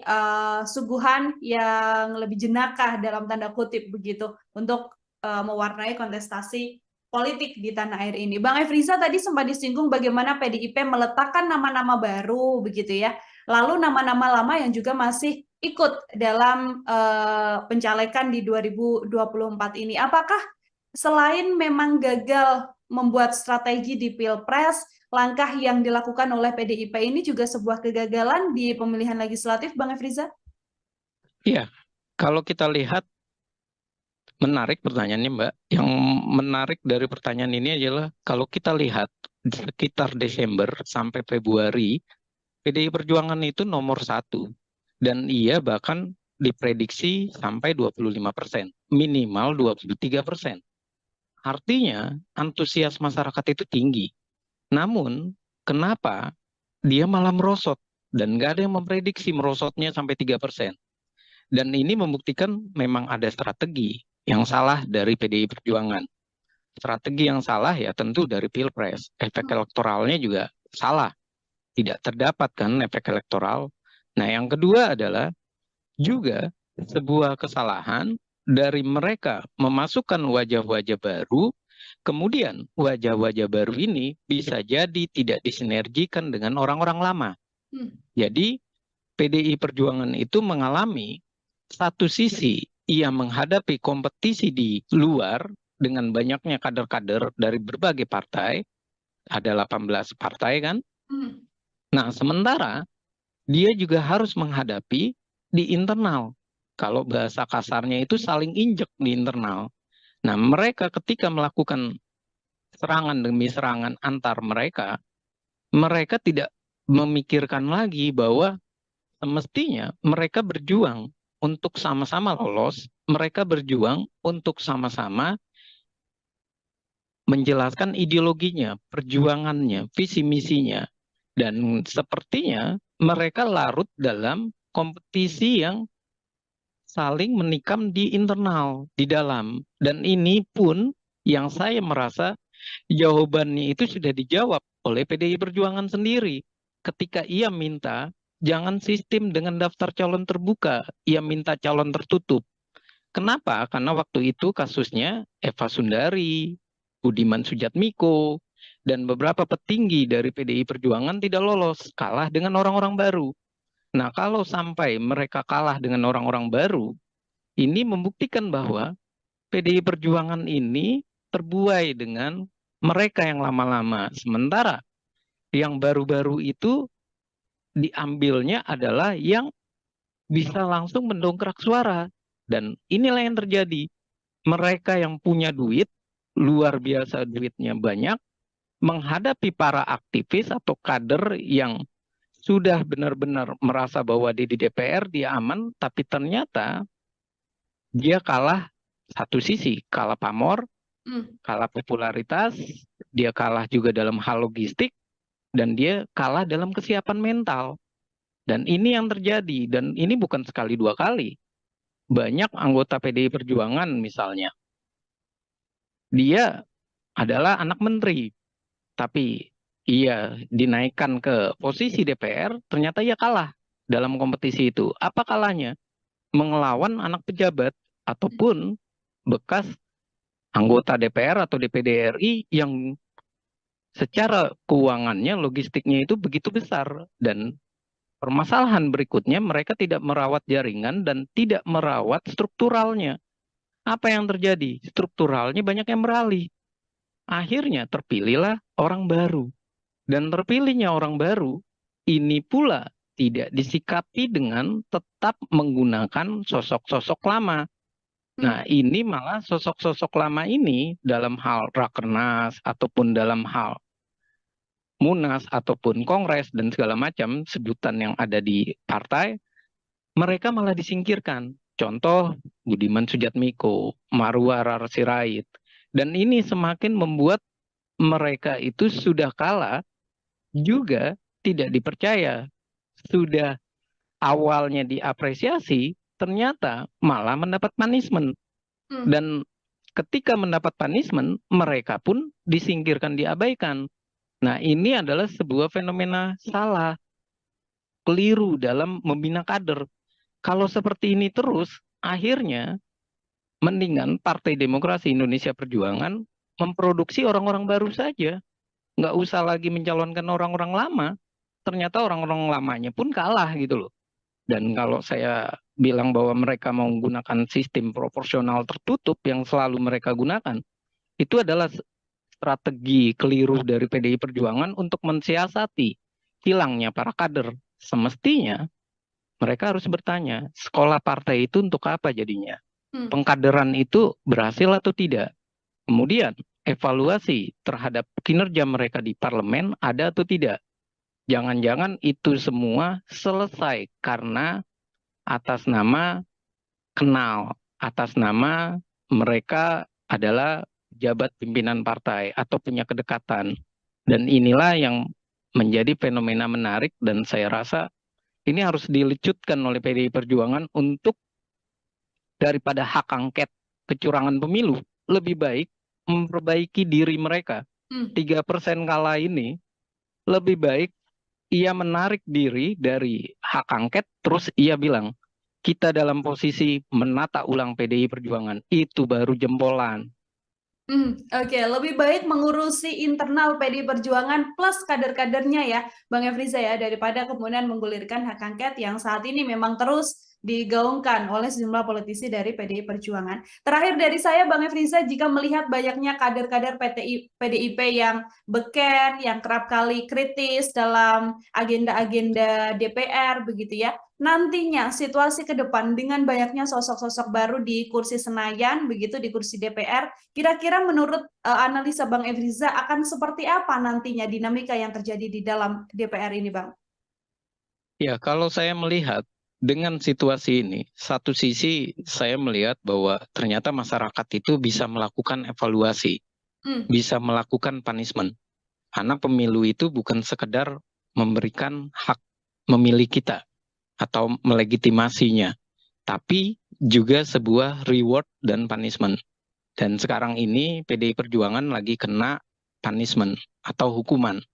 suguhan yang lebih jenakah dalam tanda kutip begitu untuk mewarnai kontestasi politik di tanah air ini. Bang Efriza tadi sempat disinggung bagaimana PDIP meletakkan nama-nama baru begitu ya. Lalu nama-nama lama yang juga masih ikut dalam pencalekan di 2024 ini. Apakah selain memang gagal membuat strategi di Pilpres, langkah yang dilakukan oleh PDIP ini juga sebuah kegagalan di pemilihan legislatif, Bang Efriza? Iya, kalau kita lihat, menarik pertanyaannya, Mbak. Yang menarik dari pertanyaan ini adalah kalau kita lihat sekitar Desember sampai Februari, PDI Perjuangan itu nomor 1. Dan ia bahkan diprediksi sampai 25%, minimal 23%. Artinya antusias masyarakat itu tinggi. Namun kenapa dia malah merosot? Dan nggak ada yang memprediksi merosotnya sampai 3%. Dan ini membuktikan memang ada strategi yang salah dari PDI Perjuangan. Strategi yang salah ya tentu dari Pilpres. Efek elektoralnya juga salah. Tidak terdapat kan efek elektoral. Nah, yang kedua adalah juga sebuah kesalahan dari mereka memasukkan wajah-wajah baru, kemudian wajah-wajah baru ini bisa jadi tidak disinergikan dengan orang-orang lama. Jadi PDI Perjuangan itu mengalami satu sisi ia menghadapi kompetisi di luar dengan banyaknya kader-kader dari berbagai partai, ada 18 partai kan. Nah, sementara dia juga harus menghadapi di internal. Kalau bahasa kasarnya itu saling injek di internal. Nah, mereka ketika melakukan serangan demi serangan antar mereka, mereka tidak memikirkan lagi bahwa semestinya mereka berjuang untuk sama-sama lolos, mereka berjuang untuk sama-sama menjelaskan ideologinya, perjuangannya, visi misinya. Dan sepertinya mereka larut dalam kompetisi yang saling menikam di internal, di dalam. Dan ini pun yang saya merasa jawabannya itu sudah dijawab oleh PDI Perjuangan sendiri. Ketika ia minta jangan sistem dengan daftar calon terbuka, ia minta calon tertutup. Kenapa? Karena waktu itu kasusnya Eva Sundari, Budiman Sujatmiko, dan beberapa petinggi dari PDI Perjuangan tidak lolos, kalah dengan orang-orang baru. Nah, kalau sampai mereka kalah dengan orang-orang baru, ini membuktikan bahwa PDI Perjuangan ini terbuai dengan mereka yang lama-lama. Sementara yang baru-baru itu diambilnya adalah yang bisa langsung mendongkrak suara. Dan inilah yang terjadi. Mereka yang punya duit, luar biasa duitnya banyak, menghadapi para aktivis atau kader yang sudah benar-benar merasa bahwa di DPR dia aman, tapi ternyata dia kalah satu sisi, kalah pamor, Hmm. kalah popularitas, dia kalah juga dalam hal logistik, dan dia kalah dalam kesiapan mental. Dan ini yang terjadi, dan ini bukan sekali dua kali. Banyak anggota PDI Perjuangan misalnya, dia adalah anak menteri, tapi ia dinaikkan ke posisi DPR, ternyata ia kalah dalam kompetisi itu. Apa kalahnya? Mengelawan anak pejabat ataupun bekas anggota DPR atau DPD RI yang secara keuangannya, logistiknya itu begitu besar. Dan permasalahan berikutnya, mereka tidak merawat jaringan dan tidak merawat strukturalnya. Apa yang terjadi? Strukturalnya banyak yang beralih. Akhirnya terpilihlah orang baru. Dan terpilihnya orang baru, ini pula tidak disikapi dengan tetap menggunakan sosok-sosok lama. Hmm. Nah, ini malah sosok-sosok lama ini dalam hal rakernas ataupun dalam hal munas ataupun kongres dan segala macam sebutan yang ada di partai, mereka malah disingkirkan. Contoh Budiman Sujatmiko, Marwar Sirait. Dan ini semakin membuat mereka itu sudah kalah juga tidak dipercaya. Sudah awalnya diapresiasi, ternyata malah mendapat punishment. Hmm. Dan ketika mendapat punishment, mereka pun disingkirkan, diabaikan. Nah, ini adalah sebuah fenomena salah, keliru dalam membina kader. Kalau seperti ini terus, akhirnya mendingan Partai Demokrasi Indonesia Perjuangan memproduksi orang-orang baru saja. Nggak usah lagi mencalonkan orang-orang lama. Ternyata orang-orang lamanya pun kalah gitu loh. Dan kalau saya bilang bahwa mereka mau menggunakan sistem proporsional tertutup yang selalu mereka gunakan, itu adalah strategi keliru dari PDI Perjuangan untuk mensiasati hilangnya para kader. Semestinya mereka harus bertanya, sekolah partai itu untuk apa jadinya? Hmm. Pengkaderan itu berhasil atau tidak? Kemudian evaluasi terhadap kinerja mereka di parlemen ada atau tidak? Jangan-jangan itu semua selesai karena atas nama kenal, atas nama mereka adalah jabat pimpinan partai atau punya kedekatan. Dan inilah yang menjadi fenomena menarik dan saya rasa ini harus dilecutkan oleh PDI Perjuangan untuk daripada hak angket kecurangan pemilu, lebih baik memperbaiki diri mereka. Hmm. 3% kalah ini lebih baik ia menarik diri dari hak angket, terus ia bilang, kita dalam posisi menata ulang PDI Perjuangan. Itu baru jempolan. Oke, lebih baik mengurusi internal PDI Perjuangan plus kader-kadernya ya, Bang Efriza ya, daripada kemudian menggulirkan hak angket yang saat ini memang terus digaungkan oleh sejumlah politisi dari PDI Perjuangan. Terakhir dari saya, Bang Efriza, jika melihat banyaknya kader-kader PDIP yang beken, yang kerap kali kritis dalam agenda-agenda DPR, begitu ya, nantinya situasi ke depan dengan banyaknya sosok-sosok baru di kursi Senayan, begitu di kursi DPR, kira-kira menurut analisa Bang Efriza akan seperti apa nantinya dinamika yang terjadi di dalam DPR ini, Bang? Ya, kalau saya melihat dengan situasi ini, satu sisi saya melihat bahwa ternyata masyarakat itu bisa melakukan evaluasi, Hmm. bisa melakukan punishment. Karena pemilu itu bukan sekedar memberikan hak memilih kita atau melegitimasinya, tapi juga sebuah reward dan punishment. Dan sekarang ini PDI Perjuangan lagi kena punishment atau hukuman.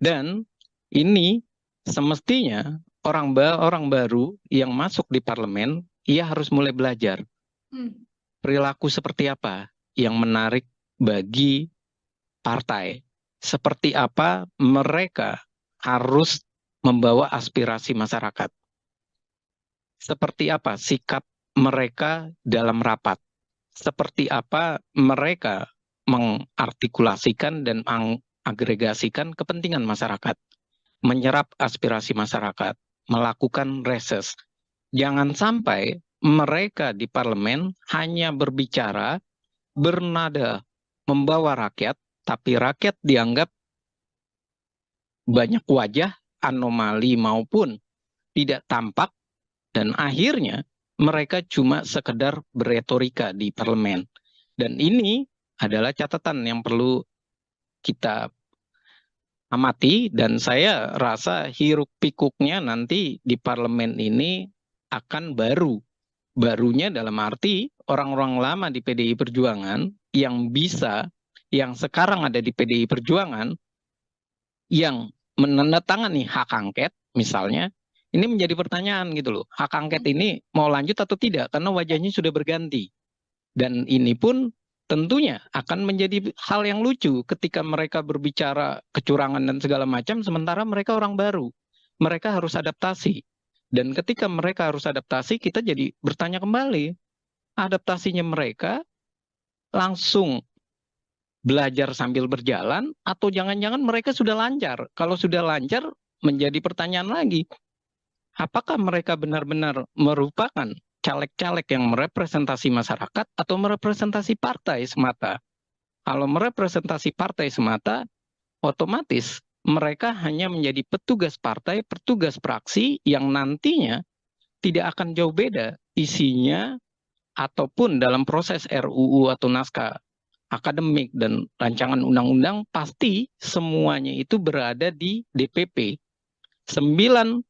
Dan ini semestinya orang baru yang masuk di parlemen, ia harus mulai belajar Hmm. perilaku seperti apa yang menarik bagi partai. Seperti apa mereka harus membawa aspirasi masyarakat. Seperti apa sikap mereka dalam rapat. Seperti apa mereka mengartikulasikan dan mengagregasikan kepentingan masyarakat. Menyerap aspirasi masyarakat. Melakukan reses. Jangan sampai mereka di parlemen hanya berbicara, bernada, membawa rakyat, tapi rakyat dianggap banyak wajah, anomali maupun tidak tampak, dan akhirnya mereka cuma sekedar beretorika di parlemen. Dan ini adalah catatan yang perlu kita amati, dan saya rasa hiruk pikuknya nanti di parlemen ini akan baru. Barunya dalam arti orang-orang lama di PDI Perjuangan yang sekarang ada di PDI Perjuangan, yang menandatangani hak angket misalnya, ini menjadi pertanyaan gitu loh. Hak angket ini mau lanjut atau tidak karena wajahnya sudah berganti. Dan ini pun tentunya akan menjadi hal yang lucu ketika mereka berbicara kecurangan dan segala macam, sementara mereka orang baru. Mereka harus adaptasi. Dan ketika mereka harus adaptasi, kita jadi bertanya kembali, adaptasinya mereka langsung belajar sambil berjalan, atau jangan-jangan mereka sudah lancar. Kalau sudah lancar, menjadi pertanyaan lagi, apakah mereka benar-benar merupakan caleg-caleg yang merepresentasi masyarakat atau merepresentasi partai semata? Kalau merepresentasi partai semata, otomatis mereka hanya menjadi petugas partai, petugas praksi yang nantinya tidak akan jauh beda isinya ataupun dalam proses RUU atau naskah akademik dan rancangan undang-undang, pasti semuanya itu berada di DPP. 9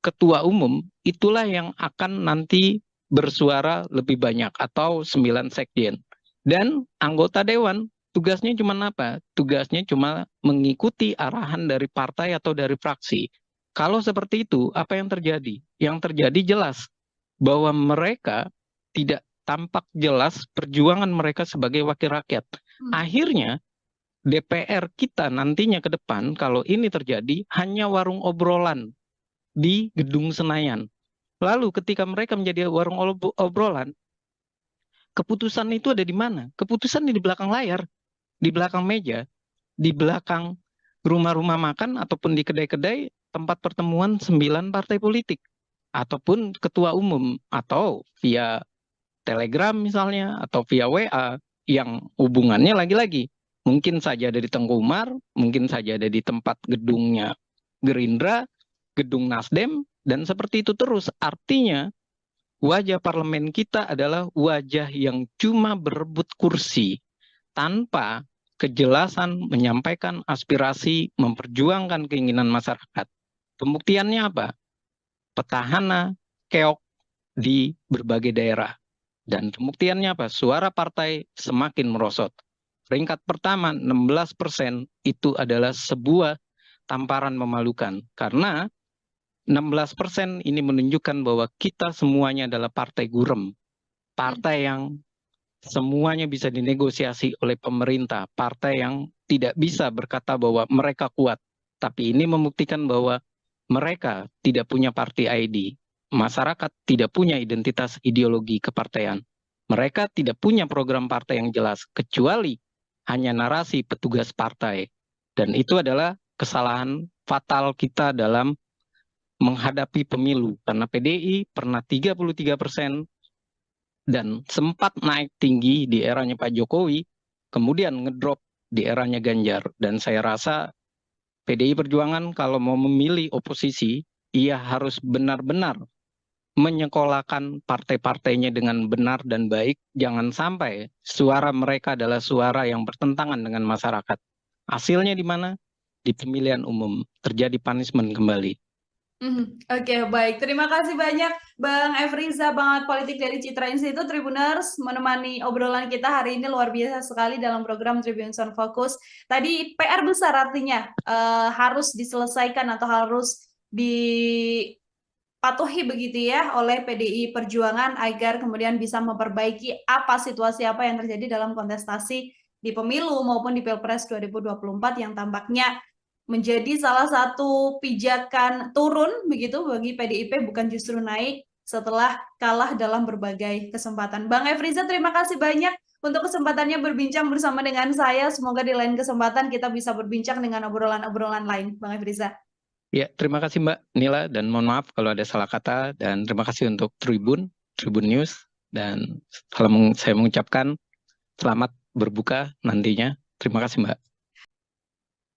ketua umum itulah yang akan nanti bersuara lebih banyak, atau 9 sekjen. Dan anggota dewan tugasnya cuma apa? Tugasnya cuma mengikuti arahan dari partai atau dari fraksi. Kalau seperti itu, apa yang terjadi? Yang terjadi jelas bahwa mereka tidak tampak jelas perjuangan mereka sebagai wakil rakyat. Akhirnya DPR kita nantinya ke depan, kalau ini terjadi, hanya warung obrolan di Gedung Senayan. Lalu ketika mereka menjadi warung obrolan, keputusan itu ada di mana? Keputusan di belakang layar, di belakang meja, di belakang rumah-rumah makan ataupun di kedai-kedai tempat pertemuan 9 partai politik, ataupun ketua umum, atau via Telegram misalnya, atau via WA, yang hubungannya lagi-lagi mungkin saja ada di Tengku Umar, mungkin saja ada di tempat gedungnya Gerindra, gedung Nasdem, dan seperti itu terus. Artinya wajah parlemen kita adalah wajah yang cuma berebut kursi tanpa kejelasan menyampaikan aspirasi, memperjuangkan keinginan masyarakat. Pembuktiannya apa? Petahana keok di berbagai daerah. Dan pembuktiannya apa? Suara partai semakin merosot. Peringkat pertama 16% itu adalah sebuah tamparan memalukan. Karena 16% ini menunjukkan bahwa kita semuanya adalah partai gurem. Partai yang semuanya bisa dinegosiasi oleh pemerintah. Partai yang tidak bisa berkata bahwa mereka kuat. Tapi ini membuktikan bahwa mereka tidak punya party ID. Masyarakat tidak punya identitas ideologi kepartaian. Mereka tidak punya program partai yang jelas, kecuali hanya narasi petugas partai. Dan itu adalah kesalahan fatal kita dalam menghadapi pemilu. Karena PDI pernah 33% dan sempat naik tinggi di eranya Pak Jokowi, kemudian ngedrop di eranya Ganjar. Dan saya rasa PDI Perjuangan kalau mau memilih oposisi, ia harus benar-benar menyekolahkan partai-partainya dengan benar dan baik. Jangan sampai suara mereka adalah suara yang bertentangan dengan masyarakat. Hasilnya di mana? Di pemilihan umum terjadi punishment kembali. Oke, baik. Terima kasih banyak Bang Efriza, pengamat politik dari Citra Institute Tribuners, menemani obrolan kita hari ini. Luar biasa sekali dalam program Tribun Sound Focus. Tadi PR besar artinya harus diselesaikan atau harus dipatuhi begitu ya oleh PDI Perjuangan agar kemudian bisa memperbaiki situasi apa yang terjadi dalam kontestasi di pemilu maupun di Pilpres 2024 yang tampaknya menjadi salah satu pijakan turun begitu bagi PDIP, bukan justru naik setelah kalah dalam berbagai kesempatan. Bang Efriza, terima kasih banyak untuk kesempatannya berbincang bersama dengan saya. Semoga di lain kesempatan kita bisa berbincang dengan obrolan-obrolan lain, Bang Efriza. Ya, terima kasih Mbak Nila, dan mohon maaf kalau ada salah kata, dan terima kasih untuk Tribun News, dan saya mengucapkan selamat berbuka nantinya Terima kasih, Mbak.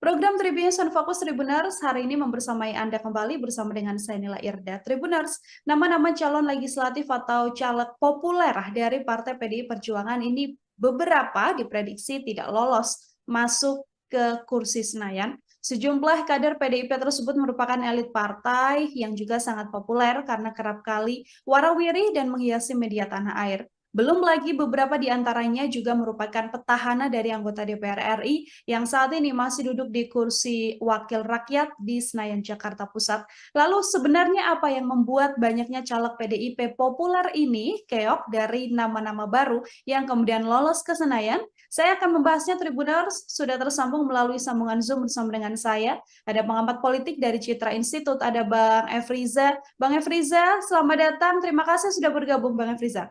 Program Tribunnews on Fokus Tribuners hari ini membersamai Anda kembali bersama dengan saya Nila Irda. Tribuners, nama-nama calon legislatif atau caleg populer dari Partai PDI Perjuangan ini beberapa diprediksi tidak lolos masuk ke kursi Senayan. Sejumlah kader PDIP tersebut merupakan elit partai yang juga sangat populer karena kerap kali warawiri dan menghiasi media tanah air. Belum lagi beberapa di antaranya juga merupakan petahana dari anggota DPR RI yang saat ini masih duduk di kursi wakil rakyat di Senayan, Jakarta Pusat. Lalu sebenarnya apa yang membuat banyaknya caleg PDIP populer ini keok dari nama-nama baru yang kemudian lolos ke Senayan? Saya akan membahasnya. Tribuners, sudah tersambung melalui sambungan Zoom bersama dengan saya. Ada pengamat politik dari Citra Institute, ada Bang Efriza. Bang Efriza, selamat datang. Terima kasih sudah bergabung, Bang Efriza.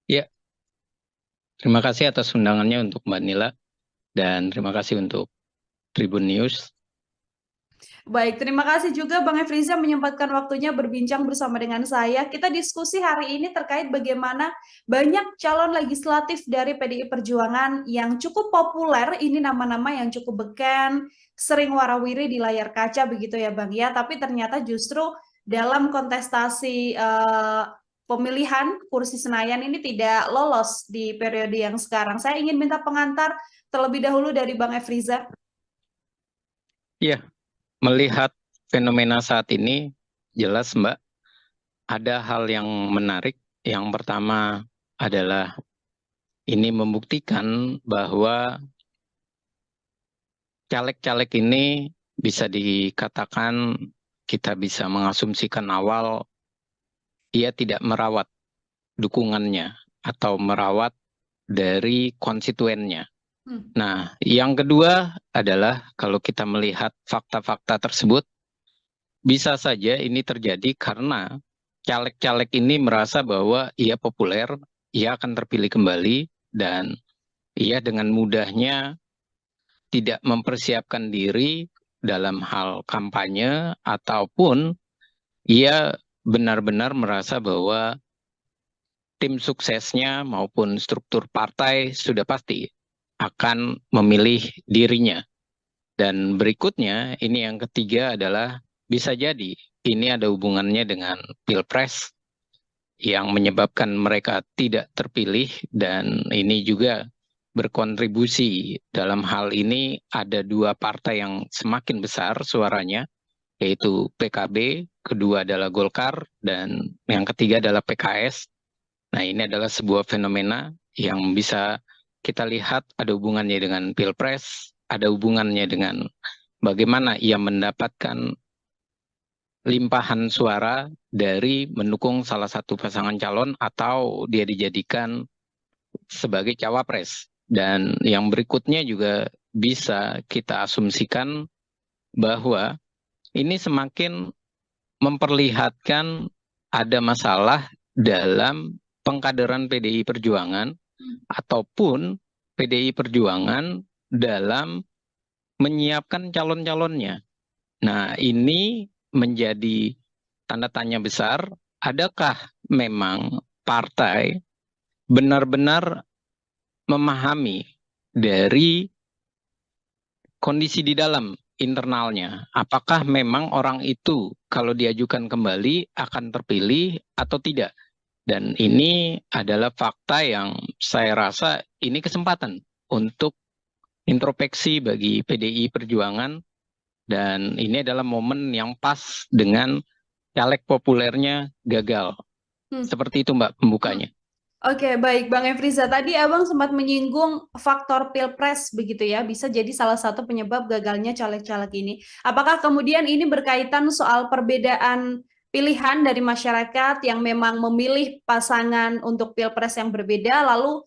Ya, terima kasih atas undangannya untuk Mbak Nila dan terima kasih untuk Tribun News. Baik, terima kasih juga Bang Efriza menyempatkan waktunya berbincang bersama dengan saya. Kita diskusi hari ini terkait bagaimana banyak calon legislatif dari PDI Perjuangan yang cukup populer, ini nama-nama yang cukup beken, sering warawiri di layar kaca begitu ya Bang ya, tapi ternyata justru dalam kontestasi pemilihan kursi Senayan ini tidak lolos di periode yang sekarang. Saya ingin minta pengantar terlebih dahulu dari Bang Efriza. Ya, melihat fenomena saat ini, jelas Mbak, ada hal yang menarik. Yang pertama adalah ini membuktikan bahwa caleg-caleg ini bisa dikatakan kita bisa mengasumsikan awal ia tidak merawat dukungannya atau merawat dari konstituennya. Nah, yang kedua adalah kalau kita melihat fakta-fakta tersebut, bisa saja ini terjadi karena caleg-caleg ini merasa bahwa ia populer, ia akan terpilih kembali, dan ia dengan mudahnya tidak mempersiapkan diri dalam hal kampanye, ataupun ia benar-benar merasa bahwa tim suksesnya maupun struktur partai sudah pasti akan memilih dirinya. Dan berikutnya, ini yang ketiga adalah bisa jadi ini ada hubungannya dengan Pilpres yang menyebabkan mereka tidak terpilih, dan ini juga berkontribusi dalam hal ini ada dua partai yang semakin besar suaranya, yaitu PKB, kedua adalah Golkar, dan yang ketiga adalah PKS. Nah, ini adalah sebuah fenomena yang bisa kita lihat ada hubungannya dengan Pilpres, ada hubungannya dengan bagaimana ia mendapatkan limpahan suara dari mendukung salah satu pasangan calon atau dia dijadikan sebagai cawapres. Dan yang berikutnya juga bisa kita asumsikan bahwa ini semakin memperlihatkan ada masalah dalam pengkaderan PDI Perjuangan ataupun PDI Perjuangan dalam menyiapkan calon-calonnya. Nah, ini menjadi tanda tanya besar, adakah memang partai benar-benar memahami dari kondisi di dalam internalnya? Apakah memang orang itu kalau diajukan kembali akan terpilih atau tidak? Dan ini adalah fakta yang saya rasa ini kesempatan untuk introspeksi bagi PDI Perjuangan, dan ini adalah momen yang pas dengan caleg populernya gagal. Seperti itu Mbak pembukanya. Oke, baik Bang Efriza. Tadi Abang sempat menyinggung faktor Pilpres begitu ya, bisa jadi salah satu penyebab gagalnya caleg-caleg ini. Apakah kemudian ini berkaitan soal perbedaan pilihan dari masyarakat yang memang memilih pasangan untuk Pilpres yang berbeda, lalu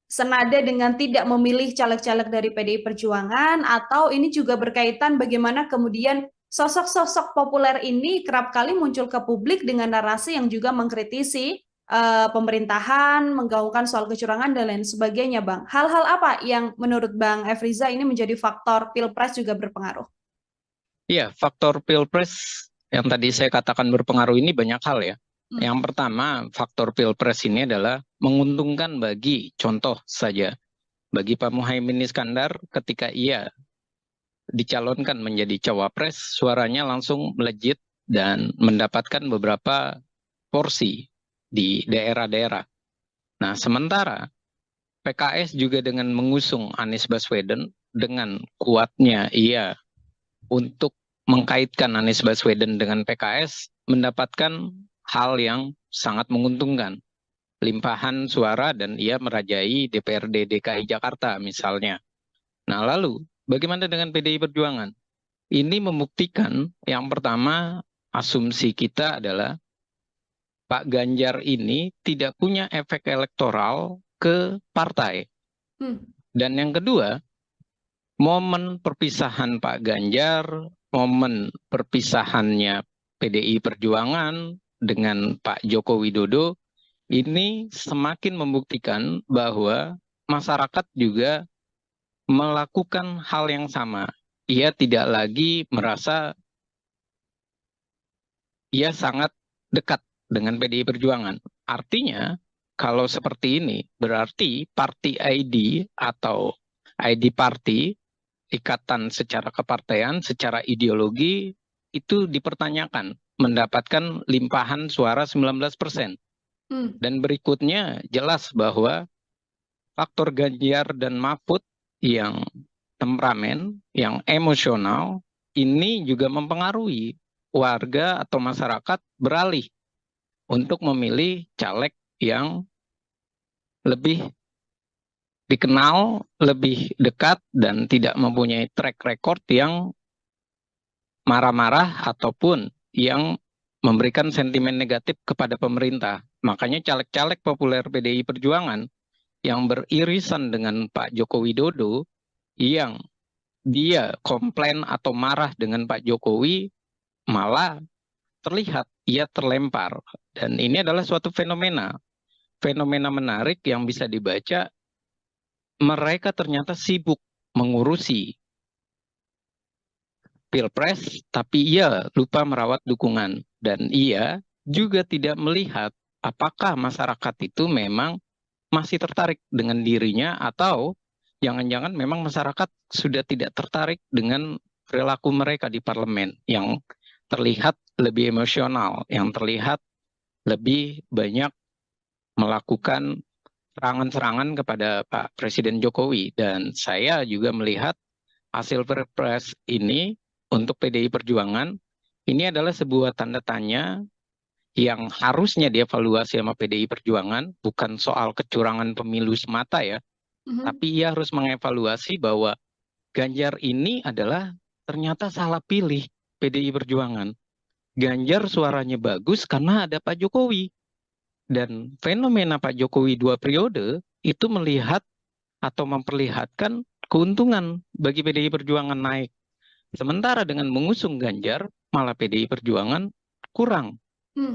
senada dengan tidak memilih caleg-caleg dari PDI Perjuangan, atau ini juga berkaitan bagaimana kemudian sosok-sosok populer ini kerap kali muncul ke publik dengan narasi yang juga mengkritisi pemerintahan, menggaungkan soal kecurangan dan lain sebagainya, Bang. Hal-hal apa yang menurut Bang Efriza ini menjadi faktor Pilpres juga berpengaruh? Iya, faktor Pilpres yang tadi saya katakan berpengaruh ini banyak hal ya. Yang pertama, faktor Pilpres ini adalah menguntungkan bagi, contoh saja, bagi Pak Muhaimin Iskandar ketika ia dicalonkan menjadi cawapres, suaranya langsung melejit dan mendapatkan beberapa porsi di daerah-daerah. Nah, sementara PKS juga dengan mengusung Anies Baswedan dengan kuatnya ia untuk mengkaitkan Anies Baswedan dengan PKS mendapatkan hal yang sangat menguntungkan. Limpahan suara dan ia merajai DPRD DKI Jakarta misalnya. Nah, lalu bagaimana dengan PDI Perjuangan? Ini membuktikan yang pertama asumsi kita adalah Pak Ganjar ini tidak punya efek elektoral ke partai. Dan yang kedua, momen perpisahan Pak Ganjar, momen perpisahannya PDI Perjuangan dengan Pak Joko Widodo ini semakin membuktikan bahwa masyarakat juga melakukan hal yang sama. Ia tidak lagi merasa ia sangat dekat dengan PDI Perjuangan. Artinya, kalau seperti ini, berarti party ID atau ID party, ikatan secara kepartaian, secara ideologi, itu dipertanyakan, mendapatkan limpahan suara 19%. Dan berikutnya jelas bahwa faktor Ganjar dan Mahfud yang temperamen, yang emosional, ini juga mempengaruhi warga atau masyarakat beralih untuk memilih caleg yang lebih dikenal, lebih dekat, dan tidak mempunyai track record yang marah-marah ataupun yang memberikan sentimen negatif kepada pemerintah. Makanya caleg-caleg populer PDI Perjuangan yang beririsan dengan Pak Joko Widodo, yang dia komplain atau marah dengan Pak Jokowi, malah terlihat ia terlempar. Dan ini adalah suatu fenomena menarik yang bisa dibaca. Mereka ternyata sibuk mengurusi pilpres, tapi ia lupa merawat dukungan. Dan ia juga tidak melihat apakah masyarakat itu memang masih tertarik dengan dirinya atau jangan-jangan memang masyarakat sudah tidak tertarik dengan perilaku mereka di parlemen yang terlihat lebih emosional, yang terlihat lebih banyak melakukan serangan-serangan kepada Pak Presiden Jokowi. Dan saya juga melihat hasil Perpres ini untuk PDI Perjuangan ini adalah sebuah tanda tanya yang harusnya dievaluasi sama PDI Perjuangan, bukan soal kecurangan pemilu semata ya, tapi ia harus mengevaluasi bahwa Ganjar ini adalah ternyata salah pilih PDI Perjuangan. Ganjar suaranya bagus karena ada Pak Jokowi. Dan fenomena Pak Jokowi 2 periode itu melihat atau memperlihatkan keuntungan bagi PDI Perjuangan naik. Sementara dengan mengusung Ganjar, malah PDI Perjuangan kurang,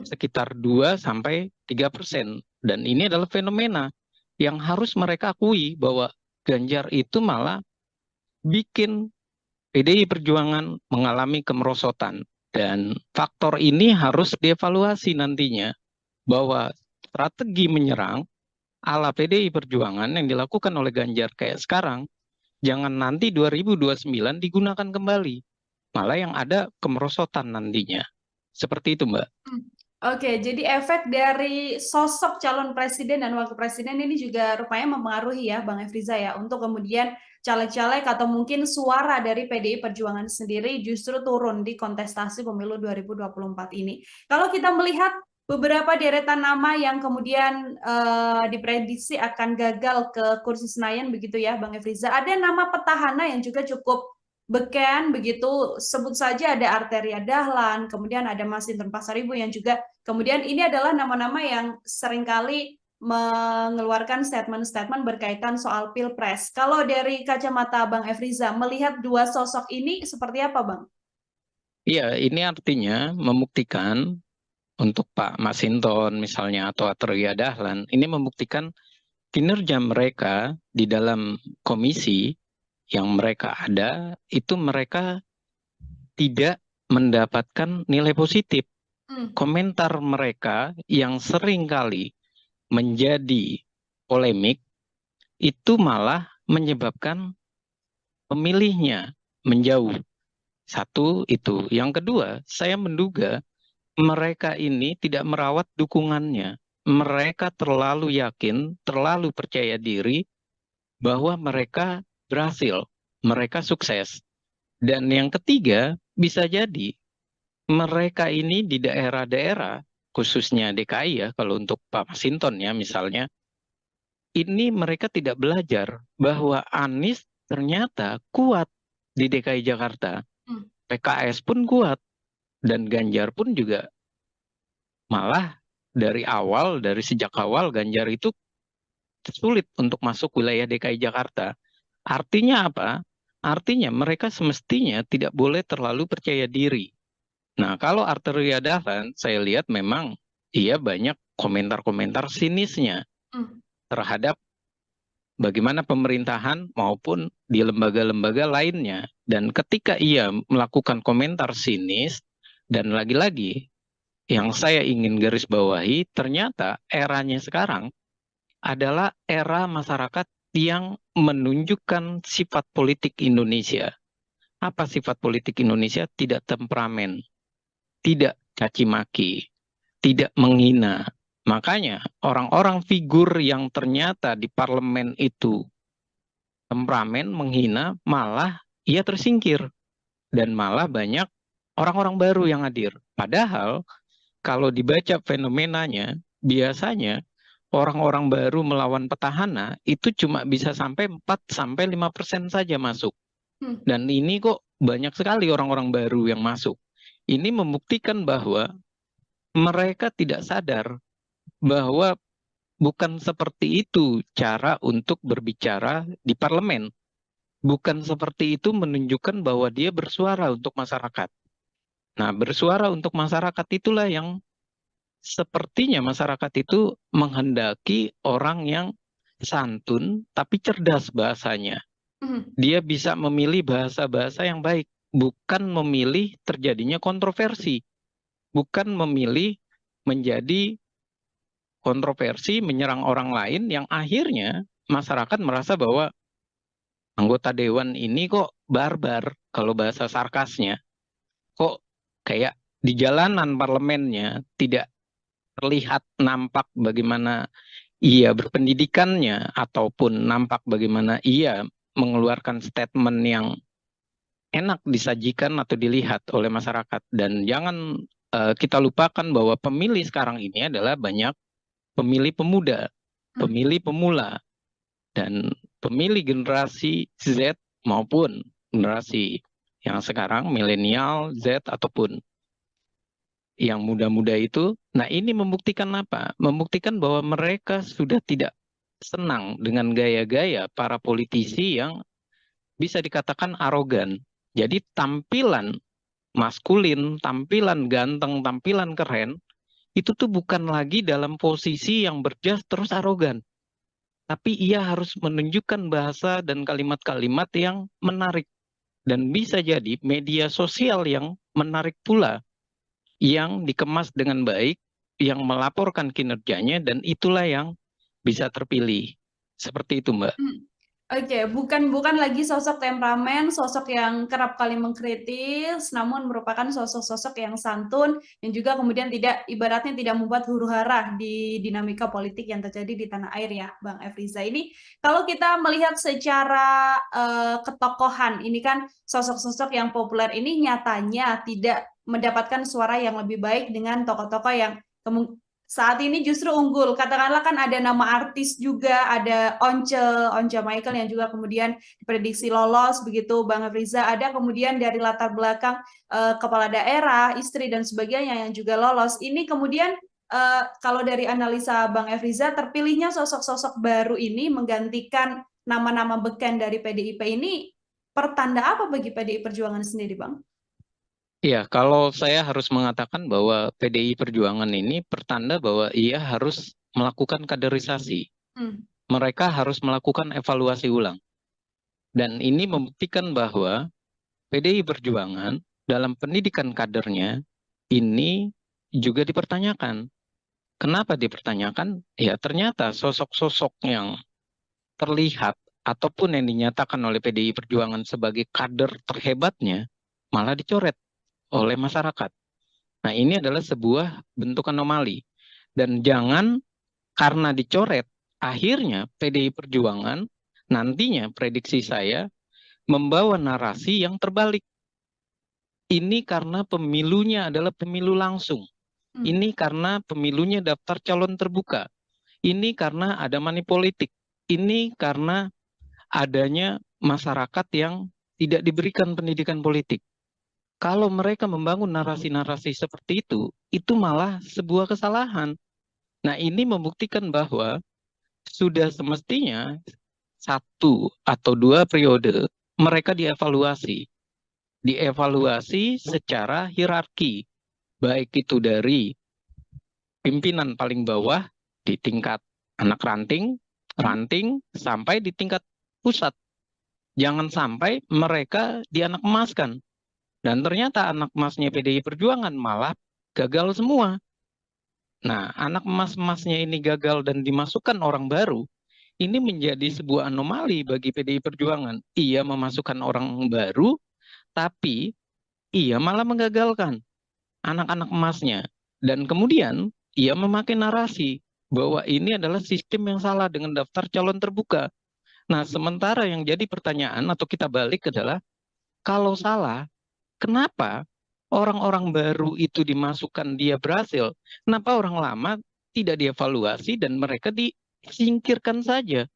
sekitar 2-3%. Dan ini adalah fenomena yang harus mereka akui bahwa Ganjar itu malah bikin PDI Perjuangan mengalami kemerosotan. Dan faktor ini harus dievaluasi nantinya, bahwa strategi menyerang ala PDI Perjuangan yang dilakukan oleh Ganjar kayak sekarang, jangan nanti 2029 digunakan kembali. Malah yang ada kemerosotan nantinya. Seperti itu, Mbak. Oke, jadi efek dari sosok calon presiden dan wakil presiden ini juga rupanya mempengaruhi ya, Bang Efriza ya, untuk kemudian caleg-caleg atau mungkin suara dari PDI Perjuangan sendiri justru turun di kontestasi pemilu 2024 ini. Kalau kita melihat beberapa deretan nama yang kemudian diprediksi akan gagal ke kursi Senayan begitu ya, Bang Efriza. Ada nama petahana yang juga cukup beken begitu, sebut saja ada Arteria Dahlan, kemudian ada Masinton Pasaribu yang juga kemudian ini adalah nama-nama yang seringkali mengeluarkan statement-statement berkaitan soal pilpres. Kalau dari kacamata Bang Efriza, melihat dua sosok ini seperti apa, Bang? Iya, ini artinya membuktikan untuk Pak Masinton misalnya atau Arteria Dahlan, ini membuktikan kinerja mereka di dalam komisi yang mereka ada, itu mereka tidak mendapatkan nilai positif. Komentar mereka yang sering kali menjadi polemik, itu malah menyebabkan pemilihnya menjauh. Satu itu. Yang kedua, saya menduga mereka ini tidak merawat dukungannya. Mereka terlalu yakin, terlalu percaya diri bahwa mereka berhasil, mereka sukses. Dan yang ketiga, bisa jadi mereka ini di daerah-daerah, khususnya DKI ya, kalau untuk Pak Masinton ya misalnya, ini mereka tidak belajar bahwa Anies ternyata kuat di DKI Jakarta. Hmm. PKS pun kuat, dan Ganjar pun juga malah dari sejak awal Ganjar itu sulit untuk masuk wilayah DKI Jakarta. Artinya apa? Artinya mereka semestinya tidak boleh terlalu percaya diri. Nah, kalau Arteria Dahlan, saya lihat memang ia banyak komentar-komentar sinisnya Hmm. terhadap bagaimana pemerintahan maupun di lembaga-lembaga lainnya. Dan ketika ia melakukan komentar sinis, dan lagi-lagi yang saya ingin garis bawahi, ternyata eranya sekarang adalah era masyarakat yang menunjukkan sifat politik Indonesia. Apa sifat politik Indonesia? Tidak temperamen, tidak caci maki, tidak menghina. Makanya orang-orang figur yang ternyata di parlemen itu temperamen, menghina, malah ia tersingkir. Dan malah banyak orang-orang baru yang hadir. Padahal kalau dibaca fenomenanya, biasanya orang-orang baru melawan petahana itu cuma bisa sampai 4-5% saja masuk. Hmm. Dan ini kok banyak sekali orang-orang baru yang masuk. Ini membuktikan bahwa mereka tidak sadar bahwa bukan seperti itu cara untuk berbicara di parlemen. Bukan seperti itu menunjukkan bahwa dia bersuara untuk masyarakat. Nah, bersuara untuk masyarakat itulah yang sepertinya masyarakat itu menghendaki orang yang santun tapi cerdas bahasanya. Hmm. Dia bisa memilih bahasa-bahasa yang baik, bukan memilih terjadinya kontroversi, bukan memilih menjadi kontroversi menyerang orang lain yang akhirnya masyarakat merasa bahwa anggota dewan ini kok barbar kalau bahasa sarkasnya, kok kayak di jalanan parlemennya tidak terlihat nampak bagaimana ia berpendidikannya ataupun nampak bagaimana ia mengeluarkan statement yang enak disajikan atau dilihat oleh masyarakat. Dan jangan kita lupakan bahwa pemilih sekarang ini adalah banyak pemilih pemuda, Hmm. pemilih pemula, dan pemilih generasi Z maupun generasi yang sekarang milenial, Z ataupun yang muda-muda itu. Nah, ini membuktikan apa? Membuktikan bahwa mereka sudah tidak senang dengan gaya-gaya para politisi yang bisa dikatakan arogan. Jadi tampilan maskulin, tampilan ganteng, tampilan keren, itu tuh bukan lagi dalam posisi yang berjas terus arogan. Tapi ia harus menunjukkan bahasa dan kalimat-kalimat yang menarik. Dan bisa jadi media sosial yang menarik pula, yang dikemas dengan baik, yang melaporkan kinerjanya, dan itulah yang bisa terpilih. Seperti itu, Mbak. Hmm. Oke, bukan lagi sosok temperamen, sosok yang kerap kali mengkritis, namun merupakan sosok-sosok yang santun yang juga kemudian tidak ibaratnya tidak membuat huru-hara di dinamika politik yang terjadi di tanah air ya, Bang Efriza. Ini kalau kita melihat secara ketokohan, ini kan sosok-sosok yang populer ini nyatanya tidak mendapatkan suara yang lebih baik dengan tokoh-tokoh yang saat ini justru unggul. Katakanlah kan ada nama artis juga, ada Once Michael yang juga kemudian diprediksi lolos begitu, Bang Afriza. Ada kemudian dari latar belakang kepala daerah, istri dan sebagainya yang juga lolos. Ini kemudian kalau dari analisa Bang Efriza, terpilihnya sosok-sosok baru ini menggantikan nama-nama beken dari PDIP ini pertanda apa bagi PDI Perjuangan sendiri, Bang? Ya, kalau saya harus mengatakan bahwa PDI Perjuangan ini pertanda bahwa ia harus melakukan kaderisasi. Hmm. Mereka harus melakukan evaluasi ulang. Dan ini membuktikan bahwa PDI Perjuangan dalam pendidikan kadernya ini juga dipertanyakan. Kenapa dipertanyakan? Ya, ternyata sosok-sosok yang terlihat ataupun yang dinyatakan oleh PDI Perjuangan sebagai kader terhebatnya malah dicoret oleh masyarakat. Nah, ini adalah sebuah bentuk anomali. Dan jangan karena dicoret, akhirnya PDI Perjuangan nantinya prediksi saya membawa narasi yang terbalik. Ini karena pemilunya adalah pemilu langsung. Ini karena pemilunya daftar calon terbuka. Ini karena ada money politik. Ini karena adanya masyarakat yang tidak diberikan pendidikan politik. Kalau mereka membangun narasi-narasi seperti itu malah sebuah kesalahan. Nah, ini membuktikan bahwa sudah semestinya 1 atau 2 periode mereka dievaluasi secara hierarki, baik itu dari pimpinan paling bawah di tingkat anak ranting, sampai di tingkat pusat. Jangan sampai mereka dianak emaskan. Dan ternyata anak emasnya PDI Perjuangan malah gagal semua. Nah, anak emas-emasnya ini gagal dan dimasukkan orang baru, ini menjadi sebuah anomali bagi PDI Perjuangan. Ia memasukkan orang baru, tapi ia malah menggagalkan anak-anak emasnya. Dan kemudian ia memakai narasi bahwa ini adalah sistem yang salah dengan daftar calon terbuka. Nah, sementara yang jadi pertanyaan atau kita balik adalah, kalau salah, kenapa orang-orang baru itu dimasukkan dia berhasil? Kenapa orang lama tidak dievaluasi dan mereka disingkirkan saja?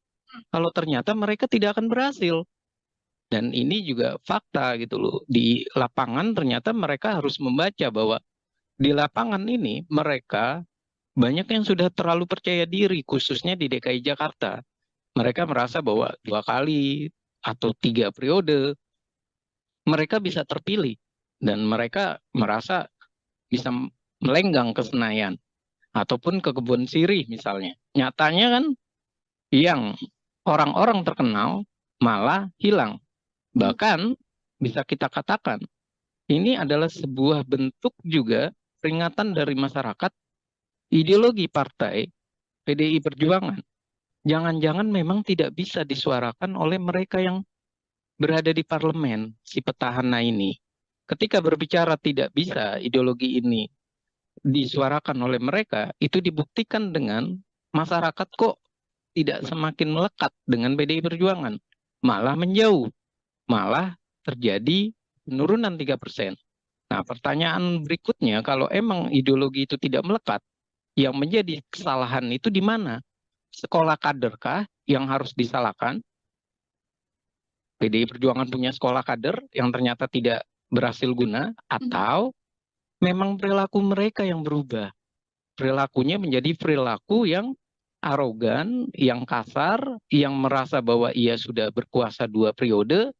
Kalau ternyata mereka tidak akan berhasil. Dan ini juga fakta gitu loh. Di lapangan ternyata mereka harus membaca bahwa di lapangan ini mereka banyak yang sudah terlalu percaya diri, khususnya di DKI Jakarta. Mereka merasa bahwa 2 kali atau 3 periode mereka bisa terpilih dan mereka merasa bisa melenggang ke Senayan ataupun ke Kebun Sirih misalnya. Nyatanya kan yang orang-orang terkenal malah hilang. Bahkan bisa kita katakan ini adalah sebuah bentuk juga peringatan dari masyarakat, ideologi partai PDI Perjuangan. Jangan-jangan memang tidak bisa disuarakan oleh mereka yang berada di parlemen, si petahana ini. Ketika berbicara tidak bisa ideologi ini disuarakan oleh mereka, itu dibuktikan dengan masyarakat kok tidak semakin melekat dengan PDI Perjuangan. Malah menjauh, malah terjadi penurunan 3%. Nah, pertanyaan berikutnya, kalau emang ideologi itu tidak melekat, yang menjadi kesalahan itu di mana? Sekolah kaderkah yang harus disalahkan? PDI Perjuangan punya sekolah kader yang ternyata tidak berhasil guna, atau memang perilaku mereka yang berubah? Perilakunya menjadi perilaku yang arogan, yang kasar, yang merasa bahwa ia sudah berkuasa 2 periode,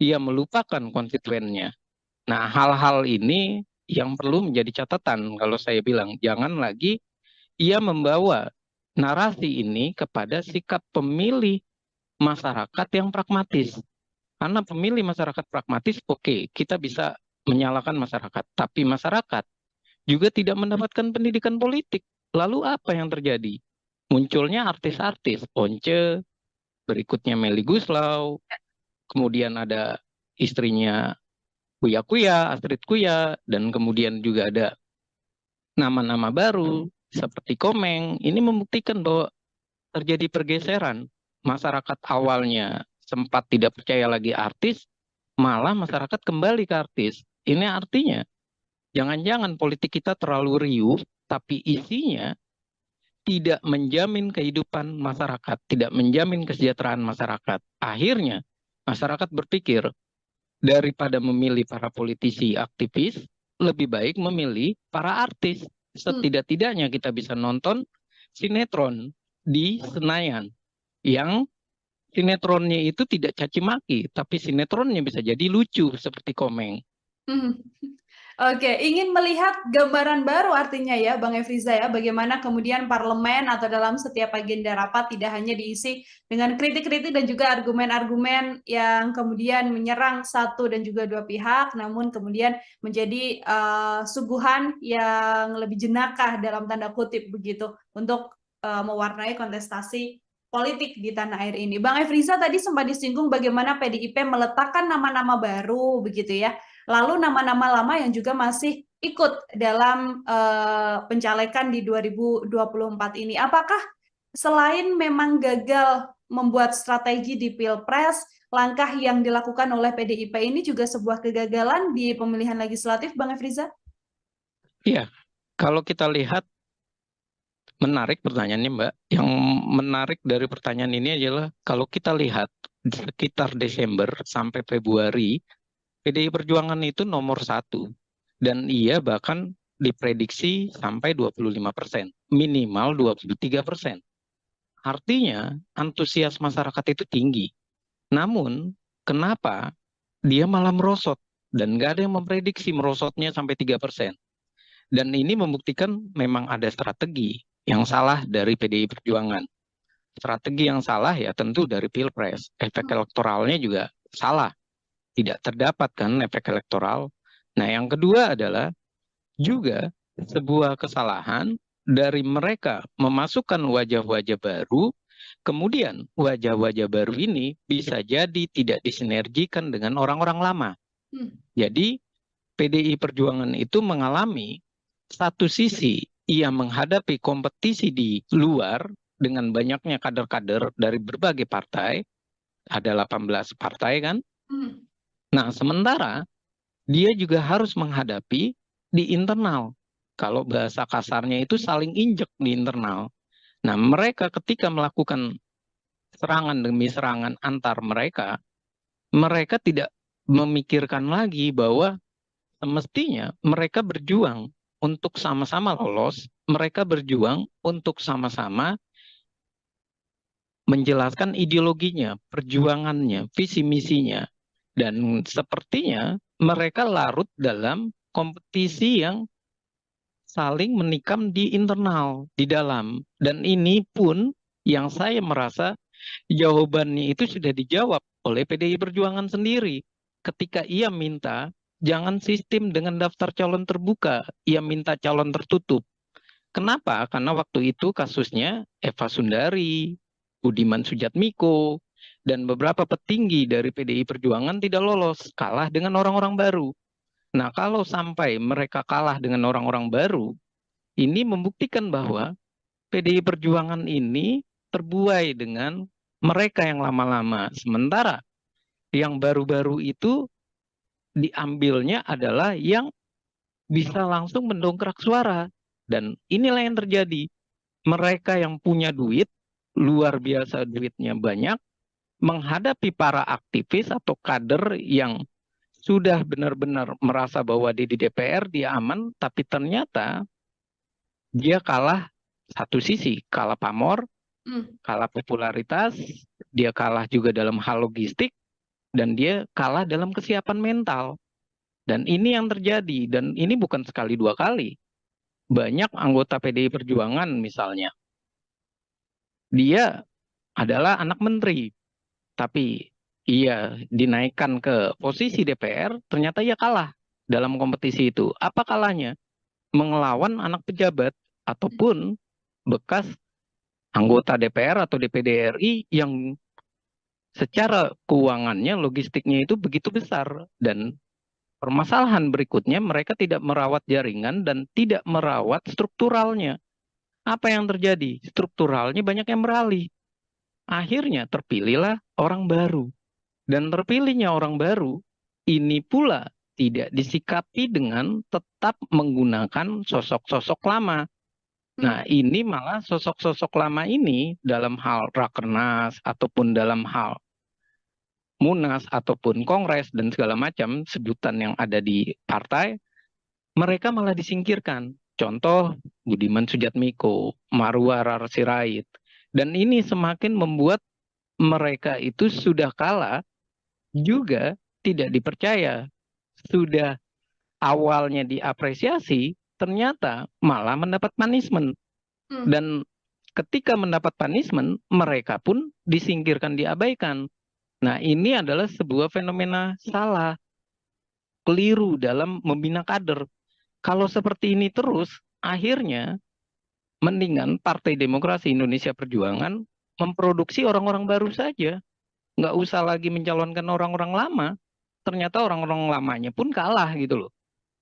ia melupakan konstituennya. Nah, hal-hal ini yang perlu menjadi catatan kalau saya bilang, jangan lagi ia membawa narasi ini kepada sikap pemilih masyarakat yang pragmatis. Karena pemilih masyarakat pragmatis, oke, kita bisa menyalahkan masyarakat. Tapi masyarakat juga tidak mendapatkan pendidikan politik. Lalu apa yang terjadi? Munculnya artis-artis, Once, berikutnya Melly Guslau, kemudian ada istrinya Kuya Kuya, Astrid Kuya, dan kemudian juga ada nama-nama baru seperti Komeng. Ini membuktikan bahwa terjadi pergeseran. Masyarakat awalnya sempat tidak percaya lagi artis, malah masyarakat kembali ke artis. Ini artinya jangan-jangan politik kita terlalu riuh, tapi isinya tidak menjamin kehidupan masyarakat, tidak menjamin kesejahteraan masyarakat. Akhirnya masyarakat berpikir, daripada memilih para politisi aktivis, lebih baik memilih para artis. Setidak-tidaknya kita bisa nonton sinetron di Senayan yang sinetronnya itu tidak caci maki, tapi sinetronnya bisa jadi lucu seperti Komeng. Oke, ingin melihat gambaran baru artinya ya Bang Efriza ya, bagaimana kemudian parlemen atau dalam setiap agenda rapat tidak hanya diisi dengan kritik-kritik dan juga argumen-argumen yang kemudian menyerang satu dan juga dua pihak, namun kemudian menjadi suguhan yang lebih jenakah dalam tanda kutip begitu untuk mewarnai kontestasi politik di tanah air ini. Bang Efriza tadi sempat disinggung bagaimana PDIP meletakkan nama-nama baru begitu ya. Lalu nama-nama lama yang juga masih ikut dalam pencalekan di 2024 ini. Apakah selain memang gagal membuat strategi di Pilpres, langkah yang dilakukan oleh PDIP ini juga sebuah kegagalan di pemilihan legislatif, Bang Efriza? Iya, kalau kita lihat, menarik pertanyaannya, Mbak. Yang menarik dari pertanyaan ini adalah kalau kita lihat sekitar Desember sampai Februari, PDI Perjuangan itu nomor 1. Dan ia bahkan diprediksi sampai 25%, minimal 23%. Artinya antusias masyarakat itu tinggi. Namun, kenapa dia malah merosot? Dan nggak ada yang memprediksi merosotnya sampai 3%. Dan ini membuktikan memang ada strategi yang salah dari PDI Perjuangan. Strategi yang salah ya tentu dari Pilpres. Efek elektoralnya juga salah. Tidak terdapat kan efek elektoral. Nah, yang kedua adalah juga sebuah kesalahan dari mereka memasukkan wajah-wajah baru, kemudian wajah-wajah baru ini bisa jadi tidak disinergikan dengan orang-orang lama. Jadi PDI Perjuangan itu mengalami satu sisi ia menghadapi kompetisi di luar dengan banyaknya kader-kader dari berbagai partai, ada 18 partai kan. Nah, sementara dia juga harus menghadapi di internal. Kalau bahasa kasarnya itu saling injek di internal. Nah, mereka ketika melakukan serangan demi serangan antar mereka, mereka tidak memikirkan lagi bahwa semestinya mereka berjuang untuk sama-sama lolos, mereka berjuang untuk sama-sama menjelaskan ideologinya, perjuangannya, visi misinya. Dan sepertinya mereka larut dalam kompetisi yang saling menikam di internal, di dalam. Dan ini pun yang saya merasa jawabannya itu sudah dijawab oleh PDI Perjuangan sendiri. Ketika ia minta jangan sistem dengan daftar calon terbuka, ia minta calon tertutup. Kenapa? Karena waktu itu kasusnya Eva Sundari, Budiman Sujatmiko, dan beberapa petinggi dari PDI Perjuangan tidak lolos, kalah dengan orang-orang baru. Nah, kalau sampai mereka kalah dengan orang-orang baru, ini membuktikan bahwa PDI Perjuangan ini terbuai dengan mereka yang lama-lama. Sementara yang baru-baru itu diambilnya adalah yang bisa langsung mendongkrak suara. Dan inilah yang terjadi. Mereka yang punya duit, luar biasa duitnya banyak, menghadapi para aktivis atau kader yang sudah benar-benar merasa bahwa di DPR dia aman, tapi ternyata dia kalah satu sisi, kalah pamor, kalah popularitas, dia kalah juga dalam hal logistik, dan dia kalah dalam kesiapan mental. Dan ini yang terjadi, dan ini bukan sekali dua kali. Banyak anggota PDI Perjuangan misalnya, dia adalah anak menteri, tapi ia dinaikkan ke posisi DPR, ternyata ia kalah dalam kompetisi itu. Apa kalahnya? Mengelawan anak pejabat ataupun bekas anggota DPR atau DPD RI yang secara keuangannya, logistiknya itu begitu besar. Dan permasalahan berikutnya, mereka tidak merawat jaringan dan tidak merawat strukturalnya. Apa yang terjadi? Strukturalnya banyak yang beralih. Akhirnya terpilihlah orang baru. Dan terpilihnya orang baru, ini pula tidak disikapi dengan tetap menggunakan sosok-sosok lama. Nah, ini malah sosok-sosok lama ini dalam hal rakernas ataupun dalam hal Munas ataupun Kongres dan segala macam sebutan yang ada di partai, mereka malah disingkirkan. Contoh Budiman Sujatmiko, Marwar Sirait. Dan ini semakin membuat mereka itu sudah kalah juga tidak dipercaya. Sudah awalnya diapresiasi, ternyata malah mendapat punishment. Dan ketika mendapat punishment, mereka pun disingkirkan, diabaikan. Nah, ini adalah sebuah fenomena salah, keliru dalam membina kader. Kalau seperti ini terus, akhirnya mendingan Partai Demokrasi Indonesia Perjuangan memproduksi orang-orang baru saja, nggak usah lagi mencalonkan orang-orang lama. Ternyata orang-orang lamanya pun kalah gitu loh.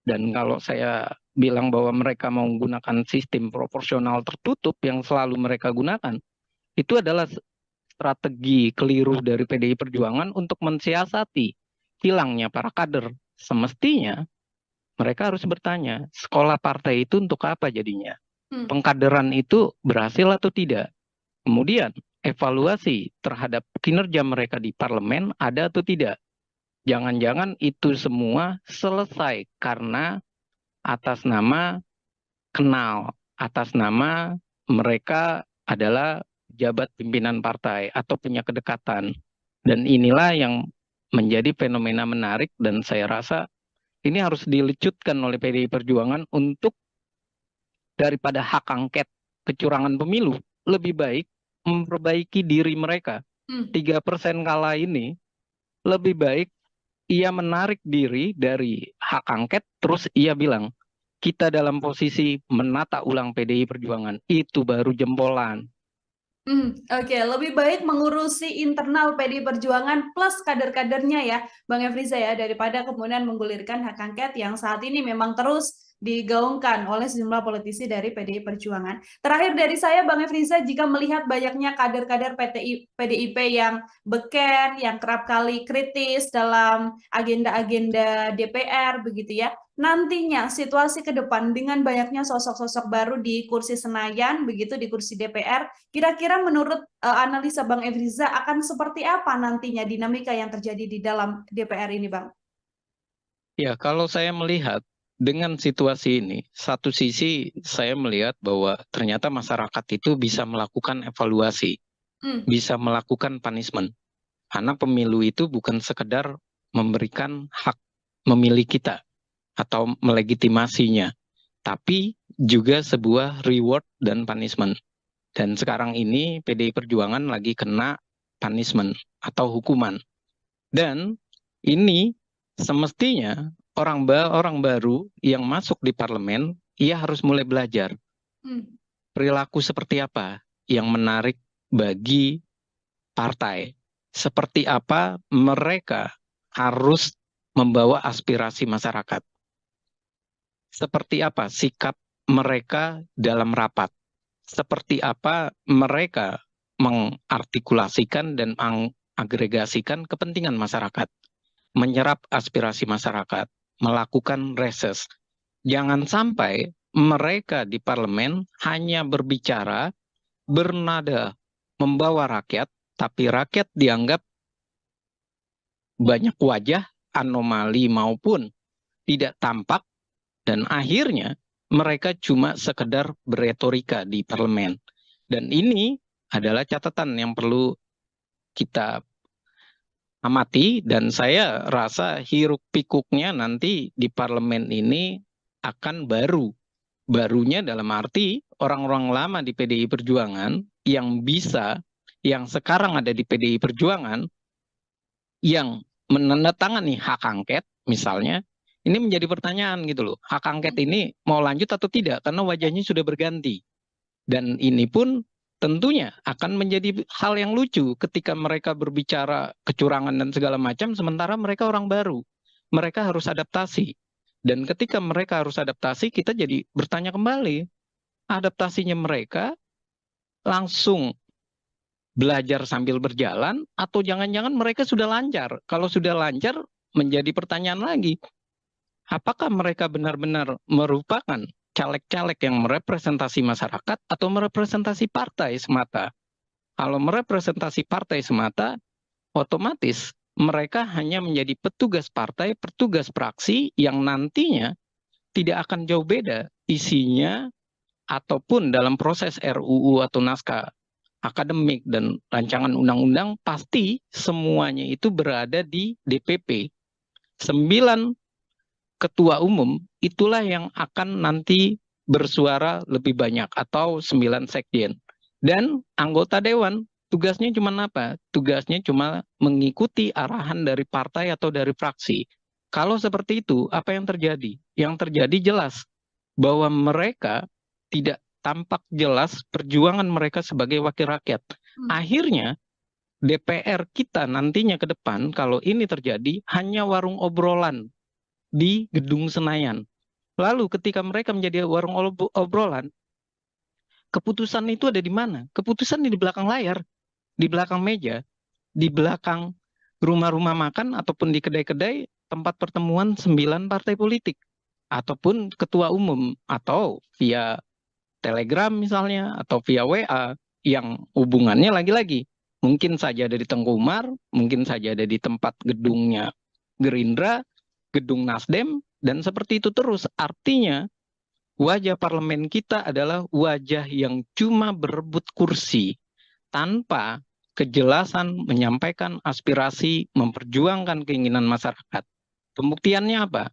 Dan kalau saya bilang bahwa mereka mau menggunakan sistem proporsional tertutup yang selalu mereka gunakan, itu adalah strategi keliru dari PDI Perjuangan untuk mensiasati hilangnya para kader. Semestinya mereka harus bertanya, sekolah partai itu untuk apa jadinya? Hmm. Pengkaderan itu berhasil atau tidak? Kemudian evaluasi terhadap kinerja mereka di parlemen ada atau tidak? Jangan-jangan itu semua selesai karena atas nama kenal, atas nama mereka adalah jabat pimpinan partai atau punya kedekatan. Dan inilah yang menjadi fenomena menarik dan saya rasa ini harus dilecutkan oleh PDI Perjuangan untuk daripada hak angket kecurangan pemilu, lebih baik memperbaiki diri mereka. 3% kalah ini lebih baik ia menarik diri dari hak angket, terus ia bilang, kita dalam posisi menata ulang PDI Perjuangan, itu baru jempolan. Oke, lebih baik mengurusi internal PDI Perjuangan plus kader-kadernya ya, Bang Efriza ya, daripada kemudian menggulirkan hak angket yang saat ini memang terus digaungkan oleh sejumlah politisi dari PDI Perjuangan. Terakhir dari saya, Bang Efriza, jika melihat banyaknya kader-kader PDIP yang beken, yang kerap kali kritis dalam agenda-agenda DPR, begitu ya, nantinya situasi ke depan dengan banyaknya sosok-sosok baru di kursi Senayan, begitu di kursi DPR, kira-kira menurut analisa Bang Efriza akan seperti apa nantinya dinamika yang terjadi di dalam DPR ini, Bang? Ya, kalau saya melihat dengan situasi ini, satu sisi saya melihat bahwa ternyata masyarakat itu bisa melakukan evaluasi, bisa melakukan punishment. Karena pemilu itu bukan sekedar memberikan hak memilih kita atau melegitimasinya, tapi juga sebuah reward dan punishment. Dan sekarang ini PDI Perjuangan lagi kena punishment atau hukuman. Dan ini semestinya orang baru yang masuk di parlemen, ia harus mulai belajar perilaku seperti apa yang menarik bagi partai. Seperti apa mereka harus membawa aspirasi masyarakat. Seperti apa sikap mereka dalam rapat. Seperti apa mereka mengartikulasikan dan mengagregasikan kepentingan masyarakat. Menyerap aspirasi masyarakat. Melakukan reses. Jangan sampai mereka di parlemen hanya berbicara, bernada, membawa rakyat, tapi rakyat dianggap banyak wajah, anomali maupun tidak tampak, dan akhirnya mereka cuma sekedar beretorika di parlemen. Dan ini adalah catatan yang perlu kita amati, dan saya rasa hiruk pikuknya nanti di parlemen ini akan baru. Barunya dalam arti orang-orang lama di PDI Perjuangan yang bisa, yang sekarang ada di PDI Perjuangan, yang menandatangani hak angket misalnya, ini menjadi pertanyaan gitu loh. Hak angket ini mau lanjut atau tidak karena wajahnya sudah berganti. Dan ini pun tentunya akan menjadi hal yang lucu ketika mereka berbicara kecurangan dan segala macam sementara mereka orang baru. Mereka harus adaptasi. Dan ketika mereka harus adaptasi, kita jadi bertanya kembali, adaptasinya mereka langsung belajar sambil berjalan atau jangan-jangan mereka sudah lancar. Kalau sudah lancar, menjadi pertanyaan lagi, apakah mereka benar-benar merupakan caleg-caleg yang merepresentasi masyarakat atau merepresentasi partai semata? Kalau merepresentasi partai semata, otomatis mereka hanya menjadi petugas partai, petugas praksi yang nantinya tidak akan jauh beda isinya ataupun dalam proses RUU atau naskah akademik dan rancangan undang-undang pasti semuanya itu berada di DPP. 9 ketua umum itulah yang akan nanti bersuara lebih banyak atau 9 sekjen. Dan anggota dewan tugasnya cuma apa? Tugasnya cuma mengikuti arahan dari partai atau dari fraksi. Kalau seperti itu, apa yang terjadi? Yang terjadi jelas bahwa mereka tidak tampak jelas perjuangan mereka sebagai wakil rakyat. Akhirnya DPR kita nantinya ke depan kalau ini terjadi hanya warung obrolan di Gedung Senayan. Lalu ketika mereka menjadi warung obrolan, keputusan itu ada di mana? Keputusan di belakang layar, di belakang meja, di belakang rumah-rumah makan ataupun di kedai-kedai tempat pertemuan 9 partai politik ataupun ketua umum atau via Telegram misalnya atau via WA yang hubungannya lagi-lagi mungkin saja ada di Tengku Umar, mungkin saja ada di tempat gedungnya Gerindra, gedung Nasdem, dan seperti itu terus. Artinya wajah parlemen kita adalah wajah yang cuma berebut kursi tanpa kejelasan menyampaikan aspirasi, memperjuangkan keinginan masyarakat. Pembuktiannya apa?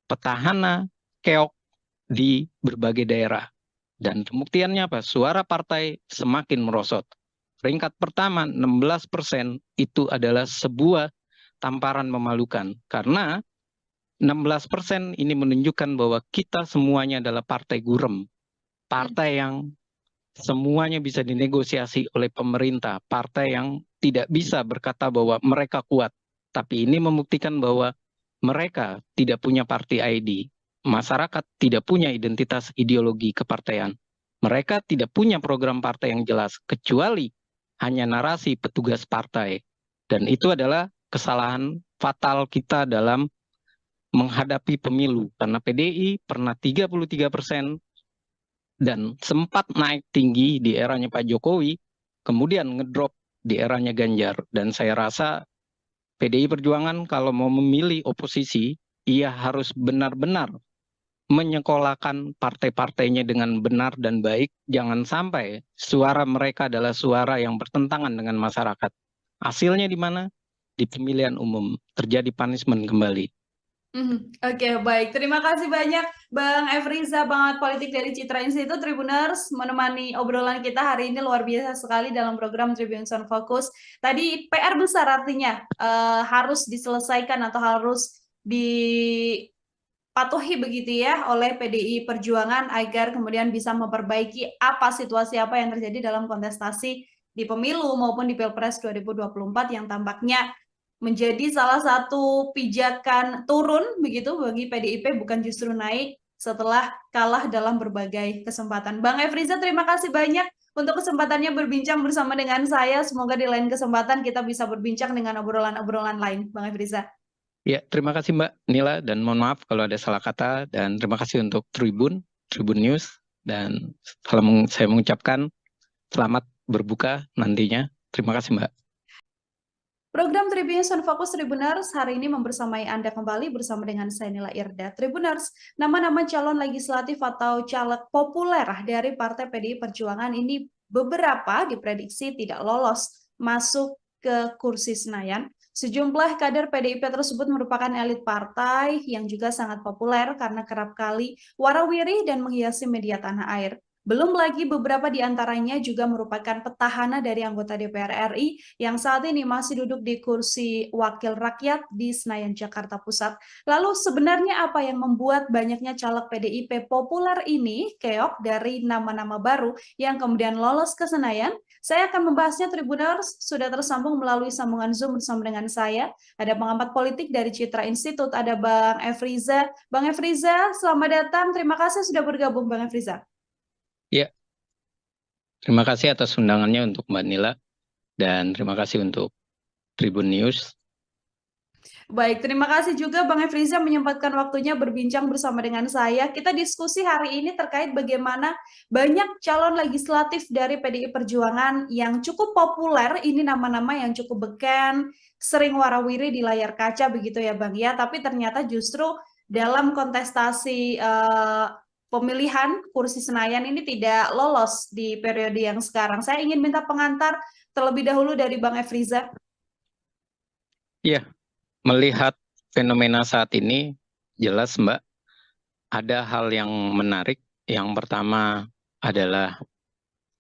Petahana, keok di berbagai daerah. Dan pembuktiannya apa? Suara partai semakin merosot. Peringkat pertama 16% itu adalah sebuah tamparan memalukan. Karena 16% ini menunjukkan bahwa kita semuanya adalah partai gurem. Partai yang semuanya bisa dinegosiasi oleh pemerintah. Partai yang tidak bisa berkata bahwa mereka kuat. Tapi ini membuktikan bahwa mereka tidak punya party ID. Masyarakat tidak punya identitas ideologi kepartaian. Mereka tidak punya program partai yang jelas, kecuali hanya narasi petugas partai. Dan itu adalah kesalahan fatal kita dalam menghadapi pemilu. Karena PDI pernah 33% dan sempat naik tinggi di eranya Pak Jokowi, kemudian ngedrop di eranya Ganjar. Dan saya rasa PDI Perjuangan kalau mau memilih oposisi, ia harus benar-benar menyekolahkan partai-partainya dengan benar dan baik. Jangan sampai suara mereka adalah suara yang bertentangan dengan masyarakat. Hasilnya di mana? Di pemilihan umum terjadi punishment kembali. Oke, baik. Terima kasih banyak Bang Efriza, Bangat Politik dari Citra Institute, Tribuners, menemani obrolan kita hari ini luar biasa sekali dalam program Tribun Sound Focus. Tadi PR besar artinya harus diselesaikan atau harus dipatuhi begitu ya oleh PDI Perjuangan agar kemudian bisa memperbaiki situasi apa yang terjadi dalam kontestasi di pemilu maupun di Pilpres 2024 yang tampaknya menjadi salah satu pijakan turun begitu bagi PDIP, bukan justru naik setelah kalah dalam berbagai kesempatan. Bang Efriza, terima kasih banyak untuk kesempatannya berbincang bersama dengan saya. Semoga di lain kesempatan kita bisa berbincang dengan obrolan-obrolan lain, Bang Efriza. Ya, terima kasih Mbak Nila, dan mohon maaf kalau ada salah kata, dan terima kasih untuk Tribun News, dan saya mengucapkan selamat berbuka nantinya. Terima kasih Mbak. Program Tribun Sound Focus Tribuners hari ini membersamai Anda kembali bersama dengan saya Nila Irda. Tribuners, nama-nama calon legislatif atau caleg populer dari Partai PDI Perjuangan ini beberapa diprediksi tidak lolos masuk ke kursi Senayan. Sejumlah kader PDIP tersebut merupakan elit partai yang juga sangat populer karena kerap kali warawiri dan menghiasi media tanah air. Belum lagi beberapa di antaranya juga merupakan petahana dari anggota DPR RI yang saat ini masih duduk di kursi wakil rakyat di Senayan, Jakarta Pusat. Lalu sebenarnya apa yang membuat banyaknya caleg PDIP populer ini keok dari nama-nama baru yang kemudian lolos ke Senayan? Saya akan membahasnya. Tribuners, sudah tersambung melalui sambungan Zoom bersama dengan saya. Ada pengamat politik dari Citra Institute, ada Bang Efriza. Bang Efriza, selamat datang. Terima kasih sudah bergabung, Bang Efriza. Ya, terima kasih atas undangannya untuk Mbak Nila, dan terima kasih untuk Tribun News. Baik, terima kasih juga Bang Efriza menyempatkan waktunya berbincang bersama dengan saya. Kita diskusi hari ini terkait bagaimana banyak calon legislatif dari PDI Perjuangan yang cukup populer, ini nama-nama yang cukup beken, sering warawiri di layar kaca begitu ya Bang ya, tapi ternyata justru dalam kontestasi pemilihan kursi Senayan ini tidak lolos di periode yang sekarang. Saya ingin minta pengantar terlebih dahulu dari Bang Efriza. Iya, melihat fenomena saat ini, jelas Mbak, ada hal yang menarik. Yang pertama adalah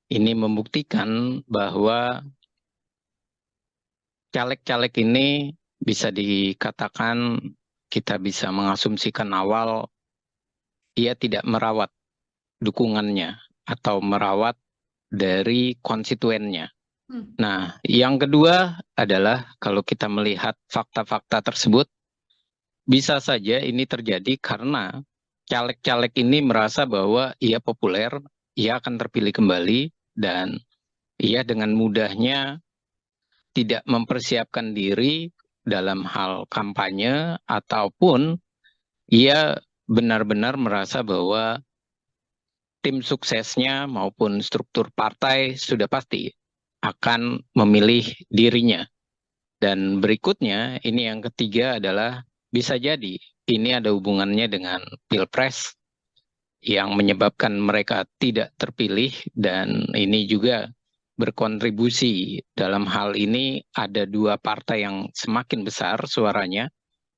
ini membuktikan bahwa caleg-caleg ini bisa dikatakan, kita bisa mengasumsikan awal, ia tidak merawat dukungannya atau merawat dari konstituennya. Hmm. Nah, yang kedua adalah kalau kita melihat fakta-fakta tersebut, bisa saja ini terjadi karena caleg-caleg ini merasa bahwa ia populer, ia akan terpilih kembali, dan ia dengan mudahnya tidak mempersiapkan diri dalam hal kampanye, ataupun ia benar-benar merasa bahwa tim suksesnya maupun struktur partai sudah pasti akan memilih dirinya. Dan berikutnya, ini yang ketiga adalah bisa jadi ini ada hubungannya dengan Pilpres yang menyebabkan mereka tidak terpilih, dan ini juga berkontribusi dalam hal ini ada dua partai yang semakin besar suaranya,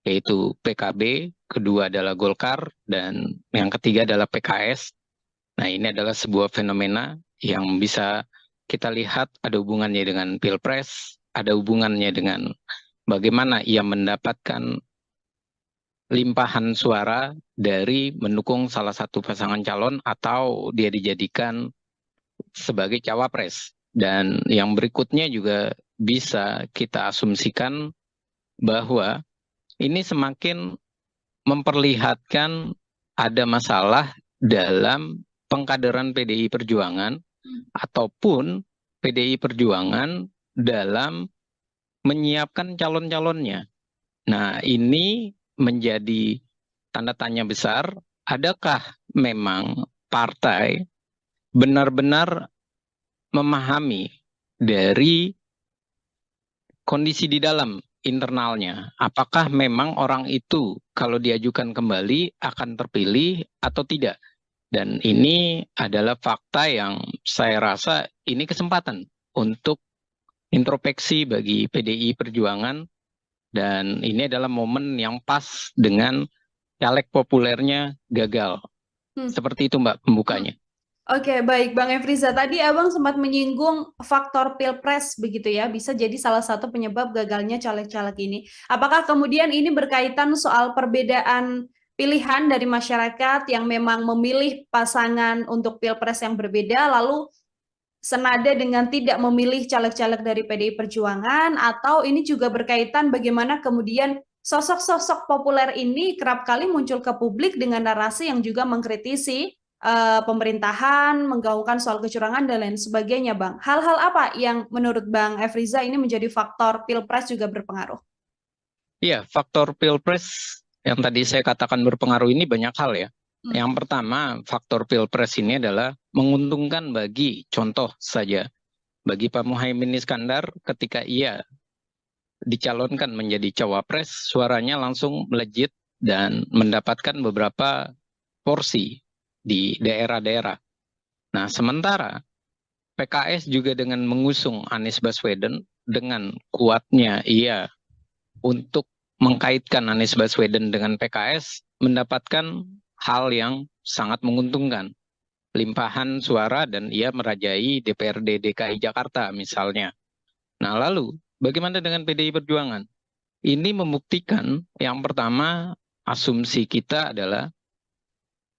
yaitu PKB, kedua adalah Golkar, dan yang ketiga adalah PKS. Nah, ini adalah sebuah fenomena yang bisa kita lihat ada hubungannya dengan Pilpres, ada hubungannya dengan bagaimana ia mendapatkan limpahan suara dari mendukung salah satu pasangan calon atau dia dijadikan sebagai cawapres. Dan yang berikutnya juga bisa kita asumsikan bahwa ini semakin memperlihatkan ada masalah dalam pengkaderan PDI Perjuangan ataupun PDI Perjuangan dalam menyiapkan calon-calonnya. Nah, ini menjadi tanda tanya besar, adakah memang partai benar-benar memahami dari kondisi di dalam internalnya? Apakah memang orang itu kalau diajukan kembali akan terpilih atau tidak? Dan ini adalah fakta yang saya rasa ini kesempatan untuk introspeksi bagi PDI Perjuangan, dan ini adalah momen yang pas dengan caleg populernya gagal. Hmm. Seperti itu Mbak pembukanya. Oke, baik Bang Efriza. Tadi Abang sempat menyinggung faktor Pilpres begitu ya, bisa jadi salah satu penyebab gagalnya caleg-caleg ini. Apakah kemudian ini berkaitan soal perbedaan pilihan dari masyarakat yang memang memilih pasangan untuk Pilpres yang berbeda, lalu senada dengan tidak memilih caleg-caleg dari PDI Perjuangan, atau ini juga berkaitan bagaimana kemudian sosok-sosok populer ini kerap kali muncul ke publik dengan narasi yang juga mengkritisi pemerintahan, menggaungkan soal kecurangan dan lain sebagainya, Bang. Hal-hal apa yang menurut Bang Efriza ini menjadi faktor Pilpres juga berpengaruh? Iya, faktor Pilpres yang tadi saya katakan berpengaruh ini banyak hal ya. Yang pertama, faktor Pilpres ini adalah menguntungkan bagi, contoh saja, bagi Pak Muhaimin Iskandar ketika ia dicalonkan menjadi cawapres, suaranya langsung melejit dan mendapatkan beberapa porsi di daerah-daerah. Nah, sementara PKS juga dengan mengusung Anies Baswedan, dengan kuatnya ia untuk mengkaitkan Anies Baswedan dengan PKS, mendapatkan hal yang sangat menguntungkan. Limpahan suara dan ia merajai DPRD DKI Jakarta misalnya. Nah, lalu bagaimana dengan PDI Perjuangan? Ini membuktikan yang pertama, asumsi kita adalah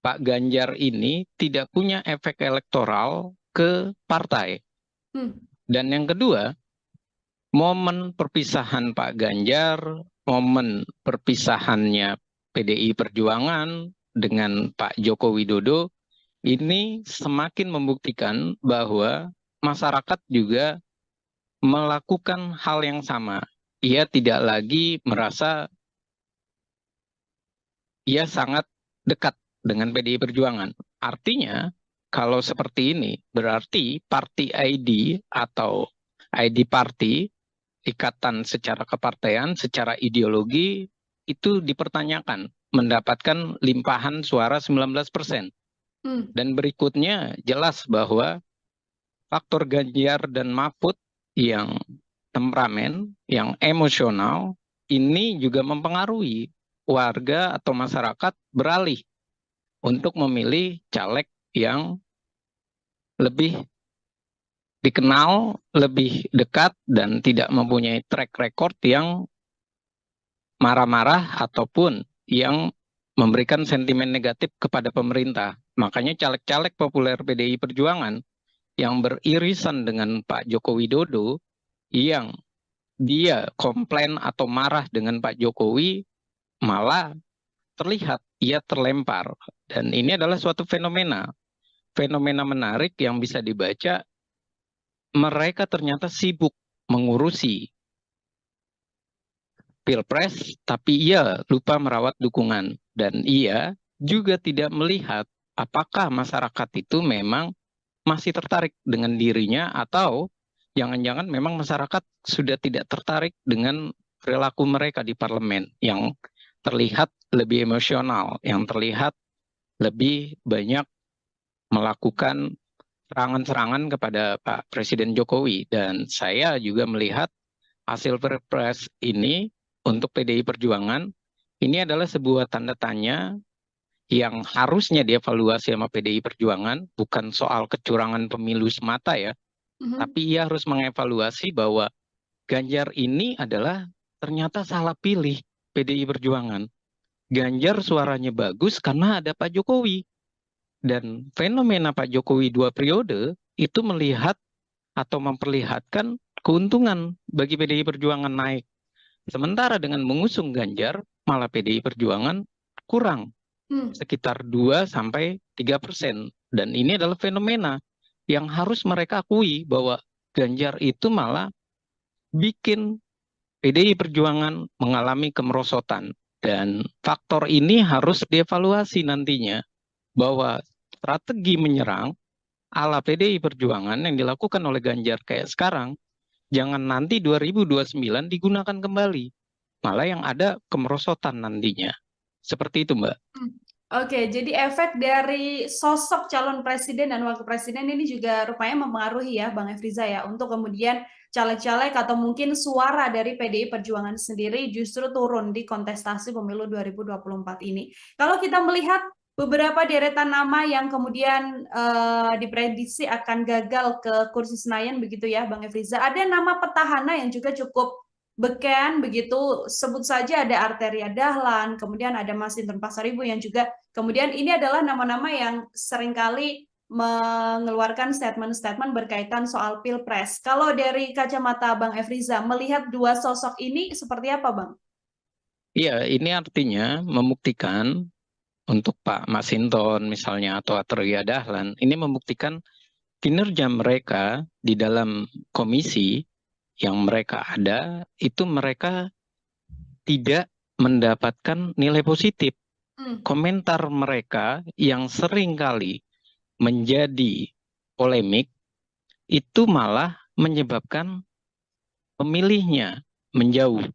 Pak Ganjar ini tidak punya efek elektoral ke partai. Dan yang kedua, momen perpisahan Pak Ganjar, momen perpisahannya PDI Perjuangan dengan Pak Joko Widodo, ini semakin membuktikan bahwa masyarakat juga melakukan hal yang sama. Ia tidak lagi merasa ia sangat dekat dengan PDI Perjuangan. Artinya, kalau seperti ini, berarti party ID atau ID party, ikatan secara kepartaian, secara ideologi, itu dipertanyakan, mendapatkan limpahan suara 19%. Dan berikutnya jelas bahwa faktor Ganjar dan Mahfud yang temperamen, yang emosional, ini juga mempengaruhi warga atau masyarakat beralih untuk memilih caleg yang lebih dikenal, lebih dekat, dan tidak mempunyai track record yang marah-marah ataupun yang memberikan sentimen negatif kepada pemerintah. Makanya caleg-caleg populer PDI Perjuangan yang beririsan dengan Pak Joko Widodo, yang dia komplain atau marah dengan Pak Jokowi, malah terlihat ia terlempar. Dan ini adalah suatu fenomena menarik yang bisa dibaca. Mereka ternyata sibuk mengurusi pilpres, tapi ia lupa merawat dukungan. Dan ia juga tidak melihat apakah masyarakat itu memang masih tertarik dengan dirinya, atau jangan-jangan memang masyarakat sudah tidak tertarik dengan perilaku mereka di parlemen yang terlihat lebih emosional, yang terlihat lebih banyak melakukan serangan-serangan kepada Pak Presiden Jokowi. Dan saya juga melihat hasil Pilpres ini untuk PDI Perjuangan ini adalah sebuah tanda tanya yang harusnya dievaluasi sama PDI Perjuangan, bukan soal kecurangan pemilu semata ya, tapi ia harus mengevaluasi bahwa Ganjar ini adalah ternyata salah pilih PDI Perjuangan. Ganjar suaranya bagus karena ada Pak Jokowi. Dan fenomena Pak Jokowi 2 periode itu melihat atau memperlihatkan keuntungan bagi PDI Perjuangan naik. Sementara dengan mengusung Ganjar, malah PDI Perjuangan kurang, sekitar 2-3%. Dan ini adalah fenomena yang harus mereka akui, bahwa Ganjar itu malah bikin PDI Perjuangan mengalami kemerosotan. Dan faktor ini harus dievaluasi nantinya, bahwa strategi menyerang ala PDI Perjuangan yang dilakukan oleh Ganjar kayak sekarang, jangan nanti 2029 digunakan kembali. Malah yang ada kemerosotan nantinya. Seperti itu, Mbak. Oke, jadi efek dari sosok calon presiden dan wakil presiden ini juga rupanya mempengaruhi ya, Bang Efriza ya, untuk kemudian caleg-caleg atau mungkin suara dari PDI Perjuangan sendiri justru turun di kontestasi pemilu 2024 ini. Kalau kita melihat beberapa deretan nama yang kemudian diprediksi akan gagal ke kursi Senayan begitu ya, Bang Efriza, ada nama petahana yang juga cukup beken begitu, sebut saja ada Arteria Dahlan, kemudian ada Masinton Pasaribu yang juga kemudian ini adalah nama-nama yang seringkali mengeluarkan statement-statement berkaitan soal Pilpres. Kalau dari kacamata Bang Efriza, melihat dua sosok ini seperti apa, Bang? Iya, ini artinya membuktikan untuk Pak Masinton misalnya atau Arteria Dahlan, ini membuktikan kinerja mereka di dalam komisi yang mereka ada, itu mereka tidak mendapatkan nilai positif. Komentar mereka yang sering kali menjadi polemik itu malah menyebabkan pemilihnya menjauh.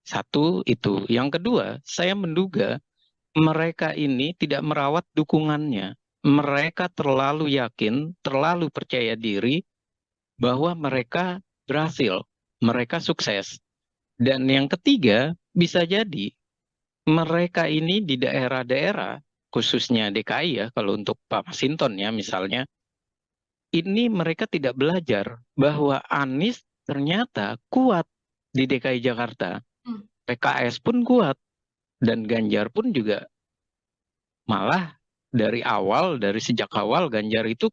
Satu itu. Yang kedua, saya menduga mereka ini tidak merawat dukungannya. Mereka terlalu yakin, terlalu percaya diri bahwa mereka berhasil, mereka sukses. Dan yang ketiga, bisa jadi mereka ini di daerah-daerah, khususnya DKI ya, kalau untuk Pak Masinton ya misalnya, ini mereka tidak belajar bahwa Anies ternyata kuat di DKI Jakarta. PKS pun kuat, dan Ganjar pun juga malah dari sejak awal Ganjar itu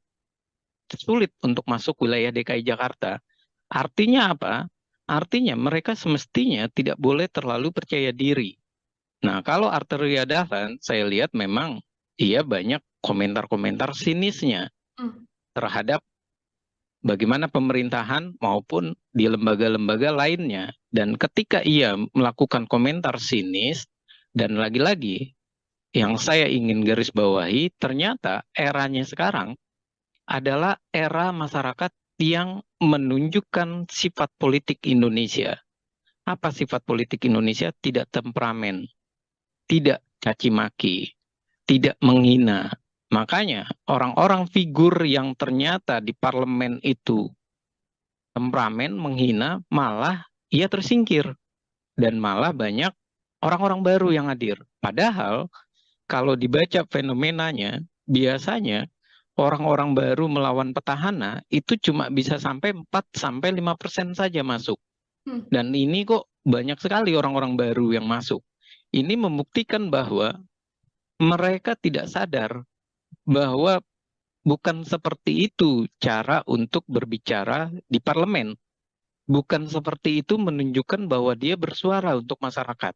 sulit untuk masuk wilayah DKI Jakarta. Artinya apa? Artinya mereka semestinya tidak boleh terlalu percaya diri. Nah, kalau Arteria Dahlan, saya lihat memang ia banyak komentar-komentar sinisnya terhadap bagaimana pemerintahan maupun di lembaga-lembaga lainnya. Dan ketika ia melakukan komentar sinis, dan lagi-lagi yang saya ingin garis bawahi, ternyata eranya sekarang adalah era masyarakat yang menunjukkan sifat politik Indonesia. Apa sifat politik Indonesia? Tidak temperamen, tidak caci maki, tidak menghina. Makanya orang-orang figur yang ternyata di parlemen itu temperamen, menghina, malah ia tersingkir. Dan malah banyak orang-orang baru yang hadir. Padahal kalau dibaca fenomenanya, biasanya orang-orang baru melawan petahana itu cuma bisa sampai 4-5% saja masuk. Dan ini kok banyak sekali orang-orang baru yang masuk. Ini membuktikan bahwa mereka tidak sadar bahwa bukan seperti itu cara untuk berbicara di parlemen. Bukan seperti itu menunjukkan bahwa dia bersuara untuk masyarakat.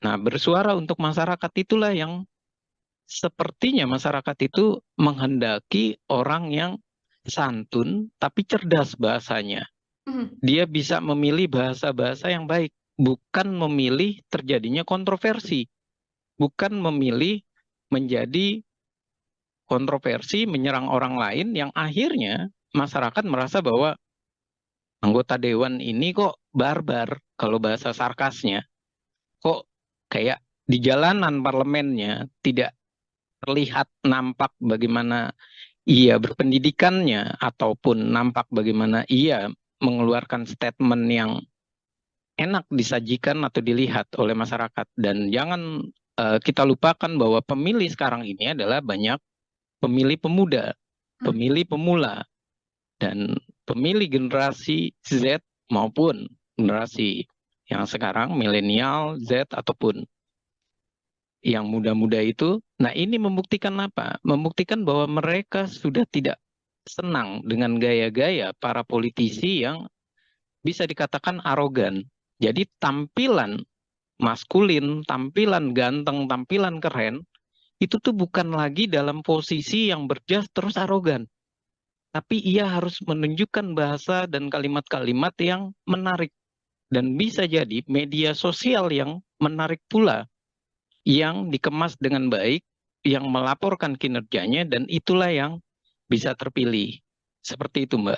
Nah, bersuara untuk masyarakat itulah yang sepertinya masyarakat itu menghendaki orang yang santun tapi cerdas bahasanya. Mhm. Dia bisa memilih bahasa-bahasa yang baik, bukan memilih terjadinya kontroversi, bukan memilih menjadi kontroversi menyerang orang lain yang akhirnya masyarakat merasa bahwa anggota dewan ini kok barbar, kalau bahasa sarkasnya, kok kayak di jalanan parlemennya tidak terlihat nampak bagaimana ia berpendidikannya ataupun nampak bagaimana ia mengeluarkan statement yang enak disajikan atau dilihat oleh masyarakat. Dan jangan kita lupakan bahwa pemilih sekarang ini adalah banyak pemilih pemuda, Hmm. pemilih pemula, dan pemilih generasi Z maupun generasi yang sekarang milenial, Z ataupun yang muda-muda itu. Nah, ini membuktikan apa? Membuktikan bahwa mereka sudah tidak senang dengan gaya-gaya para politisi yang bisa dikatakan arogan. Jadi tampilan maskulin, tampilan ganteng, tampilan keren, itu tuh bukan lagi dalam posisi yang berjas terus arogan. Tapi ia harus menunjukkan bahasa dan kalimat-kalimat yang menarik. Dan bisa jadi media sosial yang menarik pula, yang dikemas dengan baik, yang melaporkan kinerjanya, dan itulah yang bisa terpilih. Seperti itu, Mbak.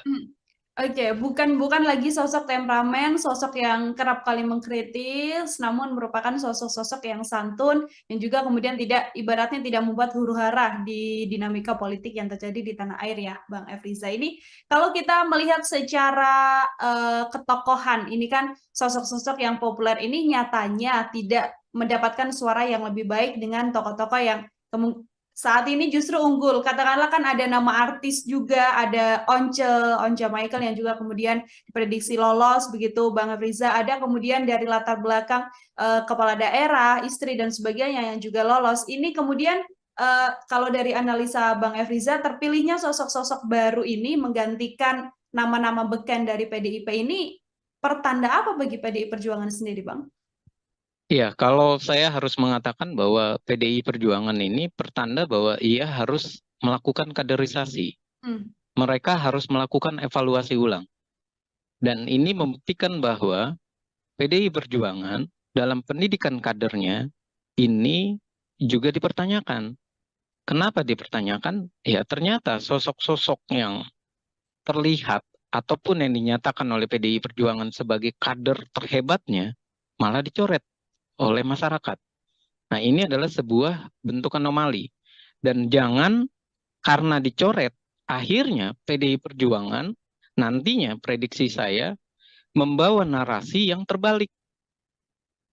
Oke, bukan lagi sosok temperamen, sosok yang kerap kali mengkritis, namun merupakan sosok-sosok yang santun yang juga kemudian tidak ibaratnya tidak membuat huru-hara di dinamika politik yang terjadi di tanah air ya, Bang Efriza. Ini kalau kita melihat secara ketokohan, ini kan sosok-sosok yang populer ini nyatanya tidak mendapatkan suara yang lebih baik dengan tokoh-tokoh yang saat ini justru unggul. Katakanlah kan ada nama artis juga, ada Once Michael yang juga kemudian diprediksi lolos begitu, Bang Riza. Ada kemudian dari latar belakang kepala daerah, istri dan sebagainya yang juga lolos. Ini kemudian kalau dari analisa Bang Efriza, terpilihnya sosok-sosok baru ini menggantikan nama-nama beken dari PDIP ini pertanda apa bagi PDI Perjuangan sendiri, Bang? Ya, kalau saya harus mengatakan bahwa PDI Perjuangan ini pertanda bahwa ia harus melakukan kaderisasi. Hmm. Mereka harus melakukan evaluasi ulang. Dan ini membuktikan bahwa PDI Perjuangan dalam pendidikan kadernya ini juga dipertanyakan. Kenapa dipertanyakan? Ya, ternyata sosok-sosok yang terlihat ataupun yang dinyatakan oleh PDI Perjuangan sebagai kader terhebatnya malah dicoret oleh masyarakat. Nah, ini adalah sebuah bentuk anomali. Dan jangan karena dicoret, akhirnya PDI Perjuangan nantinya prediksi saya membawa narasi yang terbalik.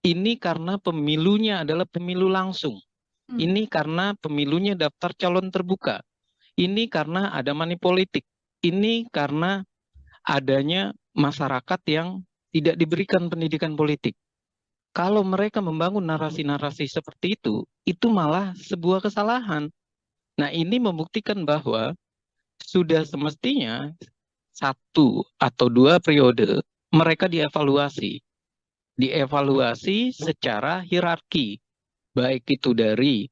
Ini karena pemilunya adalah pemilu langsung. Hmm. Ini karena pemilunya daftar calon terbuka. Ini karena ada money politik. Ini karena adanya masyarakat yang tidak diberikan pendidikan politik. Kalau mereka membangun narasi-narasi seperti itu malah sebuah kesalahan. Nah, ini membuktikan bahwa sudah semestinya satu atau dua periode mereka dievaluasi. Dievaluasi secara hierarki, baik itu dari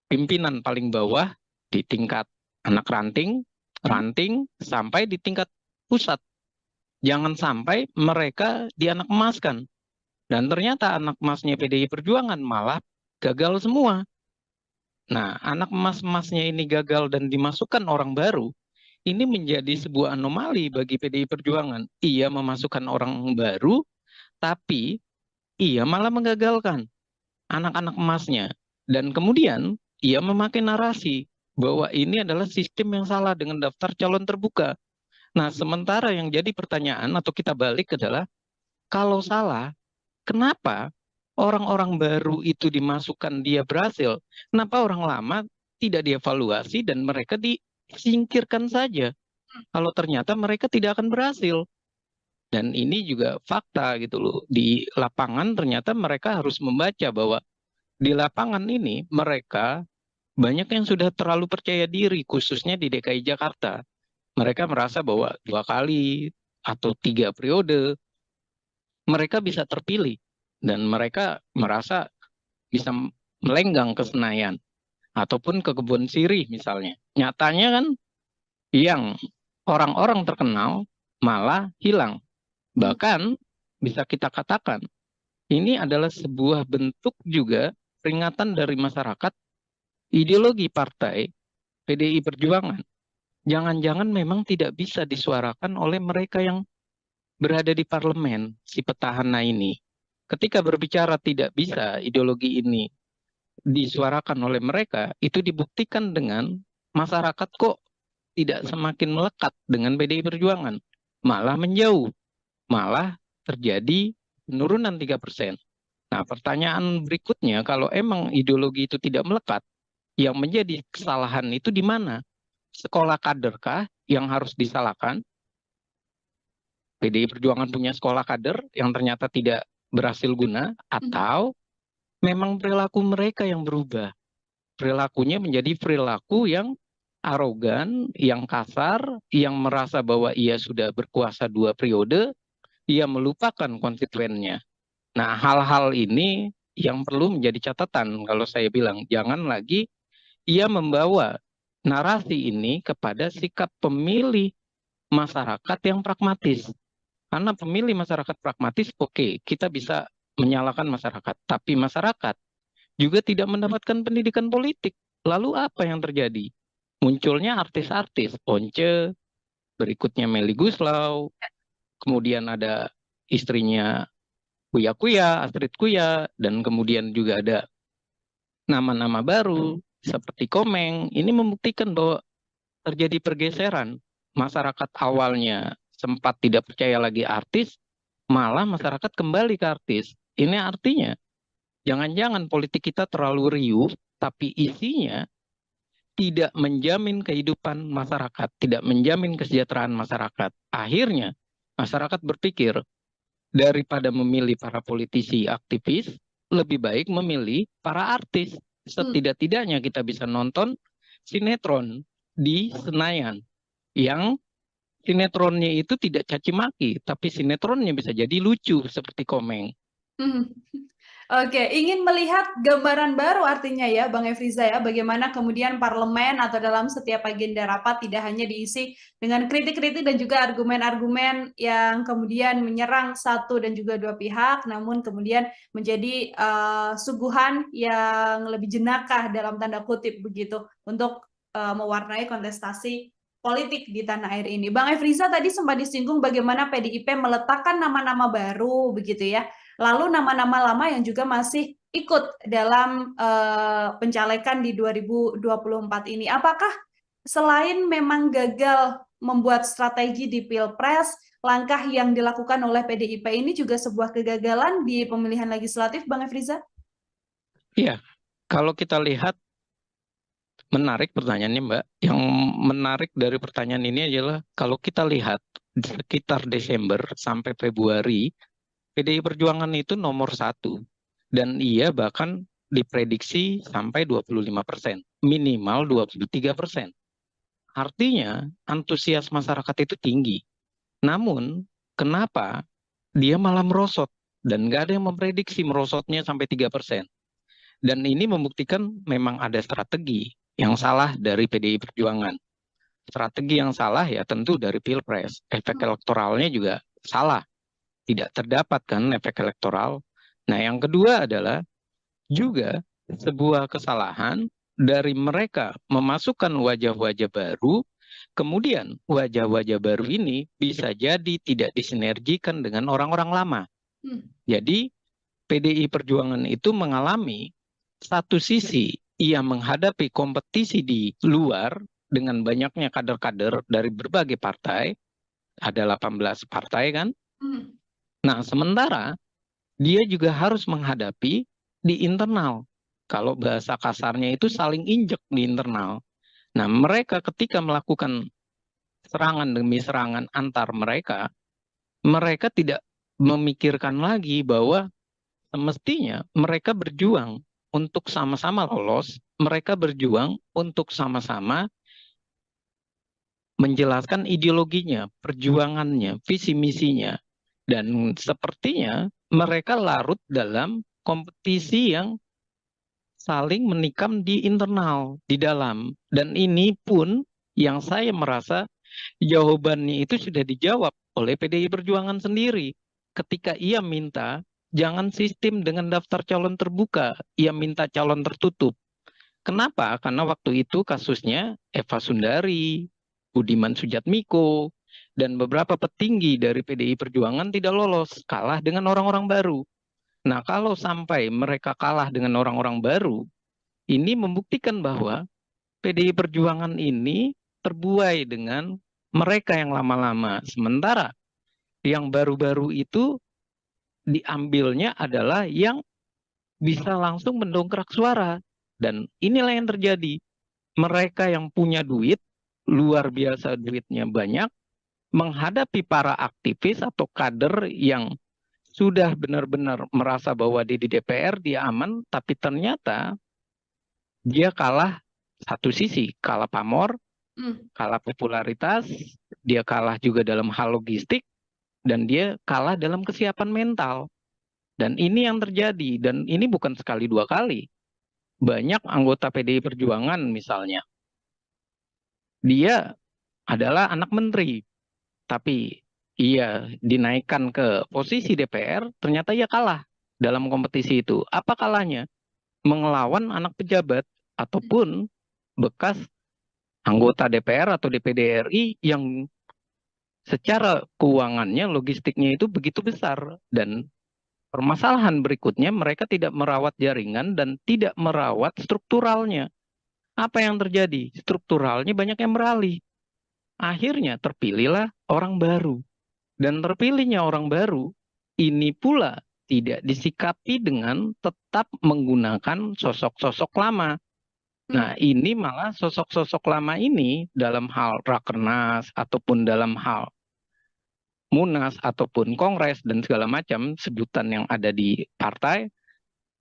pimpinan paling bawah di tingkat anak ranting, ranting sampai di tingkat pusat. Jangan sampai mereka dianak emaskan. Dan ternyata anak emasnya PDI Perjuangan malah gagal semua. Nah, anak emas-emasnya ini gagal dan dimasukkan orang baru, ini menjadi sebuah anomali bagi PDI Perjuangan. Ia memasukkan orang baru, tapi ia malah menggagalkan anak-anak emasnya. Dan kemudian ia memakai narasi bahwa ini adalah sistem yang salah dengan daftar calon terbuka. Nah, sementara yang jadi pertanyaan atau kita balik adalah, kalau salah, kenapa orang-orang baru itu dimasukkan dia berhasil? Kenapa orang lama tidak dievaluasi dan mereka disingkirkan saja? Kalau ternyata mereka tidak akan berhasil. Dan ini juga fakta gitu loh. Di lapangan ternyata mereka harus membaca bahwa di lapangan ini mereka banyak yang sudah terlalu percaya diri, khususnya di DKI Jakarta. Mereka merasa bahwa 2 kali atau 3 periode mereka bisa terpilih dan mereka merasa bisa melenggang ke Senayan ataupun ke Kebun Sirih misalnya. Nyatanya kan yang orang-orang terkenal malah hilang. Bahkan bisa kita katakan ini adalah sebuah bentuk juga peringatan dari masyarakat ideologi partai PDI Perjuangan. Jangan-jangan memang tidak bisa disuarakan oleh mereka yang berada di parlemen, si petahana ini. Ketika berbicara tidak bisa ideologi ini disuarakan oleh mereka, itu dibuktikan dengan masyarakat kok tidak semakin melekat dengan PDI Perjuangan. Malah menjauh, malah terjadi penurunan 3%. Nah, pertanyaan berikutnya, kalau emang ideologi itu tidak melekat, yang menjadi kesalahan itu di mana? Sekolah kaderkah yang harus disalahkan? PDI Perjuangan punya sekolah kader yang ternyata tidak berhasil guna, atau memang perilaku mereka yang berubah? Perilakunya menjadi perilaku yang arogan, yang kasar, yang merasa bahwa ia sudah berkuasa 2 periode, ia melupakan konstituennya. Nah, hal-hal ini yang perlu menjadi catatan kalau saya bilang, jangan lagi ia membawa narasi ini kepada sikap pemilih masyarakat yang pragmatis. Karena pemilih masyarakat pragmatis, oke, kita bisa menyalahkan masyarakat. Tapi masyarakat juga tidak mendapatkan pendidikan politik. Lalu apa yang terjadi? Munculnya artis-artis, Once, berikutnya Melly Guslau, kemudian ada istrinya Kuya Kuya, Astrid Kuya, dan kemudian juga ada nama-nama baru seperti Komeng. Ini membuktikan bahwa terjadi pergeseran. Masyarakat awalnya sempat tidak percaya lagi artis, malah masyarakat kembali ke artis. Ini artinya jangan-jangan politik kita terlalu riuh, tapi isinya tidak menjamin kehidupan masyarakat, tidak menjamin kesejahteraan masyarakat. Akhirnya masyarakat berpikir, daripada memilih para politisi aktivis, lebih baik memilih para artis. Setidak-tidaknya kita bisa nonton sinetron di Senayan yang sinetronnya itu tidak caci maki, tapi sinetronnya bisa jadi lucu seperti Komeng. Oke, ingin melihat gambaran baru artinya ya, Bang Efriza ya, bagaimana kemudian parlemen atau dalam setiap agenda rapat tidak hanya diisi dengan kritik-kritik dan juga argumen-argumen yang kemudian menyerang satu dan juga dua pihak, namun kemudian menjadi suguhan yang lebih jenakah dalam tanda kutip begitu untuk mewarnai kontestasi politik di tanah air ini. Bang Efriza tadi sempat disinggung bagaimana PDIP meletakkan nama-nama baru begitu ya. Lalu nama-nama lama yang juga masih ikut dalam pencalekan di 2024 ini. Apakah selain memang gagal membuat strategi di Pilpres, langkah yang dilakukan oleh PDIP ini juga sebuah kegagalan di pemilihan legislatif, Bang Efriza? Iya, kalau kita lihat, menarik pertanyaannya Mbak. Yang menarik dari pertanyaan ini adalah kalau kita lihat sekitar Desember sampai Februari, PDI Perjuangan itu nomor 1. Dan ia bahkan diprediksi sampai 25%, minimal 23%. Artinya antusias masyarakat itu tinggi. Namun kenapa dia malah merosot? Dan nggak ada yang memprediksi merosotnya sampai 3%. Dan ini membuktikan memang ada strategi yang salah dari PDI Perjuangan. Strategi yang salah ya tentu dari Pilpres. Efek elektoralnya juga salah. Tidak terdapat kan efek elektoral. Nah, yang kedua adalah juga sebuah kesalahan dari mereka memasukkan wajah-wajah baru, kemudian wajah-wajah baru ini bisa jadi tidak disinergikan dengan orang-orang lama. Jadi PDI Perjuangan itu mengalami satu sisi ia menghadapi kompetisi di luar dengan banyaknya kader-kader dari berbagai partai, ada 18 partai kan. Nah, sementara dia juga harus menghadapi di internal. Kalau bahasa kasarnya itu saling injek di internal. Nah, mereka ketika melakukan serangan demi serangan antar mereka, mereka tidak memikirkan lagi bahwa semestinya mereka berjuang untuk sama-sama lolos, mereka berjuang untuk sama-sama menjelaskan ideologinya, perjuangannya, visi misinya. Dan sepertinya mereka larut dalam kompetisi yang saling menikam di internal, di dalam. Dan ini pun yang saya merasa jawabannya itu sudah dijawab oleh PDI Perjuangan sendiri. Ketika ia minta jangan sistem dengan daftar calon terbuka, ia minta calon tertutup. Kenapa? Karena waktu itu kasusnya Eva Sundari, Budiman Sujatmiko, dan beberapa petinggi dari PDI Perjuangan tidak lolos, kalah dengan orang-orang baru. Nah, kalau sampai mereka kalah dengan orang-orang baru, ini membuktikan bahwa PDI Perjuangan ini terbuai dengan mereka yang lama-lama. Sementara yang baru-baru itu diambilnya adalah yang bisa langsung mendongkrak suara. Dan inilah yang terjadi. Mereka yang punya duit, luar biasa duitnya banyak, menghadapi para aktivis atau kader yang sudah benar-benar merasa bahwa dia di DPR, dia aman, tapi ternyata dia kalah satu sisi, kalah pamor, kalah popularitas, dia kalah juga dalam hal logistik, dan dia kalah dalam kesiapan mental. Dan ini yang terjadi, dan ini bukan sekali dua kali. Banyak anggota PDI Perjuangan misalnya, dia adalah anak menteri, tapi ia dinaikkan ke posisi DPR, ternyata ia kalah dalam kompetisi itu. Apa kalahnya? Mengelawan anak pejabat ataupun bekas anggota DPR atau DPD RI yang secara keuangannya, logistiknya itu begitu besar. Dan permasalahan berikutnya, mereka tidak merawat jaringan dan tidak merawat strukturalnya. Apa yang terjadi? Strukturalnya banyak yang beralih. Akhirnya terpilihlah orang baru. Dan terpilihnya orang baru, ini pula tidak disikapi dengan tetap menggunakan sosok-sosok lama. Nah, ini malah sosok-sosok lama ini dalam hal rakernas ataupun dalam hal munas ataupun kongres dan segala macam sebutan yang ada di partai,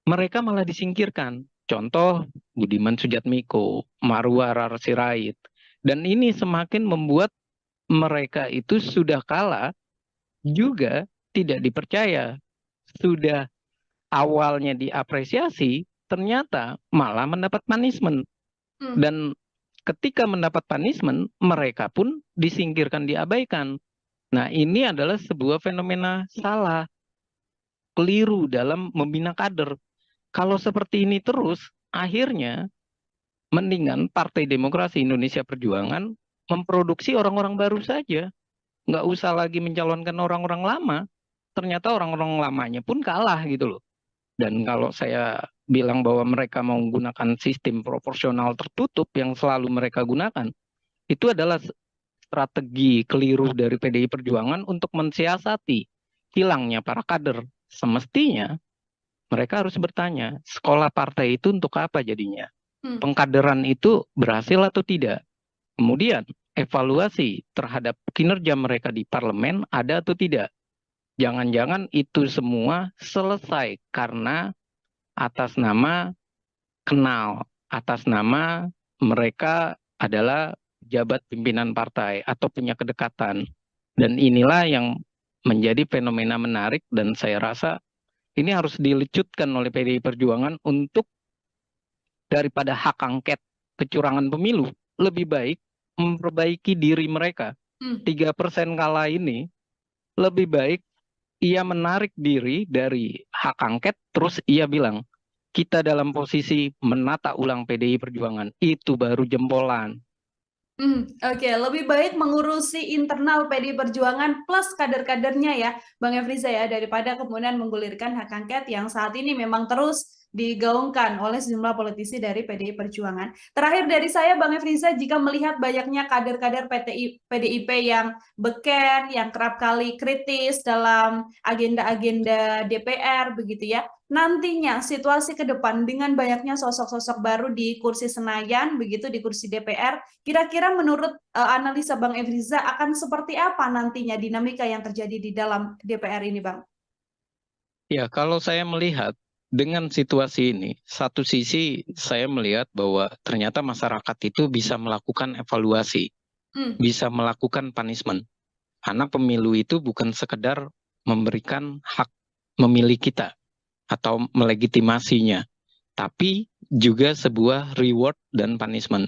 mereka malah disingkirkan. Contoh Budiman Sujatmiko, Marwar Sirait. Dan ini semakin membuat mereka itu sudah kalah juga tidak dipercaya. Sudah awalnya diapresiasi, ternyata malah mendapat punishment. Dan ketika mendapat punishment, mereka pun disingkirkan, diabaikan. Nah, ini adalah sebuah fenomena salah, keliru dalam membina kader. Kalau seperti ini terus, akhirnya mendingan Partai Demokrasi Indonesia Perjuangan memproduksi orang-orang baru saja. Nggak usah lagi mencalonkan orang-orang lama. Ternyata orang-orang lamanya pun kalah gitu loh. Dan kalau saya bilang bahwa mereka mau menggunakan sistem proporsional tertutup yang selalu mereka gunakan, itu adalah strategi keliru dari PDI Perjuangan untuk mensiasati hilangnya para kader. Semestinya mereka harus bertanya, sekolah partai itu untuk apa jadinya? Pengkaderan itu berhasil atau tidak? Kemudian evaluasi terhadap kinerja mereka di parlemen ada atau tidak? Jangan-jangan itu semua selesai karena atas nama kenal, atas nama mereka adalah pejabat pimpinan partai atau punya kedekatan. Dan inilah yang menjadi fenomena menarik dan saya rasa ini harus dilecutkan oleh PDI Perjuangan untuk daripada hak angket kecurangan pemilu, lebih baik memperbaiki diri mereka. 3% kalah ini lebih baik ia menarik diri dari hak angket, terus ia bilang, kita dalam posisi menata ulang PDI Perjuangan. Itu baru jempolan. Oke, lebih baik mengurusi internal PDI Perjuangan plus kader-kadernya ya, Bang Efriza ya, daripada kemudian menggulirkan hak angket yang saat ini memang terus digaungkan oleh sejumlah politisi dari PDI Perjuangan. Terakhir dari saya, Bang Efriza, jika melihat banyaknya kader-kader PDIP yang beken, yang kerap kali kritis dalam agenda-agenda DPR, begitu ya, nantinya situasi ke depan dengan banyaknya sosok-sosok baru di kursi Senayan, begitu di kursi DPR, kira-kira menurut analisa Bang Efriza akan seperti apa nantinya dinamika yang terjadi di dalam DPR ini, Bang? Ya, kalau saya melihat dengan situasi ini, satu sisi saya melihat bahwa ternyata masyarakat itu bisa melakukan evaluasi, bisa melakukan punishment. Karena pemilu itu bukan sekedar memberikan hak memilih kita atau melegitimasinya, tapi juga sebuah reward dan punishment.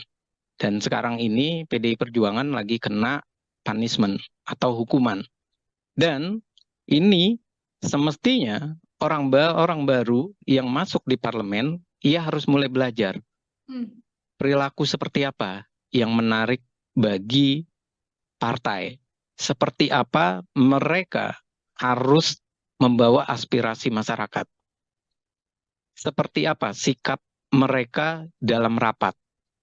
Dan sekarang ini PDI Perjuangan lagi kena punishment atau hukuman. Dan ini semestinya orang baru yang masuk di parlemen, ia harus mulai belajar perilaku seperti apa yang menarik bagi partai. Seperti apa mereka harus membawa aspirasi masyarakat. Seperti apa sikap mereka dalam rapat.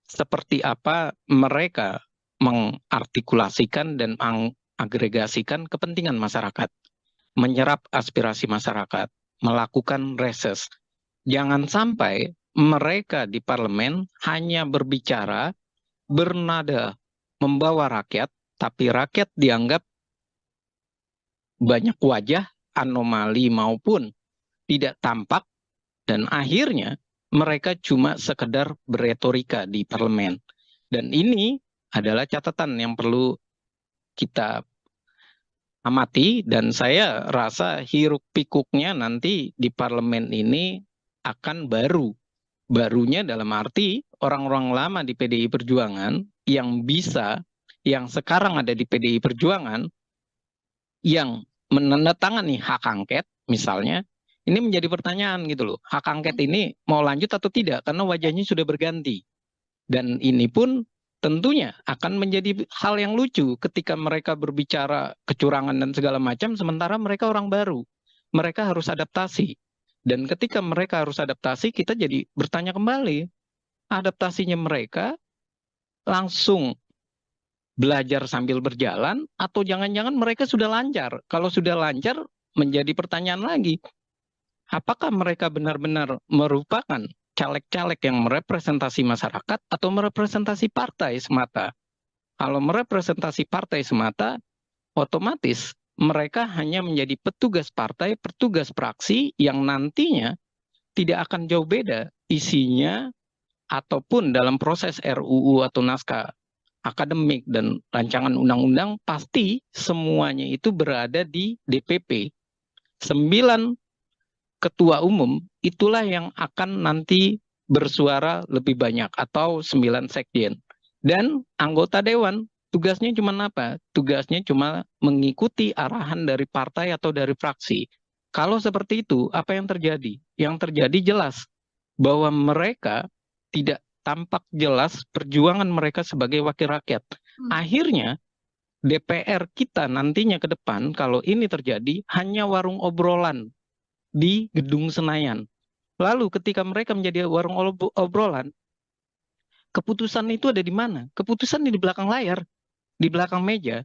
Seperti apa mereka mengartikulasikan dan mengagregasikan kepentingan masyarakat. Menyerap aspirasi masyarakat. Melakukan reses. Jangan sampai mereka di parlemen hanya berbicara, bernada, membawa rakyat, tapi rakyat dianggap banyak wajah, anomali maupun tidak tampak, dan akhirnya mereka cuma sekedar beretorika di parlemen. Dan ini adalah catatan yang perlu kita amati, dan saya rasa hiruk pikuknya nanti di parlemen ini akan baru. Barunya dalam arti orang-orang lama di PDI Perjuangan yang bisa, yang sekarang ada di PDI Perjuangan, yang menandatangani hak angket misalnya, ini menjadi pertanyaan gitu loh. Hak angket ini mau lanjut atau tidak karena wajahnya sudah berganti. Dan ini pun tentunya akan menjadi hal yang lucu ketika mereka berbicara kecurangan dan segala macam sementara mereka orang baru. Mereka harus adaptasi. Dan ketika mereka harus adaptasi, kita jadi bertanya kembali, adaptasinya mereka langsung belajar sambil berjalan, atau jangan-jangan mereka sudah lancar. Kalau sudah lancar, menjadi pertanyaan lagi, apakah mereka benar-benar merupakan caleg-caleg yang merepresentasi masyarakat atau merepresentasi partai semata? Kalau merepresentasi partai semata, otomatis mereka hanya menjadi petugas partai, petugas praksi yang nantinya tidak akan jauh beda isinya ataupun dalam proses RUU atau naskah akademik dan rancangan undang-undang pasti semuanya itu berada di DPP. 9 ketua umum itulah yang akan nanti bersuara lebih banyak atau 9 sekjen. Dan anggota dewan tugasnya cuma apa? Tugasnya cuma mengikuti arahan dari partai atau dari fraksi. Kalau seperti itu, apa yang terjadi? Yang terjadi jelas bahwa mereka tidak tampak jelas perjuangan mereka sebagai wakil rakyat. Akhirnya DPR kita nantinya ke depan kalau ini terjadi hanya warung obrolan di Gedung Senayan. Lalu ketika mereka menjadi warung obrolan, keputusan itu ada di mana? Keputusan di belakang layar, di belakang meja,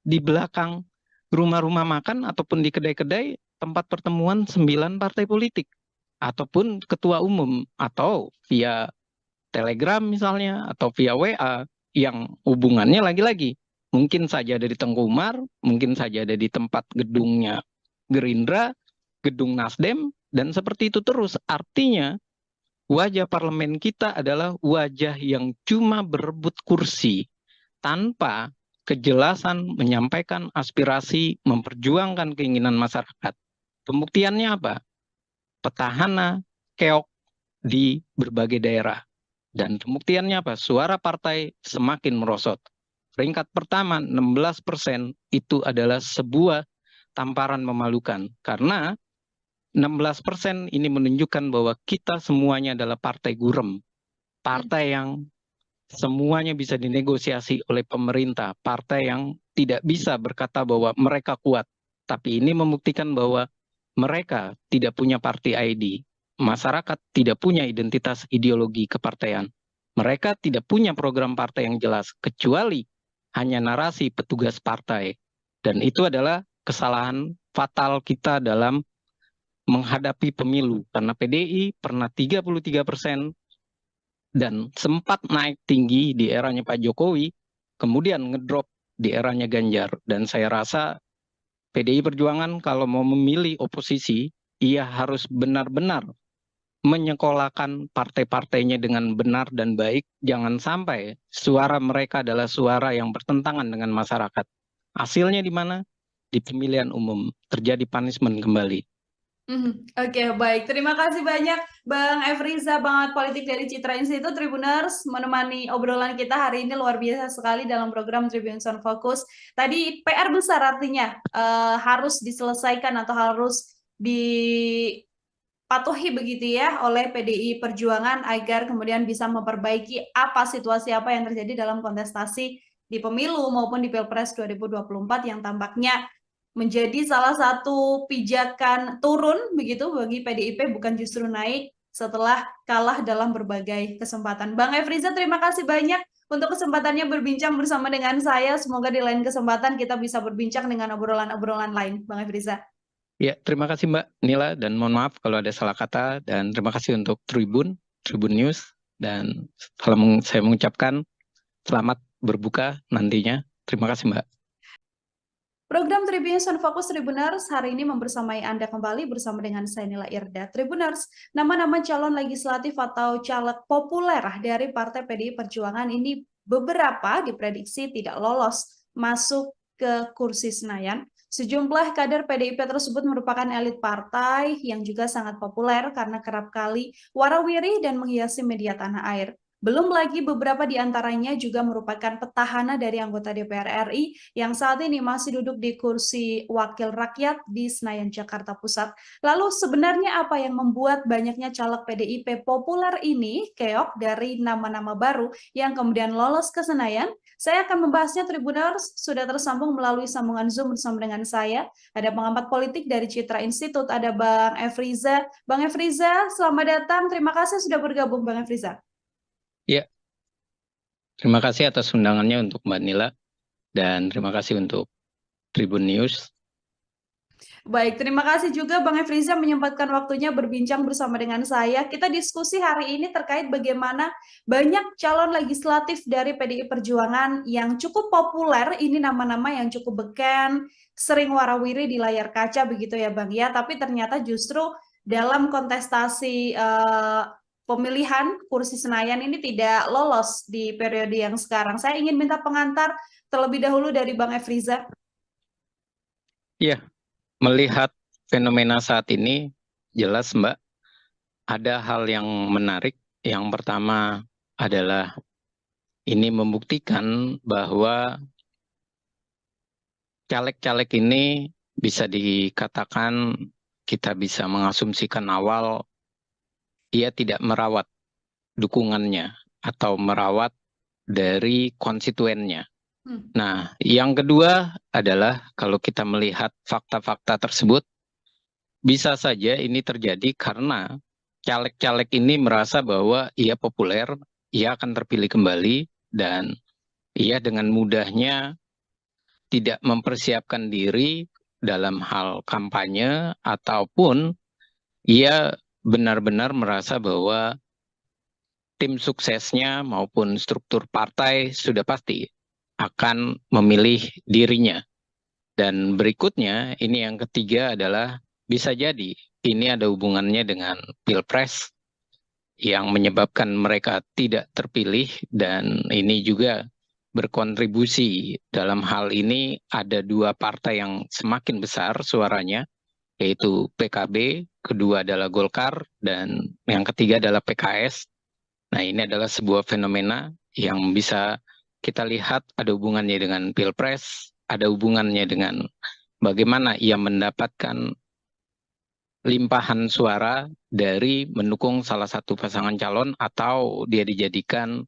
di belakang rumah-rumah makan ataupun di kedai-kedai tempat pertemuan 9 partai politik ataupun ketua umum atau via Telegram misalnya atau via WA yang hubungannya lagi-lagi mungkin saja ada di Tengku Umar, mungkin saja ada di tempat gedungnya Gerindra, gedung Nasdem, dan seperti itu terus. Artinya wajah parlemen kita adalah wajah yang cuma berebut kursi tanpa kejelasan menyampaikan aspirasi, memperjuangkan keinginan masyarakat. Pembuktiannya apa? Petahana keok di berbagai daerah. Dan pembuktiannya apa? Suara partai semakin merosot. Peringkat pertama 16% itu adalah sebuah tamparan memalukan. Karena 16% ini menunjukkan bahwa kita semuanya adalah partai gurem. Partai yang semuanya bisa dinegosiasi oleh pemerintah. Partai yang tidak bisa berkata bahwa mereka kuat. Tapi ini membuktikan bahwa mereka tidak punya party ID. Masyarakat tidak punya identitas ideologi kepartaian. Mereka tidak punya program partai yang jelas, kecuali hanya narasi petugas partai. Dan itu adalah kesalahan fatal kita dalam menghadapi pemilu. Karena PDI pernah 33% dan sempat naik tinggi di eranya Pak Jokowi, kemudian ngedrop di eranya Ganjar. Dan saya rasa PDI Perjuangan kalau mau memilih oposisi, ia harus benar-benar menyekolahkan partai-partainya dengan benar dan baik, jangan sampai suara mereka adalah suara yang bertentangan dengan masyarakat. Hasilnya di mana? Di pemilihan umum terjadi punishment kembali. Oke, baik. Terima kasih banyak Bang Efriza, Bangat Politik dari Citra Institute Tribuners, menemani obrolan kita hari ini luar biasa sekali dalam program Tribun Sound Focus. Tadi PR besar artinya harus diselesaikan atau harus dipatuhi begitu ya oleh PDI Perjuangan agar kemudian bisa memperbaiki situasi apa yang terjadi dalam kontestasi di pemilu maupun di Pilpres 2024 yang tampaknya menjadi salah satu pijakan turun begitu bagi PDIP, bukan justru naik setelah kalah dalam berbagai kesempatan. Bang Efriza, terima kasih banyak untuk kesempatannya berbincang bersama dengan saya. Semoga di lain kesempatan kita bisa berbincang dengan obrolan-obrolan lain, Bang Efriza. Ya, terima kasih Mbak Nila, dan mohon maaf kalau ada salah kata, dan terima kasih untuk Tribun News, dan saya mengucapkan selamat berbuka nantinya. Terima kasih Mbak. Program Tribun Sound Focus Tribuners hari ini membersamai Anda kembali bersama dengan saya Nila Irda. Tribuners, nama-nama calon legislatif atau caleg populer dari Partai PDI Perjuangan ini beberapa diprediksi tidak lolos masuk ke kursi Senayan. Sejumlah kader PDIP tersebut merupakan elit partai yang juga sangat populer karena kerap kali warawiri dan menghiasi media tanah air. Belum lagi beberapa di antaranya juga merupakan petahana dari anggota DPR RI yang saat ini masih duduk di kursi wakil rakyat di Senayan, Jakarta Pusat. Lalu sebenarnya apa yang membuat banyaknya caleg PDIP populer ini keok dari nama-nama baru yang kemudian lolos ke Senayan? Saya akan membahasnya. Tribuners, sudah tersambung melalui sambungan Zoom bersama dengan saya. Ada pengamat politik dari Citra Institute, ada Bang Efriza. Bang Efriza, selamat datang. Terima kasih sudah bergabung, Bang Efriza. Ya, terima kasih atas undangannya untuk Mbak Nila, dan terima kasih untuk Tribun News. Baik, terima kasih juga Bang Efriza menyempatkan waktunya berbincang bersama dengan saya. Kita diskusi hari ini terkait bagaimana banyak calon legislatif dari PDI Perjuangan yang cukup populer, ini nama-nama yang cukup beken, sering warawiri di layar kaca begitu ya Bang ya, tapi ternyata justru dalam kontestasi pemilihan kursi Senayan ini tidak lolos di periode yang sekarang. Saya ingin minta pengantar terlebih dahulu dari Bang Efriza. Ya, melihat fenomena saat ini, jelas Mbak, ada hal yang menarik. Yang pertama adalah ini membuktikan bahwa caleg-caleg ini bisa dikatakan, kita bisa mengasumsikan awal, ia tidak merawat dukungannya atau merawat dari konstituennya. Nah, yang kedua adalah kalau kita melihat fakta-fakta tersebut, bisa saja ini terjadi karena caleg-caleg ini merasa bahwa ia populer, ia akan terpilih kembali, dan ia dengan mudahnya tidak mempersiapkan diri dalam hal kampanye, ataupun ia benar-benar merasa bahwa tim suksesnya maupun struktur partai sudah pasti akan memilih dirinya. Dan berikutnya, ini yang ketiga adalah bisa jadi ini ada hubungannya dengan Pilpres yang menyebabkan mereka tidak terpilih, dan ini juga berkontribusi. Dalam hal ini ada dua partai yang semakin besar suaranya, yaitu PKB, kedua adalah Golkar, dan yang ketiga adalah PKS. Nah, ini adalah sebuah fenomena yang bisa kita lihat ada hubungannya dengan Pilpres, ada hubungannya dengan bagaimana ia mendapatkan limpahan suara dari mendukung salah satu pasangan calon atau dia dijadikan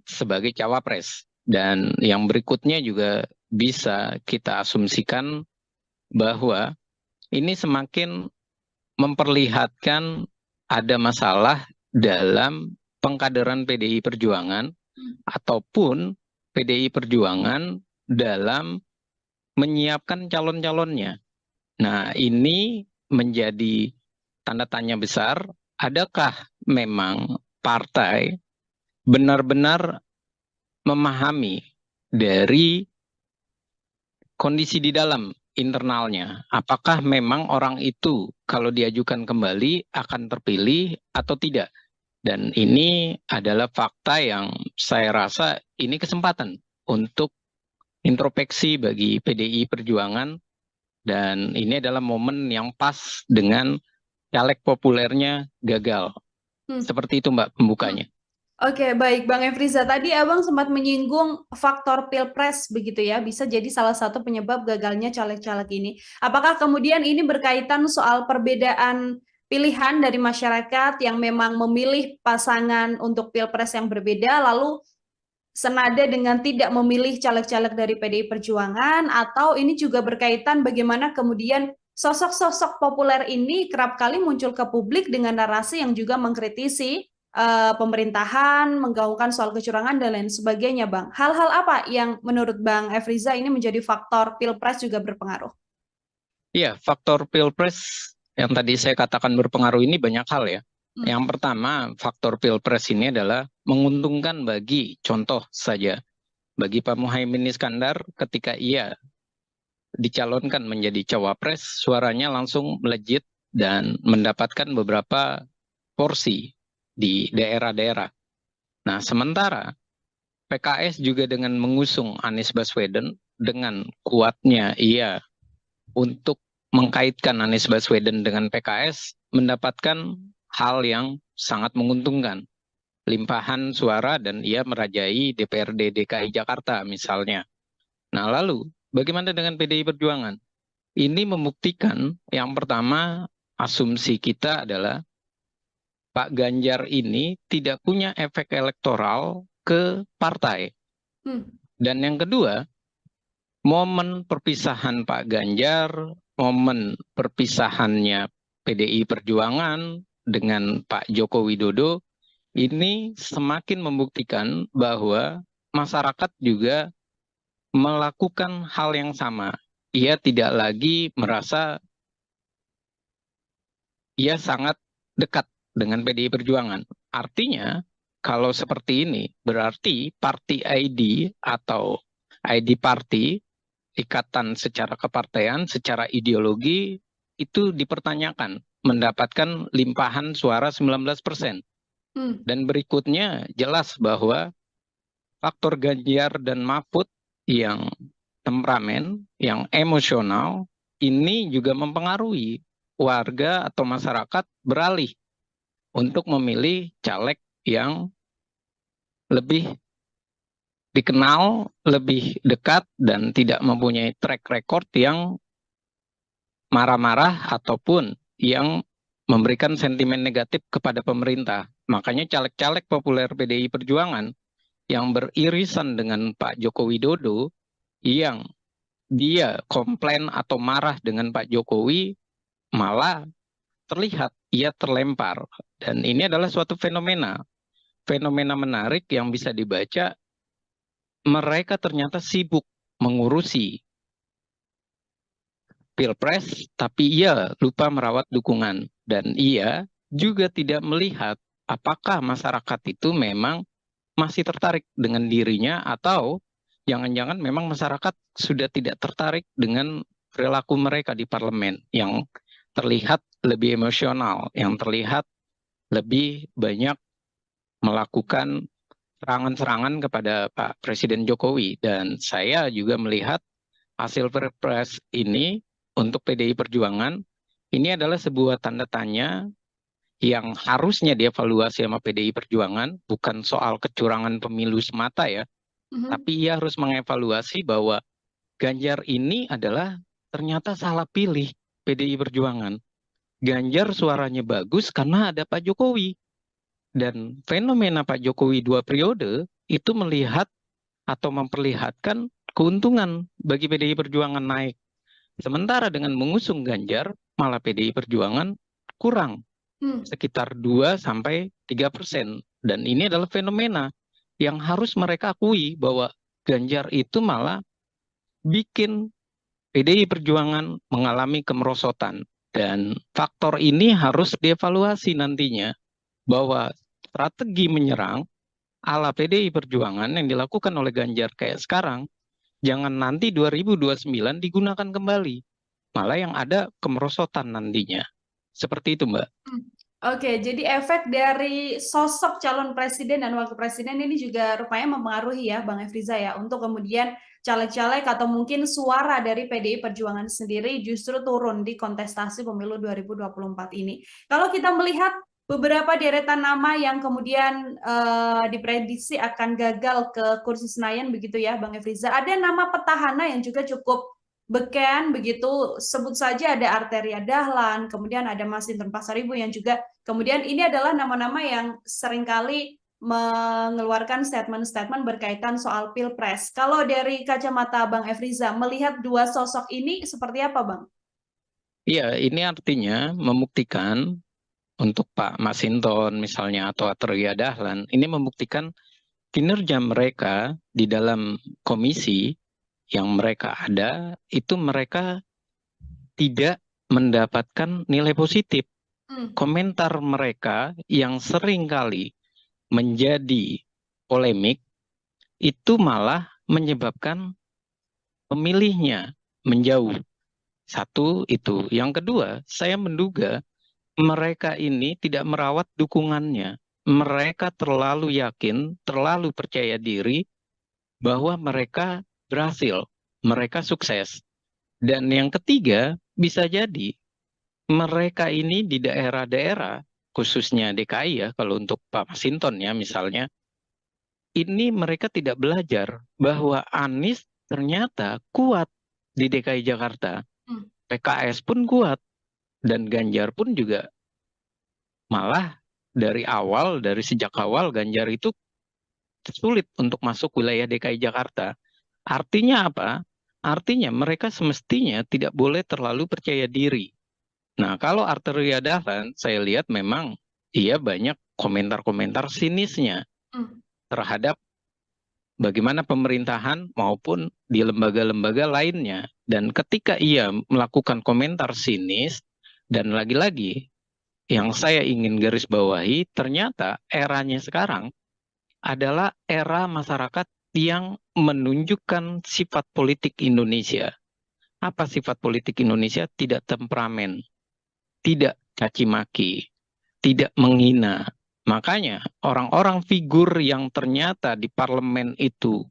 sebagai cawapres. Dan yang berikutnya juga bisa kita asumsikan bahwa ini semakin memperlihatkan ada masalah dalam pengkaderan PDI Perjuangan ataupun PDI Perjuangan dalam menyiapkan calon-calonnya. Nah, ini menjadi tanda tanya besar, adakah memang partai benar-benar memahami dari kondisi di dalam internalnya. Apakah memang orang itu kalau diajukan kembali akan terpilih atau tidak? Dan ini adalah fakta yang saya rasa ini kesempatan untuk introspeksi bagi PDI Perjuangan, dan ini adalah momen yang pas dengan caleg populernya gagal. Hmm. Seperti itu Mbak pembukanya. Oke, baik Bang Efriza. Tadi Abang sempat menyinggung faktor pilpres begitu ya, bisa jadi salah satu penyebab gagalnya caleg-caleg ini. Apakah kemudian ini berkaitan soal perbedaan pilihan dari masyarakat yang memang memilih pasangan untuk pilpres yang berbeda, lalu senada dengan tidak memilih caleg-caleg dari PDI Perjuangan, atau ini juga berkaitan bagaimana kemudian sosok-sosok populer ini kerap kali muncul ke publik dengan narasi yang juga mengkritisi pemerintahan, menggaungkan soal kecurangan dan lain sebagainya, Bang. Hal-hal apa yang menurut Bang Efriza ini menjadi faktor pilpres juga berpengaruh? Iya, faktor pilpres yang tadi saya katakan berpengaruh ini banyak hal ya. Yang pertama, faktor pilpres ini adalah menguntungkan bagi, contoh saja, bagi Pak Muhaimin Iskandar ketika ia dicalonkan menjadi cawapres, suaranya langsung melejit dan mendapatkan beberapa porsi di daerah-daerah. Nah, sementara PKS juga dengan mengusung Anies Baswedan, dengan kuatnya ia untuk mengkaitkan Anies Baswedan dengan PKS, mendapatkan hal yang sangat menguntungkan. Limpahan suara dan ia merajai DPRD DKI Jakarta misalnya. Nah lalu, bagaimana dengan PDI Perjuangan? Ini membuktikan yang pertama, asumsi kita adalah Pak Ganjar ini tidak punya efek elektoral ke partai. Dan yang kedua, momen perpisahan Pak Ganjar, momen perpisahannya PDI Perjuangan dengan Pak Joko Widodo, ini semakin membuktikan bahwa masyarakat juga melakukan hal yang sama. Ia tidak lagi merasa ia sangat dekat dengan PDI Perjuangan. Artinya, kalau seperti ini, berarti party ID atau ID party, ikatan secara kepartean, secara ideologi, itu dipertanyakan, mendapatkan limpahan suara 19%. Dan berikutnya jelas bahwa faktor Ganjar dan Mahfud yang temperamen, yang emosional, ini juga mempengaruhi warga atau masyarakat beralih untuk memilih caleg yang lebih dikenal, lebih dekat, dan tidak mempunyai track record yang marah-marah ataupun yang memberikan sentimen negatif kepada pemerintah. Makanya caleg-caleg populer PDI Perjuangan yang beririsan dengan Pak Joko Widodo, yang dia komplain atau marah dengan Pak Jokowi, malah terlihat ia terlempar. Dan ini adalah suatu fenomena menarik yang bisa dibaca. Mereka ternyata sibuk mengurusi pilpres, tapi ia lupa merawat dukungan. Dan ia juga tidak melihat apakah masyarakat itu memang masih tertarik dengan dirinya, atau jangan-jangan memang masyarakat sudah tidak tertarik dengan perilaku mereka di parlemen yang terlihat lebih emosional, yang terlihat lebih banyak melakukan serangan-serangan kepada Pak Presiden Jokowi. Dan saya juga melihat hasil Pilpres ini untuk PDI Perjuangan ini adalah sebuah tanda tanya yang harusnya dievaluasi sama PDI Perjuangan, bukan soal kecurangan pemilu semata ya, tapi ia harus mengevaluasi bahwa Ganjar ini adalah ternyata salah pilih PDI Perjuangan. Ganjar suaranya bagus karena ada Pak Jokowi. Dan fenomena Pak Jokowi 2 periode itu melihat atau memperlihatkan keuntungan bagi PDI Perjuangan naik. Sementara dengan mengusung Ganjar, malah PDI Perjuangan kurang, sekitar 2-3%. Dan ini adalah fenomena yang harus mereka akui bahwa Ganjar itu malah bikin PDI Perjuangan mengalami kemerosotan. Dan faktor ini harus dievaluasi nantinya, bahwa strategi menyerang ala PDI Perjuangan yang dilakukan oleh Ganjar kayak sekarang, Jangan nanti 2029 digunakan kembali. Malah yang ada kemerosotan nantinya. Seperti itu, Mbak. Oke, jadi efek dari sosok calon presiden dan wakil presiden ini juga rupanya mempengaruhi ya, Bang Efriza ya, untuk kemudian caleg-caleg atau mungkin suara dari PDI Perjuangan sendiri justru turun di kontestasi pemilu 2024 ini. Kalau kita melihat beberapa deretan nama yang kemudian diprediksi akan gagal ke kursi Senayan begitu ya, Bang Efriza, ada nama petahana yang juga cukup beken begitu, sebut saja ada Arteria Dahlan, kemudian ada Masinton Pasaribu yang juga kemudian ini adalah nama-nama yang seringkali mengeluarkan statement-statement berkaitan soal Pilpres. Kalau dari kacamata Bang Efriza, melihat dua sosok ini seperti apa, Bang? Iya, ini artinya membuktikan untuk Pak Masinton misalnya atau Atreya Dahlan, ini membuktikan kinerja mereka di dalam komisi yang mereka ada, itu mereka tidak mendapatkan nilai positif. Komentar mereka yang sering kali menjadi polemik itu malah menyebabkan pemilihnya menjauh. Satu itu. Yang kedua, saya menduga mereka ini tidak merawat dukungannya. Mereka terlalu yakin, terlalu percaya diri bahwa mereka berhasil, mereka sukses. Dan yang ketiga, bisa jadi mereka ini di daerah-daerah, khususnya DKI ya, kalau untuk Pak Masinton ya misalnya, ini mereka tidak belajar bahwa Anies ternyata kuat di DKI Jakarta. PKS pun kuat, dan Ganjar pun juga malah dari sejak awal Ganjar itu sulit untuk masuk wilayah DKI Jakarta. Artinya apa? Artinya mereka semestinya tidak boleh terlalu percaya diri. Nah, kalau Arteria Dahlan, saya lihat memang ia banyak komentar-komentar sinisnya terhadap bagaimana pemerintahan maupun di lembaga-lembaga lainnya. Dan ketika ia melakukan komentar sinis, dan lagi-lagi yang saya ingin garis bawahi, ternyata eranya sekarang adalah era masyarakat yang menunjukkan sifat politik Indonesia. Apa sifat politik Indonesia? Tidak temperamen, tidak caci maki, tidak menghina. Makanya orang-orang figur yang ternyata di parlemen itu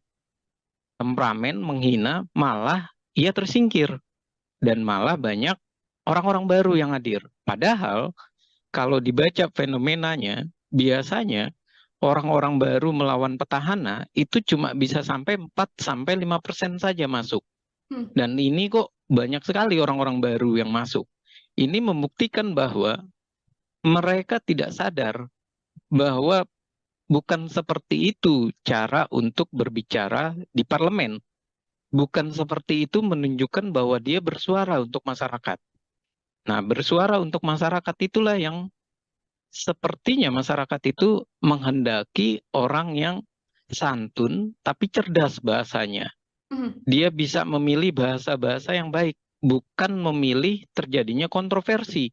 temperamen, menghina, malah ia tersingkir. Dan malah banyak orang-orang baru yang hadir. Padahal kalau dibaca fenomenanya, biasanya orang-orang baru melawan petahana itu cuma bisa sampai 4-5% saja masuk. Dan ini kok banyak sekali orang-orang baru yang masuk. Ini membuktikan bahwa mereka tidak sadar bahwa bukan seperti itu cara untuk berbicara di parlemen. Bukan seperti itu menunjukkan bahwa dia bersuara untuk masyarakat. Nah, bersuara untuk masyarakat itulah yang sepertinya masyarakat itu menghendaki orang yang santun tapi cerdas bahasanya. Dia bisa memilih bahasa-bahasa yang baik, bukan memilih terjadinya kontroversi,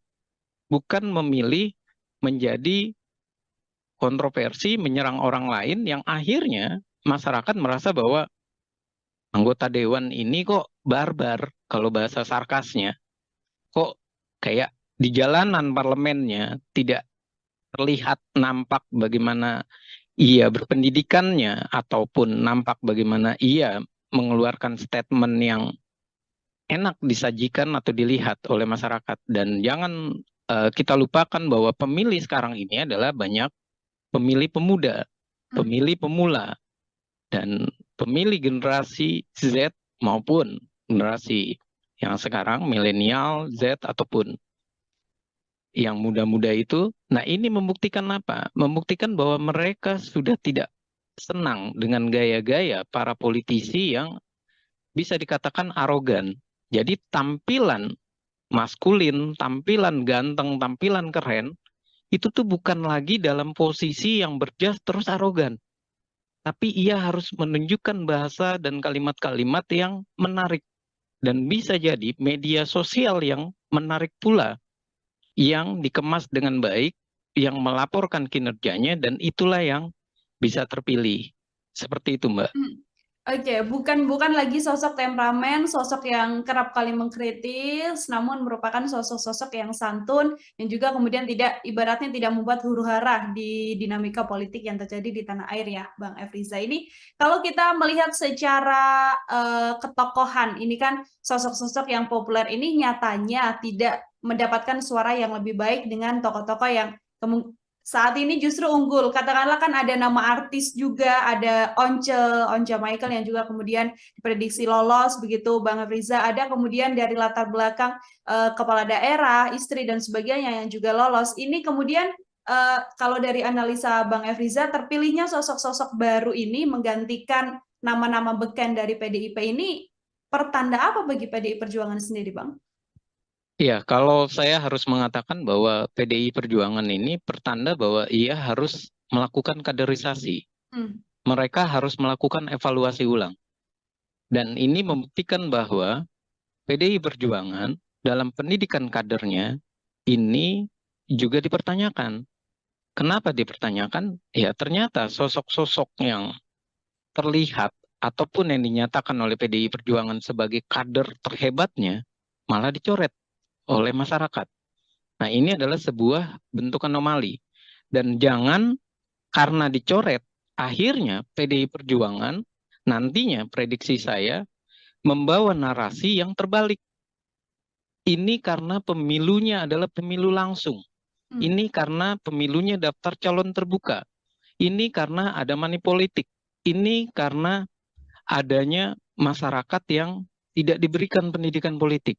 bukan memilih menjadi kontroversi menyerang orang lain yang akhirnya masyarakat merasa bahwa anggota dewan ini kok barbar, kalau bahasa sarkasnya, kok kayak di jalanan parlemennya tidak terlihat nampak bagaimana ia berpendidikannya ataupun nampak bagaimana ia mengeluarkan statement yang enak disajikan atau dilihat oleh masyarakat. Dan jangan kita lupakan bahwa pemilih sekarang ini adalah banyak pemilih pemuda, pemilih pemula, dan pemilih generasi Z maupun generasi yang sekarang milenial, Z ataupun yang muda-muda itu. Nah, ini membuktikan apa? Membuktikan bahwa mereka sudah tidak senang dengan gaya-gaya para politisi yang bisa dikatakan arogan. Jadi tampilan maskulin, tampilan ganteng, tampilan keren, itu tuh bukan lagi dalam posisi yang berjas terus arogan. Tapi ia harus menunjukkan bahasa dan kalimat-kalimat yang menarik. Dan bisa jadi media sosial yang menarik pula, yang dikemas dengan baik, yang melaporkan kinerjanya, dan itulah yang bisa terpilih. Seperti itu, Mbak. Oke, bukan lagi sosok temperamen, sosok yang kerap kali mengkritis, namun merupakan sosok-sosok yang santun yang juga kemudian tidak ibaratnya tidak membuat huru-hara di dinamika politik yang terjadi di tanah air ya, Bang Efriza. Ini kalau kita melihat secara ketokohan, ini kan sosok-sosok yang populer ini nyatanya tidak mendapatkan suara yang lebih baik dengan tokoh-tokoh yang saat ini justru unggul. Katakanlah kan ada nama artis juga, ada Once Michael yang juga kemudian diprediksi lolos begitu, Bang Riza. Ada kemudian dari latar belakang kepala daerah, istri dan sebagainya yang juga lolos. Ini kemudian kalau dari analisa Bang Efriza, terpilihnya sosok-sosok baru ini menggantikan nama-nama beken dari PDIP ini pertanda apa bagi PDI Perjuangan sendiri, Bang? Ya, kalau saya harus mengatakan bahwa PDI Perjuangan ini pertanda bahwa ia harus melakukan kaderisasi. Hmm. Mereka harus melakukan evaluasi ulang. Dan ini membuktikan bahwa PDI Perjuangan dalam pendidikan kadernya ini juga dipertanyakan. Kenapa dipertanyakan? Ya, ternyata sosok-sosok yang terlihat ataupun yang dinyatakan oleh PDI Perjuangan sebagai kader terhebatnya malah dicoret oleh masyarakat. Nah, ini adalah sebuah bentuk anomali. Dan jangan karena dicoret, akhirnya PDI Perjuangan nantinya prediksi saya membawa narasi yang terbalik. Ini karena pemilunya adalah pemilu langsung. Hmm. Ini karena pemilunya daftar calon terbuka. Ini karena ada money politik. Ini karena adanya masyarakat yang tidak diberikan pendidikan politik.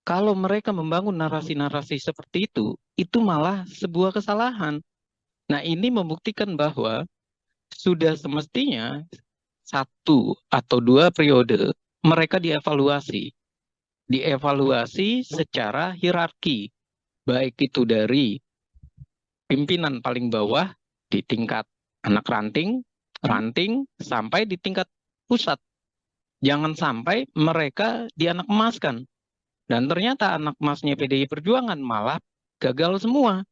Kalau mereka membangun narasi-narasi seperti itu malah sebuah kesalahan. Nah, ini membuktikan bahwa sudah semestinya satu atau dua periode mereka dievaluasi. Dievaluasi secara hierarki, baik itu dari pimpinan paling bawah di tingkat anak ranting, Hmm. ranting sampai di tingkat pusat. Jangan sampai mereka dianak emaskan. Dan ternyata anak emasnya PDI Perjuangan malah gagal semua.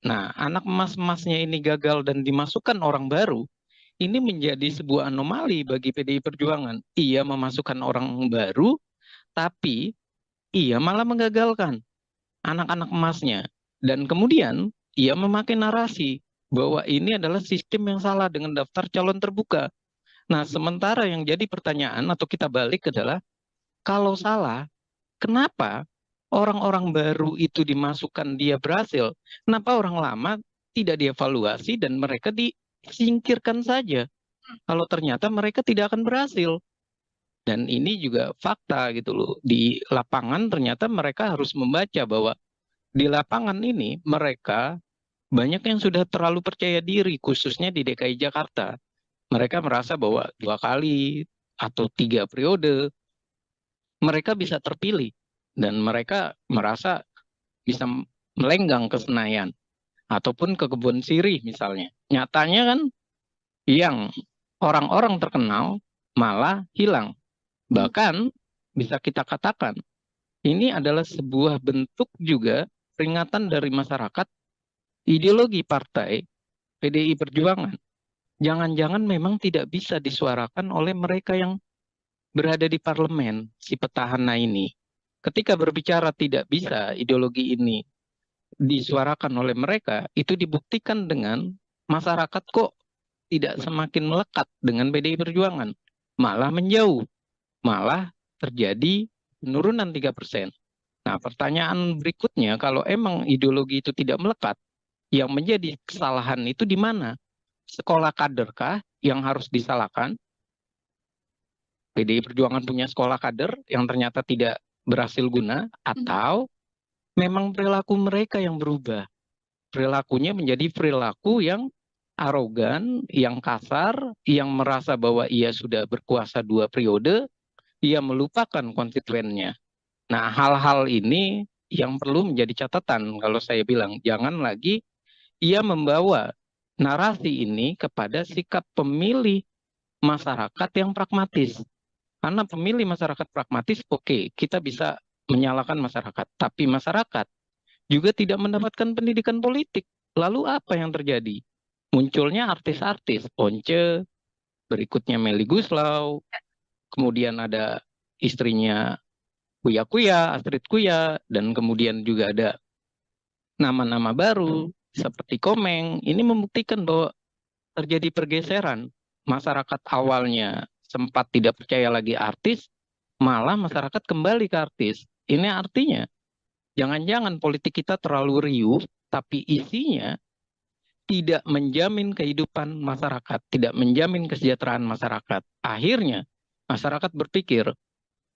Nah, anak emas-emasnya ini gagal dan dimasukkan orang baru, ini menjadi sebuah anomali bagi PDI Perjuangan. Ia memasukkan orang baru, tapi ia malah menggagalkan anak-anak emasnya. Dan kemudian ia memakai narasi bahwa ini adalah sistem yang salah dengan daftar calon terbuka. Nah, sementara yang jadi pertanyaan atau kita balik adalah, kalau salah, kenapa orang-orang baru itu dimasukkan dia berhasil? Kenapa orang lama tidak dievaluasi dan mereka disingkirkan saja? Kalau ternyata mereka tidak akan berhasil. Dan ini juga fakta gitu loh. Di lapangan ternyata mereka harus membaca bahwa di lapangan ini mereka banyak yang sudah terlalu percaya diri, khususnya di DKI Jakarta. Mereka merasa bahwa 2 kali atau 3 periode mereka bisa terpilih. Dan mereka merasa bisa melenggang ke Senayan ataupun ke Kebun Sirih misalnya. Nyatanya kan yang orang-orang terkenal malah hilang. Hmm. Bahkan bisa kita katakan ini adalah sebuah bentuk juga peringatan dari masyarakat, ideologi partai PDI Perjuangan. Jangan-jangan memang tidak bisa disuarakan oleh mereka yang berada di parlemen, si petahana ini. Ketika berbicara tidak bisa ideologi ini disuarakan oleh mereka, itu dibuktikan dengan masyarakat kok tidak semakin melekat dengan PDI Perjuangan, malah menjauh, malah terjadi penurunan 3%. Nah, pertanyaan berikutnya, kalau emang ideologi itu tidak melekat, yang menjadi kesalahan itu di mana? Sekolah kaderkah yang harus disalahkan? PDI Perjuangan punya sekolah kader yang ternyata tidak berhasil guna, Hmm. atau memang perilaku mereka yang berubah? Perilakunya menjadi perilaku yang arogan, yang kasar, yang merasa bahwa ia sudah berkuasa 2 periode, ia melupakan konstituennya. Nah, hal-hal ini yang perlu menjadi catatan kalau saya bilang, jangan lagi ia membawa narasi ini kepada sikap pemilih masyarakat yang pragmatis. Karena pemilih masyarakat pragmatis, oke, kita bisa menyalahkan masyarakat. Tapi masyarakat juga tidak mendapatkan pendidikan politik. Lalu apa yang terjadi? Munculnya artis-artis, Once, berikutnya Melly Guslau, kemudian ada istrinya Kuya Kuya, Astrid Kuya, dan kemudian juga ada nama-nama baru seperti Komeng. Ini membuktikan bahwa terjadi pergeseran. Masyarakat awalnya sempat tidak percaya lagi artis, malah masyarakat kembali ke artis. Ini artinya jangan-jangan politik kita terlalu riuh, tapi isinya tidak menjamin kehidupan masyarakat, tidak menjamin kesejahteraan masyarakat. Akhirnya masyarakat berpikir,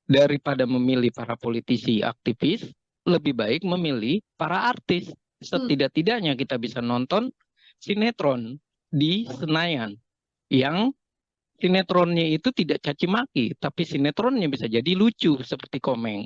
daripada memilih para politisi aktivis, lebih baik memilih para artis. Setidak-tidaknya kita bisa nonton sinetron di Senayan yang sinetronnya itu tidak caci maki, tapi sinetronnya bisa jadi lucu seperti Komeng.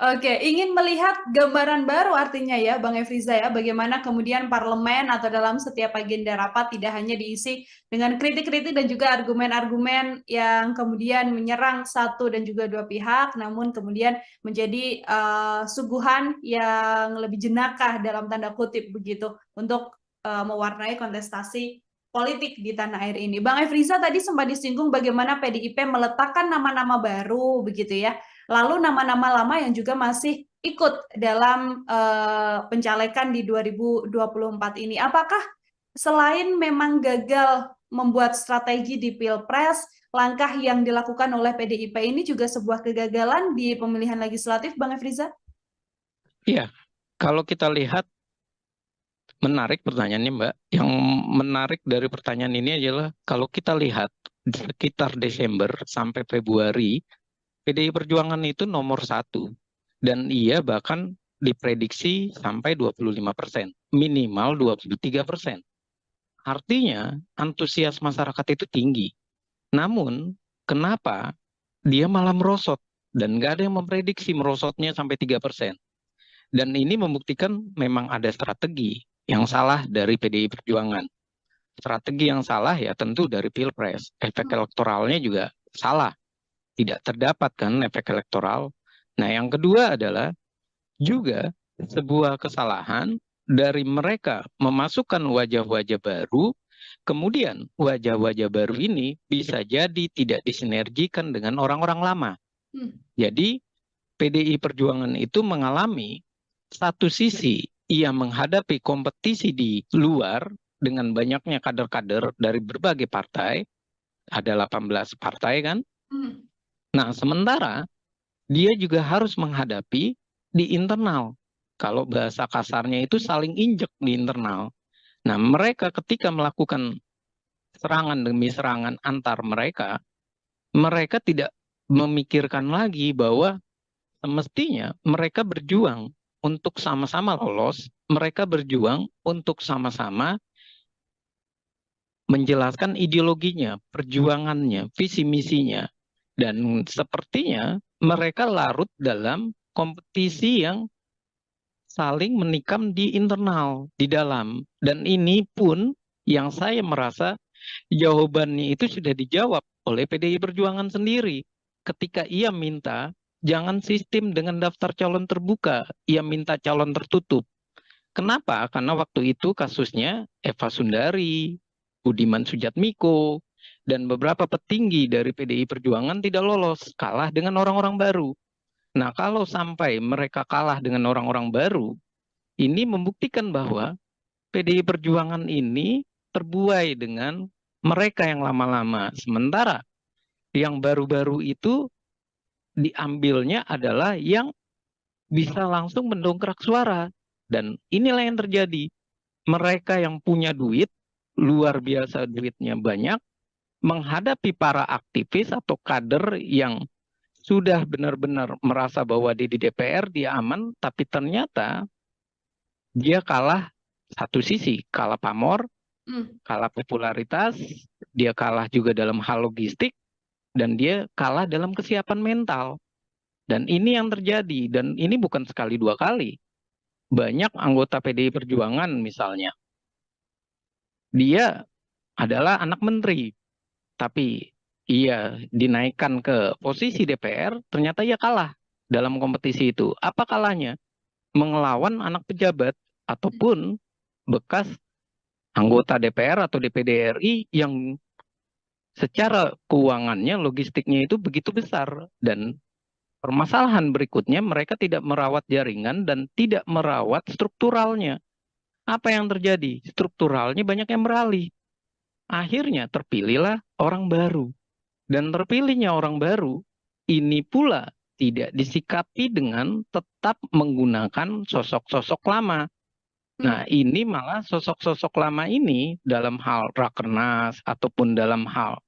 Oke, ingin melihat gambaran baru artinya ya Bang Efriza ya, bagaimana kemudian parlemen atau dalam setiap agenda rapat tidak hanya diisi dengan kritik-kritik dan juga argumen-argumen yang kemudian menyerang satu dan juga dua pihak, namun kemudian menjadi suguhan yang lebih jenakah dalam tanda kutip begitu untuk mewarnai kontestasi politik di tanah air ini. Bang Efriza tadi sempat disinggung bagaimana PDIP meletakkan nama-nama baru begitu ya. Lalu nama-nama lama yang juga masih ikut dalam pencalekan di 2024 ini. Apakah selain memang gagal membuat strategi di Pilpres, langkah yang dilakukan oleh PDIP ini juga sebuah kegagalan di pemilihan legislatif, Bang Efriza? Iya, kalau kita lihat, menarik pertanyaannya Mbak. Yang menarik dari pertanyaan ini adalah kalau kita lihat sekitar Desember sampai Februari, PDI Perjuangan itu nomor 1. Dan ia bahkan diprediksi sampai 25%, minimal 23%. Artinya antusias masyarakat itu tinggi. Namun kenapa dia malah merosot? Dan nggak ada yang memprediksi merosotnya sampai 3%. Dan ini membuktikan memang ada strategi yang salah dari PDI Perjuangan. Strategi yang salah ya tentu dari Pilpres. Efek elektoralnya juga salah. Tidak terdapat kan efek elektoral. Nah yang kedua adalah juga sebuah kesalahan dari mereka memasukkan wajah-wajah baru, kemudian wajah-wajah baru ini bisa jadi tidak disinergikan dengan orang-orang lama. Jadi PDI Perjuangan itu mengalami satu sisi ia menghadapi kompetisi di luar dengan banyaknya kader-kader dari berbagai partai, ada 18 partai kan. Nah, sementara dia juga harus menghadapi di internal. Kalau bahasa kasarnya itu saling injek di internal. Nah, mereka ketika melakukan serangan demi serangan antar mereka, mereka tidak memikirkan lagi bahwa semestinya mereka berjuang untuk sama-sama lolos, mereka berjuang untuk sama-sama menjelaskan ideologinya, perjuangannya, visi misinya. Dan sepertinya mereka larut dalam kompetisi yang saling menikam di internal, di dalam. Dan ini pun yang saya merasa jawabannya itu sudah dijawab oleh PDI Perjuangan sendiri. Ketika ia minta jangan sistem dengan daftar calon terbuka, ia minta calon tertutup. Kenapa? Karena waktu itu kasusnya Eva Sundari, Budiman Sujatmiko, dan beberapa petinggi dari PDI Perjuangan tidak lolos, kalah dengan orang-orang baru. Nah, kalau sampai mereka kalah dengan orang-orang baru, ini membuktikan bahwa PDI Perjuangan ini terbuai dengan mereka yang lama-lama. Sementara yang baru-baru itu diambilnya adalah yang bisa langsung mendongkrak suara. Dan inilah yang terjadi. Mereka yang punya duit, luar biasa duitnya banyak, menghadapi para aktivis atau kader yang sudah benar-benar merasa bahwa di DPR dia aman, tapi ternyata dia kalah satu sisi, kalah pamor, kalah popularitas, dia kalah juga dalam hal logistik, dan dia kalah dalam kesiapan mental. Dan ini yang terjadi, dan ini bukan sekali dua kali. Banyak anggota PDI Perjuangan misalnya, dia adalah anak menteri, tapi ia dinaikkan ke posisi DPR, ternyata ia kalah dalam kompetisi itu. Apa kalahnya? Mengelawan anak pejabat ataupun bekas anggota DPR atau DPD RI yang secara keuangannya, logistiknya itu begitu besar. Dan permasalahan berikutnya, mereka tidak merawat jaringan dan tidak merawat strukturalnya. Apa yang terjadi? Strukturalnya banyak yang beralih. Akhirnya terpilihlah orang baru. Dan terpilihnya orang baru, ini pula tidak disikapi dengan tetap menggunakan sosok-sosok lama. Nah, ini malah sosok-sosok lama ini dalam hal rakernas ataupun dalam hal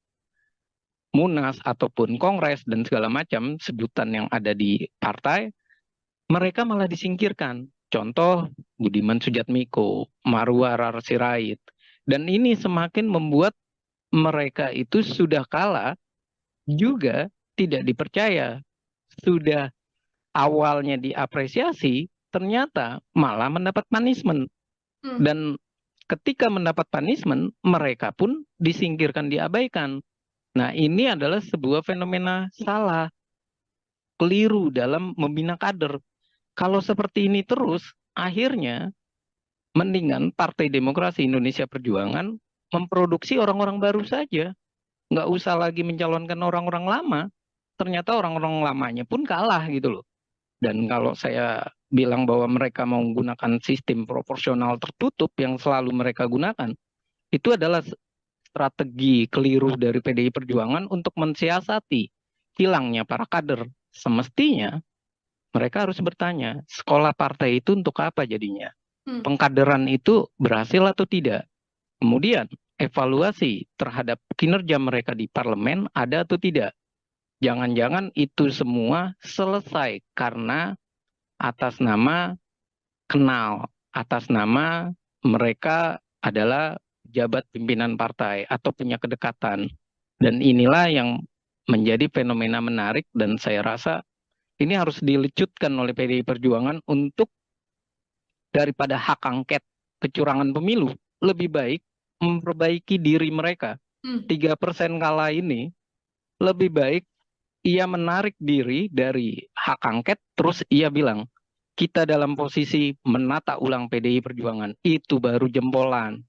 munas ataupun kongres dan segala macam sebutan yang ada di partai, mereka malah disingkirkan. Contoh Budiman Sujatmiko, Marwar Sirait. Dan ini semakin membuat mereka itu sudah kalah juga tidak dipercaya. Sudah awalnya diapresiasi, ternyata malah mendapat punishment. Dan ketika mendapat punishment, mereka pun disingkirkan, diabaikan. Nah, ini adalah sebuah fenomena salah, keliru dalam membina kader. Kalau seperti ini terus, akhirnya mendingan Partai Demokrasi Indonesia Perjuangan memproduksi orang-orang baru saja. Nggak usah lagi mencalonkan orang-orang lama. Ternyata orang-orang lamanya pun kalah gitu loh. Dan kalau saya bilang bahwa mereka mau menggunakan sistem proporsional tertutup yang selalu mereka gunakan, itu adalah strategi keliru dari PDI Perjuangan untuk mensiasati hilangnya para kader. Semestinya mereka harus bertanya, sekolah partai itu untuk apa jadinya? Pengkaderan itu berhasil atau tidak? Kemudian evaluasi terhadap kinerja mereka di parlemen ada atau tidak? Jangan-jangan itu semua selesai karena atas nama kenal, atas nama mereka adalah jabat pimpinan partai atau punya kedekatan. Dan inilah yang menjadi fenomena menarik dan saya rasa ini harus dilecutkan oleh PDI Perjuangan untuk daripada hak angket kecurangan pemilu, lebih baik memperbaiki diri mereka. 3% kalah ini, lebih baik ia menarik diri dari hak angket, terus ia bilang, kita dalam posisi menata ulang PDI Perjuangan, itu baru jempolan.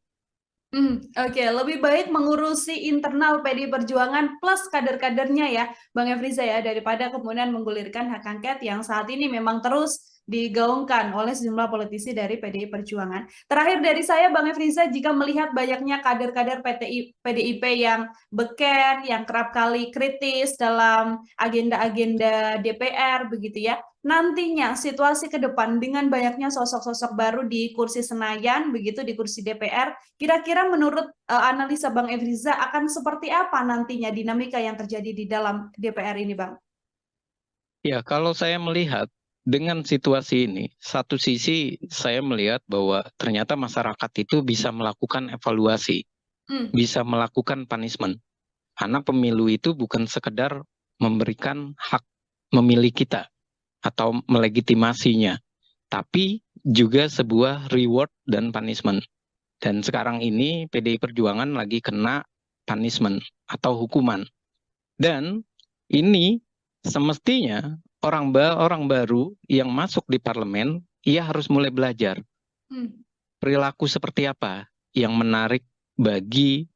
Oke, lebih baik mengurusi internal PDI Perjuangan plus kader-kadernya ya, Bang Efriza ya, daripada kemudian menggulirkan hak angket yang saat ini memang terus digaungkan oleh sejumlah politisi dari PDI Perjuangan. Terakhir dari saya, Bang Efriza, jika melihat banyaknya kader-kader PDIP yang beken, yang kerap kali kritis dalam agenda-agenda DPR, begitu ya, nantinya situasi ke depan dengan banyaknya sosok-sosok baru di kursi Senayan, begitu di kursi DPR, kira-kira menurut analisa Bang Efriza akan seperti apa nantinya dinamika yang terjadi di dalam DPR ini, Bang? Ya, kalau saya melihat dengan situasi ini, satu sisi saya melihat bahwa ternyata masyarakat itu bisa melakukan evaluasi, bisa melakukan punishment. Karena pemilu itu bukan sekedar memberikan hak memilih kita atau melegitimasinya, tapi juga sebuah reward dan punishment. Dan sekarang ini PDI Perjuangan lagi kena punishment atau hukuman. Dan ini semestinya orang baru yang masuk di parlemen, ia harus mulai belajar perilaku seperti apa yang menarik bagi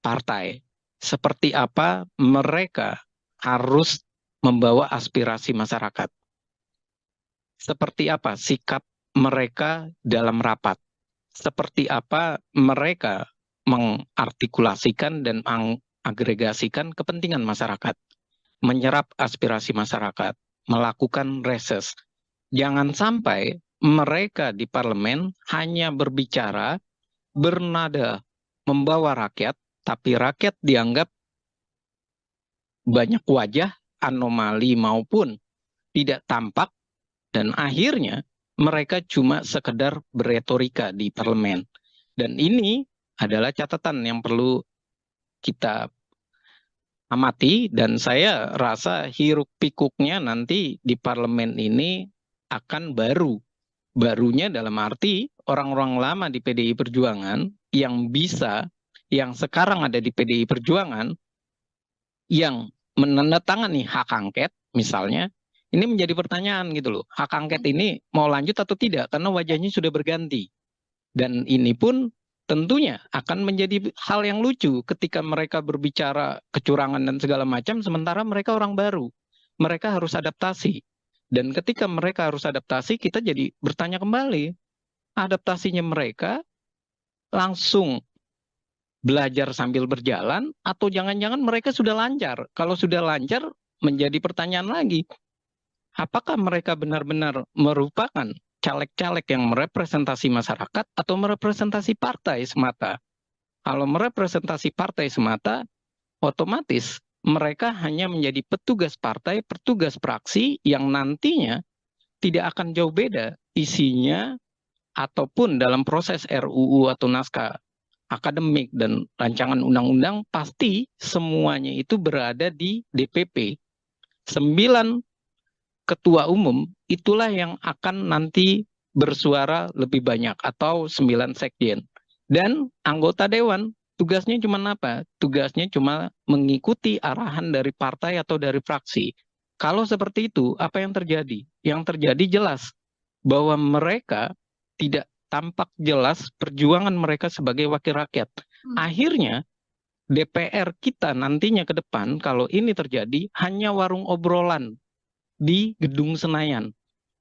partai. Seperti apa mereka harus membawa aspirasi masyarakat. Seperti apa sikap mereka dalam rapat. Seperti apa mereka mengartikulasikan dan mengagregasikan kepentingan masyarakat. Menyerap aspirasi masyarakat, melakukan reses. Jangan sampai mereka di parlemen hanya berbicara, bernada, membawa rakyat, tapi rakyat dianggap banyak wajah, anomali maupun tidak tampak, dan akhirnya mereka cuma sekedar beretorika di parlemen. Dan ini adalah catatan yang perlu kita amati, dan saya rasa hiruk pikuknya nanti di parlemen ini akan baru. Barunya dalam arti orang-orang lama di PDI Perjuangan yang bisa, yang sekarang ada di PDI Perjuangan, yang menandatangani hak angket misalnya, ini menjadi pertanyaan gitu loh. Hak angket ini mau lanjut atau tidak, karena wajahnya sudah berganti. Dan ini pun tentunya akan menjadi hal yang lucu ketika mereka berbicara kecurangan dan segala macam, sementara mereka orang baru. Mereka harus adaptasi. Dan ketika mereka harus adaptasi, kita jadi bertanya kembali, adaptasinya mereka langsung belajar sambil berjalan, atau jangan-jangan mereka sudah lancar. Kalau sudah lancar, menjadi pertanyaan lagi, apakah mereka benar-benar merupakan caleg-caleg yang merepresentasi masyarakat atau merepresentasi partai semata? Kalau merepresentasi partai semata, otomatis mereka hanya menjadi petugas partai, petugas praksi yang nantinya tidak akan jauh beda isinya ataupun dalam proses RUU atau naskah akademik dan rancangan undang-undang, pasti semuanya itu berada di DPP. 9 ketua umum itulah yang akan nanti bersuara lebih banyak, atau 9 sekjen. Dan anggota dewan tugasnya cuma apa? Tugasnya cuma mengikuti arahan dari partai atau dari fraksi. Kalau seperti itu, apa yang terjadi? Yang terjadi jelas bahwa mereka tidak tampak jelas perjuangan mereka sebagai wakil rakyat. Akhirnya DPR kita nantinya ke depan, kalau ini terjadi, hanya warung obrolan di Gedung Senayan.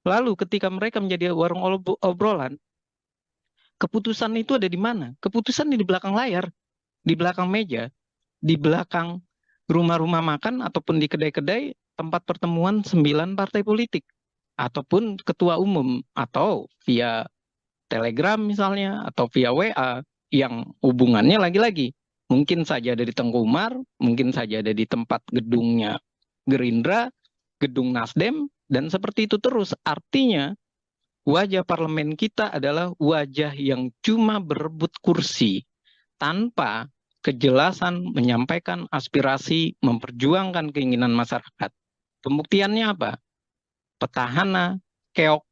Lalu ketika mereka menjadi warung obrolan, keputusan itu ada di mana? Keputusan di belakang layar, di belakang meja, di belakang rumah-rumah makan ataupun di kedai-kedai tempat pertemuan 9 partai politik, ataupun ketua umum, atau via Telegram misalnya, atau via WA, yang hubungannya lagi-lagi mungkin saja ada di Tengku Umar, mungkin saja ada di tempat gedungnya Gerindra, gedung Nasdem, dan seperti itu terus. Artinya wajah parlemen kita adalah wajah yang cuma berebut kursi tanpa kejelasan menyampaikan aspirasi, memperjuangkan keinginan masyarakat. Pembuktiannya apa? Petahana keok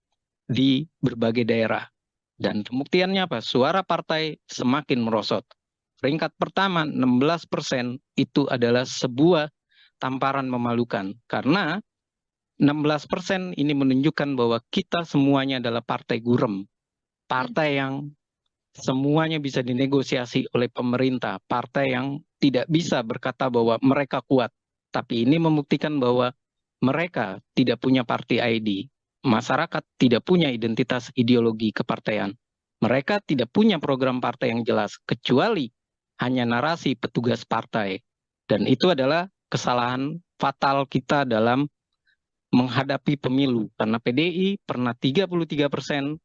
di berbagai daerah. Dan pembuktiannya apa? Suara partai semakin merosot. Peringkat pertama 16% itu adalah sebuah tamparan memalukan, karena 16% ini menunjukkan bahwa kita semuanya adalah partai gurem. Partai yang semuanya bisa dinegosiasi oleh pemerintah. Partai yang tidak bisa berkata bahwa mereka kuat. Tapi ini membuktikan bahwa mereka tidak punya party ID. Masyarakat tidak punya identitas ideologi kepartaian. Mereka tidak punya program partai yang jelas, kecuali hanya narasi petugas partai. Dan itu adalah kesalahan fatal kita dalam menghadapi pemilu, karena PDI pernah 33%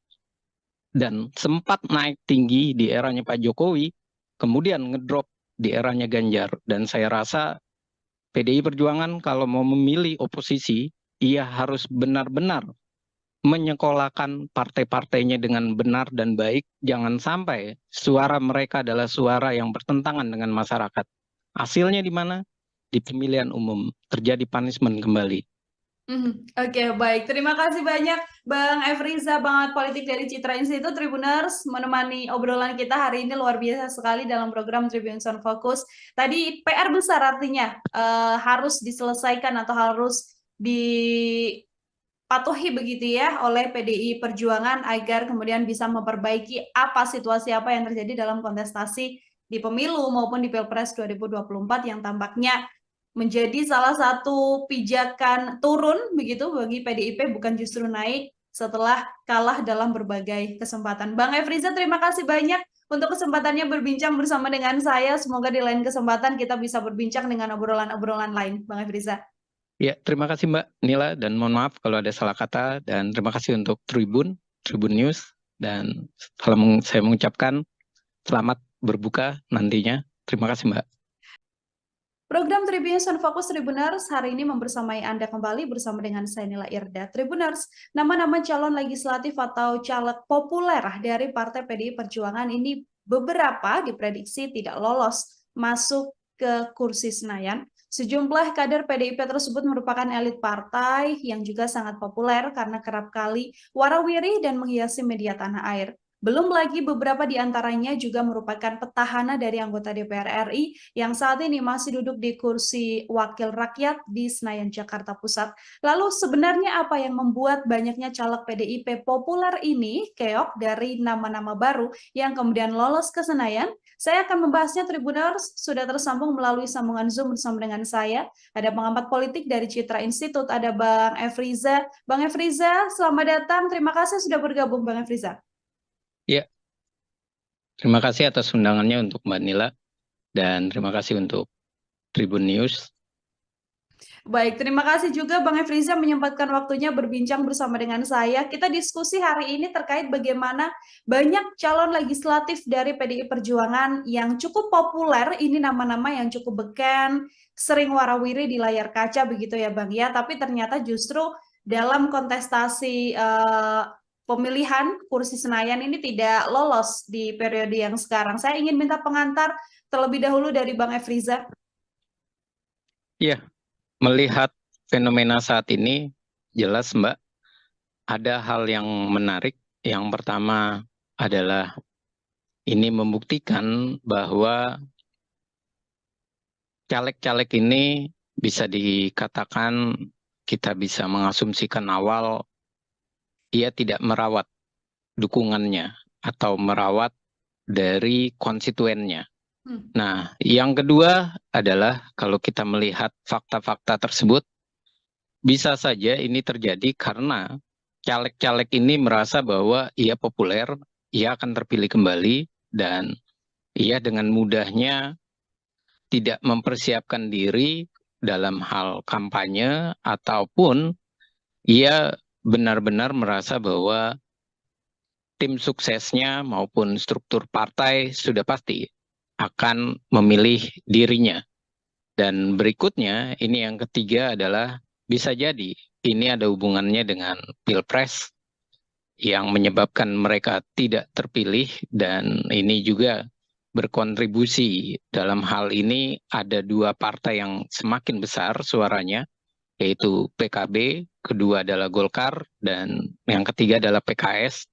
dan sempat naik tinggi di eranya Pak Jokowi, kemudian ngedrop di eranya Ganjar. Dan saya rasa PDI Perjuangan kalau mau memilih oposisi, ia harus benar-benar menyekolahkan partai-partainya dengan benar dan baik. Jangan sampai suara mereka adalah suara yang bertentangan dengan masyarakat. Hasilnya di mana? Di pemilihan umum terjadi punishment kembali. Oke, baik. Terima kasih banyak Bang Efriza, Bangat Politik dari Citra Institute, Tribuners, menemani obrolan kita hari ini. Luar biasa sekali dalam program Tribun Sound Focus. Tadi PR besar artinya harus diselesaikan atau harus dipatuhi begitu ya oleh PDI Perjuangan agar kemudian bisa memperbaiki situasi apa yang terjadi dalam kontestasi di pemilu maupun di Pilpres 2024 yang tampaknya menjadi salah satu pijakan turun begitu bagi PDIP, bukan justru naik setelah kalah dalam berbagai kesempatan. Bang Efriza, terima kasih banyak untuk kesempatannya berbincang bersama dengan saya. Semoga di lain kesempatan kita bisa berbincang dengan obrolan-obrolan lain, Bang Efriza. Ya, terima kasih Mbak Nila, dan mohon maaf kalau ada salah kata, dan terima kasih untuk Tribun News, dan saya mengucapkan selamat berbuka nantinya. Terima kasih Mbak. Program Tribun Sound Focus Tribuners hari ini membersamai Anda kembali bersama dengan saya Nila Irda. Tribuners, nama-nama calon legislatif atau caleg populer dari Partai PDI Perjuangan ini beberapa diprediksi tidak lolos masuk ke kursi Senayan. Sejumlah kader PDIP tersebut merupakan elit partai yang juga sangat populer karena kerap kali warawiri dan menghiasi media tanah air. Belum lagi beberapa di antaranya juga merupakan petahana dari anggota DPR RI yang saat ini masih duduk di kursi wakil rakyat di Senayan, Jakarta Pusat. Lalu sebenarnya apa yang membuat banyaknya caleg PDIP populer ini keok dari nama-nama baru yang kemudian lolos ke Senayan? Saya akan membahasnya. Tribuners sudah tersambung melalui sambungan Zoom bersama dengan saya. Ada pengamat politik dari Citra Institute, ada Bang Efriza. Bang Efriza, selamat datang. Terima kasih sudah bergabung, Bang Efriza. Ya, terima kasih atas undangannya untuk Mbak Nila dan terima kasih untuk Tribun News. Baik, terima kasih juga Bang Efriza menyempatkan waktunya berbincang bersama dengan saya. Kita diskusi hari ini terkait bagaimana banyak calon legislatif dari PDI Perjuangan yang cukup populer, ini nama-nama yang cukup beken, sering warawiri di layar kaca begitu ya Bang ya, tapi ternyata justru dalam kontestasi pemilihan kursi Senayan ini tidak lolos di periode yang sekarang. Saya ingin minta pengantar terlebih dahulu dari Bang Efriza. Ya, melihat fenomena saat ini, jelas Mbak, ada hal yang menarik. Yang pertama adalah ini membuktikan bahwa caleg-caleg ini bisa dikatakan kita bisa mengasumsikan awal ia tidak merawat dukungannya atau merawat dari konstituennya. Nah, yang kedua adalah kalau kita melihat fakta-fakta tersebut, bisa saja ini terjadi karena caleg-caleg ini merasa bahwa ia populer, ia akan terpilih kembali, dan ia dengan mudahnya tidak mempersiapkan diri dalam hal kampanye, ataupun ia benar-benar merasa bahwa tim suksesnya maupun struktur partai sudah pasti akan memilih dirinya. Dan berikutnya, ini yang ketiga adalah bisa jadi ini ada hubungannya dengan Pilpres yang menyebabkan mereka tidak terpilih, dan ini juga berkontribusi dalam hal ini ada dua partai yang semakin besar suaranya, yaitu PKB, kedua adalah Golkar, dan yang ketiga adalah PKS.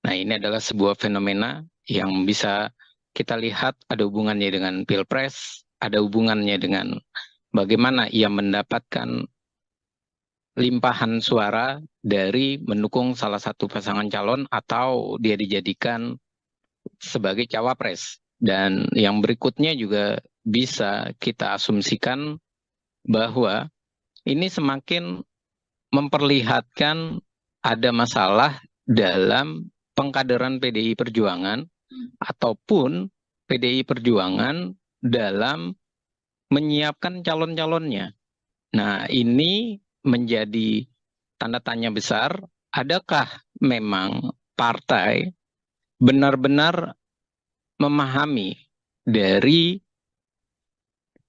Nah, ini adalah sebuah fenomena yang bisa kita lihat ada hubungannya dengan Pilpres, ada hubungannya dengan bagaimana ia mendapatkan limpahan suara dari mendukung salah satu pasangan calon atau dia dijadikan sebagai cawapres. Dan yang berikutnya juga bisa kita asumsikan bahwa ini semakin memperlihatkan ada masalah dalam pengkaderan PDI Perjuangan ataupun PDI Perjuangan dalam menyiapkan calon-calonnya. Nah, ini menjadi tanda tanya besar, adakah memang partai benar-benar memahami dari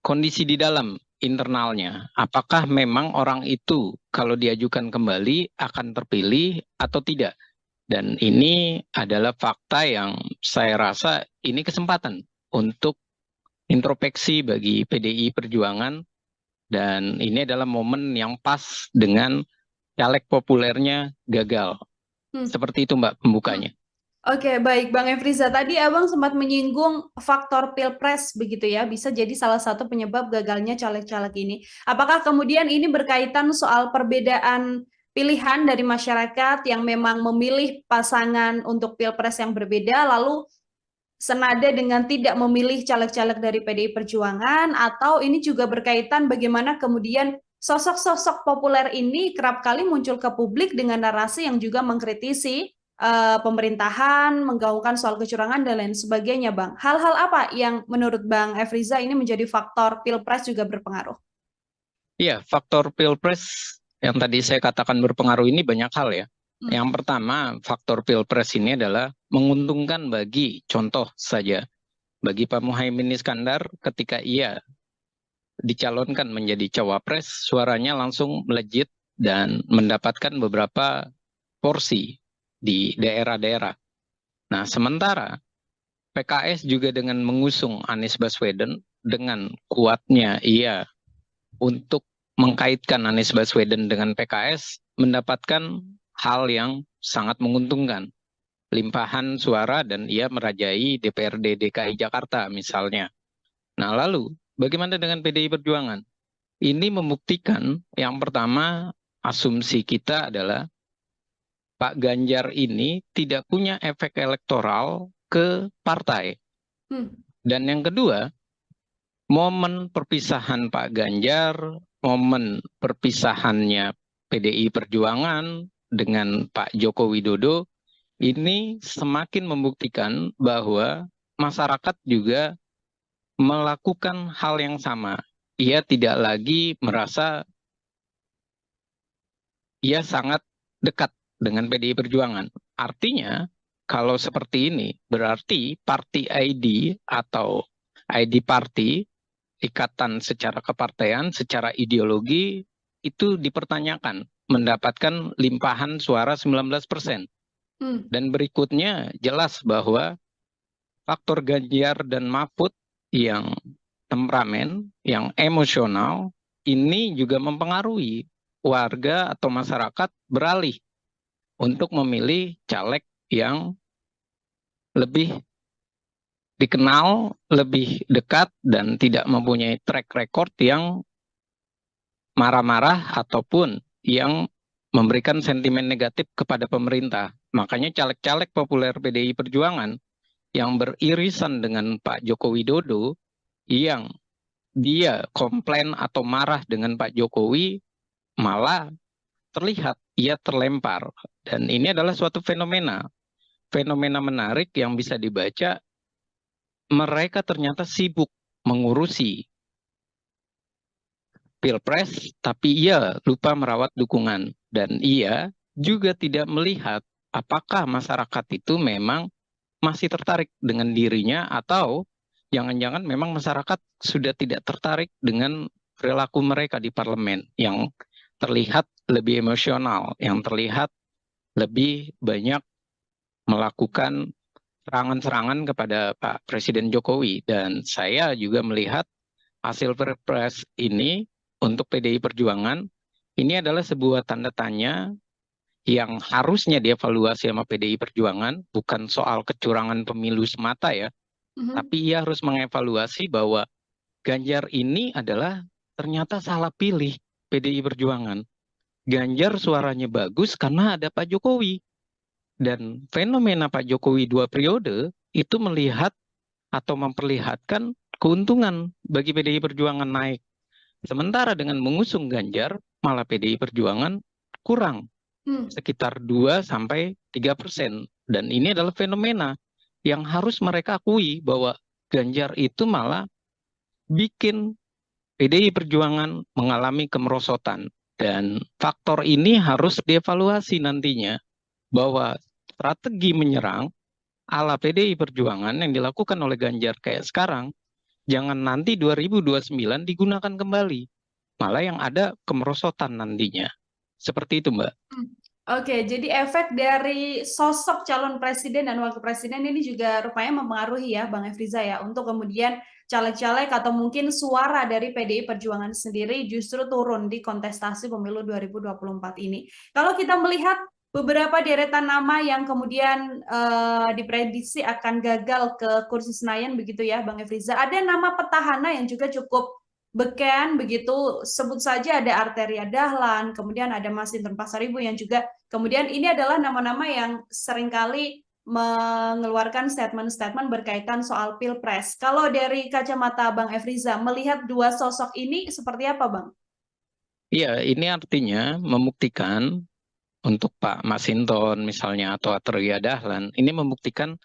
kondisi di dalam internalnya? Apakah memang orang itu kalau diajukan kembali akan terpilih atau tidak? Dan ini adalah fakta yang saya rasa ini kesempatan untuk introspeksi bagi PDI Perjuangan, dan ini adalah momen yang pas dengan caleg populernya gagal. Seperti itu Mbak pembukanya. Oke, baik Bang Efriza. Tadi Abang sempat menyinggung faktor Pilpres begitu ya, bisa jadi salah satu penyebab gagalnya caleg-caleg ini. Apakah kemudian ini berkaitan soal perbedaan pilihan dari masyarakat yang memang memilih pasangan untuk Pilpres yang berbeda, lalu senada dengan tidak memilih caleg-caleg dari PDI Perjuangan, atau ini juga berkaitan bagaimana kemudian sosok-sosok populer ini kerap kali muncul ke publik dengan narasi yang juga mengkritisi pemerintahan, menggaungkan soal kecurangan dan lain sebagainya, Bang. Hal-hal apa yang menurut Bang Efriza ini menjadi faktor Pilpres juga berpengaruh? Iya, faktor Pilpres yang tadi saya katakan berpengaruh ini banyak hal ya. Yang pertama, faktor Pilpres ini adalah menguntungkan bagi, contoh saja, bagi Pak Muhaimin Iskandar ketika ia dicalonkan menjadi cawapres, suaranya langsung melejit dan mendapatkan beberapa porsi di daerah-daerah. Nah, sementara PKS juga dengan mengusung Anies Baswedan, dengan kuatnya ia untuk mengkaitkan Anies Baswedan dengan PKS, mendapatkan hal yang sangat menguntungkan. limpahan suara dan ia merajai DPRD DKI Jakarta misalnya. Nah, lalu bagaimana dengan PDI Perjuangan? Ini membuktikan yang pertama, asumsi kita adalah Pak Ganjar ini tidak punya efek elektoral ke partai. Dan yang kedua, momen perpisahan Pak Ganjar, momen perpisahannya PDI Perjuangan dengan Pak Joko Widodo ini semakin membuktikan bahwa masyarakat juga melakukan hal yang sama. Ia tidak lagi merasa ia sangat dekat dengan PDI Perjuangan. Artinya, kalau seperti ini, berarti party ID atau ID party, ikatan secara kepartean, secara ideologi, itu dipertanyakan, mendapatkan limpahan suara 19%. Dan berikutnya jelas bahwa faktor Ganjar dan Mahfud yang temperamen, yang emosional, ini juga mempengaruhi warga atau masyarakat beralih untuk memilih caleg yang lebih dikenal, lebih dekat, dan tidak mempunyai track record yang marah-marah ataupun yang memberikan sentimen negatif kepada pemerintah. Makanya caleg-caleg populer PDI Perjuangan yang beririsan dengan Pak Joko Widodo, yang dia komplain atau marah dengan Pak Jokowi, malah terlihat ia terlempar. Dan ini adalah suatu fenomena menarik yang bisa dibaca. Mereka ternyata sibuk mengurusi Pilpres, tapi ia lupa merawat dukungan. Dan ia juga tidak melihat apakah masyarakat itu memang masih tertarik dengan dirinya, atau jangan-jangan memang masyarakat sudah tidak tertarik dengan perilaku mereka di parlemen yang terlihat lebih emosional, yang terlihat lebih banyak melakukan serangan-serangan kepada Pak Presiden Jokowi. Dan saya juga melihat hasil Pilpres ini untuk PDI Perjuangan ini adalah sebuah tanda tanya yang harusnya dievaluasi sama PDI Perjuangan, bukan soal kecurangan pemilu semata ya, tapi ia harus mengevaluasi bahwa Ganjar ini adalah ternyata salah pilih PDI Perjuangan. Ganjar suaranya bagus karena ada Pak Jokowi. Dan fenomena Pak Jokowi 2 periode itu melihat atau memperlihatkan keuntungan bagi PDI Perjuangan naik. Sementara dengan mengusung Ganjar, malah PDI Perjuangan kurang. Sekitar 2-3%. Dan ini adalah fenomena yang harus mereka akui bahwa Ganjar itu malah bikin PDI Perjuangan mengalami kemerosotan. Dan faktor ini harus dievaluasi nantinya, bahwa strategi menyerang ala PDI Perjuangan yang dilakukan oleh Ganjar kayak sekarang, jangan nanti 2029 digunakan kembali. Malah yang ada kemerosotan nantinya. Seperti itu, Mbak. Oke, jadi efek dari sosok calon presiden dan wakil presiden ini juga rupanya mempengaruhi ya, Bang Efriza ya, untuk kemudian caleg-caleg atau mungkin suara dari PDI Perjuangan sendiri justru turun di kontestasi pemilu 2024 ini. Kalau kita melihat beberapa deretan nama yang kemudian diprediksi akan gagal ke kursi Senayan begitu ya, Bang Efriza, ada nama petahana yang juga cukup beken begitu, sebut saja ada Arteria Dahlan, kemudian ada Mas Hinton Pasaribu yang juga kemudian ini adalah nama-nama yang seringkali mengeluarkan statement-statement berkaitan soal Pilpres. Kalau dari kacamata Bang Efriza, melihat dua sosok ini seperti apa, Bang? Iya, ini artinya membuktikan untuk Pak Mas Hinton misalnya atau Arteria Dahlan, ini membuktikan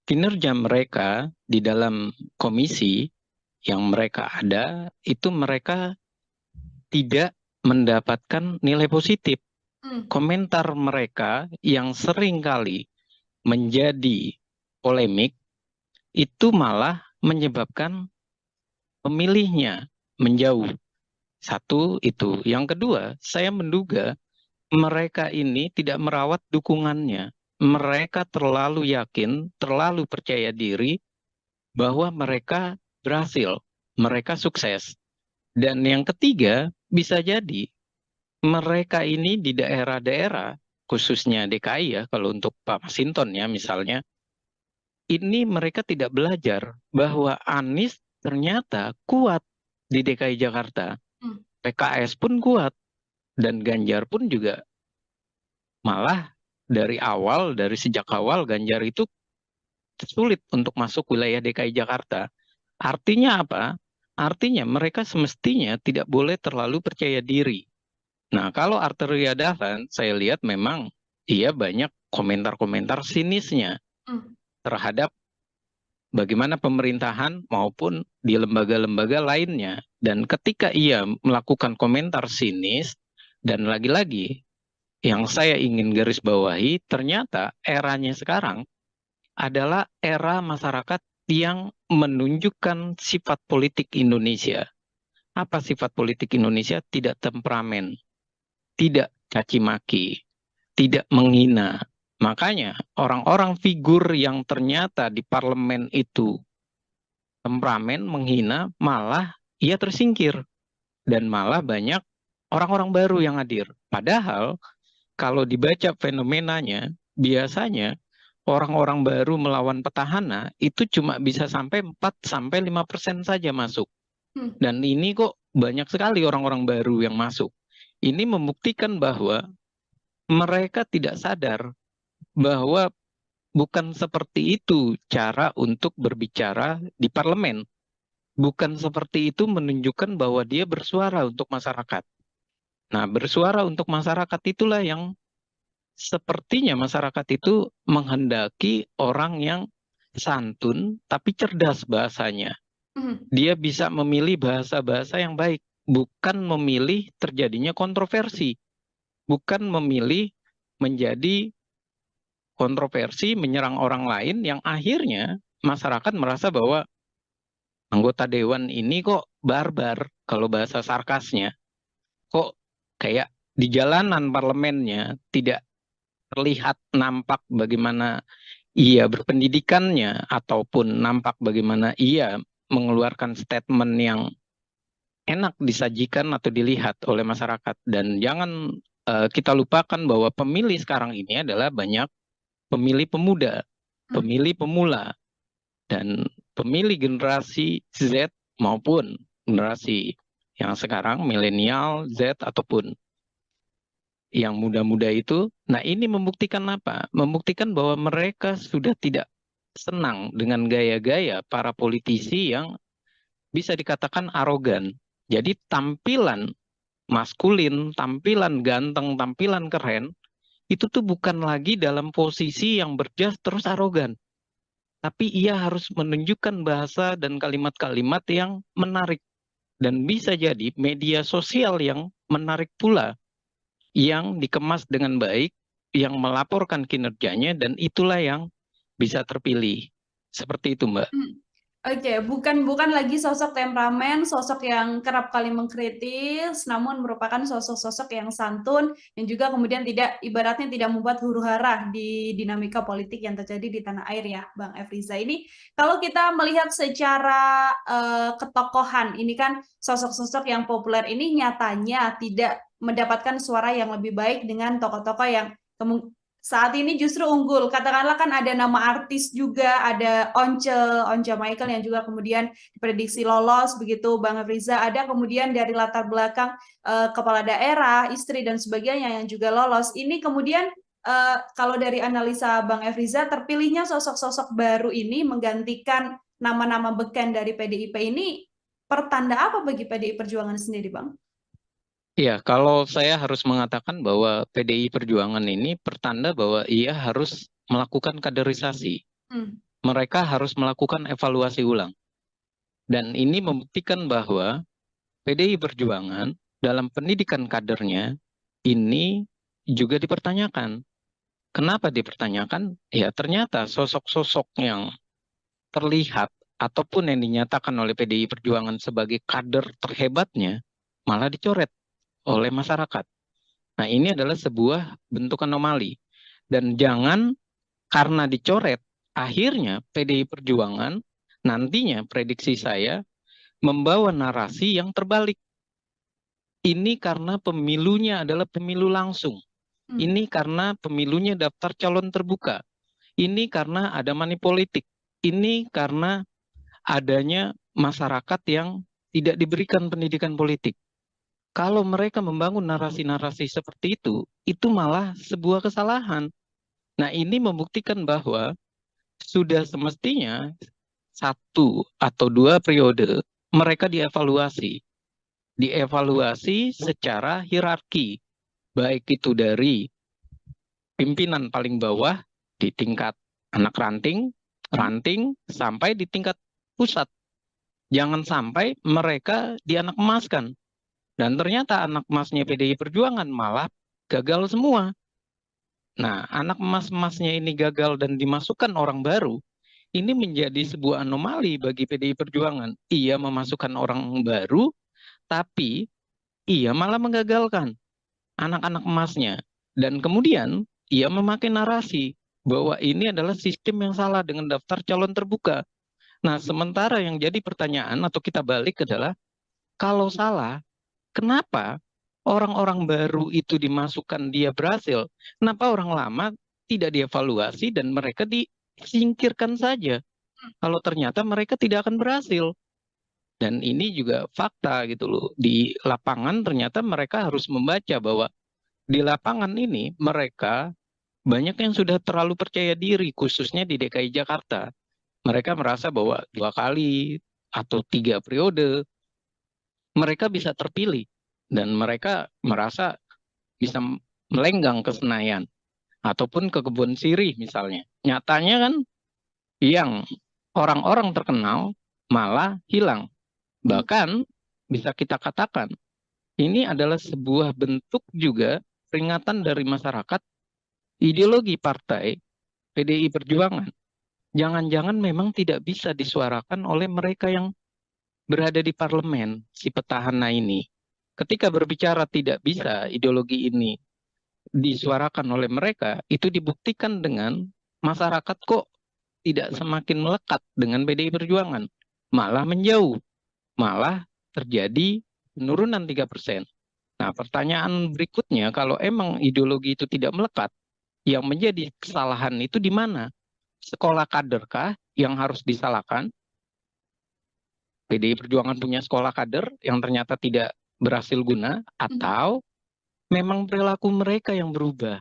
kinerja mereka di dalam komisi yang mereka ada, itu mereka tidak mendapatkan nilai positif. Komentar mereka yang sering kali menjadi polemik, itu malah menyebabkan pemilihnya menjauh. Satu itu. Yang kedua, saya menduga mereka ini tidak merawat dukungannya. Mereka terlalu yakin, terlalu percaya diri bahwa mereka berhasil, mereka sukses. Dan yang ketiga, bisa jadi mereka ini di daerah-daerah khususnya DKI ya, kalau untuk Pak Masinton ya misalnya, ini mereka tidak belajar bahwa Anies ternyata kuat di DKI Jakarta. Hmm. PKS pun kuat dan Ganjar pun juga malah dari sejak awal Ganjar itu sulit untuk masuk wilayah DKI Jakarta. Artinya apa? Artinya mereka semestinya tidak boleh terlalu percaya diri. Nah, kalau Arteria Dahlan, saya lihat memang ia banyak komentar-komentar sinisnya Hmm. terhadap bagaimana pemerintahan maupun di lembaga-lembaga lainnya. Dan ketika ia melakukan komentar sinis, dan lagi-lagi yang saya ingin garis bawahi, ternyata eranya sekarang adalah era masyarakat yang menunjukkan sifat politik Indonesia. Apa sifat politik Indonesia? Tidak temperamen, tidak caci maki, tidak menghina. Makanya orang-orang figur yang ternyata di parlemen itu temperamen, menghina, malah ia tersingkir. Dan malah banyak orang-orang baru yang hadir. Padahal kalau dibaca fenomenanya, biasanya orang-orang baru melawan petahana itu cuma bisa sampai 4-5% saja masuk. Hmm. Dan ini kok banyak sekali orang-orang baru yang masuk. Ini membuktikan bahwa mereka tidak sadar bahwa bukan seperti itu cara untuk berbicara di parlemen. Bukan seperti itu menunjukkan bahwa dia bersuara untuk masyarakat. Nah, bersuara untuk masyarakat itulah yang sepertinya masyarakat itu menghendaki orang yang santun tapi cerdas bahasanya. Hmm. Dia bisa memilih bahasa-bahasa yang baik, bukan memilih terjadinya kontroversi, bukan memilih menjadi kontroversi menyerang orang lain yang akhirnya masyarakat merasa bahwa anggota dewan ini kok barbar kalau bahasa sarkasnya, kok kayak di jalanan parlemennya tidak terlihat nampak bagaimana ia berpendidikannya ataupun nampak bagaimana ia mengeluarkan statement yang enak disajikan atau dilihat oleh masyarakat. Dan jangan kita lupakan bahwa pemilih sekarang ini adalah banyak pemilih pemuda, Hmm. pemilih pemula, dan pemilih generasi Z maupun generasi yang sekarang milenial, Z ataupun yang muda-muda itu. Nah, ini membuktikan apa? Membuktikan bahwa mereka sudah tidak senang dengan gaya-gaya para politisi yang bisa dikatakan arogan. Jadi tampilan maskulin, tampilan ganteng, tampilan keren, itu tuh bukan lagi dalam posisi yang berjas terus arogan. Tapi ia harus menunjukkan bahasa dan kalimat-kalimat yang menarik. Dan bisa jadi media sosial yang menarik pula, yang dikemas dengan baik, yang melaporkan kinerjanya, dan itulah yang bisa terpilih. Seperti itu, Mbak. Oke, bukan lagi sosok temperamen, sosok yang kerap kali mengkritis, namun merupakan sosok-sosok yang santun yang juga kemudian ibaratnya tidak membuat huru-hara di dinamika politik yang terjadi di tanah air ya, Bang Efriza. Ini kalau kita melihat secara ketokohan, ini kan sosok-sosok yang populer ini nyatanya tidak mendapatkan suara yang lebih baik dengan tokoh-tokoh yang saat ini justru unggul. Katakanlah kan ada nama artis juga, ada Once Michael yang juga kemudian diprediksi lolos begitu, Bang Riza. Ada kemudian dari latar belakang kepala daerah, istri dan sebagainya yang juga lolos. Ini kemudian kalau dari analisa Bang Efriza, terpilihnya sosok-sosok baru ini menggantikan nama-nama beken dari PDIP ini pertanda apa bagi PDI Perjuangan sendiri, Bang? Ya, kalau saya harus mengatakan bahwa PDI Perjuangan ini pertanda bahwa ia harus melakukan kaderisasi. Mereka harus melakukan evaluasi ulang. Dan ini membuktikan bahwa PDI Perjuangan dalam pendidikan kadernya ini juga dipertanyakan. Kenapa dipertanyakan? Ya, ternyata sosok-sosok yang terlihat ataupun yang dinyatakan oleh PDI Perjuangan sebagai kader terhebatnya malah dicoret oleh masyarakat. Nah, ini adalah sebuah bentuk anomali. Dan jangan karena dicoret, akhirnya PDI Perjuangan nantinya prediksi saya membawa narasi yang terbalik. Ini karena pemilunya adalah pemilu langsung. Ini karena pemilunya daftar calon terbuka. Ini karena ada money politik. Ini karena adanya masyarakat yang tidak diberikan pendidikan politik. Kalau mereka membangun narasi-narasi seperti itu malah sebuah kesalahan. Nah, ini membuktikan bahwa sudah semestinya 1 atau 2 periode mereka dievaluasi secara hierarki, baik itu dari pimpinan paling bawah di tingkat anak ranting sampai di tingkat pusat. Jangan sampai mereka dianak emaskan. Dan ternyata anak emasnya PDI Perjuangan malah gagal semua. Nah, anak emas-emasnya ini gagal dan dimasukkan orang baru, ini menjadi sebuah anomali bagi PDI Perjuangan. Ia memasukkan orang baru, tapi ia malah menggagalkan anak-anak emasnya. Dan kemudian ia memakai narasi bahwa ini adalah sistem yang salah dengan daftar calon terbuka. Nah, sementara yang jadi pertanyaan atau kita balik adalah, kalau salah, kenapa orang-orang baru itu dimasukkan dia berhasil? Kenapa orang lama tidak dievaluasi dan mereka disingkirkan saja? Kalau ternyata mereka tidak akan berhasil. Dan ini juga fakta gitu loh. Di lapangan ternyata mereka harus membaca bahwa di lapangan ini mereka banyak yang sudah terlalu percaya diri, khususnya di DKI Jakarta. Mereka merasa bahwa 2 kali atau 3 periode mereka bisa terpilih dan mereka merasa bisa melenggang ke Senayan ataupun ke Kebun Sirih misalnya. Nyatanya kan yang orang-orang terkenal malah hilang. Bahkan bisa kita katakan ini adalah sebuah bentuk juga peringatan dari masyarakat, ideologi partai PDI Perjuangan. Jangan-jangan memang tidak bisa disuarakan oleh mereka yang berada di parlemen, si petahana ini. Ketika berbicara tidak bisa ideologi ini disuarakan oleh mereka, itu dibuktikan dengan masyarakat kok tidak semakin melekat dengan PDI Perjuangan, malah menjauh, malah terjadi penurunan 3%. Nah, pertanyaan berikutnya, kalau emang ideologi itu tidak melekat, yang menjadi kesalahan itu di mana? Sekolah kaderkah yang harus disalahkan? PDI Perjuangan punya sekolah kader yang ternyata tidak berhasil guna, atau memang perilaku mereka yang berubah?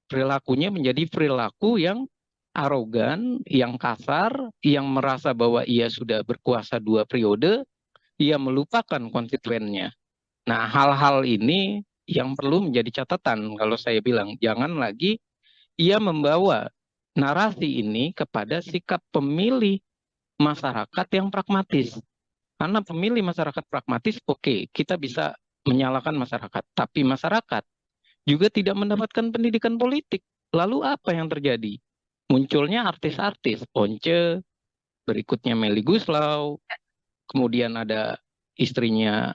Perilakunya menjadi perilaku yang arogan, yang kasar, yang merasa bahwa ia sudah berkuasa 2 periode, ia melupakan konstituennya. Nah, hal-hal ini yang perlu menjadi catatan kalau saya bilang, jangan lagi ia membawa narasi ini kepada sikap pemilih masyarakat yang pragmatis. Karena pemilih masyarakat pragmatis, oke, kita bisa menyalahkan masyarakat. Tapi masyarakat juga tidak mendapatkan pendidikan politik. Lalu apa yang terjadi? Munculnya artis-artis, Once, berikutnya Melly Guslau, kemudian ada istrinya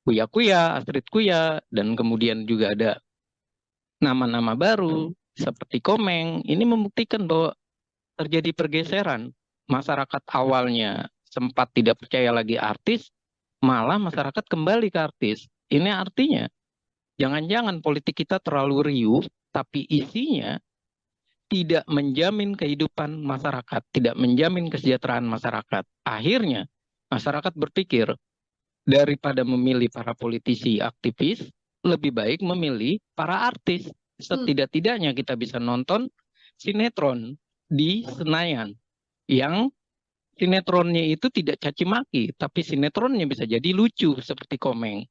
Kuya Kuya, Astrid Kuya, dan kemudian juga ada nama-nama baru seperti Komeng. Ini membuktikan bahwa terjadi pergeseran. Masyarakat awalnya sempat tidak percaya lagi artis, malah masyarakat kembali ke artis. Ini artinya jangan-jangan politik kita terlalu riuh, tapi isinya tidak menjamin kehidupan masyarakat, tidak menjamin kesejahteraan masyarakat. Akhirnya masyarakat berpikir, daripada memilih para politisi aktivis, lebih baik memilih para artis. Setidak-tidaknya kita bisa nonton sinetron di Senayan yang sinetronnya itu tidak caci maki, tapi sinetronnya bisa jadi lucu seperti Komeng.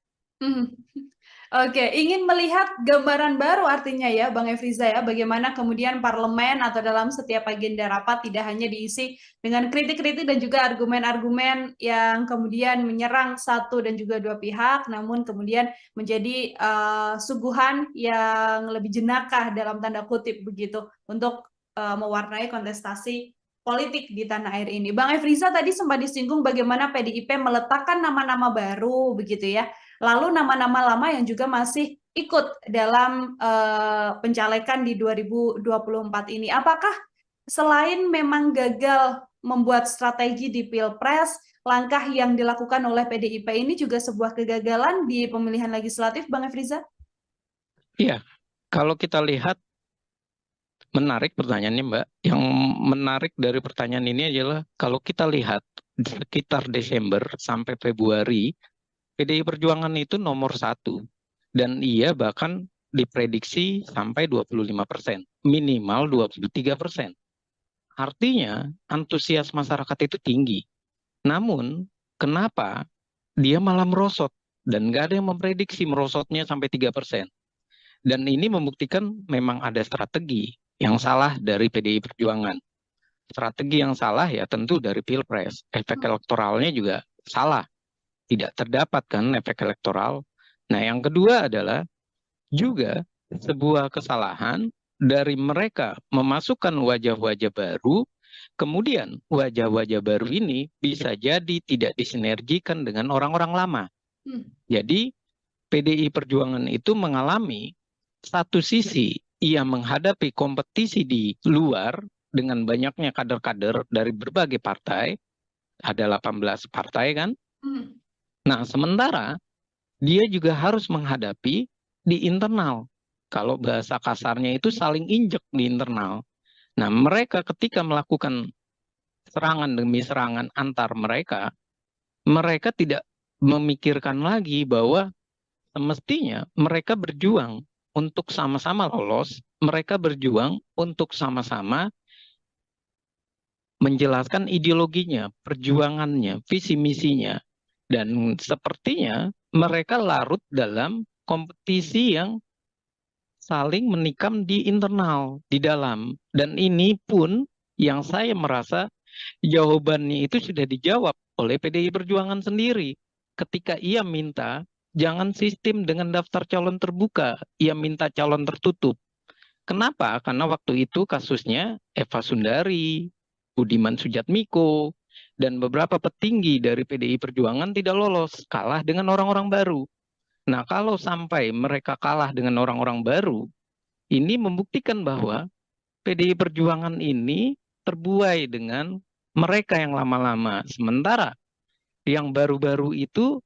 Oke, ingin melihat gambaran baru artinya ya, Bang Efriza ya, bagaimana kemudian parlemen atau dalam setiap agenda rapat tidak hanya diisi dengan kritik-kritik dan juga argumen-argumen yang kemudian menyerang satu dan juga dua pihak, namun kemudian menjadi suguhan yang lebih jenakah dalam tanda kutip begitu untuk mewarnai kontestasi politik di tanah air ini. Bang Efriza tadi sempat disinggung bagaimana PDIP meletakkan nama-nama baru begitu ya. Lalu nama-nama lama yang juga masih ikut dalam pencalekan di 2024 ini. Apakah selain memang gagal membuat strategi di Pilpres, langkah yang dilakukan oleh PDIP ini juga sebuah kegagalan di pemilihan legislatif, Bang Efriza? Iya, Kalau kita lihat, menarik pertanyaannya, Mbak. Yang menarik dari pertanyaan ini adalah kalau kita lihat sekitar Desember sampai Februari, PDI Perjuangan itu nomor satu. Dan ia bahkan diprediksi sampai 25%, minimal 23%. Artinya antusias masyarakat itu tinggi. Namun, kenapa dia malah merosot? Dan nggak ada yang memprediksi merosotnya sampai 3%. Dan ini membuktikan memang ada strategi yang salah dari PDI Perjuangan. Strategi yang salah ya tentu dari Pilpres. Efek elektoralnya juga salah. Tidak terdapat kan efek elektoral. Nah, yang kedua adalah juga sebuah kesalahan dari mereka memasukkan wajah-wajah baru, kemudian wajah-wajah baru ini bisa jadi tidak disinergikan dengan orang-orang lama. Jadi PDI Perjuangan itu mengalami satu sisi ia menghadapi kompetisi di luar dengan banyaknya kader-kader dari berbagai partai, ada 18 partai kan. Nah, sementara dia juga harus menghadapi di internal. Kalau bahasa kasarnya itu saling injek di internal. Nah, mereka ketika melakukan serangan demi serangan antar mereka, mereka tidak memikirkan lagi bahwa semestinya mereka berjuang untuk sama-sama lolos, mereka berjuang untuk sama-sama menjelaskan ideologinya, perjuangannya, visi misinya. Dan sepertinya mereka larut dalam kompetisi yang saling menikam di internal, di dalam. Dan ini pun yang saya merasa jawabannya itu sudah dijawab oleh PDI Perjuangan sendiri. Ketika ia minta jangan sistem dengan daftar calon terbuka, ia minta calon tertutup. Kenapa? Karena waktu itu kasusnya Eva Sundari, Budiman Sujatmiko, dan beberapa petinggi dari PDI Perjuangan tidak lolos, kalah dengan orang-orang baru. Nah, kalau sampai mereka kalah dengan orang-orang baru, ini membuktikan bahwa PDI Perjuangan ini terbuai dengan mereka yang lama-lama. Sementara yang baru-baru itu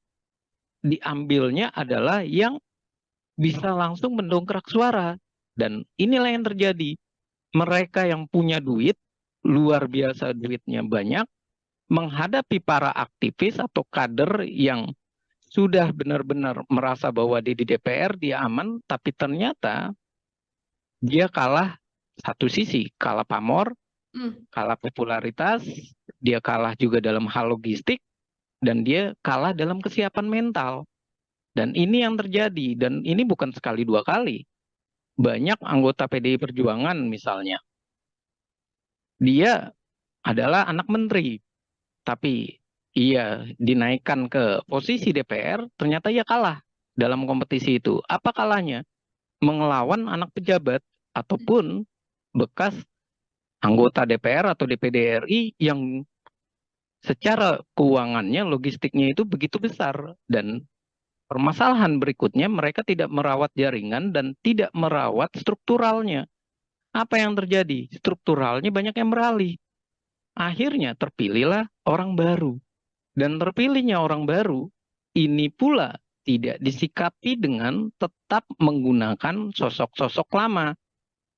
diambilnya adalah yang bisa langsung mendongkrak suara. Dan inilah yang terjadi. Mereka yang punya duit, luar biasa duitnya banyak, menghadapi para aktivis atau kader yang sudah benar-benar merasa bahwa di DPR dia aman, tapi ternyata dia kalah satu sisi, kalah pamor, kalah popularitas, dia kalah juga dalam hal logistik, dan dia kalah dalam kesiapan mental. Dan ini yang terjadi, dan ini bukan sekali dua kali. Banyak anggota PDI Perjuangan misalnya, dia adalah anak menteri, tapi ia dinaikkan ke posisi DPR, ternyata ia kalah dalam kompetisi itu. Apa kalahnya? Mengelawan anak pejabat ataupun bekas anggota DPR atau DPD RI yang secara keuangannya, logistiknya itu begitu besar. Dan permasalahan berikutnya, mereka tidak merawat jaringan dan tidak merawat strukturalnya. Apa yang terjadi? Strukturalnya banyak yang beralih. Akhirnya terpilihlah orang baru. Dan terpilihnya orang baru, ini pula tidak disikapi dengan tetap menggunakan sosok-sosok lama.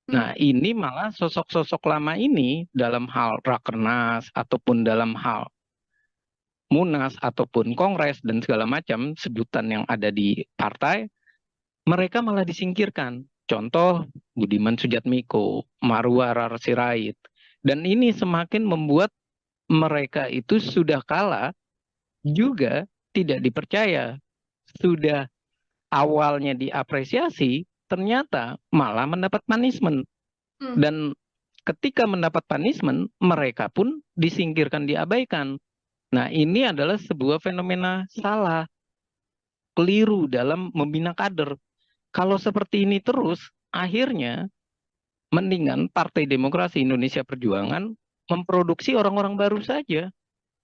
Nah, ini malah sosok-sosok lama ini dalam hal rakernas ataupun dalam hal Munas ataupun Kongres dan segala macam sebutan yang ada di partai, mereka malah disingkirkan. Contoh Budiman Sujatmiko, Marwar Sirait. Dan ini semakin membuat mereka itu sudah kalah, juga tidak dipercaya. Sudah awalnya diapresiasi, ternyata malah mendapat punishment. Dan ketika mendapat punishment, mereka pun disingkirkan, diabaikan. Nah, ini adalah sebuah fenomena salah, keliru dalam membina kader. Kalau seperti ini terus, akhirnya mendingan Partai Demokrasi Indonesia Perjuangan memproduksi orang-orang baru saja.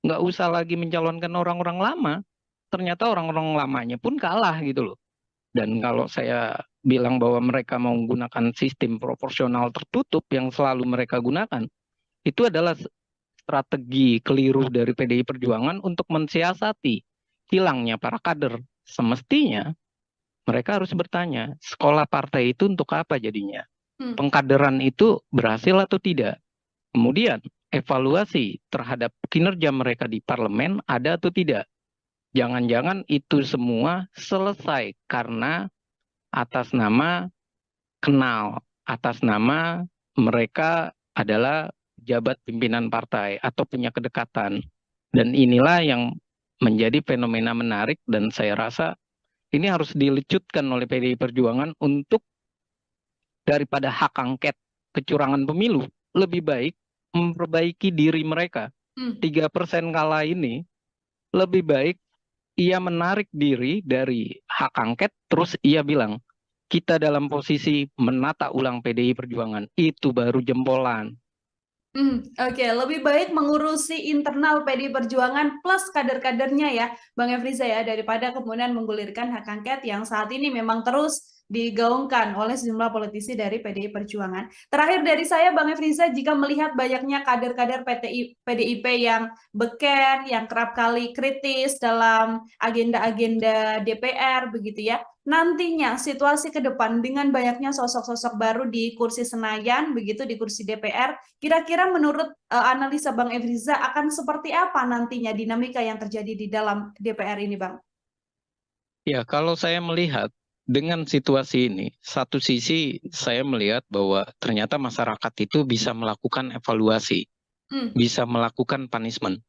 Nggak usah lagi mencalonkan orang-orang lama. Ternyata orang-orang lamanya pun kalah gitu loh. Dan kalau saya bilang bahwa mereka mau menggunakan sistem proporsional tertutup yang selalu mereka gunakan, itu adalah strategi keliru dari PDI Perjuangan untuk mensiasati hilangnya para kader. Semestinya Mereka harus bertanya, sekolah partai itu untuk apa jadinya? Hmm. Pengkaderan itu berhasil atau tidak? Kemudian, evaluasi terhadap kinerja mereka di parlemen ada atau tidak? Jangan-jangan itu semua selesai karena atas nama kenal, atas nama mereka adalah jabat pimpinan partai atau punya kedekatan. Dan inilah yang menjadi fenomena menarik dan saya rasa ini harus dilecutkan oleh PDI Perjuangan untuk daripada hak angket kecurangan pemilu, lebih baik memperbaiki diri mereka. 3% kala ini lebih baik ia menarik diri dari hak angket, terus ia bilang, kita dalam posisi menata ulang PDI Perjuangan, itu baru jempolan. Oke, lebih baik mengurusi internal PDI Perjuangan plus kader-kadernya ya, Bang Efriza ya, daripada kemudian menggulirkan hak angket yang saat ini memang terus digaungkan oleh sejumlah politisi dari PDI Perjuangan. Terakhir dari saya, Bang Efriza, jika melihat banyaknya kader-kader PDIP yang beken, yang kerap kali kritis dalam agenda-agenda DPR, begitu ya, nantinya situasi ke depan dengan banyaknya sosok-sosok baru di kursi Senayan, begitu di kursi DPR, kira-kira menurut analisa Bang Efriza akan seperti apa nantinya dinamika yang terjadi di dalam DPR ini, Bang? Ya, kalau saya melihat dengan situasi ini, satu sisi saya melihat bahwa ternyata masyarakat itu bisa melakukan evaluasi, bisa melakukan punishment.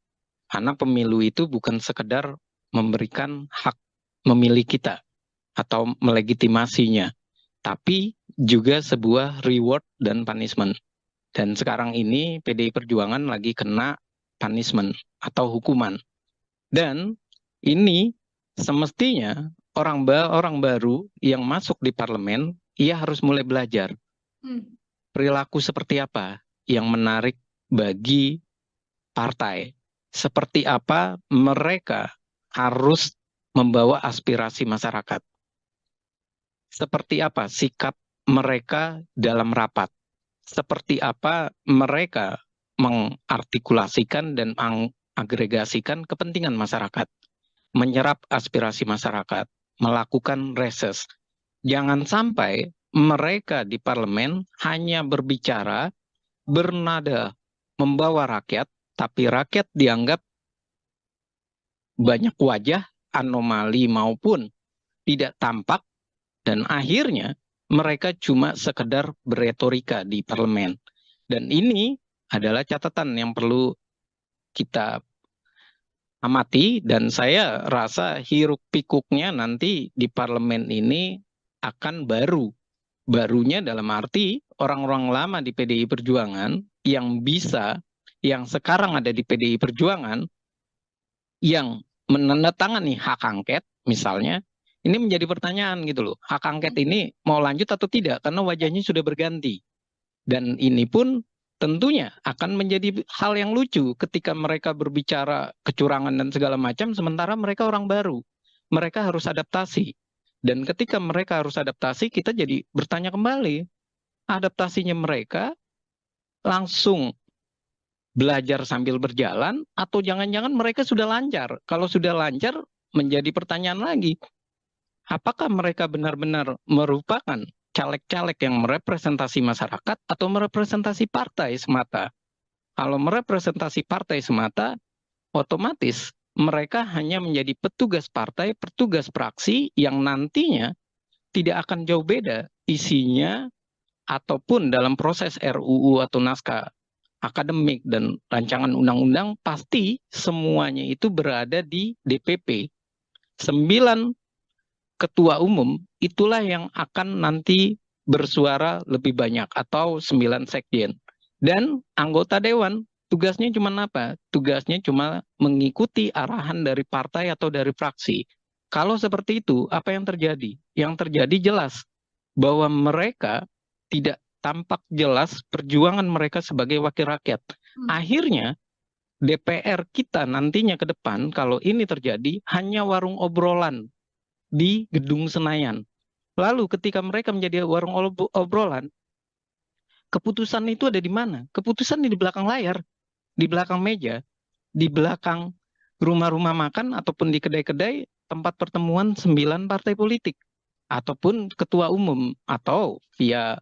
Karena pemilu itu bukan sekedar memberikan hak memilih kita atau melegitimasinya, tapi juga sebuah reward dan punishment. Dan sekarang ini PDI Perjuangan lagi kena punishment atau hukuman. Dan ini semestinya orang baru yang masuk di parlemen, ia harus mulai belajar perilaku seperti apa yang menarik bagi partai. Seperti apa mereka harus membawa aspirasi masyarakat. Seperti apa sikap mereka dalam rapat. Seperti apa mereka mengartikulasikan dan mengagregasikan kepentingan masyarakat. Menyerap aspirasi masyarakat. Melakukan reses. Jangan sampai mereka di parlemen hanya berbicara, bernada, membawa rakyat, tapi rakyat dianggap banyak wajah, anomali maupun tidak tampak, dan akhirnya mereka cuma sekedar beretorika di parlemen. Dan ini adalah catatan yang perlu kita amati, dan saya rasa hiruk pikuknya nanti di parlemen ini akan baru. Barunya dalam arti orang-orang lama di PDI Perjuangan yang bisa, yang sekarang ada di PDI Perjuangan, yang menandatangani hak angket misalnya, ini menjadi pertanyaan gitu loh. Hak angket ini mau lanjut atau tidak karena wajahnya sudah berganti. Dan ini pun tentunya akan menjadi hal yang lucu ketika mereka berbicara kecurangan dan segala macam sementara mereka orang baru. Mereka harus adaptasi. Dan ketika mereka harus adaptasi, kita jadi bertanya kembali, adaptasinya mereka langsung belajar sambil berjalan atau jangan-jangan mereka sudah lancar. Kalau sudah lancar, menjadi pertanyaan lagi, apakah mereka benar-benar merupakan caleg-caleg yang merepresentasi masyarakat atau merepresentasi partai semata? Kalau merepresentasi partai semata, otomatis mereka hanya menjadi petugas partai, petugas praksi yang nantinya tidak akan jauh beda isinya ataupun dalam proses RUU atau naskah akademik dan rancangan undang-undang pasti semuanya itu berada di DPP. 9 ketua umum itulah yang akan nanti bersuara lebih banyak atau 9 sekjen. Dan anggota dewan tugasnya cuma apa? Tugasnya cuma mengikuti arahan dari partai atau dari fraksi. Kalau seperti itu, apa yang terjadi? Yang terjadi jelas bahwa mereka tidak tampak jelas perjuangan mereka sebagai wakil rakyat. Akhirnya DPR kita nantinya ke depan kalau ini terjadi hanya warung obrolan di gedung Senayan. Lalu ketika mereka menjadi warung obrolan, keputusan itu ada di mana? Keputusan di belakang layar, di belakang meja, di belakang rumah-rumah makan ataupun di kedai-kedai tempat pertemuan 9 partai politik. ataupun ketua umum, atau via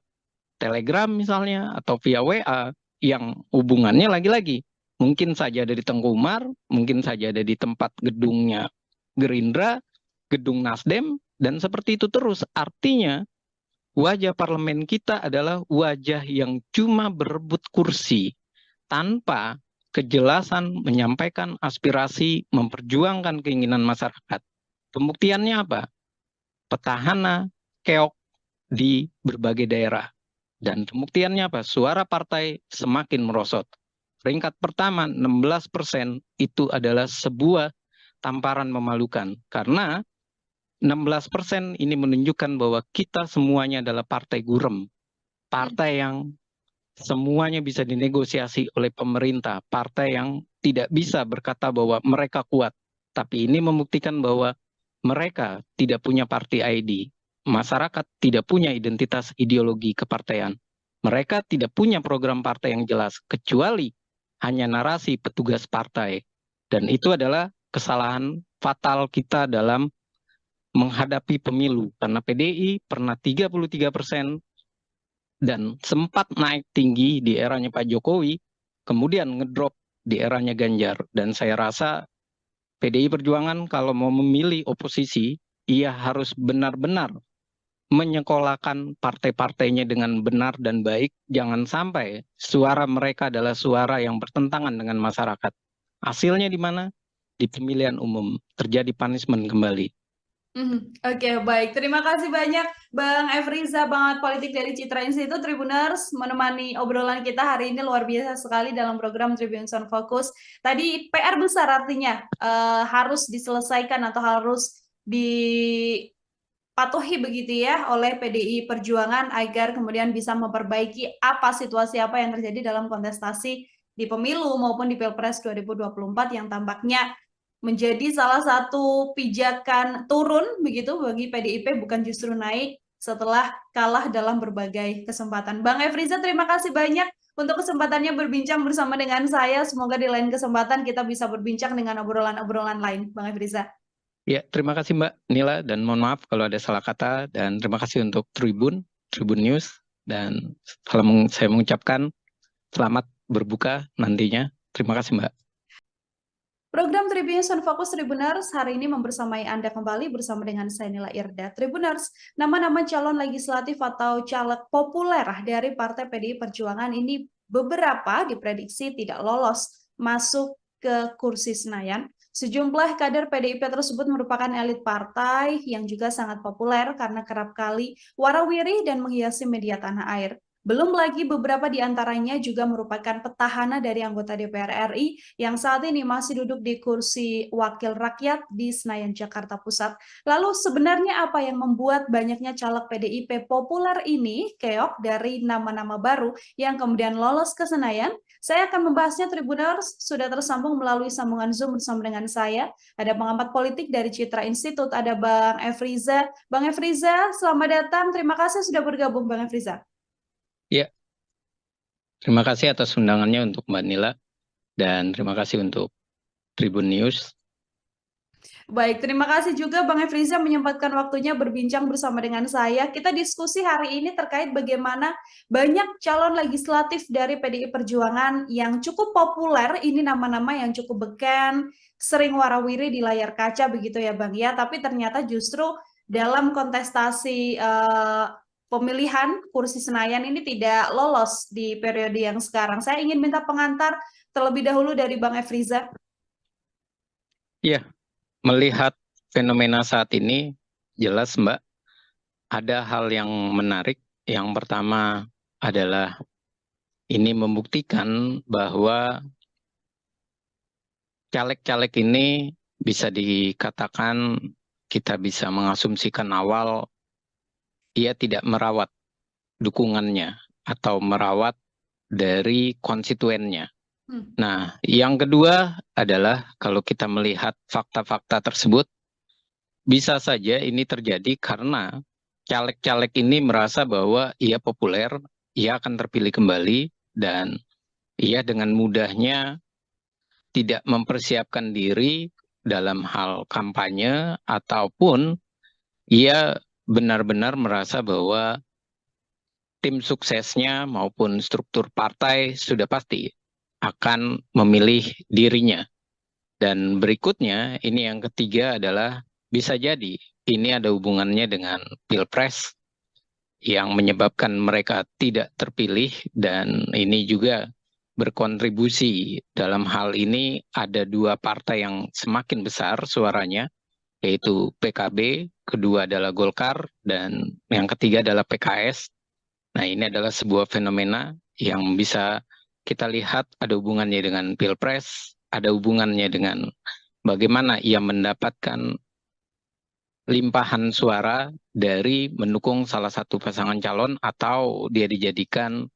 Telegram misalnya, atau via WA, yang hubungannya lagi-lagi mungkin saja ada di Tengku Umar, mungkin saja ada di tempat gedungnya Gerindra, gedung Nasdem, dan seperti itu terus. Artinya wajah parlemen kita adalah wajah yang cuma berebut kursi tanpa kejelasan menyampaikan aspirasi, memperjuangkan keinginan masyarakat. Pembuktiannya apa? Petahana keok di berbagai daerah. Dan pembuktiannya apa? Suara partai semakin merosot. Peringkat pertama 16% itu adalah sebuah tamparan memalukan. Karena 16% ini menunjukkan bahwa kita semuanya adalah partai gurem. Partai yang semuanya bisa dinegosiasi oleh pemerintah. Partai yang tidak bisa berkata bahwa mereka kuat. Tapi ini membuktikan bahwa mereka tidak punya party ID. Masyarakat tidak punya identitas ideologi kepartaian. Mereka tidak punya program partai yang jelas, kecuali hanya narasi petugas partai. Dan itu adalah kesalahan fatal kita dalam menghadapi pemilu. Karena PDI pernah 33% dan sempat naik tinggi di eranya Pak Jokowi, kemudian ngedrop di eranya Ganjar. Dan saya rasa PDI Perjuangan kalau mau memilih oposisi, ia harus benar-benar menyekolahkan partai-partainya dengan benar dan baik. Jangan sampai suara mereka adalah suara yang bertentangan dengan masyarakat. Hasilnya di mana? Di pemilihan umum terjadi punishment kembali. Oke, baik. Terima kasih banyak Bang Efriza, Bangat Politik dari Citra Institute Tribuners, menemani obrolan kita hari ini luar biasa sekali dalam program Tribun Sound Focus. Tadi PR besar artinya harus diselesaikan atau harus dipatuhi begitu ya oleh PDI Perjuangan agar kemudian bisa memperbaiki situasi apa yang terjadi dalam kontestasi di pemilu maupun di Pilpres 2024 yang tampaknya menjadi salah satu pijakan turun begitu bagi PDIP, bukan justru naik setelah kalah dalam berbagai kesempatan. Bang Efriza, terima kasih banyak untuk kesempatannya berbincang bersama dengan saya. Semoga di lain kesempatan kita bisa berbincang dengan obrolan-obrolan lain, Bang Efriza. Ya, terima kasih Mbak Nila, dan mohon maaf kalau ada salah kata, dan terima kasih untuk Tribun News, dan saya mengucapkan selamat berbuka nantinya. Terima kasih Mbak. Program Tribun Sound Focus Tribuners hari ini membersamai Anda kembali bersama dengan saya Nila Irda. Tribuners, nama-nama calon legislatif atau caleg populer dari Partai PDI Perjuangan ini beberapa diprediksi tidak lolos masuk ke kursi Senayan. Sejumlah kader PDIP tersebut merupakan elit partai yang juga sangat populer karena kerap kali warawiri dan menghiasi media tanah air. Belum lagi beberapa di antaranya juga merupakan petahana dari anggota DPR RI yang saat ini masih duduk di kursi wakil rakyat di Senayan, Jakarta Pusat. Lalu sebenarnya apa yang membuat banyaknya caleg PDIP populer ini keok dari nama-nama baru yang kemudian lolos ke Senayan? Saya akan membahasnya. Tribuners, sudah tersambung melalui sambungan Zoom bersama dengan saya. Ada pengamat politik dari Citra Institute, ada Bang Efriza. Bang Efriza, selamat datang. Terima kasih sudah bergabung, Bang Efriza. Ya, terima kasih atas undangannya untuk Mbak Nila, dan terima kasih untuk Tribun News. Baik, terima kasih juga Bang Efriza menyempatkan waktunya berbincang bersama dengan saya. Kita diskusi hari ini terkait bagaimana banyak calon legislatif dari PDI Perjuangan yang cukup populer, ini nama-nama yang cukup beken, sering warawiri di layar kaca begitu ya Bang ya, tapi ternyata justru dalam kontestasi pemilihan kursi Senayan ini tidak lolos di periode yang sekarang. Saya ingin minta pengantar terlebih dahulu dari Bang Efriza. Ya, melihat fenomena saat ini, jelas Mbak, ada hal yang menarik. Yang pertama adalah ini membuktikan bahwa caleg-caleg ini bisa dikatakan, kita bisa mengasumsikan awal, ia tidak merawat dukungannya atau merawat dari konstituennya. Nah, yang kedua adalah kalau kita melihat fakta-fakta tersebut, bisa saja ini terjadi karena caleg-caleg ini merasa bahwa ia populer, ia akan terpilih kembali, dan ia dengan mudahnya tidak mempersiapkan diri dalam hal kampanye, ataupun ia benar-benar merasa bahwa tim suksesnya maupun struktur partai sudah pasti akan memilih dirinya. Dan berikutnya, ini yang ketiga adalah bisa jadi ini ada hubungannya dengan Pilpres yang menyebabkan mereka tidak terpilih, dan ini juga berkontribusi dalam hal ini ada dua partai yang semakin besar suaranya, yaitu PKB, kedua adalah Golkar, dan yang ketiga adalah PKS. Nah, ini adalah sebuah fenomena yang bisa kita lihat ada hubungannya dengan Pilpres, ada hubungannya dengan bagaimana ia mendapatkan limpahan suara dari mendukung salah satu pasangan calon atau dia dijadikan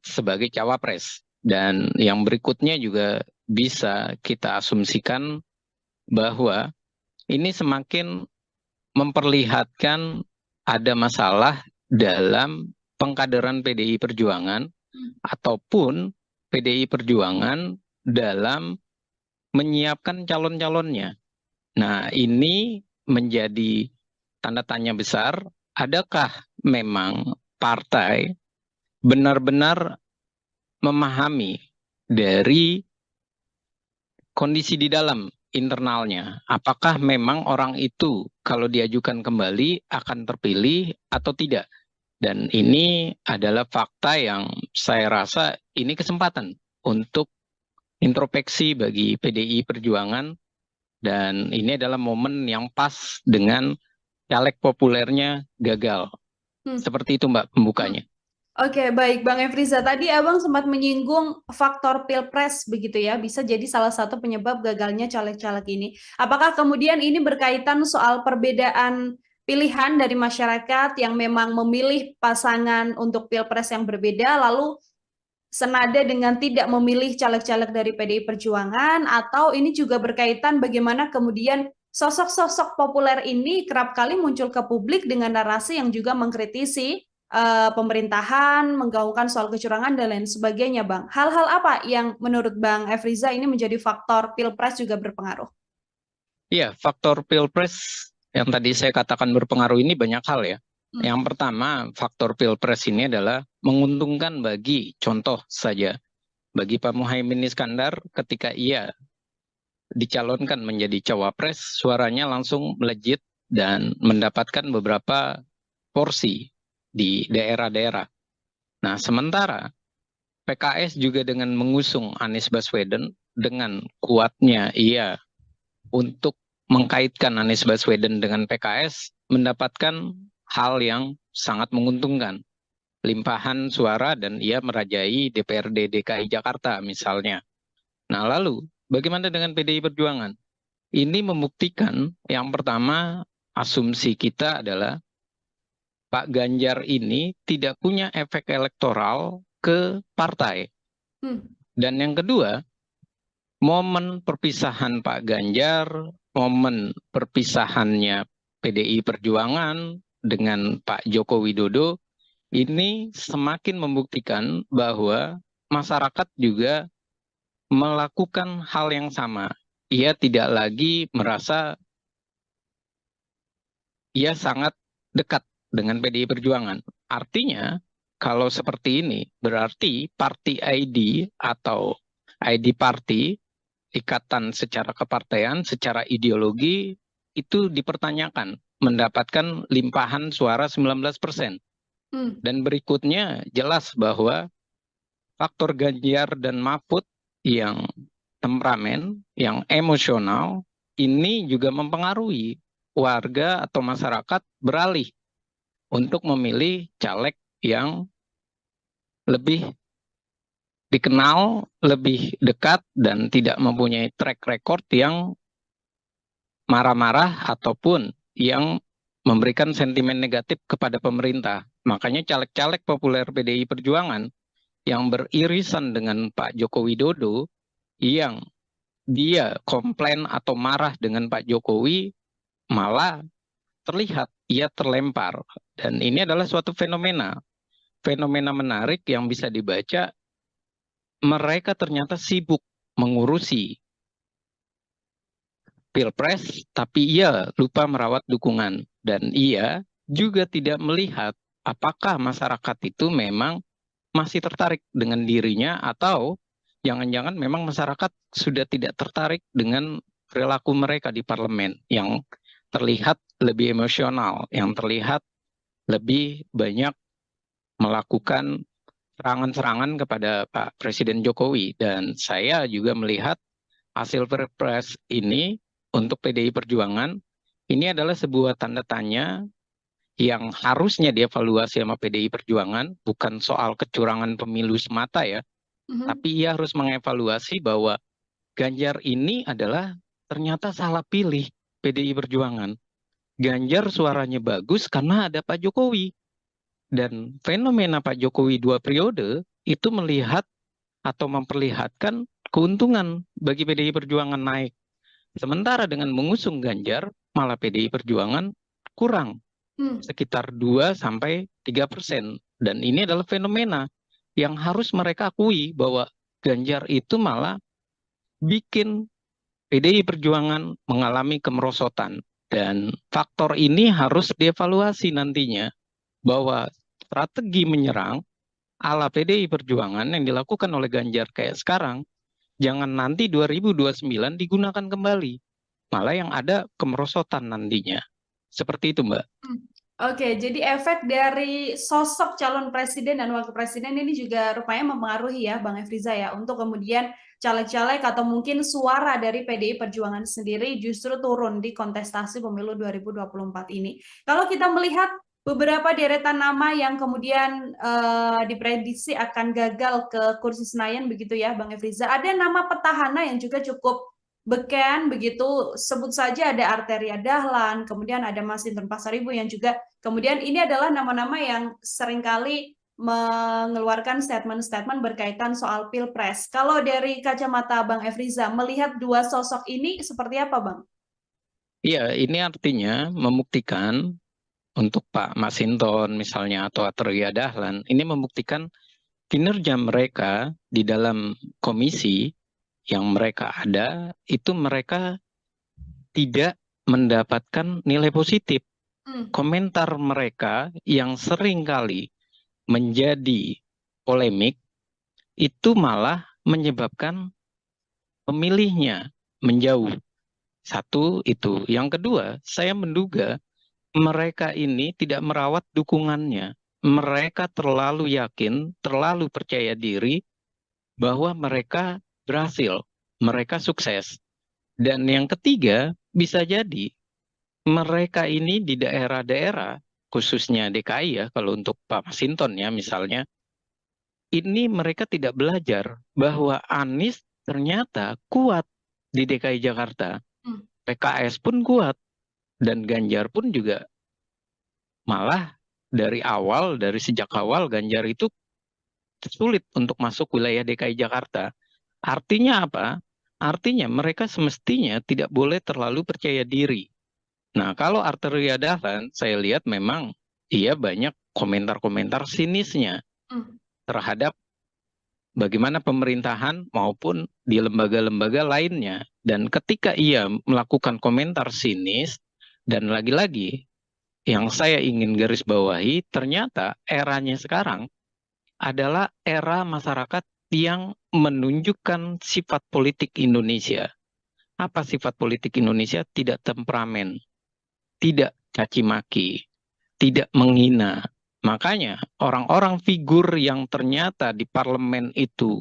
sebagai cawapres. Dan yang berikutnya juga bisa kita asumsikan bahwa ini semakin memperlihatkan ada masalah dalam pengkaderan PDI Perjuangan ataupun PDI Perjuangan dalam menyiapkan calon-calonnya. Nah, ini menjadi tanda tanya besar, adakah memang partai benar-benar memahami dari kondisi di dalam internalnya? Apakah memang orang itu kalau diajukan kembali akan terpilih atau tidak? Dan ini adalah fakta yang saya rasa ini kesempatan untuk introspeksi bagi PDI Perjuangan, dan ini adalah momen yang pas dengan caleg populernya gagal. Seperti itu Mbak pembukanya. Oke, baik Bang Efriza. Tadi Abang sempat menyinggung faktor Pilpres begitu ya, bisa jadi salah satu penyebab gagalnya caleg-caleg ini. Apakah kemudian ini berkaitan soal perbedaan pilihan dari masyarakat yang memang memilih pasangan untuk Pilpres yang berbeda, lalu senada dengan tidak memilih caleg-caleg dari PDI Perjuangan, atau ini juga berkaitan bagaimana kemudian sosok-sosok populer ini kerap kali muncul ke publik dengan narasi yang juga mengkritisi pemerintahan, menggaungkan soal kecurangan dan lain sebagainya, Bang. Hal-hal apa yang menurut Bang Efriza ini menjadi faktor Pilpres juga berpengaruh? Iya, faktor Pilpres yang tadi saya katakan berpengaruh ini banyak hal ya. Yang pertama, faktor Pilpres ini adalah menguntungkan bagi, contoh saja, bagi Pak Muhaimin Iskandar ketika ia dicalonkan menjadi cawapres, suaranya langsung melejit dan mendapatkan beberapa porsi di daerah-daerah. Nah, sementara PKS juga dengan mengusung Anies Baswedan, dengan kuatnya ia untuk mengkaitkan Anies Baswedan dengan PKS, mendapatkan hal yang sangat menguntungkan. Limpahan suara dan ia merajai DPRD DKI Jakarta misalnya. Nah, lalu bagaimana dengan PDI Perjuangan? Ini membuktikan yang pertama, asumsi kita adalah Pak Ganjar ini tidak punya efek elektoral ke partai. Dan yang kedua, momen perpisahan Pak Ganjar, momen perpisahannya PDI Perjuangan dengan Pak Joko Widodo, ini semakin membuktikan bahwa masyarakat juga melakukan hal yang sama. Ia tidak lagi merasa ia sangat dekat dengan PDI Perjuangan. Artinya, kalau seperti ini, berarti party ID atau ID party, ikatan secara kepartaian, secara ideologi, itu dipertanyakan, mendapatkan limpahan suara 19%. Dan berikutnya jelas bahwa faktor Ganjar dan Mahfud yang temperamen, yang emosional, ini juga mempengaruhi warga atau masyarakat beralih untuk memilih caleg yang lebih dikenal, lebih dekat, dan tidak mempunyai track record yang marah-marah ataupun yang memberikan sentimen negatif kepada pemerintah. Makanya caleg-caleg populer PDI Perjuangan yang beririsan dengan Pak Joko Widodo, yang dia komplain atau marah dengan Pak Jokowi, malah terlihat ia terlempar. Dan ini adalah suatu fenomena menarik yang bisa dibaca. Mereka ternyata sibuk mengurusi Pilpres, tapi ia lupa merawat dukungan. Dan ia juga tidak melihat apakah masyarakat itu memang masih tertarik dengan dirinya atau jangan-jangan memang masyarakat sudah tidak tertarik dengan perilaku mereka di parlemen yang terlihat lebih emosional, yang terlihat lebih banyak melakukan serangan-serangan kepada Pak Presiden Jokowi. Dan saya juga melihat hasil Perpres ini untuk PDI Perjuangan ini adalah sebuah tanda tanya yang harusnya dievaluasi sama PDI Perjuangan, bukan soal kecurangan pemilu semata ya, Mhm. tapi ia harus mengevaluasi bahwa Ganjar ini adalah ternyata salah pilih PDI Perjuangan. Ganjar suaranya bagus karena ada Pak Jokowi. Dan fenomena Pak Jokowi 2 periode itu melihat atau memperlihatkan keuntungan bagi PDI Perjuangan naik. Sementara dengan mengusung Ganjar, malah PDI Perjuangan kurang Hmm. sekitar 2-3%. Dan ini adalah fenomena yang harus mereka akui bahwa Ganjar itu malah bikin PDI Perjuangan mengalami kemerosotan. Dan faktor ini harus dievaluasi nantinya bahwa strategi menyerang ala PDI Perjuangan yang dilakukan oleh Ganjar kayak sekarang, jangan nanti 2029 digunakan kembali. Malah yang ada kemerosotan nantinya. Seperti itu, Mbak. Hmm. Oke, jadi efek dari sosok calon presiden dan wakil presiden ini juga rupanya mempengaruhi ya, Bang Efriza ya, untuk kemudian caleg-caleg atau mungkin suara dari PDI Perjuangan sendiri justru turun di kontestasi pemilu 2024 ini. Kalau kita melihat beberapa deretan nama yang kemudian diprediksi akan gagal ke kursi Senayan begitu ya, Bang Efriza, ada nama petahana yang juga cukup beken begitu, sebut saja ada Arteria Dahlan, kemudian ada Masinton Pasaribu yang juga kemudian ini adalah nama-nama yang seringkali mengeluarkan statement-statement berkaitan soal Pilpres. Kalau dari kacamata Bang Efriza, melihat dua sosok ini seperti apa, Bang? Iya, ini artinya membuktikan untuk Pak Masinton misalnya atau Atreya Dahlan, ini membuktikan kinerja mereka di dalam komisi yang mereka ada, itu mereka tidak mendapatkan nilai positif. Hmm. Komentar mereka yang sering kali menjadi polemik, itu malah menyebabkan pemilihnya menjauh. Satu itu. Yang kedua, saya menduga mereka ini tidak merawat dukungannya. Mereka terlalu yakin, terlalu percaya diri bahwa mereka berhasil, mereka sukses. Dan yang ketiga, bisa jadi mereka ini di daerah-daerah, khususnya DKI ya, kalau untuk Pak Masinton ya misalnya, ini mereka tidak belajar bahwa Anies ternyata kuat di DKI Jakarta. Hmm. PKS pun kuat, dan Ganjar pun juga malah dari sejak awal Ganjar itu sulit untuk masuk wilayah DKI Jakarta. Artinya apa? Artinya mereka semestinya tidak boleh terlalu percaya diri. Nah, kalau Arteria Dahlan, saya lihat memang ia banyak komentar-komentar sinisnya Hmm. terhadap bagaimana pemerintahan maupun di lembaga-lembaga lainnya. Dan ketika ia melakukan komentar sinis, dan lagi-lagi yang saya ingin garis bawahi, ternyata eranya sekarang adalah era masyarakat yang menunjukkan sifat politik Indonesia. Apa sifat politik Indonesia? Tidak temperamen, tidak caci maki, tidak menghina. Makanya orang-orang figur yang ternyata di parlemen itu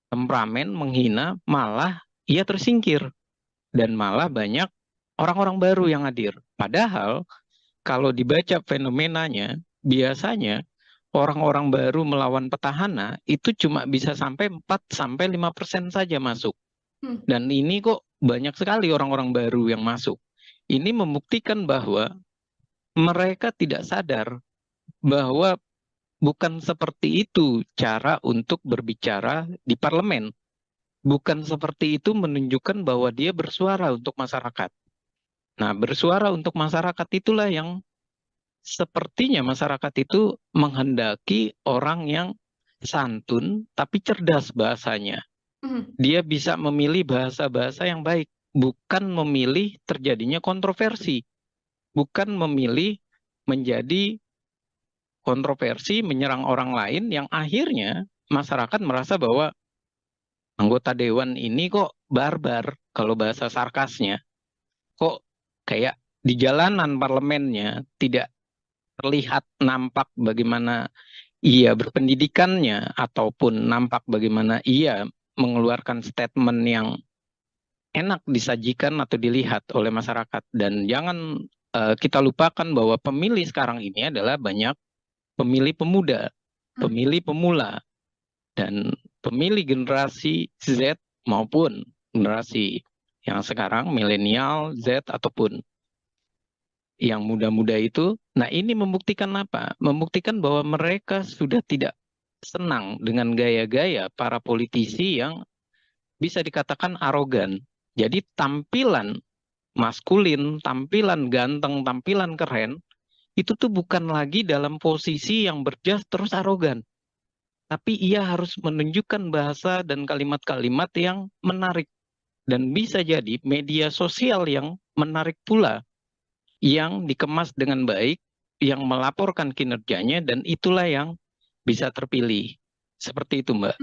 temperamen, menghina, malah ia tersingkir. Dan malah banyak orang-orang baru yang hadir. Padahal kalau dibaca fenomenanya, biasanya orang-orang baru melawan petahana itu cuma bisa sampai 4-5% saja masuk. Hmm. Dan ini kok banyak sekali orang-orang baru yang masuk. Ini membuktikan bahwa mereka tidak sadar bahwa bukan seperti itu cara untuk berbicara di parlemen. Bukan seperti itu menunjukkan bahwa dia bersuara untuk masyarakat. Nah, bersuara untuk masyarakat itulah yang sepertinya masyarakat itu menghendaki orang yang santun tapi cerdas bahasanya. Hmm. Dia bisa memilih bahasa-bahasa yang baik, bukan memilih terjadinya kontroversi, bukan memilih menjadi kontroversi menyerang orang lain yang akhirnya masyarakat merasa bahwa anggota dewan ini kok barbar, kalau bahasa sarkasnya, kok kayak di jalanan parlemennya tidak terlihat nampak bagaimana ia berpendidikannya ataupun nampak bagaimana ia mengeluarkan statement yang enak disajikan atau dilihat oleh masyarakat. Dan jangan kita lupakan bahwa pemilih sekarang ini adalah banyak pemilih pemuda, pemilih pemula, dan pemilih generasi Z maupun generasi yang sekarang milenial, Z ataupun yang muda-muda itu. Nah, ini membuktikan apa? Membuktikan bahwa mereka sudah tidak senang dengan gaya-gaya para politisi yang bisa dikatakan arogan. Jadi tampilan maskulin, tampilan ganteng, tampilan keren, itu tuh bukan lagi dalam posisi yang berjas terus arogan. Tapi ia harus menunjukkan bahasa dan kalimat-kalimat yang menarik. Dan bisa jadi media sosial yang menarik pula, yang dikemas dengan baik, yang melaporkan kinerjanya, dan itulah yang bisa terpilih. Seperti itu, Mbak.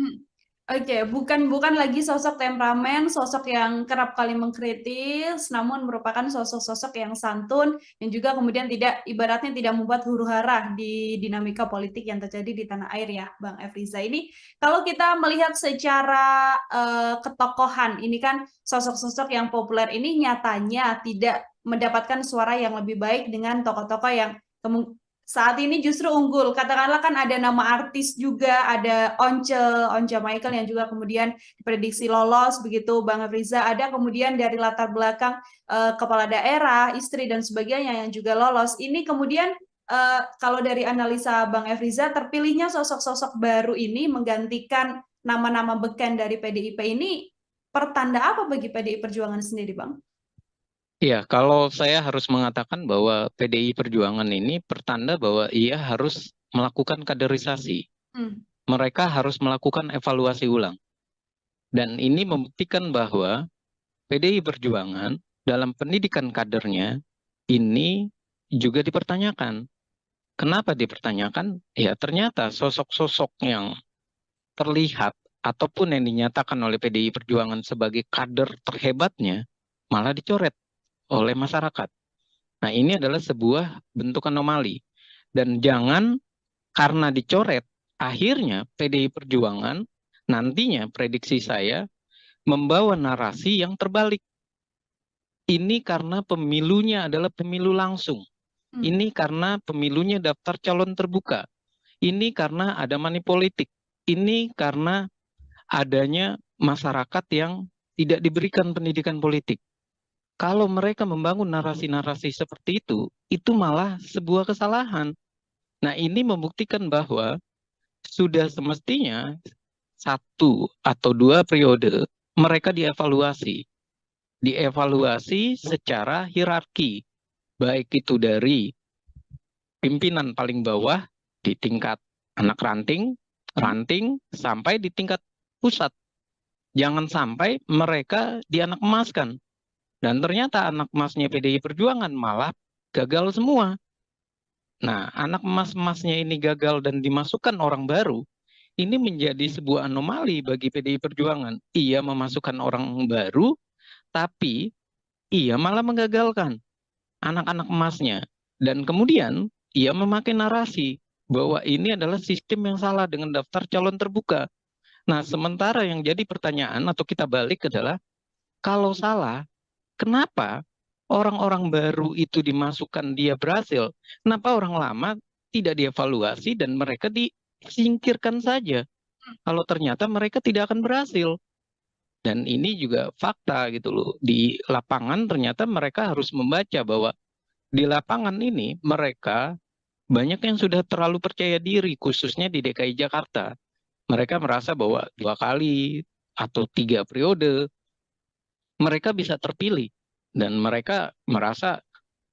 Oke, bukan lagi sosok temperamen, sosok yang kerap kali mengkritis, namun merupakan sosok-sosok yang santun yang juga kemudian ibaratnya tidak membuat huru-hara di dinamika politik yang terjadi di tanah air ya, Bang Efriza. Ini kalau kita melihat secara ketokohan, ini kan sosok-sosok yang populer ini nyatanya tidak mendapatkan suara yang lebih baik dengan tokoh-tokoh yang saat ini justru unggul. Katakanlah kan ada nama artis juga, ada Once Michael yang juga kemudian diprediksi lolos begitu, Bang Afriza. Ada kemudian dari latar belakang kepala daerah, istri dan sebagainya yang juga lolos. Ini kemudian kalau dari analisa Bang Efriza, terpilihnya sosok-sosok baru ini menggantikan nama-nama beken dari PDIP ini pertanda apa bagi PDI Perjuangan sendiri, Bang? Ya, kalau saya harus mengatakan bahwa PDI Perjuangan ini pertanda bahwa ia harus melakukan kaderisasi. Mereka harus melakukan evaluasi ulang. Dan ini membuktikan bahwa PDI Perjuangan dalam pendidikan kadernya ini juga dipertanyakan. Kenapa dipertanyakan? Ya, ternyata sosok-sosok yang terlihat ataupun yang dinyatakan oleh PDI Perjuangan sebagai kader terhebatnya malah dicoret oleh masyarakat. Nah, ini adalah sebuah bentuk anomali. Dan jangan karena dicoret, akhirnya PDI Perjuangan nantinya prediksi saya membawa narasi yang terbalik. Ini karena pemilunya adalah pemilu langsung. Ini karena pemilunya daftar calon terbuka. Ini karena ada money politik. Ini karena adanya masyarakat yang tidak diberikan pendidikan politik. Kalau mereka membangun narasi-narasi seperti itu malah sebuah kesalahan. Nah, ini membuktikan bahwa sudah semestinya 1 atau 2 periode mereka dievaluasi. Dievaluasi secara hierarki, baik itu dari pimpinan paling bawah di tingkat anak ranting, sampai di tingkat pusat. Jangan sampai mereka dianak emaskan. Dan ternyata anak emasnya PDI Perjuangan malah gagal semua. Nah, anak emas-emasnya ini gagal dan dimasukkan orang baru, ini menjadi sebuah anomali bagi PDI Perjuangan. Ia memasukkan orang baru, tapi ia malah menggagalkan anak-anak emasnya. Dan kemudian ia memakai narasi bahwa ini adalah sistem yang salah dengan daftar calon terbuka. Nah, sementara yang jadi pertanyaan atau kita balik adalah, kalau salah, kenapa orang-orang baru itu dimasukkan dia berhasil? Kenapa orang lama tidak dievaluasi dan mereka disingkirkan saja? Kalau ternyata mereka tidak akan berhasil. Dan ini juga fakta gitu loh. Di lapangan ternyata mereka harus membaca bahwa di lapangan ini mereka banyak yang sudah terlalu percaya diri, khususnya di DKI Jakarta. Mereka merasa bahwa 2 kali atau 3 periode mereka bisa terpilih. Dan mereka merasa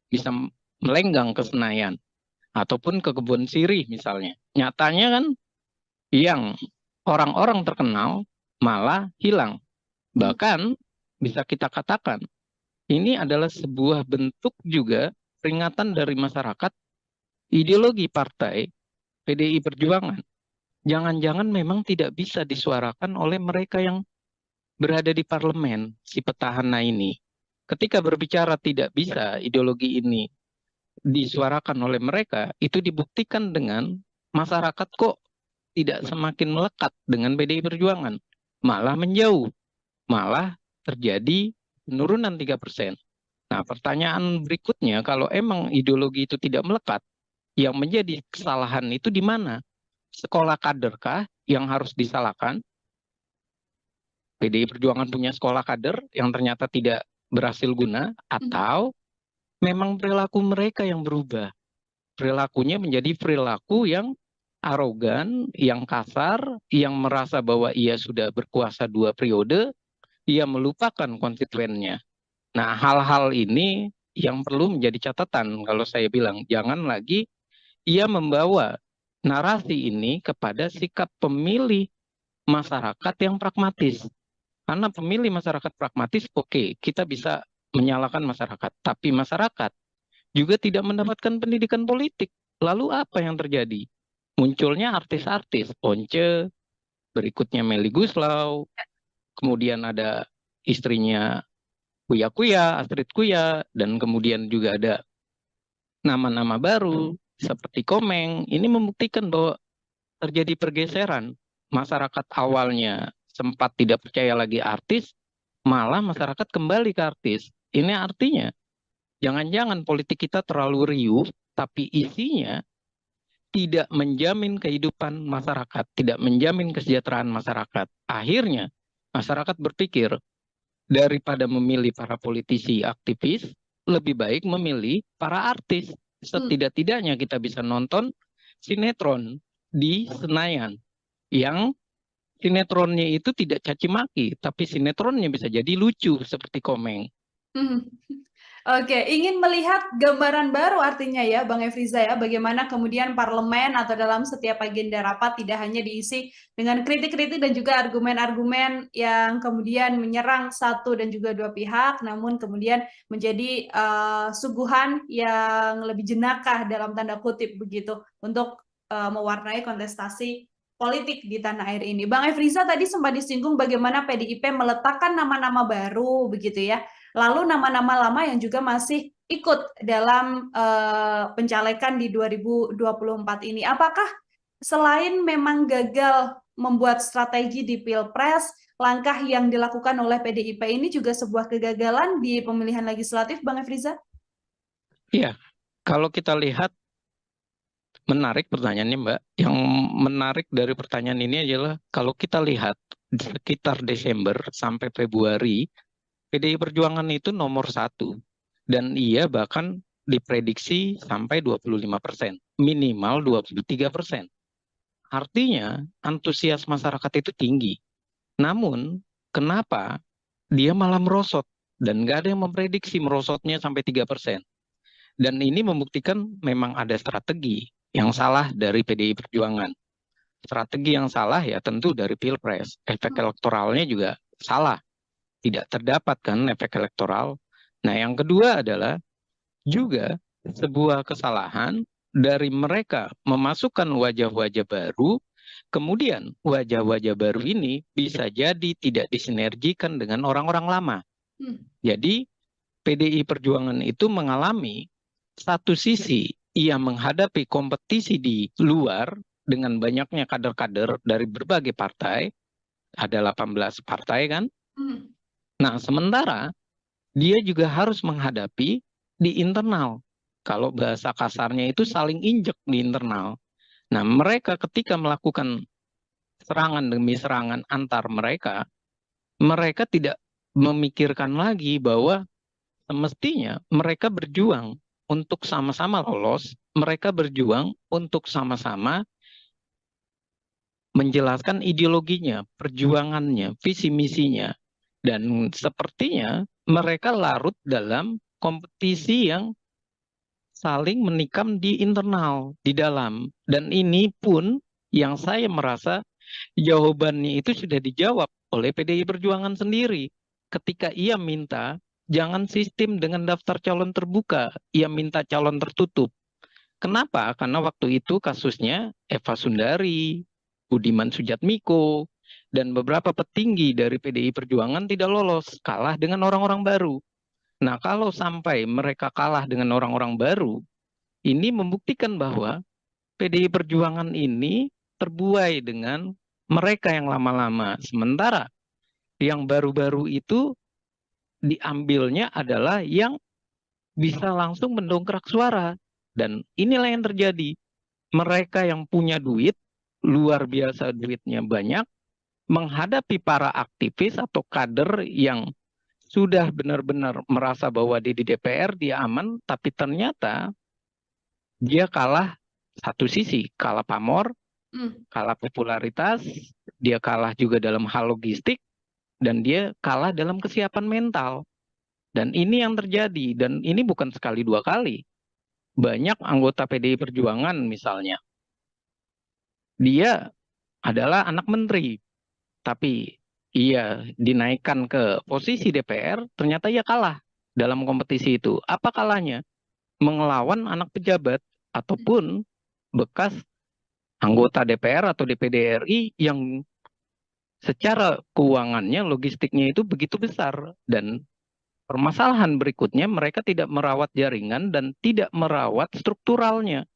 bisa melenggang ke Senayan ataupun ke Kebun Sirih misalnya. Nyatanya kan yang orang-orang terkenal malah hilang. Bahkan bisa kita katakan ini adalah sebuah bentuk juga peringatan dari masyarakat ideologi partai PDI Perjuangan jangan-jangan memang tidak bisa disuarakan oleh mereka yang berada di parlemen, si petahana ini. Ketika berbicara tidak bisa ideologi ini disuarakan oleh mereka, itu dibuktikan dengan masyarakat kok tidak semakin melekat dengan PDI Perjuangan, malah menjauh, malah terjadi penurunan 3%. Nah, pertanyaan berikutnya, kalau emang ideologi itu tidak melekat, yang menjadi kesalahan itu di mana? Sekolah kaderkah yang harus disalahkan? PDI Perjuangan punya sekolah kader yang ternyata tidak berhasil guna, atau memang perilaku mereka yang berubah? Perilakunya menjadi perilaku yang arogan, yang kasar, yang merasa bahwa ia sudah berkuasa 2 periode, ia melupakan konstituennya. Nah, hal-hal ini yang perlu menjadi catatan kalau saya bilang, jangan lagi ia membawa narasi ini kepada sikap pemilih masyarakat yang pragmatis. Karena pemilih masyarakat pragmatis, oke, kita bisa menyalahkan masyarakat. Tapi masyarakat juga tidak mendapatkan pendidikan politik. Lalu apa yang terjadi? Munculnya artis-artis, Once, berikutnya Melly Guslau, kemudian ada istrinya Kuya Kuya, Astrid Kuya, dan kemudian juga ada nama-nama baru seperti Komeng. Ini membuktikan bahwa terjadi pergeseran. Masyarakat awalnya sempat tidak percaya lagi artis, malah masyarakat kembali ke artis. Ini artinya jangan-jangan politik kita terlalu riuh, tapi isinya tidak menjamin kehidupan masyarakat, tidak menjamin kesejahteraan masyarakat. Akhirnya masyarakat berpikir, daripada memilih para politisi aktivis, lebih baik memilih para artis. Setidak-tidaknya kita bisa nonton sinetron di Senayan yang sinetronnya itu tidak caci maki, tapi sinetronnya bisa jadi lucu seperti Komeng. Oke, ingin melihat gambaran baru artinya ya Bang Efriza ya, bagaimana kemudian parlemen atau dalam setiap agenda rapat tidak hanya diisi dengan kritik-kritik dan juga argumen-argumen yang kemudian menyerang satu dan juga dua pihak, namun kemudian menjadi suguhan yang lebih jenakah dalam tanda kutip begitu untuk mewarnai kontestasi politik di tanah air ini. Bang Efriza tadi sempat disinggung bagaimana PDIP meletakkan nama-nama baru begitu ya. Lalu nama-nama lama yang juga masih ikut dalam pencalekan di 2024 ini. Apakah selain memang gagal membuat strategi di Pilpres, langkah yang dilakukan oleh PDIP ini juga sebuah kegagalan di pemilihan legislatif, Bang Efriza? Iya, kalau kita lihat, menarik pertanyaannya Mbak. Yang menarik dari pertanyaan ini adalah kalau kita lihat sekitar Desember sampai Februari, PDI Perjuangan itu nomor 1. Dan ia bahkan diprediksi sampai 25%, minimal 23%. Artinya antusias masyarakat itu tinggi. Namun kenapa dia malah merosot? Dan nggak ada yang memprediksi merosotnya sampai 3%. Dan ini membuktikan memang ada strategi yang salah dari PDI Perjuangan. Strategi yang salah ya tentu dari Pilpres. Efek elektoralnya juga salah. Tidak terdapat kan efek elektoral. Nah, yang kedua adalah juga sebuah kesalahan dari mereka memasukkan wajah-wajah baru, kemudian wajah-wajah baru ini bisa jadi tidak disinergikan dengan orang-orang lama. Jadi PDI Perjuangan itu mengalami satu sisi ia menghadapi kompetisi di luar dengan banyaknya kader-kader dari berbagai partai, ada 18 partai kan. Nah, sementara dia juga harus menghadapi di internal. Kalau bahasa kasarnya itu saling injek di internal. Nah, mereka ketika melakukan serangan demi serangan antar mereka, mereka tidak memikirkan lagi bahwa semestinya mereka berjuang untuk sama-sama lolos, mereka berjuang untuk sama-sama menjelaskan ideologinya, perjuangannya, visi misinya. Dan sepertinya mereka larut dalam kompetisi yang saling menikam di internal, di dalam. Dan ini pun yang saya merasa jawabannya itu sudah dijawab oleh PDI Perjuangan sendiri. Ketika ia minta jangan sistem dengan daftar calon terbuka, ia minta calon tertutup. Kenapa? Karena waktu itu kasusnya Eva Sundari, Budiman Sujatmiko, dan beberapa petinggi dari PDI Perjuangan tidak lolos, kalah dengan orang-orang baru. Nah, kalau sampai mereka kalah dengan orang-orang baru, ini membuktikan bahwa PDI Perjuangan ini terbuai dengan mereka yang lama-lama. Sementara yang baru-baru itu diambilnya adalah yang bisa langsung mendongkrak suara. Dan inilah yang terjadi. Mereka yang punya duit, luar biasa duitnya banyak, menghadapi para aktivis atau kader yang sudah benar-benar merasa bahwa di DPR dia aman, tapi ternyata dia kalah satu sisi, kalah pamor, kalah popularitas, dia kalah juga dalam hal logistik, dan dia kalah dalam kesiapan mental. Dan ini yang terjadi, dan ini bukan sekali dua kali. Banyak anggota PDI Perjuangan misalnya, dia adalah anak menteri, tapi ia dinaikkan ke posisi DPR, ternyata ia kalah dalam kompetisi itu. Apa kalahnya? Mengelawan anak pejabat ataupun bekas anggota DPR atau DPD RI yang secara keuangannya, logistiknya itu begitu besar. Dan permasalahan berikutnya, mereka tidak merawat jaringan dan tidak merawat strukturalnya.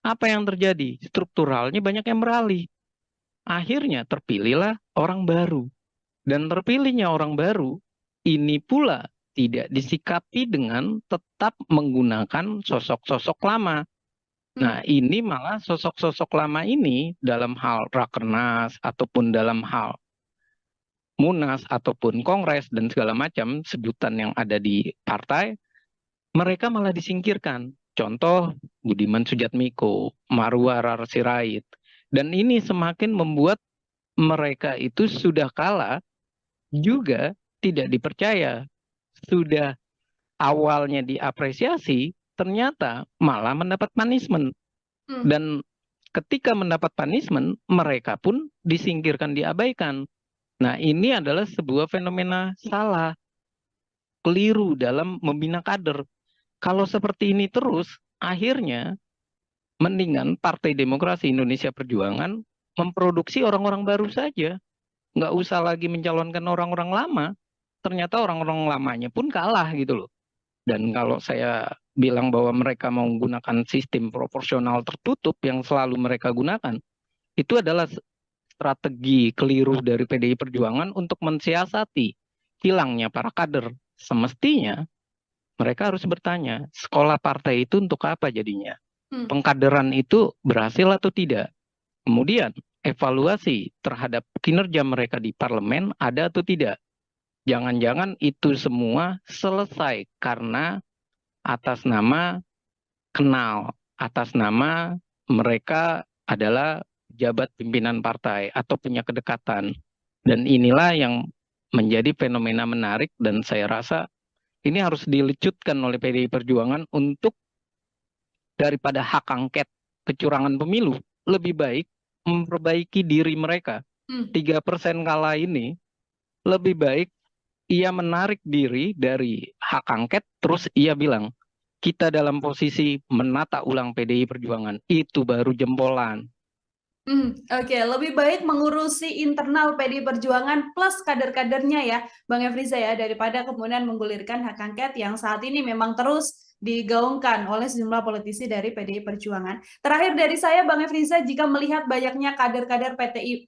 Apa yang terjadi? Strukturalnya banyak yang beralih. Akhirnya terpilihlah orang baru. Dan terpilihnya orang baru, ini pula tidak disikapi dengan tetap menggunakan sosok-sosok lama. Nah, ini malah sosok-sosok lama ini dalam hal rakernas ataupun dalam hal munas ataupun kongres dan segala macam sebutan yang ada di partai, mereka malah disingkirkan. Contoh Budiman Sujatmiko, Marwar Sirait. Dan ini semakin membuat mereka itu sudah kalah juga tidak dipercaya. Sudah awalnya diapresiasi, ternyata malah mendapat punishment. Dan ketika mendapat punishment, mereka pun disingkirkan, diabaikan. Nah, ini adalah sebuah fenomena salah, keliru dalam membina kader. Kalau seperti ini terus, akhirnya mendingan Partai Demokrasi Indonesia Perjuangan memproduksi orang-orang baru saja. Nggak usah lagi mencalonkan orang-orang lama. Ternyata orang-orang lamanya pun kalah gitu loh. Dan kalau saya bilang bahwa mereka mau menggunakan sistem proporsional tertutup yang selalu mereka gunakan, itu adalah strategi keliru dari PDI Perjuangan untuk mensiasati hilangnya para kader. Semestinya mereka harus bertanya, sekolah partai itu untuk apa jadinya? Pengkaderan itu berhasil atau tidak? Kemudian evaluasi terhadap kinerja mereka di parlemen ada atau tidak? Jangan-jangan itu semua selesai karena atas nama kenal, atas nama mereka adalah jabat pimpinan partai atau punya kedekatan. Dan inilah yang menjadi fenomena menarik dan saya rasa ini harus dilecutkan oleh PDI Perjuangan untuk daripada hak angket kecurangan pemilu, lebih baik memperbaiki diri mereka. 3% kalah ini lebih baik ia menarik diri dari hak angket, terus ia bilang, kita dalam posisi menata ulang PDI Perjuangan, itu baru jempolan. Oke, lebih baik mengurusi internal PDI Perjuangan plus kader-kadernya ya, Bang Efriza ya, daripada kemudian menggulirkan hak angket yang saat ini memang terus digaungkan oleh sejumlah politisi dari PDI Perjuangan. Terakhir dari saya, Bang Efriza, jika melihat banyaknya kader-kader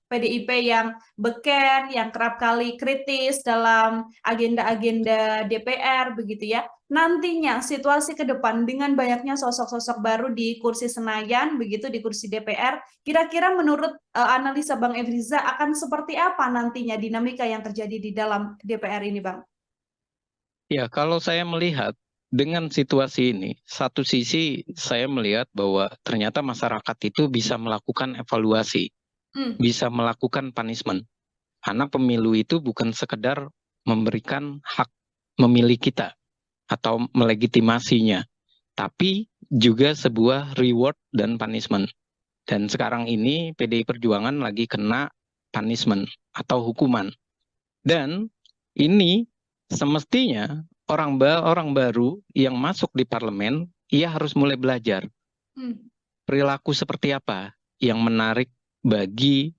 PDIP yang beken, yang kerap kali kritis dalam agenda-agenda DPR, begitu ya, nantinya situasi ke depan dengan banyaknya sosok-sosok baru di kursi Senayan, begitu di kursi DPR, kira-kira menurut analisa Bang Efriza akan seperti apa nantinya dinamika yang terjadi di dalam DPR ini, Bang? Ya, kalau saya melihat dengan situasi ini, satu sisi saya melihat bahwa ternyata masyarakat itu bisa melakukan evaluasi, bisa melakukan punishment. Karena pemilu itu bukan sekedar memberikan hak memilih kita atau melegitimasinya, tapi juga sebuah reward dan punishment. Dan sekarang ini PDI Perjuangan lagi kena punishment atau hukuman. Dan ini semestinya orang baru yang masuk di parlemen, ia harus mulai belajar. Hmm. Perilaku seperti apa yang menarik bagi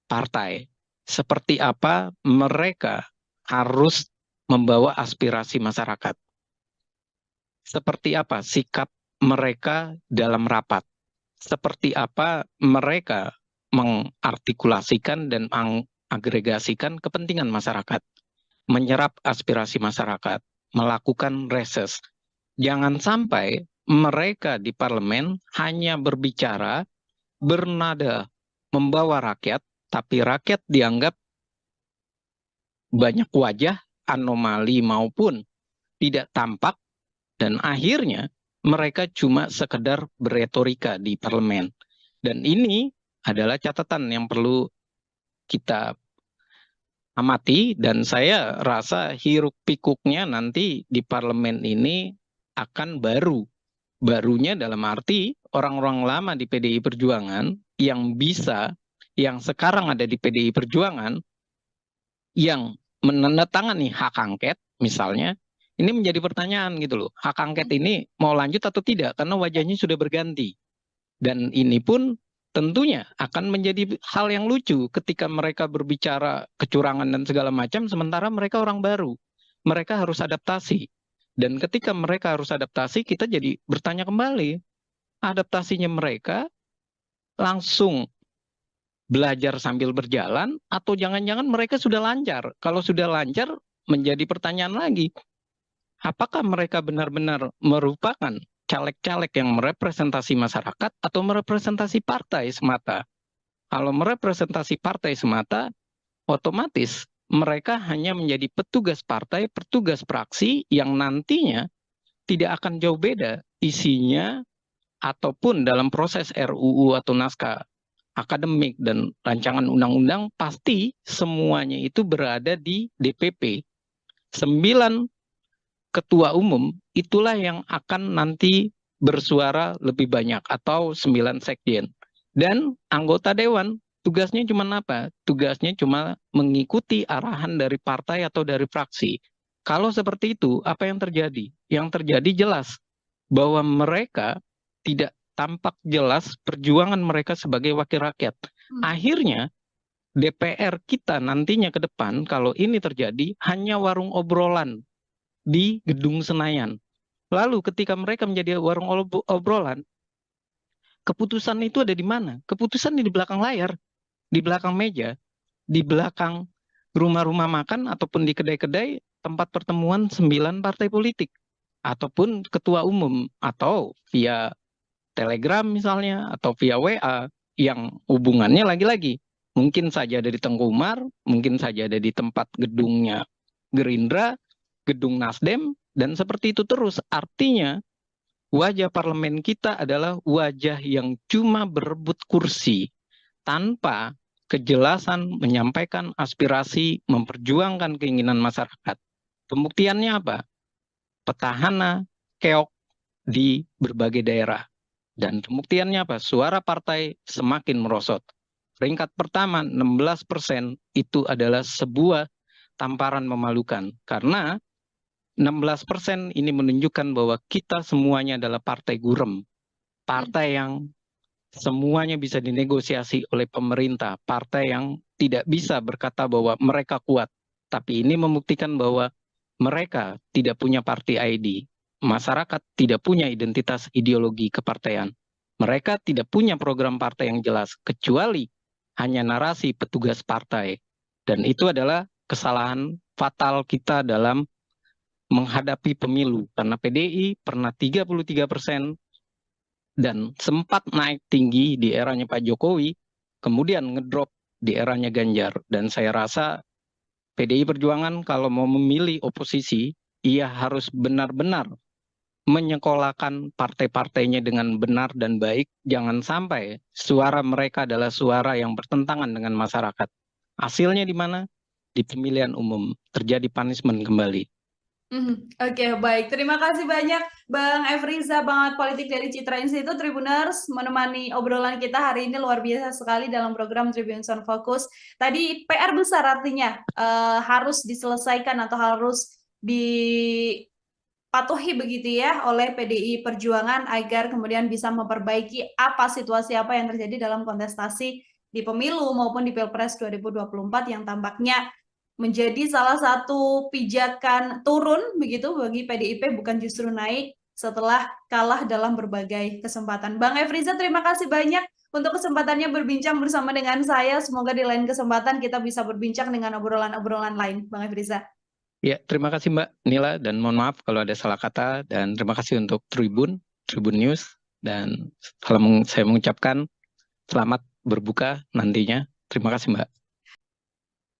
partai? Seperti apa mereka harus membawa aspirasi masyarakat? Seperti apa sikap mereka dalam rapat? Seperti apa mereka mengartikulasikan dan mengagregasikan kepentingan masyarakat, menyerap aspirasi masyarakat, melakukan reses. Jangan sampai mereka di parlemen hanya berbicara bernada membawa rakyat, tapi rakyat dianggap banyak wajah, anomali maupun tidak tampak, dan akhirnya mereka cuma sekedar beretorika di parlemen. Dan ini adalah catatan yang perlu kita amati, dan saya rasa hiruk pikuknya nanti di parlemen ini akan baru. Barunya dalam arti orang-orang lama di PDI Perjuangan yang bisa, yang sekarang ada di PDI Perjuangan, yang menandatangani hak angket misalnya, ini menjadi pertanyaan gitu loh. Hak angket ini mau lanjut atau tidak karena wajahnya sudah berganti. Dan ini pun tentunya akan menjadi hal yang lucu ketika mereka berbicara kecurangan dan segala macam, sementara mereka orang baru. Mereka harus adaptasi. Dan ketika mereka harus adaptasi, kita jadi bertanya kembali, adaptasinya mereka langsung belajar sambil berjalan, atau jangan-jangan mereka sudah lancar. Kalau sudah lancar, menjadi pertanyaan lagi, apakah mereka benar-benar merupakan caleg-caleg yang merepresentasi masyarakat atau merepresentasi partai semata? Kalau merepresentasi partai semata, otomatis mereka hanya menjadi petugas partai, petugas praksi yang nantinya tidak akan jauh beda isinya ataupun dalam proses RUU atau naskah akademik dan rancangan undang-undang, pasti semuanya itu berada di DPP. 9 ketua umum itulah yang akan nanti bersuara lebih banyak, atau 9 sekjen. Dan anggota dewan tugasnya cuma apa? Tugasnya cuma mengikuti arahan dari partai atau dari fraksi. Kalau seperti itu, apa yang terjadi? Yang terjadi jelas bahwa mereka tidak tampak jelas perjuangan mereka sebagai wakil rakyat. Akhirnya DPR kita nantinya ke depan, kalau ini terjadi, hanya warung obrolan di Gedung Senayan. Lalu ketika mereka menjadi warung obrolan, keputusan itu ada di mana? Keputusan di belakang layar, di belakang meja, di belakang rumah-rumah makan ataupun di kedai-kedai tempat pertemuan 9 partai politik, ataupun ketua umum, atau via Telegram misalnya, atau via WA, yang hubungannya lagi-lagi mungkin saja ada di Tengku Umar, mungkin saja ada di tempat gedungnya Gerindra, gedung Nasdem, dan seperti itu terus. Artinya wajah parlemen kita adalah wajah yang cuma berebut kursi tanpa kejelasan menyampaikan aspirasi, memperjuangkan keinginan masyarakat. Pembuktiannya apa? Petahana keok di berbagai daerah. Dan pembuktiannya apa? Suara partai semakin merosot. Peringkat pertama 16% itu adalah sebuah tamparan memalukan. Karena 16% ini menunjukkan bahwa kita semuanya adalah partai gurem. Partai yang semuanya bisa dinegosiasi oleh pemerintah. Partai yang tidak bisa berkata bahwa mereka kuat. Tapi ini membuktikan bahwa mereka tidak punya party ID. Masyarakat tidak punya identitas ideologi kepartaian. Mereka tidak punya program partai yang jelas, kecuali hanya narasi petugas partai. Dan itu adalah kesalahan fatal kita dalam menghadapi pemilu. Karena PDI pernah 33% dan sempat naik tinggi di eranya Pak Jokowi, kemudian ngedrop di eranya Ganjar. Dan saya rasa PDI Perjuangan kalau mau memilih oposisi, ia harus benar-benar menyekolahkan partai-partainya dengan benar dan baik. Jangan sampai suara mereka adalah suara yang bertentangan dengan masyarakat. Hasilnya di mana? Di pemilihan umum terjadi punishment kembali. Oke, baik. Terima kasih banyak Bang Efriza, Bangat Politik dari Citra Institute Tribuners, menemani obrolan kita hari ini luar biasa sekali dalam program Tribun Sound Focus. Tadi PR besar artinya harus diselesaikan atau harus di dipatuhi begitu ya oleh PDI Perjuangan agar kemudian bisa memperbaiki situasi apa yang terjadi dalam kontestasi di pemilu maupun di Pilpres 2024 yang tampaknya menjadi salah satu pijakan turun begitu bagi PDIP, bukan justru naik setelah kalah dalam berbagai kesempatan. Bang Efriza, terima kasih banyak untuk kesempatannya berbincang bersama dengan saya. Semoga di lain kesempatan kita bisa berbincang dengan obrolan-obrolan lain, Bang Efriza. Ya, terima kasih Mbak Nila, dan mohon maaf kalau ada salah kata, dan terima kasih untuk Tribun News, dan saya mengucapkan selamat berbuka nantinya. Terima kasih Mbak.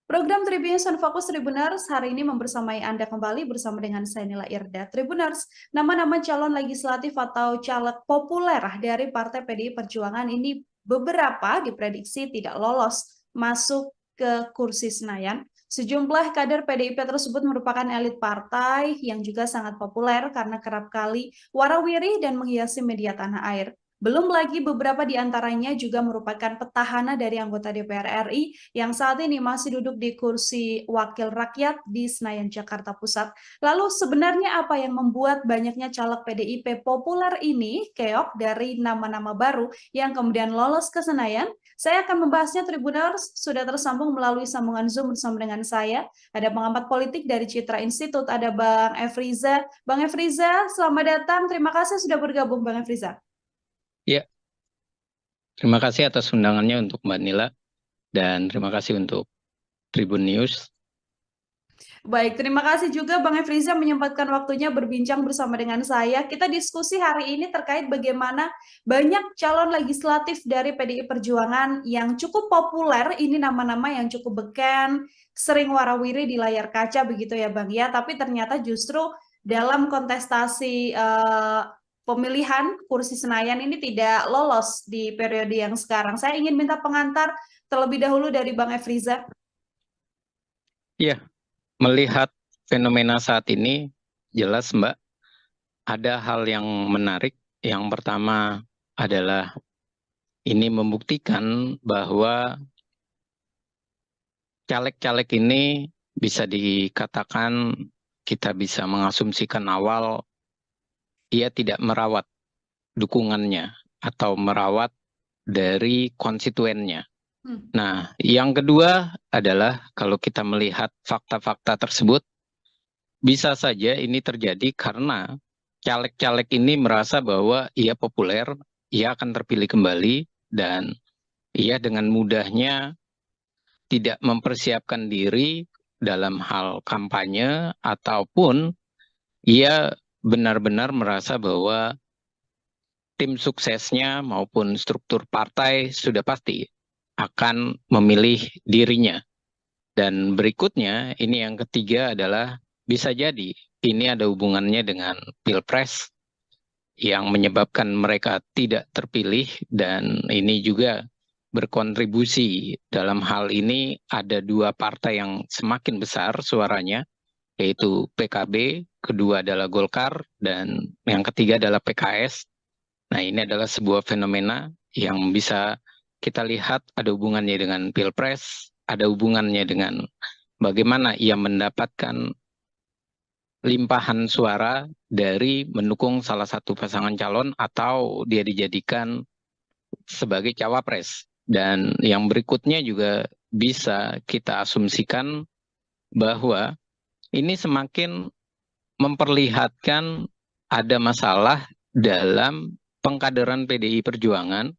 Program Tribunnews on Fokus Tribuners hari ini membersamai Anda kembali bersama dengan saya Nila Irda. Tribuners, nama-nama calon legislatif atau caleg populer dari Partai PDI Perjuangan ini beberapa diprediksi tidak lolos masuk ke kursi Senayan. Sejumlah kader PDIP tersebut merupakan elit partai yang juga sangat populer karena kerap kali warawiri dan menghiasi media tanah air. Belum lagi beberapa di antaranya juga merupakan petahana dari anggota DPR RI yang saat ini masih duduk di kursi wakil rakyat di Senayan, Jakarta Pusat. Lalu sebenarnya apa yang membuat banyaknya caleg PDIP populer ini keok dari nama-nama baru yang kemudian lolos ke Senayan? Saya akan membahasnya. Tribuners, sudah tersambung melalui sambungan Zoom bersama dengan saya. Ada pengamat politik dari Citra Institute, ada Bang Efriza. Bang Efriza, selamat datang. Terima kasih sudah bergabung, Bang Efriza. Ya, terima kasih atas undangannya untuk Mbak Nila, dan terima kasih untuk Tribun News. Baik, terima kasih juga Bang Efriza menyempatkan waktunya berbincang bersama dengan saya. Kita diskusi hari ini terkait bagaimana banyak calon legislatif dari PDI Perjuangan yang cukup populer, ini nama-nama yang cukup beken, sering warawiri di layar kaca begitu ya Bang ya, tapi ternyata justru dalam kontestasi pemilihan kursi Senayan ini tidak lolos di periode yang sekarang. Saya ingin minta pengantar terlebih dahulu dari Bang Efriza. Ya, melihat fenomena saat ini, jelas Mbak, ada hal yang menarik. Yang pertama adalah ini membuktikan bahwa caleg-caleg ini bisa dikatakan, kita bisa mengasumsikan awal, ia tidak merawat dukungannya atau merawat dari konstituennya. Nah, yang kedua adalah kalau kita melihat fakta-fakta tersebut, bisa saja ini terjadi karena caleg-caleg ini merasa bahwa ia populer, ia akan terpilih kembali, dan ia dengan mudahnya tidak mempersiapkan diri dalam hal kampanye, ataupun ia benar-benar merasa bahwa tim suksesnya maupun struktur partai sudah pasti akan memilih dirinya. Dan berikutnya, ini yang ketiga adalah bisa jadi ini ada hubungannya dengan Pilpres yang menyebabkan mereka tidak terpilih, dan ini juga berkontribusi. Dalam hal ini ada dua partai yang semakin besar suaranya, yaitu PKB, kedua adalah Golkar, dan yang ketiga adalah PKS. Nah, ini adalah sebuah fenomena yang bisa kita lihat ada hubungannya dengan Pilpres, ada hubungannya dengan bagaimana ia mendapatkan limpahan suara dari mendukung salah satu pasangan calon atau dia dijadikan sebagai cawapres. Dan yang berikutnya juga bisa kita asumsikan bahwa ini semakin memperlihatkan ada masalah dalam pengkaderan PDI Perjuangan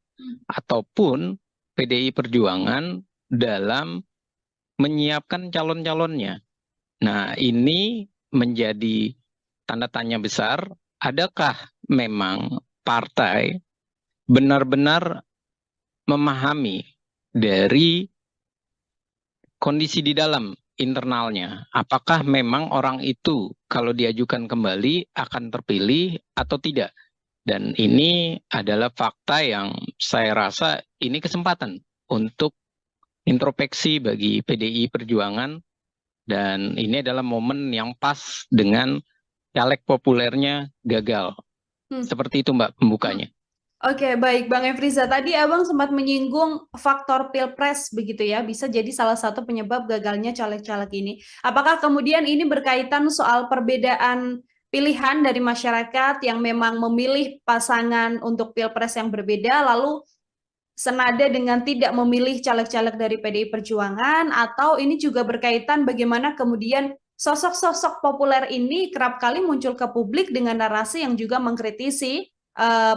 ataupun PDI Perjuangan dalam menyiapkan calon-calonnya. Nah, ini menjadi tanda tanya besar, adakah memang partai benar-benar memahami dari kondisi di dalam internalnya? Apakah memang orang itu kalau diajukan kembali akan terpilih atau tidak? Dan ini adalah fakta yang saya rasa ini kesempatan untuk introspeksi bagi PDI Perjuangan, dan ini adalah momen yang pas dengan caleg populernya gagal. Seperti itu Mbak pembukanya. Oke, baik Bang Efriza. Tadi Abang sempat menyinggung faktor Pilpres begitu ya, bisa jadi salah satu penyebab gagalnya caleg-caleg ini. Apakah kemudian ini berkaitan soal perbedaan pilihan dari masyarakat yang memang memilih pasangan untuk pilpres yang berbeda, lalu senada dengan tidak memilih caleg-caleg dari PDI Perjuangan, atau ini juga berkaitan bagaimana kemudian sosok-sosok populer ini kerap kali muncul ke publik dengan narasi yang juga mengkritisi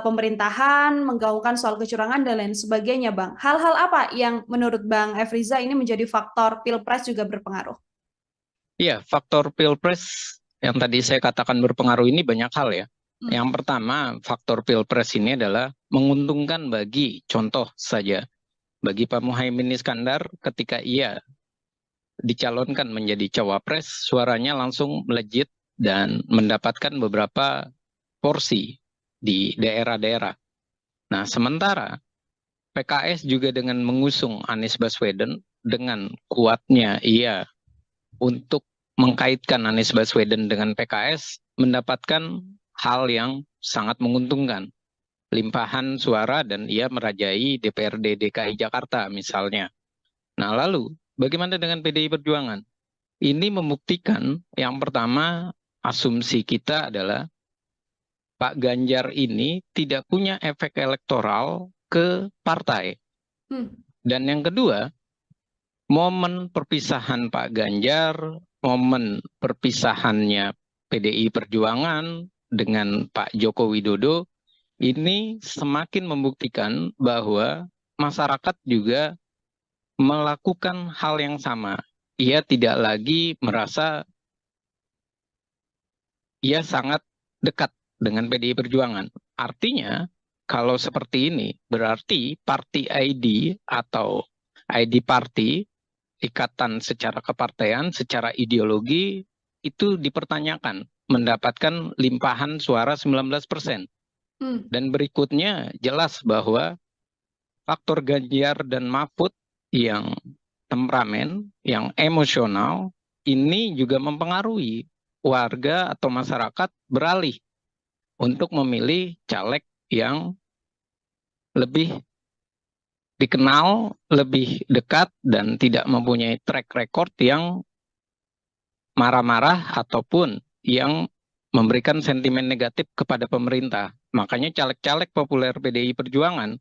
pemerintahan, menggaungkan soal kecurangan dan lain sebagainya, Bang. Hal-hal apa yang menurut Bang Efriza ini menjadi faktor pilpres juga berpengaruh? Iya, faktor pilpres yang tadi saya katakan berpengaruh ini banyak hal ya. Yang pertama, faktor pilpres ini adalah menguntungkan bagi, contoh saja, bagi Pak Muhaimin Iskandar ketika ia dicalonkan menjadi cawapres, suaranya langsung melejit dan mendapatkan beberapa porsi di daerah-daerah. Nah, sementara PKS juga dengan mengusung Anies Baswedan, dengan kuatnya ia untuk mengkaitkan Anies Baswedan dengan PKS, mendapatkan hal yang sangat menguntungkan. Limpahan suara dan ia merajai DPRD DKI Jakarta misalnya. Nah lalu, bagaimana dengan PDI Perjuangan? Ini membuktikan yang pertama, asumsi kita adalah Pak Ganjar ini tidak punya efek elektoral ke partai. Dan yang kedua, momen perpisahan Pak Ganjar, momen perpisahannya PDI Perjuangan dengan Pak Joko Widodo, ini semakin membuktikan bahwa masyarakat juga melakukan hal yang sama. Ia tidak lagi merasa ia sangat dekat dengan PDI Perjuangan. Artinya, kalau seperti ini, berarti party ID atau ID party, ikatan secara kepartean, secara ideologi, itu dipertanyakan, mendapatkan limpahan suara 19%. Dan berikutnya jelas bahwa faktor Ganjar dan Mahfud yang temperamen, yang emosional, ini juga mempengaruhi warga atau masyarakat beralih untuk memilih caleg yang lebih dikenal, lebih dekat, dan tidak mempunyai track record yang marah-marah ataupun yang memberikan sentimen negatif kepada pemerintah. Makanya caleg-caleg populer PDI Perjuangan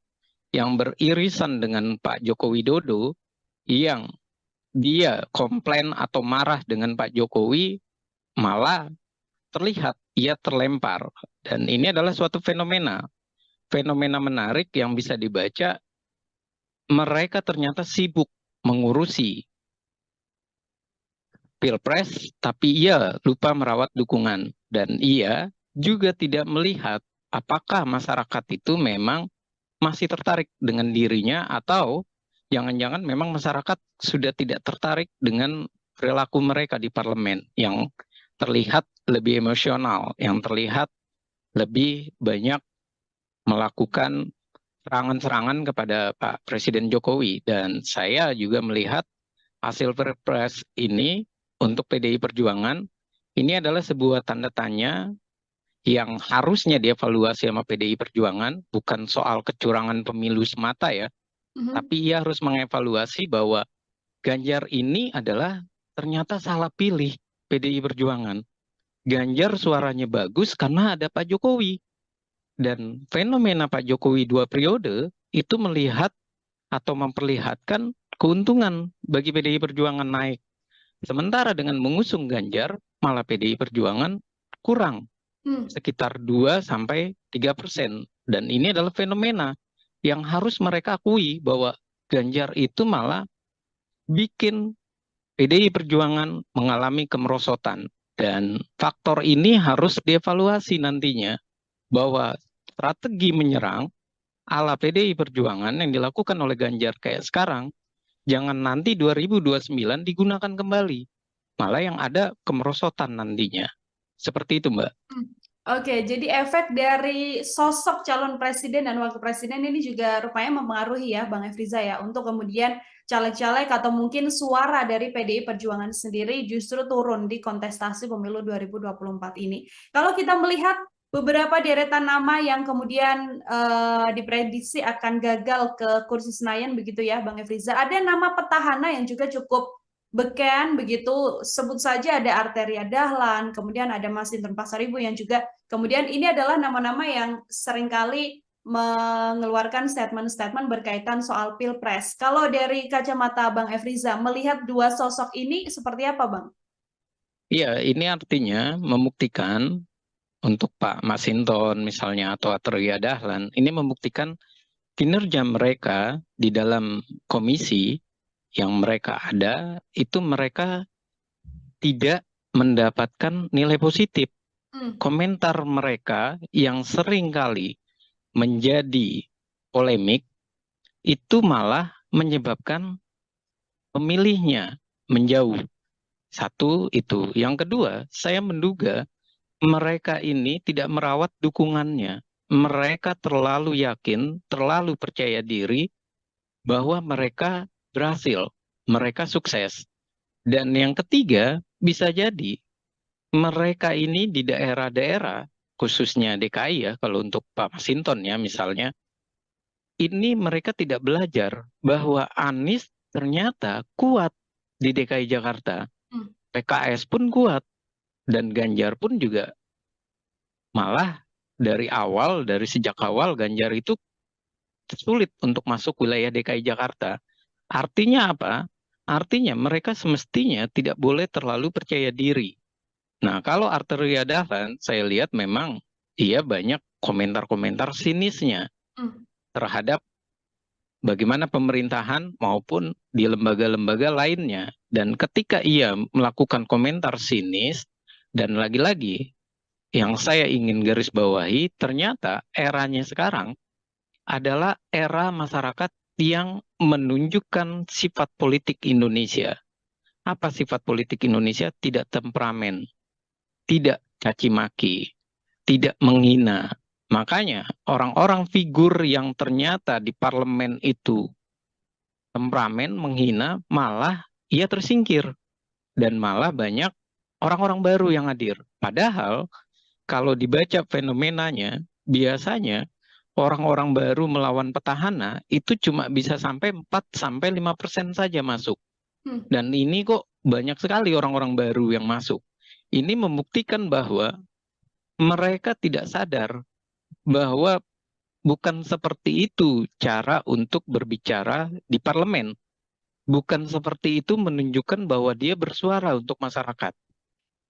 yang beririsan dengan Pak Joko Widodo, yang dia komplain atau marah dengan Pak Jokowi, malah terlihat ia terlempar. Dan ini adalah suatu fenomena menarik yang bisa dibaca. Mereka ternyata sibuk mengurusi pilpres, tapi ia lupa merawat dukungan. Dan ia juga tidak melihat apakah masyarakat itu memang masih tertarik dengan dirinya, atau jangan-jangan memang masyarakat sudah tidak tertarik dengan perilaku mereka di parlemen yang terlihat lebih emosional, yang terlihat lebih banyak melakukan serangan-serangan kepada Pak Presiden Jokowi. Dan saya juga melihat hasil Pilpres ini untuk PDI Perjuangan ini adalah sebuah tanda tanya yang harusnya dievaluasi sama PDI Perjuangan, bukan soal kecurangan pemilu semata ya, tapi ia harus mengevaluasi bahwa Ganjar ini adalah ternyata salah pilih PDI Perjuangan. Ganjar suaranya bagus karena ada Pak Jokowi. Dan fenomena Pak Jokowi 2 periode itu melihat atau memperlihatkan keuntungan bagi PDI Perjuangan naik. Sementara dengan mengusung Ganjar, malah PDI Perjuangan kurang, sekitar 2-3%. Dan ini adalah fenomena yang harus mereka akui bahwa Ganjar itu malah bikin PDI Perjuangan mengalami kemerosotan. Dan faktor ini harus dievaluasi nantinya, bahwa strategi menyerang ala PDI Perjuangan yang dilakukan oleh Ganjar kayak sekarang, jangan nanti 2029 digunakan kembali. Malah yang ada kemerosotan nantinya. Seperti itu, Mbak. Oke, jadi efek dari sosok calon presiden dan wakil presiden ini juga rupanya mempengaruhi ya, Bang Efriza ya, untuk kemudian caleg-caleg atau mungkin suara dari PDI Perjuangan sendiri justru turun di kontestasi pemilu 2024 ini. Kalau kita melihat beberapa deretan nama yang kemudian diprediksi akan gagal ke kursi Senayan begitu ya, Bang Efriza, ada nama petahana yang juga cukup beken begitu, sebut saja ada Arteria Dahlan, kemudian ada Masinton Pasaribu yang juga kemudian ini adalah nama-nama yang seringkali mengeluarkan statement-statement berkaitan soal Pilpres. Kalau dari kacamata Bang Efriza, melihat dua sosok ini seperti apa, Bang? Iya, ini artinya membuktikan untuk Pak Masinton misalnya atau Atreya Dahlan, ini membuktikan kinerja mereka di dalam komisi yang mereka ada, itu mereka tidak mendapatkan nilai positif. Hmm. Komentar mereka yang sering kali menjadi polemik, itu malah menyebabkan pemilihnya menjauh. Satu, itu. Yang kedua, saya menduga mereka ini tidak merawat dukungannya. Mereka terlalu yakin, terlalu percaya diri bahwa mereka berhasil, mereka sukses. Dan yang ketiga, bisa jadi mereka ini di daerah-daerah, khususnya DKI ya, kalau untuk Pak Masinton ya misalnya, ini mereka tidak belajar bahwa Anies ternyata kuat di DKI Jakarta. Hmm. PKS pun kuat, dan Ganjar pun juga malah dari sejak awal Ganjar itu sulit untuk masuk wilayah DKI Jakarta. Artinya apa? Artinya mereka semestinya tidak boleh terlalu percaya diri. Nah, kalau Arteria Dahlan, saya lihat memang ia banyak komentar-komentar sinisnya Hmm. terhadap bagaimana pemerintahan maupun di lembaga-lembaga lainnya. Dan ketika ia melakukan komentar sinis, dan lagi-lagi yang saya ingin garis bawahi, ternyata eranya sekarang adalah era masyarakat yang menunjukkan sifat politik Indonesia. Apa sifat politik Indonesia? Tidak temperamen, tidak caci maki, tidak menghina. Makanya orang-orang figur yang ternyata di parlemen itu temperamen, menghina, malah ia tersingkir. Dan malah banyak orang-orang baru yang hadir. Padahal kalau dibaca fenomenanya, biasanya orang-orang baru melawan petahana itu cuma bisa sampai 4-5% saja masuk. Hmm. Dan ini kok banyak sekali orang-orang baru yang masuk. Ini membuktikan bahwa mereka tidak sadar bahwa bukan seperti itu cara untuk berbicara di parlemen. Bukan seperti itu menunjukkan bahwa dia bersuara untuk masyarakat.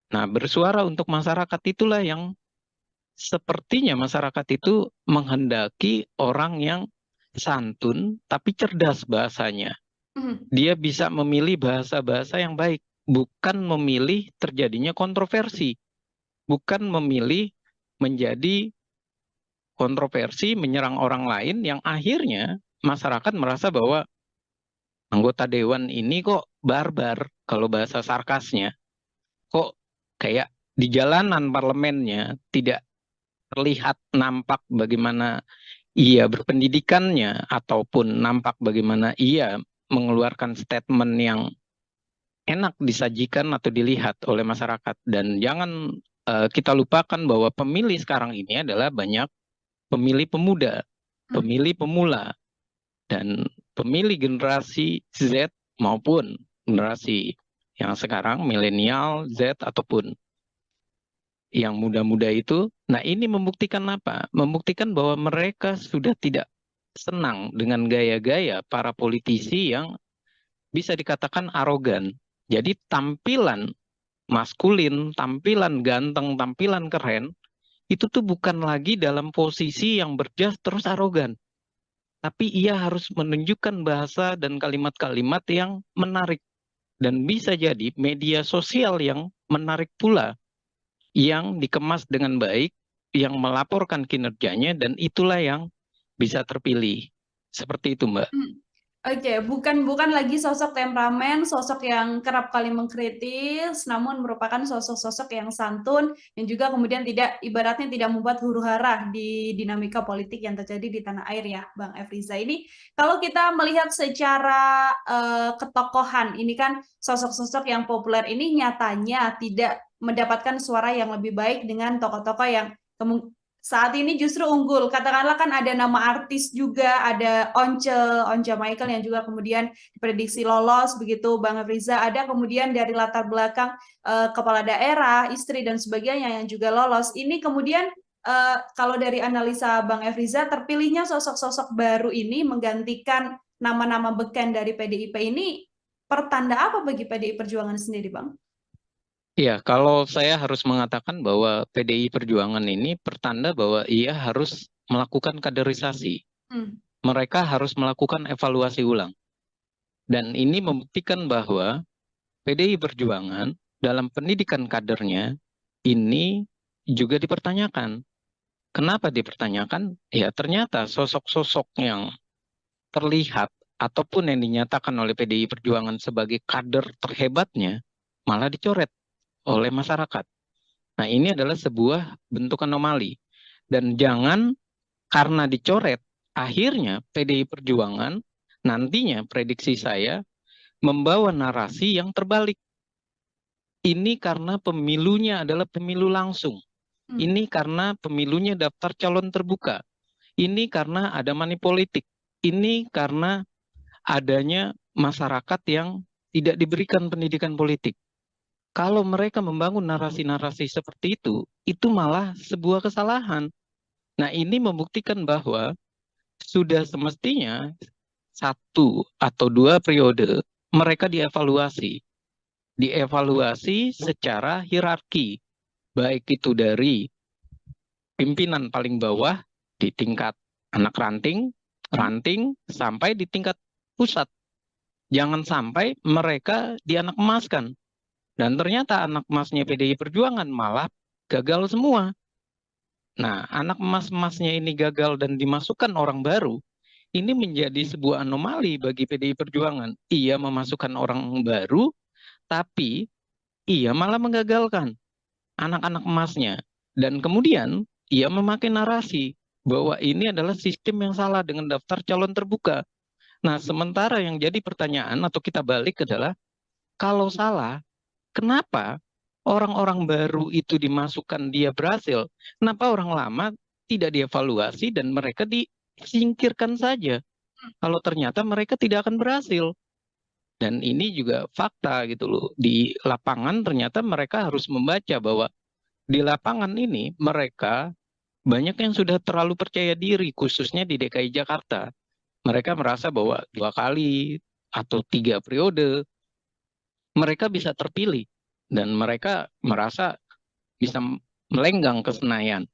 Nah, bersuara untuk masyarakat itulah yang sepertinya masyarakat itu menghendaki orang yang santun tapi cerdas bahasanya. Hmm. Dia bisa memilih bahasa-bahasa yang baik, bukan memilih terjadinya kontroversi, bukan memilih menjadi kontroversi menyerang orang lain yang akhirnya masyarakat merasa bahwa anggota dewan ini kok barbar kalau bahasa sarkasnya. Kok kayak di jalanan parlemennya tidak terlihat nampak bagaimana ia berpendidikannya ataupun nampak bagaimana ia mengeluarkan statement yang enak disajikan atau dilihat oleh masyarakat. Dan jangan kita lupakan bahwa pemilih sekarang ini adalah banyak pemilih pemuda, Hmm. pemilih pemula, dan pemilih generasi Z maupun generasi yang sekarang milenial, Z ataupun yang muda-muda itu. Nah, ini membuktikan apa? Membuktikan bahwa mereka sudah tidak senang dengan gaya-gaya para politisi yang bisa dikatakan arogan. Jadi tampilan maskulin, tampilan ganteng, tampilan keren, itu tuh bukan lagi dalam posisi yang berjas terus arogan. Tapi ia harus menunjukkan bahasa dan kalimat-kalimat yang menarik. Dan bisa jadi media sosial yang menarik pula, yang dikemas dengan baik, yang melaporkan kinerjanya, dan itulah yang bisa terpilih. Seperti itu, Mbak. Hmm. Oke, bukan bukan lagi sosok temperamen, sosok yang kerap kali mengkritis, namun merupakan sosok-sosok yang santun yang juga kemudian tidak ibaratnya tidak membuat huru-hara di dinamika politik yang terjadi di tanah air ya, Bang Efriza. Ini kalau kita melihat secara ketokohan, ini kan sosok-sosok yang populer ini nyatanya tidak mendapatkan suara yang lebih baik dengan tokoh-tokoh yang saat ini justru unggul. Katakanlah kan ada nama artis juga, ada Once Michael yang juga kemudian diprediksi lolos begitu, Bang Riza. Ada kemudian dari latar belakang kepala daerah, istri dan sebagainya yang juga lolos. Ini kemudian kalau dari analisa Bang Efriza, terpilihnya sosok-sosok baru ini menggantikan nama-nama beken dari PDIP ini pertanda apa bagi PDI Perjuangan sendiri, Bang? Ya, kalau saya harus mengatakan bahwa PDI Perjuangan ini pertanda bahwa ia harus melakukan kaderisasi. Hmm. Mereka harus melakukan evaluasi ulang. Dan ini membuktikan bahwa PDI Perjuangan dalam pendidikan kadernya ini juga dipertanyakan. Kenapa dipertanyakan? Ya, ternyata sosok-sosok yang terlihat ataupun yang dinyatakan oleh PDI Perjuangan sebagai kader terhebatnya malah dicoret oleh masyarakat. Nah, ini adalah sebuah bentuk anomali. Dan jangan karena dicoret, akhirnya PDI Perjuangan nantinya prediksi saya membawa narasi yang terbalik. Ini karena pemilunya adalah pemilu langsung. Ini karena pemilunya daftar calon terbuka. Ini karena ada money politik. Ini karena adanya masyarakat yang tidak diberikan pendidikan politik. Kalau mereka membangun narasi-narasi seperti itu malah sebuah kesalahan. Nah, ini membuktikan bahwa sudah semestinya 1 atau 2 periode mereka dievaluasi. Dievaluasi secara hierarki, baik itu dari pimpinan paling bawah di tingkat anak ranting, ranting, sampai di tingkat pusat. Jangan sampai mereka dianak emaskan. Dan ternyata anak emasnya PDI Perjuangan malah gagal semua. Nah, anak emas-emasnya ini gagal dan dimasukkan orang baru, ini menjadi sebuah anomali bagi PDI Perjuangan. Ia memasukkan orang baru, tapi ia malah menggagalkan anak-anak emasnya. Dan kemudian ia memakai narasi bahwa ini adalah sistem yang salah dengan daftar calon terbuka. Nah, sementara yang jadi pertanyaan atau kita balik adalah, kalau salah, kenapa orang-orang baru itu dimasukkan dia berhasil? Kenapa orang lama tidak dievaluasi dan mereka disingkirkan saja? Kalau ternyata mereka tidak akan berhasil. Dan ini juga fakta gitu loh. Di lapangan ternyata mereka harus membaca bahwa di lapangan ini mereka banyak yang sudah terlalu percaya diri, khususnya di DKI Jakarta. Mereka merasa bahwa 2 kali atau 3 periode mereka bisa terpilih. Dan mereka merasa bisa melenggang ke Senayan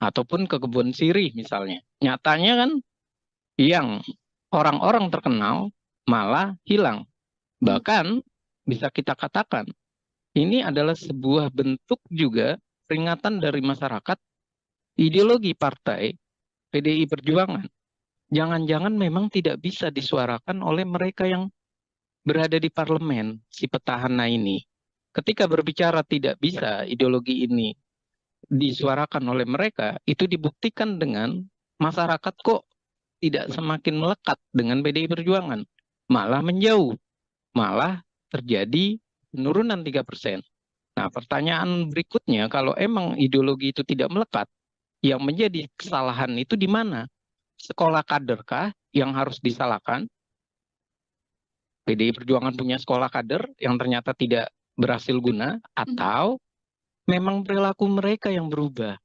ataupun ke Kebun Sirih misalnya. Nyatanya kan yang orang-orang terkenal malah hilang. Bahkan bisa kita katakan ini adalah sebuah bentuk juga peringatan dari masyarakat, ideologi partai PDI Perjuangan. Jangan-jangan memang tidak bisa disuarakan oleh mereka yang berada di parlemen, si petahana ini. Ketika berbicara tidak bisa ideologi ini disuarakan oleh mereka, itu dibuktikan dengan masyarakat kok tidak semakin melekat dengan PDI Perjuangan, malah menjauh, malah terjadi penurunan 3%. Nah, pertanyaan berikutnya, kalau emang ideologi itu tidak melekat, yang menjadi kesalahan itu di mana? Sekolah kaderkah yang harus disalahkan? PDI Perjuangan punya sekolah kader yang ternyata tidak berhasil guna, atau memang perilaku mereka yang berubah?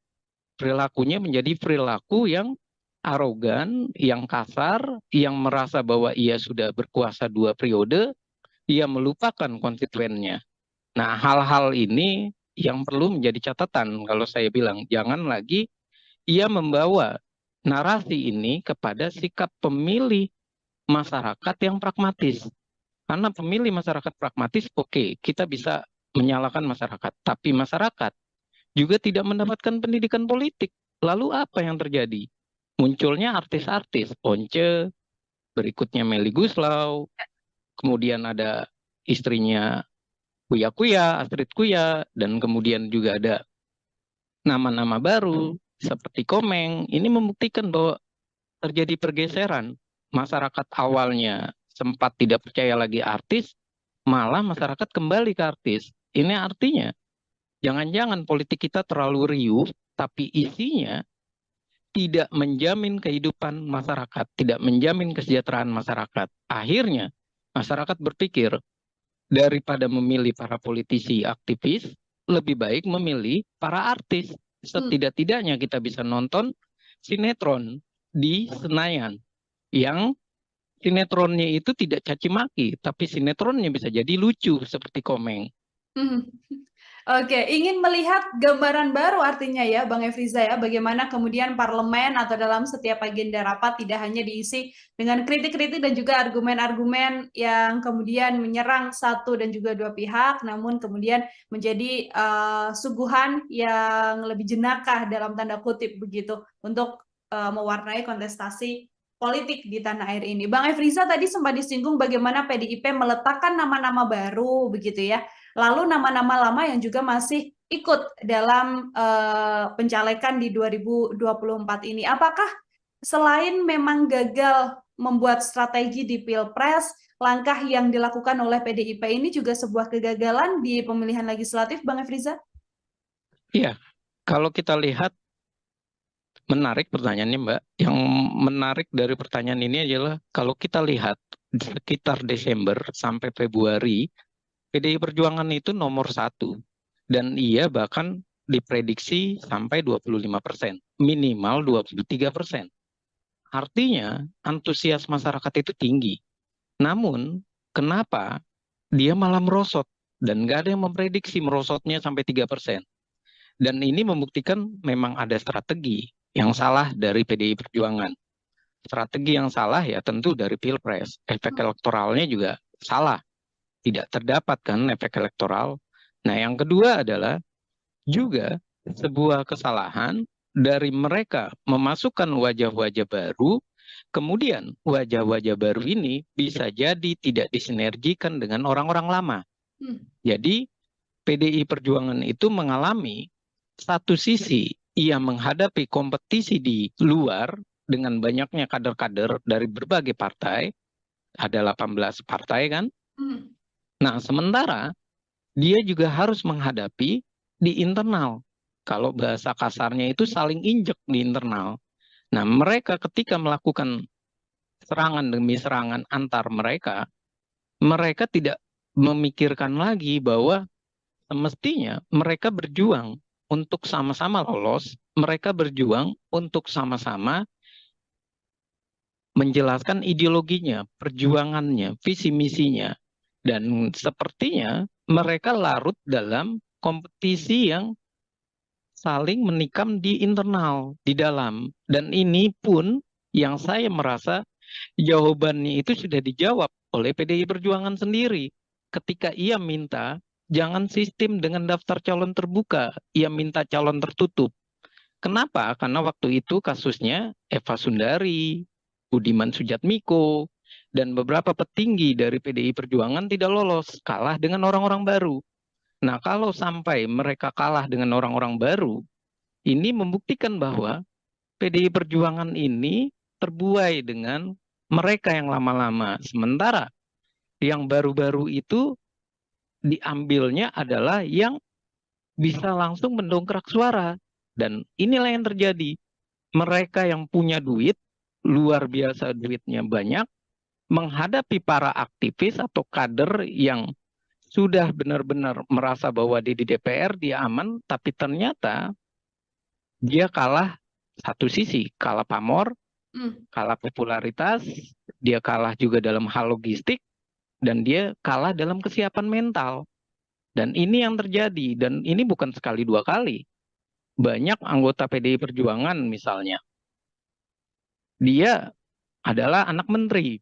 Perilakunya menjadi perilaku yang arogan, yang kasar, yang merasa bahwa ia sudah berkuasa 2 periode, ia melupakan konstituennya. Nah, hal-hal ini yang perlu menjadi catatan kalau saya bilang, jangan lagi ia membawa narasi ini kepada sikap pemilih masyarakat yang pragmatis. Karena pemilih masyarakat pragmatis, oke, kita bisa menyalahkan masyarakat. Tapi masyarakat juga tidak mendapatkan pendidikan politik. Lalu apa yang terjadi? Munculnya artis-artis, Once, berikutnya Melly Guslau, kemudian ada istrinya Kuya Kuya, Astrid Kuya, dan kemudian juga ada nama-nama baru seperti Komeng. Ini membuktikan bahwa terjadi pergeseran. Masyarakat awalnya sempat tidak percaya lagi artis, malah masyarakat kembali ke artis. Ini artinya jangan-jangan politik kita terlalu riuh, tapi isinya tidak menjamin kehidupan masyarakat, tidak menjamin kesejahteraan masyarakat. Akhirnya masyarakat berpikir daripada memilih para politisi aktivis, lebih baik memilih para artis. Setidak-tidaknya kita bisa nonton sinetron di Senayan yang sinetronnya itu tidak caci maki, tapi sinetronnya bisa jadi lucu seperti Komeng. Oke, ingin melihat gambaran baru artinya ya Bang Efriza ya, bagaimana kemudian parlemen atau dalam setiap agenda rapat tidak hanya diisi dengan kritik-kritik dan juga argumen-argumen yang kemudian menyerang satu dan juga dua pihak, namun kemudian menjadi suguhan yang lebih jenakah dalam tanda kutip begitu untuk mewarnai kontestasi politik di tanah air ini. Bang Efriza tadi sempat disinggung bagaimana PDIP meletakkan nama-nama baru begitu ya. Lalu nama-nama lama yang juga masih ikut dalam pencalekan di 2024 ini. Apakah selain memang gagal membuat strategi di Pilpres, langkah yang dilakukan oleh PDIP ini juga sebuah kegagalan di pemilihan legislatif, Bang Efriza? Iya, kalau kita lihat, menarik pertanyaannya Mbak. Yang menarik dari pertanyaan ini adalah kalau kita lihat sekitar Desember sampai Februari, PDI Perjuangan itu nomor 1. Dan ia bahkan diprediksi sampai 25%, minimal 23%. Artinya antusias masyarakat itu tinggi. Namun kenapa dia malah merosot? Dan nggak ada yang memprediksi merosotnya sampai 3%. Dan ini membuktikan memang ada strategi yang salah dari PDI Perjuangan. Strategi yang salah ya tentu dari Pilpres. Efek elektoralnya juga salah. Tidak terdapat kan efek elektoral. Nah yang kedua adalah juga sebuah kesalahan dari mereka memasukkan wajah-wajah baru, kemudian wajah-wajah baru ini bisa jadi tidak disinergikan dengan orang-orang lama. Jadi PDI Perjuangan itu mengalami satu sisi ia menghadapi kompetisi di luar dengan banyaknya kader-kader dari berbagai partai, ada 18 partai kan. Nah, sementara dia juga harus menghadapi di internal. Kalau bahasa kasarnya itu saling injek di internal. Nah, mereka ketika melakukan serangan demi serangan antar mereka, mereka tidak memikirkan lagi bahwa semestinya mereka berjuang untuk sama-sama lolos, mereka berjuang untuk sama-sama menjelaskan ideologinya, perjuangannya, visi misinya. Dan sepertinya mereka larut dalam kompetisi yang saling menikam di internal, di dalam. Dan ini pun yang saya merasa jawabannya itu sudah dijawab oleh PDI Perjuangan sendiri. Ketika ia minta jangan sistem dengan daftar calon terbuka, ia minta calon tertutup. Kenapa? Karena waktu itu kasusnya Eva Sundari, Budiman Sujatmiko, dan beberapa petinggi dari PDI Perjuangan tidak lolos, kalah dengan orang-orang baru. Nah, kalau sampai mereka kalah dengan orang-orang baru, ini membuktikan bahwa PDI Perjuangan ini terbuai dengan mereka yang lama-lama. Sementara yang baru-baru itu diambilnya adalah yang bisa langsung mendongkrak suara. Dan inilah yang terjadi. Mereka yang punya duit, luar biasa duitnya banyak, menghadapi para aktivis atau kader yang sudah benar-benar merasa bahwa di DPR dia aman, tapi ternyata dia kalah satu sisi, kalah pamor, kalah popularitas, dia kalah juga dalam hal logistik, dan dia kalah dalam kesiapan mental. Dan ini yang terjadi, dan ini bukan sekali dua kali. Banyak anggota PDI Perjuangan misalnya, dia adalah anak menteri,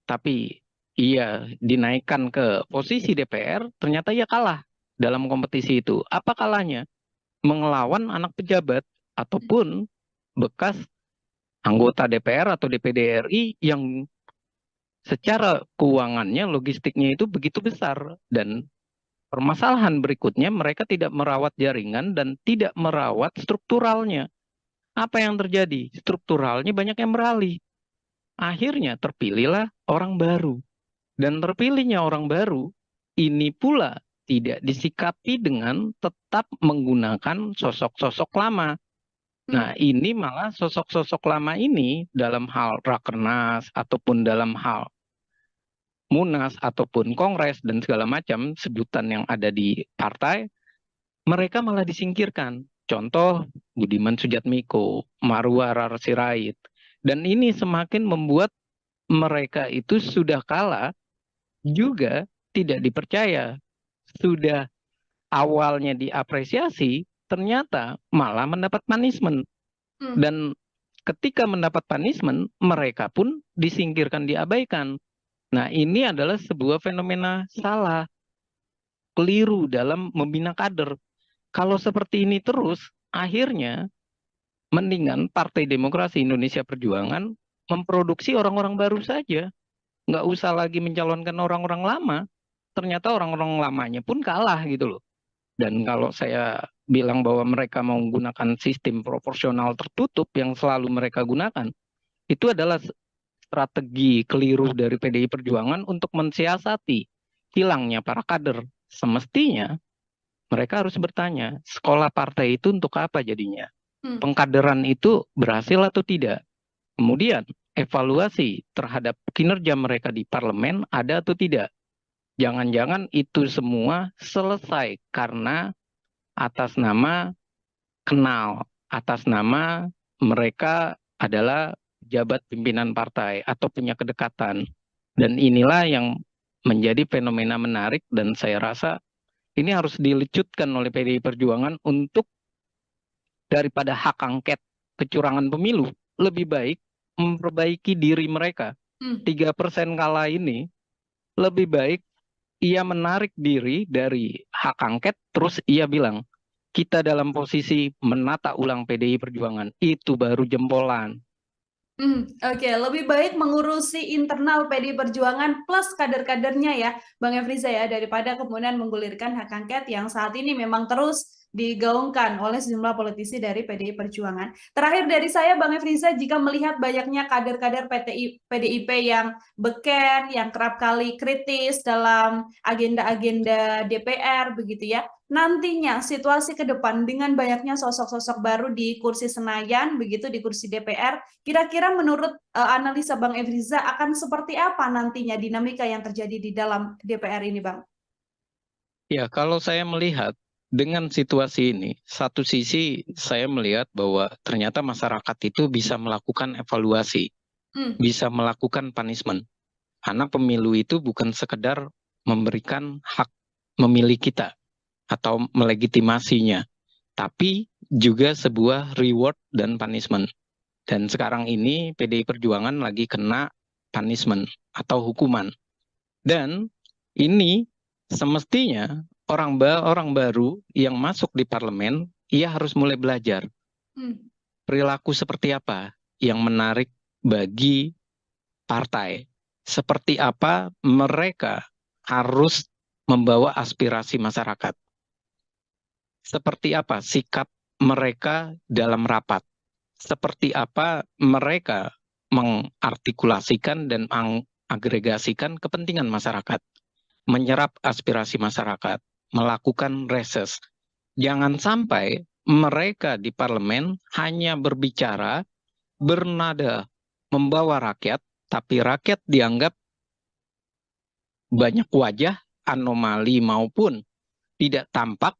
tapi ia dinaikkan ke posisi DPR, ternyata ia kalah dalam kompetisi itu. Apa kalahnya? Mengelawan anak pejabat ataupun bekas anggota DPR atau DPD RI yang secara keuangannya, logistiknya itu begitu besar. Dan permasalahan berikutnya, mereka tidak merawat jaringan dan tidak merawat strukturalnya. Apa yang terjadi? Strukturalnya banyak yang beralih. Akhirnya terpilihlah orang baru. Dan terpilihnya orang baru, ini pula tidak disikapi dengan tetap menggunakan sosok-sosok lama. Nah, ini malah sosok-sosok lama ini dalam hal rakernas ataupun dalam hal munas ataupun kongres dan segala macam sebutan yang ada di partai, mereka malah disingkirkan. Contoh Budiman Sujatmiko, Marwar Sirait. Dan ini semakin membuat mereka itu sudah kalah juga tidak dipercaya. Sudah awalnya diapresiasi, ternyata malah mendapat punishment. Dan ketika mendapat punishment, mereka pun disingkirkan, diabaikan. Nah, ini adalah sebuah fenomena salah, keliru dalam membina kader. Kalau seperti ini terus, akhirnya mendingan Partai Demokrasi Indonesia Perjuangan memproduksi orang-orang baru saja. Nggak usah lagi mencalonkan orang-orang lama. Ternyata orang-orang lamanya pun kalah gitu loh. Dan kalau saya bilang bahwa mereka mau menggunakan sistem proporsional tertutup yang selalu mereka gunakan, itu adalah strategi keliru dari PDI Perjuangan untuk mensiasati hilangnya para kader. Semestinya mereka harus bertanya, sekolah partai itu untuk apa jadinya? Pengkaderan itu berhasil atau tidak? Kemudian evaluasi terhadap kinerja mereka di parlemen ada atau tidak? Jangan-jangan itu semua selesai karena atas nama kenal, atas nama mereka adalah jabat pimpinan partai atau punya kedekatan. Dan inilah yang menjadi fenomena menarik dan saya rasa ini harus dilecutkan oleh PDI Perjuangan untuk daripada hak angket kecurangan pemilu, lebih baik memperbaiki diri mereka. 3% kalah ini lebih baik ia menarik diri dari hak angket, terus ia bilang, kita dalam posisi menata ulang PDI Perjuangan, itu baru jempolan. Oke, lebih baik mengurusi internal PDI Perjuangan plus kader-kadernya ya, Bang Efriza ya, daripada kemudian menggulirkan hak angket yang saat ini memang terus digaungkan oleh sejumlah politisi dari PDI Perjuangan. Terakhir dari saya, Bang Efriza, jika melihat banyaknya kader-kader PDIP yang beken, yang kerap kali kritis dalam agenda-agenda DPR, begitu ya, nantinya situasi ke depan dengan banyaknya sosok-sosok baru di kursi Senayan, begitu di kursi DPR, kira-kira menurut analisa Bang Efriza akan seperti apa nantinya dinamika yang terjadi di dalam DPR ini, Bang? Ya, kalau saya melihat dengan situasi ini, satu sisi saya melihat bahwa ternyata masyarakat itu bisa melakukan evaluasi, bisa melakukan punishment. Karena pemilu itu bukan sekedar memberikan hak memilih kita atau melegitimasinya, tapi juga sebuah reward dan punishment. Dan sekarang ini PDI Perjuangan lagi kena punishment atau hukuman. Dan ini semestinya orang baru yang masuk di parlemen, ia harus mulai belajar perilaku seperti apa yang menarik bagi partai. Seperti apa mereka harus membawa aspirasi masyarakat. Seperti apa sikap mereka dalam rapat. Seperti apa mereka mengartikulasikan dan mengagregasikan kepentingan masyarakat. Menyerap aspirasi masyarakat, melakukan reses. Jangan sampai mereka di parlemen hanya berbicara, bernada, membawa rakyat, tapi rakyat dianggap banyak wajah, anomali maupun tidak tampak,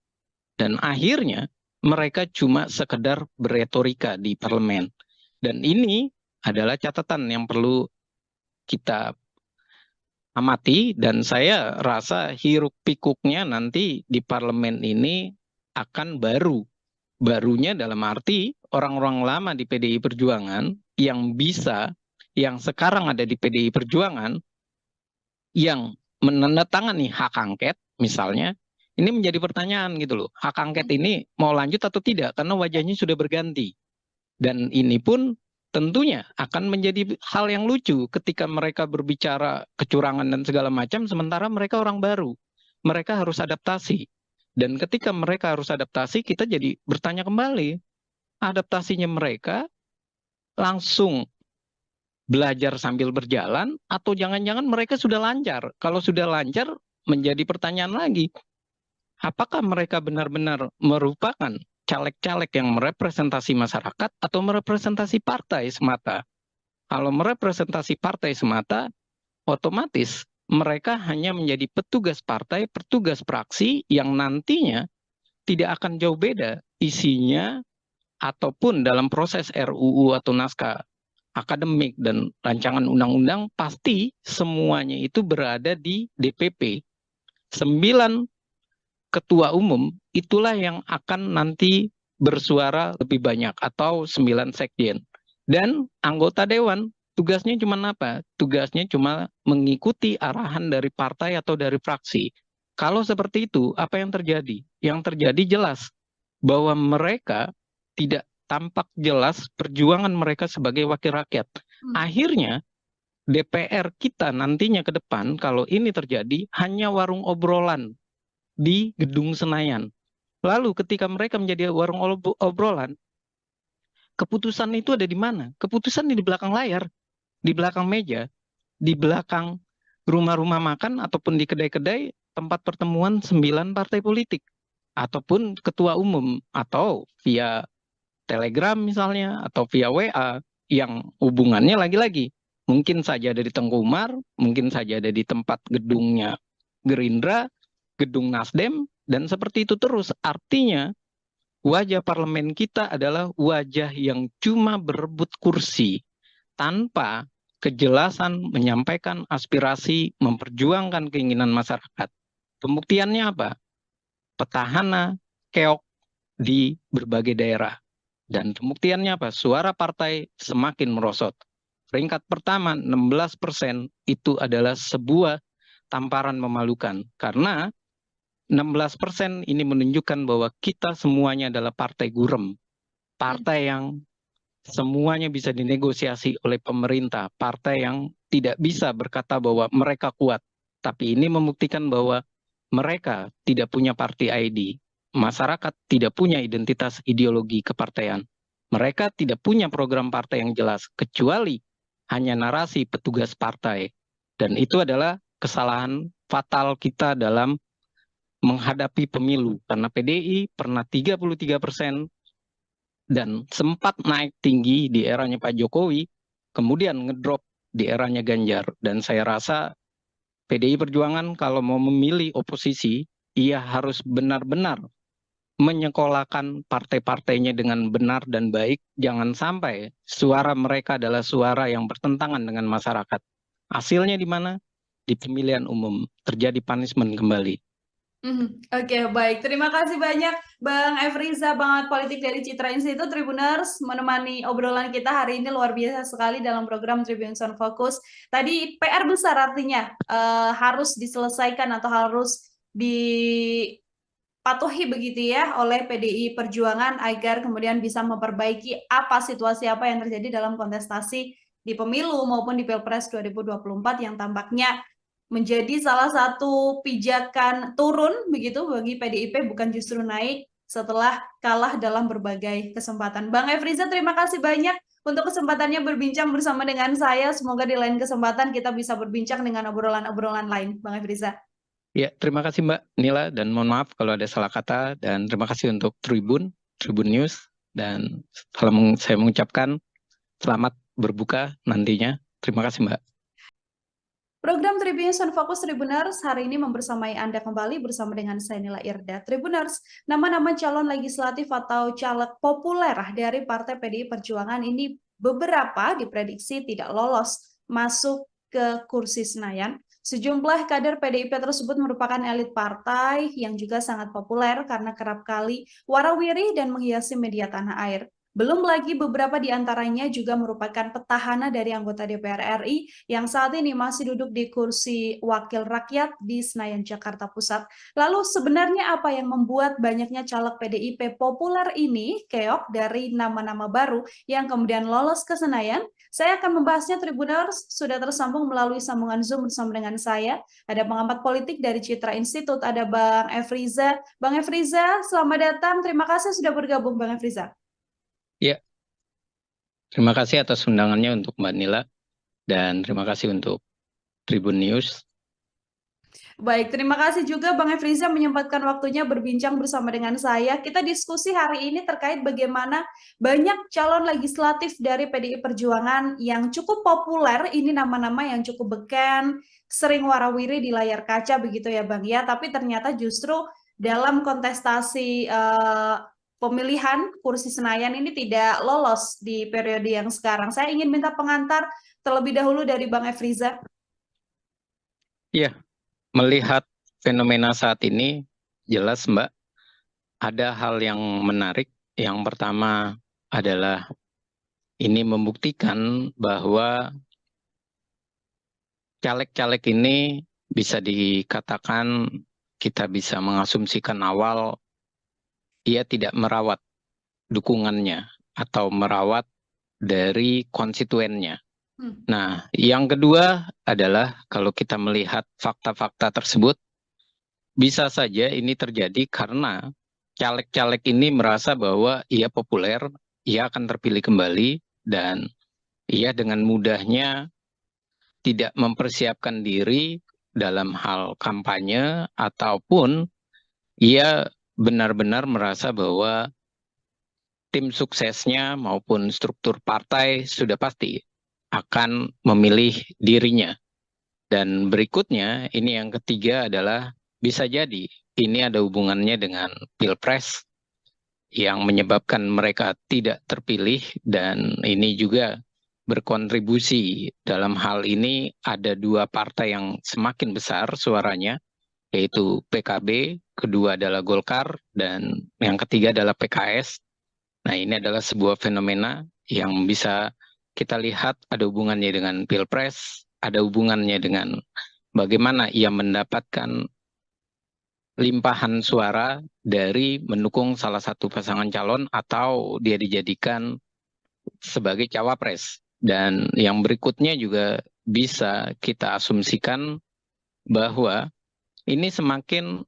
dan akhirnya mereka cuma sekedar beretorika di parlemen. Dan ini adalah catatan yang perlu kita amati, dan saya rasa hiruk pikuknya nanti di parlemen ini akan baru. Barunya dalam arti orang-orang lama di PDI Perjuangan yang bisa, yang sekarang ada di PDI Perjuangan, yang menandatangani hak angket misalnya, ini menjadi pertanyaan gitu loh. Hak angket ini mau lanjut atau tidak karena wajahnya sudah berganti. Dan ini pun tentunya akan menjadi hal yang lucu ketika mereka berbicara kecurangan dan segala macam, sementara mereka orang baru. Mereka harus adaptasi. Dan ketika mereka harus adaptasi, kita jadi bertanya kembali, adaptasinya mereka langsung belajar sambil berjalan, atau jangan-jangan mereka sudah lancar. Kalau sudah lancar, menjadi pertanyaan lagi, apakah mereka benar-benar merupakan caleg-caleg yang merepresentasi masyarakat atau merepresentasi partai semata. Kalau merepresentasi partai semata, otomatis mereka hanya menjadi petugas partai, petugas praksi yang nantinya tidak akan jauh beda isinya ataupun dalam proses RUU atau naskah akademik dan rancangan undang-undang pasti semuanya itu berada di DPP. 9 ketua umum itulah yang akan nanti bersuara lebih banyak atau 9 sekjen. Dan anggota dewan tugasnya cuma apa? Tugasnya cuma mengikuti arahan dari partai atau dari fraksi. Kalau seperti itu, apa yang terjadi? Yang terjadi jelas bahwa mereka tidak tampak jelas perjuangan mereka sebagai wakil rakyat. Akhirnya DPR kita nantinya ke depan kalau ini terjadi hanya warung obrolan di Gedung Senayan. Lalu ketika mereka menjadi warung obrolan, keputusan itu ada di mana? Keputusan di belakang layar, di belakang meja, di belakang rumah-rumah makan ataupun di kedai-kedai tempat pertemuan 9 partai politik ataupun ketua umum atau via Telegram misalnya atau via WA yang hubungannya lagi-lagi mungkin saja ada di Tengku Umar, mungkin saja ada di tempat gedungnya Gerindra, gedung Nasdem, dan seperti itu terus. Artinya wajah parlemen kita adalah wajah yang cuma berebut kursi tanpa kejelasan menyampaikan aspirasi, memperjuangkan keinginan masyarakat. Pembuktiannya apa? Petahana keok di berbagai daerah. Dan pembuktiannya apa? Suara partai semakin merosot. Peringkat pertama 16% itu adalah sebuah tamparan memalukan. Karena 16% ini menunjukkan bahwa kita semuanya adalah partai gurem. Partai yang semuanya bisa dinegosiasi oleh pemerintah. Partai yang tidak bisa berkata bahwa mereka kuat. Tapi ini membuktikan bahwa mereka tidak punya party ID. Masyarakat tidak punya identitas ideologi kepartaian. Mereka tidak punya program partai yang jelas, kecuali hanya narasi petugas partai. Dan itu adalah kesalahan fatal kita dalam menghadapi pemilu. Karena PDI pernah 33% dan sempat naik tinggi di eranya Pak Jokowi, kemudian ngedrop di eranya Ganjar. Dan saya rasa PDI Perjuangan kalau mau memilih oposisi, ia harus benar-benar menyekolahkan partai-partainya dengan benar dan baik. Jangan sampai suara mereka adalah suara yang bertentangan dengan masyarakat. Hasilnya di mana? Di pemilihan umum terjadi punishment kembali. Oke, baik. Terima kasih banyak Bang Efriza, Bangat Politik dari Citra Institute Tribuners, menemani obrolan kita hari ini luar biasa sekali dalam program Tribun Sound Focus. Tadi PR besar artinya harus diselesaikan atau harus dipatuhi begitu ya oleh PDI Perjuangan agar kemudian bisa memperbaiki situasi apa yang terjadi dalam kontestasi di pemilu maupun di Pilpres 2024 yang tampaknya menjadi salah satu pijakan turun begitu bagi PDIP, bukan justru naik setelah kalah dalam berbagai kesempatan. Bang Efriza, terima kasih banyak untuk kesempatannya berbincang bersama dengan saya. Semoga di lain kesempatan kita bisa berbincang dengan obrolan-obrolan lain, Bang Efriza. Ya, terima kasih Mbak Nila, dan mohon maaf kalau ada salah kata, dan terima kasih untuk Tribun News, dan saya mengucapkan selamat berbuka nantinya. Terima kasih Mbak. Program Tribun Sound Focus Tribuners hari ini membersamai Anda kembali bersama dengan saya Nila Irda. Tribuners, nama-nama calon legislatif atau caleg populer dari Partai PDI Perjuangan ini beberapa diprediksi tidak lolos masuk ke kursi Senayan. Sejumlah kader PDIP tersebut merupakan elit partai yang juga sangat populer karena kerap kali warawiri dan menghiasi media tanah air. Belum lagi beberapa di antaranya juga merupakan petahana dari anggota DPR RI yang saat ini masih duduk di kursi wakil rakyat di Senayan, Jakarta Pusat. Lalu sebenarnya apa yang membuat banyaknya caleg PDIP populer ini keok dari nama-nama baru yang kemudian lolos ke Senayan? Saya akan membahasnya. Tribuners, sudah tersambung melalui sambungan Zoom bersama dengan saya. Ada pengamat politik dari Citra Institute, ada Bang Efriza. Bang Efriza, selamat datang. Terima kasih sudah bergabung, Bang Efriza. Ya, terima kasih atas undangannya untuk Mbak Nila, dan terima kasih untuk Tribun News. Baik, terima kasih juga Bang Efriza menyempatkan waktunya berbincang bersama dengan saya. Kita diskusi hari ini terkait bagaimana banyak calon legislatif dari PDI Perjuangan yang cukup populer, ini nama-nama yang cukup beken, sering warawiri di layar kaca begitu ya Bang ya, tapi ternyata justru dalam kontestasi pemilihan kursi Senayan ini tidak lolos di periode yang sekarang. Saya ingin minta pengantar terlebih dahulu dari Bang Efriza. Ya, melihat fenomena saat ini, jelas Mbak, ada hal yang menarik. Yang pertama adalah ini membuktikan bahwa caleg-caleg ini bisa dikatakan kita bisa mengasumsikan awal ia tidak merawat dukungannya atau merawat dari konstituennya. Nah, yang kedua adalah kalau kita melihat fakta-fakta tersebut, bisa saja ini terjadi karena caleg-caleg ini merasa bahwa ia populer, ia akan terpilih kembali, dan ia dengan mudahnya tidak mempersiapkan diri dalam hal kampanye, ataupun ia benar-benar merasa bahwa tim suksesnya maupun struktur partai sudah pasti akan memilih dirinya. Dan berikutnya, ini yang ketiga adalah bisa jadi ini ada hubungannya dengan Pilpres yang menyebabkan mereka tidak terpilih, dan ini juga berkontribusi dalam hal ini ada dua partai yang semakin besar suaranya, yaitu PKB, kedua adalah Golkar, dan yang ketiga adalah PKS. Nah, ini adalah sebuah fenomena yang bisa kita lihat ada hubungannya dengan Pilpres, ada hubungannya dengan bagaimana ia mendapatkan limpahan suara dari mendukung salah satu pasangan calon atau dia dijadikan sebagai cawapres. Dan yang berikutnya juga bisa kita asumsikan bahwa ini semakin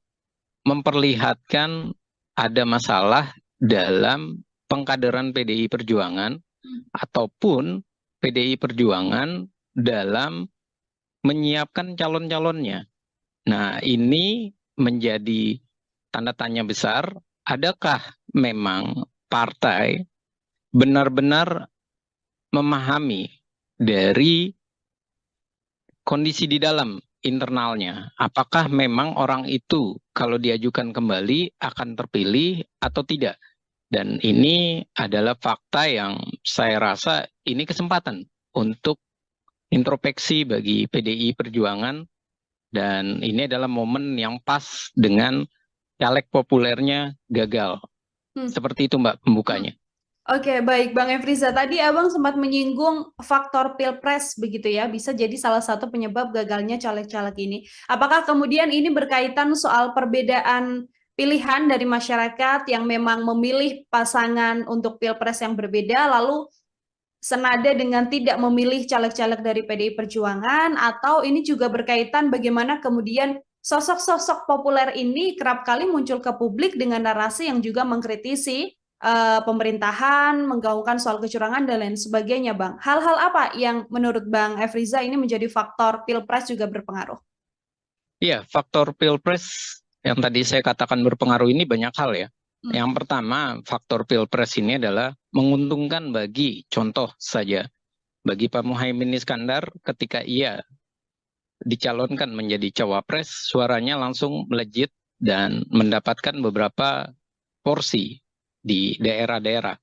memperlihatkan ada masalah dalam pengkaderan PDI Perjuangan ataupun PDI Perjuangan dalam menyiapkan calon-calonnya. Nah, ini menjadi tanda tanya besar, adakah memang partai benar-benar memahami dari kondisi di dalam internalnya? Apakah memang orang itu kalau diajukan kembali akan terpilih atau tidak? Dan ini adalah fakta yang saya rasa ini kesempatan untuk introspeksi bagi PDI Perjuangan, dan ini adalah momen yang pas dengan caleg populernya gagal. Seperti itu Mbak pembukanya. Oke, baik Bang Efriza. Tadi Abang sempat menyinggung faktor Pilpres begitu ya, bisa jadi salah satu penyebab gagalnya caleg-caleg ini. Apakah kemudian ini berkaitan soal perbedaan pilihan dari masyarakat yang memang memilih pasangan untuk Pilpres yang berbeda, lalu senada dengan tidak memilih caleg-caleg dari PDI Perjuangan, atau ini juga berkaitan bagaimana kemudian sosok-sosok populer ini kerap kali muncul ke publik dengan narasi yang juga mengkritisi pemerintahan, menggaungkan soal kecurangan dan lain sebagainya, Bang. Hal-hal apa yang menurut Bang Efriza ini menjadi faktor Pilpres juga berpengaruh? Iya, faktor Pilpres yang tadi saya katakan berpengaruh ini banyak hal ya. Yang pertama, faktor Pilpres ini adalah menguntungkan bagi, contoh saja, bagi Pak Muhaimin Iskandar ketika ia dicalonkan menjadi cawapres, suaranya langsung melejit dan mendapatkan beberapa porsi di daerah-daerah.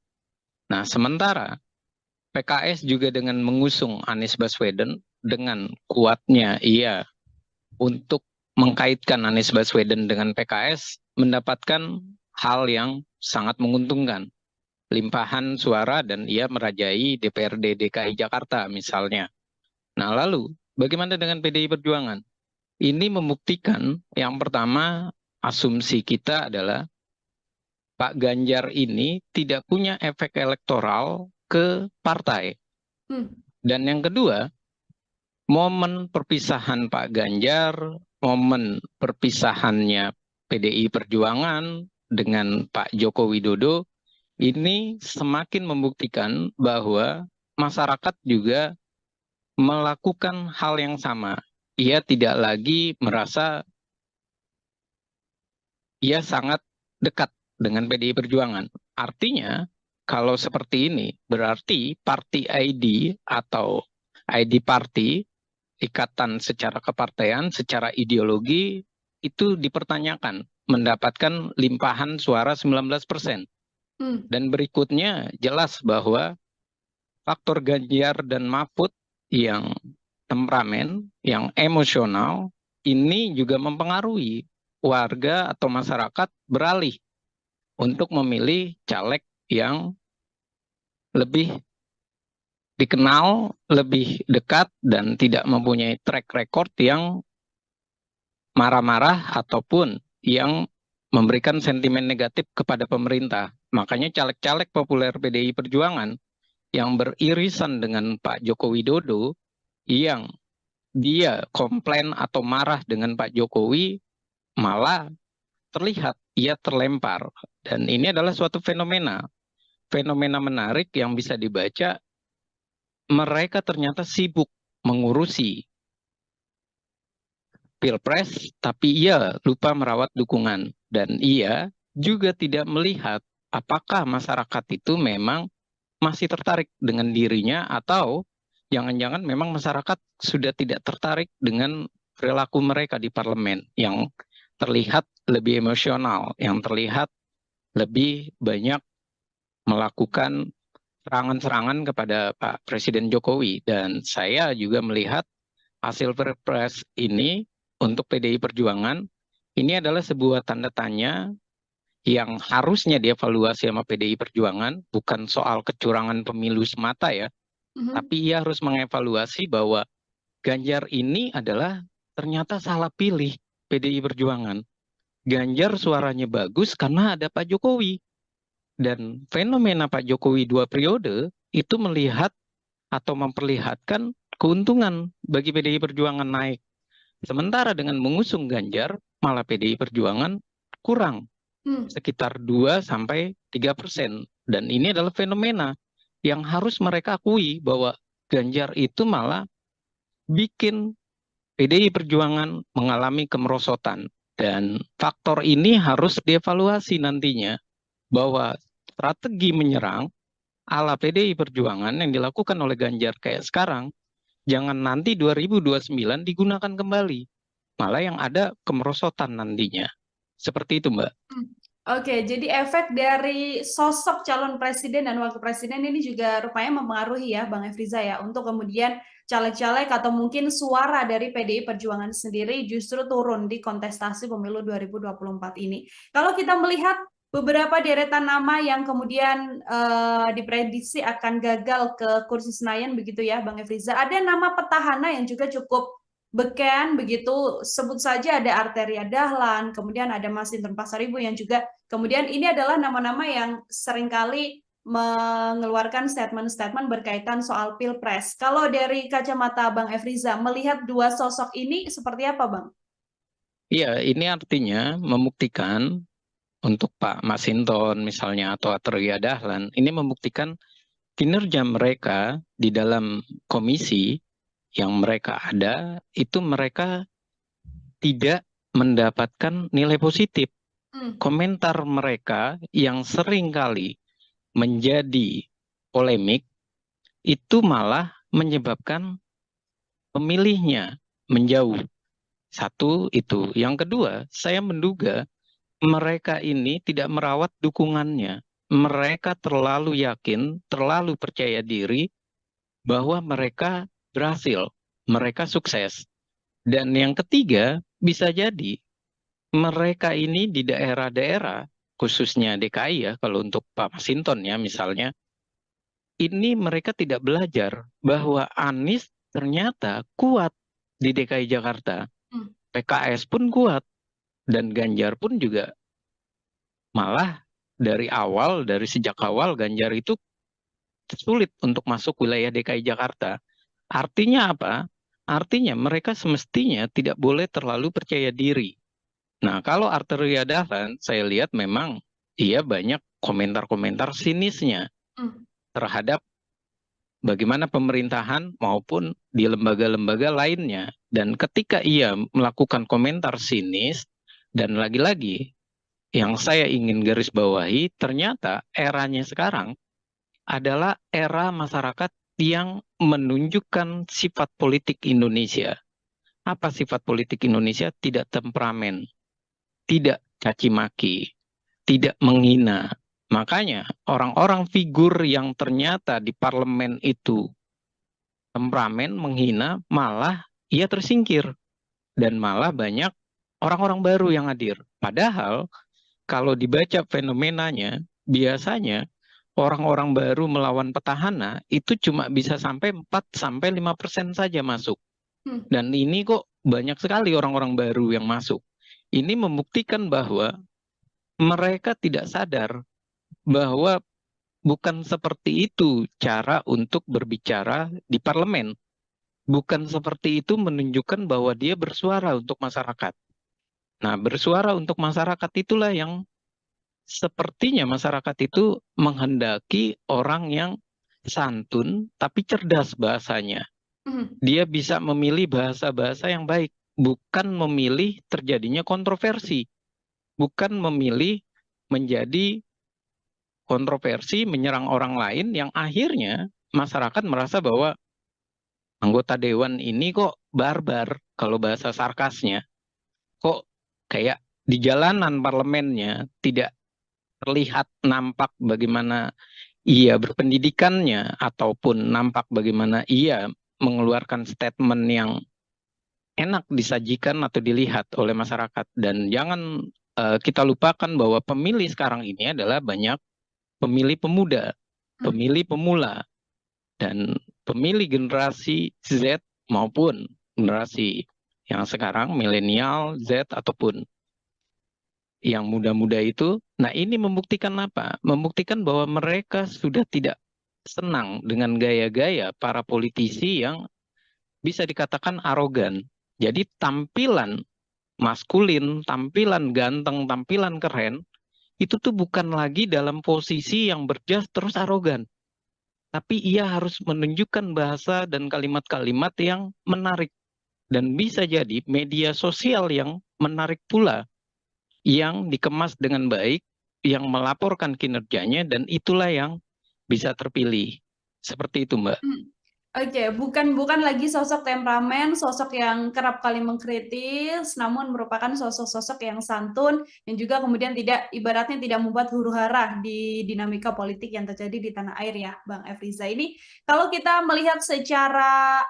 Nah, sementara PKS juga dengan mengusung Anies Baswedan, dengan kuatnya ia untuk mengkaitkan Anies Baswedan dengan PKS, mendapatkan hal yang sangat menguntungkan. Limpahan suara dan ia merajai DPRD DKI Jakarta misalnya. Nah, lalu bagaimana dengan PDI Perjuangan? Ini membuktikan yang pertama, asumsi kita adalah Pak Ganjar ini tidak punya efek elektoral ke partai. Dan yang kedua, momen perpisahan Pak Ganjar, momen perpisahannya PDI Perjuangan dengan Pak Joko Widodo, ini semakin membuktikan bahwa masyarakat juga melakukan hal yang sama. Ia tidak lagi merasa ia sangat dekat dengan PDI Perjuangan. Artinya, kalau seperti ini, berarti Party ID atau ID Party, ikatan secara kepartean, secara ideologi, itu dipertanyakan, mendapatkan limpahan suara 19%. Hmm. Dan berikutnya jelas bahwa faktor Ganjar dan Mahfud yang temperamen, yang emosional, ini juga mempengaruhi warga atau masyarakat beralih untuk memilih caleg yang lebih dikenal, lebih dekat, dan tidak mempunyai track record yang marah-marah ataupun yang memberikan sentimen negatif kepada pemerintah. Makanya caleg-caleg populer PDI Perjuangan yang beririsan dengan Pak Joko Widodo, yang dia komplain atau marah dengan Pak Jokowi, malah terlihat ia terlempar. Dan ini adalah suatu fenomena. Fenomena menarik yang bisa dibaca, mereka ternyata sibuk mengurusi pilpres, tapi ia lupa merawat dukungan. Dan ia juga tidak melihat apakah masyarakat itu memang masih tertarik dengan dirinya, atau jangan-jangan memang masyarakat sudah tidak tertarik dengan perilaku mereka di parlemen yang terlihat lebih emosional, yang terlihat lebih banyak melakukan serangan-serangan kepada Pak Presiden Jokowi. Dan saya juga melihat hasil Perpres ini untuk PDI Perjuangan ini adalah sebuah tanda tanya yang harusnya dievaluasi sama PDI Perjuangan, bukan soal kecurangan pemilu semata ya, Mhm. tapi ia harus mengevaluasi bahwa Ganjar ini adalah ternyata salah pilih PDI Perjuangan. Ganjar suaranya bagus karena ada Pak Jokowi. Dan fenomena Pak Jokowi 2 periode itu melihat atau memperlihatkan keuntungan bagi PDI Perjuangan naik. Sementara dengan mengusung Ganjar, malah PDI Perjuangan kurang Hmm. sekitar 2-3%. Dan ini adalah fenomena yang harus mereka akui bahwa Ganjar itu malah bikin PDI Perjuangan mengalami kemerosotan. Dan faktor ini harus dievaluasi nantinya, bahwa strategi menyerang ala PDI Perjuangan yang dilakukan oleh Ganjar kayak sekarang, jangan nanti 2029 digunakan kembali. Malah yang ada kemerosotan nantinya. Seperti itu, Mbak. Hmm. Oke, jadi efek dari sosok calon presiden dan wakil presiden ini juga rupanya mempengaruhi ya, Bang Efriza ya, untuk kemudian caleg-caleg atau mungkin suara dari PDI Perjuangan sendiri justru turun di kontestasi pemilu 2024 ini. Kalau kita melihat beberapa deretan nama yang kemudian diprediksi akan gagal ke kursi Senayan begitu ya, Bang Efriza, ada nama petahana yang juga cukup beken begitu, sebut saja ada Arteria Dahlan, kemudian ada Mas Hinton Pasaribu yang juga kemudian ini adalah nama-nama yang seringkali mengeluarkan statement-statement berkaitan soal pilpres. Kalau dari kacamata Bang Efriza, melihat dua sosok ini seperti apa, Bang? Iya, ini artinya membuktikan untuk Pak Masinton misalnya atau Atreya Dahlan, ini membuktikan kinerja mereka di dalam komisi yang mereka ada, itu mereka tidak mendapatkan nilai positif. Hmm. Komentar mereka yang sering kali menjadi polemik, itu malah menyebabkan pemilihnya menjauh. Satu itu. Yang kedua, saya menduga mereka ini tidak merawat dukungannya. Mereka terlalu yakin, terlalu percaya diri bahwa mereka berhasil, mereka sukses. Dan yang ketiga, bisa jadi mereka ini di daerah-daerah, khususnya DKI ya, kalau untuk Pak Masinton ya misalnya, ini mereka tidak belajar bahwa Anies ternyata kuat di DKI Jakarta. Hmm. PKS pun kuat, dan Ganjar pun juga malah dari sejak awal Ganjar itu sulit untuk masuk wilayah DKI Jakarta. Artinya apa? Artinya mereka semestinya tidak boleh terlalu percaya diri. Nah, kalau Arteria Dahlan, saya lihat memang ia banyak komentar-komentar sinisnya Hmm. terhadap bagaimana pemerintahan maupun di lembaga-lembaga lainnya. Dan ketika ia melakukan komentar sinis, dan lagi-lagi yang saya ingin garis bawahi, ternyata eranya sekarang adalah era masyarakat yang menunjukkan sifat politik Indonesia. Apa sifat politik Indonesia? Tidak temperamen, tidak caci maki, tidak menghina. Makanya orang-orang figur yang ternyata di parlemen itu temperamen, menghina, malah ia tersingkir. Dan malah banyak orang-orang baru yang hadir. Padahal kalau dibaca fenomenanya, biasanya orang-orang baru melawan petahana itu cuma bisa sampai 4-5% saja masuk. Hmm. Dan ini kok banyak sekali orang-orang baru yang masuk. Ini membuktikan bahwa mereka tidak sadar bahwa bukan seperti itu cara untuk berbicara di parlemen. Bukan seperti itu menunjukkan bahwa dia bersuara untuk masyarakat. Nah, bersuara untuk masyarakat itulah yang sepertinya masyarakat itu menghendaki orang yang santun tapi cerdas bahasanya. Hmm. Dia bisa memilih bahasa-bahasa yang baik, bukan memilih terjadinya kontroversi, bukan memilih menjadi kontroversi menyerang orang lain yang akhirnya masyarakat merasa bahwa anggota dewan ini kok barbar kalau bahasa sarkasnya, kok kayak di jalanan parlemennya tidak terlihat nampak bagaimana ia berpendidikannya ataupun nampak bagaimana ia mengeluarkan statement yang enak disajikan atau dilihat oleh masyarakat. Dan jangan kita lupakan bahwa pemilih sekarang ini adalah banyak pemilih pemuda, pemilih pemula, dan pemilih generasi Z maupun generasi yang sekarang milenial, Z ataupun yang muda-muda itu. Nah, ini membuktikan apa? Membuktikan bahwa mereka sudah tidak senang dengan gaya-gaya para politisi yang bisa dikatakan arogan. Jadi tampilan maskulin, tampilan ganteng, tampilan keren, itu tuh bukan lagi dalam posisi yang berjas terus arogan. Tapi ia harus menunjukkan bahasa dan kalimat-kalimat yang menarik. Dan bisa jadi media sosial yang menarik pula, yang dikemas dengan baik, yang melaporkan kinerjanya, dan itulah yang bisa terpilih. Seperti itu, Mbak. Oke, bukan lagi sosok temperamen, sosok yang kerap kali mengkritis, namun merupakan sosok-sosok yang santun yang juga kemudian tidak ibaratnya tidak membuat huru-hara di dinamika politik yang terjadi di tanah air ya, Bang Efriza. Ini kalau kita melihat secara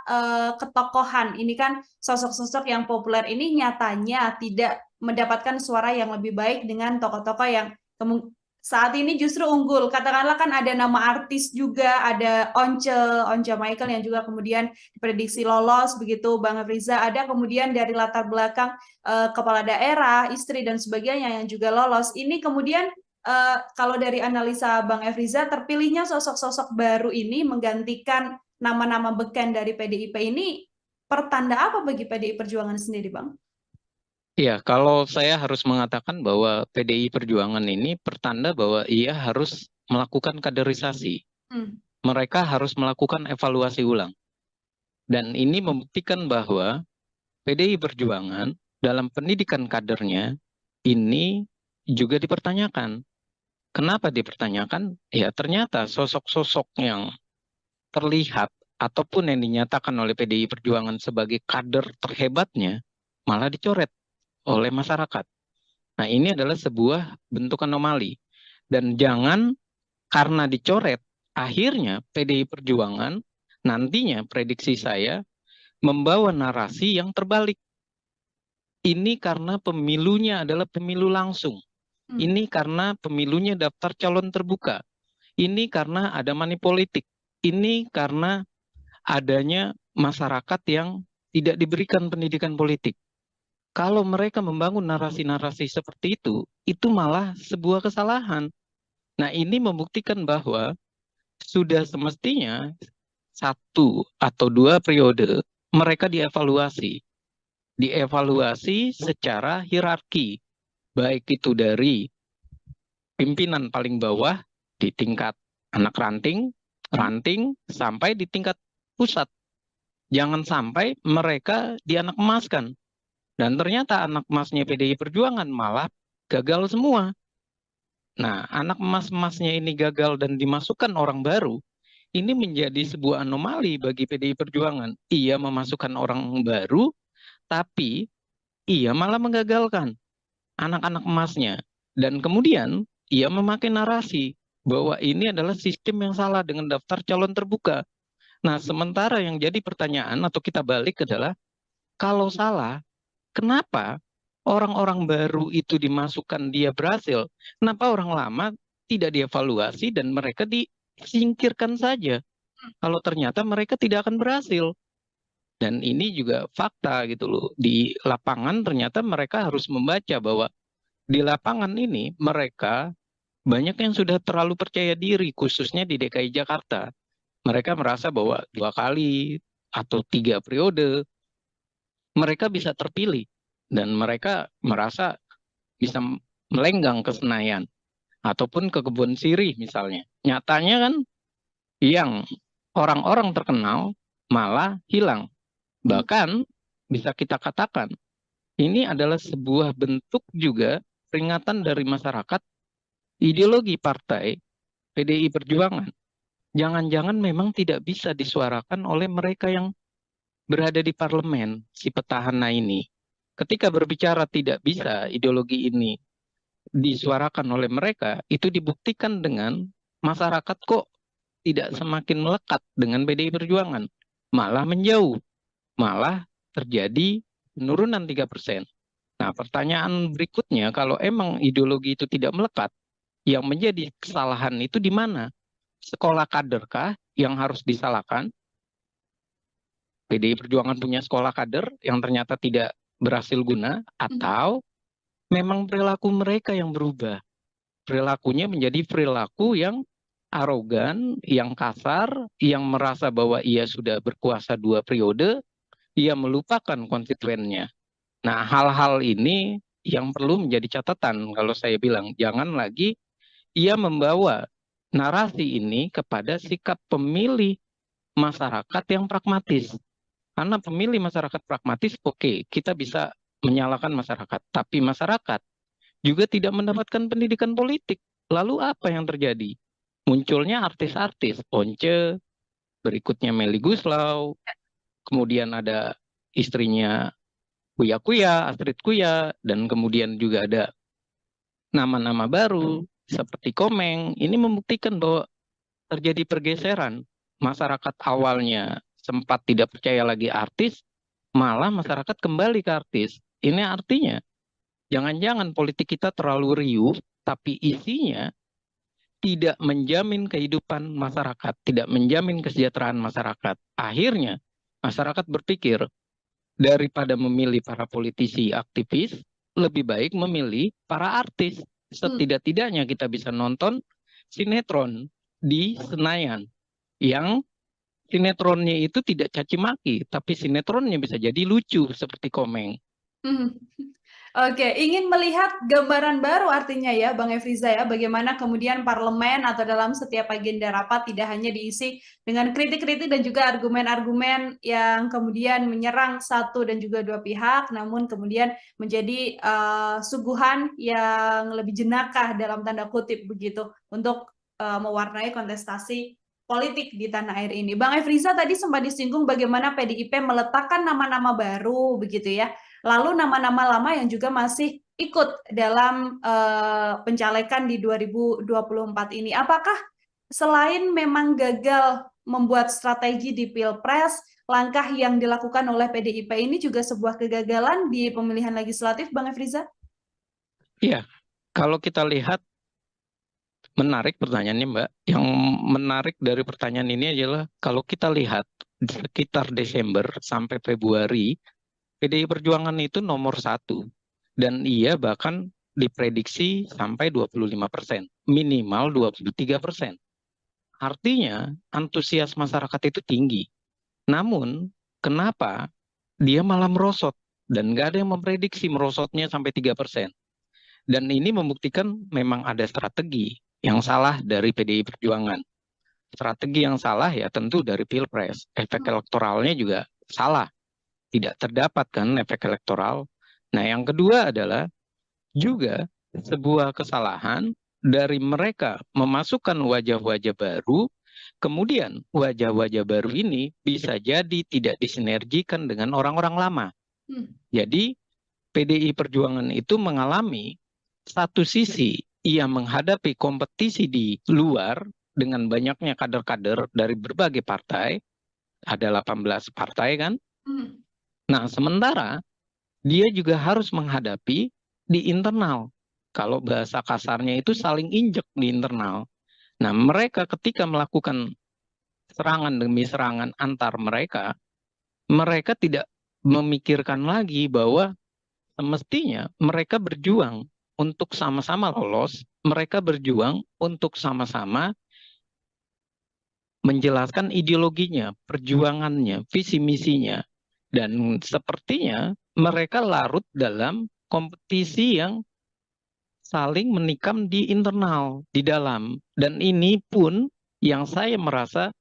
ketokohan, ini kan sosok-sosok yang populer ini nyatanya tidak mendapatkan suara yang lebih baik dengan tokoh-tokoh yang saat ini justru unggul. Katakanlah kan ada nama artis juga, ada Once Michael yang juga kemudian diprediksi lolos begitu, Bang Riza. Ada kemudian dari latar belakang kepala daerah, istri dan sebagainya yang juga lolos. Ini kemudian kalau dari analisa Bang Efriza, terpilihnya sosok-sosok baru ini menggantikan nama-nama beken dari PDIP ini pertanda apa bagi PDI Perjuangan sendiri, Bang? Ya, kalau saya harus mengatakan bahwa PDI Perjuangan ini pertanda bahwa ia harus melakukan kaderisasi. Mereka harus melakukan evaluasi ulang. Dan ini membuktikan bahwa PDI Perjuangan dalam pendidikan kadernya ini juga dipertanyakan. Kenapa dipertanyakan? Ya, ternyata sosok-sosok yang terlihat ataupun yang dinyatakan oleh PDI Perjuangan sebagai kader terhebatnya malah dicoret oleh masyarakat. Nah, ini adalah sebuah bentuk anomali. Dan jangan karena dicoret, akhirnya PDI Perjuangan nantinya prediksi saya membawa narasi yang terbalik. Ini karena pemilunya adalah pemilu langsung. Ini karena pemilunya daftar calon terbuka. Ini karena ada money politik. Ini karena adanya masyarakat yang tidak diberikan pendidikan politik. Kalau mereka membangun narasi-narasi seperti itu malah sebuah kesalahan. Nah, ini membuktikan bahwa sudah semestinya 1 atau 2 periode mereka dievaluasi. Dievaluasi secara hierarki, baik itu dari pimpinan paling bawah di tingkat anak ranting, sampai di tingkat pusat. Jangan sampai mereka dianak emaskan. Dan ternyata anak emasnya PDI Perjuangan malah gagal semua. Nah, anak emas-emasnya ini gagal dan dimasukkan orang baru, ini menjadi sebuah anomali bagi PDI Perjuangan. Ia memasukkan orang baru, tapi ia malah menggagalkan anak-anak emasnya. Dan kemudian ia memakai narasi bahwa ini adalah sistem yang salah dengan daftar calon terbuka. Nah, sementara yang jadi pertanyaan atau kita balik adalah, kalau salah, kenapa orang-orang baru itu dimasukkan dia berhasil? Kenapa orang lama tidak dievaluasi dan mereka disingkirkan saja? Kalau ternyata mereka tidak akan berhasil. Dan ini juga fakta gitu loh. Di lapangan ternyata mereka harus membaca bahwa di lapangan ini mereka banyak yang sudah terlalu percaya diri, khususnya di DKI Jakarta. Mereka merasa bahwa 2 kali atau 3 periode mereka bisa terpilih. Dan mereka merasa bisa melenggang ke Senayan ataupun ke Kebun Sirih misalnya. Nyatanya kan yang orang-orang terkenal malah hilang. Bahkan bisa kita katakan ini adalah sebuah bentuk juga peringatan dari masyarakat, ideologi partai PDI Perjuangan. Jangan-jangan memang tidak bisa disuarakan oleh mereka yang berada di parlemen, si petahana ini. Ketika berbicara tidak bisa ideologi ini disuarakan oleh mereka, itu dibuktikan dengan masyarakat kok tidak semakin melekat dengan PDI Perjuangan. Malah menjauh, malah terjadi penurunan 3%. Nah, pertanyaan berikutnya, kalau emang ideologi itu tidak melekat, yang menjadi kesalahan itu di mana? Sekolah kaderkah yang harus disalahkan? PDI Perjuangan punya sekolah kader yang ternyata tidak berhasil guna, atau memang perilaku mereka yang berubah? Perilakunya menjadi perilaku yang arogan, yang kasar, yang merasa bahwa ia sudah berkuasa 2 periode, ia melupakan konstituennya. Nah, hal-hal ini yang perlu menjadi catatan kalau saya bilang, jangan lagi ia membawa narasi ini kepada sikap pemilih masyarakat yang pragmatis. Karena pemilih masyarakat pragmatis, oke, kita bisa menyalahkan masyarakat. Tapi masyarakat juga tidak mendapatkan pendidikan politik. Lalu apa yang terjadi? Munculnya artis-artis, Once, berikutnya Melly Guslau, kemudian ada istrinya Kuya Kuya, Astrid Kuya, dan kemudian juga ada nama-nama baru seperti Komeng. Ini membuktikan bahwa terjadi pergeseran. Masyarakat awalnya sempat tidak percaya lagi artis, malah masyarakat kembali ke artis. Ini artinya jangan-jangan politik kita terlalu riuh, tapi isinya tidak menjamin kehidupan masyarakat, tidak menjamin kesejahteraan masyarakat. Akhirnya masyarakat berpikir, daripada memilih para politisi aktivis, lebih baik memilih para artis. Setidak-tidaknya kita bisa nonton sinetron di Senayan yang sinetronnya itu tidak caci maki, tapi sinetronnya bisa jadi lucu seperti Komeng. Oke, ingin melihat gambaran baru artinya ya, Bang Efriza ya, bagaimana kemudian parlemen atau dalam setiap agenda rapat tidak hanya diisi dengan kritik-kritik dan juga argumen-argumen yang kemudian menyerang satu dan juga dua pihak, namun kemudian menjadi suguhan yang lebih jenakah dalam tanda kutip begitu untuk mewarnai kontestasi politik di tanah air ini. Bang Efriza tadi sempat disinggung bagaimana PDIP meletakkan nama-nama baru begitu ya. Lalu nama-nama lama yang juga masih ikut dalam pencalekan di 2024 ini. Apakah selain memang gagal membuat strategi di Pilpres, langkah yang dilakukan oleh PDIP ini juga sebuah kegagalan di pemilihan legislatif, Bang Efriza? Iya, kalau kita lihat, menarik pertanyaannya, Mbak. Yang menarik dari pertanyaan ini adalah kalau kita lihat sekitar Desember sampai Februari, PDI Perjuangan itu nomor 1. Dan ia bahkan diprediksi sampai 25%, minimal 23%. Artinya antusias masyarakat itu tinggi. Namun kenapa dia malah merosot? Dan nggak ada yang memprediksi merosotnya sampai 3%. Dan ini membuktikan memang ada strategi yang salah dari PDI Perjuangan. Strategi yang salah ya tentu dari Pilpres. Efek elektoralnya juga salah. Tidak terdapat kan efek elektoral. Nah, yang kedua adalah juga sebuah kesalahan dari mereka memasukkan wajah-wajah baru, kemudian wajah-wajah baru ini bisa jadi tidak disinergikan dengan orang-orang lama. Jadi PDI Perjuangan itu mengalami satu sisi ia menghadapi kompetisi di luar dengan banyaknya kader-kader dari berbagai partai, ada 18 partai kan. Nah, sementara dia juga harus menghadapi di internal. Kalau bahasa kasarnya itu saling injek di internal. Nah, mereka ketika melakukan serangan demi serangan antar mereka, mereka tidak memikirkan lagi bahwa semestinya mereka berjuang untuk sama-sama lolos, mereka berjuang untuk sama-sama menjelaskan ideologinya, perjuangannya, visi misinya. Dan sepertinya mereka larut dalam kompetisi yang saling menikam di internal, di dalam. Dan ini pun yang saya merasa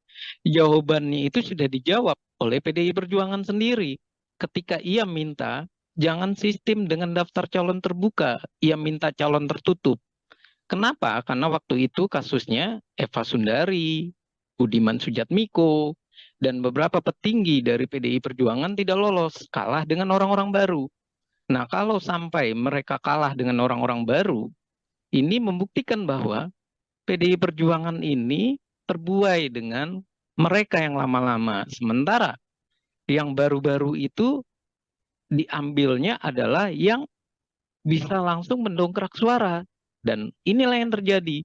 jawabannya itu sudah dijawab oleh PDI Perjuangan sendiri. Ketika ia minta jangan sistem dengan daftar calon terbuka, ia minta calon tertutup. Kenapa? Karena waktu itu kasusnya Eva Sundari, Budiman Sujatmiko, dan beberapa petinggi dari PDI Perjuangan tidak lolos, kalah dengan orang-orang baru. Nah, kalau sampai mereka kalah dengan orang-orang baru, ini membuktikan bahwa PDI Perjuangan ini terbuai dengan mereka yang lama-lama. Sementara yang baru-baru itu diambilnya adalah yang bisa langsung mendongkrak suara. Dan inilah yang terjadi.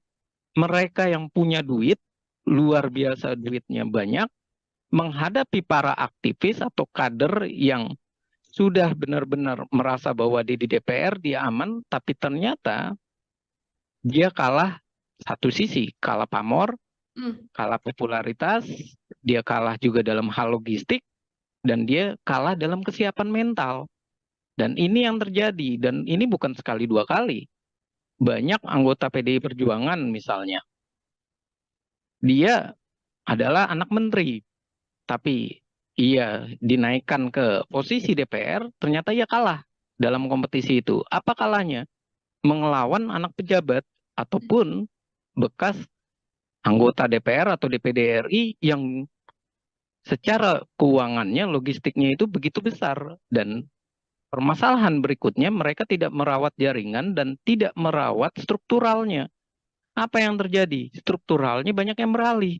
Mereka yang punya duit, luar biasa duitnya banyak, menghadapi para aktivis atau kader yang sudah benar-benar merasa bahwa di DPR dia aman, tapi ternyata dia kalah satu sisi, kalah pamor, kalah popularitas, dia kalah juga dalam hal logistik, dan dia kalah dalam kesiapan mental. Dan ini yang terjadi, dan ini bukan sekali dua kali. Banyak anggota PDI Perjuangan misalnya, dia adalah anak menteri, tapi ia dinaikkan ke posisi DPR, ternyata ia kalah dalam kompetisi itu. Apa kalahnya? Mengelawan anak pejabat ataupun bekas anggota DPR atau DPD RI yang secara keuangannya, logistiknya itu begitu besar. Dan permasalahan berikutnya, mereka tidak merawat jaringan dan tidak merawat strukturalnya. Apa yang terjadi? Strukturalnya banyak yang beralih.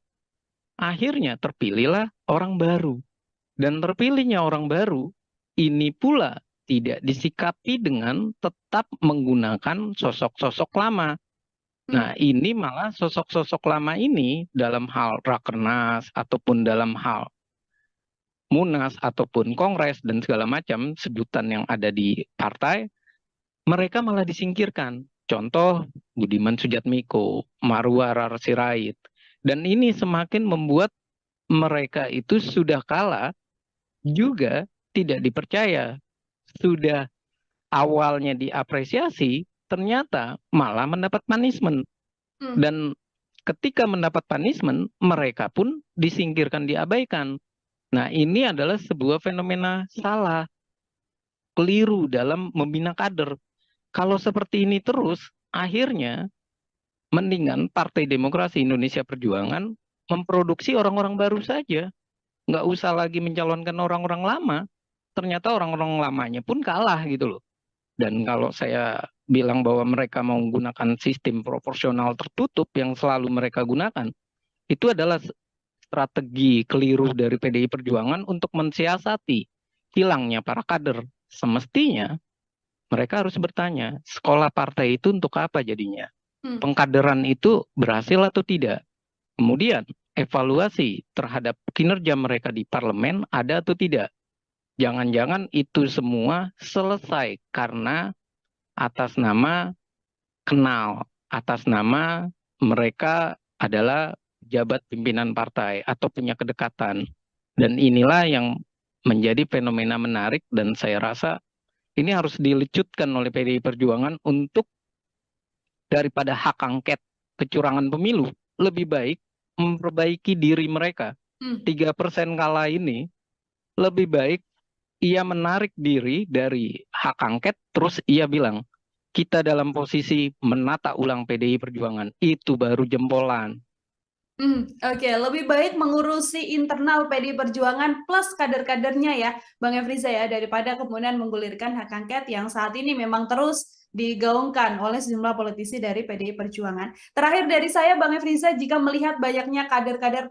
Akhirnya terpilihlah orang baru. Dan terpilihnya orang baru, ini pula tidak disikapi dengan tetap menggunakan sosok-sosok lama. Nah, ini malah sosok-sosok lama ini dalam hal rakernas ataupun dalam hal munas ataupun kongres dan segala macam sebutan yang ada di partai, mereka malah disingkirkan. Contoh Budiman Sujatmiko, Marwah Sirait. Dan ini semakin membuat mereka itu sudah kalah juga tidak dipercaya. Sudah awalnya diapresiasi, ternyata malah mendapat punishment. Dan ketika mendapat punishment, mereka pun disingkirkan, diabaikan. Nah, ini adalah sebuah fenomena salah, keliru dalam membina kader. Kalau seperti ini terus, akhirnya mendingan Partai Demokrasi Indonesia Perjuangan memproduksi orang-orang baru saja. Nggak usah lagi mencalonkan orang-orang lama. Ternyata orang-orang lamanya pun kalah gitu loh. Dan kalau saya bilang bahwa mereka mau menggunakan sistem proporsional tertutup yang selalu mereka gunakan, itu adalah strategi keliru dari PDI Perjuangan untuk mensiasati hilangnya para kader. Semestinya mereka harus bertanya, sekolah partai itu untuk apa jadinya? Pengkaderan itu berhasil atau tidak? Kemudian evaluasi terhadap kinerja mereka di parlemen ada atau tidak? Jangan-jangan itu semua selesai karena atas nama kenal, atas nama mereka adalah jabat pimpinan partai atau punya kedekatan. Dan inilah yang menjadi fenomena menarik dan saya rasa ini harus dilecutkan oleh PDI Perjuangan untuk daripada hak angket kecurangan pemilu, lebih baik memperbaiki diri mereka. 3% kalah ini lebih baik ia menarik diri dari hak angket, terus ia bilang, kita dalam posisi menata ulang PDI Perjuangan, itu baru jempolan. Oke, lebih baik mengurusi internal PDI Perjuangan plus kader-kadernya ya, Bang Efriza ya, daripada kemudian menggulirkan hak angket yang saat ini memang terus digaungkan oleh sejumlah politisi dari PDI Perjuangan. Terakhir dari saya, Bang Efriza, jika melihat banyaknya kader-kader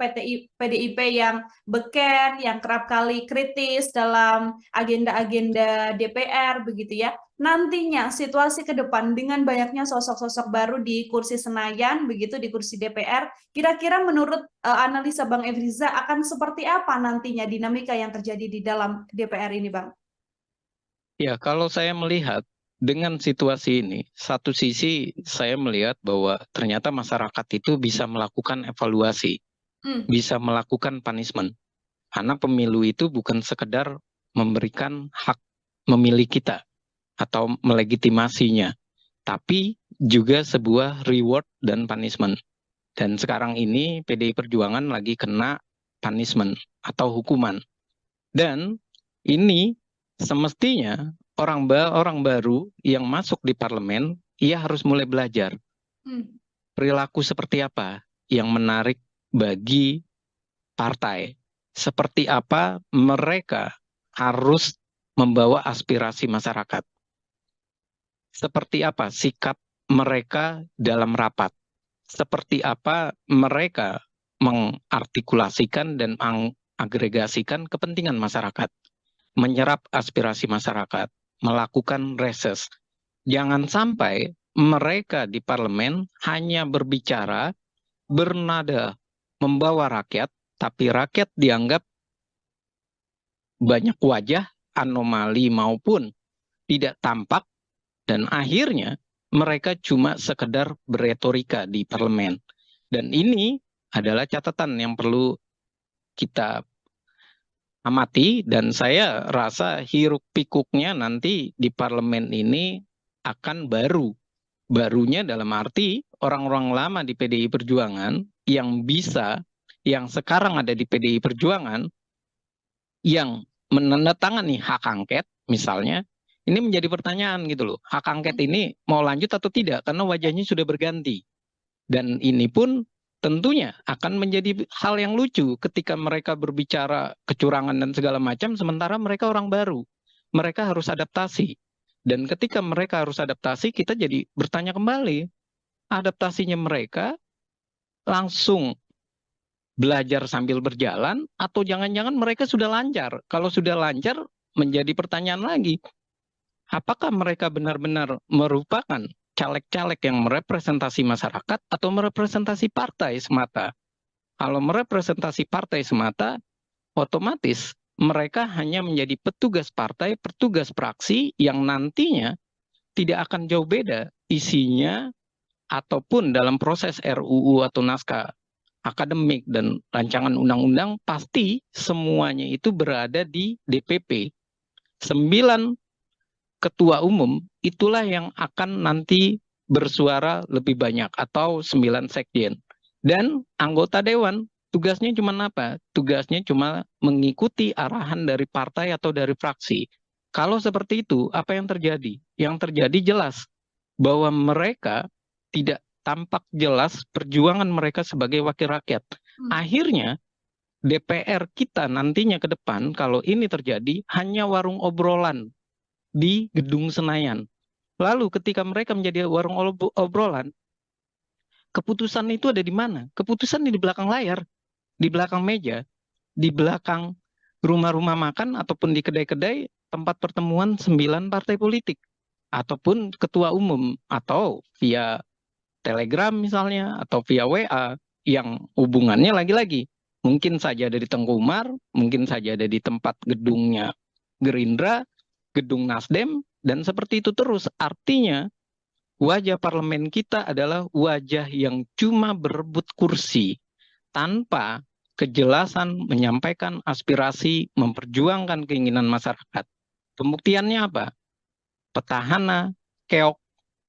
PDIP yang beken, yang kerap kali kritis dalam agenda-agenda DPR, begitu ya, nantinya situasi ke depan dengan banyaknya sosok-sosok baru di kursi Senayan, begitu di kursi DPR, kira-kira menurut analisa Bang Efriza akan seperti apa nantinya dinamika yang terjadi di dalam DPR ini, Bang? Ya, kalau saya melihat dengan situasi ini, satu sisi saya melihat bahwa ternyata masyarakat itu bisa melakukan evaluasi, Hmm. bisa melakukan punishment. Karena pemilu itu bukan sekedar memberikan hak memilih kita atau melegitimasinya, tapi juga sebuah reward dan punishment. Dan sekarang ini PDI Perjuangan lagi kena punishment atau hukuman. Dan ini semestinya orang baru yang masuk di parlemen, ia harus mulai belajar Hmm. perilaku seperti apa yang menarik bagi partai. Seperti apa mereka harus membawa aspirasi masyarakat. Seperti apa sikap mereka dalam rapat. Seperti apa mereka mengartikulasikan dan mengagregasikan kepentingan masyarakat. Menyerap aspirasi masyarakat, melakukan reses. Jangan sampai mereka di parlemen hanya berbicara, bernada, membawa rakyat, tapi rakyat dianggap banyak wajah, anomali maupun tidak tampak, dan akhirnya mereka cuma sekedar beretorika di parlemen. Dan ini adalah catatan yang perlu kita amati, dan saya rasa hiruk pikuknya nanti di parlemen ini akan baru. Barunya dalam arti orang-orang lama di PDI Perjuangan yang bisa, yang sekarang ada di PDI Perjuangan, yang menandatangani hak angket misalnya, ini menjadi pertanyaan gitu loh. Hak angket ini mau lanjut atau tidak karena wajahnya sudah berganti. Dan ini pun tentunya akan menjadi hal yang lucu ketika mereka berbicara kecurangan dan segala macam, sementara mereka orang baru. Mereka harus adaptasi. Dan ketika mereka harus adaptasi, kita jadi bertanya kembali, adaptasinya mereka langsung belajar sambil berjalan, atau jangan-jangan mereka sudah lancar. Kalau sudah lancar, menjadi pertanyaan lagi, apakah mereka benar-benar merupakan caleg-caleg yang merepresentasi masyarakat atau merepresentasi partai semata? Kalau merepresentasi partai semata, otomatis mereka hanya menjadi petugas partai, petugas praksi yang nantinya tidak akan jauh beda isinya ataupun dalam proses RUU atau naskah akademik dan rancangan undang-undang, pasti semuanya itu berada di DPP. 9 ketua umum itulah yang akan nanti bersuara lebih banyak, atau 9 sekjen. Dan anggota dewan tugasnya cuma apa? Tugasnya cuma mengikuti arahan dari partai atau dari fraksi. Kalau seperti itu, apa yang terjadi? Yang terjadi jelas bahwa mereka tidak tampak jelas perjuangan mereka sebagai wakil rakyat. Akhirnya DPR kita nantinya ke depan, kalau ini terjadi, hanya warung obrolan di gedung Senayan. Lalu ketika mereka menjadi warung obrolan, keputusan itu ada di mana? Keputusan di belakang layar, di belakang meja, di belakang rumah-rumah makan ataupun di kedai-kedai tempat pertemuan 9 partai politik. Ataupun ketua umum, atau via Telegram misalnya, atau via WA, yang hubungannya lagi-lagi mungkin saja ada di Tengku Umar, mungkin saja ada di tempat gedungnya Gerindra, gedung Nasdem, dan seperti itu terus. Artinya wajah parlemen kita adalah wajah yang cuma berebut kursi tanpa kejelasan menyampaikan aspirasi, memperjuangkan keinginan masyarakat. Pembuktiannya apa? Petahana keok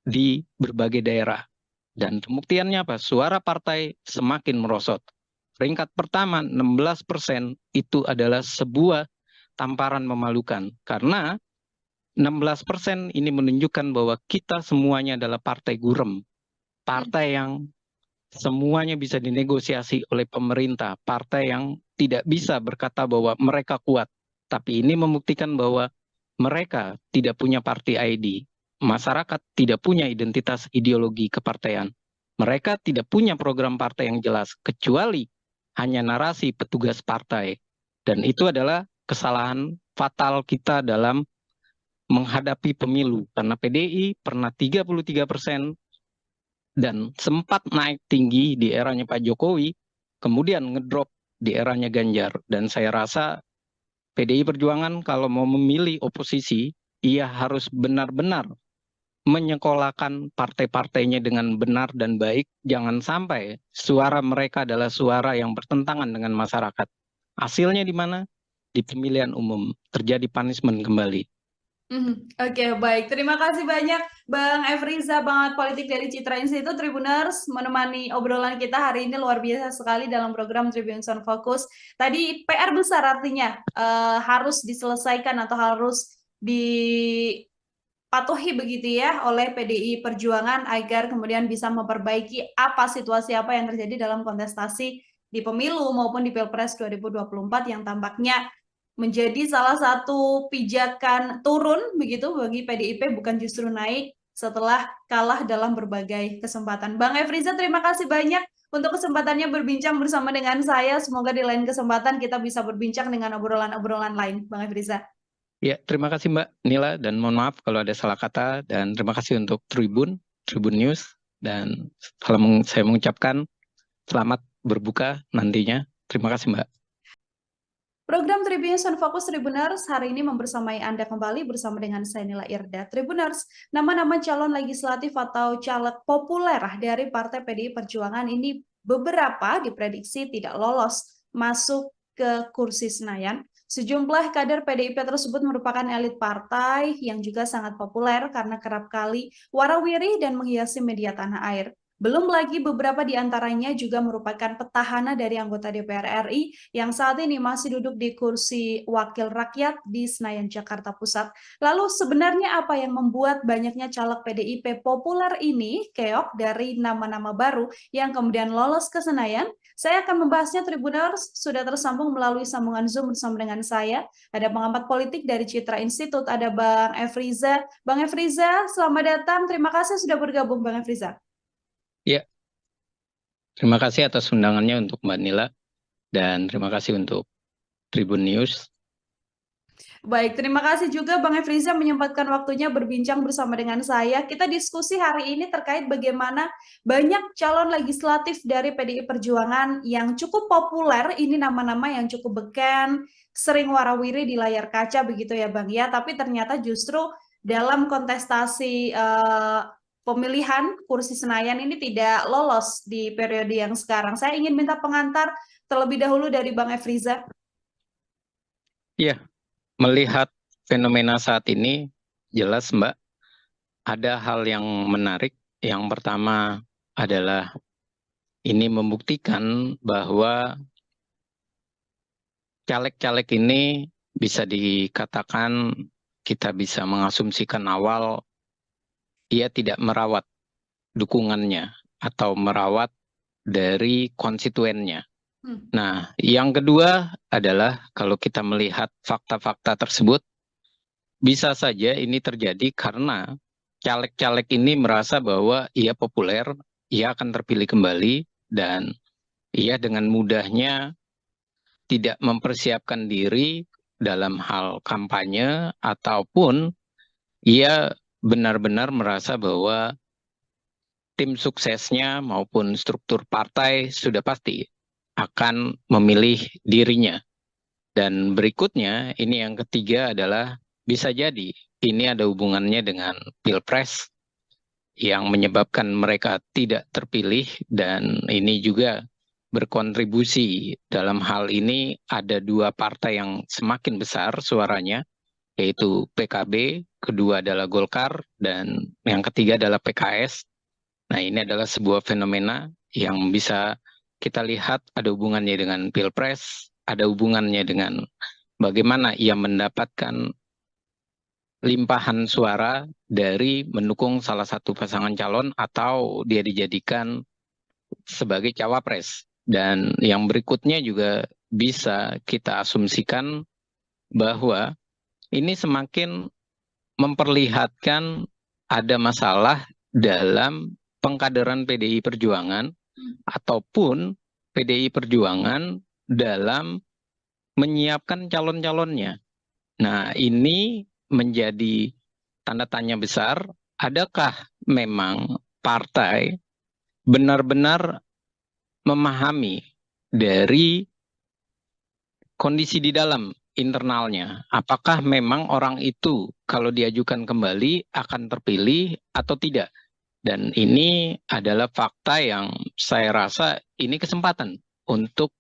di berbagai daerah. Dan pembuktiannya apa? Suara partai semakin merosot. Peringkat pertama 16% itu adalah sebuah tamparan memalukan. Karena 16% ini menunjukkan bahwa kita semuanya adalah partai gurem, partai yang semuanya bisa dinegosiasi oleh pemerintah, partai yang tidak bisa berkata bahwa mereka kuat, tapi ini membuktikan bahwa mereka tidak punya party ID, masyarakat tidak punya identitas ideologi kepartaian, mereka tidak punya program partai yang jelas, kecuali hanya narasi petugas partai, dan itu adalah kesalahan fatal kita dalam menghadapi pemilu, karena PDI pernah 33% dan sempat naik tinggi di eranya Pak Jokowi, kemudian ngedrop di eranya Ganjar. Dan saya rasa PDI Perjuangan kalau mau memilih oposisi, ia harus benar-benar menyekolahkan partai-partainya dengan benar dan baik. Jangan sampai suara mereka adalah suara yang bertentangan dengan masyarakat. Hasilnya di mana? Di pemilihan umum terjadi punishment kembali. Oke, baik. Terima kasih banyak Bang Efriza, Bangat Politik dari Citra Institute Tribuners, menemani obrolan kita hari ini luar biasa sekali dalam program Tribun Sound Focus. Tadi PR besar artinya harus diselesaikan atau harus dipatuhi begitu ya oleh PDI Perjuangan agar kemudian bisa memperbaiki situasi apa yang terjadi dalam kontestasi di pemilu maupun di Pilpres 2024 yang tampaknya menjadi salah satu pijakan turun begitu bagi PDIP, bukan justru naik setelah kalah dalam berbagai kesempatan. Bang Efriza, terima kasih banyak untuk kesempatannya berbincang bersama dengan saya. Semoga di lain kesempatan kita bisa berbincang dengan obrolan-obrolan lain, Bang Efriza. Ya, terima kasih Mbak Nila, dan mohon maaf kalau ada salah kata, dan terima kasih untuk Tribun News, dan saya mengucapkan selamat berbuka nantinya. Terima kasih Mbak. Program Tribun Sound Focus Tribuners hari ini membersamai Anda kembali bersama dengan saya Nila Irda. Tribuners, nama-nama calon legislatif atau caleg populer dari Partai PDI Perjuangan ini beberapa diprediksi tidak lolos masuk ke kursi Senayan. Sejumlah kader PDIP tersebut merupakan elit partai yang juga sangat populer karena kerap kali warawiri dan menghiasi media tanah air. Belum lagi beberapa di antaranya juga merupakan petahana dari anggota DPR RI yang saat ini masih duduk di kursi wakil rakyat di Senayan, Jakarta Pusat. Lalu sebenarnya apa yang membuat banyaknya caleg PDIP populer ini keok dari nama-nama baru yang kemudian lolos ke Senayan? Saya akan membahasnya. Tribuners, sudah tersambung melalui sambungan Zoom bersama dengan saya. Ada pengamat politik dari Citra Institute, ada Bang Efriza. Bang Efriza, selamat datang. Terima kasih sudah bergabung, Bang Efriza. Ya, terima kasih atas undangannya untuk Mbak Nila, dan terima kasih untuk Tribun News. Baik, terima kasih juga Bang Efriza menyempatkan waktunya berbincang bersama dengan saya. Kita diskusi hari ini terkait bagaimana banyak calon legislatif dari PDI Perjuangan yang cukup populer, ini nama-nama yang cukup beken, sering warawiri di layar kaca begitu ya Bang ya, tapi ternyata justru dalam kontestasi pemilihan kursi Senayan ini tidak lolos di periode yang sekarang. Saya ingin minta pengantar terlebih dahulu dari Bang Efriza. Ya, melihat fenomena saat ini, jelas Mbak, ada hal yang menarik. Yang pertama adalah ini membuktikan bahwa caleg-caleg ini bisa dikatakan kita bisa mengasumsikan awal ia tidak merawat dukungannya atau merawat dari konstituennya. Nah, yang kedua adalah kalau kita melihat fakta-fakta tersebut, bisa saja ini terjadi karena caleg-caleg ini merasa bahwa ia populer, ia akan terpilih kembali, dan ia dengan mudahnya tidak mempersiapkan diri dalam hal kampanye, ataupun ia benar-benar merasa bahwa tim suksesnya maupun struktur partai sudah pasti akan memilih dirinya. Dan berikutnya, ini yang ketiga adalah bisa jadi ini ada hubungannya dengan Pilpres yang menyebabkan mereka tidak terpilih, dan ini juga berkontribusi dalam hal ini. Ada dua partai yang semakin besar suaranya, yaitu PKB, kedua adalah Golkar, dan yang ketiga adalah PKS. Nah, ini adalah sebuah fenomena yang bisa kita lihat ada hubungannya dengan Pilpres, ada hubungannya dengan bagaimana ia mendapatkan limpahan suara dari mendukung salah satu pasangan calon atau dia dijadikan sebagai cawapres. Dan yang berikutnya juga bisa kita asumsikan bahwa ini semakin memperlihatkan ada masalah dalam pengkaderan PDI Perjuangan ataupun PDI Perjuangan dalam menyiapkan calon-calonnya. Nah, ini menjadi tanda tanya besar, adakah memang partai benar-benar memahami dari kondisi di dalam internalnya? Apakah memang orang itu kalau diajukan kembali akan terpilih atau tidak? Dan ini adalah fakta yang saya rasa ini kesempatan untuk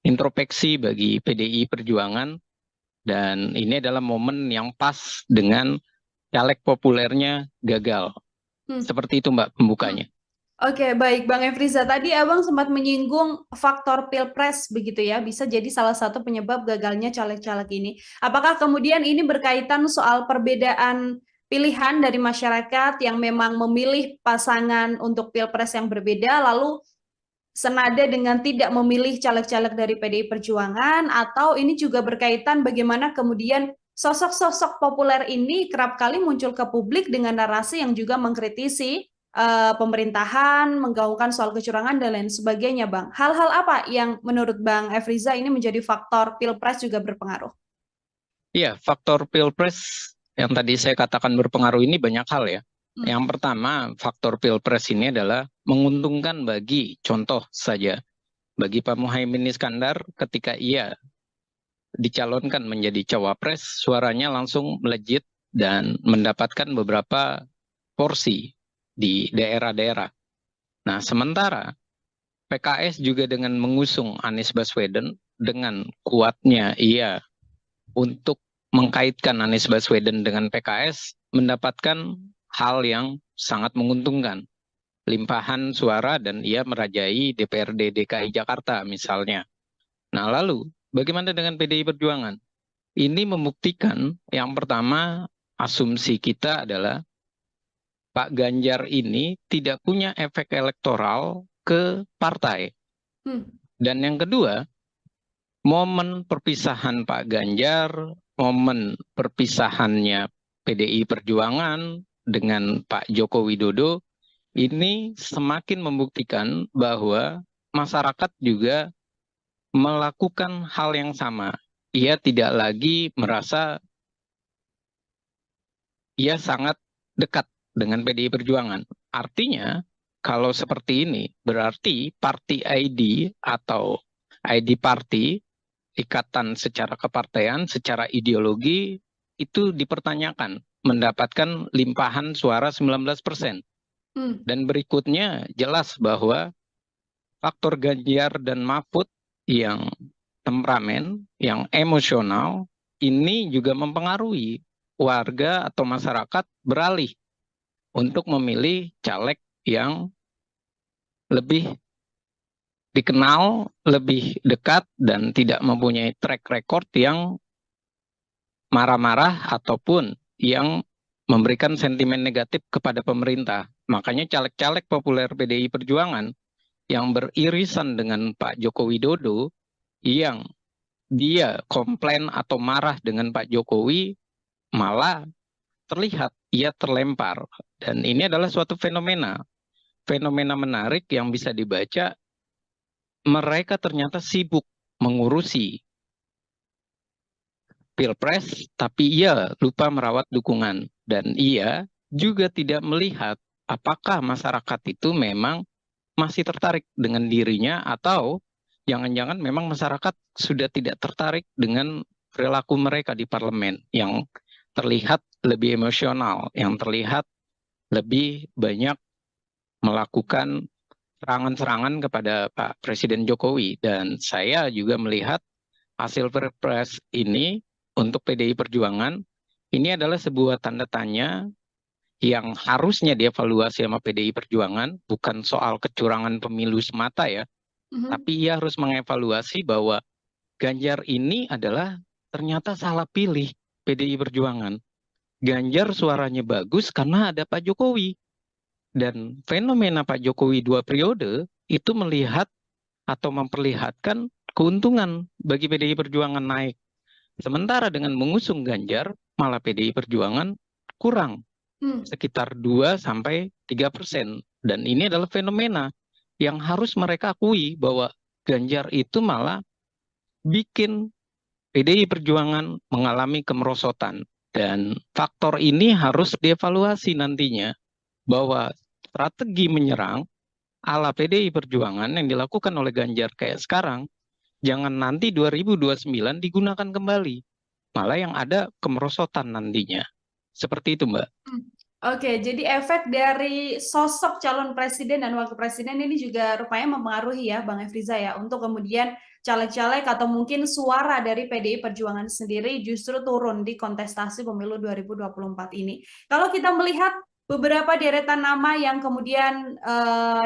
introspeksi bagi PDI Perjuangan, dan ini adalah momen yang pas dengan caleg populernya gagal. Seperti itu Mbak pembukanya. Oke, baik Bang Efriza. Tadi Abang sempat menyinggung faktor pilpres begitu ya, bisa jadi salah satu penyebab gagalnya caleg-caleg ini. Apakah kemudian ini berkaitan soal perbedaan pilihan dari masyarakat yang memang memilih pasangan untuk pilpres yang berbeda, lalu senada dengan tidak memilih caleg-caleg dari PDI Perjuangan, atau ini juga berkaitan bagaimana kemudian sosok-sosok populer ini kerap kali muncul ke publik dengan narasi yang juga mengkritisi pemerintahan, menggaungkan soal kecurangan dan lain sebagainya, Bang. Hal-hal apa yang menurut Bang Efriza ini menjadi faktor pilpres juga berpengaruh? Iya, faktor pilpres yang tadi saya katakan berpengaruh ini banyak hal ya. Yang pertama, faktor pilpres ini adalah menguntungkan bagi, contoh saja, bagi Pak Muhaimin Iskandar ketika ia dicalonkan menjadi cawapres, suaranya langsung melejit dan mendapatkan beberapa porsi di daerah-daerah. Nah, sementara PKS juga dengan mengusung Anies Baswedan, dengan kuatnya ia untuk mengkaitkan Anies Baswedan dengan PKS, mendapatkan hal yang sangat menguntungkan. Limpahan suara dan ia merajai DPRD DKI Jakarta misalnya. Nah lalu, bagaimana dengan PDI Perjuangan? Ini membuktikan yang pertama, asumsi kita adalah Pak Ganjar ini tidak punya efek elektoral ke partai. Dan yang kedua, momen perpisahan Pak Ganjar, momen perpisahannya PDI Perjuangan dengan Pak Joko Widodo, ini semakin membuktikan bahwa masyarakat juga melakukan hal yang sama. Ia tidak lagi merasa ia sangat dekat dengan PDI Perjuangan. Artinya, kalau seperti ini, berarti party ID atau ID party, ikatan secara kepartaian, secara ideologi, itu dipertanyakan, mendapatkan limpahan suara 19%. Dan berikutnya jelas bahwa faktor Ganjar dan Mahfud yang temperamen, yang emosional, ini juga mempengaruhi warga atau masyarakat beralih untuk memilih caleg yang lebih dikenal, lebih dekat, dan tidak mempunyai track record yang marah-marah ataupun yang memberikan sentimen negatif kepada pemerintah. Makanya caleg-caleg populer PDI Perjuangan yang beririsan dengan Pak Joko Widodo, yang dia komplain atau marah dengan Pak Jokowi, malah terlihat ia terlempar. Dan ini adalah suatu fenomena menarik yang bisa dibaca. Mereka ternyata sibuk mengurusi pilpres, tapi ia lupa merawat dukungan. Dan ia juga tidak melihat apakah masyarakat itu memang masih tertarik dengan dirinya, atau jangan-jangan memang masyarakat sudah tidak tertarik dengan perilaku mereka di parlemen yang terlihat lebih emosional, yang terlihat lebih banyak melakukan serangan-serangan kepada Pak Presiden Jokowi. Dan saya juga melihat hasil Pilpres ini untuk PDI Perjuangan ini adalah sebuah tanda tanya yang harusnya dievaluasi sama PDI Perjuangan, bukan soal kecurangan pemilu semata ya, tapi ia harus mengevaluasi bahwa Ganjar ini adalah ternyata salah pilih PDI Perjuangan. Ganjar suaranya bagus karena ada Pak Jokowi. Dan fenomena Pak Jokowi 2 periode itu melihat atau memperlihatkan keuntungan bagi PDI Perjuangan naik. Sementara dengan mengusung Ganjar, malah PDI Perjuangan kurang Hmm. sekitar 2-3%. Dan ini adalah fenomena yang harus mereka akui bahwa Ganjar itu malah bikin PDI Perjuangan mengalami kemerosotan. Dan faktor ini harus dievaluasi nantinya bahwa strategi menyerang ala PDI Perjuangan yang dilakukan oleh Ganjar kayak sekarang, jangan nanti 2029 digunakan kembali. Malah yang ada kemerosotan nantinya. Seperti itu, Mbak. Oke, jadi efek dari sosok calon presiden dan wakil presiden ini juga rupanya mempengaruhi ya, Bang Efriza ya, untuk kemudian caleg-caleg atau mungkin suara dari PDI Perjuangan sendiri justru turun di kontestasi pemilu 2024 ini. Kalau kita melihat beberapa deretan nama yang kemudian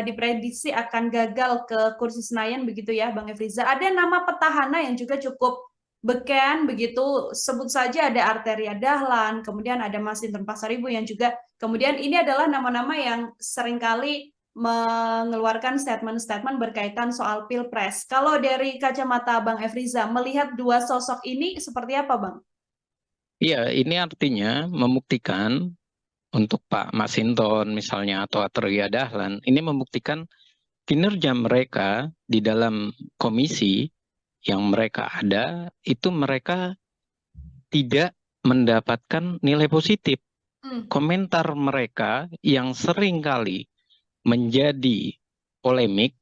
diprediksi akan gagal ke kursi Senayan begitu ya, Bang Efriza, ada nama petahana yang juga cukup beken begitu, sebut saja ada Arteria Dahlan, kemudian ada Masinton Pasaribu yang juga kemudian ini adalah nama-nama yang seringkali mengeluarkan statement-statement berkaitan soal Pilpres. Kalau dari kacamata Bang Efriza, melihat dua sosok ini seperti apa, Bang? Iya, ini artinya membuktikan untuk Pak Masinton misalnya atau Atreya Dahlan, ini membuktikan kinerja mereka di dalam komisi yang mereka ada, itu mereka tidak mendapatkan nilai positif. Komentar mereka yang sering kali menjadi polemik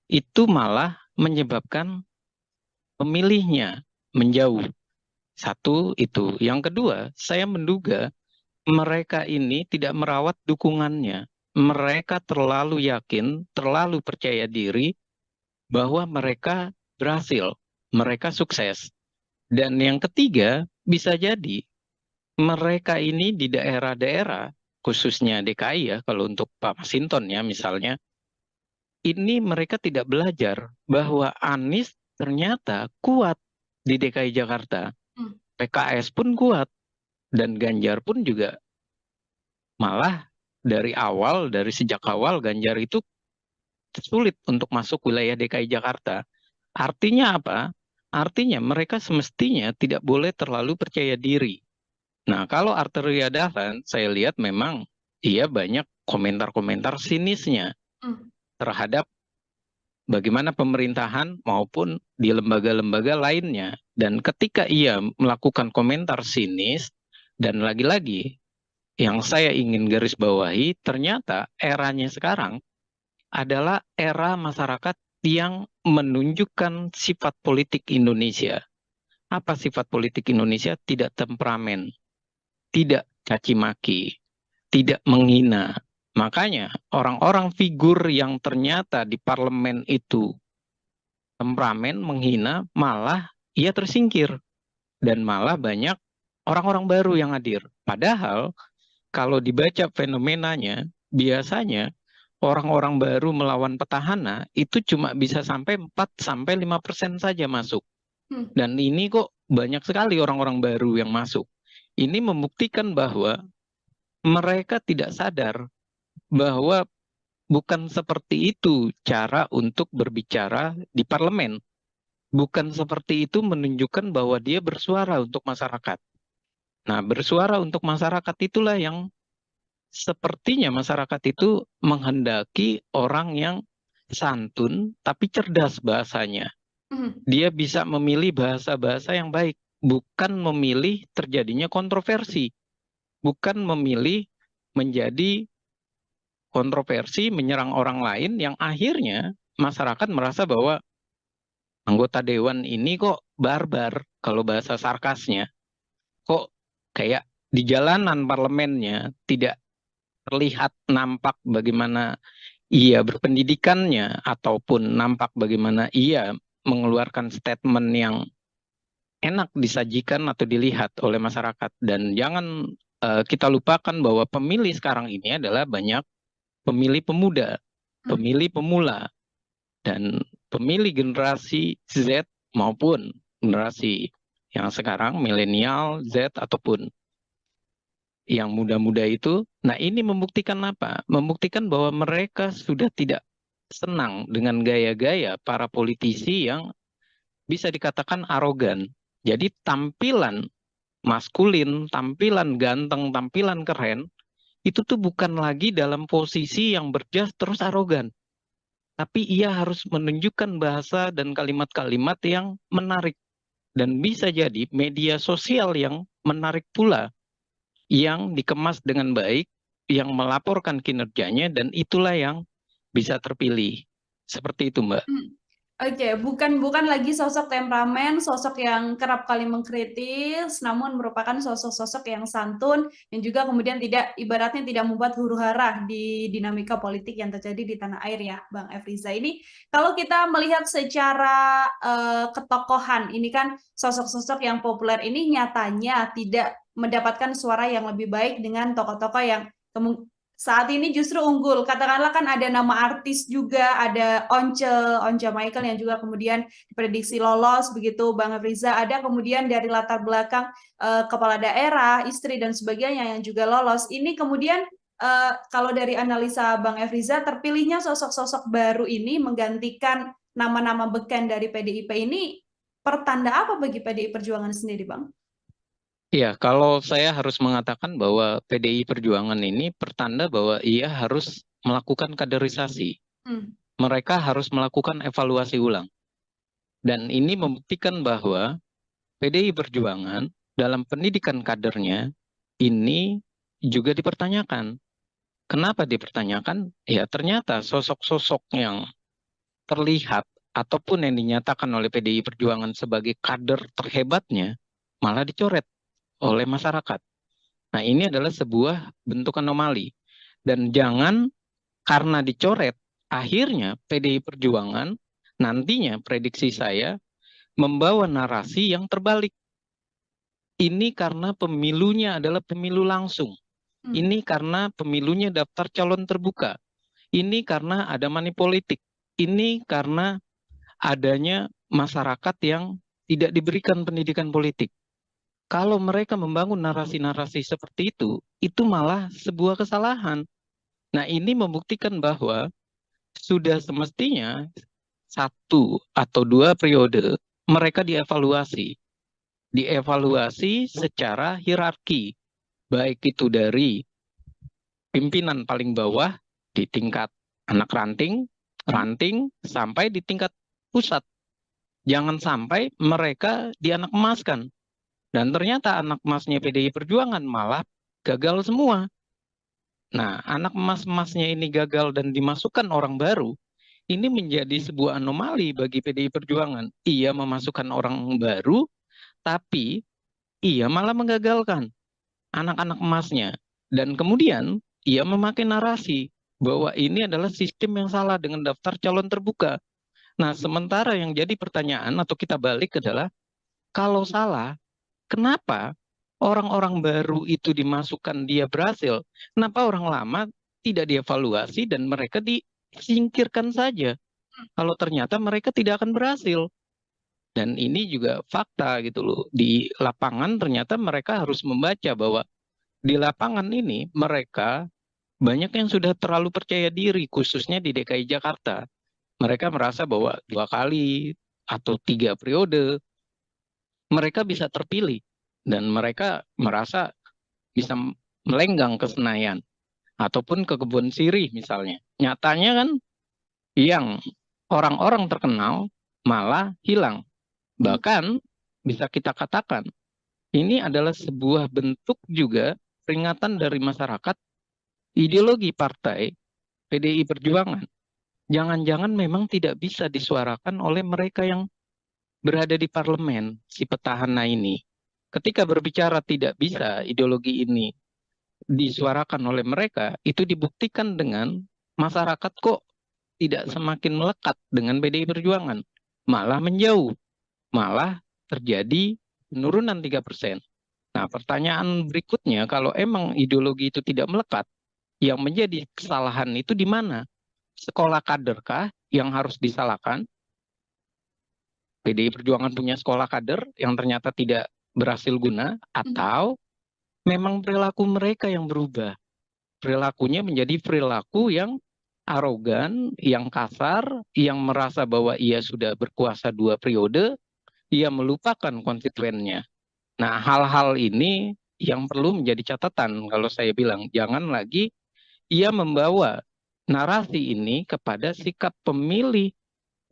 itu malah menyebabkan pemilihnya menjauh. Satu itu. Yang kedua, saya menduga mereka ini tidak merawat dukungannya. Mereka terlalu yakin, terlalu percaya diri bahwa mereka berhasil, mereka sukses. Dan yang ketiga, bisa jadi mereka ini di daerah-daerah, khususnya DKI ya, kalau untuk Pak Masinton ya misalnya, ini mereka tidak belajar bahwa Anies ternyata kuat di DKI Jakarta. PKS pun kuat, dan Ganjar pun juga malah dari sejak awal Ganjar itu sulit untuk masuk wilayah DKI Jakarta. Artinya apa? Artinya mereka semestinya tidak boleh terlalu percaya diri. Nah, kalau Arteria Dahlan, saya lihat memang ia banyak komentar-komentar sinisnya terhadap bagaimana pemerintahan maupun di lembaga-lembaga lainnya. Dan ketika ia melakukan komentar sinis, dan lagi-lagi yang saya ingin garis bawahi, ternyata eranya sekarang adalah era masyarakat yang menunjukkan sifat politik Indonesia. Apa sifat politik Indonesia? Tidak temperamen, tidak caci maki, tidak menghina. Makanya orang-orang figur yang ternyata di parlemen itu temperamen, menghina, malah ia tersingkir. Dan malah banyak orang-orang baru yang hadir. Padahal kalau dibaca fenomenanya, biasanya orang-orang baru melawan petahana itu cuma bisa sampai 4-5% saja masuk. Dan ini kok banyak sekali orang-orang baru yang masuk. Ini membuktikan bahwa mereka tidak sadar bahwa bukan seperti itu cara untuk berbicara di parlemen. Bukan seperti itu menunjukkan bahwa dia bersuara untuk masyarakat. Nah, bersuara untuk masyarakat itulah yang sepertinya masyarakat itu menghendaki orang yang santun tapi cerdas bahasanya. Dia bisa memilih bahasa-bahasa yang baik, bukan memilih terjadinya kontroversi, bukan memilih menjadi kontroversi menyerang orang lain yang akhirnya masyarakat merasa bahwa anggota dewan ini kok barbar kalau bahasa sarkasnya. Kok kayak di jalanan parlemennya tidak terlihat nampak bagaimana ia berpendidikannya ataupun nampak bagaimana ia mengeluarkan statement yang enak disajikan atau dilihat oleh masyarakat. Dan jangan kita lupakan bahwa pemilih sekarang ini adalah banyak pemilih pemuda, pemilih pemula, dan pemilih generasi Z maupun generasi yang sekarang milenial, Z ataupun yang muda-muda itu. Nah, ini membuktikan apa? Membuktikan bahwa mereka sudah tidak senang dengan gaya-gaya para politisi yang bisa dikatakan arogan. Jadi tampilan maskulin, tampilan ganteng, tampilan keren, itu tuh bukan lagi dalam posisi yang berjas terus arogan. Tapi ia harus menunjukkan bahasa dan kalimat-kalimat yang menarik. Dan bisa jadi media sosial yang menarik pula, yang dikemas dengan baik, yang melaporkan kinerjanya, dan itulah yang bisa terpilih. Seperti itu, Mbak. Oke, bukan lagi sosok temperamen, sosok yang kerap kali mengkritis, namun merupakan sosok-sosok yang santun yang juga kemudian tidak ibaratnya tidak membuat huru-hara di dinamika politik yang terjadi di tanah air ya, Bang Efriza. Ini kalau kita melihat secara ketokohan, ini kan sosok-sosok yang populer ini nyatanya tidak mendapatkan suara yang lebih baik dengan tokoh-tokoh yang saat ini justru unggul. Katakanlah kan ada nama artis juga, ada Once Michael yang juga kemudian diprediksi lolos begitu, Bang Riza. Ada kemudian dari latar belakang kepala daerah, istri dan sebagainya yang juga lolos. Ini kemudian kalau dari analisa Bang Efriza, terpilihnya sosok-sosok baru ini menggantikan nama-nama beken dari PDIP ini pertanda apa bagi PDI Perjuangan sendiri, Bang? Ya, kalau saya harus mengatakan bahwa PDI Perjuangan ini pertanda bahwa ia harus melakukan kaderisasi. Mereka harus melakukan evaluasi ulang. Dan ini membuktikan bahwa PDI Perjuangan dalam pendidikan kadernya ini juga dipertanyakan. Kenapa dipertanyakan? Ya, ternyata sosok-sosok yang terlihat ataupun yang dinyatakan oleh PDI Perjuangan sebagai kader terhebatnya malah dicoret oleh masyarakat. Nah, ini adalah sebuah bentuk anomali. Dan jangan karena dicoret, akhirnya PDI Perjuangan nantinya prediksi saya membawa narasi yang terbalik. Ini karena pemilunya adalah pemilu langsung. Ini karena pemilunya daftar calon terbuka. Ini karena ada money politik. Ini karena adanya masyarakat yang tidak diberikan pendidikan politik. Kalau mereka membangun narasi-narasi seperti itu malah sebuah kesalahan. Nah, ini membuktikan bahwa sudah semestinya 1 atau 2 periode mereka dievaluasi. Dievaluasi secara hierarki, baik itu dari pimpinan paling bawah di tingkat anak ranting, sampai di tingkat pusat. Jangan sampai mereka dianak emaskan. Dan ternyata anak emasnya PDI Perjuangan malah gagal semua. Nah, anak emas-emasnya ini gagal dan dimasukkan orang baru, ini menjadi sebuah anomali bagi PDI Perjuangan. Ia memasukkan orang baru, tapi ia malah menggagalkan anak-anak emasnya. Dan kemudian ia memakai narasi bahwa ini adalah sistem yang salah dengan daftar calon terbuka. Nah, sementara yang jadi pertanyaan atau kita balik adalah, kalau salah, kenapa orang-orang baru itu dimasukkan dia berhasil? Kenapa orang lama tidak dievaluasi dan mereka disingkirkan saja? Kalau ternyata mereka tidak akan berhasil. Dan ini juga fakta gitu loh. Di lapangan ternyata mereka harus membaca bahwa di lapangan ini mereka banyak yang sudah terlalu percaya diri, khususnya di DKI Jakarta. Mereka merasa bahwa 2 kali atau 3 periode mereka bisa terpilih dan mereka merasa bisa melenggang ke Senayan ataupun ke Kebun Sirih misalnya. Nyatanya kan yang orang-orang terkenal malah hilang. Bahkan bisa kita katakan ini adalah sebuah bentuk juga peringatan dari masyarakat, ideologi partai PDI Perjuangan. Jangan-jangan memang tidak bisa disuarakan oleh mereka yang berada di parlemen, si petahana ini. Ketika berbicara tidak bisa ideologi ini disuarakan oleh mereka, itu dibuktikan dengan masyarakat kok tidak semakin melekat dengan PDI Perjuangan. Malah menjauh, malah terjadi penurunan 3%. Nah, pertanyaan berikutnya, kalau emang ideologi itu tidak melekat, yang menjadi kesalahan itu di mana? Sekolah kaderkah yang harus disalahkan? PDI Perjuangan punya sekolah kader yang ternyata tidak berhasil guna, atau memang perilaku mereka yang berubah. Perilakunya menjadi perilaku yang arogan, yang kasar, yang merasa bahwa ia sudah berkuasa 2 periode, ia melupakan konstituennya. Nah, hal-hal ini yang perlu menjadi catatan kalau saya bilang, jangan lagi ia membawa narasi ini kepada sikap pemilih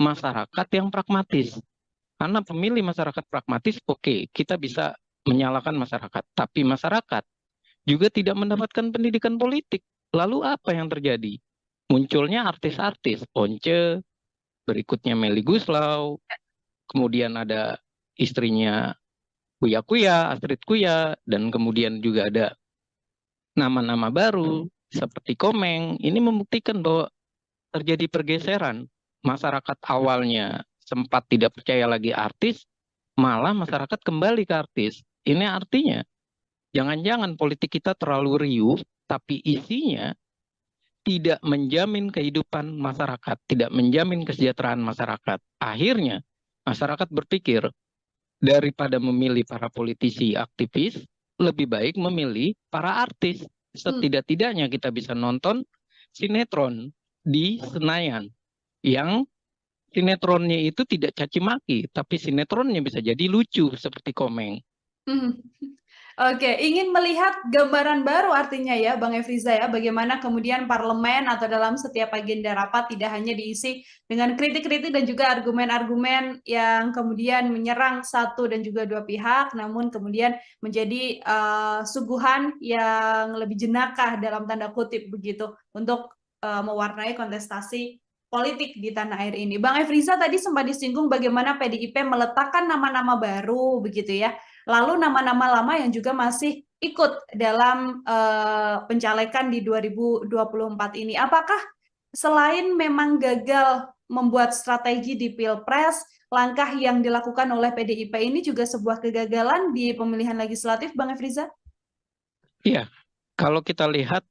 masyarakat yang pragmatis. Karena pemilih masyarakat pragmatis, oke, kita bisa menyalahkan masyarakat. Tapi masyarakat juga tidak mendapatkan pendidikan politik. Lalu apa yang terjadi? Munculnya artis-artis, Once, berikutnya Melly Guslau, kemudian ada istrinya Kuya Kuya, Astrid Kuya, dan kemudian juga ada nama-nama baru seperti Komeng. Ini membuktikan bahwa terjadi pergeseran. Masyarakat awalnya sempat tidak percaya lagi artis, malah masyarakat kembali ke artis. Ini artinya jangan-jangan politik kita terlalu riuh, tapi isinya tidak menjamin kehidupan masyarakat, tidak menjamin kesejahteraan masyarakat. Akhirnya masyarakat berpikir, daripada memilih para politisi aktivis, lebih baik memilih para artis. Setidak-tidaknya kita bisa nonton sinetron di Senayan yang sinetronnya itu tidak caci maki, tapi sinetronnya bisa jadi lucu seperti Komeng. Oke, ingin melihat gambaran baru artinya ya Bang Efriza ya, bagaimana kemudian parlemen atau dalam setiap agenda rapat tidak hanya diisi dengan kritik-kritik dan juga argumen-argumen yang kemudian menyerang satu dan juga dua pihak, namun kemudian menjadi suguhan yang lebih jenakah dalam tanda kutip begitu untuk mewarnai kontestasi politik di tanah air ini. Bang Efriza tadi sempat disinggung bagaimana PDIP meletakkan nama-nama baru begitu ya. Lalu nama-nama lama yang juga masih ikut dalam pencalekan di 2024 ini. Apakah selain memang gagal membuat strategi di Pilpres, langkah yang dilakukan oleh PDIP ini juga sebuah kegagalan di pemilihan legislatif, Bang Efriza? Iya, kalau kita lihat,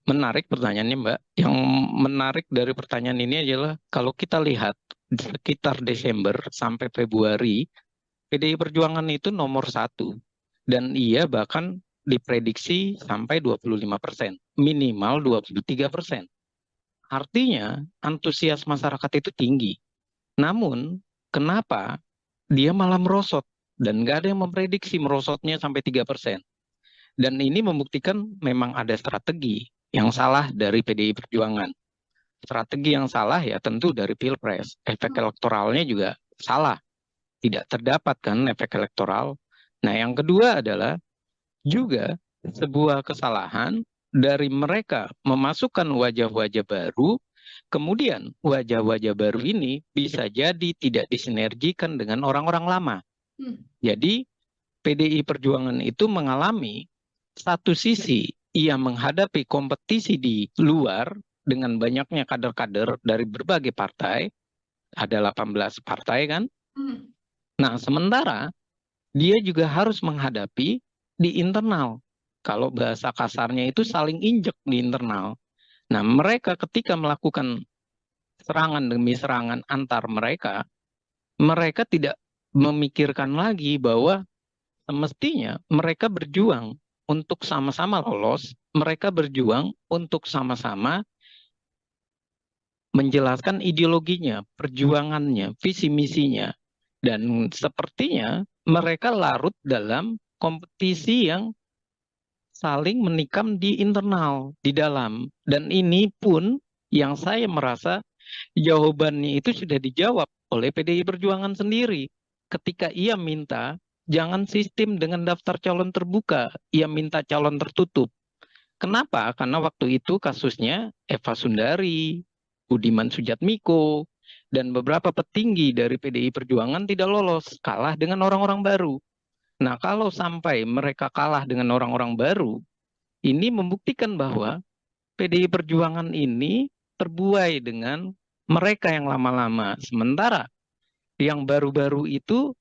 menarik pertanyaannya Mbak. Yang menarik dari pertanyaan ini adalah kalau kita lihat sekitar Desember sampai Februari, PDI Perjuangan itu nomor 1. Dan ia bahkan diprediksi sampai 25%, minimal 23%. Artinya antusias masyarakat itu tinggi. Namun kenapa dia malah merosot? Dan nggak ada yang memprediksi merosotnya sampai 3%. Dan ini membuktikan memang ada strategi yang salah dari PDI Perjuangan. Strategi yang salah ya tentu dari Pilpres. Efek elektoralnya juga salah. Tidak terdapat kan efek elektoral. Nah yang kedua adalah juga sebuah kesalahan dari mereka memasukkan wajah-wajah baru, kemudian wajah-wajah baru ini bisa jadi tidak disinergikan dengan orang-orang lama. Jadi PDI Perjuangan itu mengalami satu sisi ia menghadapi kompetisi di luar dengan banyaknya kader-kader dari berbagai partai, ada 18 partai kan. Nah, sementara dia juga harus menghadapi di internal. Kalau bahasa kasarnya itu saling injek di internal. Nah, mereka ketika melakukan serangan demi serangan antar mereka, mereka tidak memikirkan lagi bahwa semestinya mereka berjuang untuk sama-sama lolos, mereka berjuang untuk sama-sama menjelaskan ideologinya, perjuangannya, visi misinya. Dan sepertinya mereka larut dalam kompetisi yang saling menikam di internal, di dalam. Dan ini pun yang saya merasa jawabannya itu sudah dijawab oleh PDI Perjuangan sendiri. Ketika ia minta jangan sistem dengan daftar calon terbuka, ia minta calon tertutup. Kenapa? Karena waktu itu kasusnya Eva Sundari, Budiman Sujatmiko, dan beberapa petinggi dari PDI Perjuangan tidak lolos, kalah dengan orang-orang baru. Nah, kalau sampai mereka kalah dengan orang-orang baru, ini membuktikan bahwa PDI Perjuangan ini terbuai dengan mereka yang lama-lama. Sementara yang baru-baru itu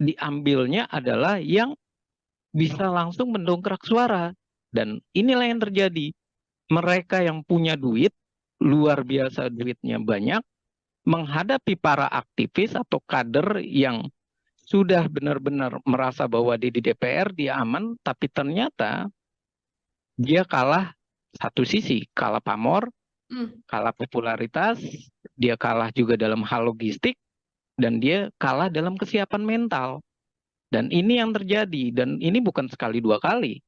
diambilnya adalah yang bisa langsung mendongkrak suara. Dan inilah yang terjadi. Mereka yang punya duit, luar biasa duitnya banyak, menghadapi para aktivis atau kader yang sudah benar-benar merasa bahwa di DPR dia aman, tapi ternyata dia kalah satu sisi, kalah pamor, kalah popularitas, dia kalah juga dalam hal logistik, dan dia kalah dalam kesiapan mental. Dan ini yang terjadi, dan ini bukan sekali dua kali.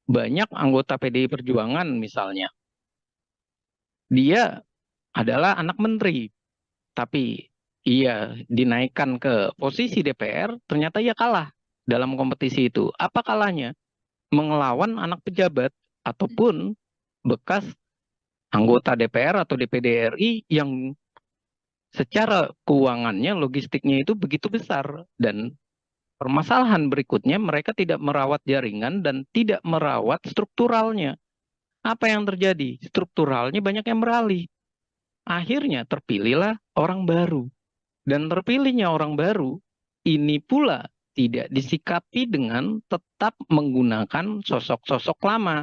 Banyak anggota PDI Perjuangan misalnya, dia adalah anak menteri, tapi ia dinaikkan ke posisi DPR, ternyata ia kalah dalam kompetisi itu. Apa kalahnya? Mengelawan anak pejabat ataupun bekas anggota DPR atau DPD RI yang secara keuangannya, logistiknya itu begitu besar. Dan permasalahan berikutnya, mereka tidak merawat jaringan dan tidak merawat strukturalnya. Apa yang terjadi? Strukturalnya banyak yang beralih. Akhirnya terpilihlah orang baru. Dan terpilihnya orang baru, ini pula tidak disikapi dengan tetap menggunakan sosok-sosok lama.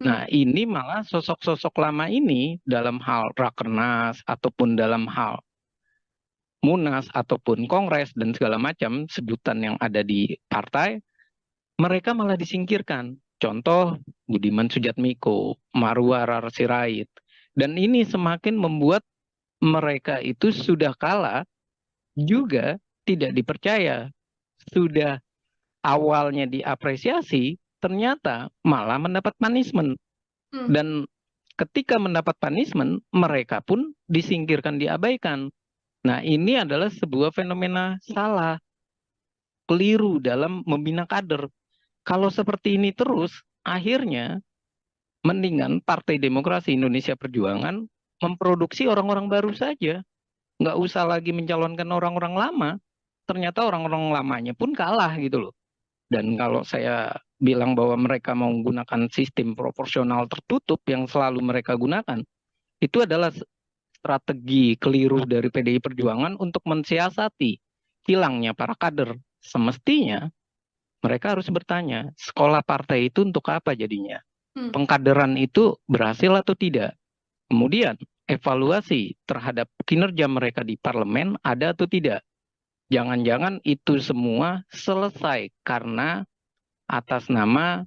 Nah, ini malah sosok-sosok lama ini dalam hal rakernas ataupun dalam hal munas ataupun kongres dan segala macam sebutan yang ada di partai, mereka malah disingkirkan. Contoh Budiman Sujatmiko, Marwar Sirait. Dan ini semakin membuat mereka itu sudah kalah juga tidak dipercaya. Sudah awalnya diapresiasi, ternyata malah mendapat punishment. Dan ketika mendapat punishment, mereka pun disingkirkan, diabaikan. Nah, ini adalah sebuah fenomena salah, keliru dalam membina kader. Kalau seperti ini terus, akhirnya mendingan Partai Demokrasi Indonesia Perjuangan memproduksi orang-orang baru saja. Nggak usah lagi mencalonkan orang-orang lama. Ternyata orang-orang lamanya pun kalah gitu loh. Dan kalau saya bilang bahwa mereka mau menggunakan sistem proporsional tertutup yang selalu mereka gunakan, itu adalah strategi keliru dari PDI Perjuangan untuk mensiasati hilangnya para kader. Semestinya mereka harus bertanya, sekolah partai itu untuk apa jadinya? Pengkaderan itu berhasil atau tidak? Kemudian evaluasi terhadap kinerja mereka di parlemen ada atau tidak? Jangan-jangan itu semua selesai karena atas nama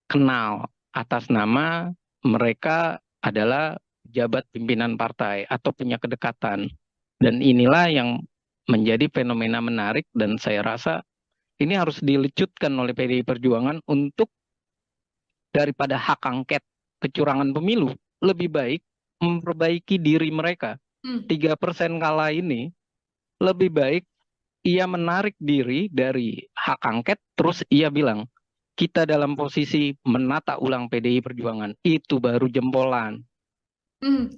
kenal, atas nama mereka adalah jabat pimpinan partai atau punya kedekatan. Dan inilah yang menjadi fenomena menarik dan saya rasa ini harus dilecutkan oleh PDI Perjuangan untuk daripada hak angket kecurangan pemilu, lebih baik memperbaiki diri mereka. 3% kalah ini, lebih baik ia menarik diri dari hak angket, terus ia bilang, kita dalam posisi menata ulang PDI Perjuangan, itu baru jempolan.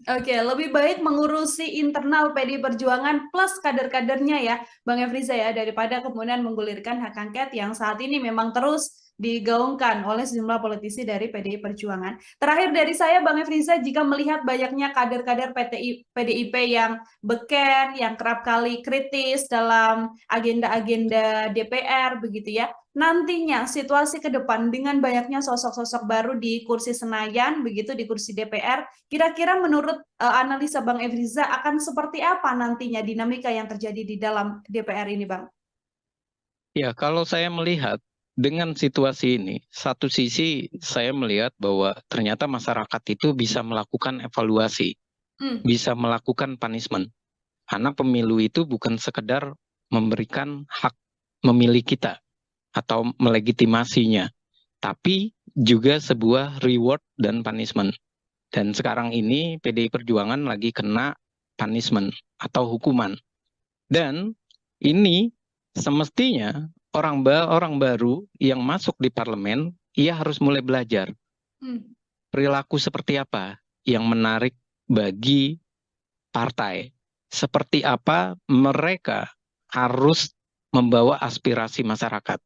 Oke, lebih baik mengurusi internal PDI Perjuangan plus kader-kadernya ya, Bang Efriza ya, daripada kemudian menggulirkan hak angket yang saat ini memang terus digaungkan oleh sejumlah politisi dari PDI Perjuangan. Terakhir dari saya, Bang Efriza, jika melihat banyaknya kader-kader PDIP yang beken, yang kerap kali kritis dalam agenda-agenda DPR, begitu ya, nantinya situasi ke depan dengan banyaknya sosok-sosok baru di kursi Senayan, begitu di kursi DPR, kira-kira menurut analisa Bang Efriza akan seperti apa nantinya dinamika yang terjadi di dalam DPR ini, Bang? Ya, kalau saya melihat dengan situasi ini, satu sisi saya melihat bahwa ternyata masyarakat itu bisa melakukan evaluasi, bisa melakukan punishment. Karena pemilu itu bukan sekedar memberikan hak memilih kita atau melegitimasinya, tapi juga sebuah reward dan punishment. Dan sekarang ini PDI Perjuangan lagi kena punishment atau hukuman. Dan ini semestinya orang baru yang masuk di parlemen, ia harus mulai belajar perilaku seperti apa yang menarik bagi partai. Seperti apa mereka harus membawa aspirasi masyarakat.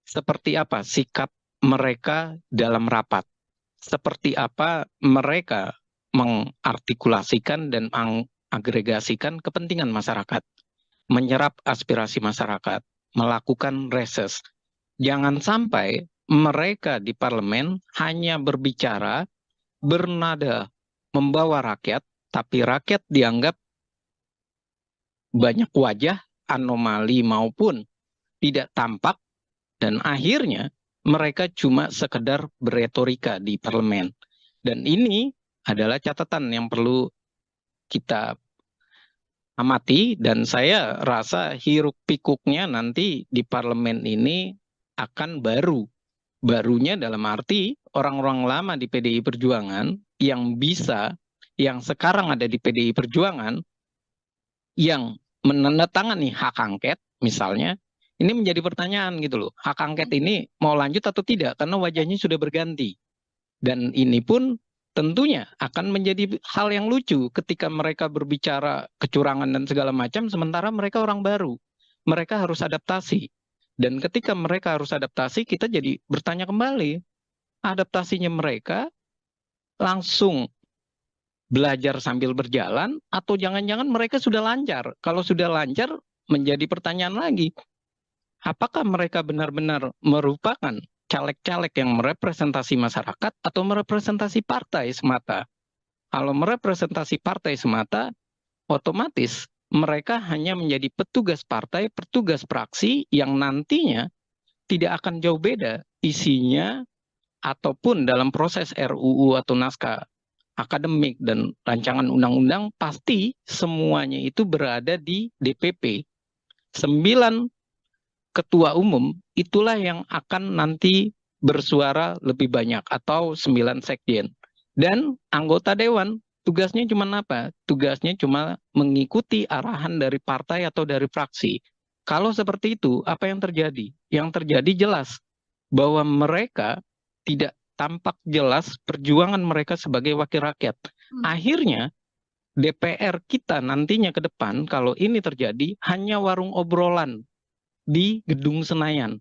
Seperti apa sikap mereka dalam rapat. Seperti apa mereka mengartikulasikan dan mengagregasikan kepentingan masyarakat. Menyerap aspirasi masyarakat, melakukan reses. Jangan sampai mereka di parlemen hanya berbicara, bernada, membawa rakyat, tapi rakyat dianggap banyak wajah, anomali maupun tidak tampak, dan akhirnya mereka cuma sekedar beretorika di parlemen. Dan ini adalah catatan yang perlu kita amati, dan saya rasa hiruk pikuknya nanti di parlemen ini akan baru. Barunya dalam arti orang-orang lama di PDI Perjuangan yang sekarang ada di PDI Perjuangan, yang menandatangani hak angket misalnya, ini menjadi pertanyaan gitu loh. Hak angket ini mau lanjut atau tidak karena wajahnya sudah berganti. Dan ini pun tentunya akan menjadi hal yang lucu ketika mereka berbicara kecurangan dan segala macam, sementara mereka orang baru. Mereka harus adaptasi. Dan ketika mereka harus adaptasi, kita jadi bertanya kembali, adaptasinya mereka langsung belajar sambil berjalan, atau jangan-jangan mereka sudah lancar? Kalau sudah lancar, menjadi pertanyaan lagi, apakah mereka benar-benar merupakan caleg-caleg yang merepresentasi masyarakat atau merepresentasi partai semata? Kalau merepresentasi partai semata, otomatis mereka hanya menjadi petugas partai, petugas praksi yang nantinya tidak akan jauh beda isinya ataupun dalam proses RUU atau naskah akademik dan rancangan undang-undang, pasti semuanya itu berada di DPP. 9 ketua umum itulah yang akan nanti bersuara lebih banyak, atau 9 sekjen. Dan anggota dewan tugasnya cuma apa? Tugasnya cuma mengikuti arahan dari partai atau dari fraksi. Kalau seperti itu, apa yang terjadi? Yang terjadi jelas bahwa mereka tidak tampak jelas perjuangan mereka sebagai wakil rakyat. Akhirnya DPR kita nantinya ke depan, kalau ini terjadi, hanya warung obrolan di Gedung Senayan.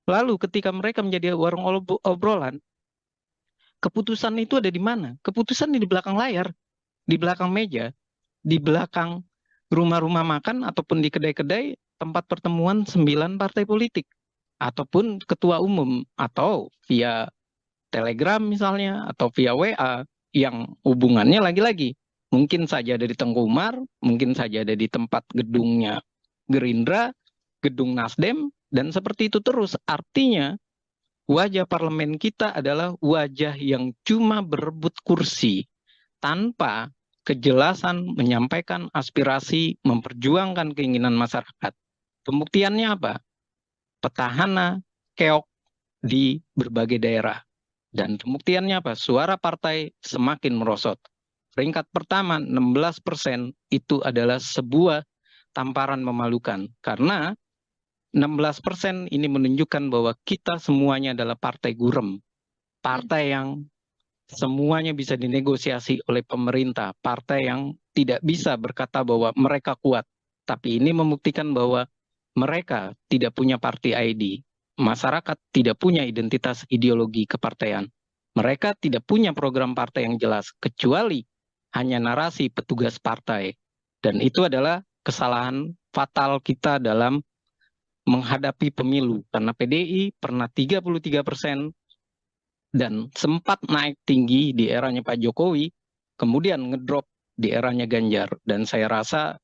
Lalu ketika mereka menjadi warung obrolan, keputusan itu ada di mana? Keputusan di belakang layar, di belakang meja, di belakang rumah-rumah makan ataupun di kedai-kedai tempat pertemuan 9 partai politik, ataupun ketua umum, atau via Telegram misalnya, atau via WA, yang hubungannya lagi-lagi mungkin saja ada di Tengku Umar, mungkin saja ada di tempat gedungnya Gerindra, gedung Nasdem, dan seperti itu terus. Artinya wajah parlemen kita adalah wajah yang cuma berebut kursi tanpa kejelasan menyampaikan aspirasi, memperjuangkan keinginan masyarakat. Pembuktiannya apa? Petahana keok di berbagai daerah. Dan pembuktiannya apa? Suara partai semakin merosot. Peringkat pertama 16% itu adalah sebuah tamparan memalukan. Karena 16% ini menunjukkan bahwa kita semuanya adalah partai gurem. Partai yang semuanya bisa dinegosiasi oleh pemerintah. Partai yang tidak bisa berkata bahwa mereka kuat. Tapi ini membuktikan bahwa mereka tidak punya party ID. Masyarakat tidak punya identitas ideologi kepartaian. Mereka tidak punya program partai yang jelas, kecuali hanya narasi petugas partai. Dan itu adalah kesalahan fatal kita dalam menghadapi pemilu. Karena PDI pernah 33% dan sempat naik tinggi di eranya Pak Jokowi, kemudian ngedrop di eranya Ganjar. Dan saya rasa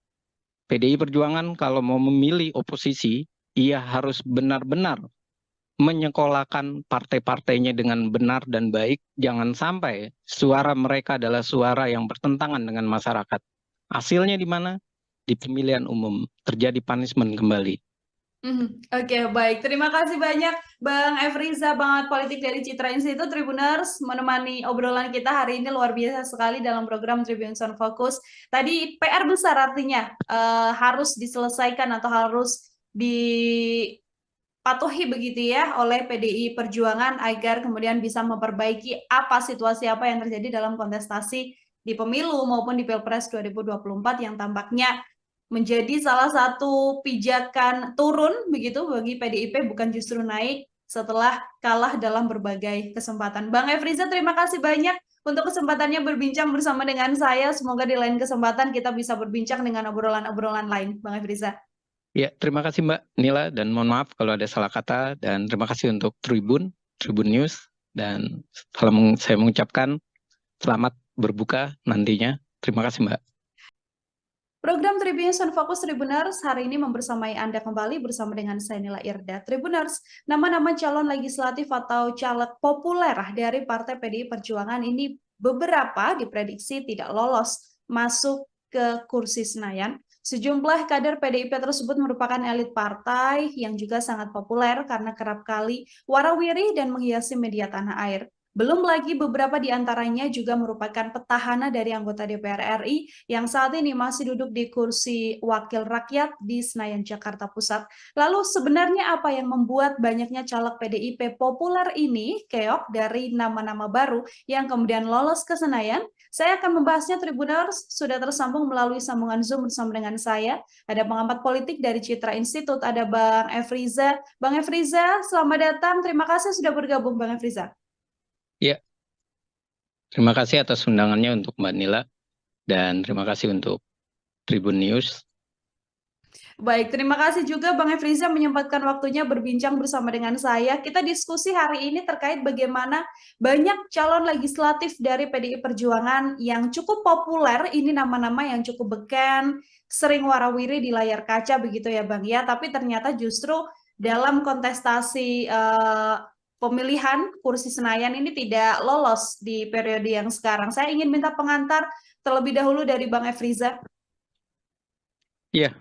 PDI Perjuangan kalau mau memilih oposisi, ia harus benar-benar menyekolahkan partai-partainya dengan benar dan baik. Jangan sampai suara mereka adalah suara yang bertentangan dengan masyarakat. Hasilnya di mana? Di pemilihan umum terjadi punishment kembali. Oke, baik. Terima kasih banyak Bang Efriza, Bangat Politik dari Citra Institute, Tribuners, menemani obrolan kita hari ini. Luar biasa sekali dalam program Tribun Sound Focus. Tadi PR besar artinya harus diselesaikan atau harus dipatuhi begitu ya oleh PDI Perjuangan agar kemudian bisa memperbaiki situasi apa yang terjadi dalam kontestasi di pemilu maupun di Pilpres 2024 yang tampaknya menjadi salah satu pijakan turun begitu bagi PDIP, bukan justru naik setelah kalah dalam berbagai kesempatan. Bang Efriza, terima kasih banyak untuk kesempatannya berbincang bersama dengan saya. Semoga di lain kesempatan kita bisa berbincang dengan obrolan-obrolan lain, Bang Efriza. Ya, terima kasih Mbak Nila, dan mohon maaf kalau ada salah kata, dan terima kasih untuk Tribun News, dan saya mengucapkan selamat berbuka nantinya. Terima kasih Mbak. Program Tribunnews on Fokus Tribuners hari ini membersamai Anda kembali bersama dengan saya Nila Irda. Tribuners, nama-nama calon legislatif atau caleg populer dari Partai PDI Perjuangan ini beberapa diprediksi tidak lolos masuk ke kursi Senayan. Sejumlah kader PDIP tersebut merupakan elit partai yang juga sangat populer karena kerap kali warawiri dan menghiasi media tanah air. Belum lagi beberapa di antaranya juga merupakan petahana dari anggota DPR RI yang saat ini masih duduk di kursi wakil rakyat di Senayan, Jakarta Pusat. Lalu sebenarnya apa yang membuat banyaknya caleg PDIP populer ini keok dari nama-nama baru yang kemudian lolos ke Senayan? Saya akan membahasnya. Tribuners, sudah tersambung melalui sambungan Zoom bersama dengan saya. Ada pengamat politik dari Citra Institute, ada Bang Efriza. Bang Efriza, selamat datang. Terima kasih sudah bergabung, Bang Efriza. Ya, terima kasih atas undangannya untuk Mbak Nila dan terima kasih untuk Tribun News. Baik, terima kasih juga Bang Efriza menyempatkan waktunya berbincang bersama dengan saya. Kita diskusi hari ini terkait bagaimana banyak calon legislatif dari PDI Perjuangan yang cukup populer, ini nama-nama yang cukup beken, sering warawiri di layar kaca begitu ya Bang ya, tapi ternyata justru dalam kontestasi pemilihan kursi Senayan ini tidak lolos di periode yang sekarang. Saya ingin minta pengantar terlebih dahulu dari Bang Efriza. Iya,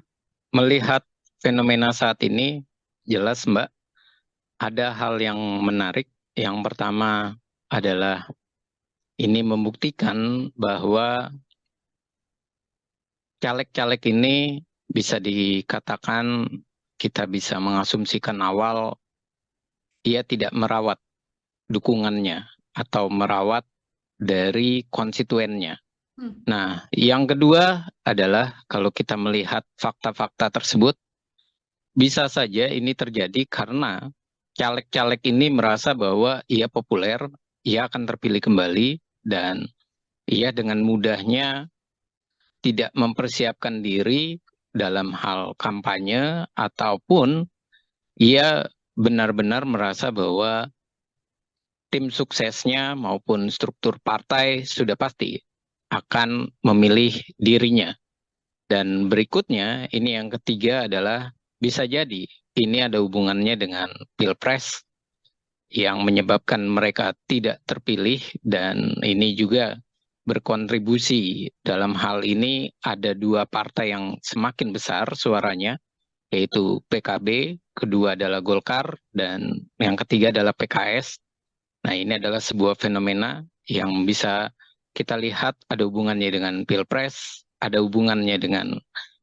melihat fenomena saat ini, jelas Mbak, ada hal yang menarik. Yang pertama adalah ini membuktikan bahwa caleg-caleg ini bisa dikatakan kita bisa mengasumsikan awal ia tidak merawat dukungannya atau merawat dari konstituennya. Nah, yang kedua adalah kalau kita melihat fakta-fakta tersebut, bisa saja ini terjadi karena caleg-caleg ini merasa bahwa ia populer, ia akan terpilih kembali, dan ia dengan mudahnya tidak mempersiapkan diri dalam hal kampanye, ataupun ia benar-benar merasa bahwa tim suksesnya maupun struktur partai sudah pasti akan memilih dirinya. Dan berikutnya, ini yang ketiga adalah bisa jadi ini ada hubungannya dengan Pilpres yang menyebabkan mereka tidak terpilih, dan ini juga berkontribusi dalam hal ini ada dua partai yang semakin besar suaranya, yaitu PKB, kedua adalah Golkar, dan yang ketiga adalah PKS. Nah, ini adalah sebuah fenomena yang bisa kita lihat ada hubungannya dengan Pilpres, ada hubungannya dengan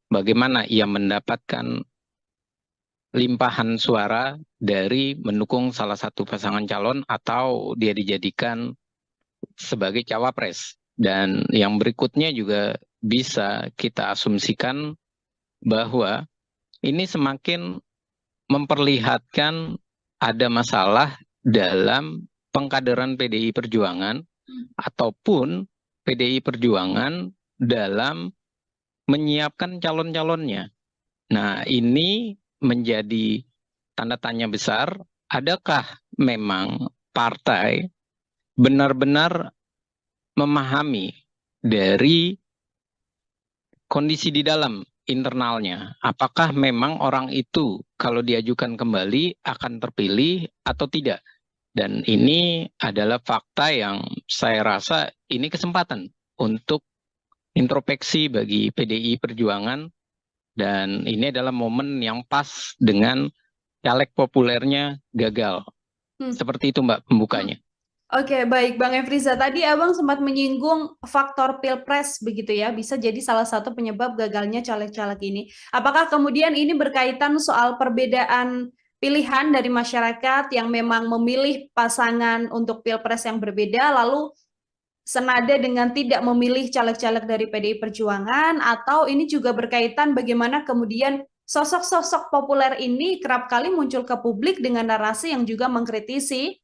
bagaimana ia mendapatkan limpahan suara dari mendukung salah satu pasangan calon atau dia dijadikan sebagai cawapres. Dan yang berikutnya juga bisa kita asumsikan bahwa ini semakin memperlihatkan ada masalah dalam pengkaderan PDI Perjuangan ataupun PDI Perjuangan dalam menyiapkan calon-calonnya. Nah, ini menjadi tanda tanya besar, adakah memang partai benar-benar memahami dari kondisi di dalam internalnya? Apakah memang orang itu kalau diajukan kembali akan terpilih atau tidak? Dan ini adalah fakta yang saya rasa ini kesempatan untuk introspeksi bagi PDI Perjuangan, dan ini adalah momen yang pas dengan caleg populernya gagal. Seperti itu Mbak pembukanya. Oke, baik Bang Efriza. Tadi Abang sempat menyinggung faktor Pilpres begitu ya, bisa jadi salah satu penyebab gagalnya caleg-caleg ini. Apakah kemudian ini berkaitan soal perbedaan pilihan dari masyarakat yang memang memilih pasangan untuk Pilpres yang berbeda, lalu senada dengan tidak memilih caleg-caleg dari PDI Perjuangan, atau ini juga berkaitan bagaimana kemudian sosok-sosok populer ini kerap kali muncul ke publik dengan narasi yang juga mengkritisi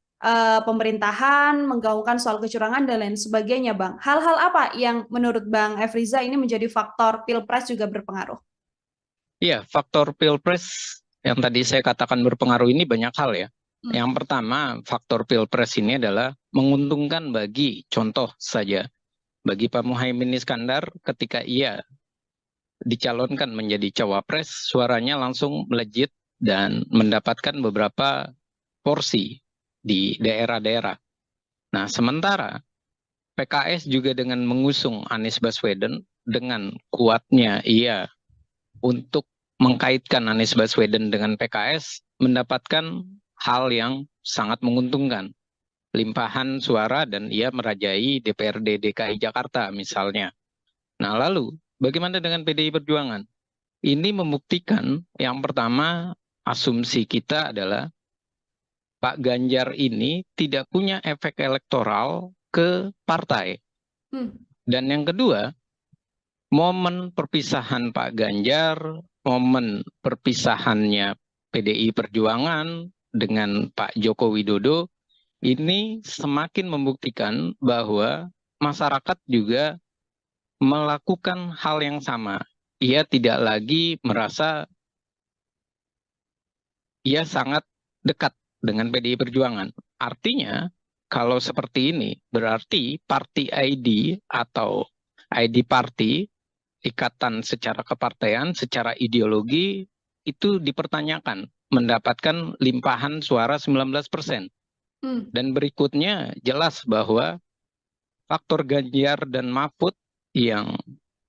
pemerintahan, menggaungkan soal kecurangan dan lain sebagainya, Bang. Hal-hal apa yang menurut Bang Efriza ini menjadi faktor Pilpres juga berpengaruh? Iya, faktor Pilpres yang tadi saya katakan berpengaruh ini banyak hal ya. Yang pertama, faktor Pilpres ini adalah menguntungkan bagi, contoh saja, bagi Pak Muhaimin Iskandar ketika ia dicalonkan menjadi cawapres, suaranya langsung melejit dan mendapatkan beberapa porsi di daerah-daerah. Nah, sementara PKS juga dengan mengusung Anies Baswedan dengan kuatnya ia untuk mengkaitkan Anies Baswedan dengan PKS mendapatkan hal yang sangat menguntungkan. Limpahan suara dan ia merajai DPRD DKI Jakarta misalnya. Nah, lalu bagaimana dengan PDI Perjuangan? Ini membuktikan yang pertama asumsi kita adalah Pak Ganjar ini tidak punya efek elektoral ke partai. Dan yang kedua, momen perpisahan Pak Ganjar, momen perpisahannya PDI Perjuangan dengan Pak Joko Widodo ini semakin membuktikan bahwa masyarakat juga melakukan hal yang sama. Ia tidak lagi merasa ia sangat dekat dengan PDI Perjuangan. Artinya, kalau seperti ini, berarti party ID atau ID party, ikatan secara kepartean, secara ideologi, itu dipertanyakan, mendapatkan limpahan suara 19%. Dan berikutnya jelas bahwa faktor Ganjar dan Mahfud yang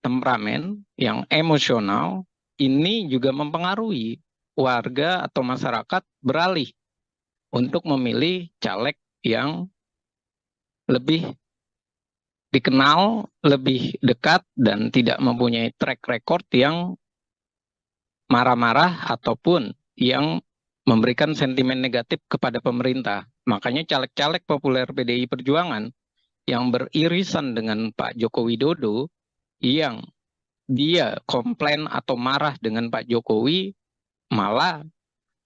temperamen, yang emosional, ini juga mempengaruhi warga atau masyarakat beralih untuk memilih caleg yang lebih dikenal, lebih dekat, dan tidak mempunyai track record yang marah-marah ataupun yang memberikan sentimen negatif kepada pemerintah. Makanya caleg-caleg populer PDI Perjuangan yang beririsan dengan Pak Joko Widodo, yang dia komplain atau marah dengan Pak Jokowi, malah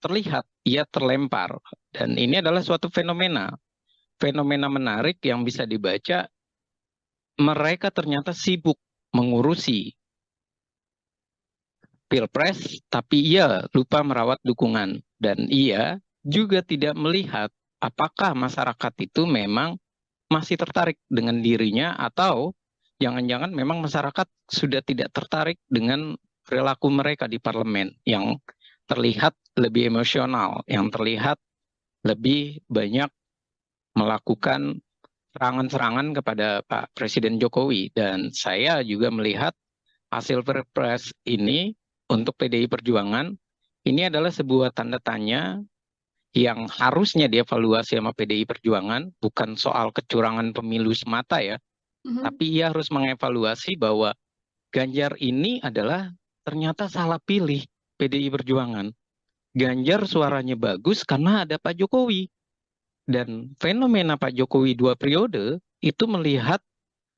terlihat ia terlempar. Dan ini adalah suatu fenomena menarik yang bisa dibaca. Mereka ternyata sibuk mengurusi Pilpres, tapi ia lupa merawat dukungan. Dan ia juga tidak melihat apakah masyarakat itu memang masih tertarik dengan dirinya atau jangan-jangan memang masyarakat sudah tidak tertarik dengan perilaku mereka di parlemen yang terlihat lebih emosional, yang terlihat lebih banyak melakukan serangan-serangan kepada Pak Presiden Jokowi. Dan saya juga melihat hasil Pilpres ini untuk PDI Perjuangan ini adalah sebuah tanda tanya yang harusnya dievaluasi sama PDI Perjuangan, bukan soal kecurangan pemilu semata ya, tapi ia harus mengevaluasi bahwa Ganjar ini adalah ternyata salah pilih PDI Perjuangan. Ganjar suaranya bagus karena ada Pak Jokowi. Dan fenomena Pak Jokowi 2 periode itu melihat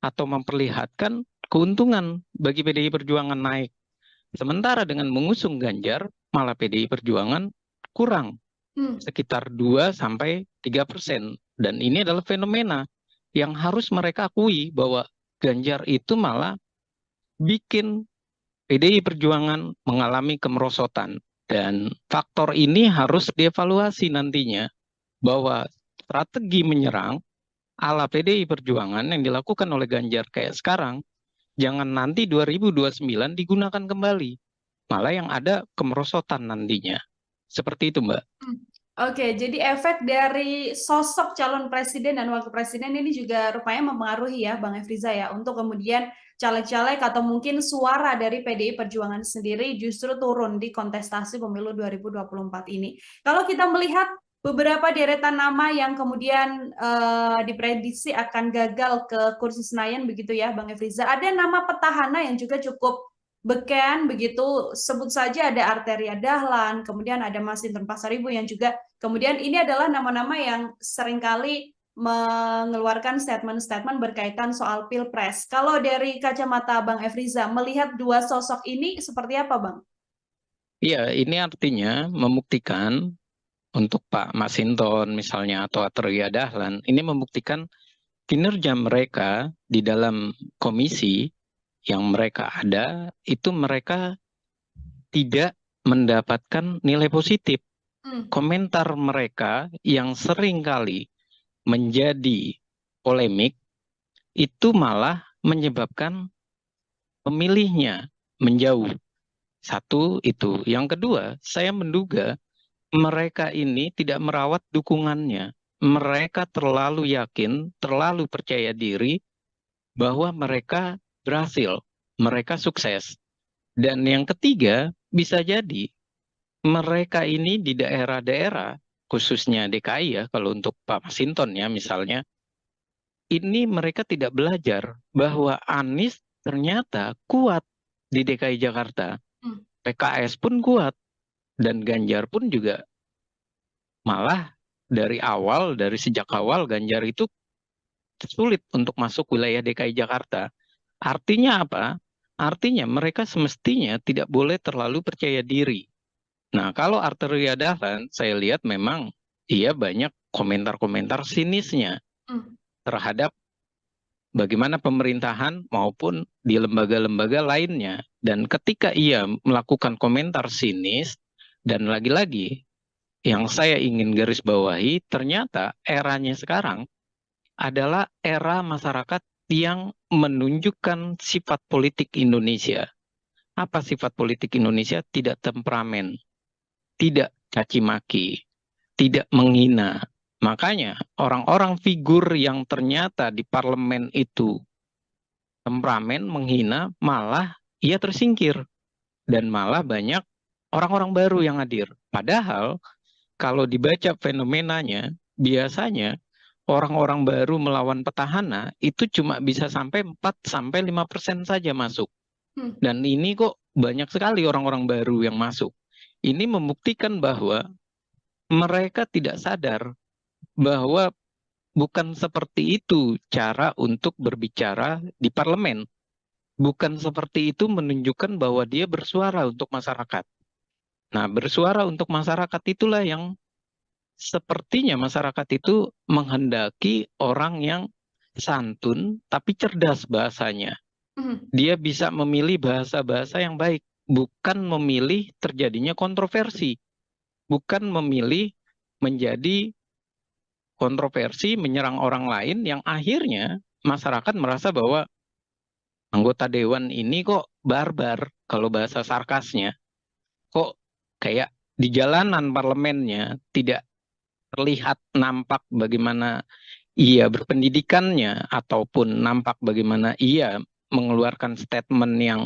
atau memperlihatkan keuntungan bagi PDI Perjuangan naik. Sementara dengan mengusung Ganjar, malah PDI Perjuangan kurang, sekitar 2-3%. Dan ini adalah fenomena yang harus mereka akui bahwa Ganjar itu malah bikin PDI Perjuangan mengalami kemerosotan. Dan faktor ini harus dievaluasi nantinya, bahwa strategi menyerang ala PDI Perjuangan yang dilakukan oleh Ganjar kayak sekarang, jangan nanti 2029 digunakan kembali. Malah yang ada kemerosotan nantinya. Seperti itu, Mbak. Oke, jadi efek dari sosok calon presiden dan wakil presiden ini juga rupanya mempengaruhi ya, Bang Efriza ya, untuk kemudian caleg-caleg atau mungkin suara dari PDI Perjuangan sendiri justru turun di kontestasi pemilu 2024 ini. Kalau kita melihat beberapa deretan nama yang kemudian diprediksi akan gagal ke kursi Senayan begitu ya, Bang Efriza, ada nama petahana yang juga cukup beken begitu, sebut saja ada Arteria Dahlan, kemudian ada Masinton Pasaribu yang juga kemudian ini adalah nama-nama yang seringkali mengeluarkan statement-statement berkaitan soal Pilpres. Kalau dari kacamata Bang Efriza, melihat dua sosok ini seperti apa, Bang? Iya, ini artinya membuktikan untuk Pak Masinton misalnya atau Arteria Dahlan, ini membuktikan kinerja mereka di dalam komisi yang mereka ada, itu mereka tidak mendapatkan nilai positif. Komentar mereka yang seringkali menjadi polemik, itu malah menyebabkan pemilihnya menjauh. Satu itu. Yang kedua, saya menduga mereka ini tidak merawat dukungannya. Mereka terlalu yakin, terlalu percaya diri bahwa mereka berhasil, mereka sukses. Dan yang ketiga, bisa jadi mereka ini di daerah-daerah, khususnya DKI ya, kalau untuk Pak Masinton ya misalnya, ini mereka tidak belajar bahwa Anies ternyata kuat di DKI Jakarta. Hmm. PKS pun kuat, dan Ganjar pun juga malah dari sejak awal Ganjar itu sulit untuk masuk wilayah DKI Jakarta. Artinya apa? Artinya mereka semestinya tidak boleh terlalu percaya diri. Nah, kalau Arteria Dahlan, saya lihat memang ia banyak komentar-komentar sinisnya Hmm. terhadap bagaimana pemerintahan maupun di lembaga-lembaga lainnya. Dan ketika ia melakukan komentar sinis, dan lagi-lagi yang saya ingin garis bawahi, ternyata eranya sekarang adalah era masyarakat yang menunjukkan sifat politik Indonesia. Apa sifat politik Indonesia? Tidak temperamen, tidak caci maki, tidak menghina. Makanya orang-orang figur yang ternyata di parlemen itu temperamen, menghina, malah ia tersingkir. Dan malah banyak orang-orang baru yang hadir. Padahal kalau dibaca fenomenanya, biasanya orang-orang baru melawan petahana itu cuma bisa sampai 4-5% saja masuk. Hmm. Dan ini kok banyak sekali orang-orang baru yang masuk. Ini membuktikan bahwa mereka tidak sadar bahwa bukan seperti itu cara untuk berbicara di parlemen. Bukan seperti itu menunjukkan bahwa dia bersuara untuk masyarakat. Nah, bersuara untuk masyarakat itulah yang sepertinya masyarakat itu menghendaki orang yang santun tapi cerdas bahasanya. Hmm. Dia bisa memilih bahasa-bahasa yang baik, bukan memilih terjadinya kontroversi, bukan memilih menjadi kontroversi menyerang orang lain yang akhirnya masyarakat merasa bahwa anggota dewan ini kok barbar kalau bahasa sarkasnya. Kok kayak di jalanan parlemennya tidak terlihat nampak bagaimana ia berpendidikannya ataupun nampak bagaimana ia mengeluarkan statement yang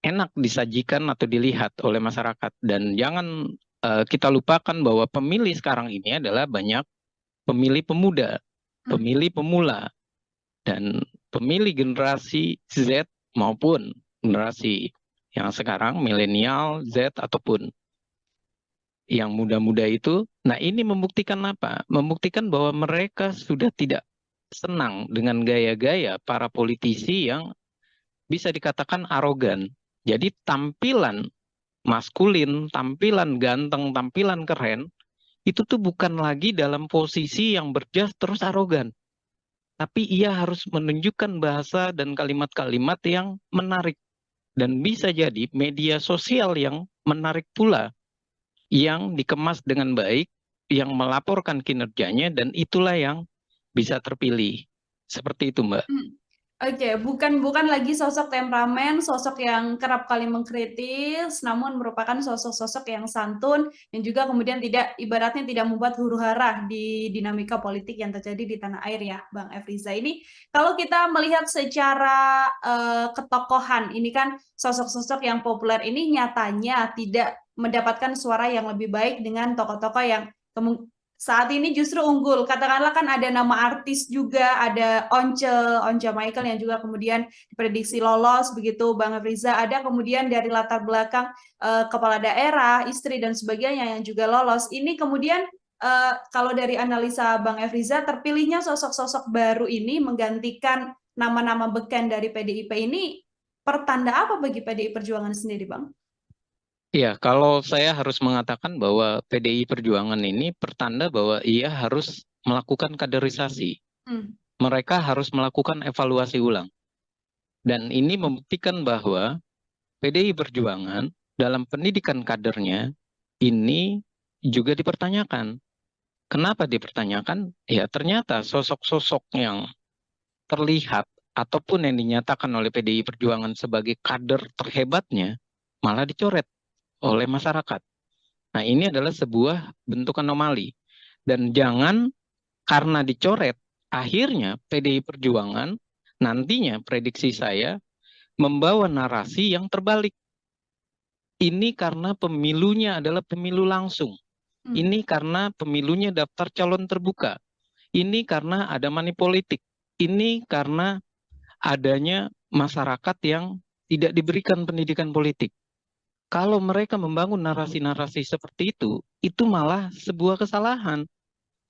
enak disajikan atau dilihat oleh masyarakat. Dan jangan kita lupakan bahwa pemilih sekarang ini adalah banyak pemilih pemuda, Hmm. pemilih pemula, dan pemilih generasi Z maupun generasi yang sekarang milenial, Z ataupun yang muda-muda itu. Nah, ini membuktikan apa? Membuktikan bahwa mereka sudah tidak senang dengan gaya-gaya para politisi yang bisa dikatakan arogan. Jadi tampilan maskulin, tampilan ganteng, tampilan keren, itu tuh bukan lagi dalam posisi yang berjas terus arogan. Tapi ia harus menunjukkan bahasa dan kalimat-kalimat yang menarik. Dan bisa jadi media sosial yang menarik pula, yang dikemas dengan baik, yang melaporkan kinerjanya, dan itulah yang bisa terpilih. Seperti itu, Mbak. Hmm. Oke, bukan bukan lagi sosok temperamen, sosok yang kerap kali mengkritis, namun merupakan sosok-sosok yang santun yang juga kemudian tidak ibaratnya tidak membuat huru-hara di dinamika politik yang terjadi di tanah air ya, Bang Efriza. Ini kalau kita melihat secara ketokohan, ini kan sosok-sosok yang populer ini nyatanya tidak mendapatkan suara yang lebih baik dengan tokoh-tokoh yang saat ini justru unggul. Katakanlah kan ada nama artis juga, ada Once Michael yang juga kemudian diprediksi lolos begitu, Bang Riza. Ada kemudian dari latar belakang kepala daerah, istri dan sebagainya yang juga lolos. Ini kemudian kalau dari analisa Bang Efriza, terpilihnya sosok-sosok baru ini menggantikan nama-nama beken dari PDIP ini pertanda apa bagi PDI Perjuangan sendiri, Bang? Ya, kalau saya harus mengatakan bahwa PDI Perjuangan ini pertanda bahwa ia harus melakukan kaderisasi. Hmm. Mereka harus melakukan evaluasi ulang. Dan ini membuktikan bahwa PDI Perjuangan dalam pendidikan kadernya ini juga dipertanyakan. Kenapa dipertanyakan? Ya, ternyata sosok-sosok yang terlihat ataupun yang dinyatakan oleh PDI Perjuangan sebagai kader terhebatnya malah dicoret oleh masyarakat. Nah, ini adalah sebuah bentuk anomali. Dan jangan karena dicoret, akhirnya PDI Perjuangan nantinya prediksi saya membawa narasi yang terbalik. Ini karena pemilunya adalah pemilu langsung. Ini karena pemilunya daftar calon terbuka. Ini karena ada money politik. Ini karena adanya masyarakat yang tidak diberikan pendidikan politik. Kalau mereka membangun narasi-narasi seperti itu malah sebuah kesalahan.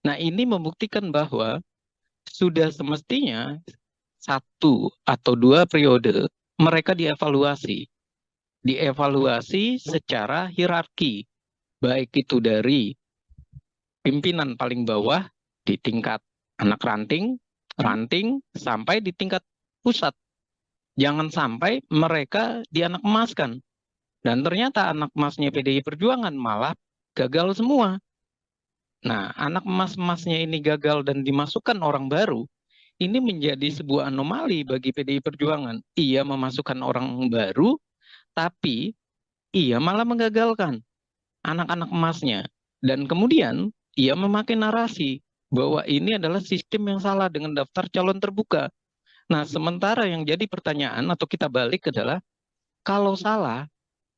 Nah, ini membuktikan bahwa sudah semestinya 1 atau 2 periode mereka dievaluasi. Dievaluasi secara hierarki, baik itu dari pimpinan paling bawah di tingkat anak ranting, sampai di tingkat pusat. Jangan sampai mereka dianak emaskan. Dan ternyata anak emasnya PDI Perjuangan malah gagal semua. Nah, anak emas-emasnya ini gagal dan dimasukkan orang baru, ini menjadi sebuah anomali bagi PDI Perjuangan. Ia memasukkan orang baru, tapi ia malah menggagalkan anak-anak emasnya. Dan kemudian ia memakai narasi bahwa ini adalah sistem yang salah dengan daftar calon terbuka. Nah, sementara yang jadi pertanyaan atau kita balik adalah, kalau salah,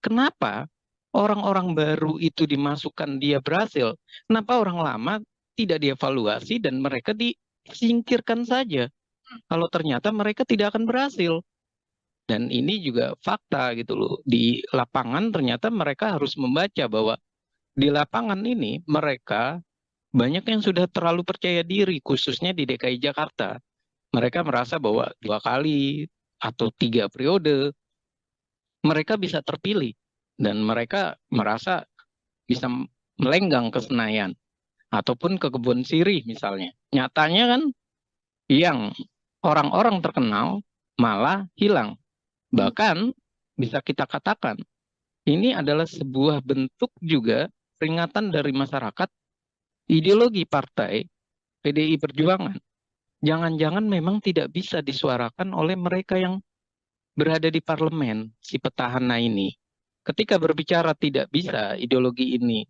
kenapa orang-orang baru itu dimasukkan dia berhasil? Kenapa orang lama tidak dievaluasi dan mereka disingkirkan saja? Kalau ternyata mereka tidak akan berhasil. Dan ini juga fakta gitu loh. Di lapangan ternyata mereka harus membaca bahwa di lapangan ini mereka banyak yang sudah terlalu percaya diri, khususnya di DKI Jakarta. Mereka merasa bahwa 2 kali atau 3 periode mereka bisa terpilih dan mereka merasa bisa melenggang ke Senayan ataupun ke Kebun Sirih misalnya. Nyatanya kan yang orang-orang terkenal malah hilang. Bahkan bisa kita katakan ini adalah sebuah bentuk juga peringatan dari masyarakat ideologi partai PDI Perjuangan. Jangan-jangan memang tidak bisa disuarakan oleh mereka yang berada di parlemen, si petahana ini. Ketika berbicara tidak bisa ideologi ini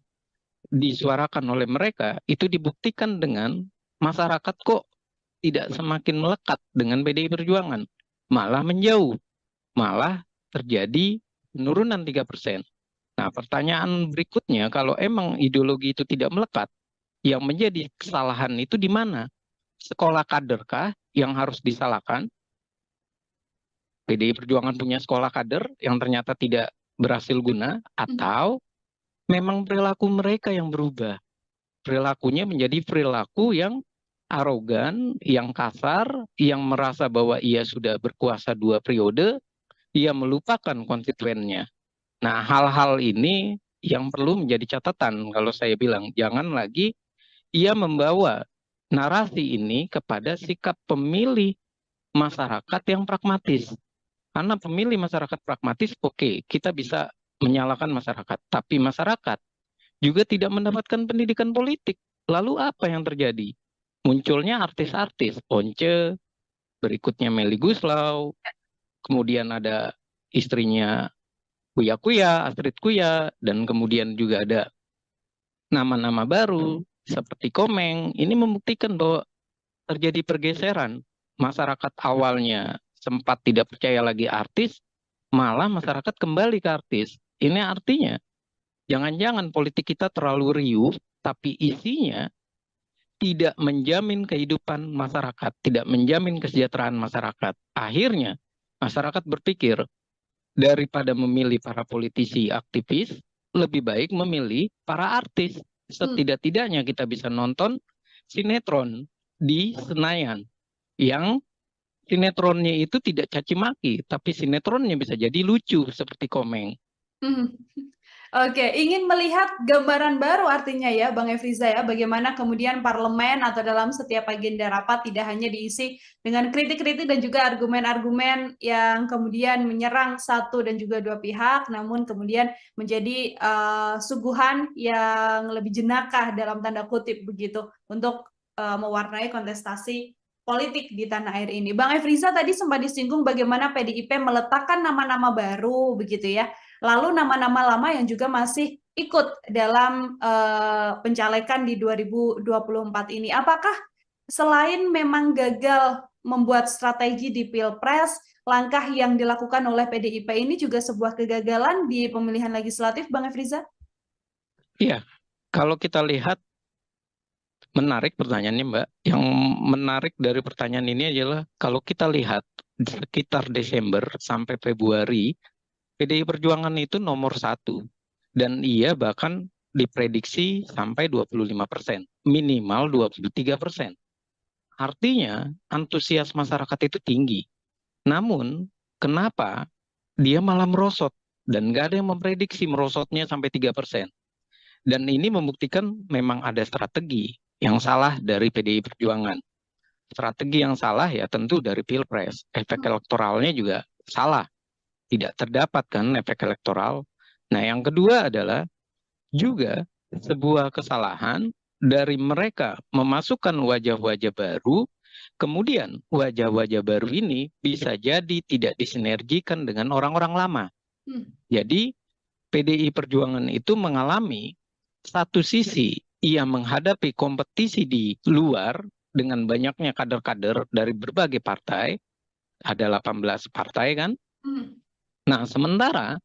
disuarakan oleh mereka, itu dibuktikan dengan masyarakat kok tidak semakin melekat dengan PDI Perjuangan, malah menjauh, malah terjadi penurunan 3%. Nah, pertanyaan berikutnya, kalau emang ideologi itu tidak melekat, yang menjadi kesalahan itu di mana? Sekolah kaderkah yang harus disalahkan? PDI Perjuangan punya sekolah kader yang ternyata tidak berhasil guna, atau memang perilaku mereka yang berubah? Perilakunya menjadi perilaku yang arogan, yang kasar, yang merasa bahwa ia sudah berkuasa 2 periode, ia melupakan konstituennya. Nah, hal-hal ini yang perlu menjadi catatan kalau saya bilang, jangan lagi ia membawa narasi ini kepada sikap pemilih masyarakat yang pragmatis. Karena pemilih masyarakat pragmatis, oke, kita bisa menyalahkan masyarakat. Tapi masyarakat juga tidak mendapatkan pendidikan politik. Lalu apa yang terjadi? Munculnya artis-artis, Once, berikutnya Melly Guslau, kemudian ada istrinya Kuya Kuya, Astrid Kuya, dan kemudian juga ada nama-nama baru seperti Komeng. Ini membuktikan bahwa terjadi pergeseran. Masyarakat awalnya sempat tidak percaya lagi artis, malah masyarakat kembali ke artis. Ini artinya jangan-jangan politik kita terlalu riuh, tapi isinya tidak menjamin kehidupan masyarakat, tidak menjamin kesejahteraan masyarakat. Akhirnya masyarakat berpikir, daripada memilih para politisi aktivis, lebih baik memilih para artis. Setidak-tidaknya kita bisa nonton sinetron di Senayan yang sinetronnya itu tidak caci maki, tapi sinetronnya bisa jadi lucu seperti Komeng. Oke, ingin melihat gambaran baru artinya ya, Bang Efriza ya, bagaimana kemudian parlemen atau dalam setiap agenda rapat tidak hanya diisi dengan kritik-kritik dan juga argumen-argumen yang kemudian menyerang satu dan juga dua pihak, namun kemudian menjadi suguhan yang lebih jenakah dalam tanda kutip begitu untuk mewarnai kontestasi politik di tanah air ini. Bang Efriza tadi sempat disinggung bagaimana PDIP meletakkan nama-nama baru begitu ya. Lalu nama-nama lama yang juga masih ikut dalam pencalekan di 2024 ini. Apakah selain memang gagal membuat strategi di Pilpres, langkah yang dilakukan oleh PDIP ini juga sebuah kegagalan di pemilihan legislatif, Bang Efriza? Iya, kalau kita lihat, menarik pertanyaannya, Mbak. Yang menarik dari pertanyaan ini adalah kalau kita lihat sekitar Desember sampai Februari, PDI Perjuangan itu nomor satu. Dan ia bahkan diprediksi sampai 25%, minimal 23%. Artinya antusias masyarakat itu tinggi. Namun, kenapa dia malah merosot? Dan nggak ada yang memprediksi merosotnya sampai 3%. Dan ini membuktikan memang ada strategi yang salah dari PDI Perjuangan. Strategi yang salah ya tentu dari Pilpres. Efek elektoralnya juga salah. Tidak terdapat kan efek elektoral. Nah, yang kedua adalah juga sebuah kesalahan dari mereka memasukkan wajah-wajah baru, kemudian wajah-wajah baru ini bisa jadi tidak disinergikan dengan orang-orang lama. Jadi PDI Perjuangan itu mengalami satu sisi ia menghadapi kompetisi di luar dengan banyaknya kader-kader dari berbagai partai, ada 18 partai kan. Nah, sementara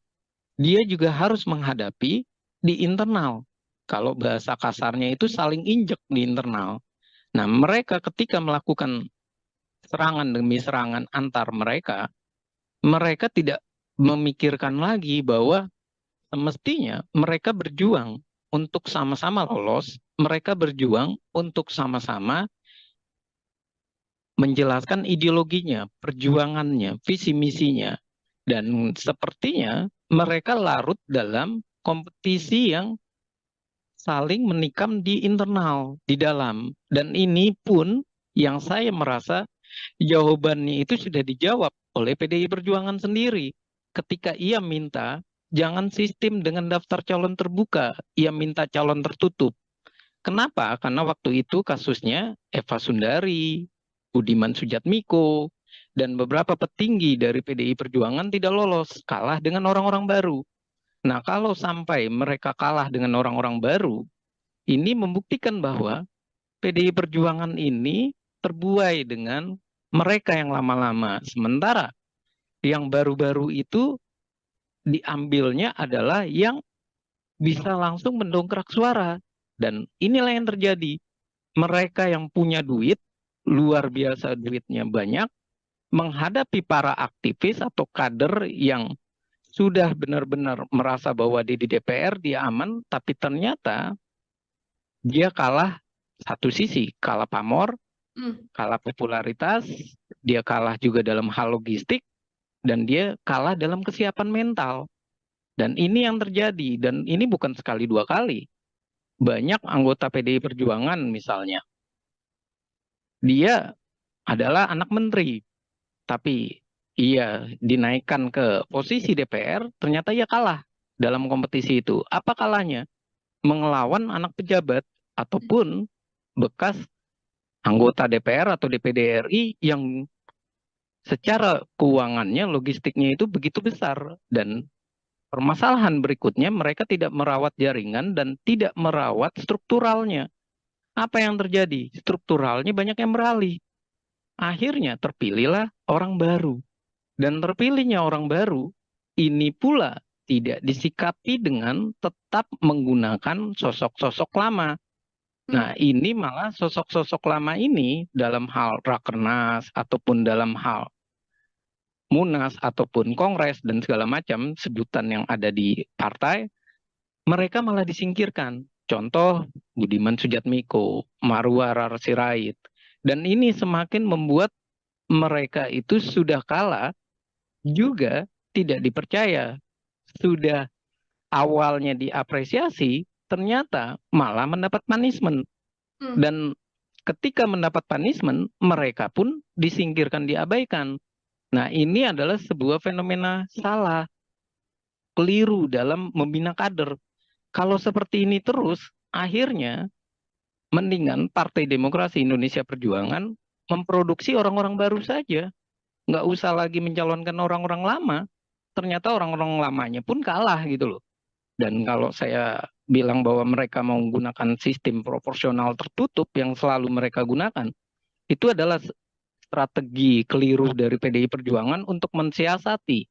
dia juga harus menghadapi di internal. Kalau bahasa kasarnya itu saling injek di internal. Nah, mereka ketika melakukan serangan demi serangan antar mereka, mereka tidak memikirkan lagi bahwa semestinya mereka berjuang untuk sama-sama lolos, mereka berjuang untuk sama-sama menjelaskan ideologinya, perjuangannya, visi misinya. Dan sepertinya mereka larut dalam kompetisi yang saling menikam di internal, di dalam. Dan ini pun yang saya merasa jawabannya itu sudah dijawab oleh PDI Perjuangan sendiri. Ketika ia minta jangan sistem dengan daftar calon terbuka, ia minta calon tertutup. Kenapa? Karena waktu itu kasusnya Eva Sundari, Budiman Sujatmiko, dan beberapa petinggi dari PDI Perjuangan tidak lolos, kalah dengan orang-orang baru. Nah, kalau sampai mereka kalah dengan orang-orang baru, ini membuktikan bahwa PDI Perjuangan ini terbuai dengan mereka yang lama-lama. Sementara yang baru-baru itu diambilnya adalah yang bisa langsung mendongkrak suara. Dan inilah yang terjadi. Mereka yang punya duit, luar biasa duitnya banyak, menghadapi para aktivis atau kader yang sudah benar-benar merasa bahwa di DPR dia aman, tapi ternyata dia kalah satu sisi, kalah pamor, kalah popularitas, dia kalah juga dalam hal logistik, dan dia kalah dalam kesiapan mental. Dan ini yang terjadi, dan ini bukan sekali dua kali. Banyak anggota PDI Perjuangan misalnya, dia adalah anak menteri, tapi ia dinaikkan ke posisi DPR, ternyata ia kalah dalam kompetisi itu. Apa kalahnya? Mengelawan anak pejabat ataupun bekas anggota DPR atau DPD RI yang secara keuangannya, logistiknya itu begitu besar. Dan permasalahan berikutnya, mereka tidak merawat jaringan dan tidak merawat strukturalnya. Apa yang terjadi? Strukturalnya banyak yang beralih. Akhirnya terpilihlah orang baru. Dan terpilihnya orang baru, ini pula tidak disikapi dengan tetap menggunakan sosok-sosok lama. Nah, ini malah sosok-sosok lama ini dalam hal rakernas ataupun dalam hal Munas ataupun Kongres dan segala macam sebutan yang ada di partai, mereka malah disingkirkan. Contoh Budiman Sujatmiko, Marwar Sirait. Dan ini semakin membuat mereka itu sudah kalah, juga tidak dipercaya. Sudah awalnya diapresiasi, ternyata malah mendapat punishment. Dan ketika mendapat punishment, mereka pun disingkirkan, diabaikan. Nah, ini adalah sebuah fenomena salah, keliru dalam membina kader. Kalau seperti ini terus, akhirnya mendingan Partai Demokrasi Indonesia Perjuangan memproduksi orang-orang baru saja, nggak usah lagi mencalonkan orang-orang lama. Ternyata orang-orang lamanya pun kalah gitu loh. Dan kalau saya bilang bahwa mereka mau menggunakan sistem proporsional tertutup yang selalu mereka gunakan, itu adalah strategi keliru dari PDI Perjuangan untuk mensiasati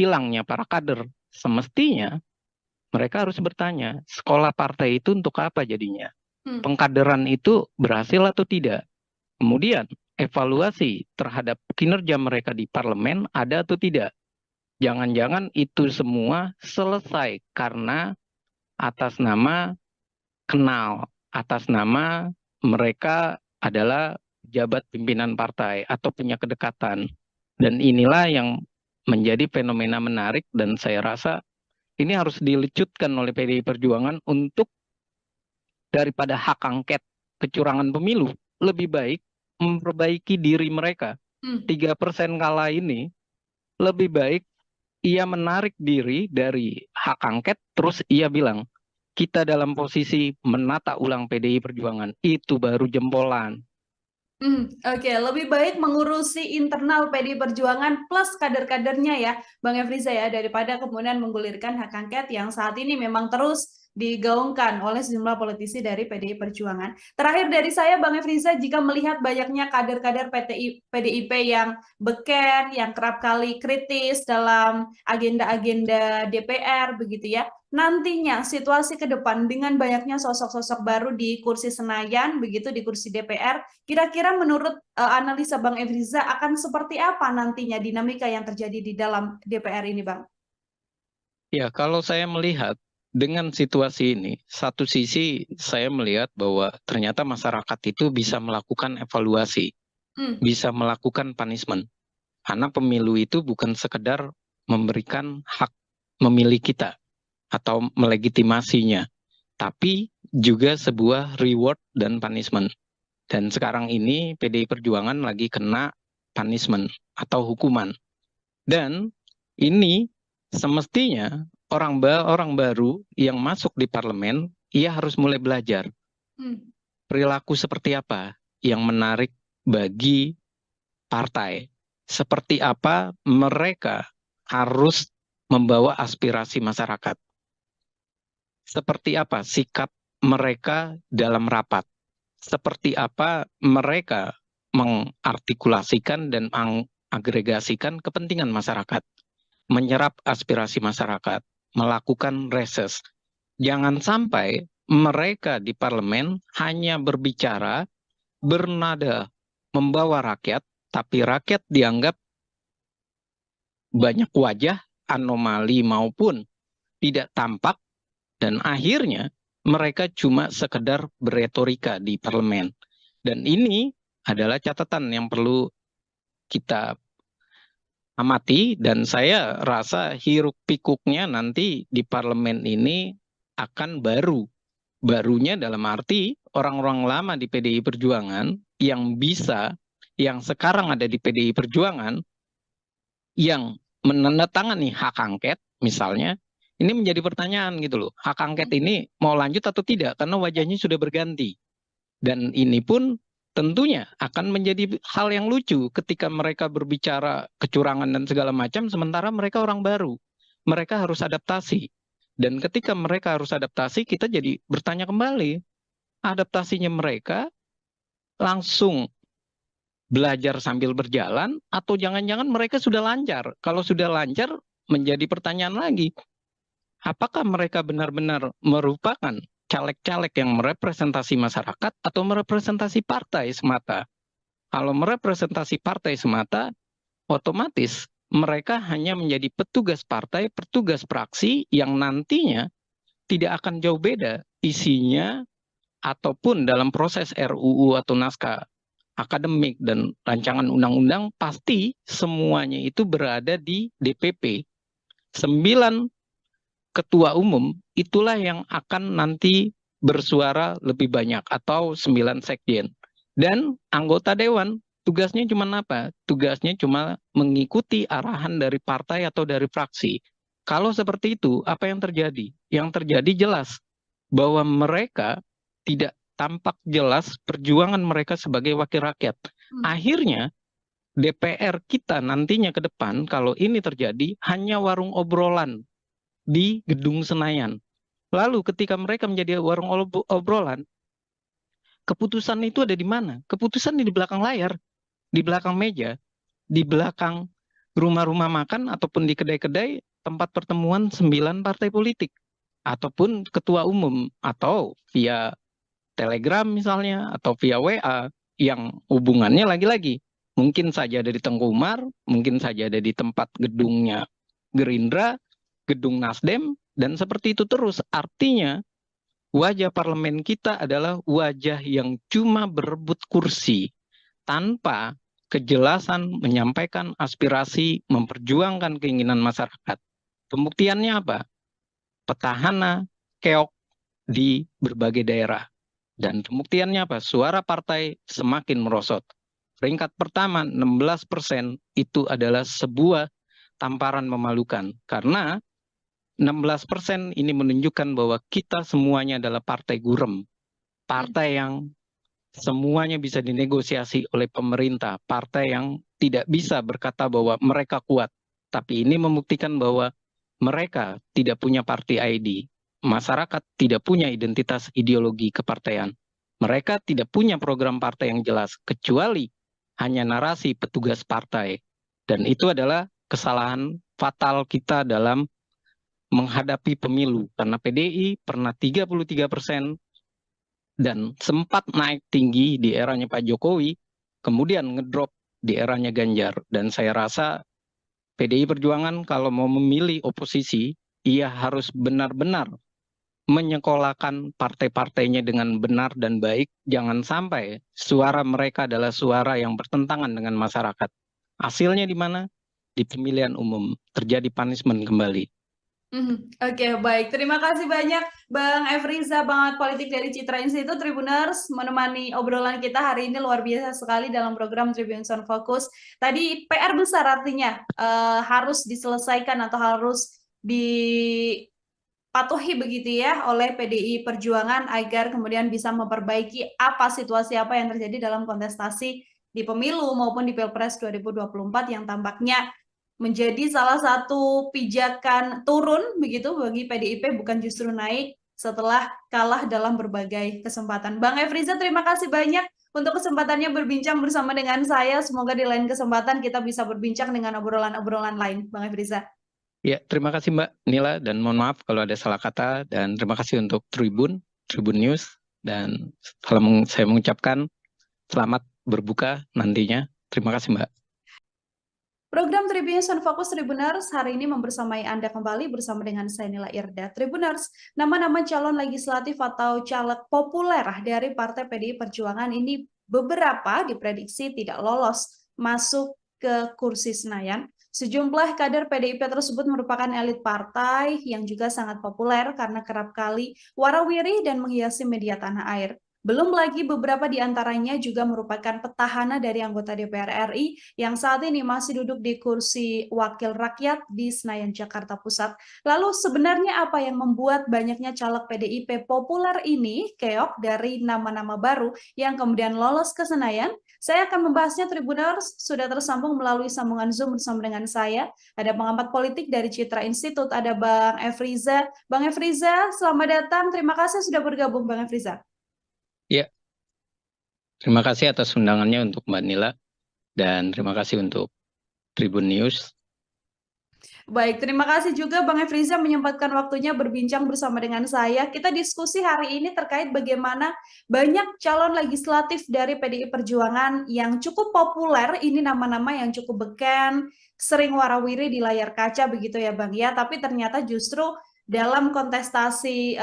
hilangnya para kader. Semestinya mereka harus bertanya, sekolah partai itu untuk apa jadinya? Pengkaderan itu berhasil atau tidak? Kemudian evaluasi terhadap kinerja mereka di parlemen ada atau tidak? Jangan-jangan itu semua selesai karena atas nama kenal, atas nama mereka adalah jabat pimpinan partai atau punya kedekatan. Dan inilah yang menjadi fenomena menarik dan saya rasa ini harus dilecutkan oleh PDI Perjuangan untuk daripada hak angket kecurangan pemilu, lebih baik memperbaiki diri mereka. 3% kalah ini lebih baik ia menarik diri dari hak angket, terus ia bilang, kita dalam posisi menata ulang PDI Perjuangan, itu baru jempolan. Oke, lebih baik mengurusi internal PDI Perjuangan plus kader-kadernya ya, Bang Efriza ya, daripada kemudian menggulirkan hak angket yang saat ini memang terus digaungkan oleh sejumlah politisi dari PDI Perjuangan. Terakhir dari saya, Bang Efriza, jika melihat banyaknya kader-kader PDIP yang beken, yang kerap kali kritis dalam agenda-agenda DPR, begitu ya, nantinya situasi ke depan dengan banyaknya sosok-sosok baru di kursi Senayan, begitu di kursi DPR, kira-kira menurut analisa Bang Efriza akan seperti apa nantinya dinamika yang terjadi di dalam DPR ini, Bang? Ya, kalau saya melihat dengan situasi ini, satu sisi saya melihat bahwa ternyata masyarakat itu bisa melakukan evaluasi, bisa melakukan punishment. Karena pemilu itu bukan sekedar memberikan hak memilih kita atau melegitimasinya, tapi juga sebuah reward dan punishment. Dan sekarang ini PDI Perjuangan lagi kena punishment atau hukuman. Dan ini semestinya orang baru yang masuk di parlemen, ia harus mulai belajar perilaku seperti apa yang menarik bagi partai. Seperti apa mereka harus membawa aspirasi masyarakat. Seperti apa sikap mereka dalam rapat. Seperti apa mereka mengartikulasikan dan mengagregasikan kepentingan masyarakat. Menyerap aspirasi masyarakat. Melakukan reses. Jangan sampai mereka di parlemen hanya berbicara, bernada membawa rakyat, tapi rakyat dianggap banyak wajah, anomali maupun tidak tampak, dan akhirnya mereka cuma sekedar beretorika di parlemen. Dan ini adalah catatan yang perlu kita amati, dan saya rasa hiruk pikuknya nanti di parlemen ini akan baru. Barunya dalam arti orang-orang lama di PDI Perjuangan yang bisa, yang sekarang ada di PDI Perjuangan, yang menandatangani hak angket misalnya, ini menjadi pertanyaan gitu loh. Hak angket ini mau lanjut atau tidak karena wajahnya sudah berganti. Dan ini pun tentunya akan menjadi hal yang lucu ketika mereka berbicara kecurangan dan segala macam sementara mereka orang baru. Mereka harus adaptasi. Dan ketika mereka harus adaptasi, kita jadi bertanya kembali, adaptasinya mereka langsung belajar sambil berjalan atau jangan-jangan mereka sudah lancar. Kalau sudah lancar, menjadi pertanyaan lagi, apakah mereka benar-benar merupakan caleg-caleg yang merepresentasi masyarakat atau merepresentasi partai semata? Kalau merepresentasi partai semata, otomatis mereka hanya menjadi petugas partai, petugas praksi yang nantinya tidak akan jauh beda isinya ataupun dalam proses RUU atau naskah akademik dan rancangan undang-undang pasti semuanya itu berada di DPP. 9 ketua umum itulah yang akan nanti bersuara lebih banyak atau 9 sekjen. Dan anggota dewan tugasnya cuma apa? Tugasnya cuma mengikuti arahan dari partai atau dari fraksi. Kalau seperti itu, apa yang terjadi? Yang terjadi jelas bahwa mereka tidak tampak jelas perjuangan mereka sebagai wakil rakyat. Akhirnya DPR kita nantinya ke depan kalau ini terjadi hanya warung obrolan di Gedung Senayan. Lalu ketika mereka menjadi warung obrolan, keputusan itu ada di mana? Keputusan di belakang layar, di belakang meja, di belakang rumah-rumah makan ataupun di kedai-kedai tempat pertemuan 9 partai politik ataupun ketua umum atau via Telegram misalnya atau via WA yang hubungannya lagi-lagi mungkin saja ada di Tengku Umar, mungkin saja ada di tempat gedungnya Gerindra, gedung Nasdem, dan seperti itu terus. Artinya wajah parlemen kita adalah wajah yang cuma berebut kursi tanpa kejelasan menyampaikan aspirasi, memperjuangkan keinginan masyarakat. Pembuktiannya apa? Petahana keok di berbagai daerah. Dan pembuktiannya apa? Suara partai semakin merosot. Peringkat pertama 16% itu adalah sebuah tamparan memalukan. Karena 16% ini menunjukkan bahwa kita semuanya adalah partai gurem. Partai yang semuanya bisa dinegosiasi oleh pemerintah. Partai yang tidak bisa berkata bahwa mereka kuat. Tapi ini membuktikan bahwa mereka tidak punya party ID. Masyarakat tidak punya identitas ideologi kepartaian. Mereka tidak punya program partai yang jelas, kecuali hanya narasi petugas partai. Dan itu adalah kesalahan fatal kita dalam menghadapi pemilu. Karena PDI pernah 33% dan sempat naik tinggi di eranya Pak Jokowi, kemudian ngedrop di eranya Ganjar. Dan saya rasa PDI Perjuangan kalau mau memilih oposisi, ia harus benar-benar menyekolahkan partai-partainya dengan benar dan baik. Jangan sampai suara mereka adalah suara yang bertentangan dengan masyarakat. Hasilnya di mana? Di pemilihan umum terjadi punishment kembali. Oke, baik. Terima kasih banyak Bang Efriza, Bangat Politik dari Citra Institute Tribuners, menemani obrolan kita hari ini luar biasa sekali dalam program Tribun Sound Focus. Tadi PR besar artinya harus diselesaikan atau harus dipatuhi begitu ya oleh PDI Perjuangan agar kemudian bisa memperbaiki situasi apa yang terjadi dalam kontestasi di pemilu maupun di Pilpres 2024 yang tampaknya menjadi salah satu pijakan turun begitu bagi PDIP, bukan justru naik setelah kalah dalam berbagai kesempatan. Bang Efriza, terima kasih banyak untuk kesempatannya berbincang bersama dengan saya. Semoga di lain kesempatan kita bisa berbincang dengan obrolan-obrolan lain, Bang Efriza. Ya, terima kasih Mbak Nila, dan mohon maaf kalau ada salah kata, dan terima kasih untuk Tribun News, dan saya mengucapkan selamat berbuka nantinya. Terima kasih Mbak. Program Tribun Sound Focus Tribuners hari ini membersamai Anda kembali bersama dengan saya Nila Irda. Tribuners, nama-nama calon legislatif atau caleg populer dari Partai PDI Perjuangan ini beberapa diprediksi tidak lolos masuk ke kursi Senayan. Sejumlah kader PDIP tersebut merupakan elit partai yang juga sangat populer karena kerap kali warawiri dan menghiasi media tanah air. Belum lagi beberapa di antaranya juga merupakan petahana dari anggota DPR RI yang saat ini masih duduk di kursi wakil rakyat di Senayan, Jakarta Pusat. Lalu sebenarnya apa yang membuat banyaknya caleg PDIP populer ini keok dari nama-nama baru yang kemudian lolos ke Senayan? Saya akan membahasnya. Tribuners, sudah tersambung melalui sambungan Zoom bersama dengan saya. Ada pengamat politik dari Citra Institute, ada Bang Efriza. Bang Efriza, selamat datang. Terima kasih sudah bergabung, Bang Efriza. Ya, terima kasih atas undangannya untuk Mbak Nila, dan terima kasih untuk Tribun News. Baik, terima kasih juga Bang Efriza menyempatkan waktunya berbincang bersama dengan saya. Kita diskusi hari ini terkait bagaimana banyak calon legislatif dari PDI Perjuangan yang cukup populer, ini nama-nama yang cukup beken, sering warawiri di layar kaca begitu ya Bang ya, tapi ternyata justru dalam kontestasi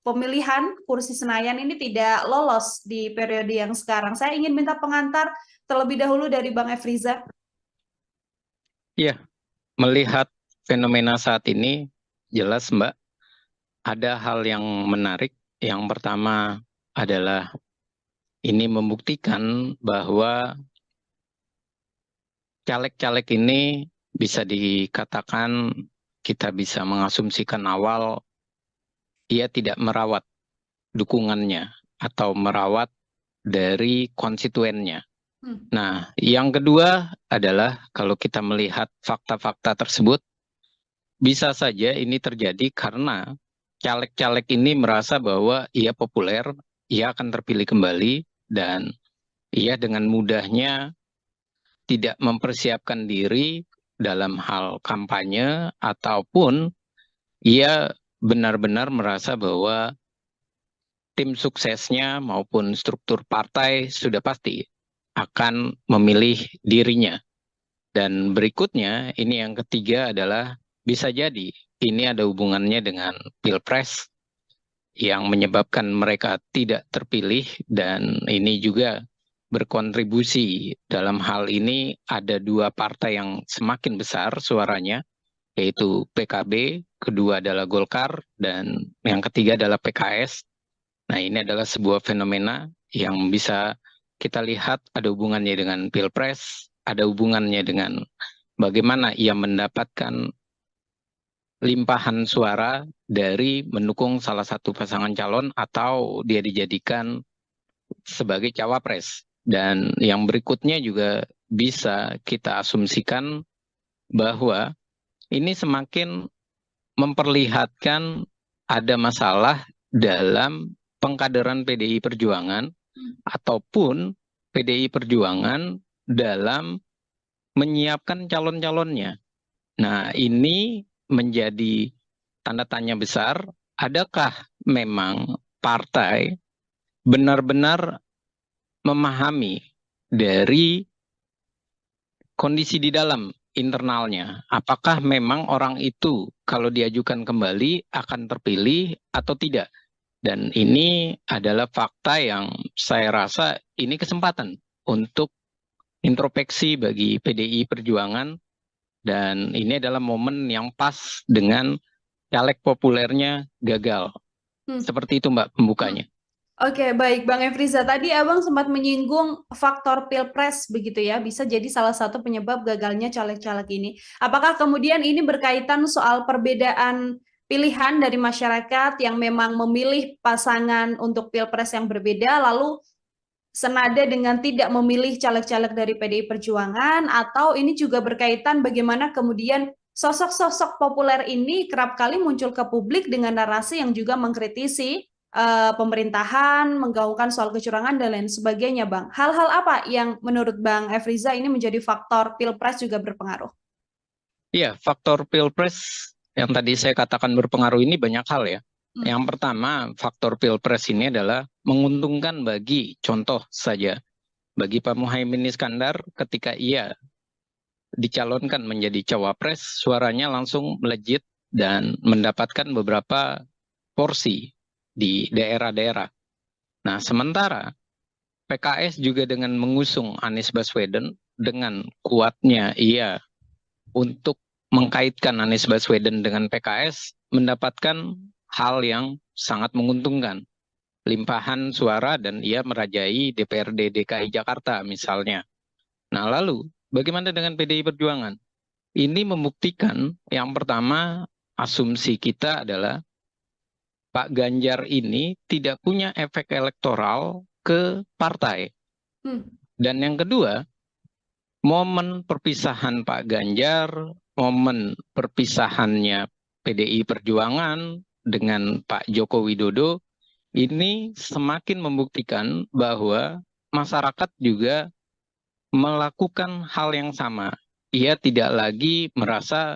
pemilihan kursi Senayan ini tidak lolos di periode yang sekarang. Saya ingin minta pengantar terlebih dahulu dari Bang Efriza. Iya, melihat fenomena saat ini, jelas Mbak, ada hal yang menarik. Yang pertama adalah ini membuktikan bahwa caleg-caleg ini bisa dikatakan kita bisa mengasumsikan awal ia tidak merawat dukungannya atau merawat dari konstituennya. Hmm. Nah, yang kedua adalah kalau kita melihat fakta-fakta tersebut, bisa saja ini terjadi karena caleg-caleg ini merasa bahwa ia populer, ia akan terpilih kembali, dan ia dengan mudahnya tidak mempersiapkan diri dalam hal kampanye, ataupun ia benar-benar merasa bahwa tim suksesnya maupun struktur partai sudah pasti akan memilih dirinya. Dan berikutnya, ini yang ketiga adalah bisa jadi ini ada hubungannya dengan Pilpres yang menyebabkan mereka tidak terpilih, dan ini juga berkontribusi dalam hal ini ada dua partai yang semakin besar suaranya, yaitu PKB, kedua adalah Golkar, dan yang ketiga adalah PKS. Nah, ini adalah sebuah fenomena yang bisa kita lihat ada hubungannya dengan Pilpres, ada hubungannya dengan bagaimana ia mendapatkan limpahan suara dari mendukung salah satu pasangan calon atau dia dijadikan sebagai cawapres. Dan yang berikutnya juga bisa kita asumsikan bahwa ini semakin memperlihatkan ada masalah dalam pengkaderan PDI Perjuangan ataupun PDI Perjuangan dalam menyiapkan calon-calonnya. Nah, ini menjadi tanda tanya besar, adakah memang partai benar-benar memahami dari kondisi di dalam internalnya? Apakah memang orang itu kalau diajukan kembali akan terpilih atau tidak? Dan ini adalah fakta yang saya rasa ini kesempatan untuk introspeksi bagi PDI Perjuangan, dan ini adalah momen yang pas dengan caleg populernya gagal. Seperti itu Mbak pembukanya. Oke, baik Bang Efriza. Tadi Abang sempat menyinggung faktor Pilpres begitu ya, bisa jadi salah satu penyebab gagalnya caleg-caleg ini. Apakah kemudian ini berkaitan soal perbedaan pilihan dari masyarakat yang memang memilih pasangan untuk Pilpres yang berbeda, lalu senada dengan tidak memilih caleg-caleg dari PDI Perjuangan, atau ini juga berkaitan bagaimana kemudian sosok-sosok populer ini kerap kali muncul ke publik dengan narasi yang juga mengkritisi pemerintahan, menggaungkan soal kecurangan dan lain sebagainya, Bang. Hal-hal apa yang menurut Bang Efriza ini menjadi faktor Pilpres juga berpengaruh? Iya, faktor Pilpres yang tadi saya katakan berpengaruh ini banyak hal ya. Yang pertama, faktor Pilpres ini adalah menguntungkan bagi, contoh saja, bagi Pak Muhaimin Iskandar ketika ia dicalonkan menjadi cawapres, suaranya langsung melejit dan mendapatkan beberapa porsi di daerah-daerah. Nah, sementara PKS juga dengan mengusung Anies Baswedan, dengan kuatnya ia untuk mengkaitkan Anies Baswedan dengan PKS, mendapatkan hal yang sangat menguntungkan. Limpahan suara dan ia merajai DPRD DKI Jakarta misalnya. Nah, lalu bagaimana dengan PDI Perjuangan? Ini membuktikan yang pertama, asumsi kita adalah Pak Ganjar ini tidak punya efek elektoral ke partai. Dan yang kedua, momen perpisahan Pak Ganjar, momen perpisahannya PDI Perjuangan dengan Pak Joko Widodo, ini semakin membuktikan bahwa masyarakat juga melakukan hal yang sama. Ia tidak lagi merasa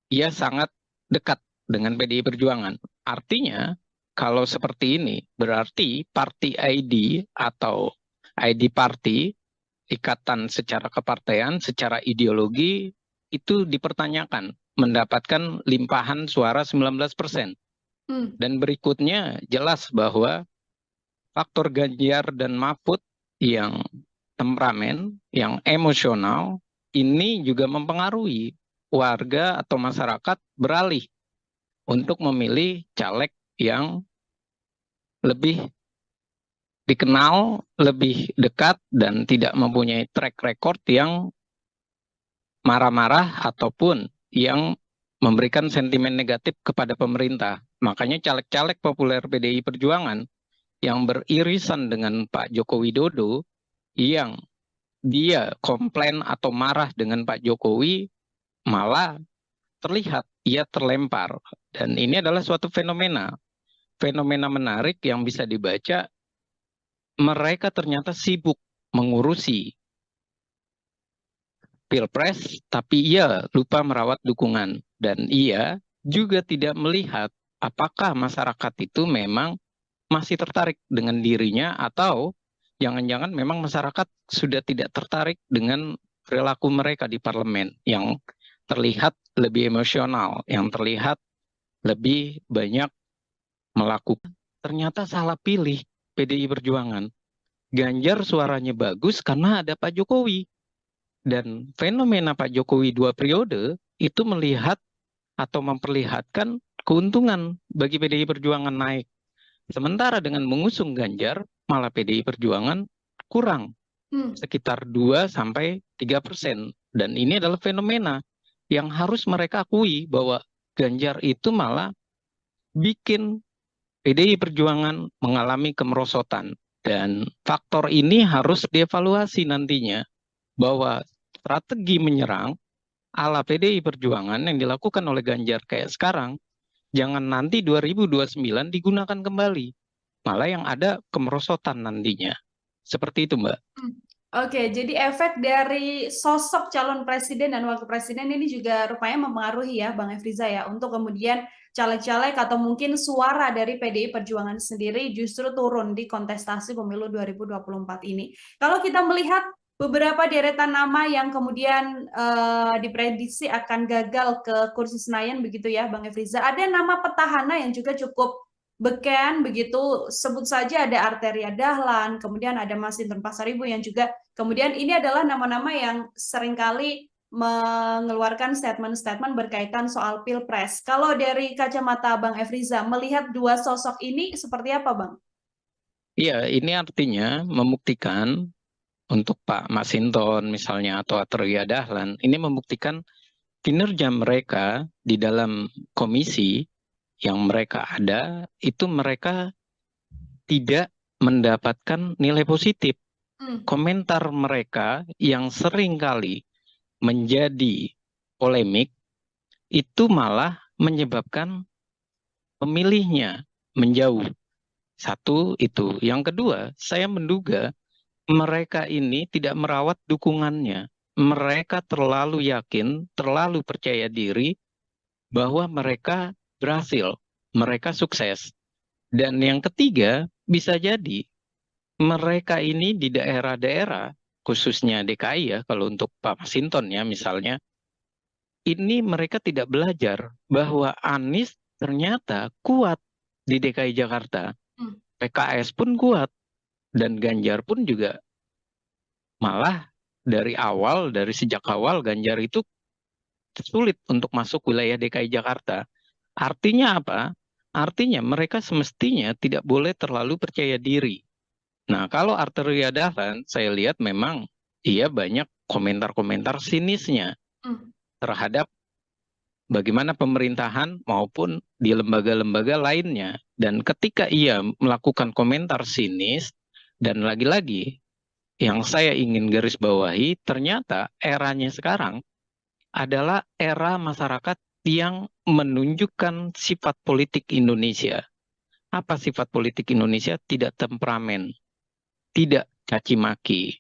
ia sangat dekat dengan PDI Perjuangan. Artinya, kalau seperti ini, berarti party ID atau ID party, ikatan secara kepartaian, secara ideologi, itu dipertanyakan, mendapatkan limpahan suara 19%. Dan berikutnya jelas bahwa faktor Ganjar dan Mahfud yang temperamen, yang emosional, ini juga mempengaruhi warga atau masyarakat beralih untuk memilih caleg yang lebih dikenal, lebih dekat, dan tidak mempunyai track record yang marah-marah ataupun yang memberikan sentimen negatif kepada pemerintah. Makanya caleg-caleg populer PDI Perjuangan yang beririsan dengan Pak Joko Widodo, yang dia komplain atau marah dengan Pak Jokowi, malah terlihat ia terlempar. Dan ini adalah suatu fenomena menarik yang bisa dibaca. Mereka ternyata sibuk mengurusi pilpres, tapi ia lupa merawat dukungan. Dan ia juga tidak melihat apakah masyarakat itu memang masih tertarik dengan dirinya, atau jangan-jangan memang masyarakat sudah tidak tertarik dengan perilaku mereka di parlemen yang terlihat lebih emosional, yang terlihat lebih banyak melakukan. Ternyata salah pilih PDI Perjuangan. Ganjar suaranya bagus karena ada Pak Jokowi. Dan fenomena Pak Jokowi 2 periode itu melihat atau memperlihatkan keuntungan bagi PDI Perjuangan naik. Sementara dengan mengusung Ganjar, malah PDI Perjuangan kurang, sekitar 2-3%. Dan ini adalah fenomena yang harus mereka akui, bahwa Ganjar itu malah bikin PDI Perjuangan mengalami kemerosotan. Dan faktor ini harus dievaluasi nantinya, bahwa strategi menyerang ala PDI Perjuangan yang dilakukan oleh Ganjar kayak sekarang, jangan nanti 2029 digunakan kembali. Malah yang ada kemerosotan nantinya. Seperti itu, Mbak. Oke, jadi efek dari sosok calon presiden dan wakil presiden ini juga rupanya mempengaruhi ya, Bang Efriza ya, untuk kemudian caleg-caleg atau mungkin suara dari PDI Perjuangan sendiri justru turun di kontestasi pemilu 2024 ini. Kalau kita melihat beberapa deretan nama yang kemudian diprediksi akan gagal ke kursi Senayan begitu ya, Bang Efriza, ada nama petahana yang juga cukup beken begitu, sebut saja ada Arteria Dahlan, kemudian ada Masinton Pasaribu yang juga kemudian ini adalah nama-nama yang seringkali mengeluarkan statement-statement berkaitan soal Pilpres. Kalau dari kacamata Bang Efriza, melihat dua sosok ini seperti apa, Bang? Iya, ini artinya membuktikan untuk Pak Masinton misalnya atau Arteria Dahlan, ini membuktikan kinerja mereka di dalam komisi yang mereka ada, itu mereka tidak mendapatkan nilai positif. Komentar mereka yang sering kali menjadi polemik, itu malah menyebabkan pemilihnya menjauh. Satu itu. Yang kedua, saya menduga mereka ini tidak merawat dukungannya. Mereka terlalu yakin, terlalu percaya diri bahwa mereka berhasil, mereka sukses. Dan yang ketiga, bisa jadi mereka ini di daerah-daerah, khususnya DKI ya, kalau untuk Pak Masinton ya misalnya, ini mereka tidak belajar bahwa Anies ternyata kuat di DKI Jakarta. PKS pun kuat, dan Ganjar pun juga malah dari sejak awal Ganjar itu sulit untuk masuk wilayah DKI Jakarta. Artinya apa? Artinya mereka semestinya tidak boleh terlalu percaya diri. Nah, kalau Arteria Dahlan, saya lihat memang ia banyak komentar-komentar sinisnya terhadap bagaimana pemerintahan maupun di lembaga-lembaga lainnya. Dan ketika ia melakukan komentar sinis, dan lagi-lagi yang saya ingin garis bawahi, ternyata eranya sekarang adalah era masyarakat yang menunjukkan sifat politik Indonesia. Apa sifat politik Indonesia? Tidak temperamen, tidak caci maki,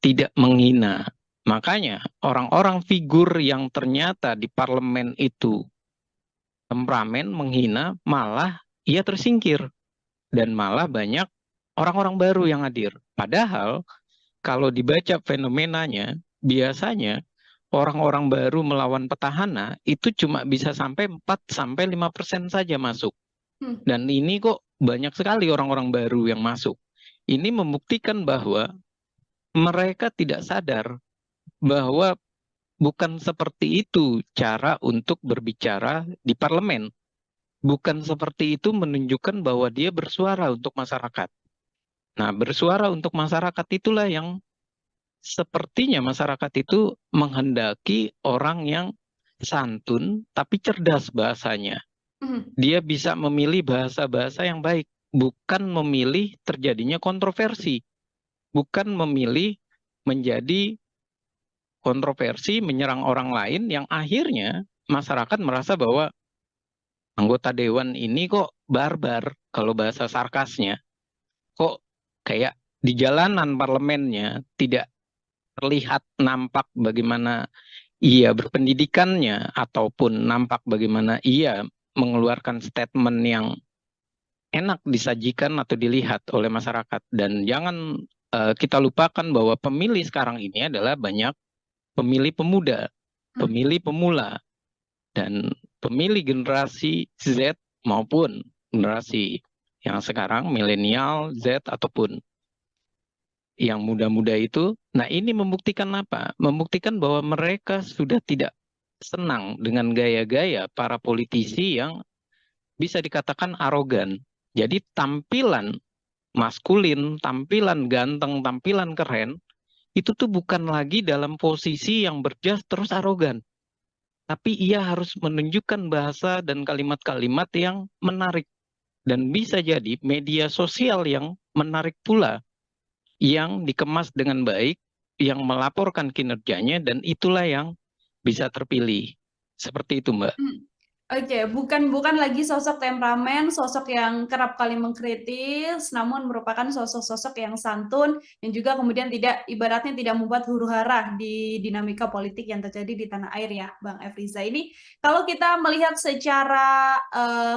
tidak menghina. Makanya orang-orang figur yang ternyata di parlemen itu temperamen, menghina, malah ia tersingkir. Dan malah banyak orang-orang baru yang hadir. Padahal kalau dibaca fenomenanya, biasanya orang-orang baru melawan petahana itu cuma bisa sampai 4-5% saja masuk. Dan ini kok banyak sekali orang-orang baru yang masuk. Ini membuktikan bahwa mereka tidak sadar bahwa bukan seperti itu cara untuk berbicara di parlemen. Bukan seperti itu menunjukkan bahwa dia bersuara untuk masyarakat. Nah, bersuara untuk masyarakat itulah yang sepertinya masyarakat itu menghendaki orang yang santun tapi cerdas bahasanya. Mhm. Dia bisa memilih bahasa-bahasa yang baik, bukan memilih terjadinya kontroversi, bukan memilih menjadi kontroversi menyerang orang lain yang akhirnya masyarakat merasa bahwa anggota dewan ini kok barbar, kalau bahasa sarkasnya, kok kayak di jalanan parlemennya tidak terlihat nampak bagaimana ia berpendidikannya ataupun nampak bagaimana ia mengeluarkan statement yang enak disajikan atau dilihat oleh masyarakat. Dan jangan kita lupakan bahwa pemilih sekarang ini adalah banyak pemilih pemuda, Hmm. pemilih pemula, dan pemilih generasi Z maupun generasi yang sekarang milenial, Z ataupun yang muda-muda itu. Nah, ini membuktikan apa? Membuktikan bahwa mereka sudah tidak senang dengan gaya-gaya para politisi yang bisa dikatakan arogan. Jadi tampilan maskulin, tampilan ganteng, tampilan keren, itu tuh bukan lagi dalam posisi yang berjas terus arogan. Tapi ia harus menunjukkan bahasa dan kalimat-kalimat yang menarik. Dan bisa jadi media sosial yang menarik pula, yang dikemas dengan baik, yang melaporkan kinerjanya, dan itulah yang bisa terpilih. Seperti itu, Mbak. Oke, bukan lagi sosok temperamen, sosok yang kerap kali mengkritis, namun merupakan sosok-sosok yang santun yang juga kemudian tidak ibaratnya tidak membuat huru-hara di dinamika politik yang terjadi di tanah air ya, Bang Efriza. Ini kalau kita melihat secara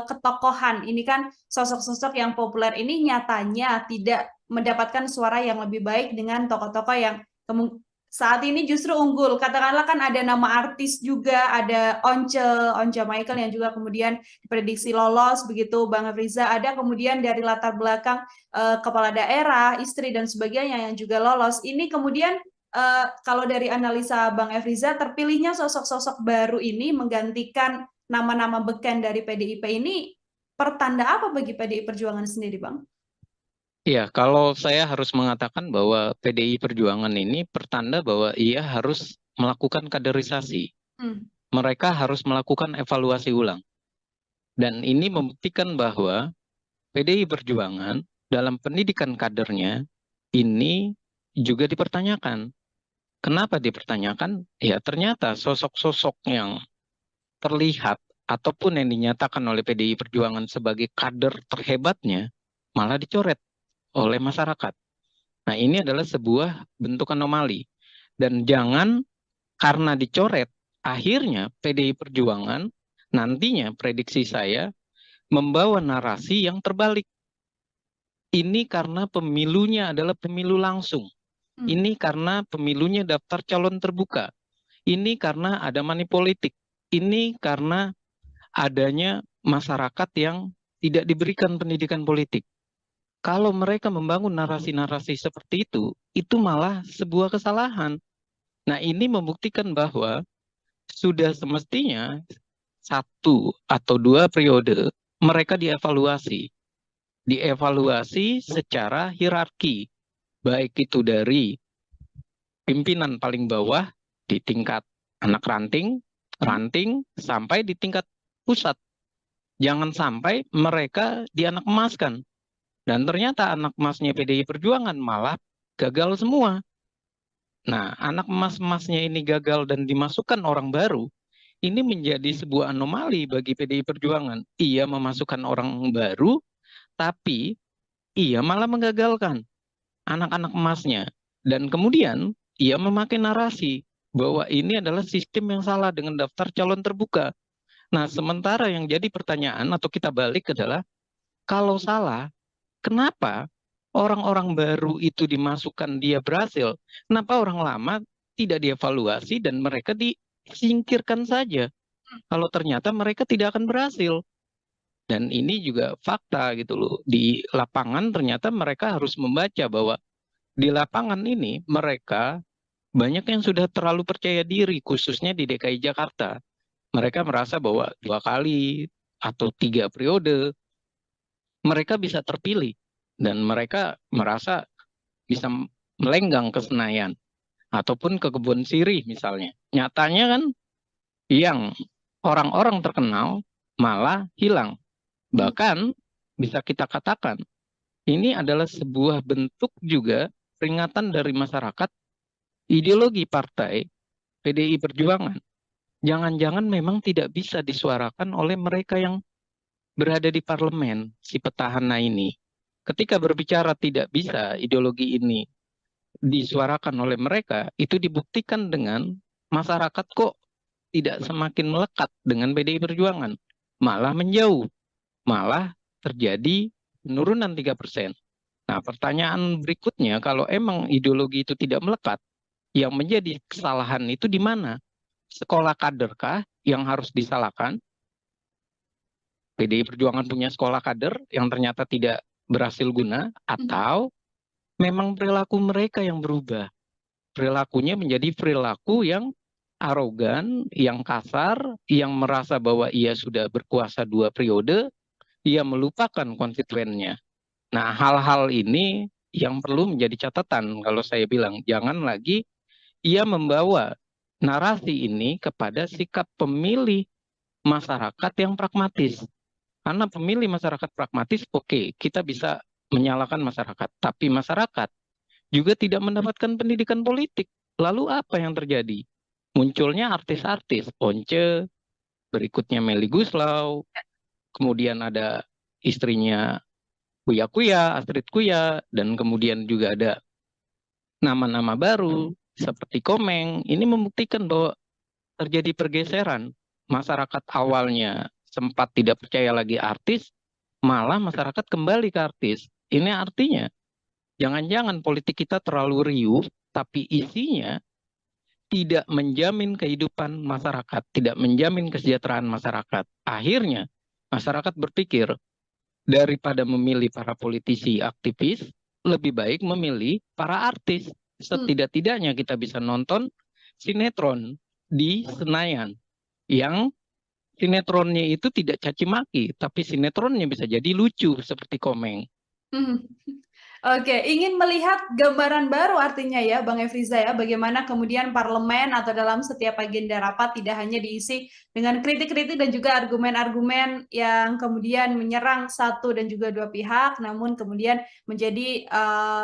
ketokohan, ini kan sosok-sosok yang populer ini nyatanya tidak mendapatkan suara yang lebih baik dengan tokoh-tokoh yang saat ini justru unggul. Katakanlah kan ada nama artis juga, ada Once Michael yang juga kemudian diprediksi lolos begitu, Bang Riza. Ada kemudian dari latar belakang kepala daerah, istri dan sebagainya yang juga lolos. Ini kemudian kalau dari analisa Bang Efriza, terpilihnya sosok-sosok baru ini menggantikan nama-nama beken dari PDIP ini pertanda apa bagi PDI Perjuangan sendiri, Bang? Ya, kalau saya harus mengatakan bahwa PDI Perjuangan ini pertanda bahwa ia harus melakukan kaderisasi. Hmm. Mereka harus melakukan evaluasi ulang. Dan ini membuktikan bahwa PDI Perjuangan dalam pendidikan kadernya ini juga dipertanyakan. Kenapa dipertanyakan? Ya, ternyata sosok-sosok yang terlihat ataupun yang dinyatakan oleh PDI Perjuangan sebagai kader terhebatnya malah dicoret oleh masyarakat. Nah, ini adalah sebuah bentuk anomali. Dan jangan karena dicoret, akhirnya PDI Perjuangan nantinya prediksi saya membawa narasi yang terbalik. Ini karena pemilunya adalah pemilu langsung. Ini karena pemilunya daftar calon terbuka. Ini karena ada money politik. Ini karena adanya masyarakat yang tidak diberikan pendidikan politik. Kalau mereka membangun narasi-narasi seperti itu malah sebuah kesalahan. Nah, ini membuktikan bahwa sudah semestinya satu atau dua periode mereka dievaluasi. Dievaluasi secara hierarki, baik itu dari pimpinan paling bawah di tingkat anak ranting, ranting, sampai di tingkat pusat. Jangan sampai mereka dianak emaskan. Dan ternyata anak emasnya PDI Perjuangan malah gagal semua. Nah, anak emas-emasnya ini gagal dan dimasukkan orang baru, ini menjadi sebuah anomali bagi PDI Perjuangan. Ia memasukkan orang baru, tapi ia malah menggagalkan anak-anak emasnya. Dan kemudian ia memakai narasi bahwa ini adalah sistem yang salah dengan daftar calon terbuka. Nah, sementara yang jadi pertanyaan atau kita balik adalah, kalau salah, kenapa orang-orang baru itu dimasukkan dia berhasil? Kenapa orang lama tidak dievaluasi dan mereka disingkirkan saja? Kalau ternyata mereka tidak akan berhasil. Dan ini juga fakta gitu loh. Di lapangan ternyata mereka harus membaca bahwa di lapangan ini mereka banyak yang sudah terlalu percaya diri, khususnya di DKI Jakarta. Mereka merasa bahwa 2 kali atau 3 periode mereka bisa terpilih dan mereka merasa bisa melenggang ke Senayan ataupun ke Kebun Sirih misalnya. Nyatanya kan yang orang-orang terkenal malah hilang. Bahkan bisa kita katakan ini adalah sebuah bentuk juga peringatan dari masyarakat ideologi partai PDI Perjuangan. Jangan-jangan memang tidak bisa disuarakan oleh mereka yang berada di parlemen, si petahana ini. Ketika berbicara tidak bisa ideologi ini disuarakan oleh mereka, itu dibuktikan dengan masyarakat kok tidak semakin melekat dengan PDI Perjuangan, malah menjauh, malah terjadi penurunan 3%. Nah, pertanyaan berikutnya, kalau emang ideologi itu tidak melekat, yang menjadi kesalahan itu di mana? Sekolah kaderkah yang harus disalahkan? PDI Perjuangan punya sekolah kader yang ternyata tidak berhasil guna, atau memang perilaku mereka yang berubah? Perilakunya menjadi perilaku yang arogan, yang kasar, yang merasa bahwa ia sudah berkuasa 2 periode, ia melupakan konstituennya. Nah, hal-hal ini yang perlu menjadi catatan kalau saya bilang, jangan lagi ia membawa narasi ini kepada sikap pemilih masyarakat yang pragmatis. Karena pemilih masyarakat pragmatis, oke, kita bisa menyalahkan masyarakat. Tapi masyarakat juga tidak mendapatkan pendidikan politik. Lalu apa yang terjadi? Munculnya artis-artis, Once, berikutnya Melly Guslau, kemudian ada istrinya Kuya Kuya, Astrid Kuya, dan kemudian juga ada nama-nama baru seperti Komeng. Ini membuktikan bahwa terjadi pergeseran. Masyarakat awalnya sempat tidak percaya lagi artis, malah masyarakat kembali ke artis. Ini artinya jangan-jangan politik kita terlalu riuh, tapi isinya tidak menjamin kehidupan masyarakat, tidak menjamin kesejahteraan masyarakat. Akhirnya masyarakat berpikir, daripada memilih para politisi aktivis, lebih baik memilih para artis. Setidak-tidaknya kita bisa nonton sinetron di Senayan yang sinetronnya itu tidak caci maki, tapi sinetronnya bisa jadi lucu seperti Komeng. Oke, ingin melihat gambaran baru artinya ya, Bang Efriza ya, bagaimana kemudian parlemen atau dalam setiap agenda rapat tidak hanya diisi dengan kritik-kritik dan juga argumen-argumen yang kemudian menyerang satu dan juga dua pihak, namun kemudian menjadi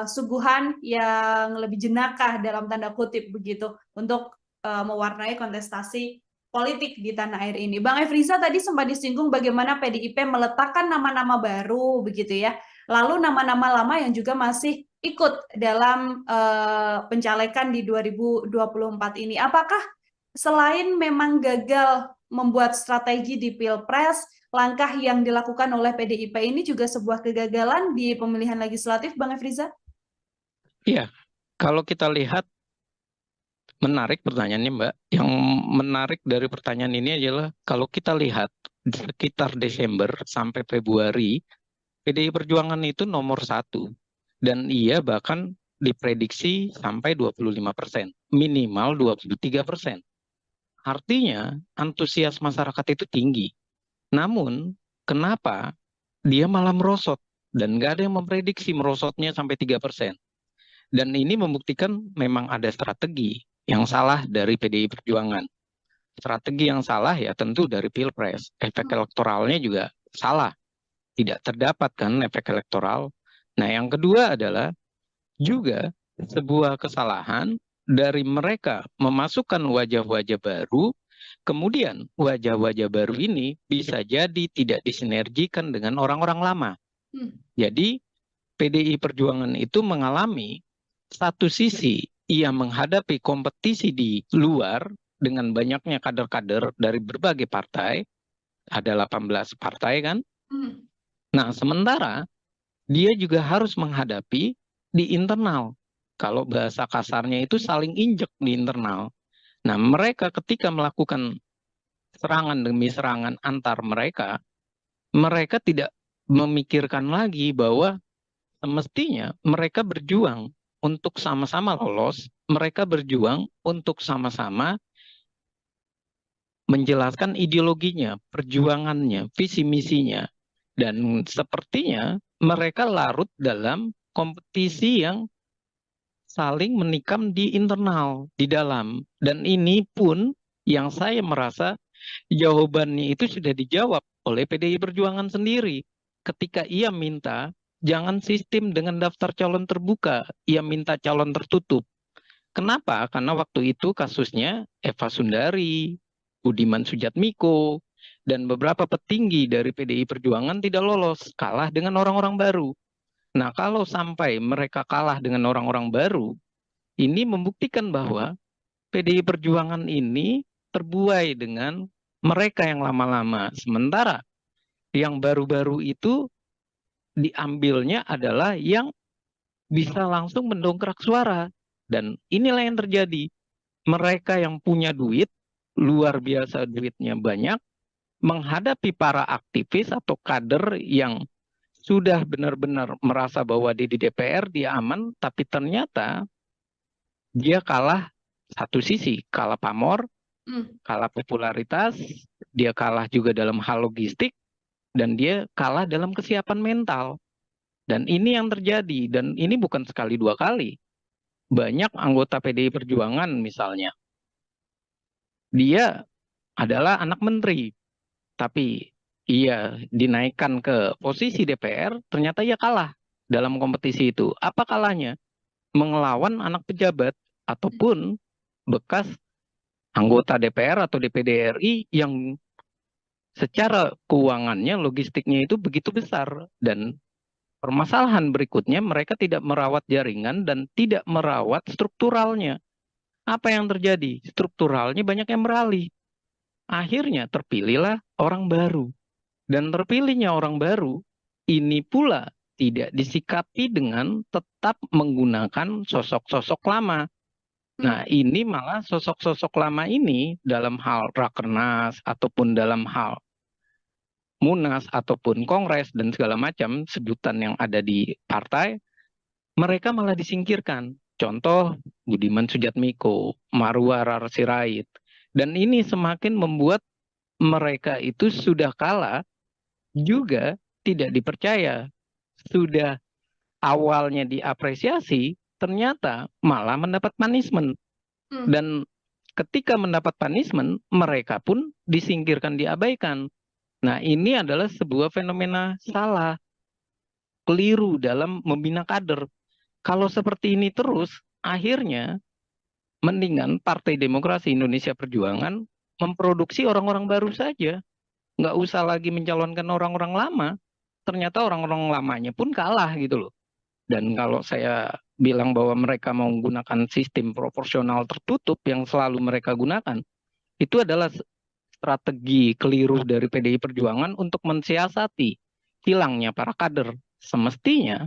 suguhan yang lebih jenakah dalam tanda kutip begitu untuk mewarnai kontestasi politik di tanah air ini. Bang Efriza tadi sempat disinggung bagaimana PDIP meletakkan nama-nama baru begitu ya. Lalu nama-nama lama yang juga masih ikut dalam pencalekan di 2024 ini. Apakah selain memang gagal membuat strategi di Pilpres, langkah yang dilakukan oleh PDIP ini juga sebuah kegagalan di pemilihan legislatif, Bang Efriza? Iya, kalau kita lihat, menarik pertanyaannya, Mbak. Yang menarik dari pertanyaan ini adalah kalau kita lihat sekitar Desember sampai Februari, PDI Perjuangan itu nomor 1. Dan ia bahkan diprediksi sampai 25%, minimal 23%. Artinya antusias masyarakat itu tinggi. Namun kenapa dia malah merosot? Dan nggak ada yang memprediksi merosotnya sampai 3%. Dan ini membuktikan memang ada strategi yang salah dari PDI Perjuangan. Strategi yang salah ya tentu dari Pilpres. Efek elektoralnya juga salah. Tidak terdapat kan efek elektoral. Nah, yang kedua adalah juga sebuah kesalahan dari mereka memasukkan wajah-wajah baru, kemudian wajah-wajah baru ini bisa jadi tidak disinergikan dengan orang-orang lama. Jadi PDI Perjuangan itu mengalami satu sisi ia menghadapi kompetisi di luar dengan banyaknya kader-kader dari berbagai partai, ada 18 partai kan. Nah, sementara dia juga harus menghadapi di internal. Kalau bahasa kasarnya itu saling injek di internal. Nah, mereka ketika melakukan serangan demi serangan antar mereka, mereka tidak memikirkan lagi bahwa semestinya mereka berjuang untuk sama-sama lolos, mereka berjuang untuk sama-sama menjelaskan ideologinya, perjuangannya, visi misinya. Dan sepertinya mereka larut dalam kompetisi yang saling menikam di internal, di dalam. Dan ini pun Yang saya merasa jawabannya itu sudah dijawab oleh PDI Perjuangan sendiri. Ketika ia minta jangan sistem dengan daftar calon terbuka, ia minta calon tertutup. Kenapa? Karena waktu itu kasusnya Eva Sundari, Budiman Sujatmiko, dan beberapa petinggi dari PDI Perjuangan tidak lolos, kalah dengan orang-orang baru. Nah, kalau sampai mereka kalah dengan orang-orang baru, ini membuktikan bahwa PDI Perjuangan ini terbuai dengan mereka yang lama-lama. Sementara yang baru-baru itu diambilnya adalah yang bisa langsung mendongkrak suara. Dan inilah yang terjadi. Mereka yang punya duit, luar biasa duitnya banyak, menghadapi para aktivis atau kader yang sudah benar-benar merasa bahwa di DPR dia aman, tapi ternyata dia kalah satu sisi, kalah pamor, kalah popularitas, dia kalah juga dalam hal logistik, dan dia kalah dalam kesiapan mental. Dan ini yang terjadi, dan ini bukan sekali dua kali. Banyak anggota PDI Perjuangan misalnya, dia adalah anak menteri, tapi ia dinaikkan ke posisi DPR, ternyata ia kalah dalam kompetisi itu. Apa kalahnya? Mengelawan anak pejabat ataupun bekas anggota DPR atau DPD RI yang secara keuangannya, logistiknya itu begitu besar. Dan permasalahan berikutnya, mereka tidak merawat jaringan dan tidak merawat strukturalnya. Apa yang terjadi? Strukturalnya banyak yang beralih. Akhirnya terpilihlah orang baru. Dan terpilihnya orang baru, ini pula tidak disikapi dengan tetap menggunakan sosok-sosok lama. Nah, ini malah sosok-sosok lama ini dalam hal rakernas ataupun dalam hal munas ataupun kongres dan segala macam sebutan yang ada di partai, mereka malah disingkirkan. Contoh Budiman Sujatmiko, Marwar Sirait. Dan ini semakin membuat mereka itu sudah kalah juga tidak dipercaya. Sudah awalnya diapresiasi, ternyata malah mendapat punishment. Dan ketika mendapat punishment, mereka pun disingkirkan, diabaikan. Nah, ini adalah sebuah fenomena salah, keliru dalam membina kader. Kalau seperti ini terus, akhirnya mendingan Partai Demokrasi Indonesia Perjuangan memproduksi orang-orang baru saja. Nggak usah lagi mencalonkan orang-orang lama. Ternyata orang-orang lamanya pun kalah gitu loh. Dan kalau saya bilang bahwa mereka mau menggunakan sistem proporsional tertutup yang selalu mereka gunakan, itu adalah strategi keliru dari PDI Perjuangan untuk mensiasati hilangnya para kader. Semestinya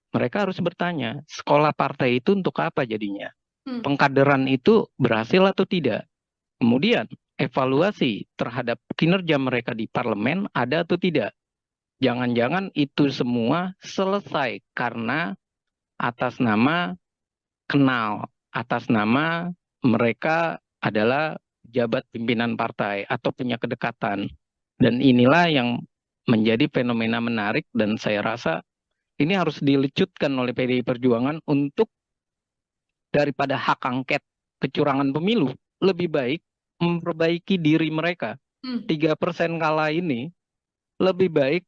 mereka harus bertanya, sekolah partai itu untuk apa jadinya? Pengkaderan itu berhasil atau tidak? Kemudian evaluasi terhadap kinerja mereka di parlemen ada atau tidak? Jangan-jangan itu semua selesai karena atas nama kenal, atas nama mereka adalah jabat pimpinan partai atau punya kedekatan. Dan inilah yang menjadi fenomena menarik dan saya rasa ini harus dilecutkan oleh PDI Perjuangan untuk daripada hak angket kecurangan pemilu, lebih baik memperbaiki diri mereka. 3% kalah ini lebih baik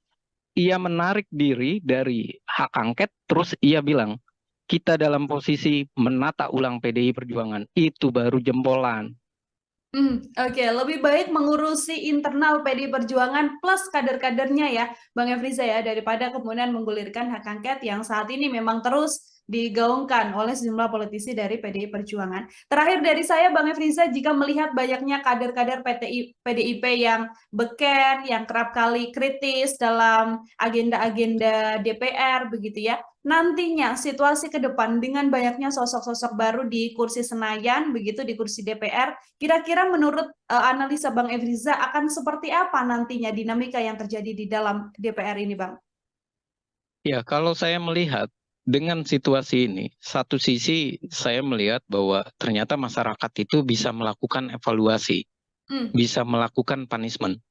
ia menarik diri dari hak angket, terus ia bilang, kita dalam posisi menata ulang PDI Perjuangan. Itu baru jempolan. Oke, lebih baik mengurusi internal PDI Perjuangan plus kader-kadernya ya, Bang Efriza ya, daripada kemudian menggulirkan hak angket yang saat ini memang terus digaungkan oleh sejumlah politisi dari PDI Perjuangan. Terakhir dari saya, Bang Efriza, jika melihat banyaknya kader-kader PDIP yang beken, yang kerap kali kritis dalam agenda-agenda DPR, begitu ya, nantinya situasi ke depan dengan banyaknya sosok-sosok baru di kursi Senayan, begitu di kursi DPR, kira-kira menurut analisa Bang Efriza akan seperti apa nantinya dinamika yang terjadi di dalam DPR ini, Bang? Ya, kalau saya melihat dengan situasi ini, satu sisi saya melihat bahwa ternyata masyarakat itu bisa melakukan evaluasi, bisa melakukan punishment.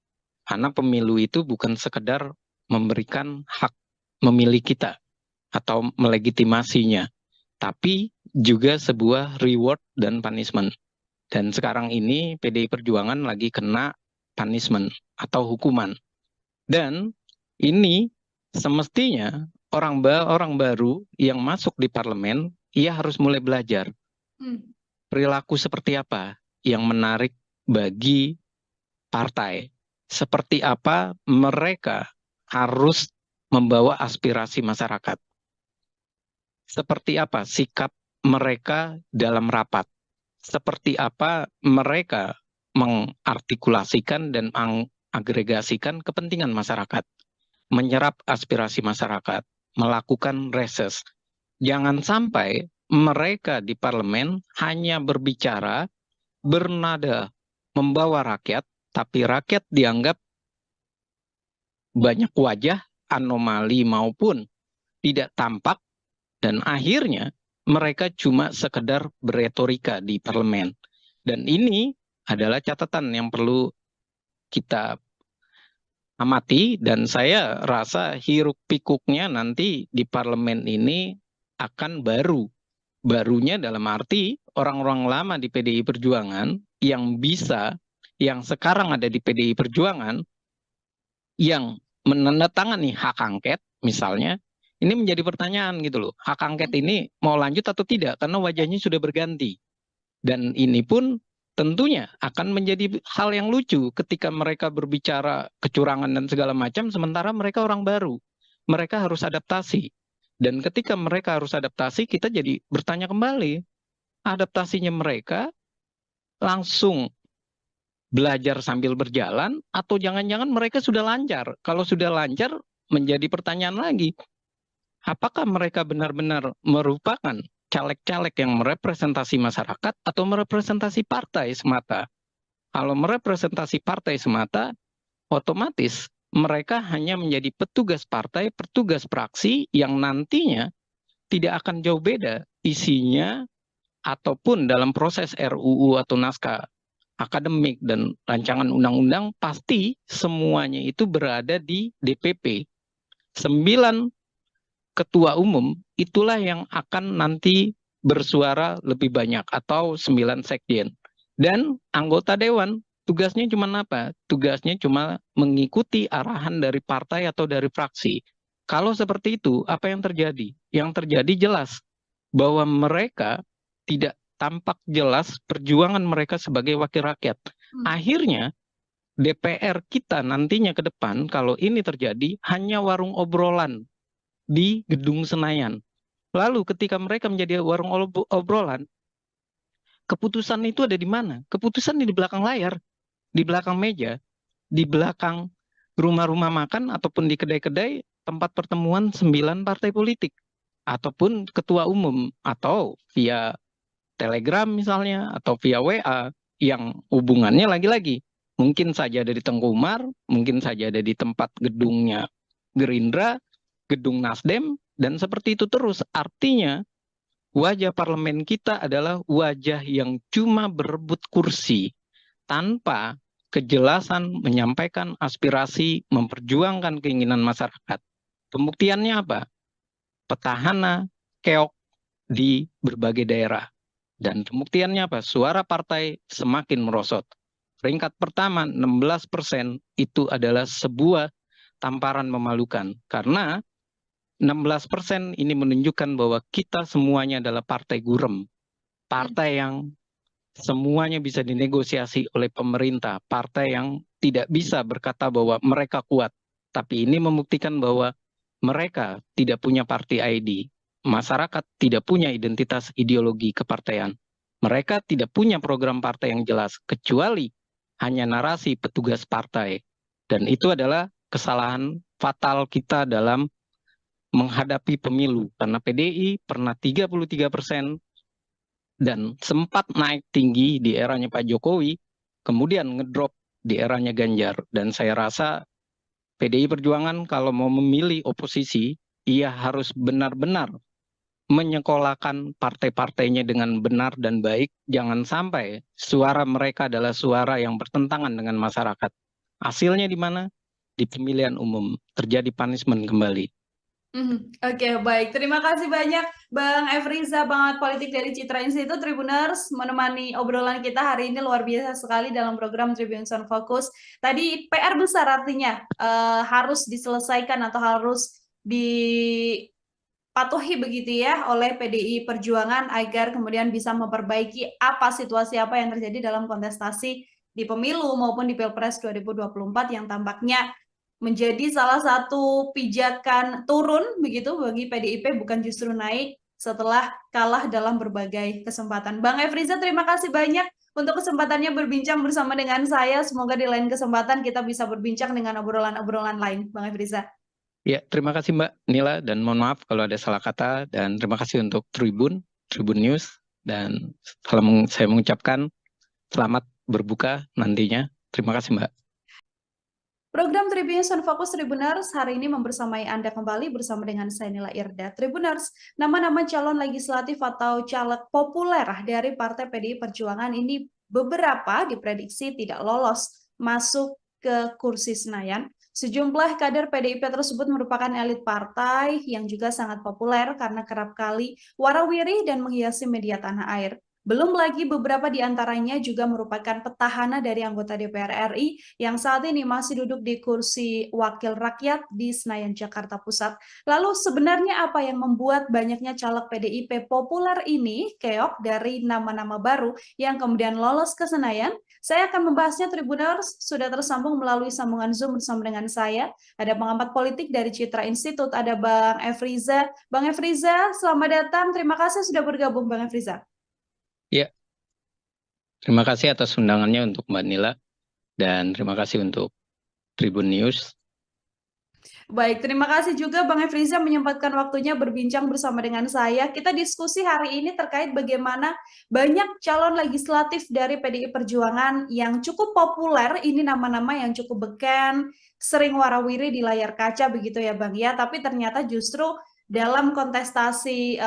Karena pemilu itu bukan sekedar memberikan hak memilih kita atau melegitimasinya, tapi juga sebuah reward dan punishment. Dan sekarang ini PDI Perjuangan lagi kena punishment atau hukuman. Dan ini semestinya orang baru yang masuk di parlemen, ia harus mulai belajar perilaku seperti apa yang menarik bagi partai. Seperti apa mereka harus membawa aspirasi masyarakat. Seperti apa sikap mereka dalam rapat. Seperti apa mereka mengartikulasikan dan mengagregasikan kepentingan masyarakat. Menyerap aspirasi masyarakat. Melakukan reses. Jangan sampai mereka di parlemen hanya berbicara, bernada, membawa rakyat, tapi rakyat dianggap banyak wajah, anomali maupun tidak tampak, dan akhirnya mereka cuma sekedar beretorika di parlemen. Dan ini adalah catatan yang perlu kita amati, dan saya rasa hiruk pikuknya nanti di parlemen ini akan baru. Barunya dalam arti orang-orang lama di PDI Perjuangan yang bisa, yang sekarang ada di PDI Perjuangan, yang menandatangani hak angket misalnya, ini menjadi pertanyaan gitu loh. Hak angket ini mau lanjut atau tidak karena wajahnya sudah berganti. Dan ini pun tentunya akan menjadi hal yang lucu ketika mereka berbicara kecurangan dan segala macam, sementara mereka orang baru. Mereka harus adaptasi. Dan ketika mereka harus adaptasi, kita jadi bertanya kembali, adaptasinya mereka langsung belajar sambil berjalan, atau jangan-jangan mereka sudah lancar. Kalau sudah lancar, menjadi pertanyaan lagi, apakah mereka benar-benar merupakan caleg-caleg yang merepresentasi masyarakat atau merepresentasi partai semata? Kalau merepresentasi partai semata, otomatis mereka hanya menjadi petugas partai, petugas praksi yang nantinya tidak akan jauh beda isinya ataupun dalam proses RUU atau naskah akademik dan rancangan undang-undang, pasti semuanya itu berada di DPP. 9 ketua umum itulah yang akan nanti bersuara lebih banyak, atau 9 sekjen. Dan anggota dewan tugasnya cuma apa? Tugasnya cuma mengikuti arahan dari partai atau dari fraksi. Kalau seperti itu, apa yang terjadi? Yang terjadi jelas bahwa mereka tidak tampak jelas perjuangan mereka sebagai wakil rakyat. Akhirnya DPR kita nantinya ke depan, kalau ini terjadi, hanya warung obrolan di Gedung Senayan. Lalu ketika mereka menjadi warung obrolan, keputusan itu ada di mana? Keputusan di belakang layar, di belakang meja, di belakang rumah-rumah makan ataupun di kedai-kedai tempat pertemuan 9 partai politik, ataupun ketua umum, atau via Telegram misalnya, atau via WA, yang hubungannya lagi-lagi mungkin saja ada di Tengku Umar, mungkin saja ada di tempat gedungnya Gerindra, gedung Nasdem, dan seperti itu terus. Artinya wajah parlemen kita adalah wajah yang cuma berebut kursi tanpa kejelasan menyampaikan aspirasi, memperjuangkan keinginan masyarakat. Pembuktiannya apa? Petahana keok di berbagai daerah. Dan pembuktiannya apa? Suara partai semakin merosot. Peringkat pertama 16% itu adalah sebuah tamparan memalukan. Karena 16% ini menunjukkan bahwa kita semuanya adalah partai gurem. Partai yang semuanya bisa dinegosiasi oleh pemerintah. Partai yang tidak bisa berkata bahwa mereka kuat. Tapi ini membuktikan bahwa mereka tidak punya party ID. Masyarakat tidak punya identitas ideologi kepartaian. Mereka tidak punya program partai yang jelas, kecuali hanya narasi petugas partai. Dan itu adalah kesalahan fatal kita dalam menghadapi pemilu, karena PDI pernah 33% dan sempat naik tinggi di eranya Pak Jokowi, kemudian ngedrop di eranya Ganjar. Dan saya rasa PDI Perjuangan kalau mau memilih oposisi, ia harus benar-benar menyekolahkan partai-partainya dengan benar dan baik. Jangan sampai suara mereka adalah suara yang bertentangan dengan masyarakat. Hasilnya di mana? Di pemilihan umum terjadi punishment kembali. Oke, baik. Terima kasih banyak Bang Efriza, pengamat politik dari Citra Institute Tribuners, menemani obrolan kita hari ini luar biasa sekali dalam program Tribun Sound Focus. Tadi PR besar artinya harus diselesaikan atau harus dipatuhi begitu ya oleh PDI Perjuangan agar kemudian bisa memperbaiki situasi apa yang terjadi dalam kontestasi di pemilu maupun di Pilpres 2024 yang tampaknya menjadi salah satu pijakan turun begitu bagi PDIP, bukan justru naik setelah kalah dalam berbagai kesempatan. Bang Efriza, terima kasih banyak untuk kesempatannya berbincang bersama dengan saya. Semoga di lain kesempatan kita bisa berbincang dengan obrolan-obrolan lain, Bang Efriza. Ya, terima kasih Mbak Nila, dan mohon maaf kalau ada salah kata, dan terima kasih untuk Tribun News, dan saya mengucapkan selamat berbuka nantinya. Terima kasih Mbak. Program Tribun Sound Focus Tribuners hari ini membersamai Anda kembali bersama dengan saya Nila Irda. Tribuners, nama-nama calon legislatif atau caleg populer dari Partai PDI Perjuangan ini beberapa diprediksi tidak lolos masuk ke kursi Senayan. Sejumlah kader PDIP tersebut merupakan elit partai yang juga sangat populer karena kerap kali warawiri dan menghiasi media tanah air. Belum lagi beberapa di antaranya juga merupakan petahana dari anggota DPR RI yang saat ini masih duduk di kursi wakil rakyat di Senayan, Jakarta Pusat. Lalu sebenarnya apa yang membuat banyaknya caleg PDIP populer ini keok dari nama-nama baru yang kemudian lolos ke Senayan? Saya akan membahasnya. Tribuners, sudah tersambung melalui sambungan Zoom bersama dengan saya. Ada pengamat politik dari Citra Institute, ada Bang Efriza. Bang Efriza, selamat datang. Terima kasih sudah bergabung, Bang Efriza. Ya, terima kasih atas undangannya untuk Mbak Nila, dan terima kasih untuk Tribun News. Baik, terima kasih juga Bang Efriza menyempatkan waktunya berbincang bersama dengan saya. Kita diskusi hari ini terkait bagaimana banyak calon legislatif dari PDI Perjuangan yang cukup populer, ini nama-nama yang cukup beken, sering warawiri di layar kaca begitu ya Bang ya, tapi ternyata justru dalam kontestasi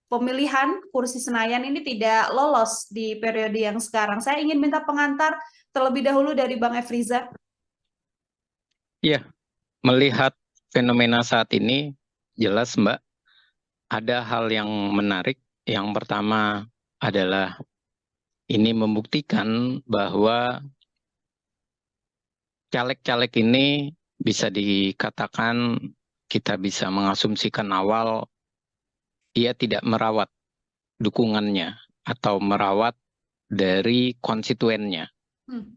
pemilihan kursi Senayan ini tidak lolos di periode yang sekarang. Saya ingin minta pengantar terlebih dahulu dari Bang Efriza. Ya, melihat fenomena saat ini, jelas Mbak, ada hal yang menarik. Yang pertama adalah ini membuktikan bahwa caleg-caleg ini bisa dikatakan, kita bisa mengasumsikan awal, ia tidak merawat dukungannya atau merawat dari konstituennya.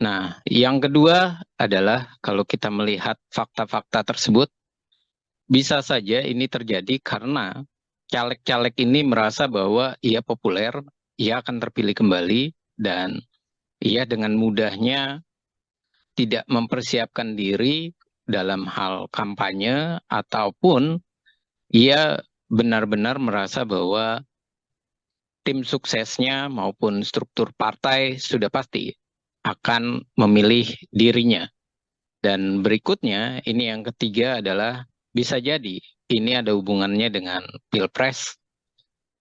Nah, yang kedua adalah kalau kita melihat fakta-fakta tersebut, bisa saja ini terjadi karena caleg-caleg ini merasa bahwa ia populer, ia akan terpilih kembali, dan ia dengan mudahnya tidak mempersiapkan diri dalam hal kampanye, ataupun ia benar-benar merasa bahwa tim suksesnya maupun struktur partai sudah pasti akan memilih dirinya. Dan berikutnya, ini yang ketiga adalah bisa jadi ini ada hubungannya dengan Pilpres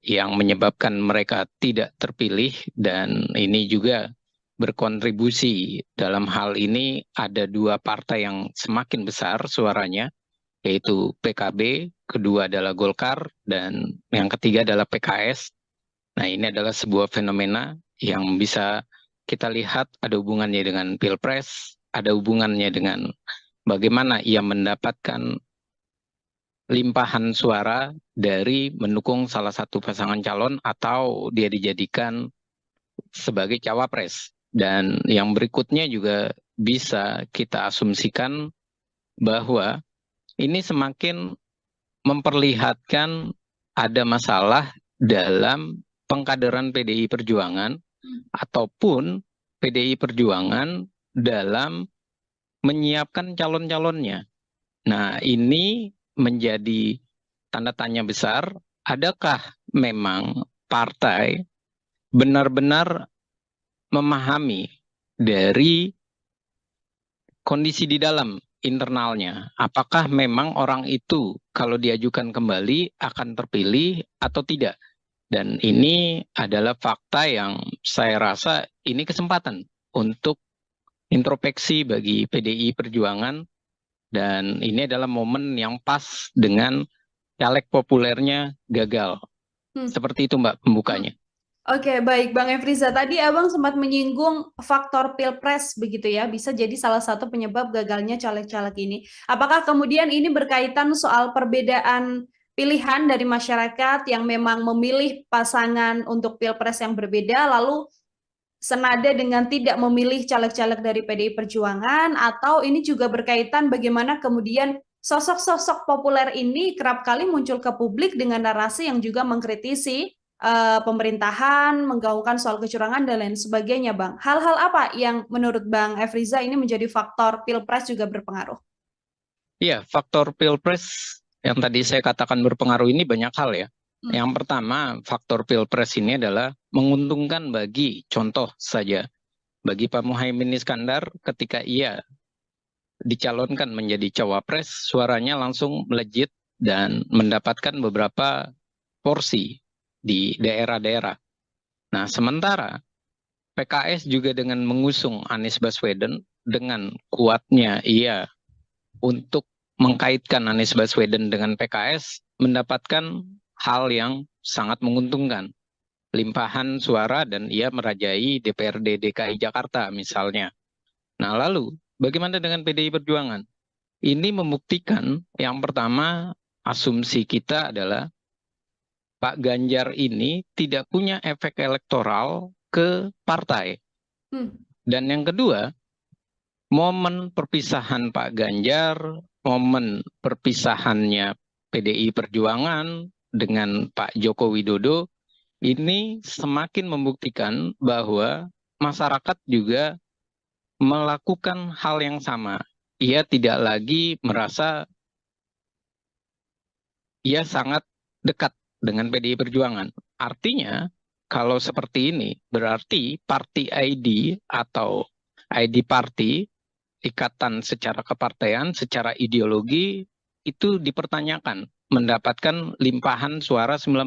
yang menyebabkan mereka tidak terpilih, dan ini juga berkontribusi. Dalam hal ini ada dua partai yang semakin besar suaranya, yaitu PKB, kedua adalah Golkar, dan yang ketiga adalah PKS. Nah, ini adalah sebuah fenomena yang bisa kita lihat ada hubungannya dengan Pilpres, ada hubungannya dengan bagaimana ia mendapatkan limpahan suara dari mendukung salah satu pasangan calon atau dia dijadikan sebagai cawapres. Dan yang berikutnya juga bisa kita asumsikan bahwa ini semakin memperlihatkan ada masalah dalam pengkaderan PDI Perjuangan ataupun PDI Perjuangan dalam menyiapkan calon-calonnya. Nah, ini menjadi tanda tanya besar, adakah memang partai benar-benar memahami dari kondisi di dalam internalnya? Apakah memang orang itu kalau diajukan kembali akan terpilih atau tidak? Dan ini adalah fakta yang saya rasa ini kesempatan untuk introspeksi bagi PDI Perjuangan Dan ini adalah momen yang pas dengan caleg populernya gagal. Seperti itu Mbak pembukanya. Oke, baik Bang Efriza. Tadi Abang sempat menyinggung faktor pilpres begitu ya, bisa jadi salah satu penyebab gagalnya caleg-caleg ini. Apakah kemudian ini berkaitan soal perbedaan pilihan dari masyarakat yang memang memilih pasangan untuk pilpres yang berbeda, lalu senada dengan tidak memilih caleg-caleg dari PDI Perjuangan, atau ini juga berkaitan bagaimana kemudian sosok-sosok populer ini kerap kali muncul ke publik dengan narasi yang juga mengkritisi pemerintahan, menggaungkan soal kecurangan dan lain sebagainya, Bang. Hal-hal apa yang menurut Bang Efriza ini menjadi faktor pilpres juga berpengaruh? Iya, faktor pilpres yang tadi saya katakan berpengaruh ini banyak hal ya. Yang pertama, faktor pilpres ini adalah menguntungkan bagi, contoh saja, bagi Pak Muhaimin Iskandar ketika ia dicalonkan menjadi cawapres, suaranya langsung melejit dan mendapatkan beberapa porsi di daerah-daerah. Nah, sementara PKS juga dengan mengusung Anies Baswedan dengan kuatnya ia untuk mengkaitkan Anies Baswedan dengan PKS mendapatkan hal yang sangat menguntungkan. Limpahan suara dan ia merajai DPRD DKI Jakarta misalnya. Nah lalu bagaimana dengan PDI Perjuangan? Ini membuktikan yang pertama asumsi kita adalah Pak Ganjar ini tidak punya efek elektoral ke partai. Dan yang kedua, momen perpisahan Pak Ganjar, momen perpisahannya PDI Perjuangan dengan Pak Joko Widodo, ini semakin membuktikan bahwa masyarakat juga melakukan hal yang sama. Ia tidak lagi merasa ia sangat dekat dengan PDI Perjuangan. Artinya, kalau seperti ini, berarti party ID atau ID party, ikatan secara kepartean, secara ideologi, itu dipertanyakan, mendapatkan limpahan suara 19%.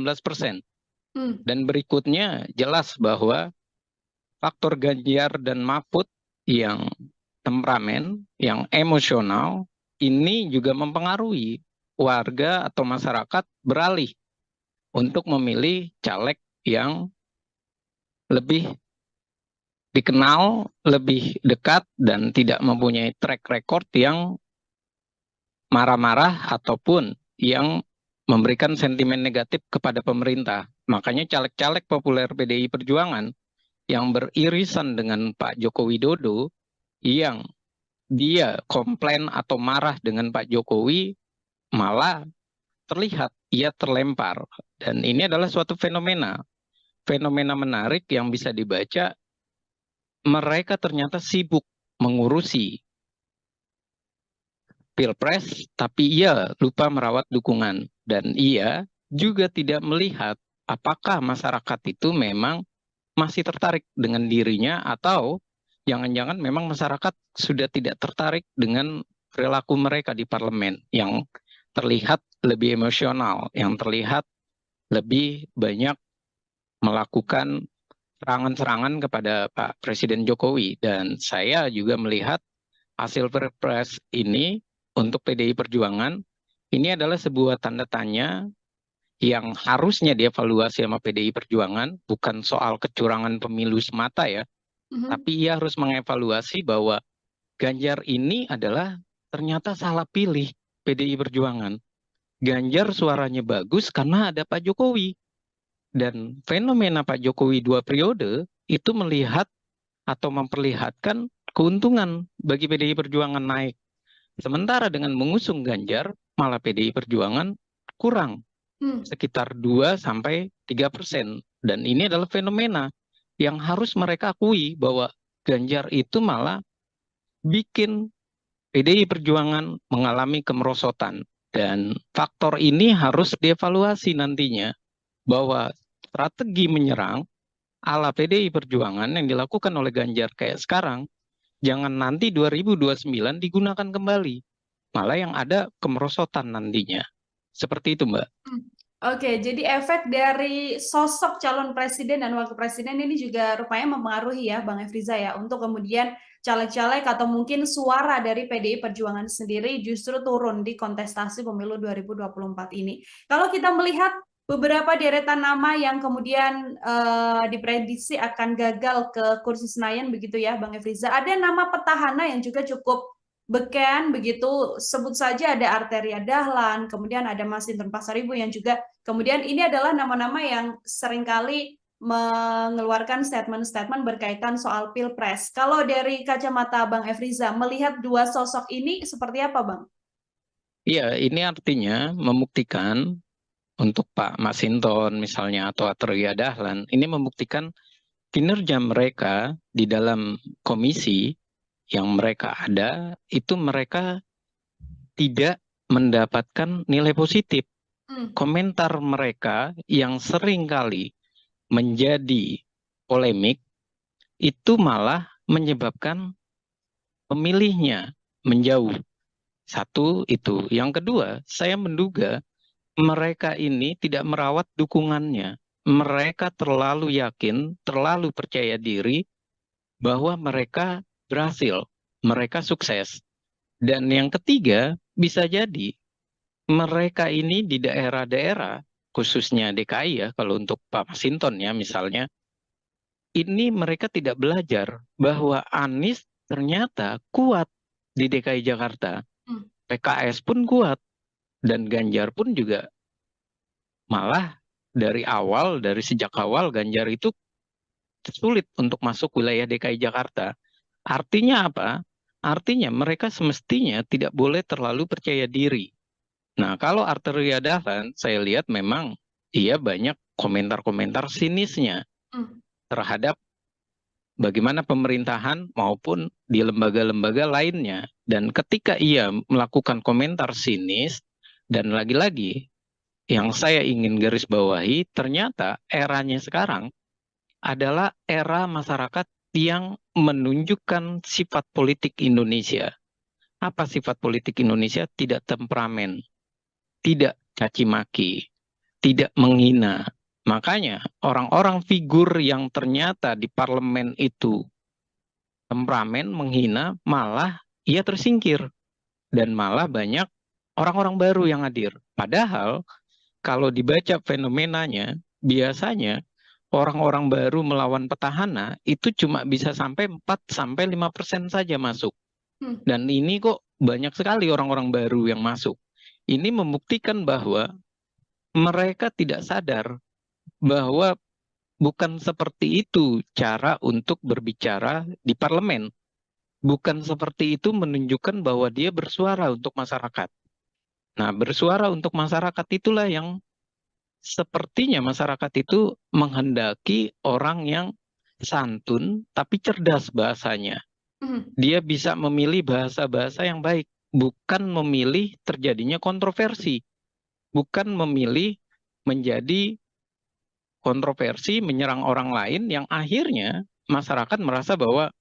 Dan berikutnya jelas bahwa faktor Ganjar dan Mahfud yang temperamen, yang emosional, ini juga mempengaruhi warga atau masyarakat beralih untuk memilih caleg yang lebih dikenal, lebih dekat, dan tidak mempunyai track record yang marah-marah ataupun yang memberikan sentimen negatif kepada pemerintah. Makanya caleg-caleg populer PDI Perjuangan yang beririsan dengan Pak Joko Widodo, yang dia komplain atau marah dengan Pak Jokowi, malah terlihat ia terlempar. Dan ini adalah suatu fenomena menarik yang bisa dibaca. Mereka ternyata sibuk mengurusi pilpres, tapi ia lupa merawat dukungan. Dan ia juga tidak melihat apakah masyarakat itu memang masih tertarik dengan dirinya atau jangan-jangan memang masyarakat sudah tidak tertarik dengan perilaku mereka di parlemen yang terlihat lebih emosional, yang terlihat lebih banyak melakukan serangan-serangan kepada Pak Presiden Jokowi. Dan saya juga melihat hasil Perpres ini untuk PDI Perjuangan ini adalah sebuah tanda tanya yang harusnya dievaluasi sama PDI Perjuangan, bukan soal kecurangan pemilu semata ya, tapi ia harus mengevaluasi bahwa Ganjar ini adalah ternyata salah pilih PDI Perjuangan. Ganjar suaranya bagus karena ada Pak Jokowi. Dan fenomena Pak Jokowi 2 periode itu melihat atau memperlihatkan keuntungan bagi PDI Perjuangan naik. Sementara dengan mengusung Ganjar, malah PDI Perjuangan kurang, sekitar 2-3%. Dan ini adalah fenomena yang harus mereka akui bahwa Ganjar itu malah bikin PDI Perjuangan mengalami kemerosotan. Dan faktor ini harus dievaluasi nantinya, bahwa strategi menyerang ala PDI Perjuangan yang dilakukan oleh Ganjar kayak sekarang, jangan nanti 2029 digunakan kembali. Malah yang ada kemerosotan nantinya. Seperti itu, Mbak. Oke, jadi efek dari sosok calon presiden dan wakil presiden ini juga rupanya mempengaruhi ya, Bang Efriza ya, untuk kemudian caleg-caleg atau mungkin suara dari PDI Perjuangan sendiri justru turun di kontestasi pemilu 2024 ini. Kalau kita melihat beberapa deretan nama yang kemudian diprediksi akan gagal ke kursi Senayan begitu ya, Bang Efriza, ada nama petahana yang juga cukup beken begitu, sebut saja ada Arteria Dahlan, kemudian ada Masinton Pasaribu yang juga kemudian ini adalah nama-nama yang seringkali mengeluarkan statement-statement berkaitan soal Pilpres. Kalau dari kacamata Bang Efriza, melihat dua sosok ini seperti apa, Bang? Iya, ini artinya membuktikan untuk Pak Masinton misalnya atau Atreya Dahlan, ini membuktikan kinerja mereka di dalam komisi yang mereka ada, itu mereka tidak mendapatkan nilai positif. Hmm. Komentar mereka yang sering kali menjadi polemik, itu malah menyebabkan pemilihnya menjauh. Satu itu. Yang kedua, saya menduga mereka ini tidak merawat dukungannya. Mereka terlalu yakin, terlalu percaya diri bahwa mereka berhasil, mereka sukses. Dan yang ketiga, bisa jadi mereka ini di daerah-daerah, khususnya DKI ya, kalau untuk Pak Masinton ya misalnya, ini mereka tidak belajar bahwa Anies ternyata kuat di DKI Jakarta. Hmm. PKS pun kuat, dan Ganjar pun juga malah dari sejak awal Ganjar itu sulit untuk masuk wilayah DKI Jakarta. Artinya apa? Artinya mereka semestinya tidak boleh terlalu percaya diri. Nah, kalau Arteria Dahlan, saya lihat memang ia banyak komentar-komentar sinisnya Hmm. terhadap bagaimana pemerintahan maupun di lembaga-lembaga lainnya. Dan ketika ia melakukan komentar sinis, dan lagi-lagi yang saya ingin garis bawahi, ternyata eranya sekarang adalah era masyarakat yang menunjukkan sifat politik Indonesia. Apa sifat politik Indonesia? Tidak temperamen, tidak caci maki, tidak menghina. Makanya orang-orang figur yang ternyata di parlemen itu temperamen, menghina, malah ia tersingkir. Dan malah banyak orang-orang baru yang hadir. Padahal kalau dibaca fenomenanya, biasanya orang-orang baru melawan petahana itu cuma bisa sampai 4-5% saja masuk. Hmm. Dan ini kok banyak sekali orang-orang baru yang masuk. Ini membuktikan bahwa mereka tidak sadar bahwa bukan seperti itu cara untuk berbicara di parlemen. Bukan seperti itu menunjukkan bahwa dia bersuara untuk masyarakat. Nah, bersuara untuk masyarakat itulah yang sepertinya masyarakat itu menghendaki orang yang santun tapi cerdas bahasanya. Hmm. Dia bisa memilih bahasa-bahasa yang baik, bukan memilih terjadinya kontroversi, bukan memilih menjadi kontroversi menyerang orang lain yang akhirnya masyarakat merasa bahwa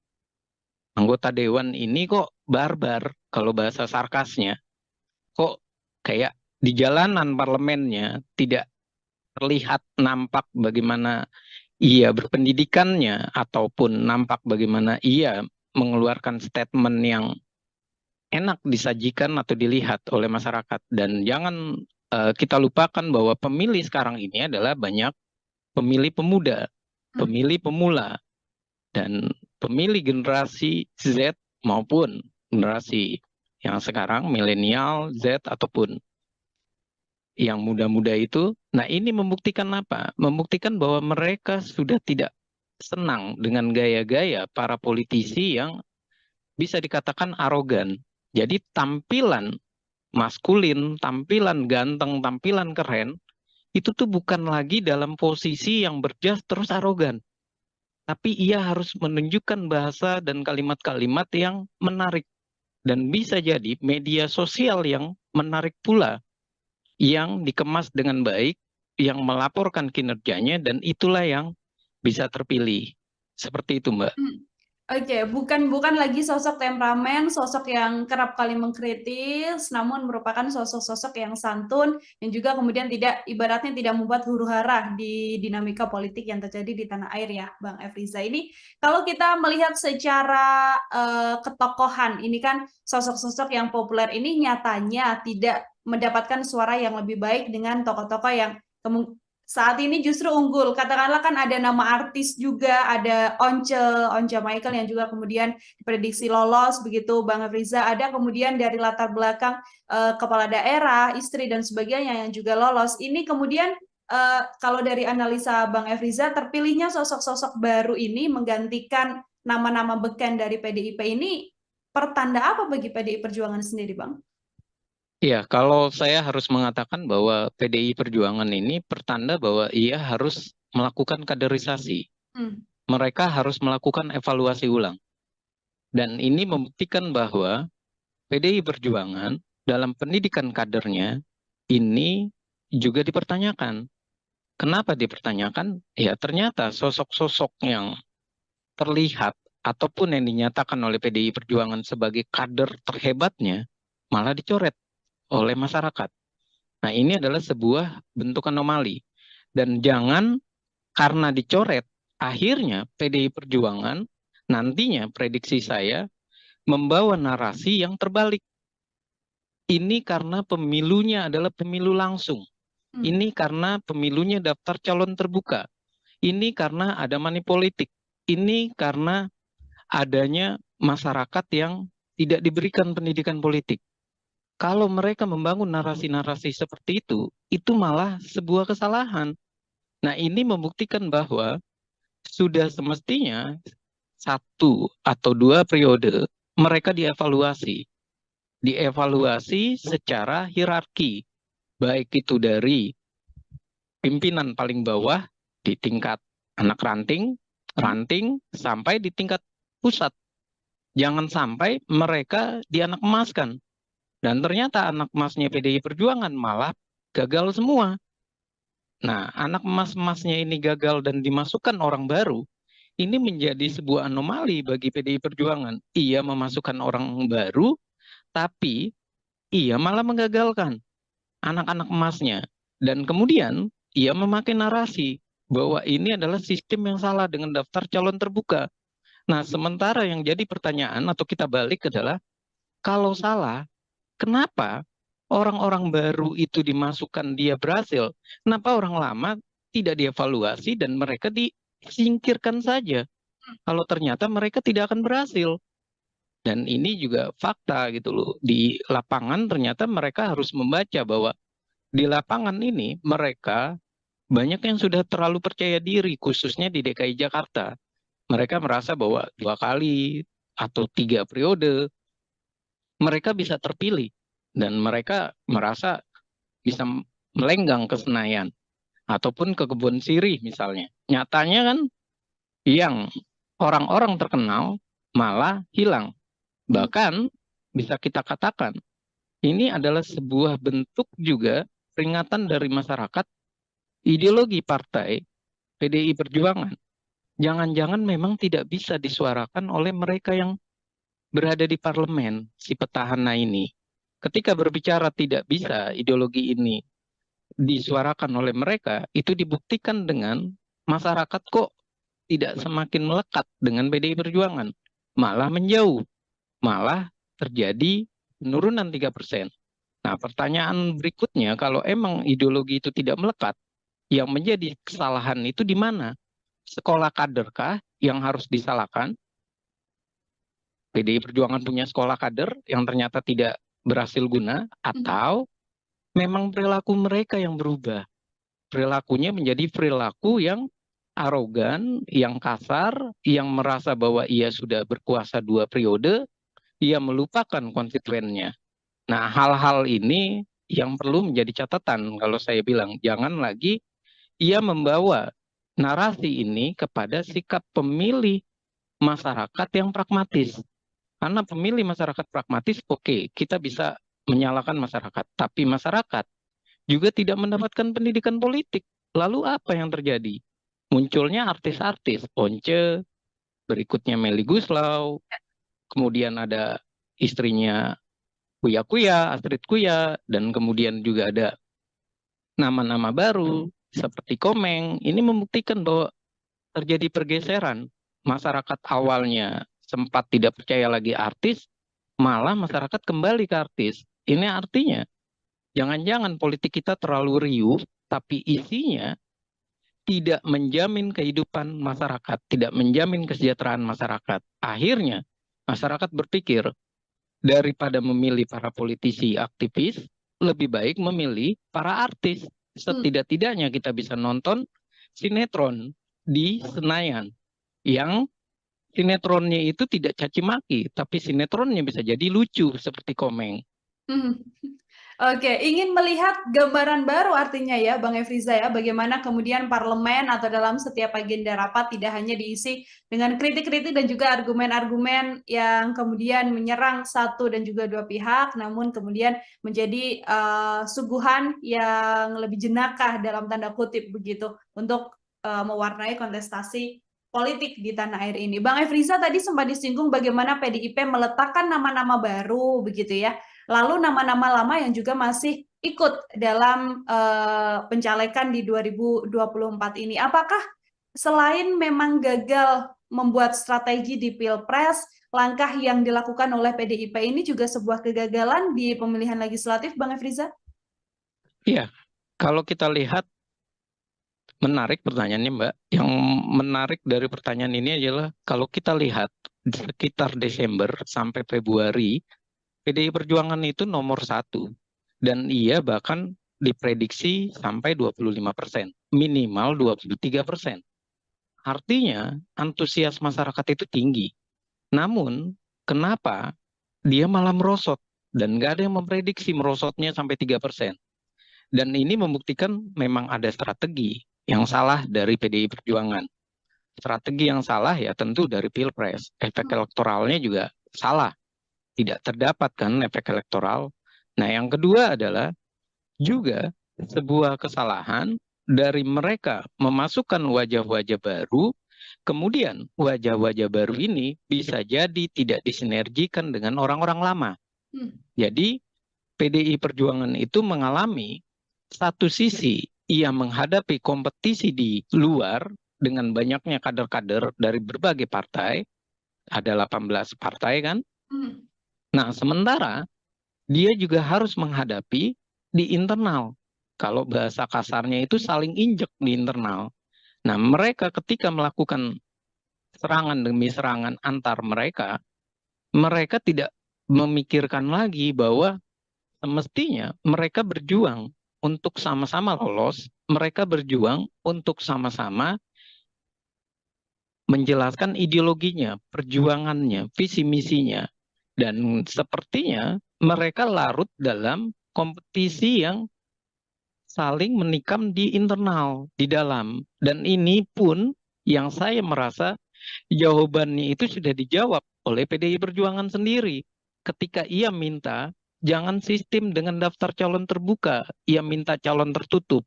anggota dewan ini kok barbar, kalau bahasa sarkasnya, kok kayak di jalanan parlemennya tidak terlihat nampak bagaimana ia berpendidikannya ataupun nampak bagaimana ia mengeluarkan statement yang enak disajikan atau dilihat oleh masyarakat. Dan jangan kita lupakan bahwa pemilih sekarang ini adalah banyak pemilih pemuda, Hmm. pemilih pemula, dan pemilih generasi Z maupun generasi yang sekarang milenial, Z ataupun yang muda-muda itu. Nah, ini membuktikan apa? Membuktikan bahwa mereka sudah tidak senang dengan gaya-gaya para politisi yang bisa dikatakan arogan. Jadi tampilan maskulin, tampilan ganteng, tampilan keren, itu tuh bukan lagi dalam posisi yang berjas terus arogan. Tapi ia harus menunjukkan bahasa dan kalimat-kalimat yang menarik. Dan bisa jadi media sosial yang menarik pula, yang dikemas dengan baik, yang melaporkan kinerjanya, dan itulah yang bisa terpilih. Seperti itu, Mbak. Hmm. Oke, bukan lagi sosok temperamen, sosok yang kerap kali mengkritis, namun merupakan sosok-sosok yang santun yang juga kemudian tidak ibaratnya tidak membuat huru-hara di dinamika politik yang terjadi di tanah air ya, Bang Efriza. Ini kalau kita melihat secara ketokohan, ini kan sosok-sosok yang populer ini nyatanya tidak mendapatkan suara yang lebih baik dengan tokoh-tokoh yang saat ini justru unggul. Katakanlah kan ada nama artis juga, ada Once Michael yang juga kemudian diprediksi lolos begitu, Bang Riza. Ada kemudian dari latar belakang kepala daerah, istri dan sebagainya yang juga lolos. Ini kemudian kalau dari analisa Bang Efriza, terpilihnya sosok-sosok baru ini menggantikan nama-nama beken dari PDIP ini pertanda apa bagi PDI Perjuangan sendiri, Bang? Ya, kalau saya harus mengatakan bahwa PDI Perjuangan ini pertanda bahwa ia harus melakukan kaderisasi. Hmm. Mereka harus melakukan evaluasi ulang. Dan ini membuktikan bahwa PDI Perjuangan dalam pendidikan kadernya ini juga dipertanyakan. Kenapa dipertanyakan? Ya, ternyata sosok-sosok yang terlihat ataupun yang dinyatakan oleh PDI Perjuangan sebagai kader terhebatnya malah dicoret oleh masyarakat. Nah, ini adalah sebuah bentuk anomali. Dan jangan karena dicoret, akhirnya PDI Perjuangan nantinya prediksi saya membawa narasi yang terbalik. Ini karena pemilunya adalah pemilu langsung. Ini karena pemilunya daftar calon terbuka. Ini karena ada money politik. Ini karena adanya masyarakat yang tidak diberikan pendidikan politik. Kalau mereka membangun narasi-narasi seperti itu malah sebuah kesalahan. Nah, ini membuktikan bahwa sudah semestinya 1 atau 2 periode mereka dievaluasi. Dievaluasi secara hierarki, baik itu dari pimpinan paling bawah di tingkat anak ranting, ranting, sampai di tingkat pusat. Jangan sampai mereka dianak emaskan. Dan ternyata anak emasnya PDI Perjuangan malah gagal semua. Nah, anak emas-emasnya ini gagal dan dimasukkan orang baru, ini menjadi sebuah anomali bagi PDI Perjuangan. Ia memasukkan orang baru, tapi ia malah menggagalkan anak-anak emasnya. Dan kemudian ia memakai narasi bahwa ini adalah sistem yang salah dengan daftar calon terbuka. Nah, sementara yang jadi pertanyaan atau kita balik adalah, kalau salah, kenapa orang-orang baru itu dimasukkan dia berhasil? Kenapa orang lama tidak dievaluasi dan mereka disingkirkan saja? Kalau ternyata mereka tidak akan berhasil. Dan ini juga fakta gitu loh. Di lapangan ternyata mereka harus membaca bahwa di lapangan ini mereka banyak yang sudah terlalu percaya diri, khususnya di DKI Jakarta. Mereka merasa bahwa 2 kali atau 3 periode mereka bisa terpilih dan mereka merasa bisa melenggang ke Senayan ataupun ke Kebun Sirih misalnya. Nyatanya kan yang orang-orang terkenal malah hilang. Bahkan bisa kita katakan ini adalah sebuah bentuk juga peringatan dari masyarakat, ideologi partai PDI Perjuangan. Jangan-jangan memang tidak bisa disuarakan oleh mereka yang berada di parlemen, si petahana ini. Ketika berbicara tidak bisa ideologi ini disuarakan oleh mereka, itu dibuktikan dengan masyarakat kok tidak semakin melekat dengan PDI Perjuangan. Malah menjauh, malah terjadi penurunan 3%. Nah, pertanyaan berikutnya, kalau emang ideologi itu tidak melekat, yang menjadi kesalahan itu di mana? Sekolah kaderkah yang harus disalahkan? PDI Perjuangan punya sekolah kader yang ternyata tidak berhasil guna, atau memang perilaku mereka yang berubah? Perilakunya menjadi perilaku yang arogan, yang kasar, yang merasa bahwa ia sudah berkuasa 2 periode, ia melupakan konstituennya. Nah, hal-hal ini yang perlu menjadi catatan kalau saya bilang, jangan lagi ia membawa narasi ini kepada sikap pemilih masyarakat yang pragmatis. Karena pemilih masyarakat pragmatis, oke, kita bisa menyalahkan masyarakat. Tapi masyarakat juga tidak mendapatkan pendidikan politik. Lalu apa yang terjadi? Munculnya artis-artis, Once, berikutnya Melly Guslau, kemudian ada istrinya Kuya Kuya, Astrid Kuya, dan kemudian juga ada nama-nama baru seperti Komeng. Ini membuktikan bahwa terjadi pergeseran. Masyarakat awalnya sempat tidak percaya lagi artis, malah masyarakat kembali ke artis. Ini artinya jangan-jangan politik kita terlalu riuh, tapi isinya tidak menjamin kehidupan masyarakat, tidak menjamin kesejahteraan masyarakat. Akhirnya masyarakat berpikir, daripada memilih para politisi aktivis, lebih baik memilih para artis. Setidak-tidaknya kita bisa nonton sinetron di Senayan yang sinetronnya itu tidak caci maki, tapi sinetronnya bisa jadi lucu seperti Komeng. Oke, ingin melihat gambaran baru artinya ya Bang Efriza ya, bagaimana kemudian parlemen atau dalam setiap agenda rapat tidak hanya diisi dengan kritik-kritik dan juga argumen-argumen yang kemudian menyerang satu dan juga dua pihak, namun kemudian menjadi suguhan yang lebih jenakah dalam tanda kutip begitu untuk mewarnai kontestasi politik di tanah air ini. Bang Efriza tadi sempat disinggung bagaimana PDIP meletakkan nama-nama baru begitu ya. Lalu nama-nama lama yang juga masih ikut dalam pencalekan di 2024 ini. Apakah selain memang gagal membuat strategi di Pilpres, langkah yang dilakukan oleh PDIP ini juga sebuah kegagalan di pemilihan legislatif, Bang Efriza? Iya, kalau kita lihat, menarik pertanyaannya Mbak. Yang menarik dari pertanyaan ini adalah kalau kita lihat sekitar Desember sampai Februari, PDI Perjuangan itu nomor 1. Dan ia bahkan diprediksi sampai 25%, minimal 23%. Artinya antusias masyarakat itu tinggi. Namun kenapa dia malah merosot? Dan nggak ada yang memprediksi merosotnya sampai 3%. Dan ini membuktikan memang ada strategi yang salah dari PDI Perjuangan. Strategi yang salah ya tentu dari Pilpres. Efek elektoralnya juga salah. Tidak terdapat kan efek elektoral. Nah yang kedua adalah juga sebuah kesalahan dari mereka memasukkan wajah-wajah baru, kemudian wajah-wajah baru ini bisa jadi tidak disinergikan dengan orang-orang lama. Jadi PDI Perjuangan itu mengalami satu sisi ia menghadapi kompetisi di luar dengan banyaknya kader-kader dari berbagai partai, ada 18 partai kan. Nah, sementara dia juga harus menghadapi di internal. Kalau bahasa kasarnya itu saling injek di internal. Nah, mereka ketika melakukan serangan demi serangan antar mereka, mereka tidak memikirkan lagi bahwa semestinya mereka berjuang untuk sama-sama lolos, mereka berjuang untuk sama-sama menjelaskan ideologinya, perjuangannya, visi misinya. Dan sepertinya mereka larut dalam kompetisi yang saling menikam di internal, di dalam. Dan ini pun yang saya merasa jawabannya itu sudah dijawab oleh PDI Perjuangan sendiri. Ketika ia minta jangan sistem dengan daftar calon terbuka, ia minta calon tertutup.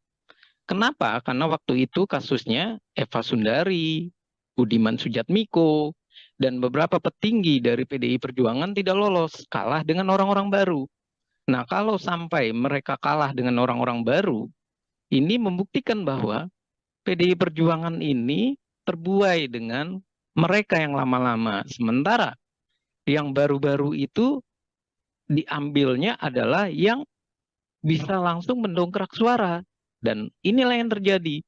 Kenapa? Karena waktu itu kasusnya Eva Sundari, Budiman Sujatmiko, dan beberapa petinggi dari PDI Perjuangan tidak lolos, kalah dengan orang-orang baru. Nah, kalau sampai mereka kalah dengan orang-orang baru, ini membuktikan bahwa PDI Perjuangan ini terbuai dengan mereka yang lama-lama. Sementara yang baru-baru itu diambilnya adalah yang bisa langsung mendongkrak suara. Dan inilah yang terjadi.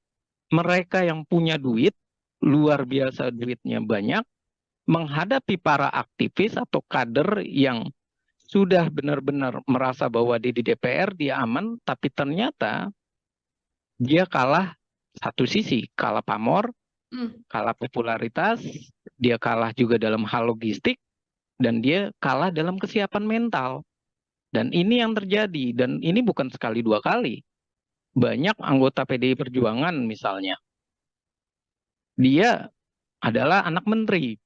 Mereka yang punya duit, luar biasa duitnya banyak, menghadapi para aktivis atau kader yang sudah benar-benar merasa bahwa di DPR dia aman, tapi ternyata dia kalah satu sisi, kalah pamor, kalah popularitas, dia kalah juga dalam hal logistik, dan dia kalah dalam kesiapan mental. Dan ini yang terjadi, dan ini bukan sekali dua kali. Banyak anggota PDI Perjuangan misalnya, dia adalah anak menteri,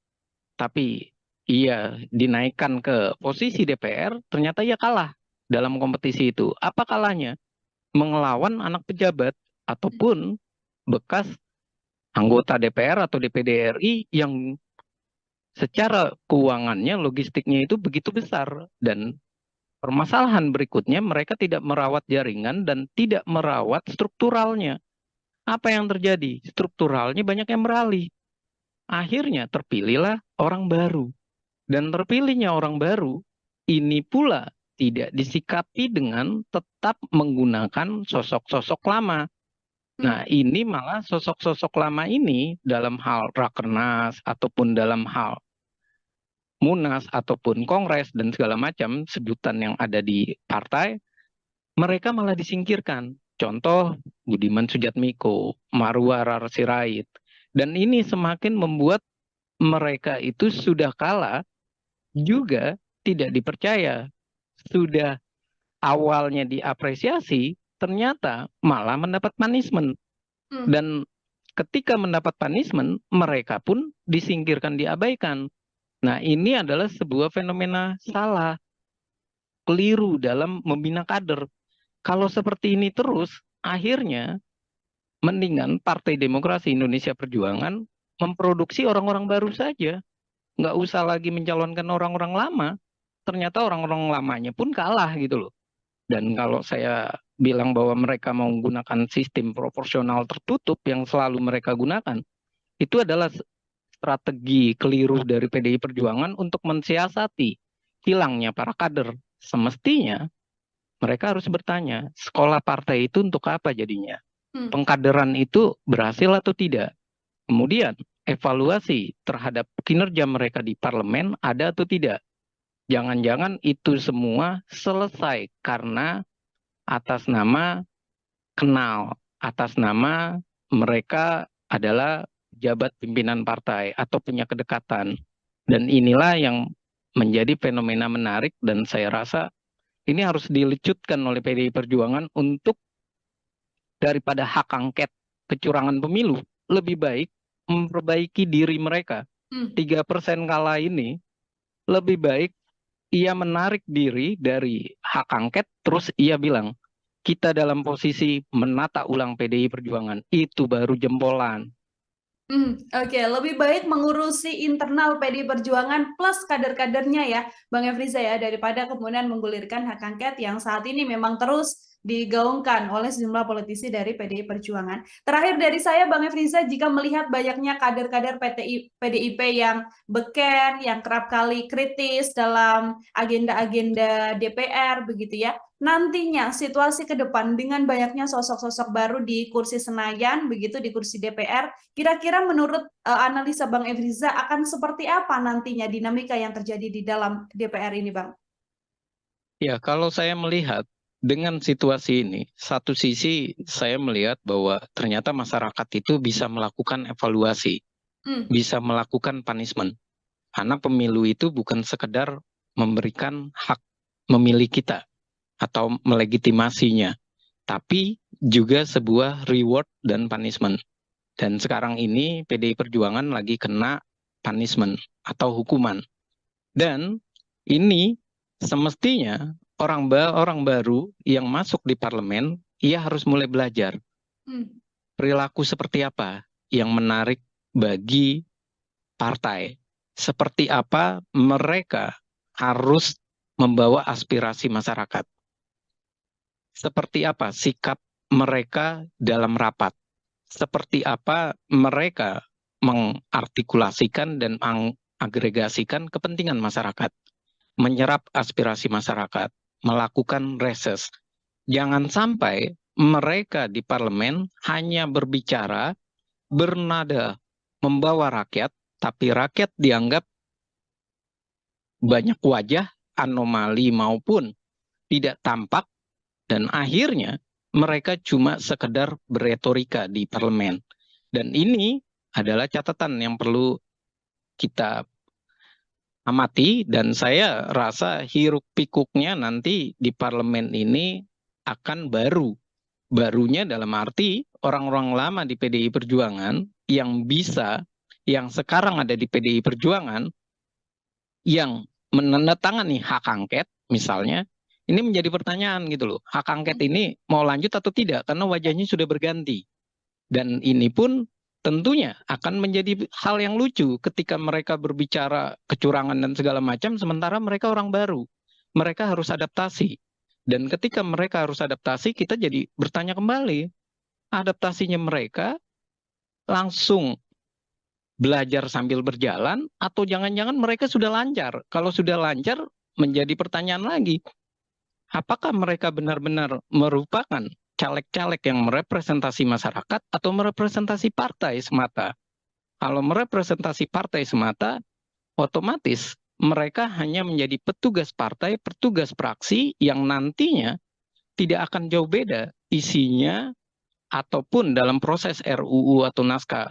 tapi ia dinaikkan ke posisi DPR, ternyata ia kalah dalam kompetisi itu. Apa kalahnya? Mengelawan anak pejabat ataupun bekas anggota DPR atau DPD RI yang secara keuangannya, logistiknya itu begitu besar. Dan permasalahan berikutnya, mereka tidak merawat jaringan dan tidak merawat strukturalnya. Apa yang terjadi? Strukturalnya banyak yang beralih. Akhirnya terpilihlah orang baru. Dan terpilihnya orang baru, ini pula tidak disikapi dengan tetap menggunakan sosok-sosok lama. Nah, ini malah sosok-sosok lama ini dalam hal rakernas ataupun dalam hal munas ataupun kongres dan segala macam sebutan yang ada di partai, mereka malah disingkirkan. Contoh Budiman Sujatmiko, Marwar Sirait. Dan ini semakin membuat mereka itu sudah kalah juga tidak dipercaya. Sudah awalnya diapresiasi, ternyata malah mendapat punishment. Dan ketika mendapat punishment, mereka pun disingkirkan, diabaikan. Nah, ini adalah sebuah fenomena salah, keliru dalam membina kader. Kalau seperti ini terus, akhirnya mendingan Partai Demokrasi Indonesia Perjuangan memproduksi orang-orang baru saja. Nggak usah lagi mencalonkan orang-orang lama. Ternyata orang-orang lamanya pun kalah gitu loh. Dan kalau saya bilang bahwa mereka mau menggunakan sistem proporsional tertutup yang selalu mereka gunakan, itu adalah strategi keliru dari PDI Perjuangan untuk mensiasati hilangnya para kader. Semestinya mereka harus bertanya, sekolah partai itu untuk apa jadinya? Pengkaderan itu berhasil atau tidak? Kemudian evaluasi terhadap kinerja mereka di parlemen ada atau tidak? Jangan-jangan itu semua selesai karena atas nama kenal, atas nama mereka adalah jabat pimpinan partai atau punya kedekatan. Dan inilah yang menjadi fenomena menarik dan saya rasa ini harus dilecutkan oleh PDI Perjuangan untuk daripada hak angket kecurangan pemilu, lebih baik memperbaiki diri mereka. 3% kalah ini lebih baik ia menarik diri dari hak angket, terus ia bilang, kita dalam posisi menata ulang PDI Perjuangan, itu baru jempolan. Oke, lebih baik mengurusi internal PDI Perjuangan plus kader-kadernya ya, Bang Efriza ya, daripada kemudian menggulirkan hak angket yang saat ini memang terus digaungkan oleh sejumlah politisi dari PDI Perjuangan. Terakhir dari saya, Bang Efriza, jika melihat banyaknya kader-kader PDIP yang beken, yang kerap kali kritis dalam agenda-agenda DPR, begitu ya, nantinya situasi ke depan dengan banyaknya sosok-sosok baru di kursi Senayan, begitu di kursi DPR, kira-kira menurut analisa Bang Efriza akan seperti apa nantinya dinamika yang terjadi di dalam DPR ini, Bang? Ya, kalau saya melihat dengan situasi ini, satu sisi saya melihat bahwa ternyata masyarakat itu bisa melakukan evaluasi, bisa melakukan punishment. Karena pemilu itu bukan sekedar memberikan hak memilih kita atau melegitimasinya, tapi juga sebuah reward dan punishment. Dan sekarang ini PDI Perjuangan lagi kena punishment atau hukuman. Dan ini semestinya orang baru yang masuk di parlemen, ia harus mulai belajar perilaku seperti apa yang menarik bagi partai. Seperti apa mereka harus membawa aspirasi masyarakat. Seperti apa sikap mereka dalam rapat. Seperti apa mereka mengartikulasikan dan mengagregasikan kepentingan masyarakat. Menyerap aspirasi masyarakat, melakukan reses. Jangan sampai mereka di parlemen hanya berbicara, bernada, membawa rakyat, tapi rakyat dianggap banyak wajah, anomali maupun tidak tampak, dan akhirnya mereka cuma sekedar beretorika di parlemen. Dan ini adalah catatan yang perlu kita amati, dan saya rasa hiruk pikuknya nanti di parlemen ini akan baru. Barunya dalam arti orang-orang lama di PDI Perjuangan yang bisa, yang sekarang ada di PDI Perjuangan, yang menandatangani hak angket misalnya, ini menjadi pertanyaan gitu loh. Hak angket ini mau lanjut atau tidak, karena wajahnya sudah berganti. Dan ini pun tentunya akan menjadi hal yang lucu ketika mereka berbicara kecurangan dan segala macam, sementara mereka orang baru. Mereka harus adaptasi. Dan ketika mereka harus adaptasi, kita jadi bertanya kembali, adaptasinya mereka langsung belajar sambil berjalan, atau jangan-jangan mereka sudah lancar. Kalau sudah lancar, menjadi pertanyaan lagi, apakah mereka benar-benar merupakan caleg-caleg yang merepresentasi masyarakat atau merepresentasi partai semata? Kalau merepresentasi partai semata, otomatis mereka hanya menjadi petugas partai, petugas praksi yang nantinya tidak akan jauh beda isinya ataupun dalam proses RUU atau naskah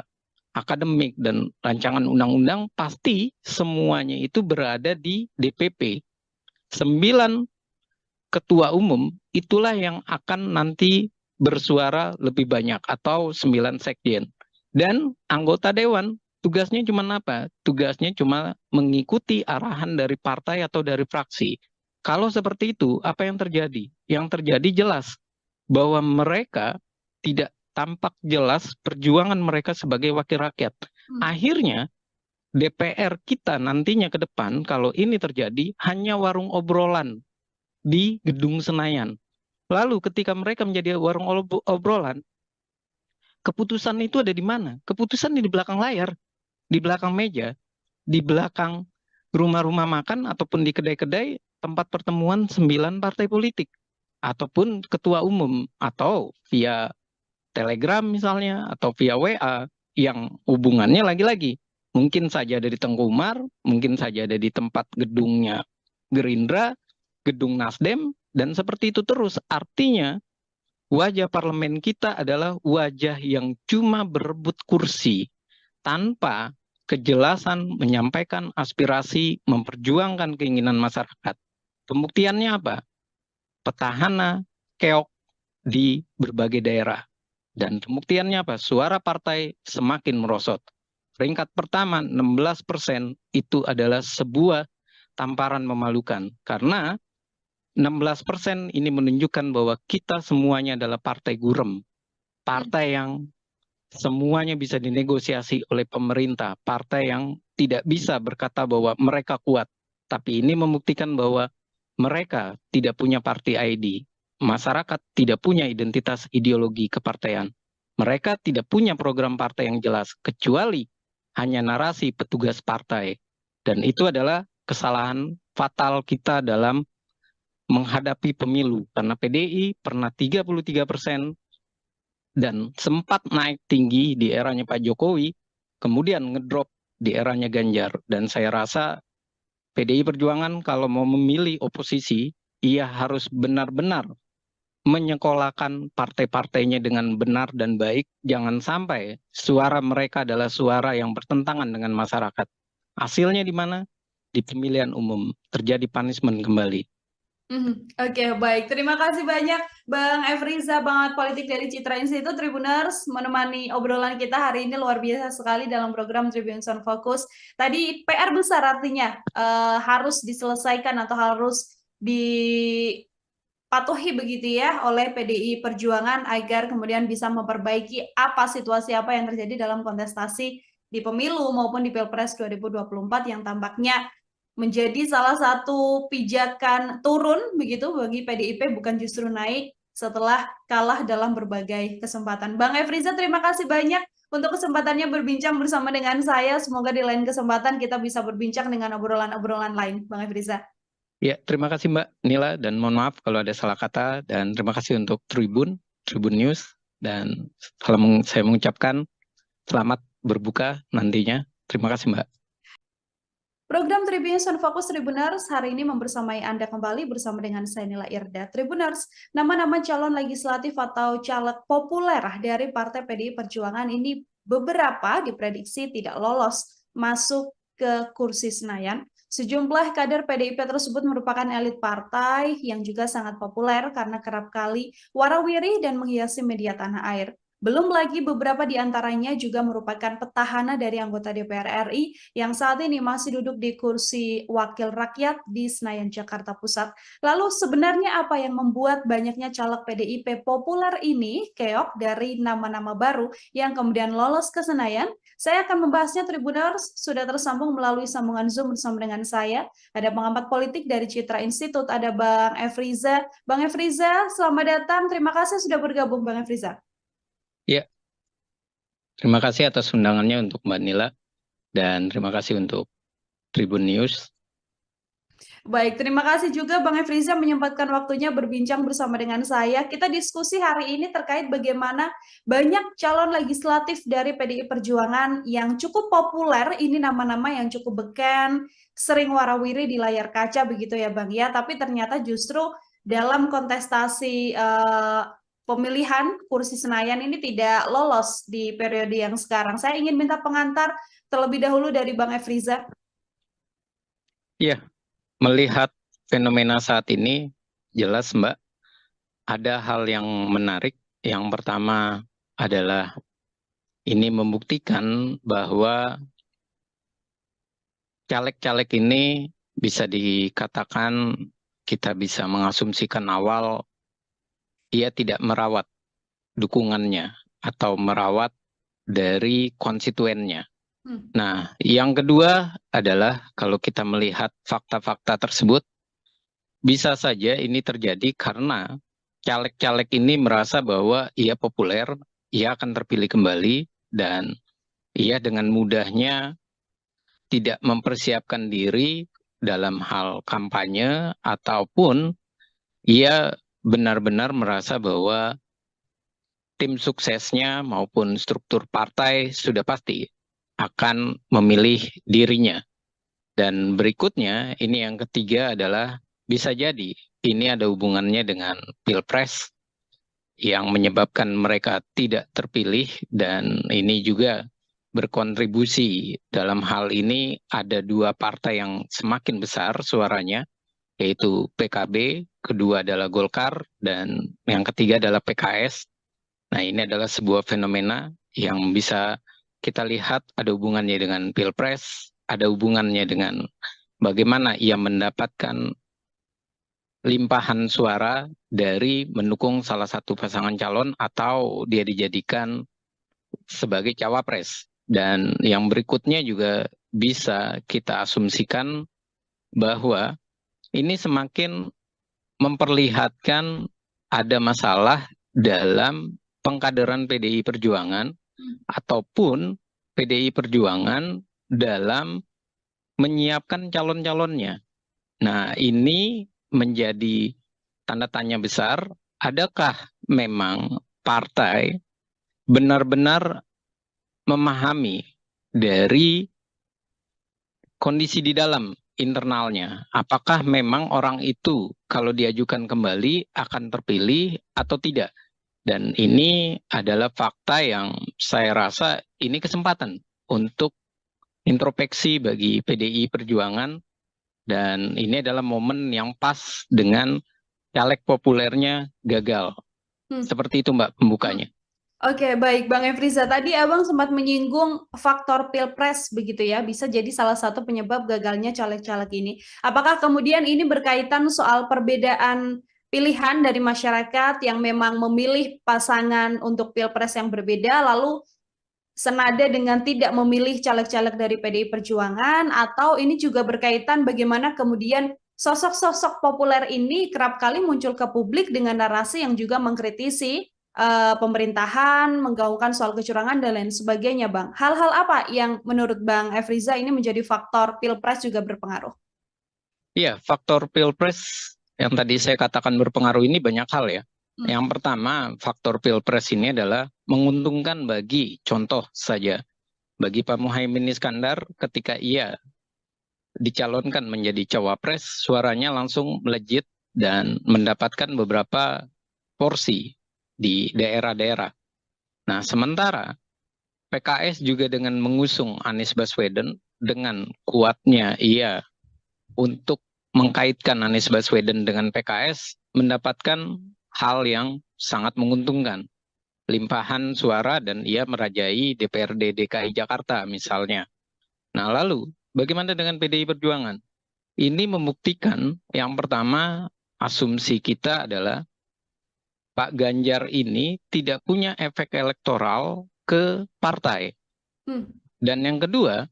akademik dan rancangan undang-undang, pasti semuanya itu berada di DPP. 9 ketua umum itulah yang akan nanti bersuara lebih banyak, atau 9 sekjen. Dan anggota dewan tugasnya cuma apa? Tugasnya cuma mengikuti arahan dari partai atau dari fraksi. Kalau seperti itu, apa yang terjadi? Yang terjadi jelas bahwa mereka tidak tampak jelas perjuangan mereka sebagai wakil rakyat. Akhirnya DPR kita nantinya ke depan, kalau ini terjadi, hanya warung obrolan di Gedung Senayan. Lalu ketika mereka menjadi warung obrolan, keputusan itu ada di mana? Keputusan di belakang layar, di belakang meja, di belakang rumah-rumah makan ataupun di kedai-kedai tempat pertemuan 9 partai politik, ataupun ketua umum, atau via Telegram misalnya, atau via WA, yang hubungannya lagi-lagi mungkin saja ada di Tengku Umar, mungkin saja ada di tempat gedungnya Gerindra, gedung Nasdem, dan seperti itu terus. Artinya wajah parlemen kita adalah wajah yang cuma berebut kursi tanpa kejelasan menyampaikan aspirasi, memperjuangkan keinginan masyarakat. Pembuktiannya apa? Petahana keok di berbagai daerah. Dan pembuktiannya apa? Suara partai semakin merosot. Peringkat pertama 16% itu adalah sebuah tamparan memalukan. Karena 16% ini menunjukkan bahwa kita semuanya adalah partai gurem. Partai yang semuanya bisa dinegosiasi oleh pemerintah. Partai yang tidak bisa berkata bahwa mereka kuat. Tapi ini membuktikan bahwa mereka tidak punya party ID. Masyarakat tidak punya identitas ideologi kepartaian. Mereka tidak punya program partai yang jelas, kecuali hanya narasi petugas partai. Dan itu adalah kesalahan fatal kita dalam menghadapi pemilu. Karena PDI pernah 33% dan sempat naik tinggi di eranya Pak Jokowi, kemudian ngedrop di eranya Ganjar. Dan saya rasa PDI Perjuangan kalau mau memilih oposisi, ia harus benar-benar menyekolahkan partai-partainya dengan benar dan baik. Jangan sampai suara mereka adalah suara yang bertentangan dengan masyarakat. Hasilnya di mana? Di pemilihan umum terjadi punishment kembali. Oke, baik. Terima kasih banyak Bang Efriza, Bangat Politik dari Citra Institute, Tribuners, menemani obrolan kita hari ini. Luar biasa sekali dalam program Tribun Sound Focus. Tadi PR besar artinya harus diselesaikan atau harus dipatuhi begitu ya oleh PDI Perjuangan agar kemudian bisa memperbaiki situasi apa yang terjadi dalam kontestasi di pemilu maupun di Pilpres 2024 yang tampaknya menjadi salah satu pijakan turun begitu bagi PDIP, bukan justru naik setelah kalah dalam berbagai kesempatan. Bang Efriza, terima kasih banyak untuk kesempatannya berbincang bersama dengan saya. Semoga di lain kesempatan kita bisa berbincang dengan obrolan-obrolan lain, Bang Efriza. Ya, terima kasih Mbak Nila, dan mohon maaf kalau ada salah kata, dan terima kasih untuk Tribun News, dan saya mengucapkan selamat berbuka nantinya. Terima kasih Mbak. Program Tribun Sound Focus Tribuners hari ini membersamai Anda kembali bersama dengan saya Nila Irda. Tribuners, nama-nama calon legislatif atau caleg populer dari Partai PDI Perjuangan ini beberapa diprediksi tidak lolos masuk ke kursi Senayan. Sejumlah kader PDIP tersebut merupakan elit partai yang juga sangat populer karena kerap kali warawiri dan menghiasi media tanah air. Belum lagi beberapa di antaranya juga merupakan petahana dari anggota DPR RI yang saat ini masih duduk di kursi wakil rakyat di Senayan, Jakarta Pusat. Lalu sebenarnya apa yang membuat banyaknya caleg PDIP populer ini keok dari nama-nama baru yang kemudian lolos ke Senayan? Saya akan membahasnya. Tribuners sudah tersambung melalui sambungan Zoom bersama dengan saya. Ada pengamat politik dari Citra Institute, ada Bang Efriza. Bang Efriza, selamat datang. Terima kasih sudah bergabung, Bang Efriza. Ya, terima kasih atas undangannya untuk Mbak Nila dan terima kasih untuk Tribun News. Baik, terima kasih juga Bang Efriza menyempatkan waktunya berbincang bersama dengan saya. Kita diskusi hari ini terkait bagaimana banyak calon legislatif dari PDI Perjuangan yang cukup populer, ini nama-nama yang cukup beken, sering warawiri di layar kaca begitu ya Bang ya, tapi ternyata justru dalam kontestasi pemilihan kursi Senayan ini tidak lolos di periode yang sekarang. Saya ingin minta pengantar terlebih dahulu dari Bang Efriza. Ya, melihat fenomena saat ini, jelas Mbak, ada hal yang menarik. Yang pertama adalah ini membuktikan bahwa caleg-caleg ini bisa dikatakan kita bisa mengasumsikan awal ia tidak merawat dukungannya atau merawat dari konstituennya. Nah, yang kedua adalah kalau kita melihat fakta-fakta tersebut, bisa saja ini terjadi karena caleg-caleg ini merasa bahwa ia populer, ia akan terpilih kembali, dan ia dengan mudahnya tidak mempersiapkan diri dalam hal kampanye, ataupun ia benar-benar merasa bahwa tim suksesnya maupun struktur partai sudah pasti akan memilih dirinya. Dan berikutnya, ini yang ketiga adalah bisa jadi ini ada hubungannya dengan Pilpres yang menyebabkan mereka tidak terpilih, dan ini juga berkontribusi dalam hal ini ada dua partai yang semakin besar suaranya, yaitu PKB, kedua adalah Golkar, dan yang ketiga adalah PKS. Nah, ini adalah sebuah fenomena yang bisa kita lihat ada hubungannya dengan Pilpres, ada hubungannya dengan bagaimana ia mendapatkan limpahan suara dari mendukung salah satu pasangan calon atau dia dijadikan sebagai cawapres. Dan yang berikutnya juga bisa kita asumsikan bahwa ini semakin memperlihatkan ada masalah dalam pengkaderan PDI Perjuangan ataupun PDI Perjuangan dalam menyiapkan calon-calonnya. Nah, ini menjadi tanda tanya besar, adakah memang partai benar-benar memahami dari kondisi di dalam internalnya? Apakah memang orang itu kalau diajukan kembali akan terpilih atau tidak? Dan ini adalah fakta yang saya rasa ini kesempatan untuk introspeksi bagi PDI Perjuangan, dan ini adalah momen yang pas dengan caleg populernya gagal. Seperti itu Mbak pembukanya. Oke, baik Bang Efriza. Tadi Abang sempat menyinggung faktor Pilpres begitu ya, bisa jadi salah satu penyebab gagalnya caleg-caleg ini. Apakah kemudian ini berkaitan soal perbedaan pilihan dari masyarakat yang memang memilih pasangan untuk Pilpres yang berbeda, lalu senada dengan tidak memilih caleg-caleg dari PDI Perjuangan, atau ini juga berkaitan bagaimana kemudian sosok-sosok populer ini kerap kali muncul ke publik dengan narasi yang juga mengkritisi pemerintahan, menggaungkan soal kecurangan dan lain sebagainya, Bang. Hal-hal apa yang menurut Bang Efriza ini menjadi faktor Pilpres juga berpengaruh? Iya, faktor Pilpres yang tadi saya katakan berpengaruh ini banyak hal ya. Yang pertama, faktor Pilpres ini adalah menguntungkan bagi, contoh saja, bagi Pak Muhaimin Iskandar ketika ia dicalonkan menjadi cawapres, suaranya langsung melejit dan mendapatkan beberapa porsi di daerah-daerah. Nah, sementara PKS juga dengan mengusung Anies Baswedan, dengan kuatnya ia untuk mengkaitkan Anies Baswedan dengan PKS, mendapatkan hal yang sangat menguntungkan. limpahan suara dan ia merajai DPRD DKI Jakarta misalnya. Nah, lalu bagaimana dengan PDI Perjuangan? Ini membuktikan yang pertama, asumsi kita adalah Pak Ganjar ini tidak punya efek elektoral ke partai. Dan yang kedua,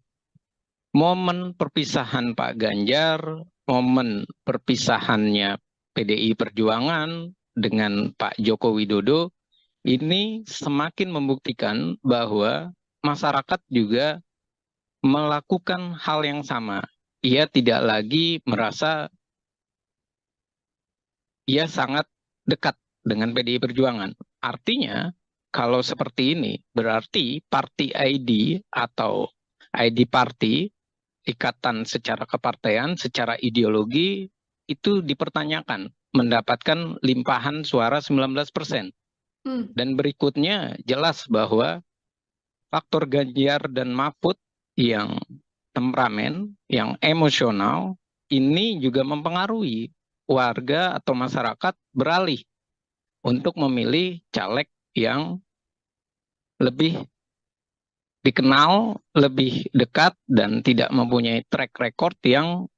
momen perpisahan Pak Ganjar, momen perpisahannya PDI Perjuangan dengan Pak Joko Widodo ini semakin membuktikan bahwa masyarakat juga melakukan hal yang sama. Ia tidak lagi merasa ia sangat dekat dengan PDI Perjuangan. Artinya, kalau seperti ini, berarti party ID atau ID party, ikatan secara kepartean, secara ideologi, itu dipertanyakan, mendapatkan limpahan suara 19%. Dan berikutnya jelas bahwa faktor Ganjar dan Mahfud yang temperamen, yang emosional, ini juga mempengaruhi warga atau masyarakat beralih untuk memilih caleg yang lebih dikenal, lebih dekat, dan tidak mempunyai track record yang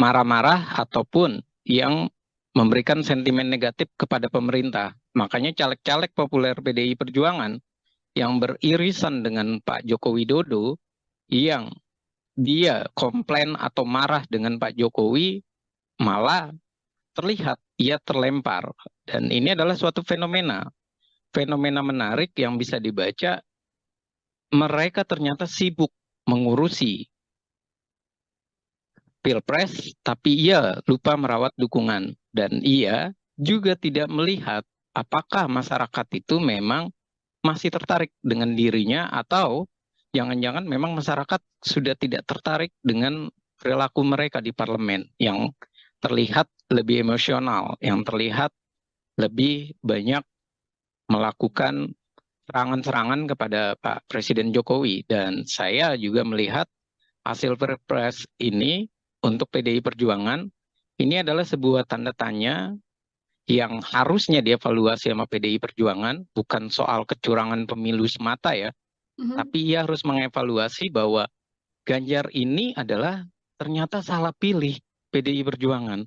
marah-marah ataupun yang memberikan sentimen negatif kepada pemerintah. Makanya caleg-caleg populer PDI Perjuangan yang beririsan dengan Pak Joko Widodo, yang dia komplain atau marah dengan Pak Jokowi, malah terlihat ia terlempar. Dan ini adalah suatu fenomena menarik yang bisa dibaca. Mereka ternyata sibuk mengurusi Pilpres, tapi ia lupa merawat dukungan. Dan ia juga tidak melihat apakah masyarakat itu memang masih tertarik dengan dirinya, atau jangan-jangan memang masyarakat sudah tidak tertarik dengan perilaku mereka di parlemen yang terlihat lebih emosional, yang terlihat lebih banyak melakukan serangan-serangan kepada Pak Presiden Jokowi. Dan saya juga melihat hasil Pilpres ini untuk PDI Perjuangan ini adalah sebuah tanda tanya yang harusnya dievaluasi sama PDI Perjuangan, bukan soal kecurangan pemilu semata ya, tapi ia harus mengevaluasi bahwa Ganjar ini adalah ternyata salah pilih PDI Perjuangan.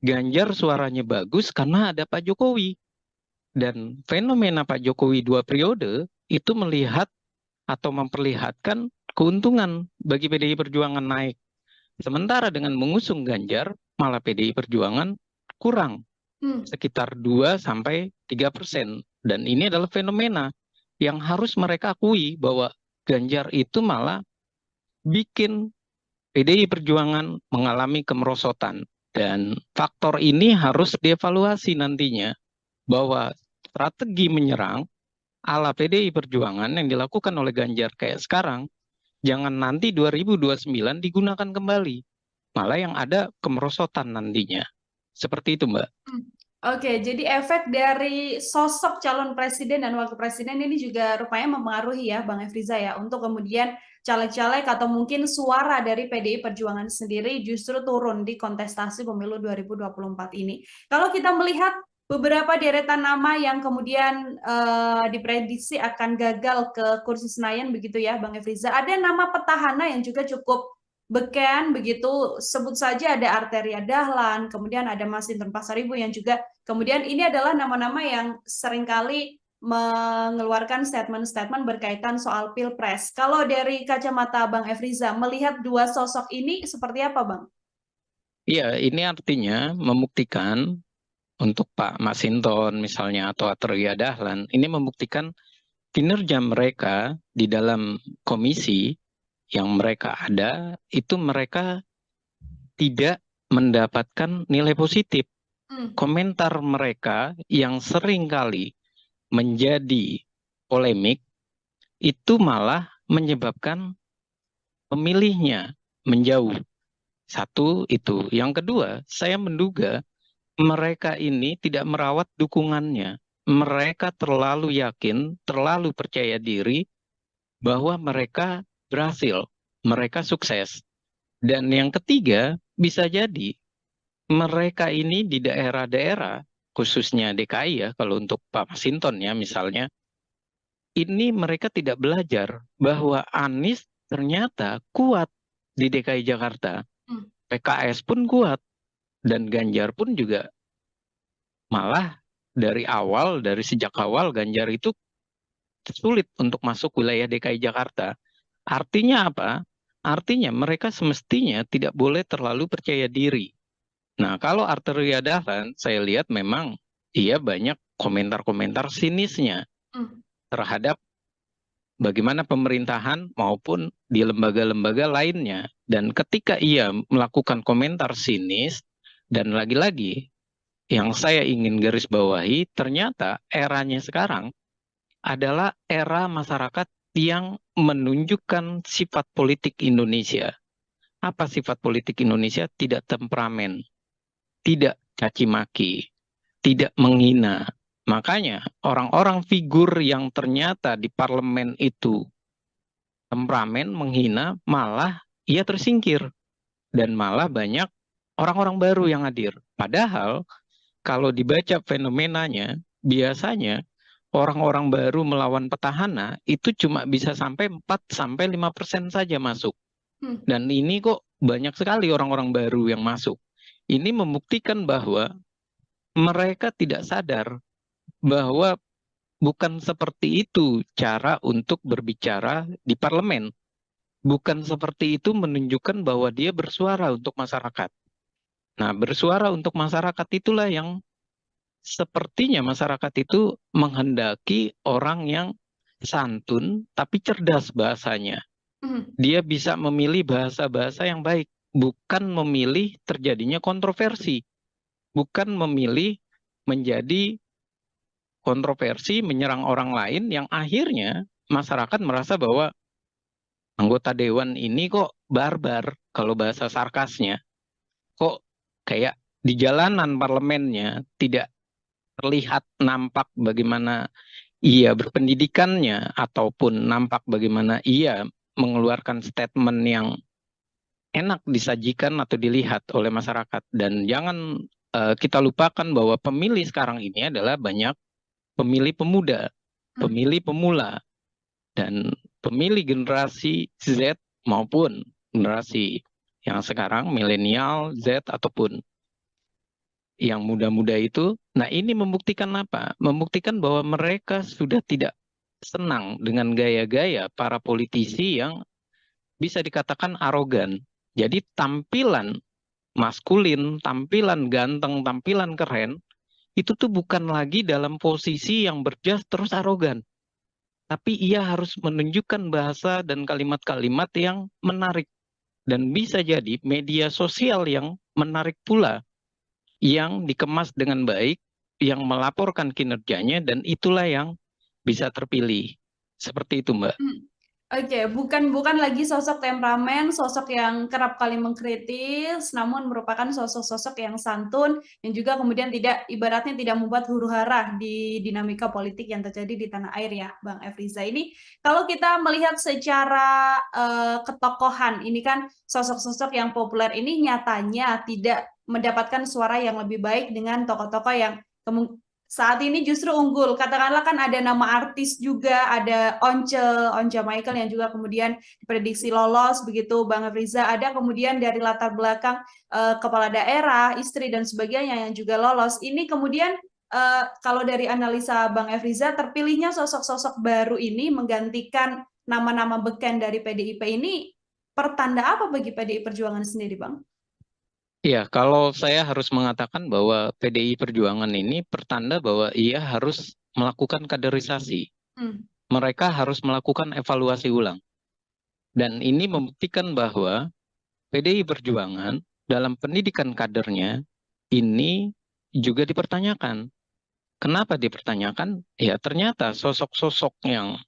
Ganjar suaranya bagus karena ada Pak Jokowi. Dan fenomena Pak Jokowi 2 periode itu melihat atau memperlihatkan keuntungan bagi PDI Perjuangan naik. Sementara dengan mengusung Ganjar, malah PDI Perjuangan kurang, sekitar 2-3%. Dan ini adalah fenomena yang harus mereka akui bahwa Ganjar itu malah bikin PDI Perjuangan mengalami kemerosotan. Dan faktor ini harus dievaluasi nantinya, bahwa strategi menyerang ala PDI Perjuangan yang dilakukan oleh Ganjar kayak sekarang, jangan nanti 2029 digunakan kembali. Malah yang ada kemerosotan nantinya. Seperti itu, Mbak. Oke, jadi efek dari sosok calon presiden dan wakil presiden ini juga rupanya mempengaruhi ya, Bang Efriza ya, untuk kemudian caleg-caleg atau mungkin suara dari PDI Perjuangan sendiri justru turun di kontestasi pemilu 2024 ini. Kalau kita melihat beberapa deretan nama yang kemudian diprediksi akan gagal ke kursi Senayan begitu ya, Bang Efriza, ada nama petahana yang juga cukup beken begitu, sebut saja ada Arteria Dahlan, kemudian ada Masinton Pasaribu yang juga kemudian ini adalah nama-nama yang seringkali mengeluarkan statement-statement berkaitan soal Pilpres. Kalau dari kacamata Bang Efriza, melihat dua sosok ini seperti apa, Bang? Iya, ini artinya membuktikan untuk Pak Masinton misalnya atau Arteria Dahlan, ini membuktikan kinerja mereka di dalam komisi yang mereka ada, itu mereka tidak mendapatkan nilai positif. Komentar mereka yang seringkali menjadi polemik, itu malah menyebabkan pemilihnya menjauh. Satu, itu. Yang kedua, saya menduga mereka ini tidak merawat dukungannya. Mereka terlalu yakin, terlalu percaya diri bahwa mereka berhasil, mereka sukses. Dan yang ketiga, bisa jadi mereka ini di daerah-daerah khususnya DKI ya, kalau untuk Pak Masinton ya misalnya, ini mereka tidak belajar bahwa Anies ternyata kuat di DKI Jakarta. Hmm. PKS pun kuat, dan Ganjar pun juga malah dari sejak awal Ganjar itu sulit untuk masuk wilayah DKI Jakarta. Artinya apa? Artinya mereka semestinya tidak boleh terlalu percaya diri. Nah, kalau Arteria Dahlan, saya lihat memang ia banyak komentar-komentar sinisnya Hmm. terhadap bagaimana pemerintahan maupun di lembaga-lembaga lainnya. Dan ketika ia melakukan komentar sinis, dan lagi-lagi yang saya ingin garis bawahi, ternyata eranya sekarang adalah era masyarakat yang menunjukkan sifat politik Indonesia. Apa sifat politik Indonesia? Tidak temperamen, tidak caci maki, tidak menghina. Makanya orang-orang figur yang ternyata di parlemen itu temperamen, menghina, malah ia tersingkir. Dan malah banyak orang-orang baru yang hadir. Padahal kalau dibaca fenomenanya, biasanya orang-orang baru melawan petahana itu cuma bisa sampai 4-5% saja masuk. Hmm. Dan ini kok banyak sekali orang-orang baru yang masuk. Ini membuktikan bahwa mereka tidak sadar bahwa bukan seperti itu cara untuk berbicara di parlemen. Bukan seperti itu menunjukkan bahwa dia bersuara untuk masyarakat. Nah, bersuara untuk masyarakat itulah yang sepertinya masyarakat itu menghendaki orang yang santun tapi cerdas bahasanya. Hmm. Dia bisa memilih bahasa-bahasa yang baik, bukan memilih terjadinya kontroversi, bukan memilih menjadi kontroversi menyerang orang lain yang akhirnya masyarakat merasa bahwa anggota dewan ini kok barbar kalau bahasa sarkasnya. Kok kayak di jalanan parlemennya tidak terlihat nampak bagaimana ia berpendidikannya ataupun nampak bagaimana ia mengeluarkan statement yang enak disajikan atau dilihat oleh masyarakat. Dan jangan kita lupakan bahwa pemilih sekarang ini adalah banyak pemilih pemuda, Hmm. pemilih pemula, dan pemilih generasi Z maupun generasi yang sekarang milenial, Z ataupun yang muda-muda itu. Nah, ini membuktikan apa? Membuktikan bahwa mereka sudah tidak senang dengan gaya-gaya para politisi yang bisa dikatakan arogan. Jadi tampilan maskulin, tampilan ganteng, tampilan keren, itu tuh bukan lagi dalam posisi yang berjas terus arogan. Tapi ia harus menunjukkan bahasa dan kalimat-kalimat yang menarik. Dan bisa jadi media sosial yang menarik pula, yang dikemas dengan baik, yang melaporkan kinerjanya, dan itulah yang bisa terpilih. Seperti itu, Mbak. Oke, bukan lagi sosok temperamen, sosok yang kerap kali mengkritis, namun merupakan sosok-sosok yang santun yang juga kemudian tidak ibaratnya tidak membuat huru-hara di dinamika politik yang terjadi di tanah air ya, Bang Efriza. Ini kalau kita melihat secara ketokohan, ini kan sosok-sosok yang populer ini nyatanya tidak mendapatkan suara yang lebih baik dengan tokoh-tokoh yang saat ini justru unggul. Katakanlah kan ada nama artis juga, ada Once Michael yang juga kemudian diprediksi lolos begitu, Bang Riza. Ada kemudian dari latar belakang kepala daerah, istri dan sebagainya yang juga lolos. Ini kemudian kalau dari analisa Bang Efriza, terpilihnya sosok-sosok baru ini menggantikan nama-nama beken dari PDIP ini pertanda apa bagi PDI Perjuangan sendiri, Bang? Ya, kalau saya harus mengatakan bahwa PDI Perjuangan ini pertanda bahwa ia harus melakukan kaderisasi. Mereka harus melakukan evaluasi ulang. Dan ini membuktikan bahwa PDI Perjuangan dalam pendidikan kadernya ini juga dipertanyakan. Kenapa dipertanyakan? Ya, ternyata sosok-sosok yang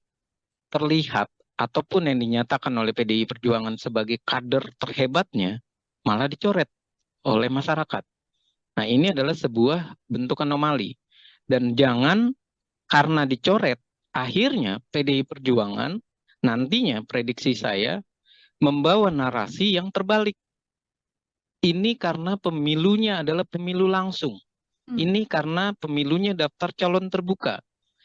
terlihat ataupun yang dinyatakan oleh PDI Perjuangan sebagai kader terhebatnya malah dicoret oleh masyarakat. Nah, ini adalah sebuah bentuk anomali. Dan jangan karena dicoret, akhirnya PDI Perjuangan nantinya prediksi saya membawa narasi yang terbalik. Ini karena pemilunya adalah pemilu langsung. Ini karena pemilunya daftar calon terbuka.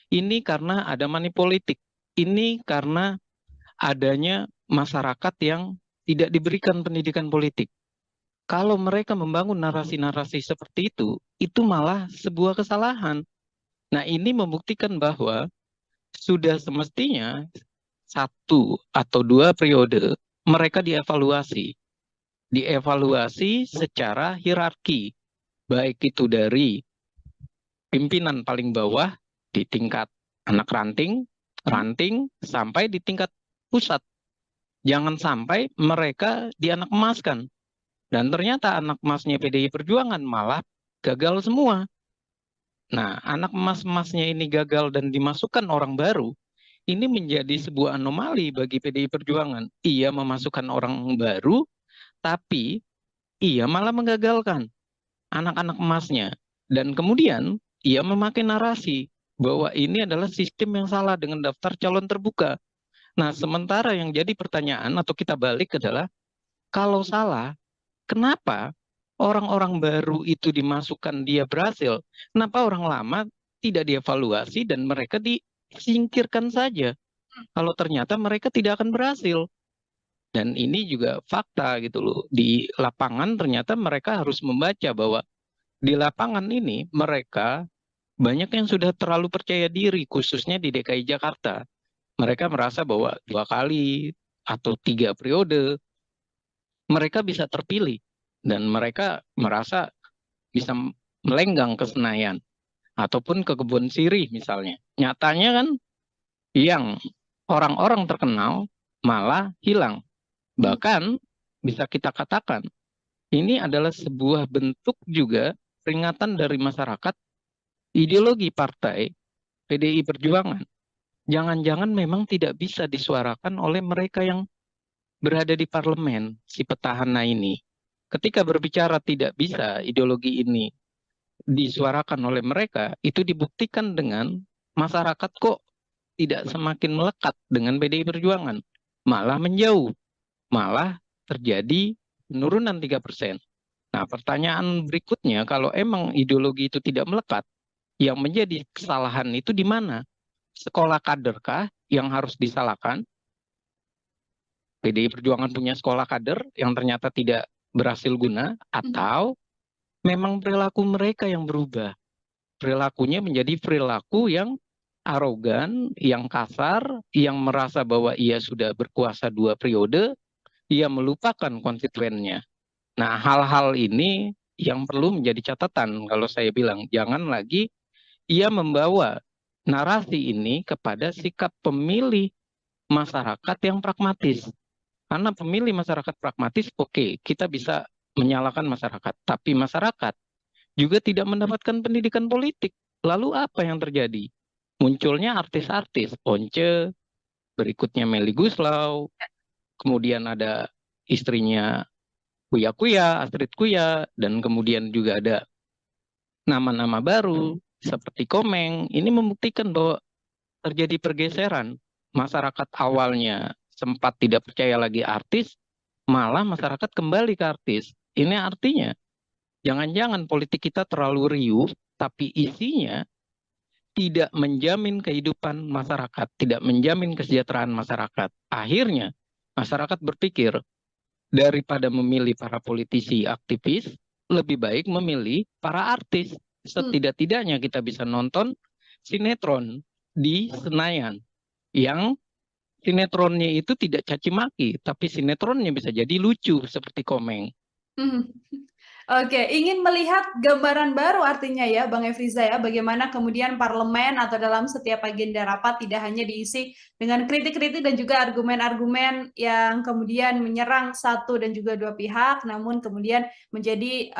Ini karena ada money politik. Ini karena adanya masyarakat yang tidak diberikan pendidikan politik. Kalau mereka membangun narasi-narasi seperti itu malah sebuah kesalahan. Nah, ini membuktikan bahwa sudah semestinya 1 atau 2 periode mereka dievaluasi. Dievaluasi secara hierarki, baik itu dari pimpinan paling bawah di tingkat anak ranting, ranting, sampai di tingkat pusat. Jangan sampai mereka dianak emaskan. Dan ternyata anak emasnya PDI Perjuangan malah gagal semua. Nah, anak emas-emasnya ini gagal dan dimasukkan orang baru, ini menjadi sebuah anomali bagi PDI Perjuangan. Ia memasukkan orang baru, tapi ia malah menggagalkan anak-anak emasnya. Dan kemudian ia memakai narasi bahwa ini adalah sistem yang salah dengan daftar calon terbuka. Nah, sementara yang jadi pertanyaan atau kita balik adalah, kalau salah, kenapa orang-orang baru itu dimasukkan dia berhasil? Kenapa orang lama tidak dievaluasi dan mereka disingkirkan saja? Kalau ternyata mereka tidak akan berhasil. Dan ini juga fakta gitu loh. Di lapangan ternyata mereka harus membaca bahwa di lapangan ini mereka banyak yang sudah terlalu percaya diri, khususnya di DKI Jakarta. Mereka merasa bahwa 2 kali atau 3 periode mereka bisa terpilih dan mereka merasa bisa melenggang ke Senayan ataupun ke Kebun Sirih misalnya. Nyatanya kan yang orang-orang terkenal malah hilang. Bahkan bisa kita katakan ini adalah sebuah bentuk juga peringatan dari masyarakat ideologi partai PDI Perjuangan. Jangan-jangan memang tidak bisa disuarakan oleh mereka yang berada di parlemen, si petahana ini. Ketika berbicara tidak bisa ideologi ini disuarakan oleh mereka, itu dibuktikan dengan masyarakat kok tidak semakin melekat dengan PDI Perjuangan, malah menjauh, malah terjadi penurunan 3%. Nah, pertanyaan berikutnya, kalau emang ideologi itu tidak melekat, yang menjadi kesalahan itu di mana? Sekolah kaderkah yang harus disalahkan? PDI Perjuangan punya sekolah kader yang ternyata tidak berhasil guna, atau memang perilaku mereka yang berubah? Perilakunya menjadi perilaku yang arogan, yang kasar, yang merasa bahwa ia sudah berkuasa 2 periode, ia melupakan konstituennya. Nah, hal-hal ini yang perlu menjadi catatan kalau saya bilang, jangan lagi ia membawa narasi ini kepada sikap pemilih masyarakat yang pragmatis. Karena pemilih masyarakat pragmatis, oke, kita bisa menyalahkan masyarakat. Tapi masyarakat juga tidak mendapatkan pendidikan politik. Lalu apa yang terjadi? Munculnya artis-artis, Once, berikutnya Melly Guslau, kemudian ada istrinya Kuya Kuya, Astrid Kuya, dan kemudian juga ada nama-nama baru seperti Komeng. Ini membuktikan bahwa terjadi pergeseran. Masyarakat awalnya sempat tidak percaya lagi artis, malah masyarakat kembali ke artis. Ini artinya jangan-jangan politik kita terlalu riuh, tapi isinya tidak menjamin kehidupan masyarakat, tidak menjamin kesejahteraan masyarakat. Akhirnya masyarakat berpikir, daripada memilih para politisi aktivis, lebih baik memilih para artis. Setidak-tidaknya kita bisa nonton sinetron di Senayan yang sinetronnya itu tidak caci maki, tapi sinetronnya bisa jadi lucu seperti Komeng. Oke, ingin melihat gambaran baru artinya ya Bang Efriza ya, bagaimana kemudian parlemen atau dalam setiap agenda rapat tidak hanya diisi dengan kritik-kritik dan juga argumen-argumen yang kemudian menyerang satu dan juga dua pihak, namun kemudian menjadi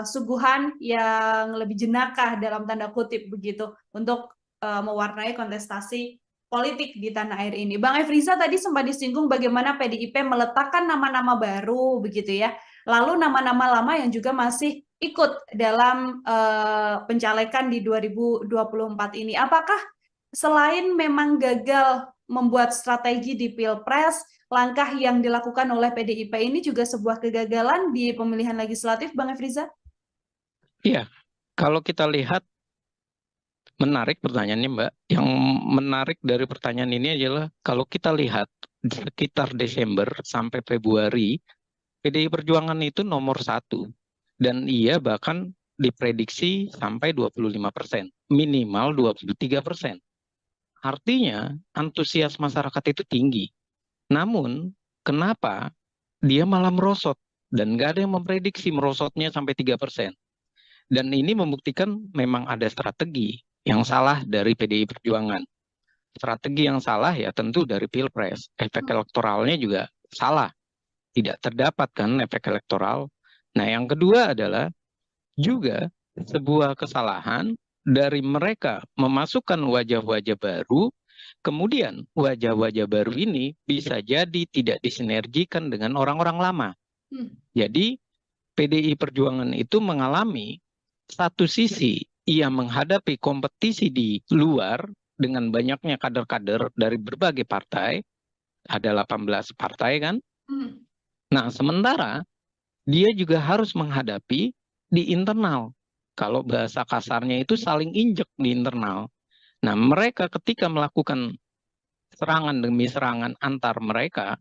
suguhan yang lebih jenakah dalam tanda kutip begitu untuk mewarnai kontestasi politik di tanah air ini. Bang Efriza tadi sempat disinggung bagaimana PDIP meletakkan nama-nama baru begitu ya. Lalu nama-nama lama yang juga masih ikut dalam pencalekan di 2024 ini. Apakah selain memang gagal membuat strategi di Pilpres, langkah yang dilakukan oleh PDIP ini juga sebuah kegagalan di pemilihan legislatif, Bang Efriza? Iya, Kalau kita lihat, menarik pertanyaannya, Mbak. Yang menarik dari pertanyaan ini adalah kalau kita lihat sekitar Desember sampai Februari, PDI Perjuangan itu nomor satu. Dan ia bahkan diprediksi sampai 25%, minimal 23%. Artinya antusias masyarakat itu tinggi. Namun, kenapa dia malah merosot? Dan nggak ada yang memprediksi merosotnya sampai 3%. Dan ini membuktikan memang ada strategi yang salah dari PDI Perjuangan. Strategi yang salah ya tentu dari Pilpres. Efek elektoralnya juga salah. Tidak terdapat kan efek elektoral. Nah, yang kedua adalah juga sebuah kesalahan dari mereka memasukkan wajah-wajah baru, kemudian wajah-wajah baru ini bisa jadi tidak disinergikan dengan orang-orang lama. Jadi PDI Perjuangan itu mengalami satu sisi ia menghadapi kompetisi di luar dengan banyaknya kader-kader dari berbagai partai, ada 18 partai kan. Nah, sementara dia juga harus menghadapi di internal. Kalau bahasa kasarnya itu saling injek di internal. Nah, mereka ketika melakukan serangan demi serangan antar mereka,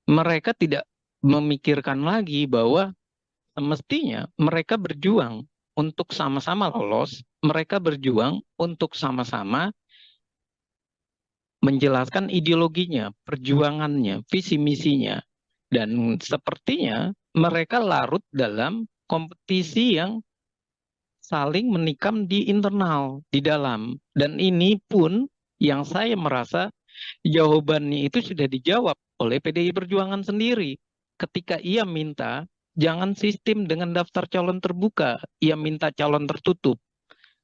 mereka tidak memikirkan lagi bahwa semestinya mereka berjuang untuk sama-sama lolos, mereka berjuang untuk sama-sama menjelaskan ideologinya, perjuangannya, visi misinya. Dan sepertinya mereka larut dalam kompetisi yang saling menikam di internal, di dalam. Dan ini pun yang saya merasa jawabannya itu sudah dijawab oleh PDI Perjuangan sendiri. Ketika ia minta jangan sistem dengan daftar calon terbuka, ia minta calon tertutup.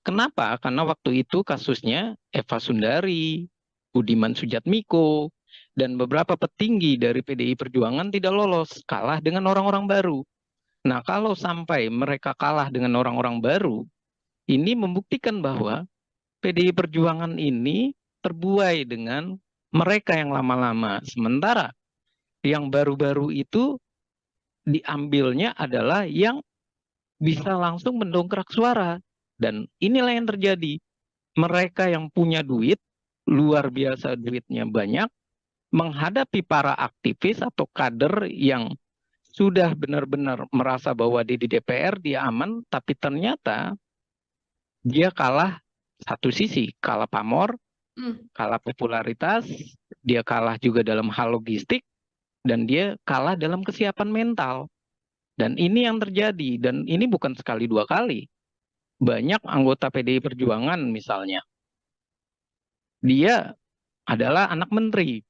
Kenapa? Karena waktu itu kasusnya Eva Sundari, Budiman Sujatmiko, dan beberapa petinggi dari PDI Perjuangan tidak lolos, kalah dengan orang-orang baru. Nah, kalau sampai mereka kalah dengan orang-orang baru, ini membuktikan bahwa PDI Perjuangan ini terbuai dengan mereka yang lama-lama. Sementara yang baru-baru itu diambilnya adalah yang bisa langsung mendongkrak suara. Dan inilah yang terjadi. Mereka yang punya duit, luar biasa duitnya banyak, menghadapi para aktivis atau kader yang sudah benar-benar merasa bahwa di DPR dia aman, tapi ternyata dia kalah satu sisi, kalah pamor, kalah popularitas, dia kalah juga dalam hal logistik, dan dia kalah dalam kesiapan mental. Dan ini yang terjadi, dan ini bukan sekali dua kali. Banyak anggota PDI Perjuangan misalnya, dia adalah anak menteri,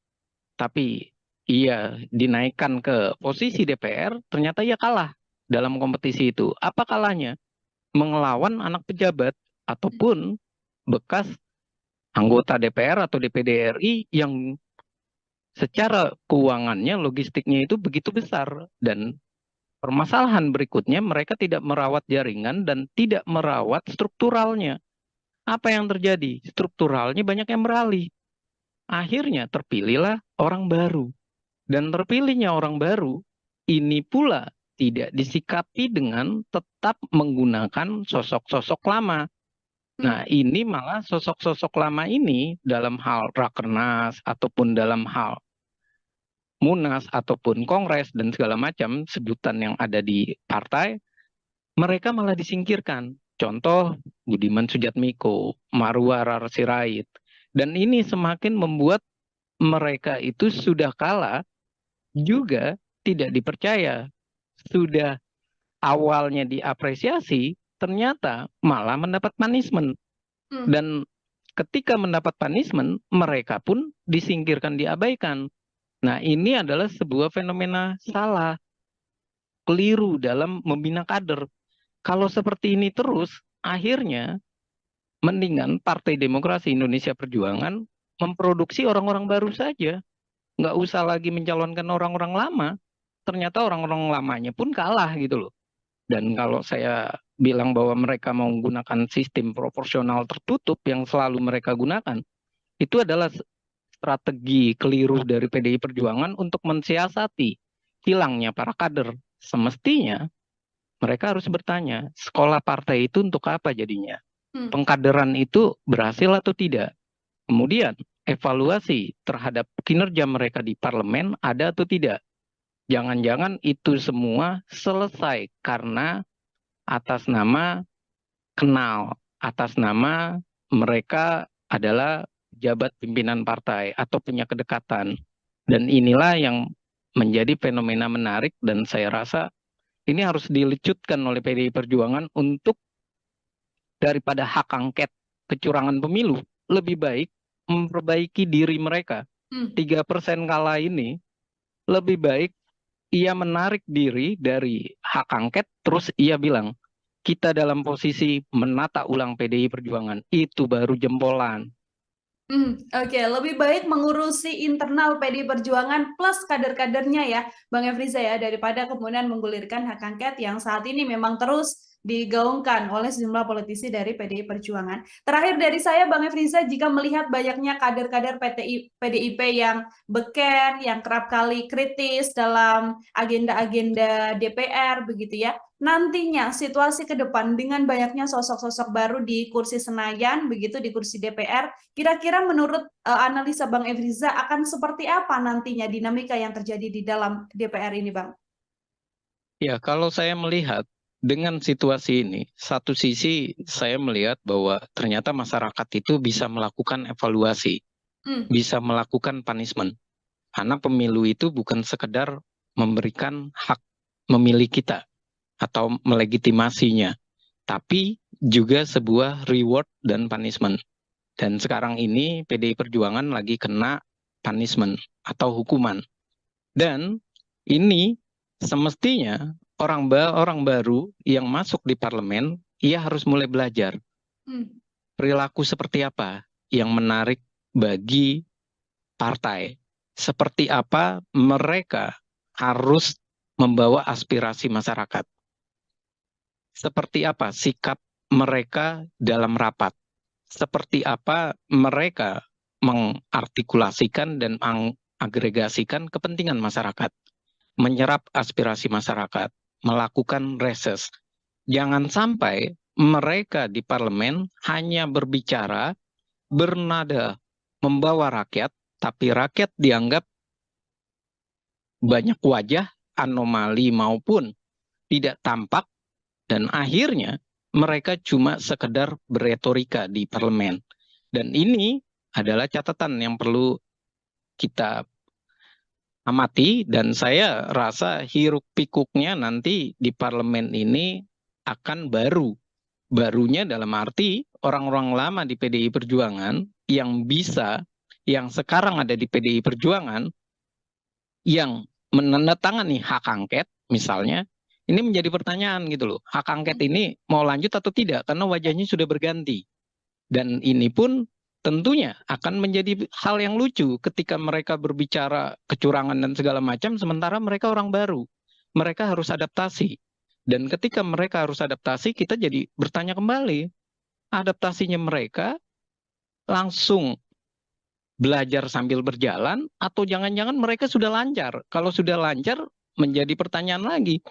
tapi ia dinaikkan ke posisi DPR, ternyata ia kalah dalam kompetisi itu. Apa kalahnya? Mengelawan anak pejabat ataupun bekas anggota DPR atau DPD RI yang secara keuangannya, logistiknya itu begitu besar. Dan permasalahan berikutnya, mereka tidak merawat jaringan dan tidak merawat strukturalnya. Apa yang terjadi? Strukturalnya banyak yang beralih. Akhirnya terpilihlah orang baru. Dan terpilihnya orang baru, ini pula tidak disikapi dengan tetap menggunakan sosok-sosok lama. Nah, ini malah sosok-sosok lama ini dalam hal rakernas ataupun dalam hal munas ataupun kongres dan segala macam sebutan yang ada di partai, mereka malah disingkirkan. Contoh Budiman Sujatmiko, Marwar Sirait. Dan ini semakin membuat mereka itu sudah kalah juga tidak dipercaya. Sudah awalnya diapresiasi, ternyata malah mendapat punishment. Dan ketika mendapat punishment, mereka pun disingkirkan, diabaikan. Nah, ini adalah sebuah fenomena salah, keliru dalam membina kader. Kalau seperti ini terus, akhirnya mendingan Partai Demokrasi Indonesia Perjuangan memproduksi orang-orang baru saja. Nggak usah lagi mencalonkan orang-orang lama. Ternyata orang-orang lamanya pun kalah gitu loh. Dan kalau saya bilang bahwa mereka mau menggunakan sistem proporsional tertutup yang selalu mereka gunakan, itu adalah strategi keliru dari PDI Perjuangan untuk mensiasati hilangnya para kader. Semestinya Mereka harus bertanya, sekolah partai itu untuk apa jadinya? Hmm. Pengkaderan itu berhasil atau tidak? Kemudian, evaluasi terhadap kinerja mereka di parlemen ada atau tidak? Jangan-jangan itu semua selesai karena atas nama kenal, atas nama mereka adalah jabat pimpinan partai atau punya kedekatan. Dan inilah yang menjadi fenomena menarik dan saya rasa ini harus dilecutkan oleh PDI Perjuangan untuk daripada hak angket kecurangan pemilu, lebih baik memperbaiki diri mereka. 3% kalah ini lebih baik ia menarik diri dari hak angket, terus ia bilang, kita dalam posisi menata ulang PDI Perjuangan, itu baru jempolan. Oke, lebih baik mengurusi internal PDI Perjuangan plus kader-kadernya ya, Bang Efriza ya, daripada kemudian menggulirkan hak angket yang saat ini memang terus digaungkan oleh sejumlah politisi dari PDI Perjuangan. Terakhir dari saya, Bang Efriza, jika melihat banyaknya kader-kader PDIP yang beken, yang kerap kali kritis dalam agenda-agenda DPR, begitu ya, nantinya situasi ke depan dengan banyaknya sosok-sosok baru di kursi Senayan, begitu di kursi DPR, kira-kira menurut analisa Bang Efriza akan seperti apa nantinya dinamika yang terjadi di dalam DPR ini, Bang? Ya, kalau saya melihat dengan situasi ini, satu sisi saya melihat bahwa ternyata masyarakat itu bisa melakukan evaluasi, bisa melakukan punishment. Karena pemilu itu bukan sekedar memberikan hak memilih kita atau melegitimasinya, tapi juga sebuah reward dan punishment. Dan sekarang ini PDI Perjuangan lagi kena punishment atau hukuman. Dan ini semestinya orang baru yang masuk di parlemen, ia harus mulai belajar perilaku seperti apa yang menarik bagi partai. Seperti apa mereka harus membawa aspirasi masyarakat. Seperti apa sikap mereka dalam rapat. Seperti apa mereka mengartikulasikan dan mengagregasikan kepentingan masyarakat. Menyerap aspirasi masyarakat. Melakukan reses. Jangan sampai mereka di parlemen hanya berbicara, bernada, membawa rakyat, tapi rakyat dianggap banyak wajah, anomali maupun tidak tampak, dan akhirnya mereka cuma sekedar beretorika di parlemen. Dan ini adalah catatan yang perlu kita amati, dan saya rasa hiruk pikuknya nanti di parlemen ini akan baru. Barunya dalam arti orang-orang lama di PDI Perjuangan yang bisa, yang sekarang ada di PDI Perjuangan, yang menandatangani hak angket misalnya, ini menjadi pertanyaan gitu loh. Hak angket ini mau lanjut atau tidak karena wajahnya sudah berganti. Dan ini pun tentunya akan menjadi hal yang lucu ketika mereka berbicara kecurangan dan segala macam sementara mereka orang baru. Mereka harus adaptasi. Dan ketika mereka harus adaptasi, kita jadi bertanya kembali, adaptasinya mereka langsung belajar sambil berjalan atau jangan-jangan mereka sudah lancar. Kalau sudah lancar, menjadi pertanyaan lagi,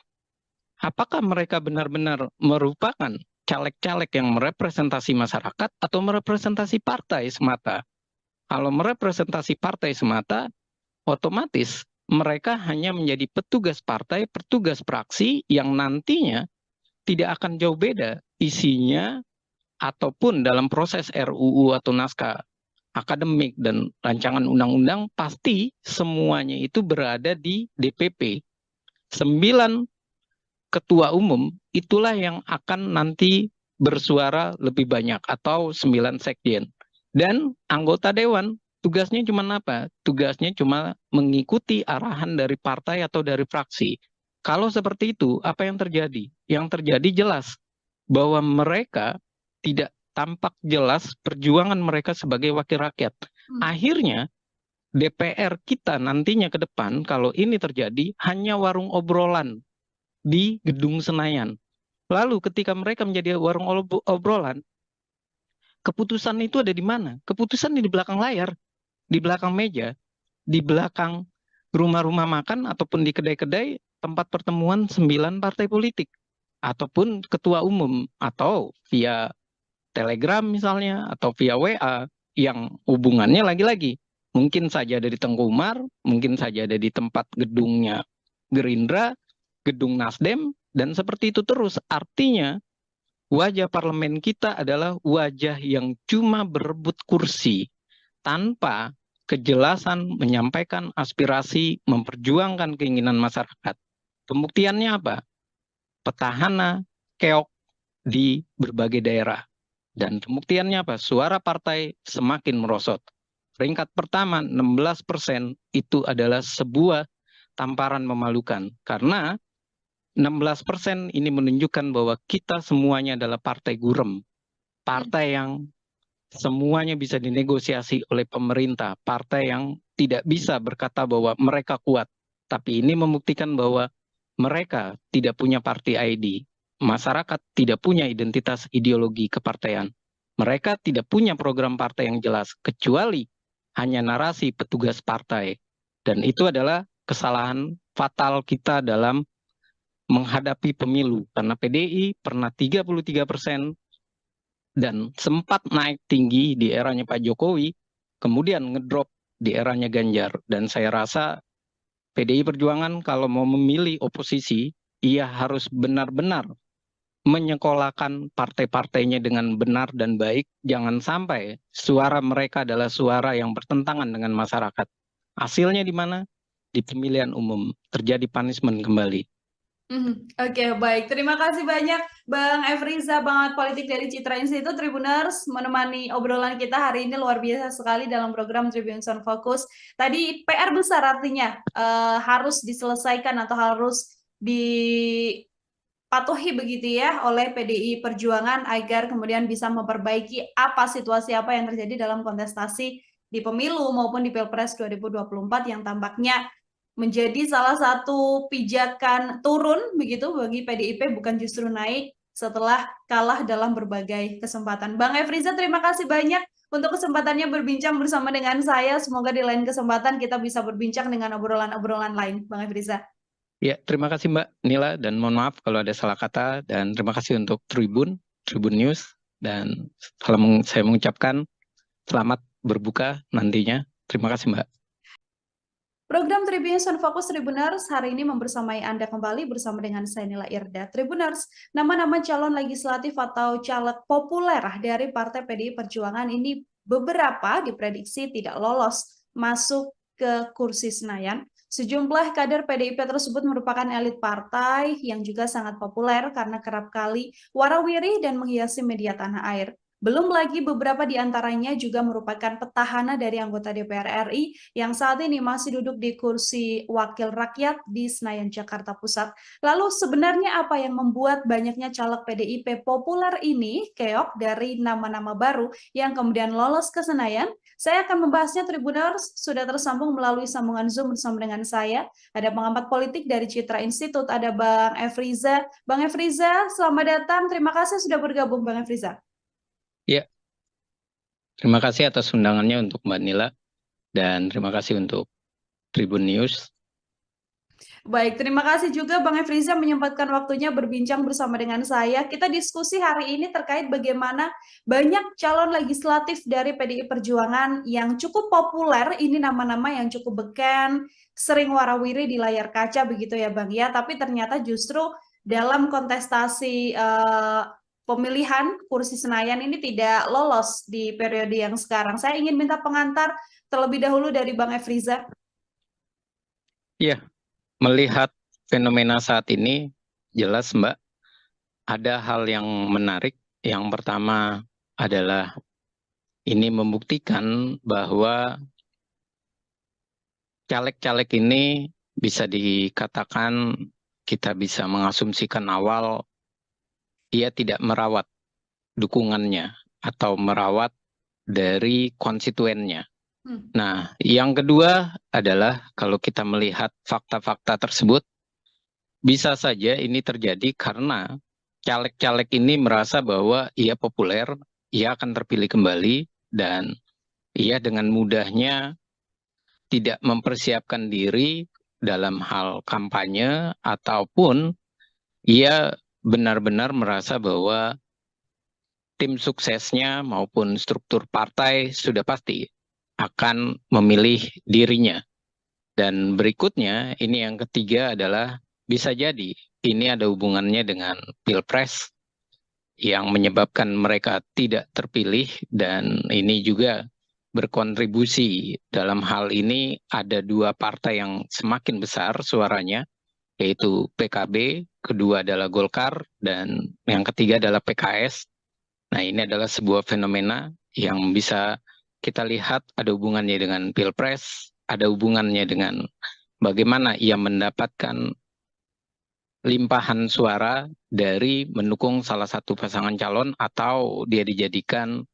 apakah mereka benar-benar merupakan caleg-caleg yang merepresentasi masyarakat atau merepresentasi partai semata? Kalau merepresentasi partai semata, otomatis mereka hanya menjadi petugas partai, petugas praksi yang nantinya tidak akan jauh beda isinya ataupun dalam proses RUU atau naskah akademik dan rancangan undang-undang pasti semuanya itu berada di DPP. 9 ketua umum itulah yang akan nanti bersuara lebih banyak atau 9 sekjen. Dan anggota dewan tugasnya cuma apa? Tugasnya cuma mengikuti arahan dari partai atau dari fraksi. Kalau seperti itu, apa yang terjadi? Yang terjadi jelas bahwa mereka tidak tampak jelas perjuangan mereka sebagai wakil rakyat. Akhirnya DPR kita nantinya ke depan kalau ini terjadi hanya warung obrolan di gedung Senayan. Lalu ketika mereka menjadi warung obrolan, keputusan itu ada di mana? Keputusan di belakang layar, di belakang meja, di belakang rumah-rumah makan ataupun di kedai-kedai tempat pertemuan 9 partai politik. ataupun ketua umum, atau via Telegram misalnya, atau via WA, yang hubungannya lagi-lagi mungkin saja ada di Tengku Umar, mungkin saja ada di tempat gedungnya Gerindra, gedung Nasdem, dan seperti itu terus. Artinya wajah parlemen kita adalah wajah yang cuma berebut kursi tanpa kejelasan menyampaikan aspirasi, memperjuangkan keinginan masyarakat. Pembuktiannya apa? Petahana keok di berbagai daerah. Dan pembuktiannya apa? Suara partai semakin merosot. Peringkat pertama 16% itu adalah sebuah tamparan memalukan. Karena 16% ini menunjukkan bahwa kita semuanya adalah partai gurem. Partai yang semuanya bisa dinegosiasi oleh pemerintah. Partai yang tidak bisa berkata bahwa mereka kuat. Tapi ini membuktikan bahwa mereka tidak punya party ID. Masyarakat tidak punya identitas ideologi kepartaian. Mereka tidak punya program partai yang jelas, kecuali hanya narasi petugas partai. Dan itu adalah kesalahan fatal kita dalam menghadapi pemilu. Karena PDI pernah 33% dan sempat naik tinggi di eranya Pak Jokowi, kemudian ngedrop di eranya Ganjar. Dan saya rasa PDI Perjuangan kalau mau memilih oposisi, ia harus benar-benar menyekolahkan partai-partainya dengan benar dan baik. Jangan sampai suara mereka adalah suara yang bertentangan dengan masyarakat. Hasilnya di mana? Di pemilihan umum terjadi punishment kembali. Oke, baik. Terima kasih banyak Bang Efriza, Bangat Politik dari Citra Institute Tribuners, menemani obrolan kita hari ini luar biasa sekali dalam program Tribun Sound Focus. Tadi PR besar artinya harus diselesaikan atau harus dipatuhi begitu ya oleh PDI Perjuangan agar kemudian bisa memperbaiki situasi apa yang terjadi dalam kontestasi di pemilu maupun di Pilpres 2024 yang tampaknya menjadi salah satu pijakan turun begitu bagi PDIP, bukan justru naik setelah kalah dalam berbagai kesempatan. Bang Efriza, terima kasih banyak untuk kesempatannya berbincang bersama dengan saya. Semoga di lain kesempatan kita bisa berbincang dengan obrolan-obrolan lain, Bang Efriza. Ya, terima kasih Mbak Nila, dan mohon maaf kalau ada salah kata, dan terima kasih untuk Tribun News, dan saya mengucapkan selamat berbuka nantinya. Terima kasih Mbak. Program Tribun Sound Focus Tribuners hari ini membersamai Anda kembali bersama dengan saya Nila Irda. Tribuners, nama-nama calon legislatif atau caleg populer dari Partai PDI Perjuangan ini beberapa diprediksi tidak lolos masuk ke kursi Senayan. Sejumlah kader PDIP tersebut merupakan elit partai yang juga sangat populer karena kerap kali warawiri dan menghiasi media tanah air. Belum lagi beberapa di antaranya juga merupakan petahana dari anggota DPR RI yang saat ini masih duduk di kursi wakil rakyat di Senayan, Jakarta Pusat. Lalu sebenarnya apa yang membuat banyaknya caleg PDIP populer ini keok dari nama-nama baru yang kemudian lolos ke Senayan? Saya akan membahasnya. Tribuners, sudah tersambung melalui sambungan Zoom bersama dengan saya. Ada pengamat politik dari Citra Institute, ada Bang Efriza. Bang Efriza, selamat datang. Terima kasih sudah bergabung, Bang Efriza. Ya, terima kasih atas undangannya untuk Mbak Nila, dan terima kasih untuk Tribun News. Baik, terima kasih juga Bang Efriza menyempatkan waktunya berbincang bersama dengan saya. Kita diskusi hari ini terkait bagaimana banyak calon legislatif dari PDI Perjuangan yang cukup populer, ini nama-nama yang cukup beken, sering warawiri di layar kaca begitu ya Bang ya, tapi ternyata justru dalam kontestasi pemilihan kursi Senayan ini tidak lolos di periode yang sekarang. Saya ingin minta pengantar terlebih dahulu dari Bang Efriza. Ya, melihat fenomena saat ini, jelas Mbak, ada hal yang menarik. Yang pertama adalah ini membuktikan bahwa caleg-caleg ini bisa dikatakan, kita bisa mengasumsikan awal, ia tidak merawat dukungannya atau merawat dari konstituennya. Nah, yang kedua adalah kalau kita melihat fakta-fakta tersebut, bisa saja ini terjadi karena caleg-caleg ini merasa bahwa ia populer, ia akan terpilih kembali, dan ia dengan mudahnya tidak mempersiapkan diri dalam hal kampanye, ataupun ia benar-benar merasa bahwa tim suksesnya maupun struktur partai sudah pasti akan memilih dirinya. Dan berikutnya, ini yang ketiga adalah bisa jadi ini ada hubungannya dengan Pilpres yang menyebabkan mereka tidak terpilih, dan ini juga berkontribusi dalam hal ini ada dua partai yang semakin besar suaranya, yaitu PKB, kedua adalah Golkar, dan yang ketiga adalah PKS. Nah, ini adalah sebuah fenomena yang bisa kita lihat ada hubungannya dengan Pilpres, ada hubungannya dengan bagaimana ia mendapatkan limpahan suara dari mendukung salah satu pasangan calon atau dia dijadikan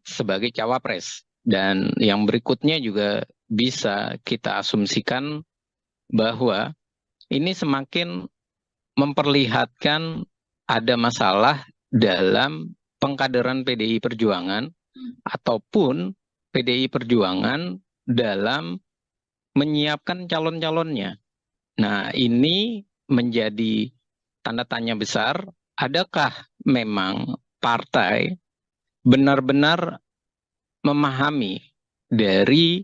sebagai cawapres. Dan yang berikutnya juga bisa kita asumsikan bahwa ini semakin memperlihatkan ada masalah dalam pengkaderan PDI Perjuangan ataupun PDI Perjuangan dalam menyiapkan calon-calonnya. Nah, ini menjadi tanda tanya besar, adakah memang partai benar-benar memahami dari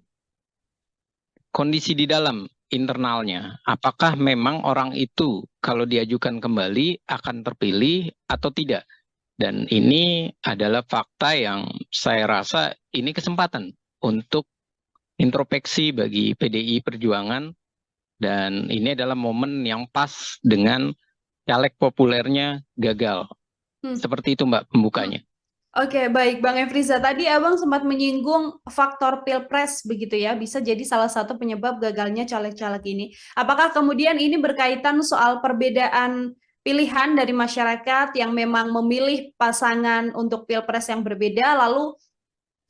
kondisi di dalam internalnya? Apakah memang orang itu kalau diajukan kembali akan terpilih atau tidak? Dan ini adalah fakta yang saya rasa ini kesempatan untuk introspeksi bagi PDI Perjuangan, dan ini adalah momen yang pas dengan caleg populernya gagal. Seperti itu Mbak pembukanya. Oke, baik Bang Efriza. Tadi Abang sempat menyinggung faktor Pilpres begitu ya, bisa jadi salah satu penyebab gagalnya caleg-caleg ini. Apakah kemudian ini berkaitan soal perbedaan pilihan dari masyarakat yang memang memilih pasangan untuk Pilpres yang berbeda, lalu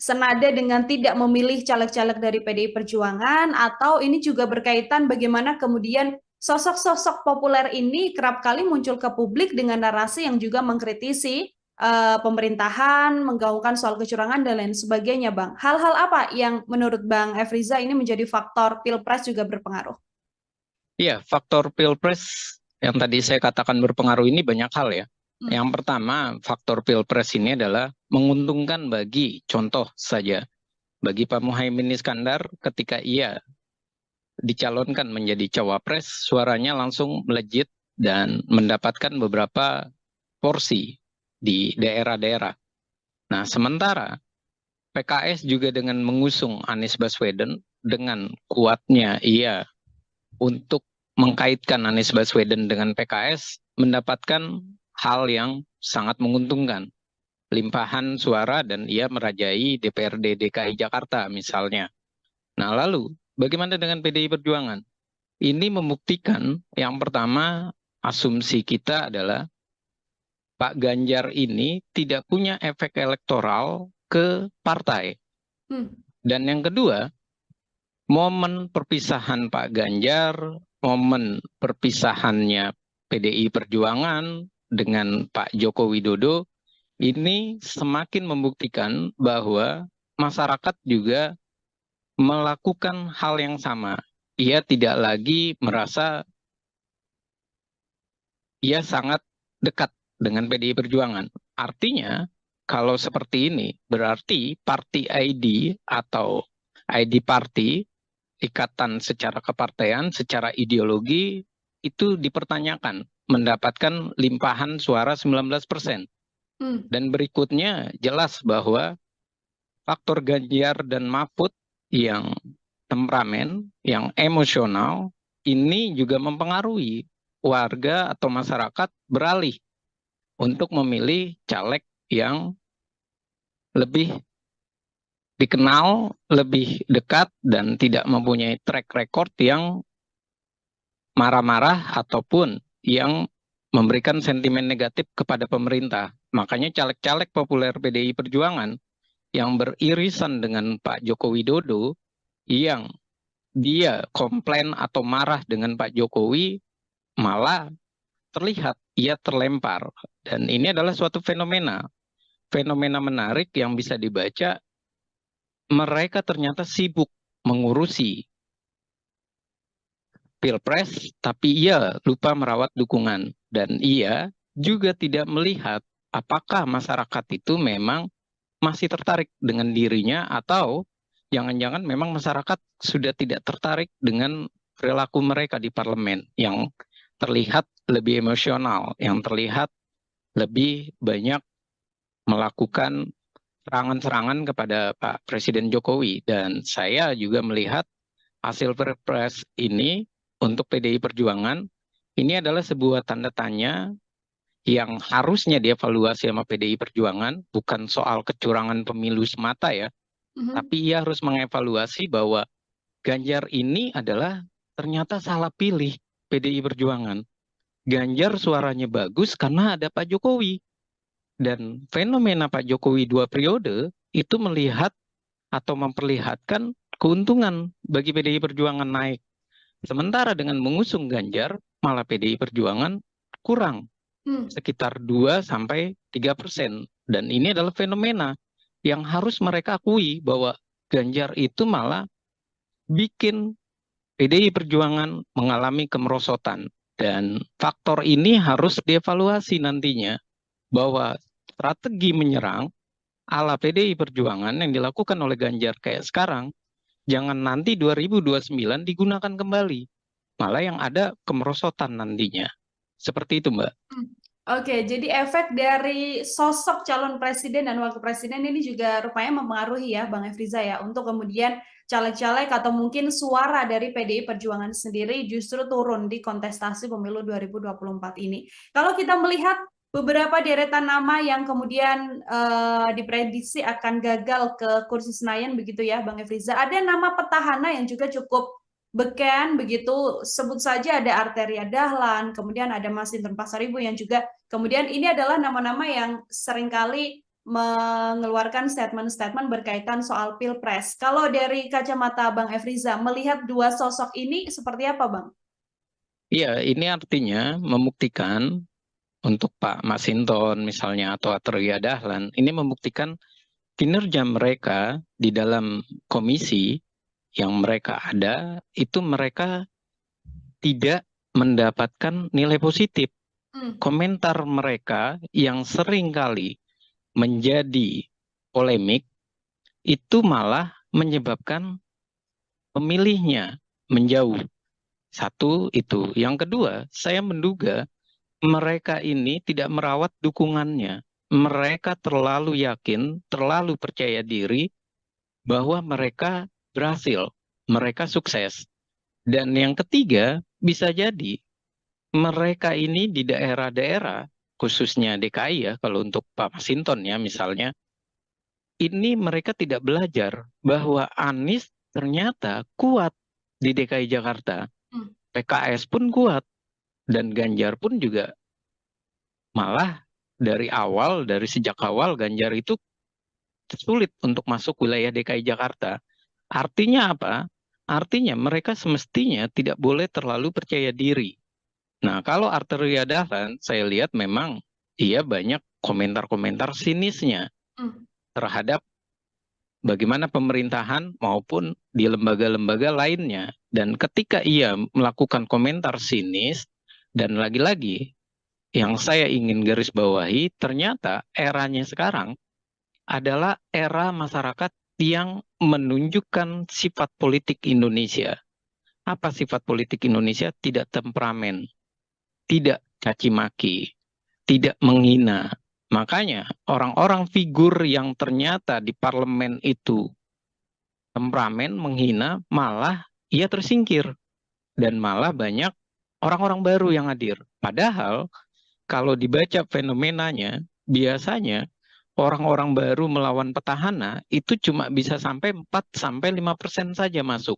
senada dengan tidak memilih caleg-caleg dari PDI Perjuangan, atau ini juga berkaitan bagaimana kemudian sosok-sosok populer ini kerap kali muncul ke publik dengan narasi yang juga mengkritisi pemerintahan, menggaungkan soal kecurangan dan lain sebagainya, Bang. Hal-hal apa yang menurut Bang Efriza ini menjadi faktor Pilpres juga berpengaruh? Iya, faktor Pilpres yang tadi saya katakan berpengaruh ini banyak hal ya. Yang pertama, faktor Pilpres ini adalah menguntungkan bagi, contoh saja, bagi Pak Muhaimin Iskandar ketika ia dicalonkan menjadi cawapres, suaranya langsung melejit dan mendapatkan beberapa porsi di daerah-daerah. Nah, sementara PKS juga dengan mengusung Anies Baswedan, dengan kuatnya ia untuk mengkaitkan Anies Baswedan dengan PKS, mendapatkan hal yang sangat menguntungkan. Limpahan suara dan ia merajai DPRD DKI Jakarta misalnya. Nah, lalu bagaimana dengan PDI Perjuangan? Ini membuktikan yang pertama, asumsi kita adalah Pak Ganjar ini tidak punya efek elektoral ke partai. Dan yang kedua, momen perpisahan Pak Ganjar, momen perpisahannya PDI Perjuangan dengan Pak Joko Widodo, ini semakin membuktikan bahwa masyarakat juga melakukan hal yang sama. Ia tidak lagi merasa ia sangat dekat dengan PDI Perjuangan. Artinya, kalau seperti ini, berarti party ID atau ID party, ikatan secara kepartaian, secara ideologi, itu dipertanyakan, mendapatkan limpahan suara 19%. Dan berikutnya jelas bahwa faktor Ganjar dan Mahfud yang temperamen, yang emosional, ini juga mempengaruhi warga atau masyarakat beralih untuk memilih caleg yang lebih dikenal, lebih dekat, dan tidak mempunyai track record yang marah-marah ataupun yang memberikan sentimen negatif kepada pemerintah. Makanya caleg-caleg populer PDI Perjuangan yang beririsan dengan Pak Joko Widodo, yang dia komplain atau marah dengan Pak Jokowi, malah terlihat ia terlempar. Dan ini adalah suatu fenomena menarik yang bisa dibaca. Mereka ternyata sibuk mengurusi Pilpres, tapi ia lupa merawat dukungan. Dan ia juga tidak melihat apakah masyarakat itu memang masih tertarik dengan dirinya atau jangan-jangan memang masyarakat sudah tidak tertarik dengan perilaku mereka di parlemen yang terlihat lebih emosional, yang terlihat lebih banyak melakukan serangan-serangan kepada Pak Presiden Jokowi. Dan saya juga melihat hasil Perpres ini untuk PDI Perjuangan ini adalah sebuah tanda tanya yang harusnya dievaluasi sama PDI Perjuangan, bukan soal kecurangan pemilu semata ya, Mhm. tapi ia harus mengevaluasi bahwa Ganjar ini adalah ternyata salah pilih PDI Perjuangan. Ganjar suaranya bagus karena ada Pak Jokowi. Dan fenomena Pak Jokowi 2 periode itu melihat atau memperlihatkan keuntungan bagi PDI Perjuangan naik. Sementara dengan mengusung Ganjar, malah PDI Perjuangan kurang Hmm. sekitar 2-3%. Dan ini adalah fenomena yang harus mereka akui bahwa Ganjar itu malah bikin PDI Perjuangan mengalami kemerosotan. Dan faktor ini harus dievaluasi nantinya bahwa strategi menyerang ala PDI Perjuangan yang dilakukan oleh Ganjar kayak sekarang, jangan nanti 2029 digunakan kembali. Malah yang ada kemerosotan nantinya. Seperti itu, Mbak. Hmm. Oke, jadi efek dari sosok calon presiden dan wakil presiden ini juga rupanya mempengaruhi ya, Bang Efriza ya, untuk kemudian caleg-caleg atau mungkin suara dari PDI Perjuangan sendiri justru turun di kontestasi pemilu 2024 ini. Kalau kita melihat beberapa deretan nama yang kemudian diprediksi akan gagal ke kursi Senayan begitu ya, Bang Efriza, ada nama petahana yang juga cukup beken begitu, sebut saja ada Arteria Dahlan, kemudian ada Mas Hinton Pasaribu yang juga kemudian ini adalah nama-nama yang seringkali mengeluarkan statement-statement berkaitan soal Pilpres. Kalau dari kacamata Bang Efriza, melihat dua sosok ini seperti apa, Bang? Iya, ini artinya membuktikan untuk Pak Masinton misalnya atau Atreya Dahlan, ini membuktikan kinerja mereka di dalam komisi yang mereka ada, itu mereka tidak mendapatkan nilai positif. Hmm. Komentar mereka yang sering kali menjadi polemik, itu malah menyebabkan pemilihnya menjauh. Satu itu. Yang kedua, saya menduga mereka ini tidak merawat dukungannya. Mereka terlalu yakin, terlalu percaya diri bahwa mereka berhasil, mereka sukses. Dan yang ketiga, bisa jadi mereka ini di daerah-daerah, khususnya DKI ya, kalau untuk Pak Masinton ya misalnya, ini mereka tidak belajar bahwa Anies ternyata kuat di DKI Jakarta. Hmm. PKS pun kuat, dan Ganjar pun juga malah dari sejak awal Ganjar itu sulit untuk masuk wilayah DKI Jakarta. Artinya apa? Artinya mereka semestinya tidak boleh terlalu percaya diri. Nah, kalau Arteria Dahlan, saya lihat memang ia banyak komentar-komentar sinisnya Hmm. terhadap bagaimana pemerintahan maupun di lembaga-lembaga lainnya. Dan ketika ia melakukan komentar sinis, dan lagi-lagi yang saya ingin garis bawahi, ternyata eranya sekarang adalah era masyarakat yang menunjukkan sifat politik Indonesia. Apa sifat politik Indonesia? Tidak temperamen, tidak caci maki, tidak menghina. Makanya orang-orang figur yang ternyata di parlemen itu temperamen, menghina, malah ia tersingkir. Dan malah banyak orang-orang baru yang hadir. Padahal kalau dibaca fenomenanya, biasanya orang-orang baru melawan petahana itu cuma bisa sampai 4-5% saja masuk.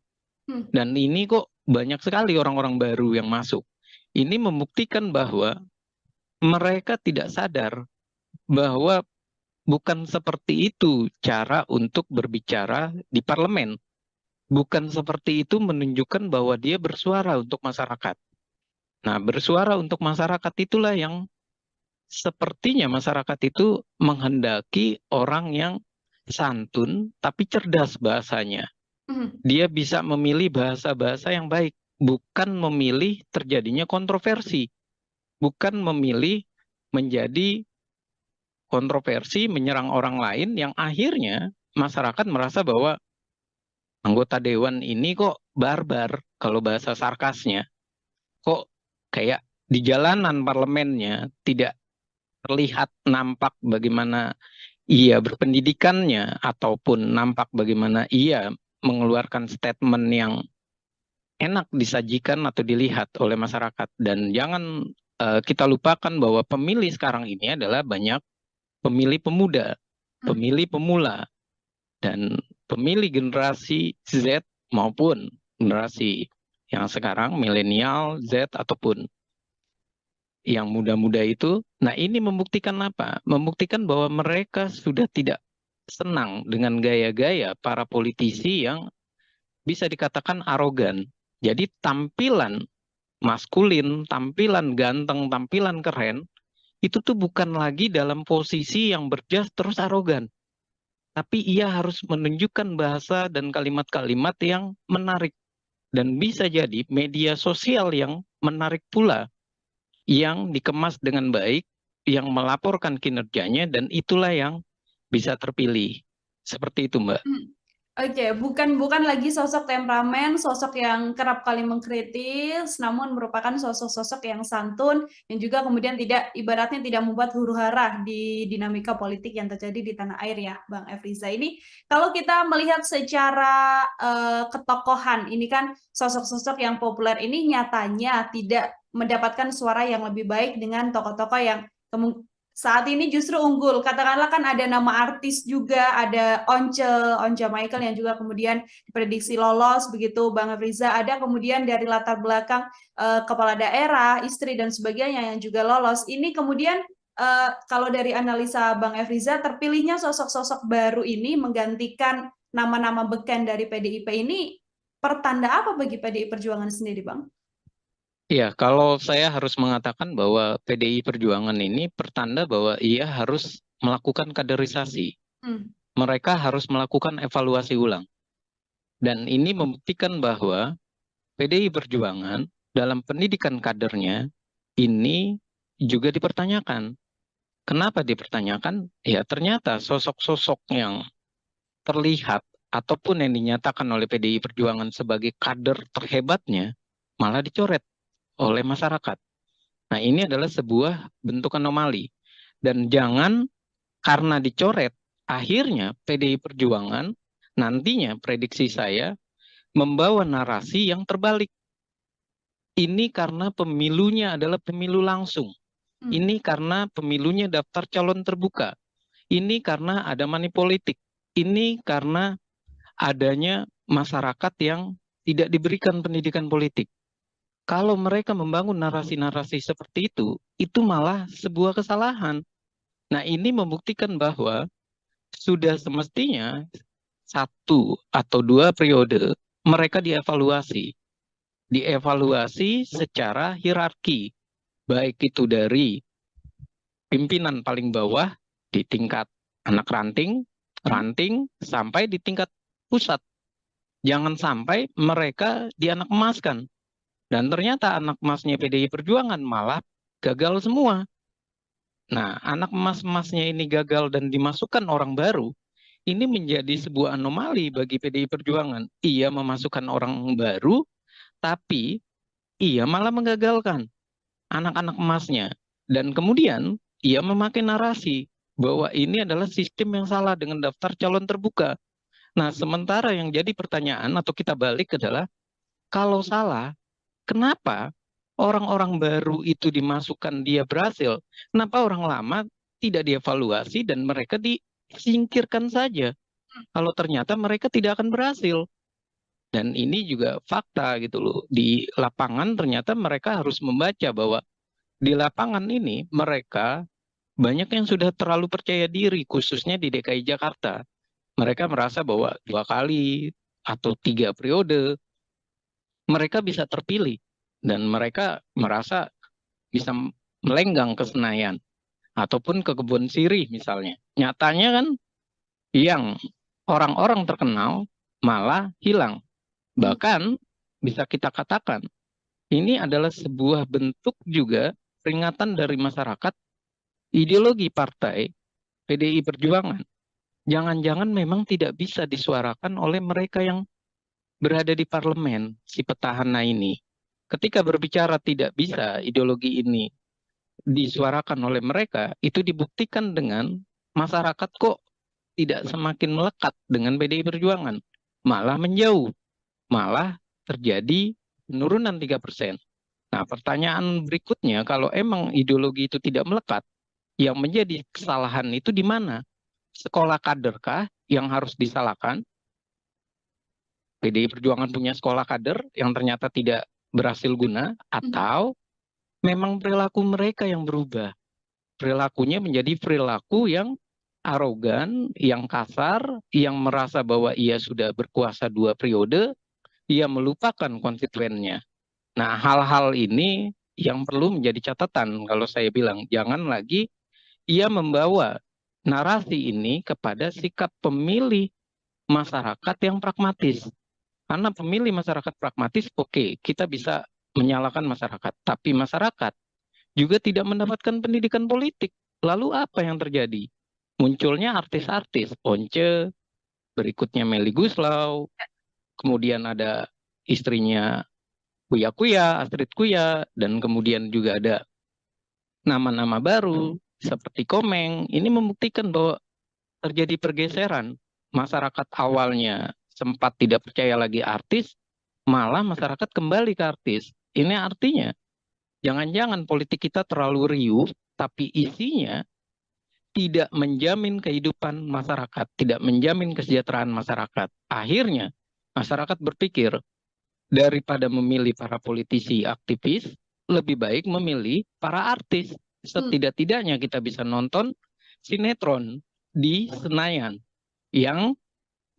Hmm. Dan ini kok banyak sekali orang-orang baru yang masuk. Ini membuktikan bahwa mereka tidak sadar bahwa bukan seperti itu cara untuk berbicara di parlemen. Bukan seperti itu menunjukkan bahwa dia bersuara untuk masyarakat. Nah, bersuara untuk masyarakat itulah yang sepertinya masyarakat itu menghendaki orang yang santun tapi cerdas bahasanya. Hmm. Dia bisa memilih bahasa-bahasa yang baik, bukan memilih terjadinya kontroversi, bukan memilih menjadi kontroversi menyerang orang lain yang akhirnya masyarakat merasa bahwa anggota dewan ini kok barbar, kalau bahasa sarkasnya, kok kayak di jalanan parlemennya tidak terlihat nampak bagaimana ia berpendidikannya ataupun nampak bagaimana ia mengeluarkan statement yang enak disajikan atau dilihat oleh masyarakat. Dan jangan kita lupakan bahwa pemilih sekarang ini adalah banyak pemilih pemuda, pemilih pemula, dan pemilih generasi Z maupun generasi yang sekarang milenial, Z ataupun yang muda-muda itu. Nah, ini membuktikan apa? Membuktikan bahwa mereka sudah tidak senang dengan gaya-gaya para politisi yang bisa dikatakan arogan. Jadi tampilan maskulin, tampilan ganteng, tampilan keren, itu tuh bukan lagi dalam posisi yang berjas terus arogan. Tapi ia harus menunjukkan bahasa dan kalimat-kalimat yang menarik. Dan bisa jadi media sosial yang menarik pula, yang dikemas dengan baik, yang melaporkan kinerjanya, dan itulah yang bisa terpilih. Seperti itu, Mbak. Oke, bukan lagi sosok temperamen, sosok yang kerap kali mengkritis, namun merupakan sosok-sosok yang santun yang juga kemudian ibaratnya tidak membuat huru-hara di dinamika politik yang terjadi di tanah air ya, Bang Efriza. Ini kalau kita melihat secara ketokohan, ini kan sosok-sosok yang populer ini nyatanya tidak mendapatkan suara yang lebih baik dengan tokoh-tokoh yang saat ini justru unggul. Katakanlah kan ada nama artis juga, ada Once Michael yang juga kemudian diprediksi lolos begitu, Bang Afriza. Ada kemudian dari latar belakang kepala daerah, istri dan sebagainya yang juga lolos. Ini kemudian kalau dari analisa Bang Efriza, terpilihnya sosok-sosok baru ini menggantikan nama-nama beken dari PDIP ini pertanda apa bagi PDI Perjuangan sendiri, Bang? Ya, kalau saya harus mengatakan bahwa PDI Perjuangan ini pertanda bahwa ia harus melakukan kaderisasi. Mereka harus melakukan evaluasi ulang. Dan ini membuktikan bahwa PDI Perjuangan dalam pendidikan kadernya ini juga dipertanyakan. Kenapa dipertanyakan? Ya, ternyata sosok-sosok yang terlihat ataupun yang dinyatakan oleh PDI Perjuangan sebagai kader terhebatnya malah dicoret oleh masyarakat. Nah, ini adalah sebuah bentuk anomali. Dan jangan karena dicoret, akhirnya PDI Perjuangan nantinya prediksi saya membawa narasi yang terbalik. Ini karena pemilunya adalah pemilu langsung. Ini karena pemilunya daftar calon terbuka. Ini karena ada money politik. Ini karena adanya masyarakat yang tidak diberikan pendidikan politik. Kalau mereka membangun narasi-narasi seperti itu malah sebuah kesalahan. Nah, ini membuktikan bahwa sudah semestinya 1 atau 2 periode mereka dievaluasi secara hierarki, baik itu dari pimpinan paling bawah di tingkat anak ranting, sampai di tingkat pusat. Jangan sampai mereka dianak emaskan. Dan ternyata anak emasnya PDI Perjuangan malah gagal semua. Nah, anak emas-emasnya ini gagal dan dimasukkan orang baru, ini menjadi sebuah anomali bagi PDI Perjuangan. Ia memasukkan orang baru, tapi ia malah menggagalkan anak-anak emasnya. Dan kemudian ia memakai narasi bahwa ini adalah sistem yang salah dengan daftar calon terbuka. Nah, sementara yang jadi pertanyaan atau kita balik adalah, kalau salah, kenapa orang-orang baru itu dimasukkan dia berhasil? Kenapa orang lama tidak dievaluasi dan mereka disingkirkan saja? Kalau ternyata mereka tidak akan berhasil. Dan ini juga fakta gitu loh. Di lapangan ternyata mereka harus membaca bahwa di lapangan ini mereka banyak yang sudah terlalu percaya diri, khususnya di DKI Jakarta. Mereka merasa bahwa 2 kali atau 3 periode mereka bisa terpilih. Dan mereka merasa bisa melenggang ke Senayan ataupun ke Kebun Sirih misalnya. Nyatanya kan yang orang-orang terkenal malah hilang. Bahkan bisa kita katakan ini adalah sebuah bentuk juga peringatan dari masyarakat ideologi partai PDI Perjuangan jangan-jangan memang tidak bisa disuarakan oleh mereka yang berada di parlemen, si petahana ini. Ketika berbicara tidak bisa ideologi ini disuarakan oleh mereka, itu dibuktikan dengan masyarakat kok tidak semakin melekat dengan PDI Perjuangan, malah menjauh, malah terjadi penurunan 3%. Nah, pertanyaan berikutnya, kalau emang ideologi itu tidak melekat, yang menjadi kesalahan itu di mana? Sekolah kaderkah yang harus disalahkan? PDI Perjuangan punya sekolah kader yang ternyata tidak berhasil guna, atau memang perilaku mereka yang berubah? Perilakunya menjadi perilaku yang arogan, yang kasar, yang merasa bahwa ia sudah berkuasa 2 periode, ia melupakan konstituennya. Nah, hal-hal ini yang perlu menjadi catatan kalau saya bilang, jangan lagi ia membawa narasi ini kepada sikap pemilih masyarakat yang pragmatis. Karena pemilih masyarakat pragmatis, oke, kita bisa menyalahkan masyarakat. Tapi masyarakat juga tidak mendapatkan pendidikan politik. Lalu apa yang terjadi? Munculnya artis-artis, Once, berikutnya Melly Guslau, kemudian ada istrinya Kuya Kuya, Astrid Kuya, dan kemudian juga ada nama-nama baru seperti Komeng. Ini membuktikan bahwa terjadi pergeseran. Masyarakat awalnya sempat tidak percaya lagi artis, malah masyarakat kembali ke artis. Ini artinya jangan-jangan politik kita terlalu riuh, tapi isinya tidak menjamin kehidupan masyarakat, tidak menjamin kesejahteraan masyarakat. Akhirnya masyarakat berpikir, daripada memilih para politisi aktivis, lebih baik memilih para artis. Setidak-tidaknya kita bisa nonton sinetron di Senayan yang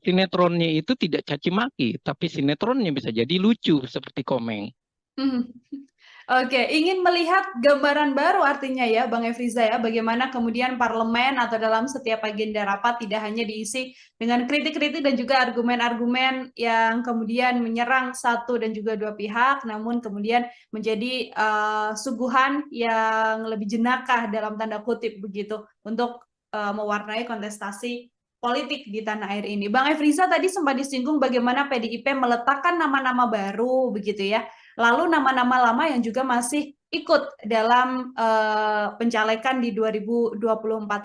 sinetronnya itu tidak caci maki, tapi sinetronnya bisa jadi lucu seperti Komeng. Oke, ingin melihat gambaran baru artinya ya, Bang Efriza ya, bagaimana kemudian parlemen atau dalam setiap agenda rapat tidak hanya diisi dengan kritik-kritik dan juga argumen-argumen yang kemudian menyerang satu dan juga dua pihak, namun kemudian menjadi suguhan yang lebih jenakah dalam tanda kutip begitu untuk mewarnai kontestasi politik di tanah air ini. Bang Efriza tadi sempat disinggung bagaimana PDIP meletakkan nama-nama baru begitu ya. Lalu nama-nama lama yang juga masih ikut dalam pencalekan di 2024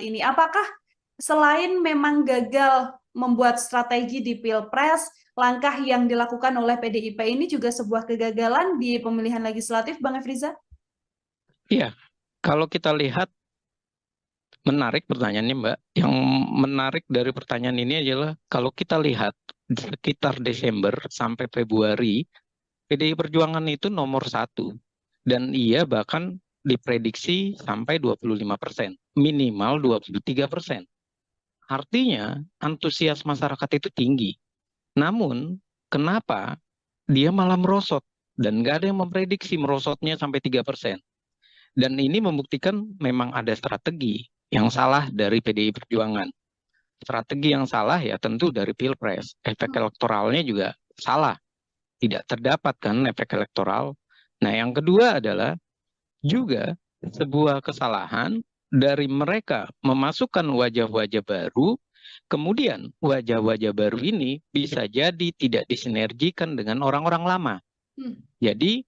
ini. Apakah selain memang gagal membuat strategi di Pilpres, langkah yang dilakukan oleh PDIP ini juga sebuah kegagalan di pemilihan legislatif, Bang Efriza? Iya, kalau kita lihat, menarik pertanyaannya, Mbak. Yang menarik dari pertanyaan ini adalah kalau kita lihat sekitar Desember sampai Februari, PDI Perjuangan itu nomor 1. Dan ia bahkan diprediksi sampai 25%, minimal 23%. Artinya antusias masyarakat itu tinggi. Namun kenapa dia malah merosot? Dan nggak ada yang memprediksi merosotnya sampai 3%. Dan ini membuktikan memang ada strategi yang salah dari PDI Perjuangan. Strategi yang salah ya tentu dari Pilpres. Efek elektoralnya juga salah. Tidak terdapat kan efek elektoral. Nah, yang kedua adalah juga sebuah kesalahan dari mereka memasukkan wajah-wajah baru, kemudian wajah-wajah baru ini bisa jadi tidak disinergikan dengan orang-orang lama. Jadi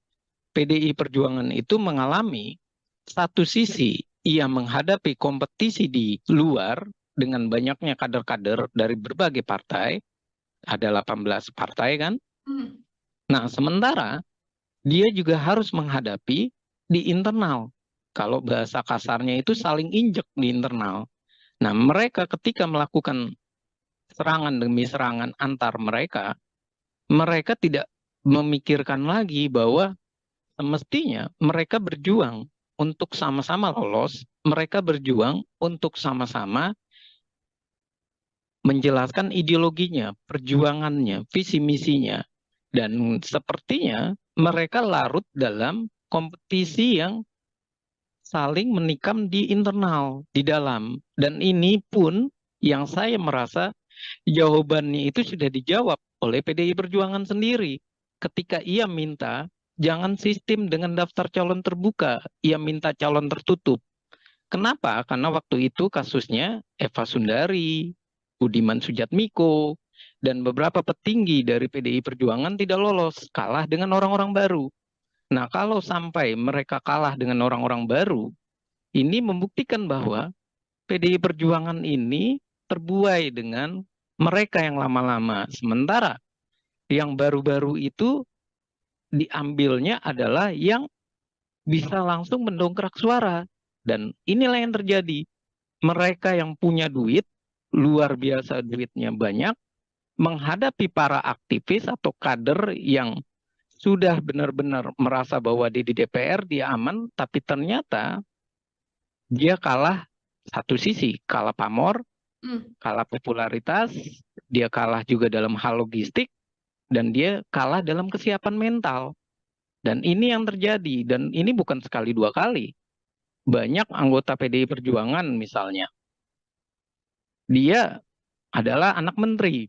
PDI Perjuangan itu mengalami satu sisi ia menghadapi kompetisi di luar dengan banyaknya kader-kader dari berbagai partai, ada 18 partai kan. Nah, sementara dia juga harus menghadapi di internal. Kalau bahasa kasarnya itu saling injek di internal. Nah, mereka ketika melakukan serangan demi serangan antar mereka, mereka tidak memikirkan lagi bahwa semestinya mereka berjuang untuk sama-sama lolos, mereka berjuang untuk sama-sama menjelaskan ideologinya, perjuangannya, visi misinya. Dan sepertinya mereka larut dalam kompetisi yang saling menikam di internal, di dalam. Dan ini pun yang saya merasa jawabannya itu sudah dijawab oleh PDI Perjuangan sendiri. Ketika ia minta jangan sistem dengan daftar calon terbuka, ia minta calon tertutup. Kenapa? Karena waktu itu kasusnya Eva Sundari, Budiman Sujatmiko, dan beberapa petinggi dari PDI Perjuangan tidak lolos, kalah dengan orang-orang baru. Nah, kalau sampai mereka kalah dengan orang-orang baru, ini membuktikan bahwa PDI Perjuangan ini terbuai dengan mereka yang lama-lama. Sementara yang baru-baru itu diambilnya adalah yang bisa langsung mendongkrak suara. Dan inilah yang terjadi. Mereka yang punya duit, luar biasa duitnya banyak, menghadapi para aktivis atau kader yang sudah benar-benar merasa bahwa di DPR dia aman, tapi ternyata dia kalah satu sisi, kalah pamor, kalah popularitas, dia kalah juga dalam hal logistik, dan dia kalah dalam kesiapan mental. Dan ini yang terjadi, dan ini bukan sekali dua kali. Banyak anggota PDI Perjuangan misalnya, dia adalah anak menteri,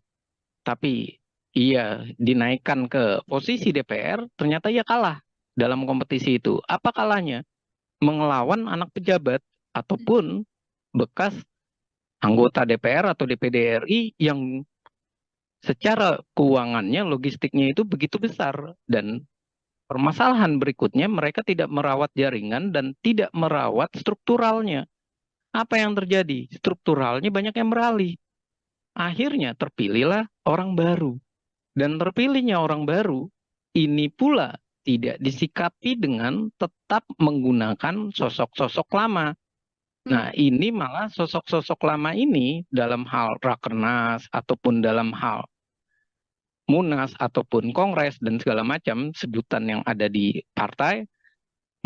tapi ia dinaikkan ke posisi DPR, ternyata ia kalah dalam kompetisi itu. Apa kalahnya? Mengelawan anak pejabat ataupun bekas anggota DPR atau DPD RI yang secara keuangannya, logistiknya itu begitu besar. Dan permasalahan berikutnya, mereka tidak merawat jaringan dan tidak merawat strukturalnya. Apa yang terjadi? Strukturalnya banyak yang beralih. Akhirnya terpilihlah orang baru. Dan terpilihnya orang baru, ini pula tidak disikapi dengan tetap menggunakan sosok-sosok lama. Nah, ini malah sosok-sosok lama ini dalam hal rakernas ataupun dalam hal munas ataupun kongres dan segala macam sebutan yang ada di partai,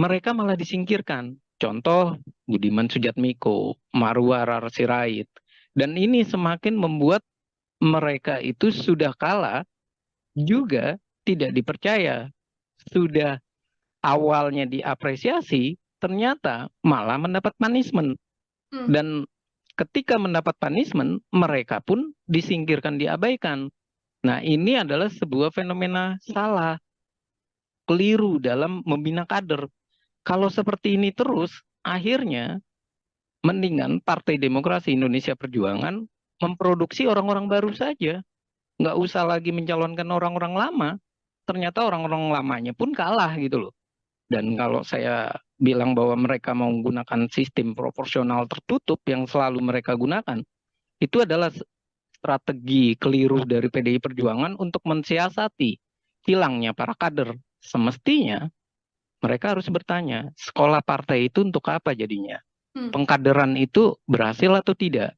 mereka malah disingkirkan. Contoh Budiman Sujatmiko, Marwar Sirait. Dan ini semakin membuat mereka itu sudah kalah juga tidak dipercaya. Sudah awalnya diapresiasi, ternyata malah mendapat punishment. Dan ketika mendapat punishment, mereka pun disingkirkan, diabaikan. Nah, ini adalah sebuah fenomena salah, keliru dalam membina kader. Kalau seperti ini terus, akhirnya mendingan Partai Demokrasi Indonesia Perjuangan memproduksi orang-orang baru saja. Nggak usah lagi mencalonkan orang-orang lama. Ternyata orang-orang lamanya pun kalah gitu loh. Dan kalau saya bilang bahwa mereka mau menggunakan sistem proporsional tertutup yang selalu mereka gunakan, itu adalah strategi keliru dari PDI Perjuangan untuk mensiasati hilangnya para kader. Semestinya mereka harus bertanya, sekolah partai itu untuk apa jadinya? Pengkaderan itu berhasil atau tidak?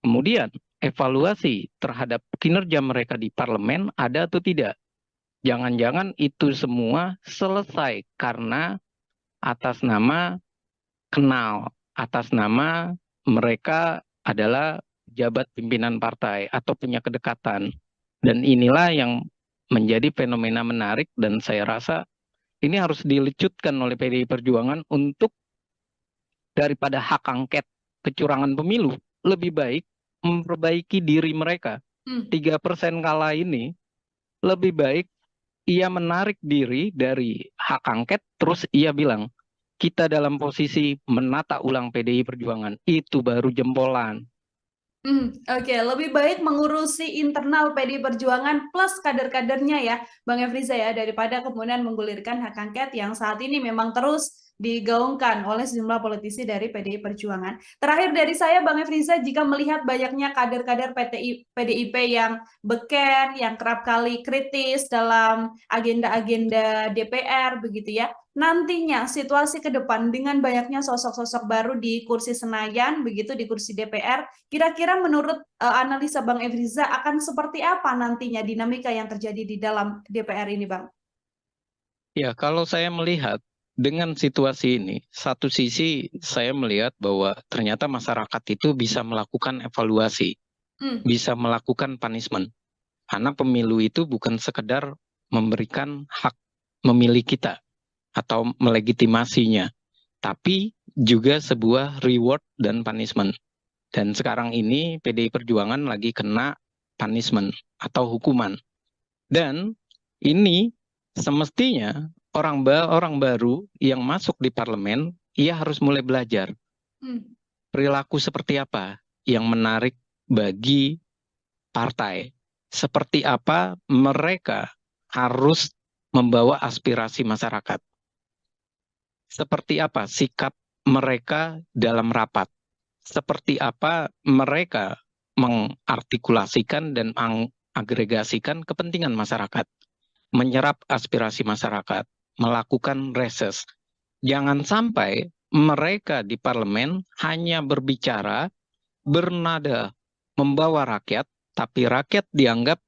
Kemudian evaluasi terhadap kinerja mereka di parlemen ada atau tidak? Jangan-jangan itu semua selesai karena atas nama kenal, atas nama mereka adalah jabat pimpinan partai atau punya kedekatan. Dan inilah yang menjadi fenomena menarik dan saya rasa ini harus dilecutkan oleh PDI Perjuangan untuk daripada hak angket kecurangan pemilu, lebih baik memperbaiki diri mereka. 3% kalah ini lebih baik ia menarik diri dari hak angket, terus ia bilang, kita dalam posisi menata ulang PDI Perjuangan. Itu baru jempolan. Oke, lebih baik mengurusi internal PDI Perjuangan plus kader-kadernya ya, Bang Efriza ya, daripada kemudian menggulirkan hak angket yang saat ini memang terus digaungkan oleh sejumlah politisi dari PDI Perjuangan. Terakhir dari saya, Bang Efriza, jika melihat banyaknya kader-kader PDIP yang beken, yang kerap kali kritis dalam agenda-agenda DPR, begitu ya, nantinya situasi ke depan dengan banyaknya sosok-sosok baru di kursi Senayan, begitu di kursi DPR, kira-kira menurut analisa Bang Efriza akan seperti apa nantinya dinamika yang terjadi di dalam DPR ini, Bang? Ya, kalau saya melihat dengan situasi ini, satu sisi saya melihat bahwa ternyata masyarakat itu bisa melakukan evaluasi, bisa melakukan punishment. Karena pemilu itu bukan sekedar memberikan hak memilih kita atau melegitimasinya, tapi juga sebuah reward dan punishment. Dan sekarang ini PDI Perjuangan lagi kena punishment atau hukuman. Dan ini semestinya orang baru yang masuk di parlemen, ia harus mulai belajar. Hmm. Perilaku seperti apa yang menarik bagi partai? Seperti apa mereka harus membawa aspirasi masyarakat? Seperti apa sikap mereka dalam rapat? Seperti apa mereka mengartikulasikan dan mengagregasikan kepentingan masyarakat, menyerap aspirasi masyarakat, melakukan reses. Jangan sampai mereka di parlemen hanya berbicara bernada membawa rakyat, tapi rakyat dianggap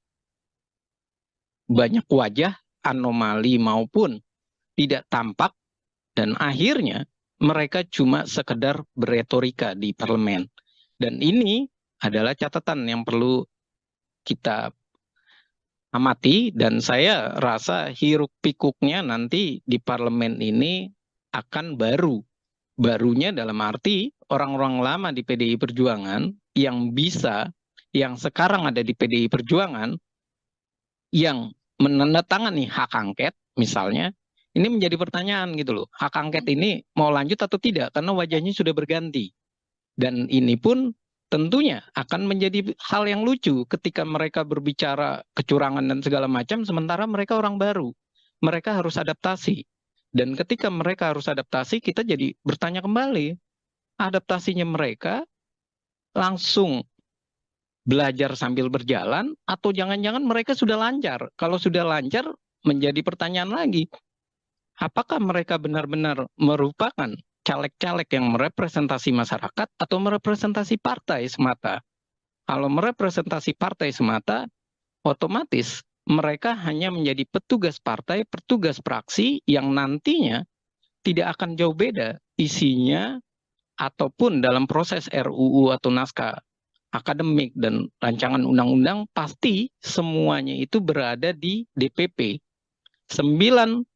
banyak wajah, anomali maupun tidak tampak, dan akhirnya mereka cuma sekedar beretorika di parlemen. Dan ini adalah catatan yang perlu kita amati, dan saya rasa hiruk pikuknya nanti di parlemen ini akan baru. Barunya dalam arti orang-orang lama di PDI Perjuangan yang sekarang ada di PDI Perjuangan, yang menandatangani hak angket misalnya, ini menjadi pertanyaan gitu loh. Hak angket ini mau lanjut atau tidak karena wajahnya sudah berganti. Dan ini pun tentunya akan menjadi hal yang lucu ketika mereka berbicara kecurangan dan segala macam, sementara mereka orang baru. Mereka harus adaptasi. Dan ketika mereka harus adaptasi, kita jadi bertanya kembali, adaptasinya mereka langsung belajar sambil berjalan, atau jangan-jangan mereka sudah lancar. Kalau sudah lancar, menjadi pertanyaan lagi, apakah mereka benar-benar merupakan caleg-caleg yang merepresentasi masyarakat atau merepresentasi partai semata? Kalau merepresentasi partai semata, otomatis mereka hanya menjadi petugas partai, petugas praksi yang nantinya tidak akan jauh beda isinya ataupun dalam proses RUU atau naskah akademik dan rancangan undang-undang, pasti semuanya itu berada di DPP. 9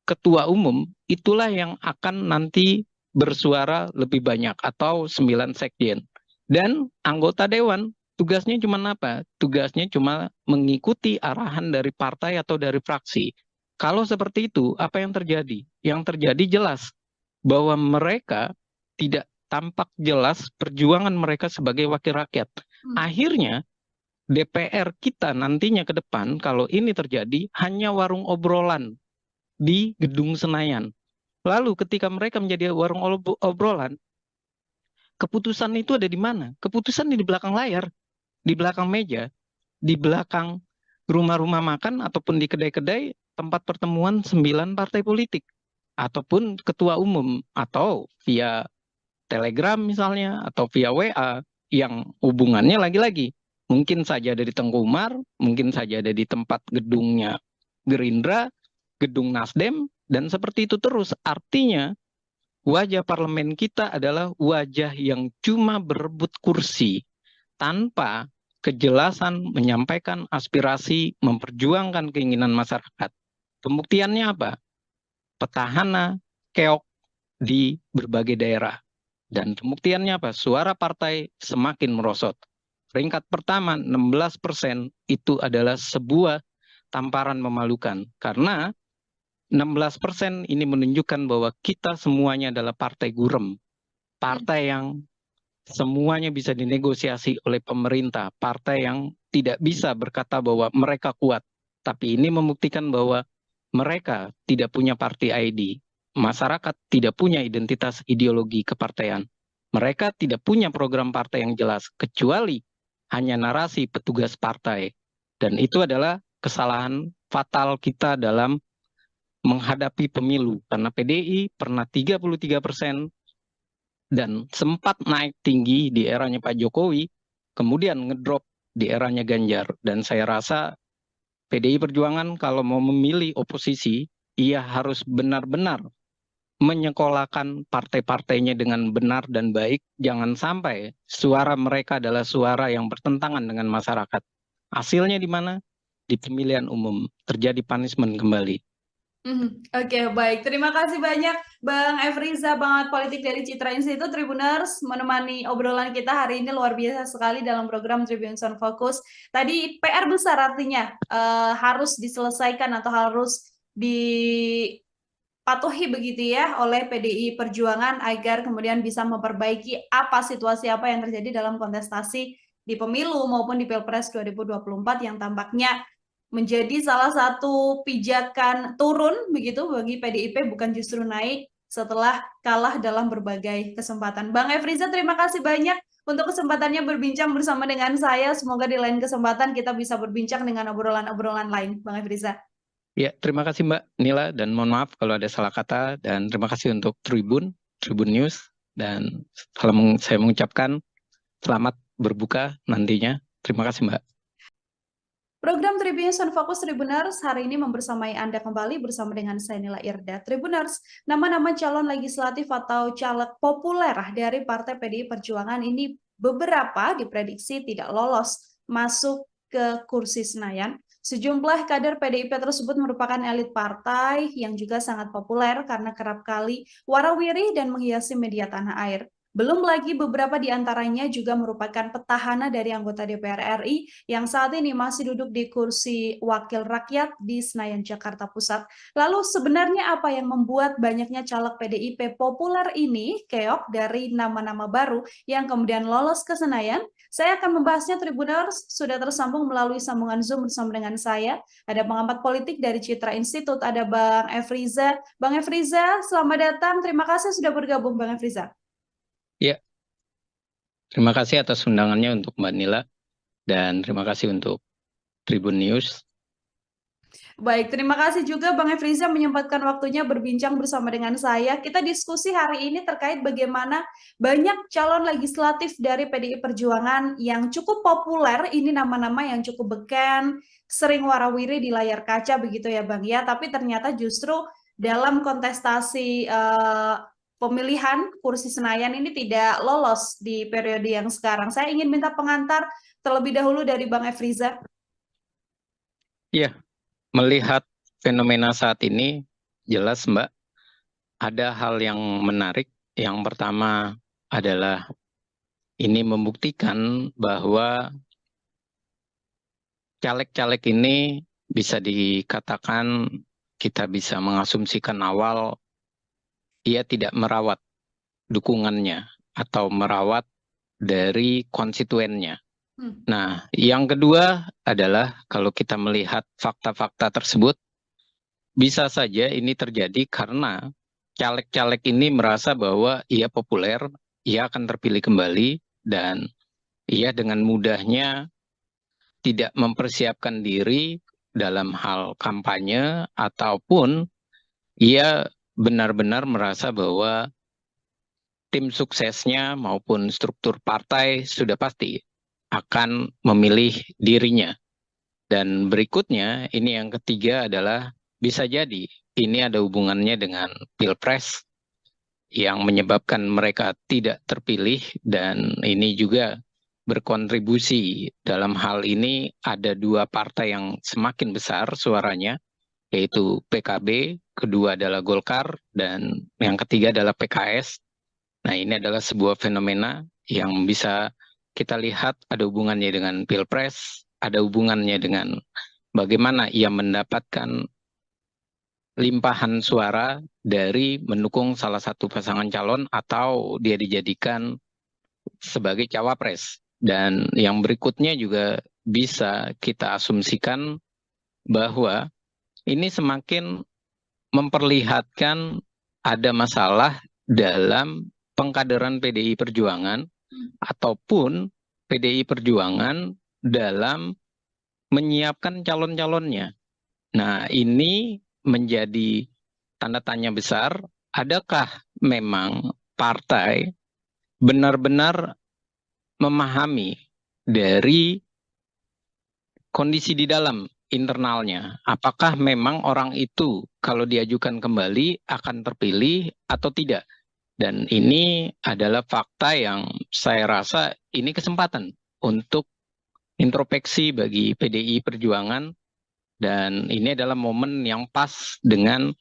ketua umum itulah yang akan nanti bersuara lebih banyak, atau 9 sekjen. Dan anggota dewan tugasnya cuma apa? Tugasnya cuma mengikuti arahan dari partai atau dari fraksi. Kalau seperti itu, apa yang terjadi? Yang terjadi jelas bahwa mereka tidak tampak jelas perjuangan mereka sebagai wakil rakyat. Akhirnya DPR kita nantinya ke depan, kalau ini terjadi, hanya warung obrolan di Gedung Senayan. Lalu ketika mereka menjadi warung obrolan, keputusan itu ada di mana? Keputusan di belakang layar, di belakang meja, di belakang rumah-rumah makan ataupun di kedai-kedai tempat pertemuan 9 partai politik, ataupun ketua umum, atau via Telegram misalnya, atau via WA, yang hubungannya lagi-lagi mungkin saja ada di Tengku Umar, mungkin saja ada di tempat gedungnya Gerindra, gedung Nasdem, dan seperti itu terus. Artinya wajah parlemen kita adalah wajah yang cuma berebut kursi tanpa kejelasan menyampaikan aspirasi, memperjuangkan keinginan masyarakat. Pembuktiannya apa? Petahana keok di berbagai daerah. Dan pembuktiannya apa? Suara partai semakin merosot. Peringkat pertama 16% itu adalah sebuah tamparan memalukan. Karena 16% ini menunjukkan bahwa kita semuanya adalah partai gurem. Partai yang semuanya bisa dinegosiasi oleh pemerintah. Partai yang tidak bisa berkata bahwa mereka kuat. Tapi ini membuktikan bahwa mereka tidak punya party ID. Masyarakat tidak punya identitas ideologi kepartaian. Mereka tidak punya program partai yang jelas, kecuali hanya narasi petugas partai. Dan itu adalah kesalahan fatal kita dalam menghadapi pemilu. Karena PDI pernah 33% dan sempat naik tinggi di eranya Pak Jokowi, kemudian ngedrop di eranya Ganjar. Dan saya rasa PDI Perjuangan kalau mau memilih oposisi, ia harus benar-benar menyekolahkan partai-partainya dengan benar dan baik. Jangan sampai suara mereka adalah suara yang bertentangan dengan masyarakat. Hasilnya di mana? Di pemilihan umum terjadi punishment kembali. Oke, baik. Terima kasih banyak Bang Efriza, Bangat Politik dari Citra Institute Tribuners, menemani obrolan kita hari ini luar biasa sekali dalam program Tribun Sound Focus. Tadi PR besar artinya harus diselesaikan atau harus dipatuhi begitu ya oleh PDI Perjuangan agar kemudian bisa memperbaiki situasi apa yang terjadi dalam kontestasi di pemilu maupun di Pilpres 2024 yang tampaknya menjadi salah satu pijakan turun begitu bagi PDIP, bukan justru naik setelah kalah dalam berbagai kesempatan. Bang Efriza, terima kasih banyak untuk kesempatannya berbincang bersama dengan saya. Semoga di lain kesempatan kita bisa berbincang dengan obrolan-obrolan lain, Bang Efriza. Ya, terima kasih Mbak Nila, dan mohon maaf kalau ada salah kata, dan terima kasih untuk Tribun News, dan saya mengucapkan selamat berbuka nantinya. Terima kasih Mbak. Program Tribunnews on Fokus Tribuners hari ini membersamai Anda kembali bersama dengan saya Nila Irda. Tribuners, nama-nama calon legislatif atau caleg populer dari Partai PDI Perjuangan ini beberapa diprediksi tidak lolos masuk ke kursi Senayan. Sejumlah kader PDIP tersebut merupakan elit partai yang juga sangat populer karena kerap kali warawiri dan menghiasi media tanah air. Belum lagi beberapa di antaranya juga merupakan petahana dari anggota DPR RI yang saat ini masih duduk di kursi wakil rakyat di Senayan, Jakarta Pusat. Lalu sebenarnya apa yang membuat banyaknya caleg PDIP populer ini keok dari nama-nama baru yang kemudian lolos ke Senayan? Saya akan membahasnya. Tribuners, sudah tersambung melalui sambungan Zoom bersama dengan saya. Ada pengamat politik dari Citra Institute, ada Bang Efriza. Bang Efriza, selamat datang. Terima kasih sudah bergabung, Bang Efriza. Ya, terima kasih atas undangannya untuk Mbak Nila, dan terima kasih untuk Tribun News. Baik, terima kasih juga Bang Efriza menyempatkan waktunya berbincang bersama dengan saya. Kita diskusi hari ini terkait bagaimana banyak calon legislatif dari PDI Perjuangan yang cukup populer, ini nama-nama yang cukup beken, sering warawiri di layar kaca begitu ya Bang ya, tapi ternyata justru dalam kontestasi pemilihan kursi Senayan ini tidak lolos di periode yang sekarang. Saya ingin minta pengantar terlebih dahulu dari Bang Efriza. Ya, melihat fenomena saat ini, jelas Mbak, ada hal yang menarik. Yang pertama adalah ini membuktikan bahwa caleg-caleg ini bisa dikatakan, kita bisa mengasumsikan awal, ia tidak merawat dukungannya atau merawat dari konstituennya. Nah, yang kedua adalah kalau kita melihat fakta-fakta tersebut, bisa saja ini terjadi karena caleg-caleg ini merasa bahwa ia populer, ia akan terpilih kembali, dan ia dengan mudahnya tidak mempersiapkan diri dalam hal kampanye, ataupun ia benar-benar merasa bahwa tim suksesnya maupun struktur partai sudah pasti akan memilih dirinya. Dan berikutnya, ini yang ketiga adalah bisa jadi ini ada hubungannya dengan Pilpres yang menyebabkan mereka tidak terpilih, dan ini juga berkontribusi. Dalam hal ini ada dua partai yang semakin besar suaranya, yaitu PKB, kedua adalah Golkar, dan yang ketiga adalah PKS. Nah, ini adalah sebuah fenomena yang bisa kita lihat ada hubungannya dengan Pilpres, ada hubungannya dengan bagaimana ia mendapatkan limpahan suara dari mendukung salah satu pasangan calon atau dia dijadikan sebagai cawapres. Dan yang berikutnya juga bisa kita asumsikan bahwa ini semakin memperlihatkan ada masalah dalam pengkaderan PDI Perjuangan ataupun PDI Perjuangan dalam menyiapkan calon-calonnya. Nah, ini menjadi tanda tanya besar, adakah memang partai benar-benar memahami dari kondisi di dalam internalnya? Apakah memang orang itu kalau diajukan kembali akan terpilih atau tidak? Dan ini adalah fakta yang saya rasa ini kesempatan untuk introspeksi bagi PDI Perjuangan, dan ini adalah momen yang pas dengan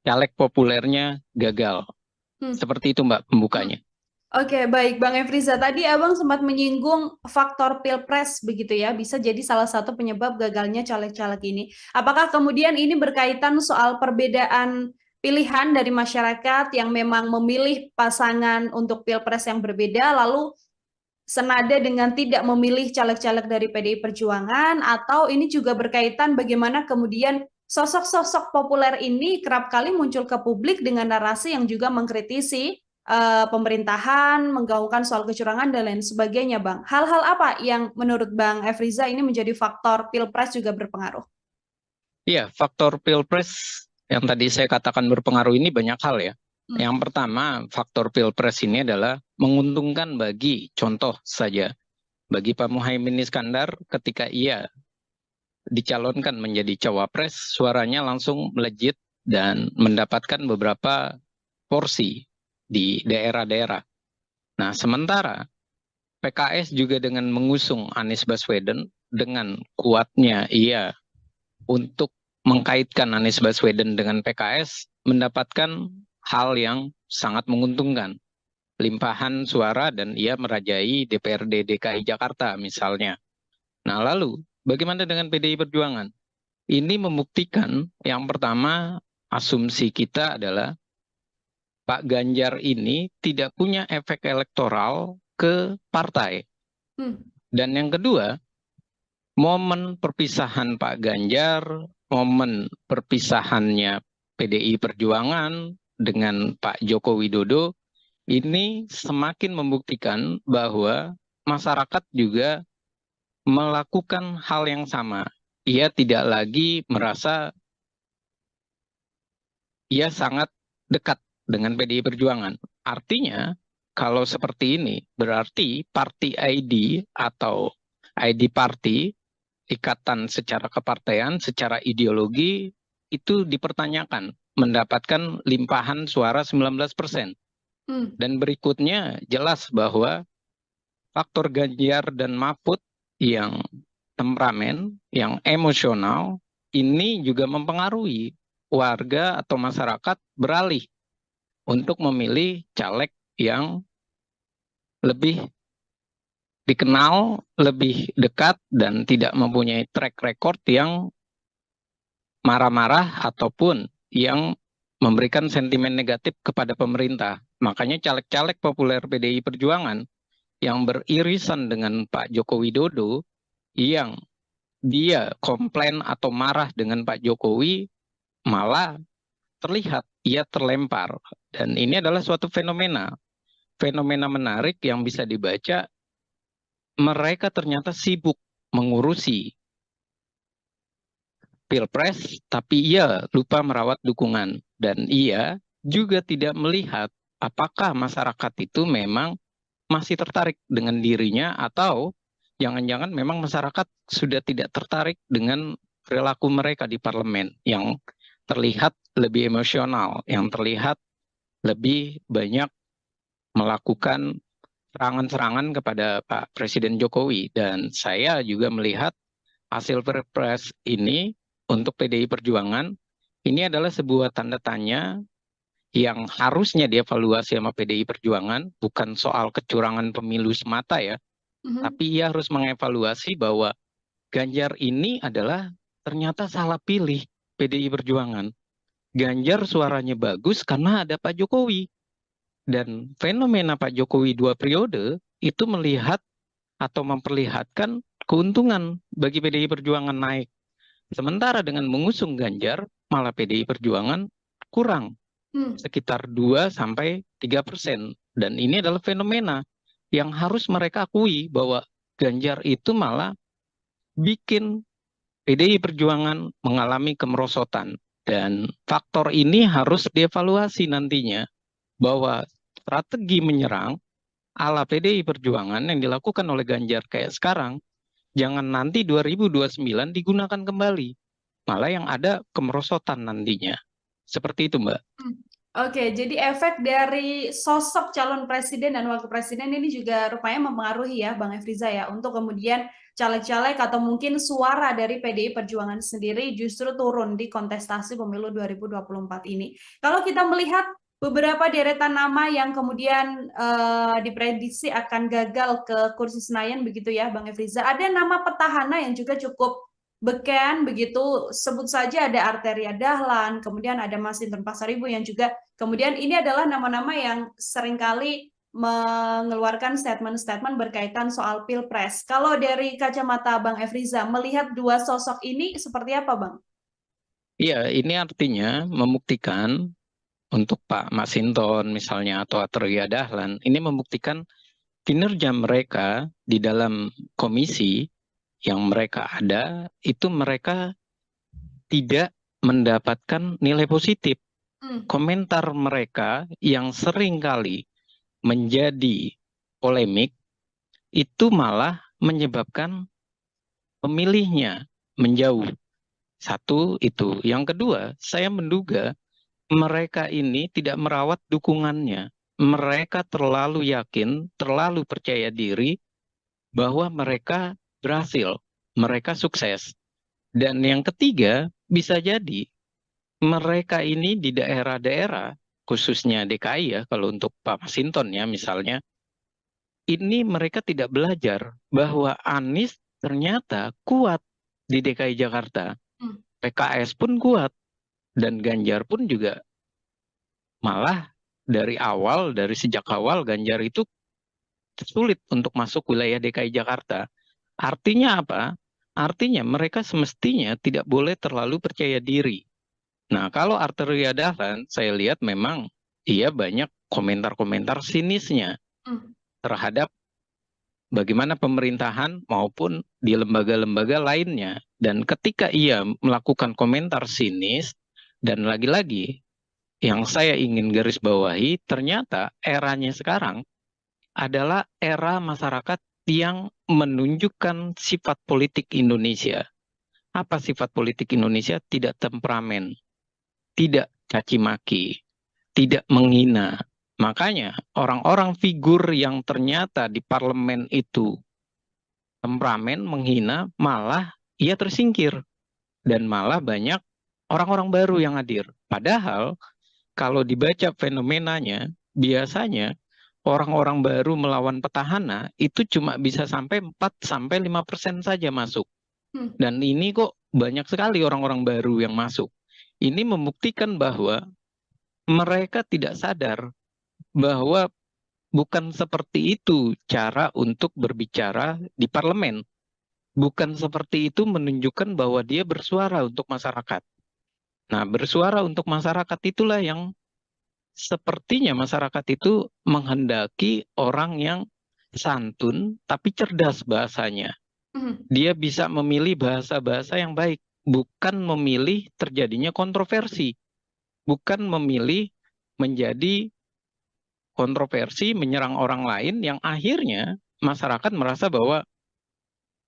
caleg populernya gagal. Seperti itu Mbak pembukanya. Oke, baik Bang Efriza. Tadi Abang sempat menyinggung faktor Pilpres begitu ya, bisa jadi salah satu penyebab gagalnya caleg-caleg ini. Apakah kemudian ini berkaitan soal perbedaan pilihan dari masyarakat yang memang memilih pasangan untuk pilpres yang berbeda, lalu senada dengan tidak memilih caleg-caleg dari PDI Perjuangan, atau ini juga berkaitan bagaimana kemudian sosok-sosok populer ini kerap kali muncul ke publik dengan narasi yang juga mengkritisi pemerintahan, menggaungkan soal kecurangan dan lain sebagainya, Bang. Hal-hal apa yang menurut Bang Efriza ini menjadi faktor pilpres juga berpengaruh? Iya, faktor pilpres yang tadi saya katakan berpengaruh ini banyak hal ya. Yang pertama, faktor pilpres ini adalah menguntungkan bagi, contoh saja, bagi Pak Muhaimin Iskandar ketika ia dicalonkan menjadi cawapres, suaranya langsung melejit dan mendapatkan beberapa porsi di daerah-daerah. Nah, sementara PKS juga dengan mengusung Anies Baswedan dengan kuatnya ia untuk mengkaitkan Anies Baswedan dengan PKS mendapatkan hal yang sangat menguntungkan. Limpahan suara dan ia merajai DPRD DKI Jakarta misalnya. Nah lalu bagaimana dengan PDI Perjuangan? Ini membuktikan yang pertama asumsi kita adalah Pak Ganjar ini tidak punya efek elektoral ke partai. Dan yang kedua, momen perpisahan Pak Ganjar, momen perpisahannya PDI Perjuangan dengan Pak Joko Widodo ini semakin membuktikan bahwa masyarakat juga melakukan hal yang sama. Ia tidak lagi merasa ia sangat dekat dengan PDI Perjuangan. Artinya, kalau seperti ini, berarti party ID atau ID party, ikatan secara kepartaian, secara ideologi, itu dipertanyakan, mendapatkan limpahan suara 19%. Dan berikutnya jelas bahwa faktor Ganjar dan Mahfud yang temperamen, yang emosional, ini juga mempengaruhi warga atau masyarakat beralih untuk memilih caleg yang lebih dikenal, lebih dekat, dan tidak mempunyai track record yang marah-marah ataupun yang memberikan sentimen negatif kepada pemerintah. Makanya caleg-caleg populer PDI Perjuangan yang beririsan dengan Pak Joko Widodo, yang dia komplain atau marah dengan Pak Jokowi, malah terlihat ia terlempar. Dan ini adalah suatu fenomena menarik yang bisa dibaca. Mereka ternyata sibuk mengurusi pilpres, tapi ia lupa merawat dukungan. Dan ia juga tidak melihat apakah masyarakat itu memang masih tertarik dengan dirinya atau jangan-jangan memang masyarakat sudah tidak tertarik dengan perilaku mereka di parlemen yang terlihat lebih emosional, yang terlihat lebih banyak melakukan serangan-serangan kepada Pak Presiden Jokowi. Dan saya juga melihat hasil Perpres ini untuk PDI Perjuangan ini adalah sebuah tanda tanya yang harusnya dievaluasi sama PDI Perjuangan, bukan soal kecurangan pemilu semata ya, tapi ia harus mengevaluasi bahwa Ganjar ini adalah ternyata salah pilih PDI Perjuangan. Ganjar suaranya bagus karena ada Pak Jokowi. Dan fenomena Pak Jokowi 2 periode itu melihat atau memperlihatkan keuntungan bagi PDI Perjuangan naik. Sementara dengan mengusung Ganjar, malah PDI Perjuangan kurang, sekitar 2-3%. Dan ini adalah fenomena yang harus mereka akui bahwa Ganjar itu malah bikin PDI Perjuangan mengalami kemerosotan. Dan faktor ini harus dievaluasi nantinya, bahwa strategi menyerang ala PDI Perjuangan yang dilakukan oleh Ganjar kayak sekarang, jangan nanti 2029 digunakan kembali. Malah yang ada kemerosotan nantinya. Seperti itu, Mbak. Oke, jadi efek dari sosok calon presiden dan wakil presiden ini juga rupanya mempengaruhi ya, Bang Efriza ya, untuk kemudian caleg-caleg atau mungkin suara dari PDI Perjuangan sendiri justru turun di kontestasi pemilu 2024 ini. Kalau kita melihat beberapa deretan nama yang kemudian diprediksi akan gagal ke kursi Senayan begitu ya, Bang Efriza, ada nama petahana yang juga cukup beken begitu, sebut saja ada Arteria Dahlan, kemudian ada Masinton Pasaribu yang juga kemudian ini adalah nama-nama yang seringkali mengeluarkan statement-statement berkaitan soal Pilpres. Kalau dari kacamata Bang Efriza, melihat dua sosok ini seperti apa, Bang? Iya, ini artinya membuktikan untuk Pak Masinton misalnya atau Atreya Dahlan, ini membuktikan kinerja mereka di dalam komisi yang mereka ada, itu mereka tidak mendapatkan nilai positif. Hmm. Komentar mereka yang sering kali menjadi polemik, itu malah menyebabkan pemilihnya menjauh. Satu itu. Yang kedua, saya menduga mereka ini tidak merawat dukungannya. Mereka terlalu yakin, terlalu percaya diri bahwa mereka berhasil, mereka sukses. Dan yang ketiga, bisa jadi mereka ini di daerah-daerah, khususnya DKI ya, kalau untuk Pak Masinton ya misalnya, ini mereka tidak belajar bahwa Anies ternyata kuat di DKI Jakarta. Hmm. PKS pun kuat, dan Ganjar pun juga malah dari sejak awal Ganjar itu sulit untuk masuk wilayah DKI Jakarta. Artinya apa? Artinya mereka semestinya tidak boleh terlalu percaya diri. Nah, kalau Arteria Dahlan, saya lihat memang ia banyak komentar-komentar sinisnya Hmm. terhadap bagaimana pemerintahan maupun di lembaga-lembaga lainnya. Dan ketika ia melakukan komentar sinis, dan lagi-lagi yang saya ingin garis bawahi, ternyata eranya sekarang adalah era masyarakat yang menunjukkan sifat politik Indonesia. Apa sifat politik Indonesia? Tidak temperamen, tidak caci maki, tidak menghina. Makanya orang-orang figur yang ternyata di parlemen itu temperamen, menghina, malah ia tersingkir. Dan malah banyak orang-orang baru yang hadir. Padahal kalau dibaca fenomenanya, biasanya orang-orang baru melawan petahana itu cuma bisa sampai 4-5% saja masuk. Hmm. Dan ini kok banyak sekali orang-orang baru yang masuk. Ini membuktikan bahwa mereka tidak sadar bahwa bukan seperti itu cara untuk berbicara di parlemen. Bukan seperti itu menunjukkan bahwa dia bersuara untuk masyarakat. Nah, bersuara untuk masyarakat itulah yang sepertinya masyarakat itu menghendaki orang yang santun tapi cerdas bahasanya. Hmm. Dia bisa memilih bahasa-bahasa yang baik, bukan memilih terjadinya kontroversi, bukan memilih menjadi kontroversi menyerang orang lain yang akhirnya masyarakat merasa bahwa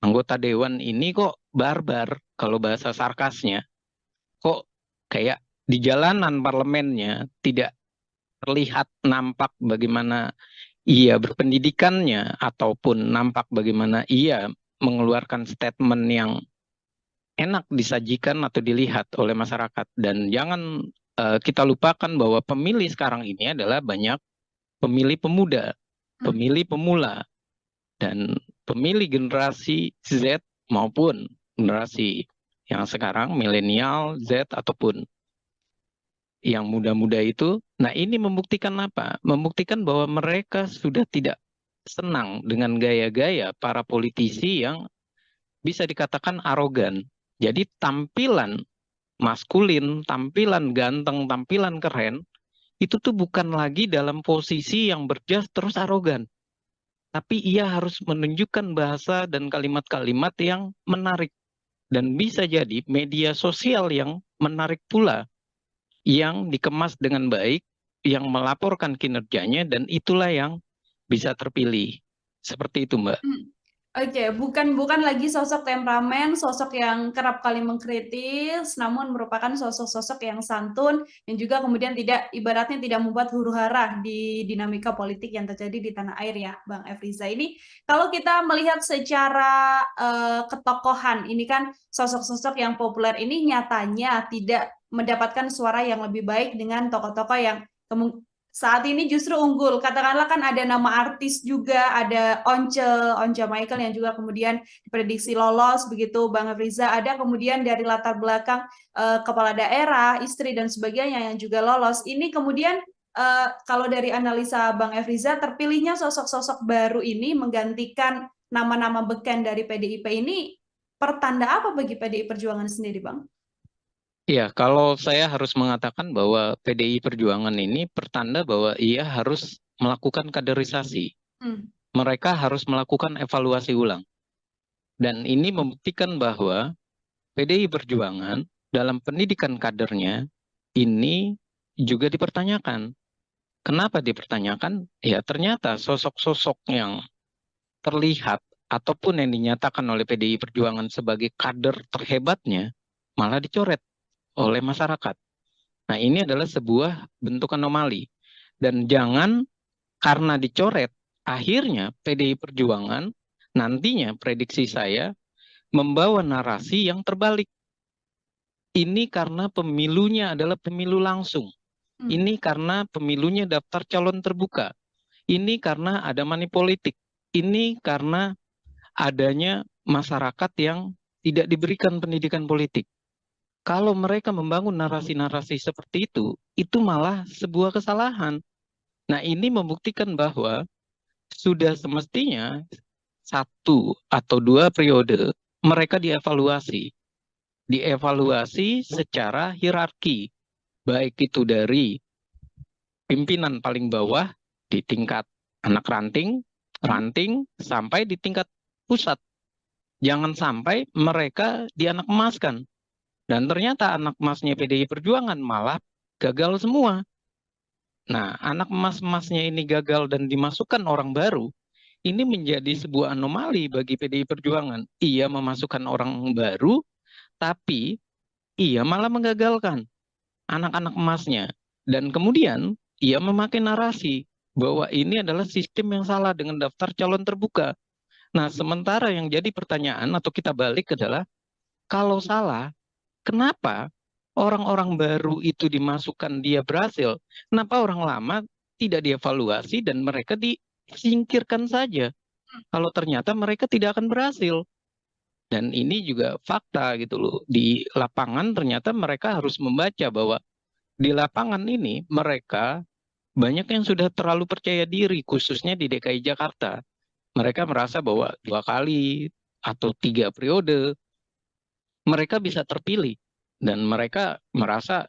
anggota dewan ini kok barbar kalau bahasa sarkasnya, kok kayak di jalanan parlemennya tidak terlihat nampak bagaimana ia berpendidikannya ataupun nampak bagaimana ia mengeluarkan statement yang enak disajikan atau dilihat oleh masyarakat. Dan jangan kita lupakan bahwa pemilih sekarang ini adalah banyak pemilih pemuda, Hmm. pemilih pemula, dan pemilih generasi Z maupun generasi yang sekarang milenial, Z ataupun yang muda-muda itu. Nah, ini membuktikan apa? Membuktikan bahwa mereka sudah tidak senang dengan gaya-gaya para politisi yang bisa dikatakan arogan. Jadi tampilan maskulin, tampilan ganteng, tampilan keren, itu tuh bukan lagi dalam posisi yang berjas terus arogan. Tapi ia harus menunjukkan bahasa dan kalimat-kalimat yang menarik. Dan bisa jadi media sosial yang menarik pula, yang dikemas dengan baik, yang melaporkan kinerjanya, dan itulah yang bisa terpilih. Seperti itu, Mbak. Hmm. Oke, bukan lagi sosok temperamen, sosok yang kerap kali mengkritis, namun merupakan sosok-sosok yang santun yang juga kemudian tidak ibaratnya tidak membuat huru-hara di dinamika politik yang terjadi di tanah air ya, Bang Efriza. Ini kalau kita melihat secara ketokohan, ini kan sosok-sosok yang populer ini nyatanya tidak mendapatkan suara yang lebih baik dengan tokoh-tokoh yang saat ini justru unggul. Katakanlah kan ada nama artis juga, ada Once Michael yang juga kemudian diprediksi lolos begitu, Bang Riza. Ada kemudian dari latar belakang kepala daerah, istri dan sebagainya yang juga lolos. Ini kemudian kalau dari analisa Bang Efriza, terpilihnya sosok-sosok baru ini menggantikan nama-nama beken dari PDIP ini pertanda apa bagi PDI Perjuangan sendiri, Bang? Ya, kalau saya harus mengatakan bahwa PDI Perjuangan ini pertanda bahwa ia harus melakukan kaderisasi. Hmm. Mereka harus melakukan evaluasi ulang. Dan ini membuktikan bahwa PDI Perjuangan dalam pendidikan kadernya ini juga dipertanyakan. Kenapa dipertanyakan? Ya, ternyata sosok-sosok yang terlihat ataupun yang dinyatakan oleh PDI Perjuangan sebagai kader terhebatnya malah dicoret oleh masyarakat. Nah, ini adalah sebuah bentuk anomali. Dan jangan karena dicoret, akhirnya PDI Perjuangan nantinya prediksi saya membawa narasi yang terbalik. Ini karena pemilunya adalah pemilu langsung. Ini karena pemilunya daftar calon terbuka. Ini karena ada money politik. Ini karena adanya masyarakat yang tidak diberikan pendidikan politik. Kalau mereka membangun narasi-narasi seperti itu malah sebuah kesalahan. Nah, ini membuktikan bahwa sudah semestinya 1 atau 2 periode mereka dievaluasi. Dievaluasi secara hierarki, baik itu dari pimpinan paling bawah di tingkat anak ranting, ranting, sampai di tingkat pusat. Jangan sampai mereka dianak emaskan. Dan ternyata anak emasnya PDI Perjuangan malah gagal semua. Nah, anak emas-emasnya ini gagal dan dimasukkan orang baru, ini menjadi sebuah anomali bagi PDI Perjuangan. Ia memasukkan orang baru, tapi ia malah menggagalkan anak-anak emasnya. Dan kemudian ia memakai narasi bahwa ini adalah sistem yang salah dengan daftar calon terbuka. Nah, sementara yang jadi pertanyaan atau kita balik adalah, kalau salah, kenapa orang-orang baru itu dimasukkan dia berhasil? Kenapa orang lama tidak dievaluasi dan mereka disingkirkan saja? Kalau ternyata mereka tidak akan berhasil. Dan ini juga fakta gitu loh. Di lapangan ternyata mereka harus membaca bahwa di lapangan ini mereka banyak yang sudah terlalu percaya diri, khususnya di DKI Jakarta. Mereka merasa bahwa 2 kali atau 3 periode mereka bisa terpilih dan mereka merasa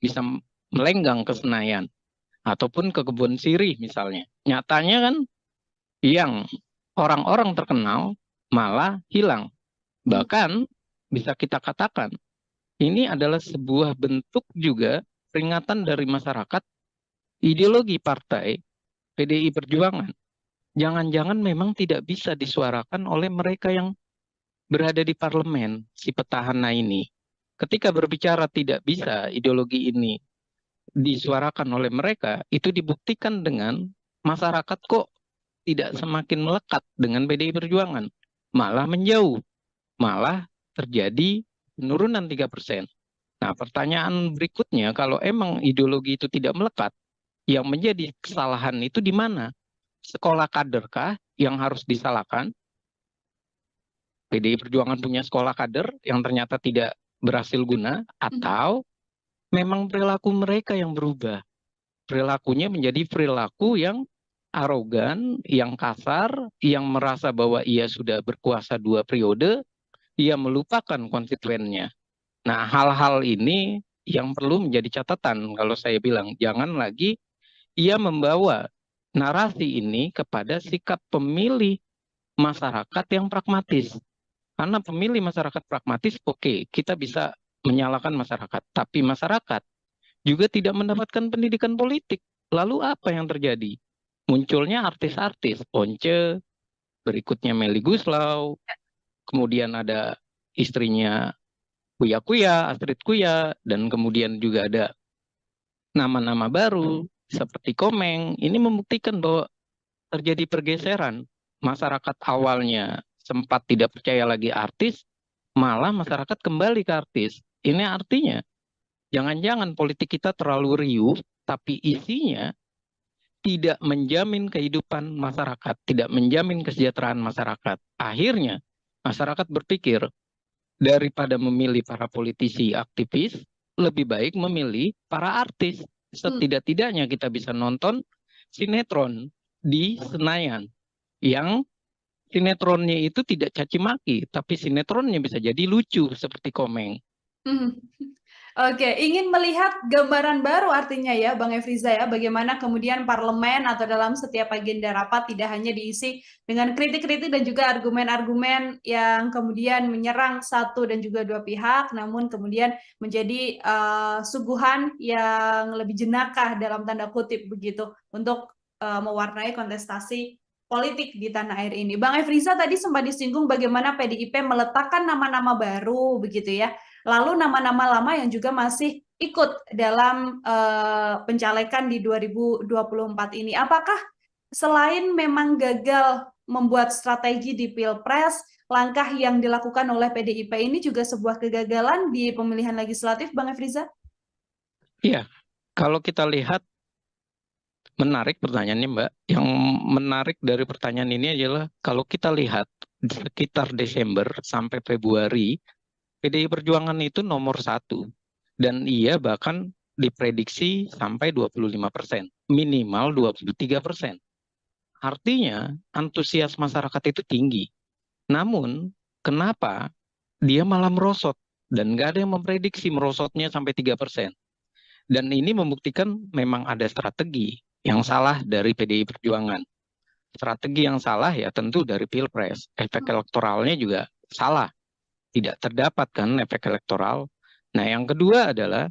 bisa melenggang ke Senayan ataupun ke Kebun Sirih misalnya. Nyatanya kan yang orang-orang terkenal malah hilang. Bahkan bisa kita katakan ini adalah sebuah bentuk juga peringatan dari masyarakat, ideologi partai PDI Perjuangan. Jangan-jangan memang tidak bisa disuarakan oleh mereka yang berada di parlemen, si petahana ini. Ketika berbicara tidak bisa ideologi ini disuarakan oleh mereka, itu dibuktikan dengan masyarakat kok tidak semakin melekat dengan PDI Perjuangan. Malah menjauh, malah terjadi penurunan 3%. Nah, pertanyaan berikutnya, kalau emang ideologi itu tidak melekat, yang menjadi kesalahan itu di mana? Sekolah kaderkah yang harus disalahkan? PDI Perjuangan punya sekolah kader yang ternyata tidak berhasil guna, atau memang perilaku mereka yang berubah? Perilakunya menjadi perilaku yang arogan, yang kasar, yang merasa bahwa ia sudah berkuasa 2 periode, ia melupakan konstituennya. Nah, hal-hal ini yang perlu menjadi catatan kalau saya bilang, jangan lagi ia membawa narasi ini kepada sikap pemilih masyarakat yang pragmatis. Karena pemilih masyarakat pragmatis, oke, kita bisa menyalahkan masyarakat. Tapi masyarakat juga tidak mendapatkan pendidikan politik. Lalu apa yang terjadi? Munculnya artis-artis, Once, berikutnya Melly Guslau, kemudian ada istrinya Kuya Kuya, Astrid Kuya, dan kemudian juga ada nama-nama baru seperti Komeng. Ini membuktikan bahwa terjadi pergeseran. Masyarakat awalnya sempat tidak percaya lagi artis, malah masyarakat kembali ke artis. Ini artinya jangan-jangan politik kita terlalu riuh, tapi isinya tidak menjamin kehidupan masyarakat, tidak menjamin kesejahteraan masyarakat. Akhirnya masyarakat berpikir, daripada memilih para politisi aktivis, lebih baik memilih para artis. Setidak-tidaknya kita bisa nonton sinetron di Senayan yang sinetronnya itu tidak caci maki, tapi sinetronnya bisa jadi lucu seperti Komeng. Oke, ingin melihat gambaran baru artinya ya Bang Efriza ya, bagaimana kemudian parlemen atau dalam setiap agenda rapat tidak hanya diisi dengan kritik-kritik dan juga argumen-argumen yang kemudian menyerang satu dan juga dua pihak, namun kemudian menjadi suguhan yang lebih jenakah dalam tanda kutip begitu untuk mewarnai kontestasi politik di tanah air ini. Bang Efriza tadi sempat disinggung bagaimana PDIP meletakkan nama-nama baru begitu ya. Lalu nama-nama lama yang juga masih ikut dalam pencalekan di 2024 ini. Apakah selain memang gagal membuat strategi di Pilpres, langkah yang dilakukan oleh PDIP ini juga sebuah kegagalan di pemilihan legislatif, Bang Efriza? Iya, kalau kita lihat, menarik pertanyaannya Mbak. Yang menarik dari pertanyaan ini adalah kalau kita lihat sekitar Desember sampai Februari, PDI Perjuangan itu nomor 1. Dan ia bahkan diprediksi sampai 25%, minimal 23%. Artinya antusias masyarakat itu tinggi. Namun kenapa dia malah merosot? Dan nggak ada yang memprediksi merosotnya sampai 3%. Dan ini membuktikan memang ada strategi yang salah dari PDI Perjuangan. Strategi yang salah ya tentu dari Pilpres. Efek elektoralnya juga salah. Tidak terdapat kan efek elektoral. Nah yang kedua adalah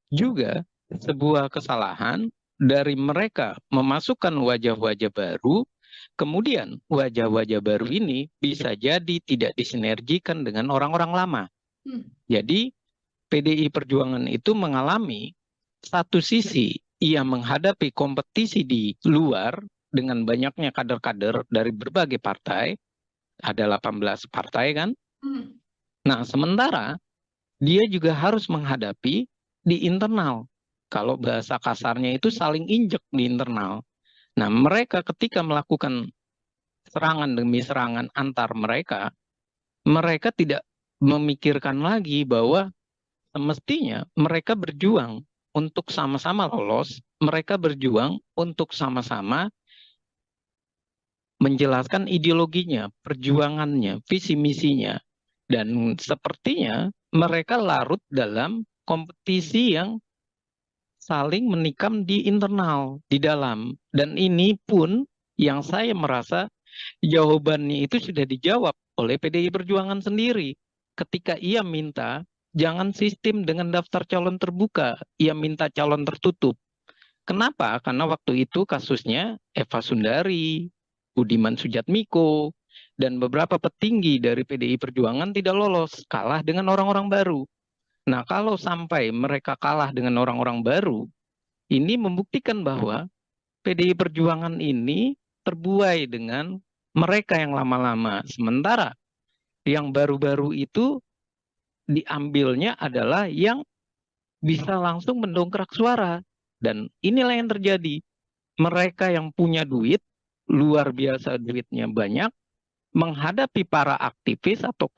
juga sebuah kesalahan dari mereka memasukkan wajah-wajah baru, kemudian wajah-wajah baru ini bisa jadi tidak disinergikan dengan orang-orang lama. Jadi PDI Perjuangan itu mengalami satu sisi ia menghadapi kompetisi di luar dengan banyaknya kader-kader dari berbagai partai, ada 18 partai kan. Nah, sementara dia juga harus menghadapi di internal. Kalau bahasa kasarnya itu saling injek di internal. Nah, mereka ketika melakukan serangan demi serangan antar mereka, mereka tidak memikirkan lagi bahwa semestinya mereka berjuang untuk sama-sama lolos, mereka berjuang untuk sama-sama menjelaskan ideologinya, perjuangannya, visi misinya. Dan sepertinya mereka larut dalam kompetisi yang saling menikam di internal, di dalam. Dan ini pun yang saya merasa jawabannya itu sudah dijawab oleh PDI Perjuangan sendiri. Ketika ia minta jangan sistem dengan daftar calon terbuka, ia minta calon tertutup. Kenapa? Karena waktu itu kasusnya Eva Sundari, Budiman Sujatmiko, dan beberapa petinggi dari PDI Perjuangan tidak lolos, kalah dengan orang-orang baru. Nah, kalau sampai mereka kalah dengan orang-orang baru, ini membuktikan bahwa PDI Perjuangan ini terbuai dengan mereka yang lama-lama. Sementara yang baru-baru itu diambilnya adalah yang bisa langsung mendongkrak suara. Dan inilah yang terjadi. Mereka yang punya duit, luar biasa duitnya banyak, menghadapi para aktivis atau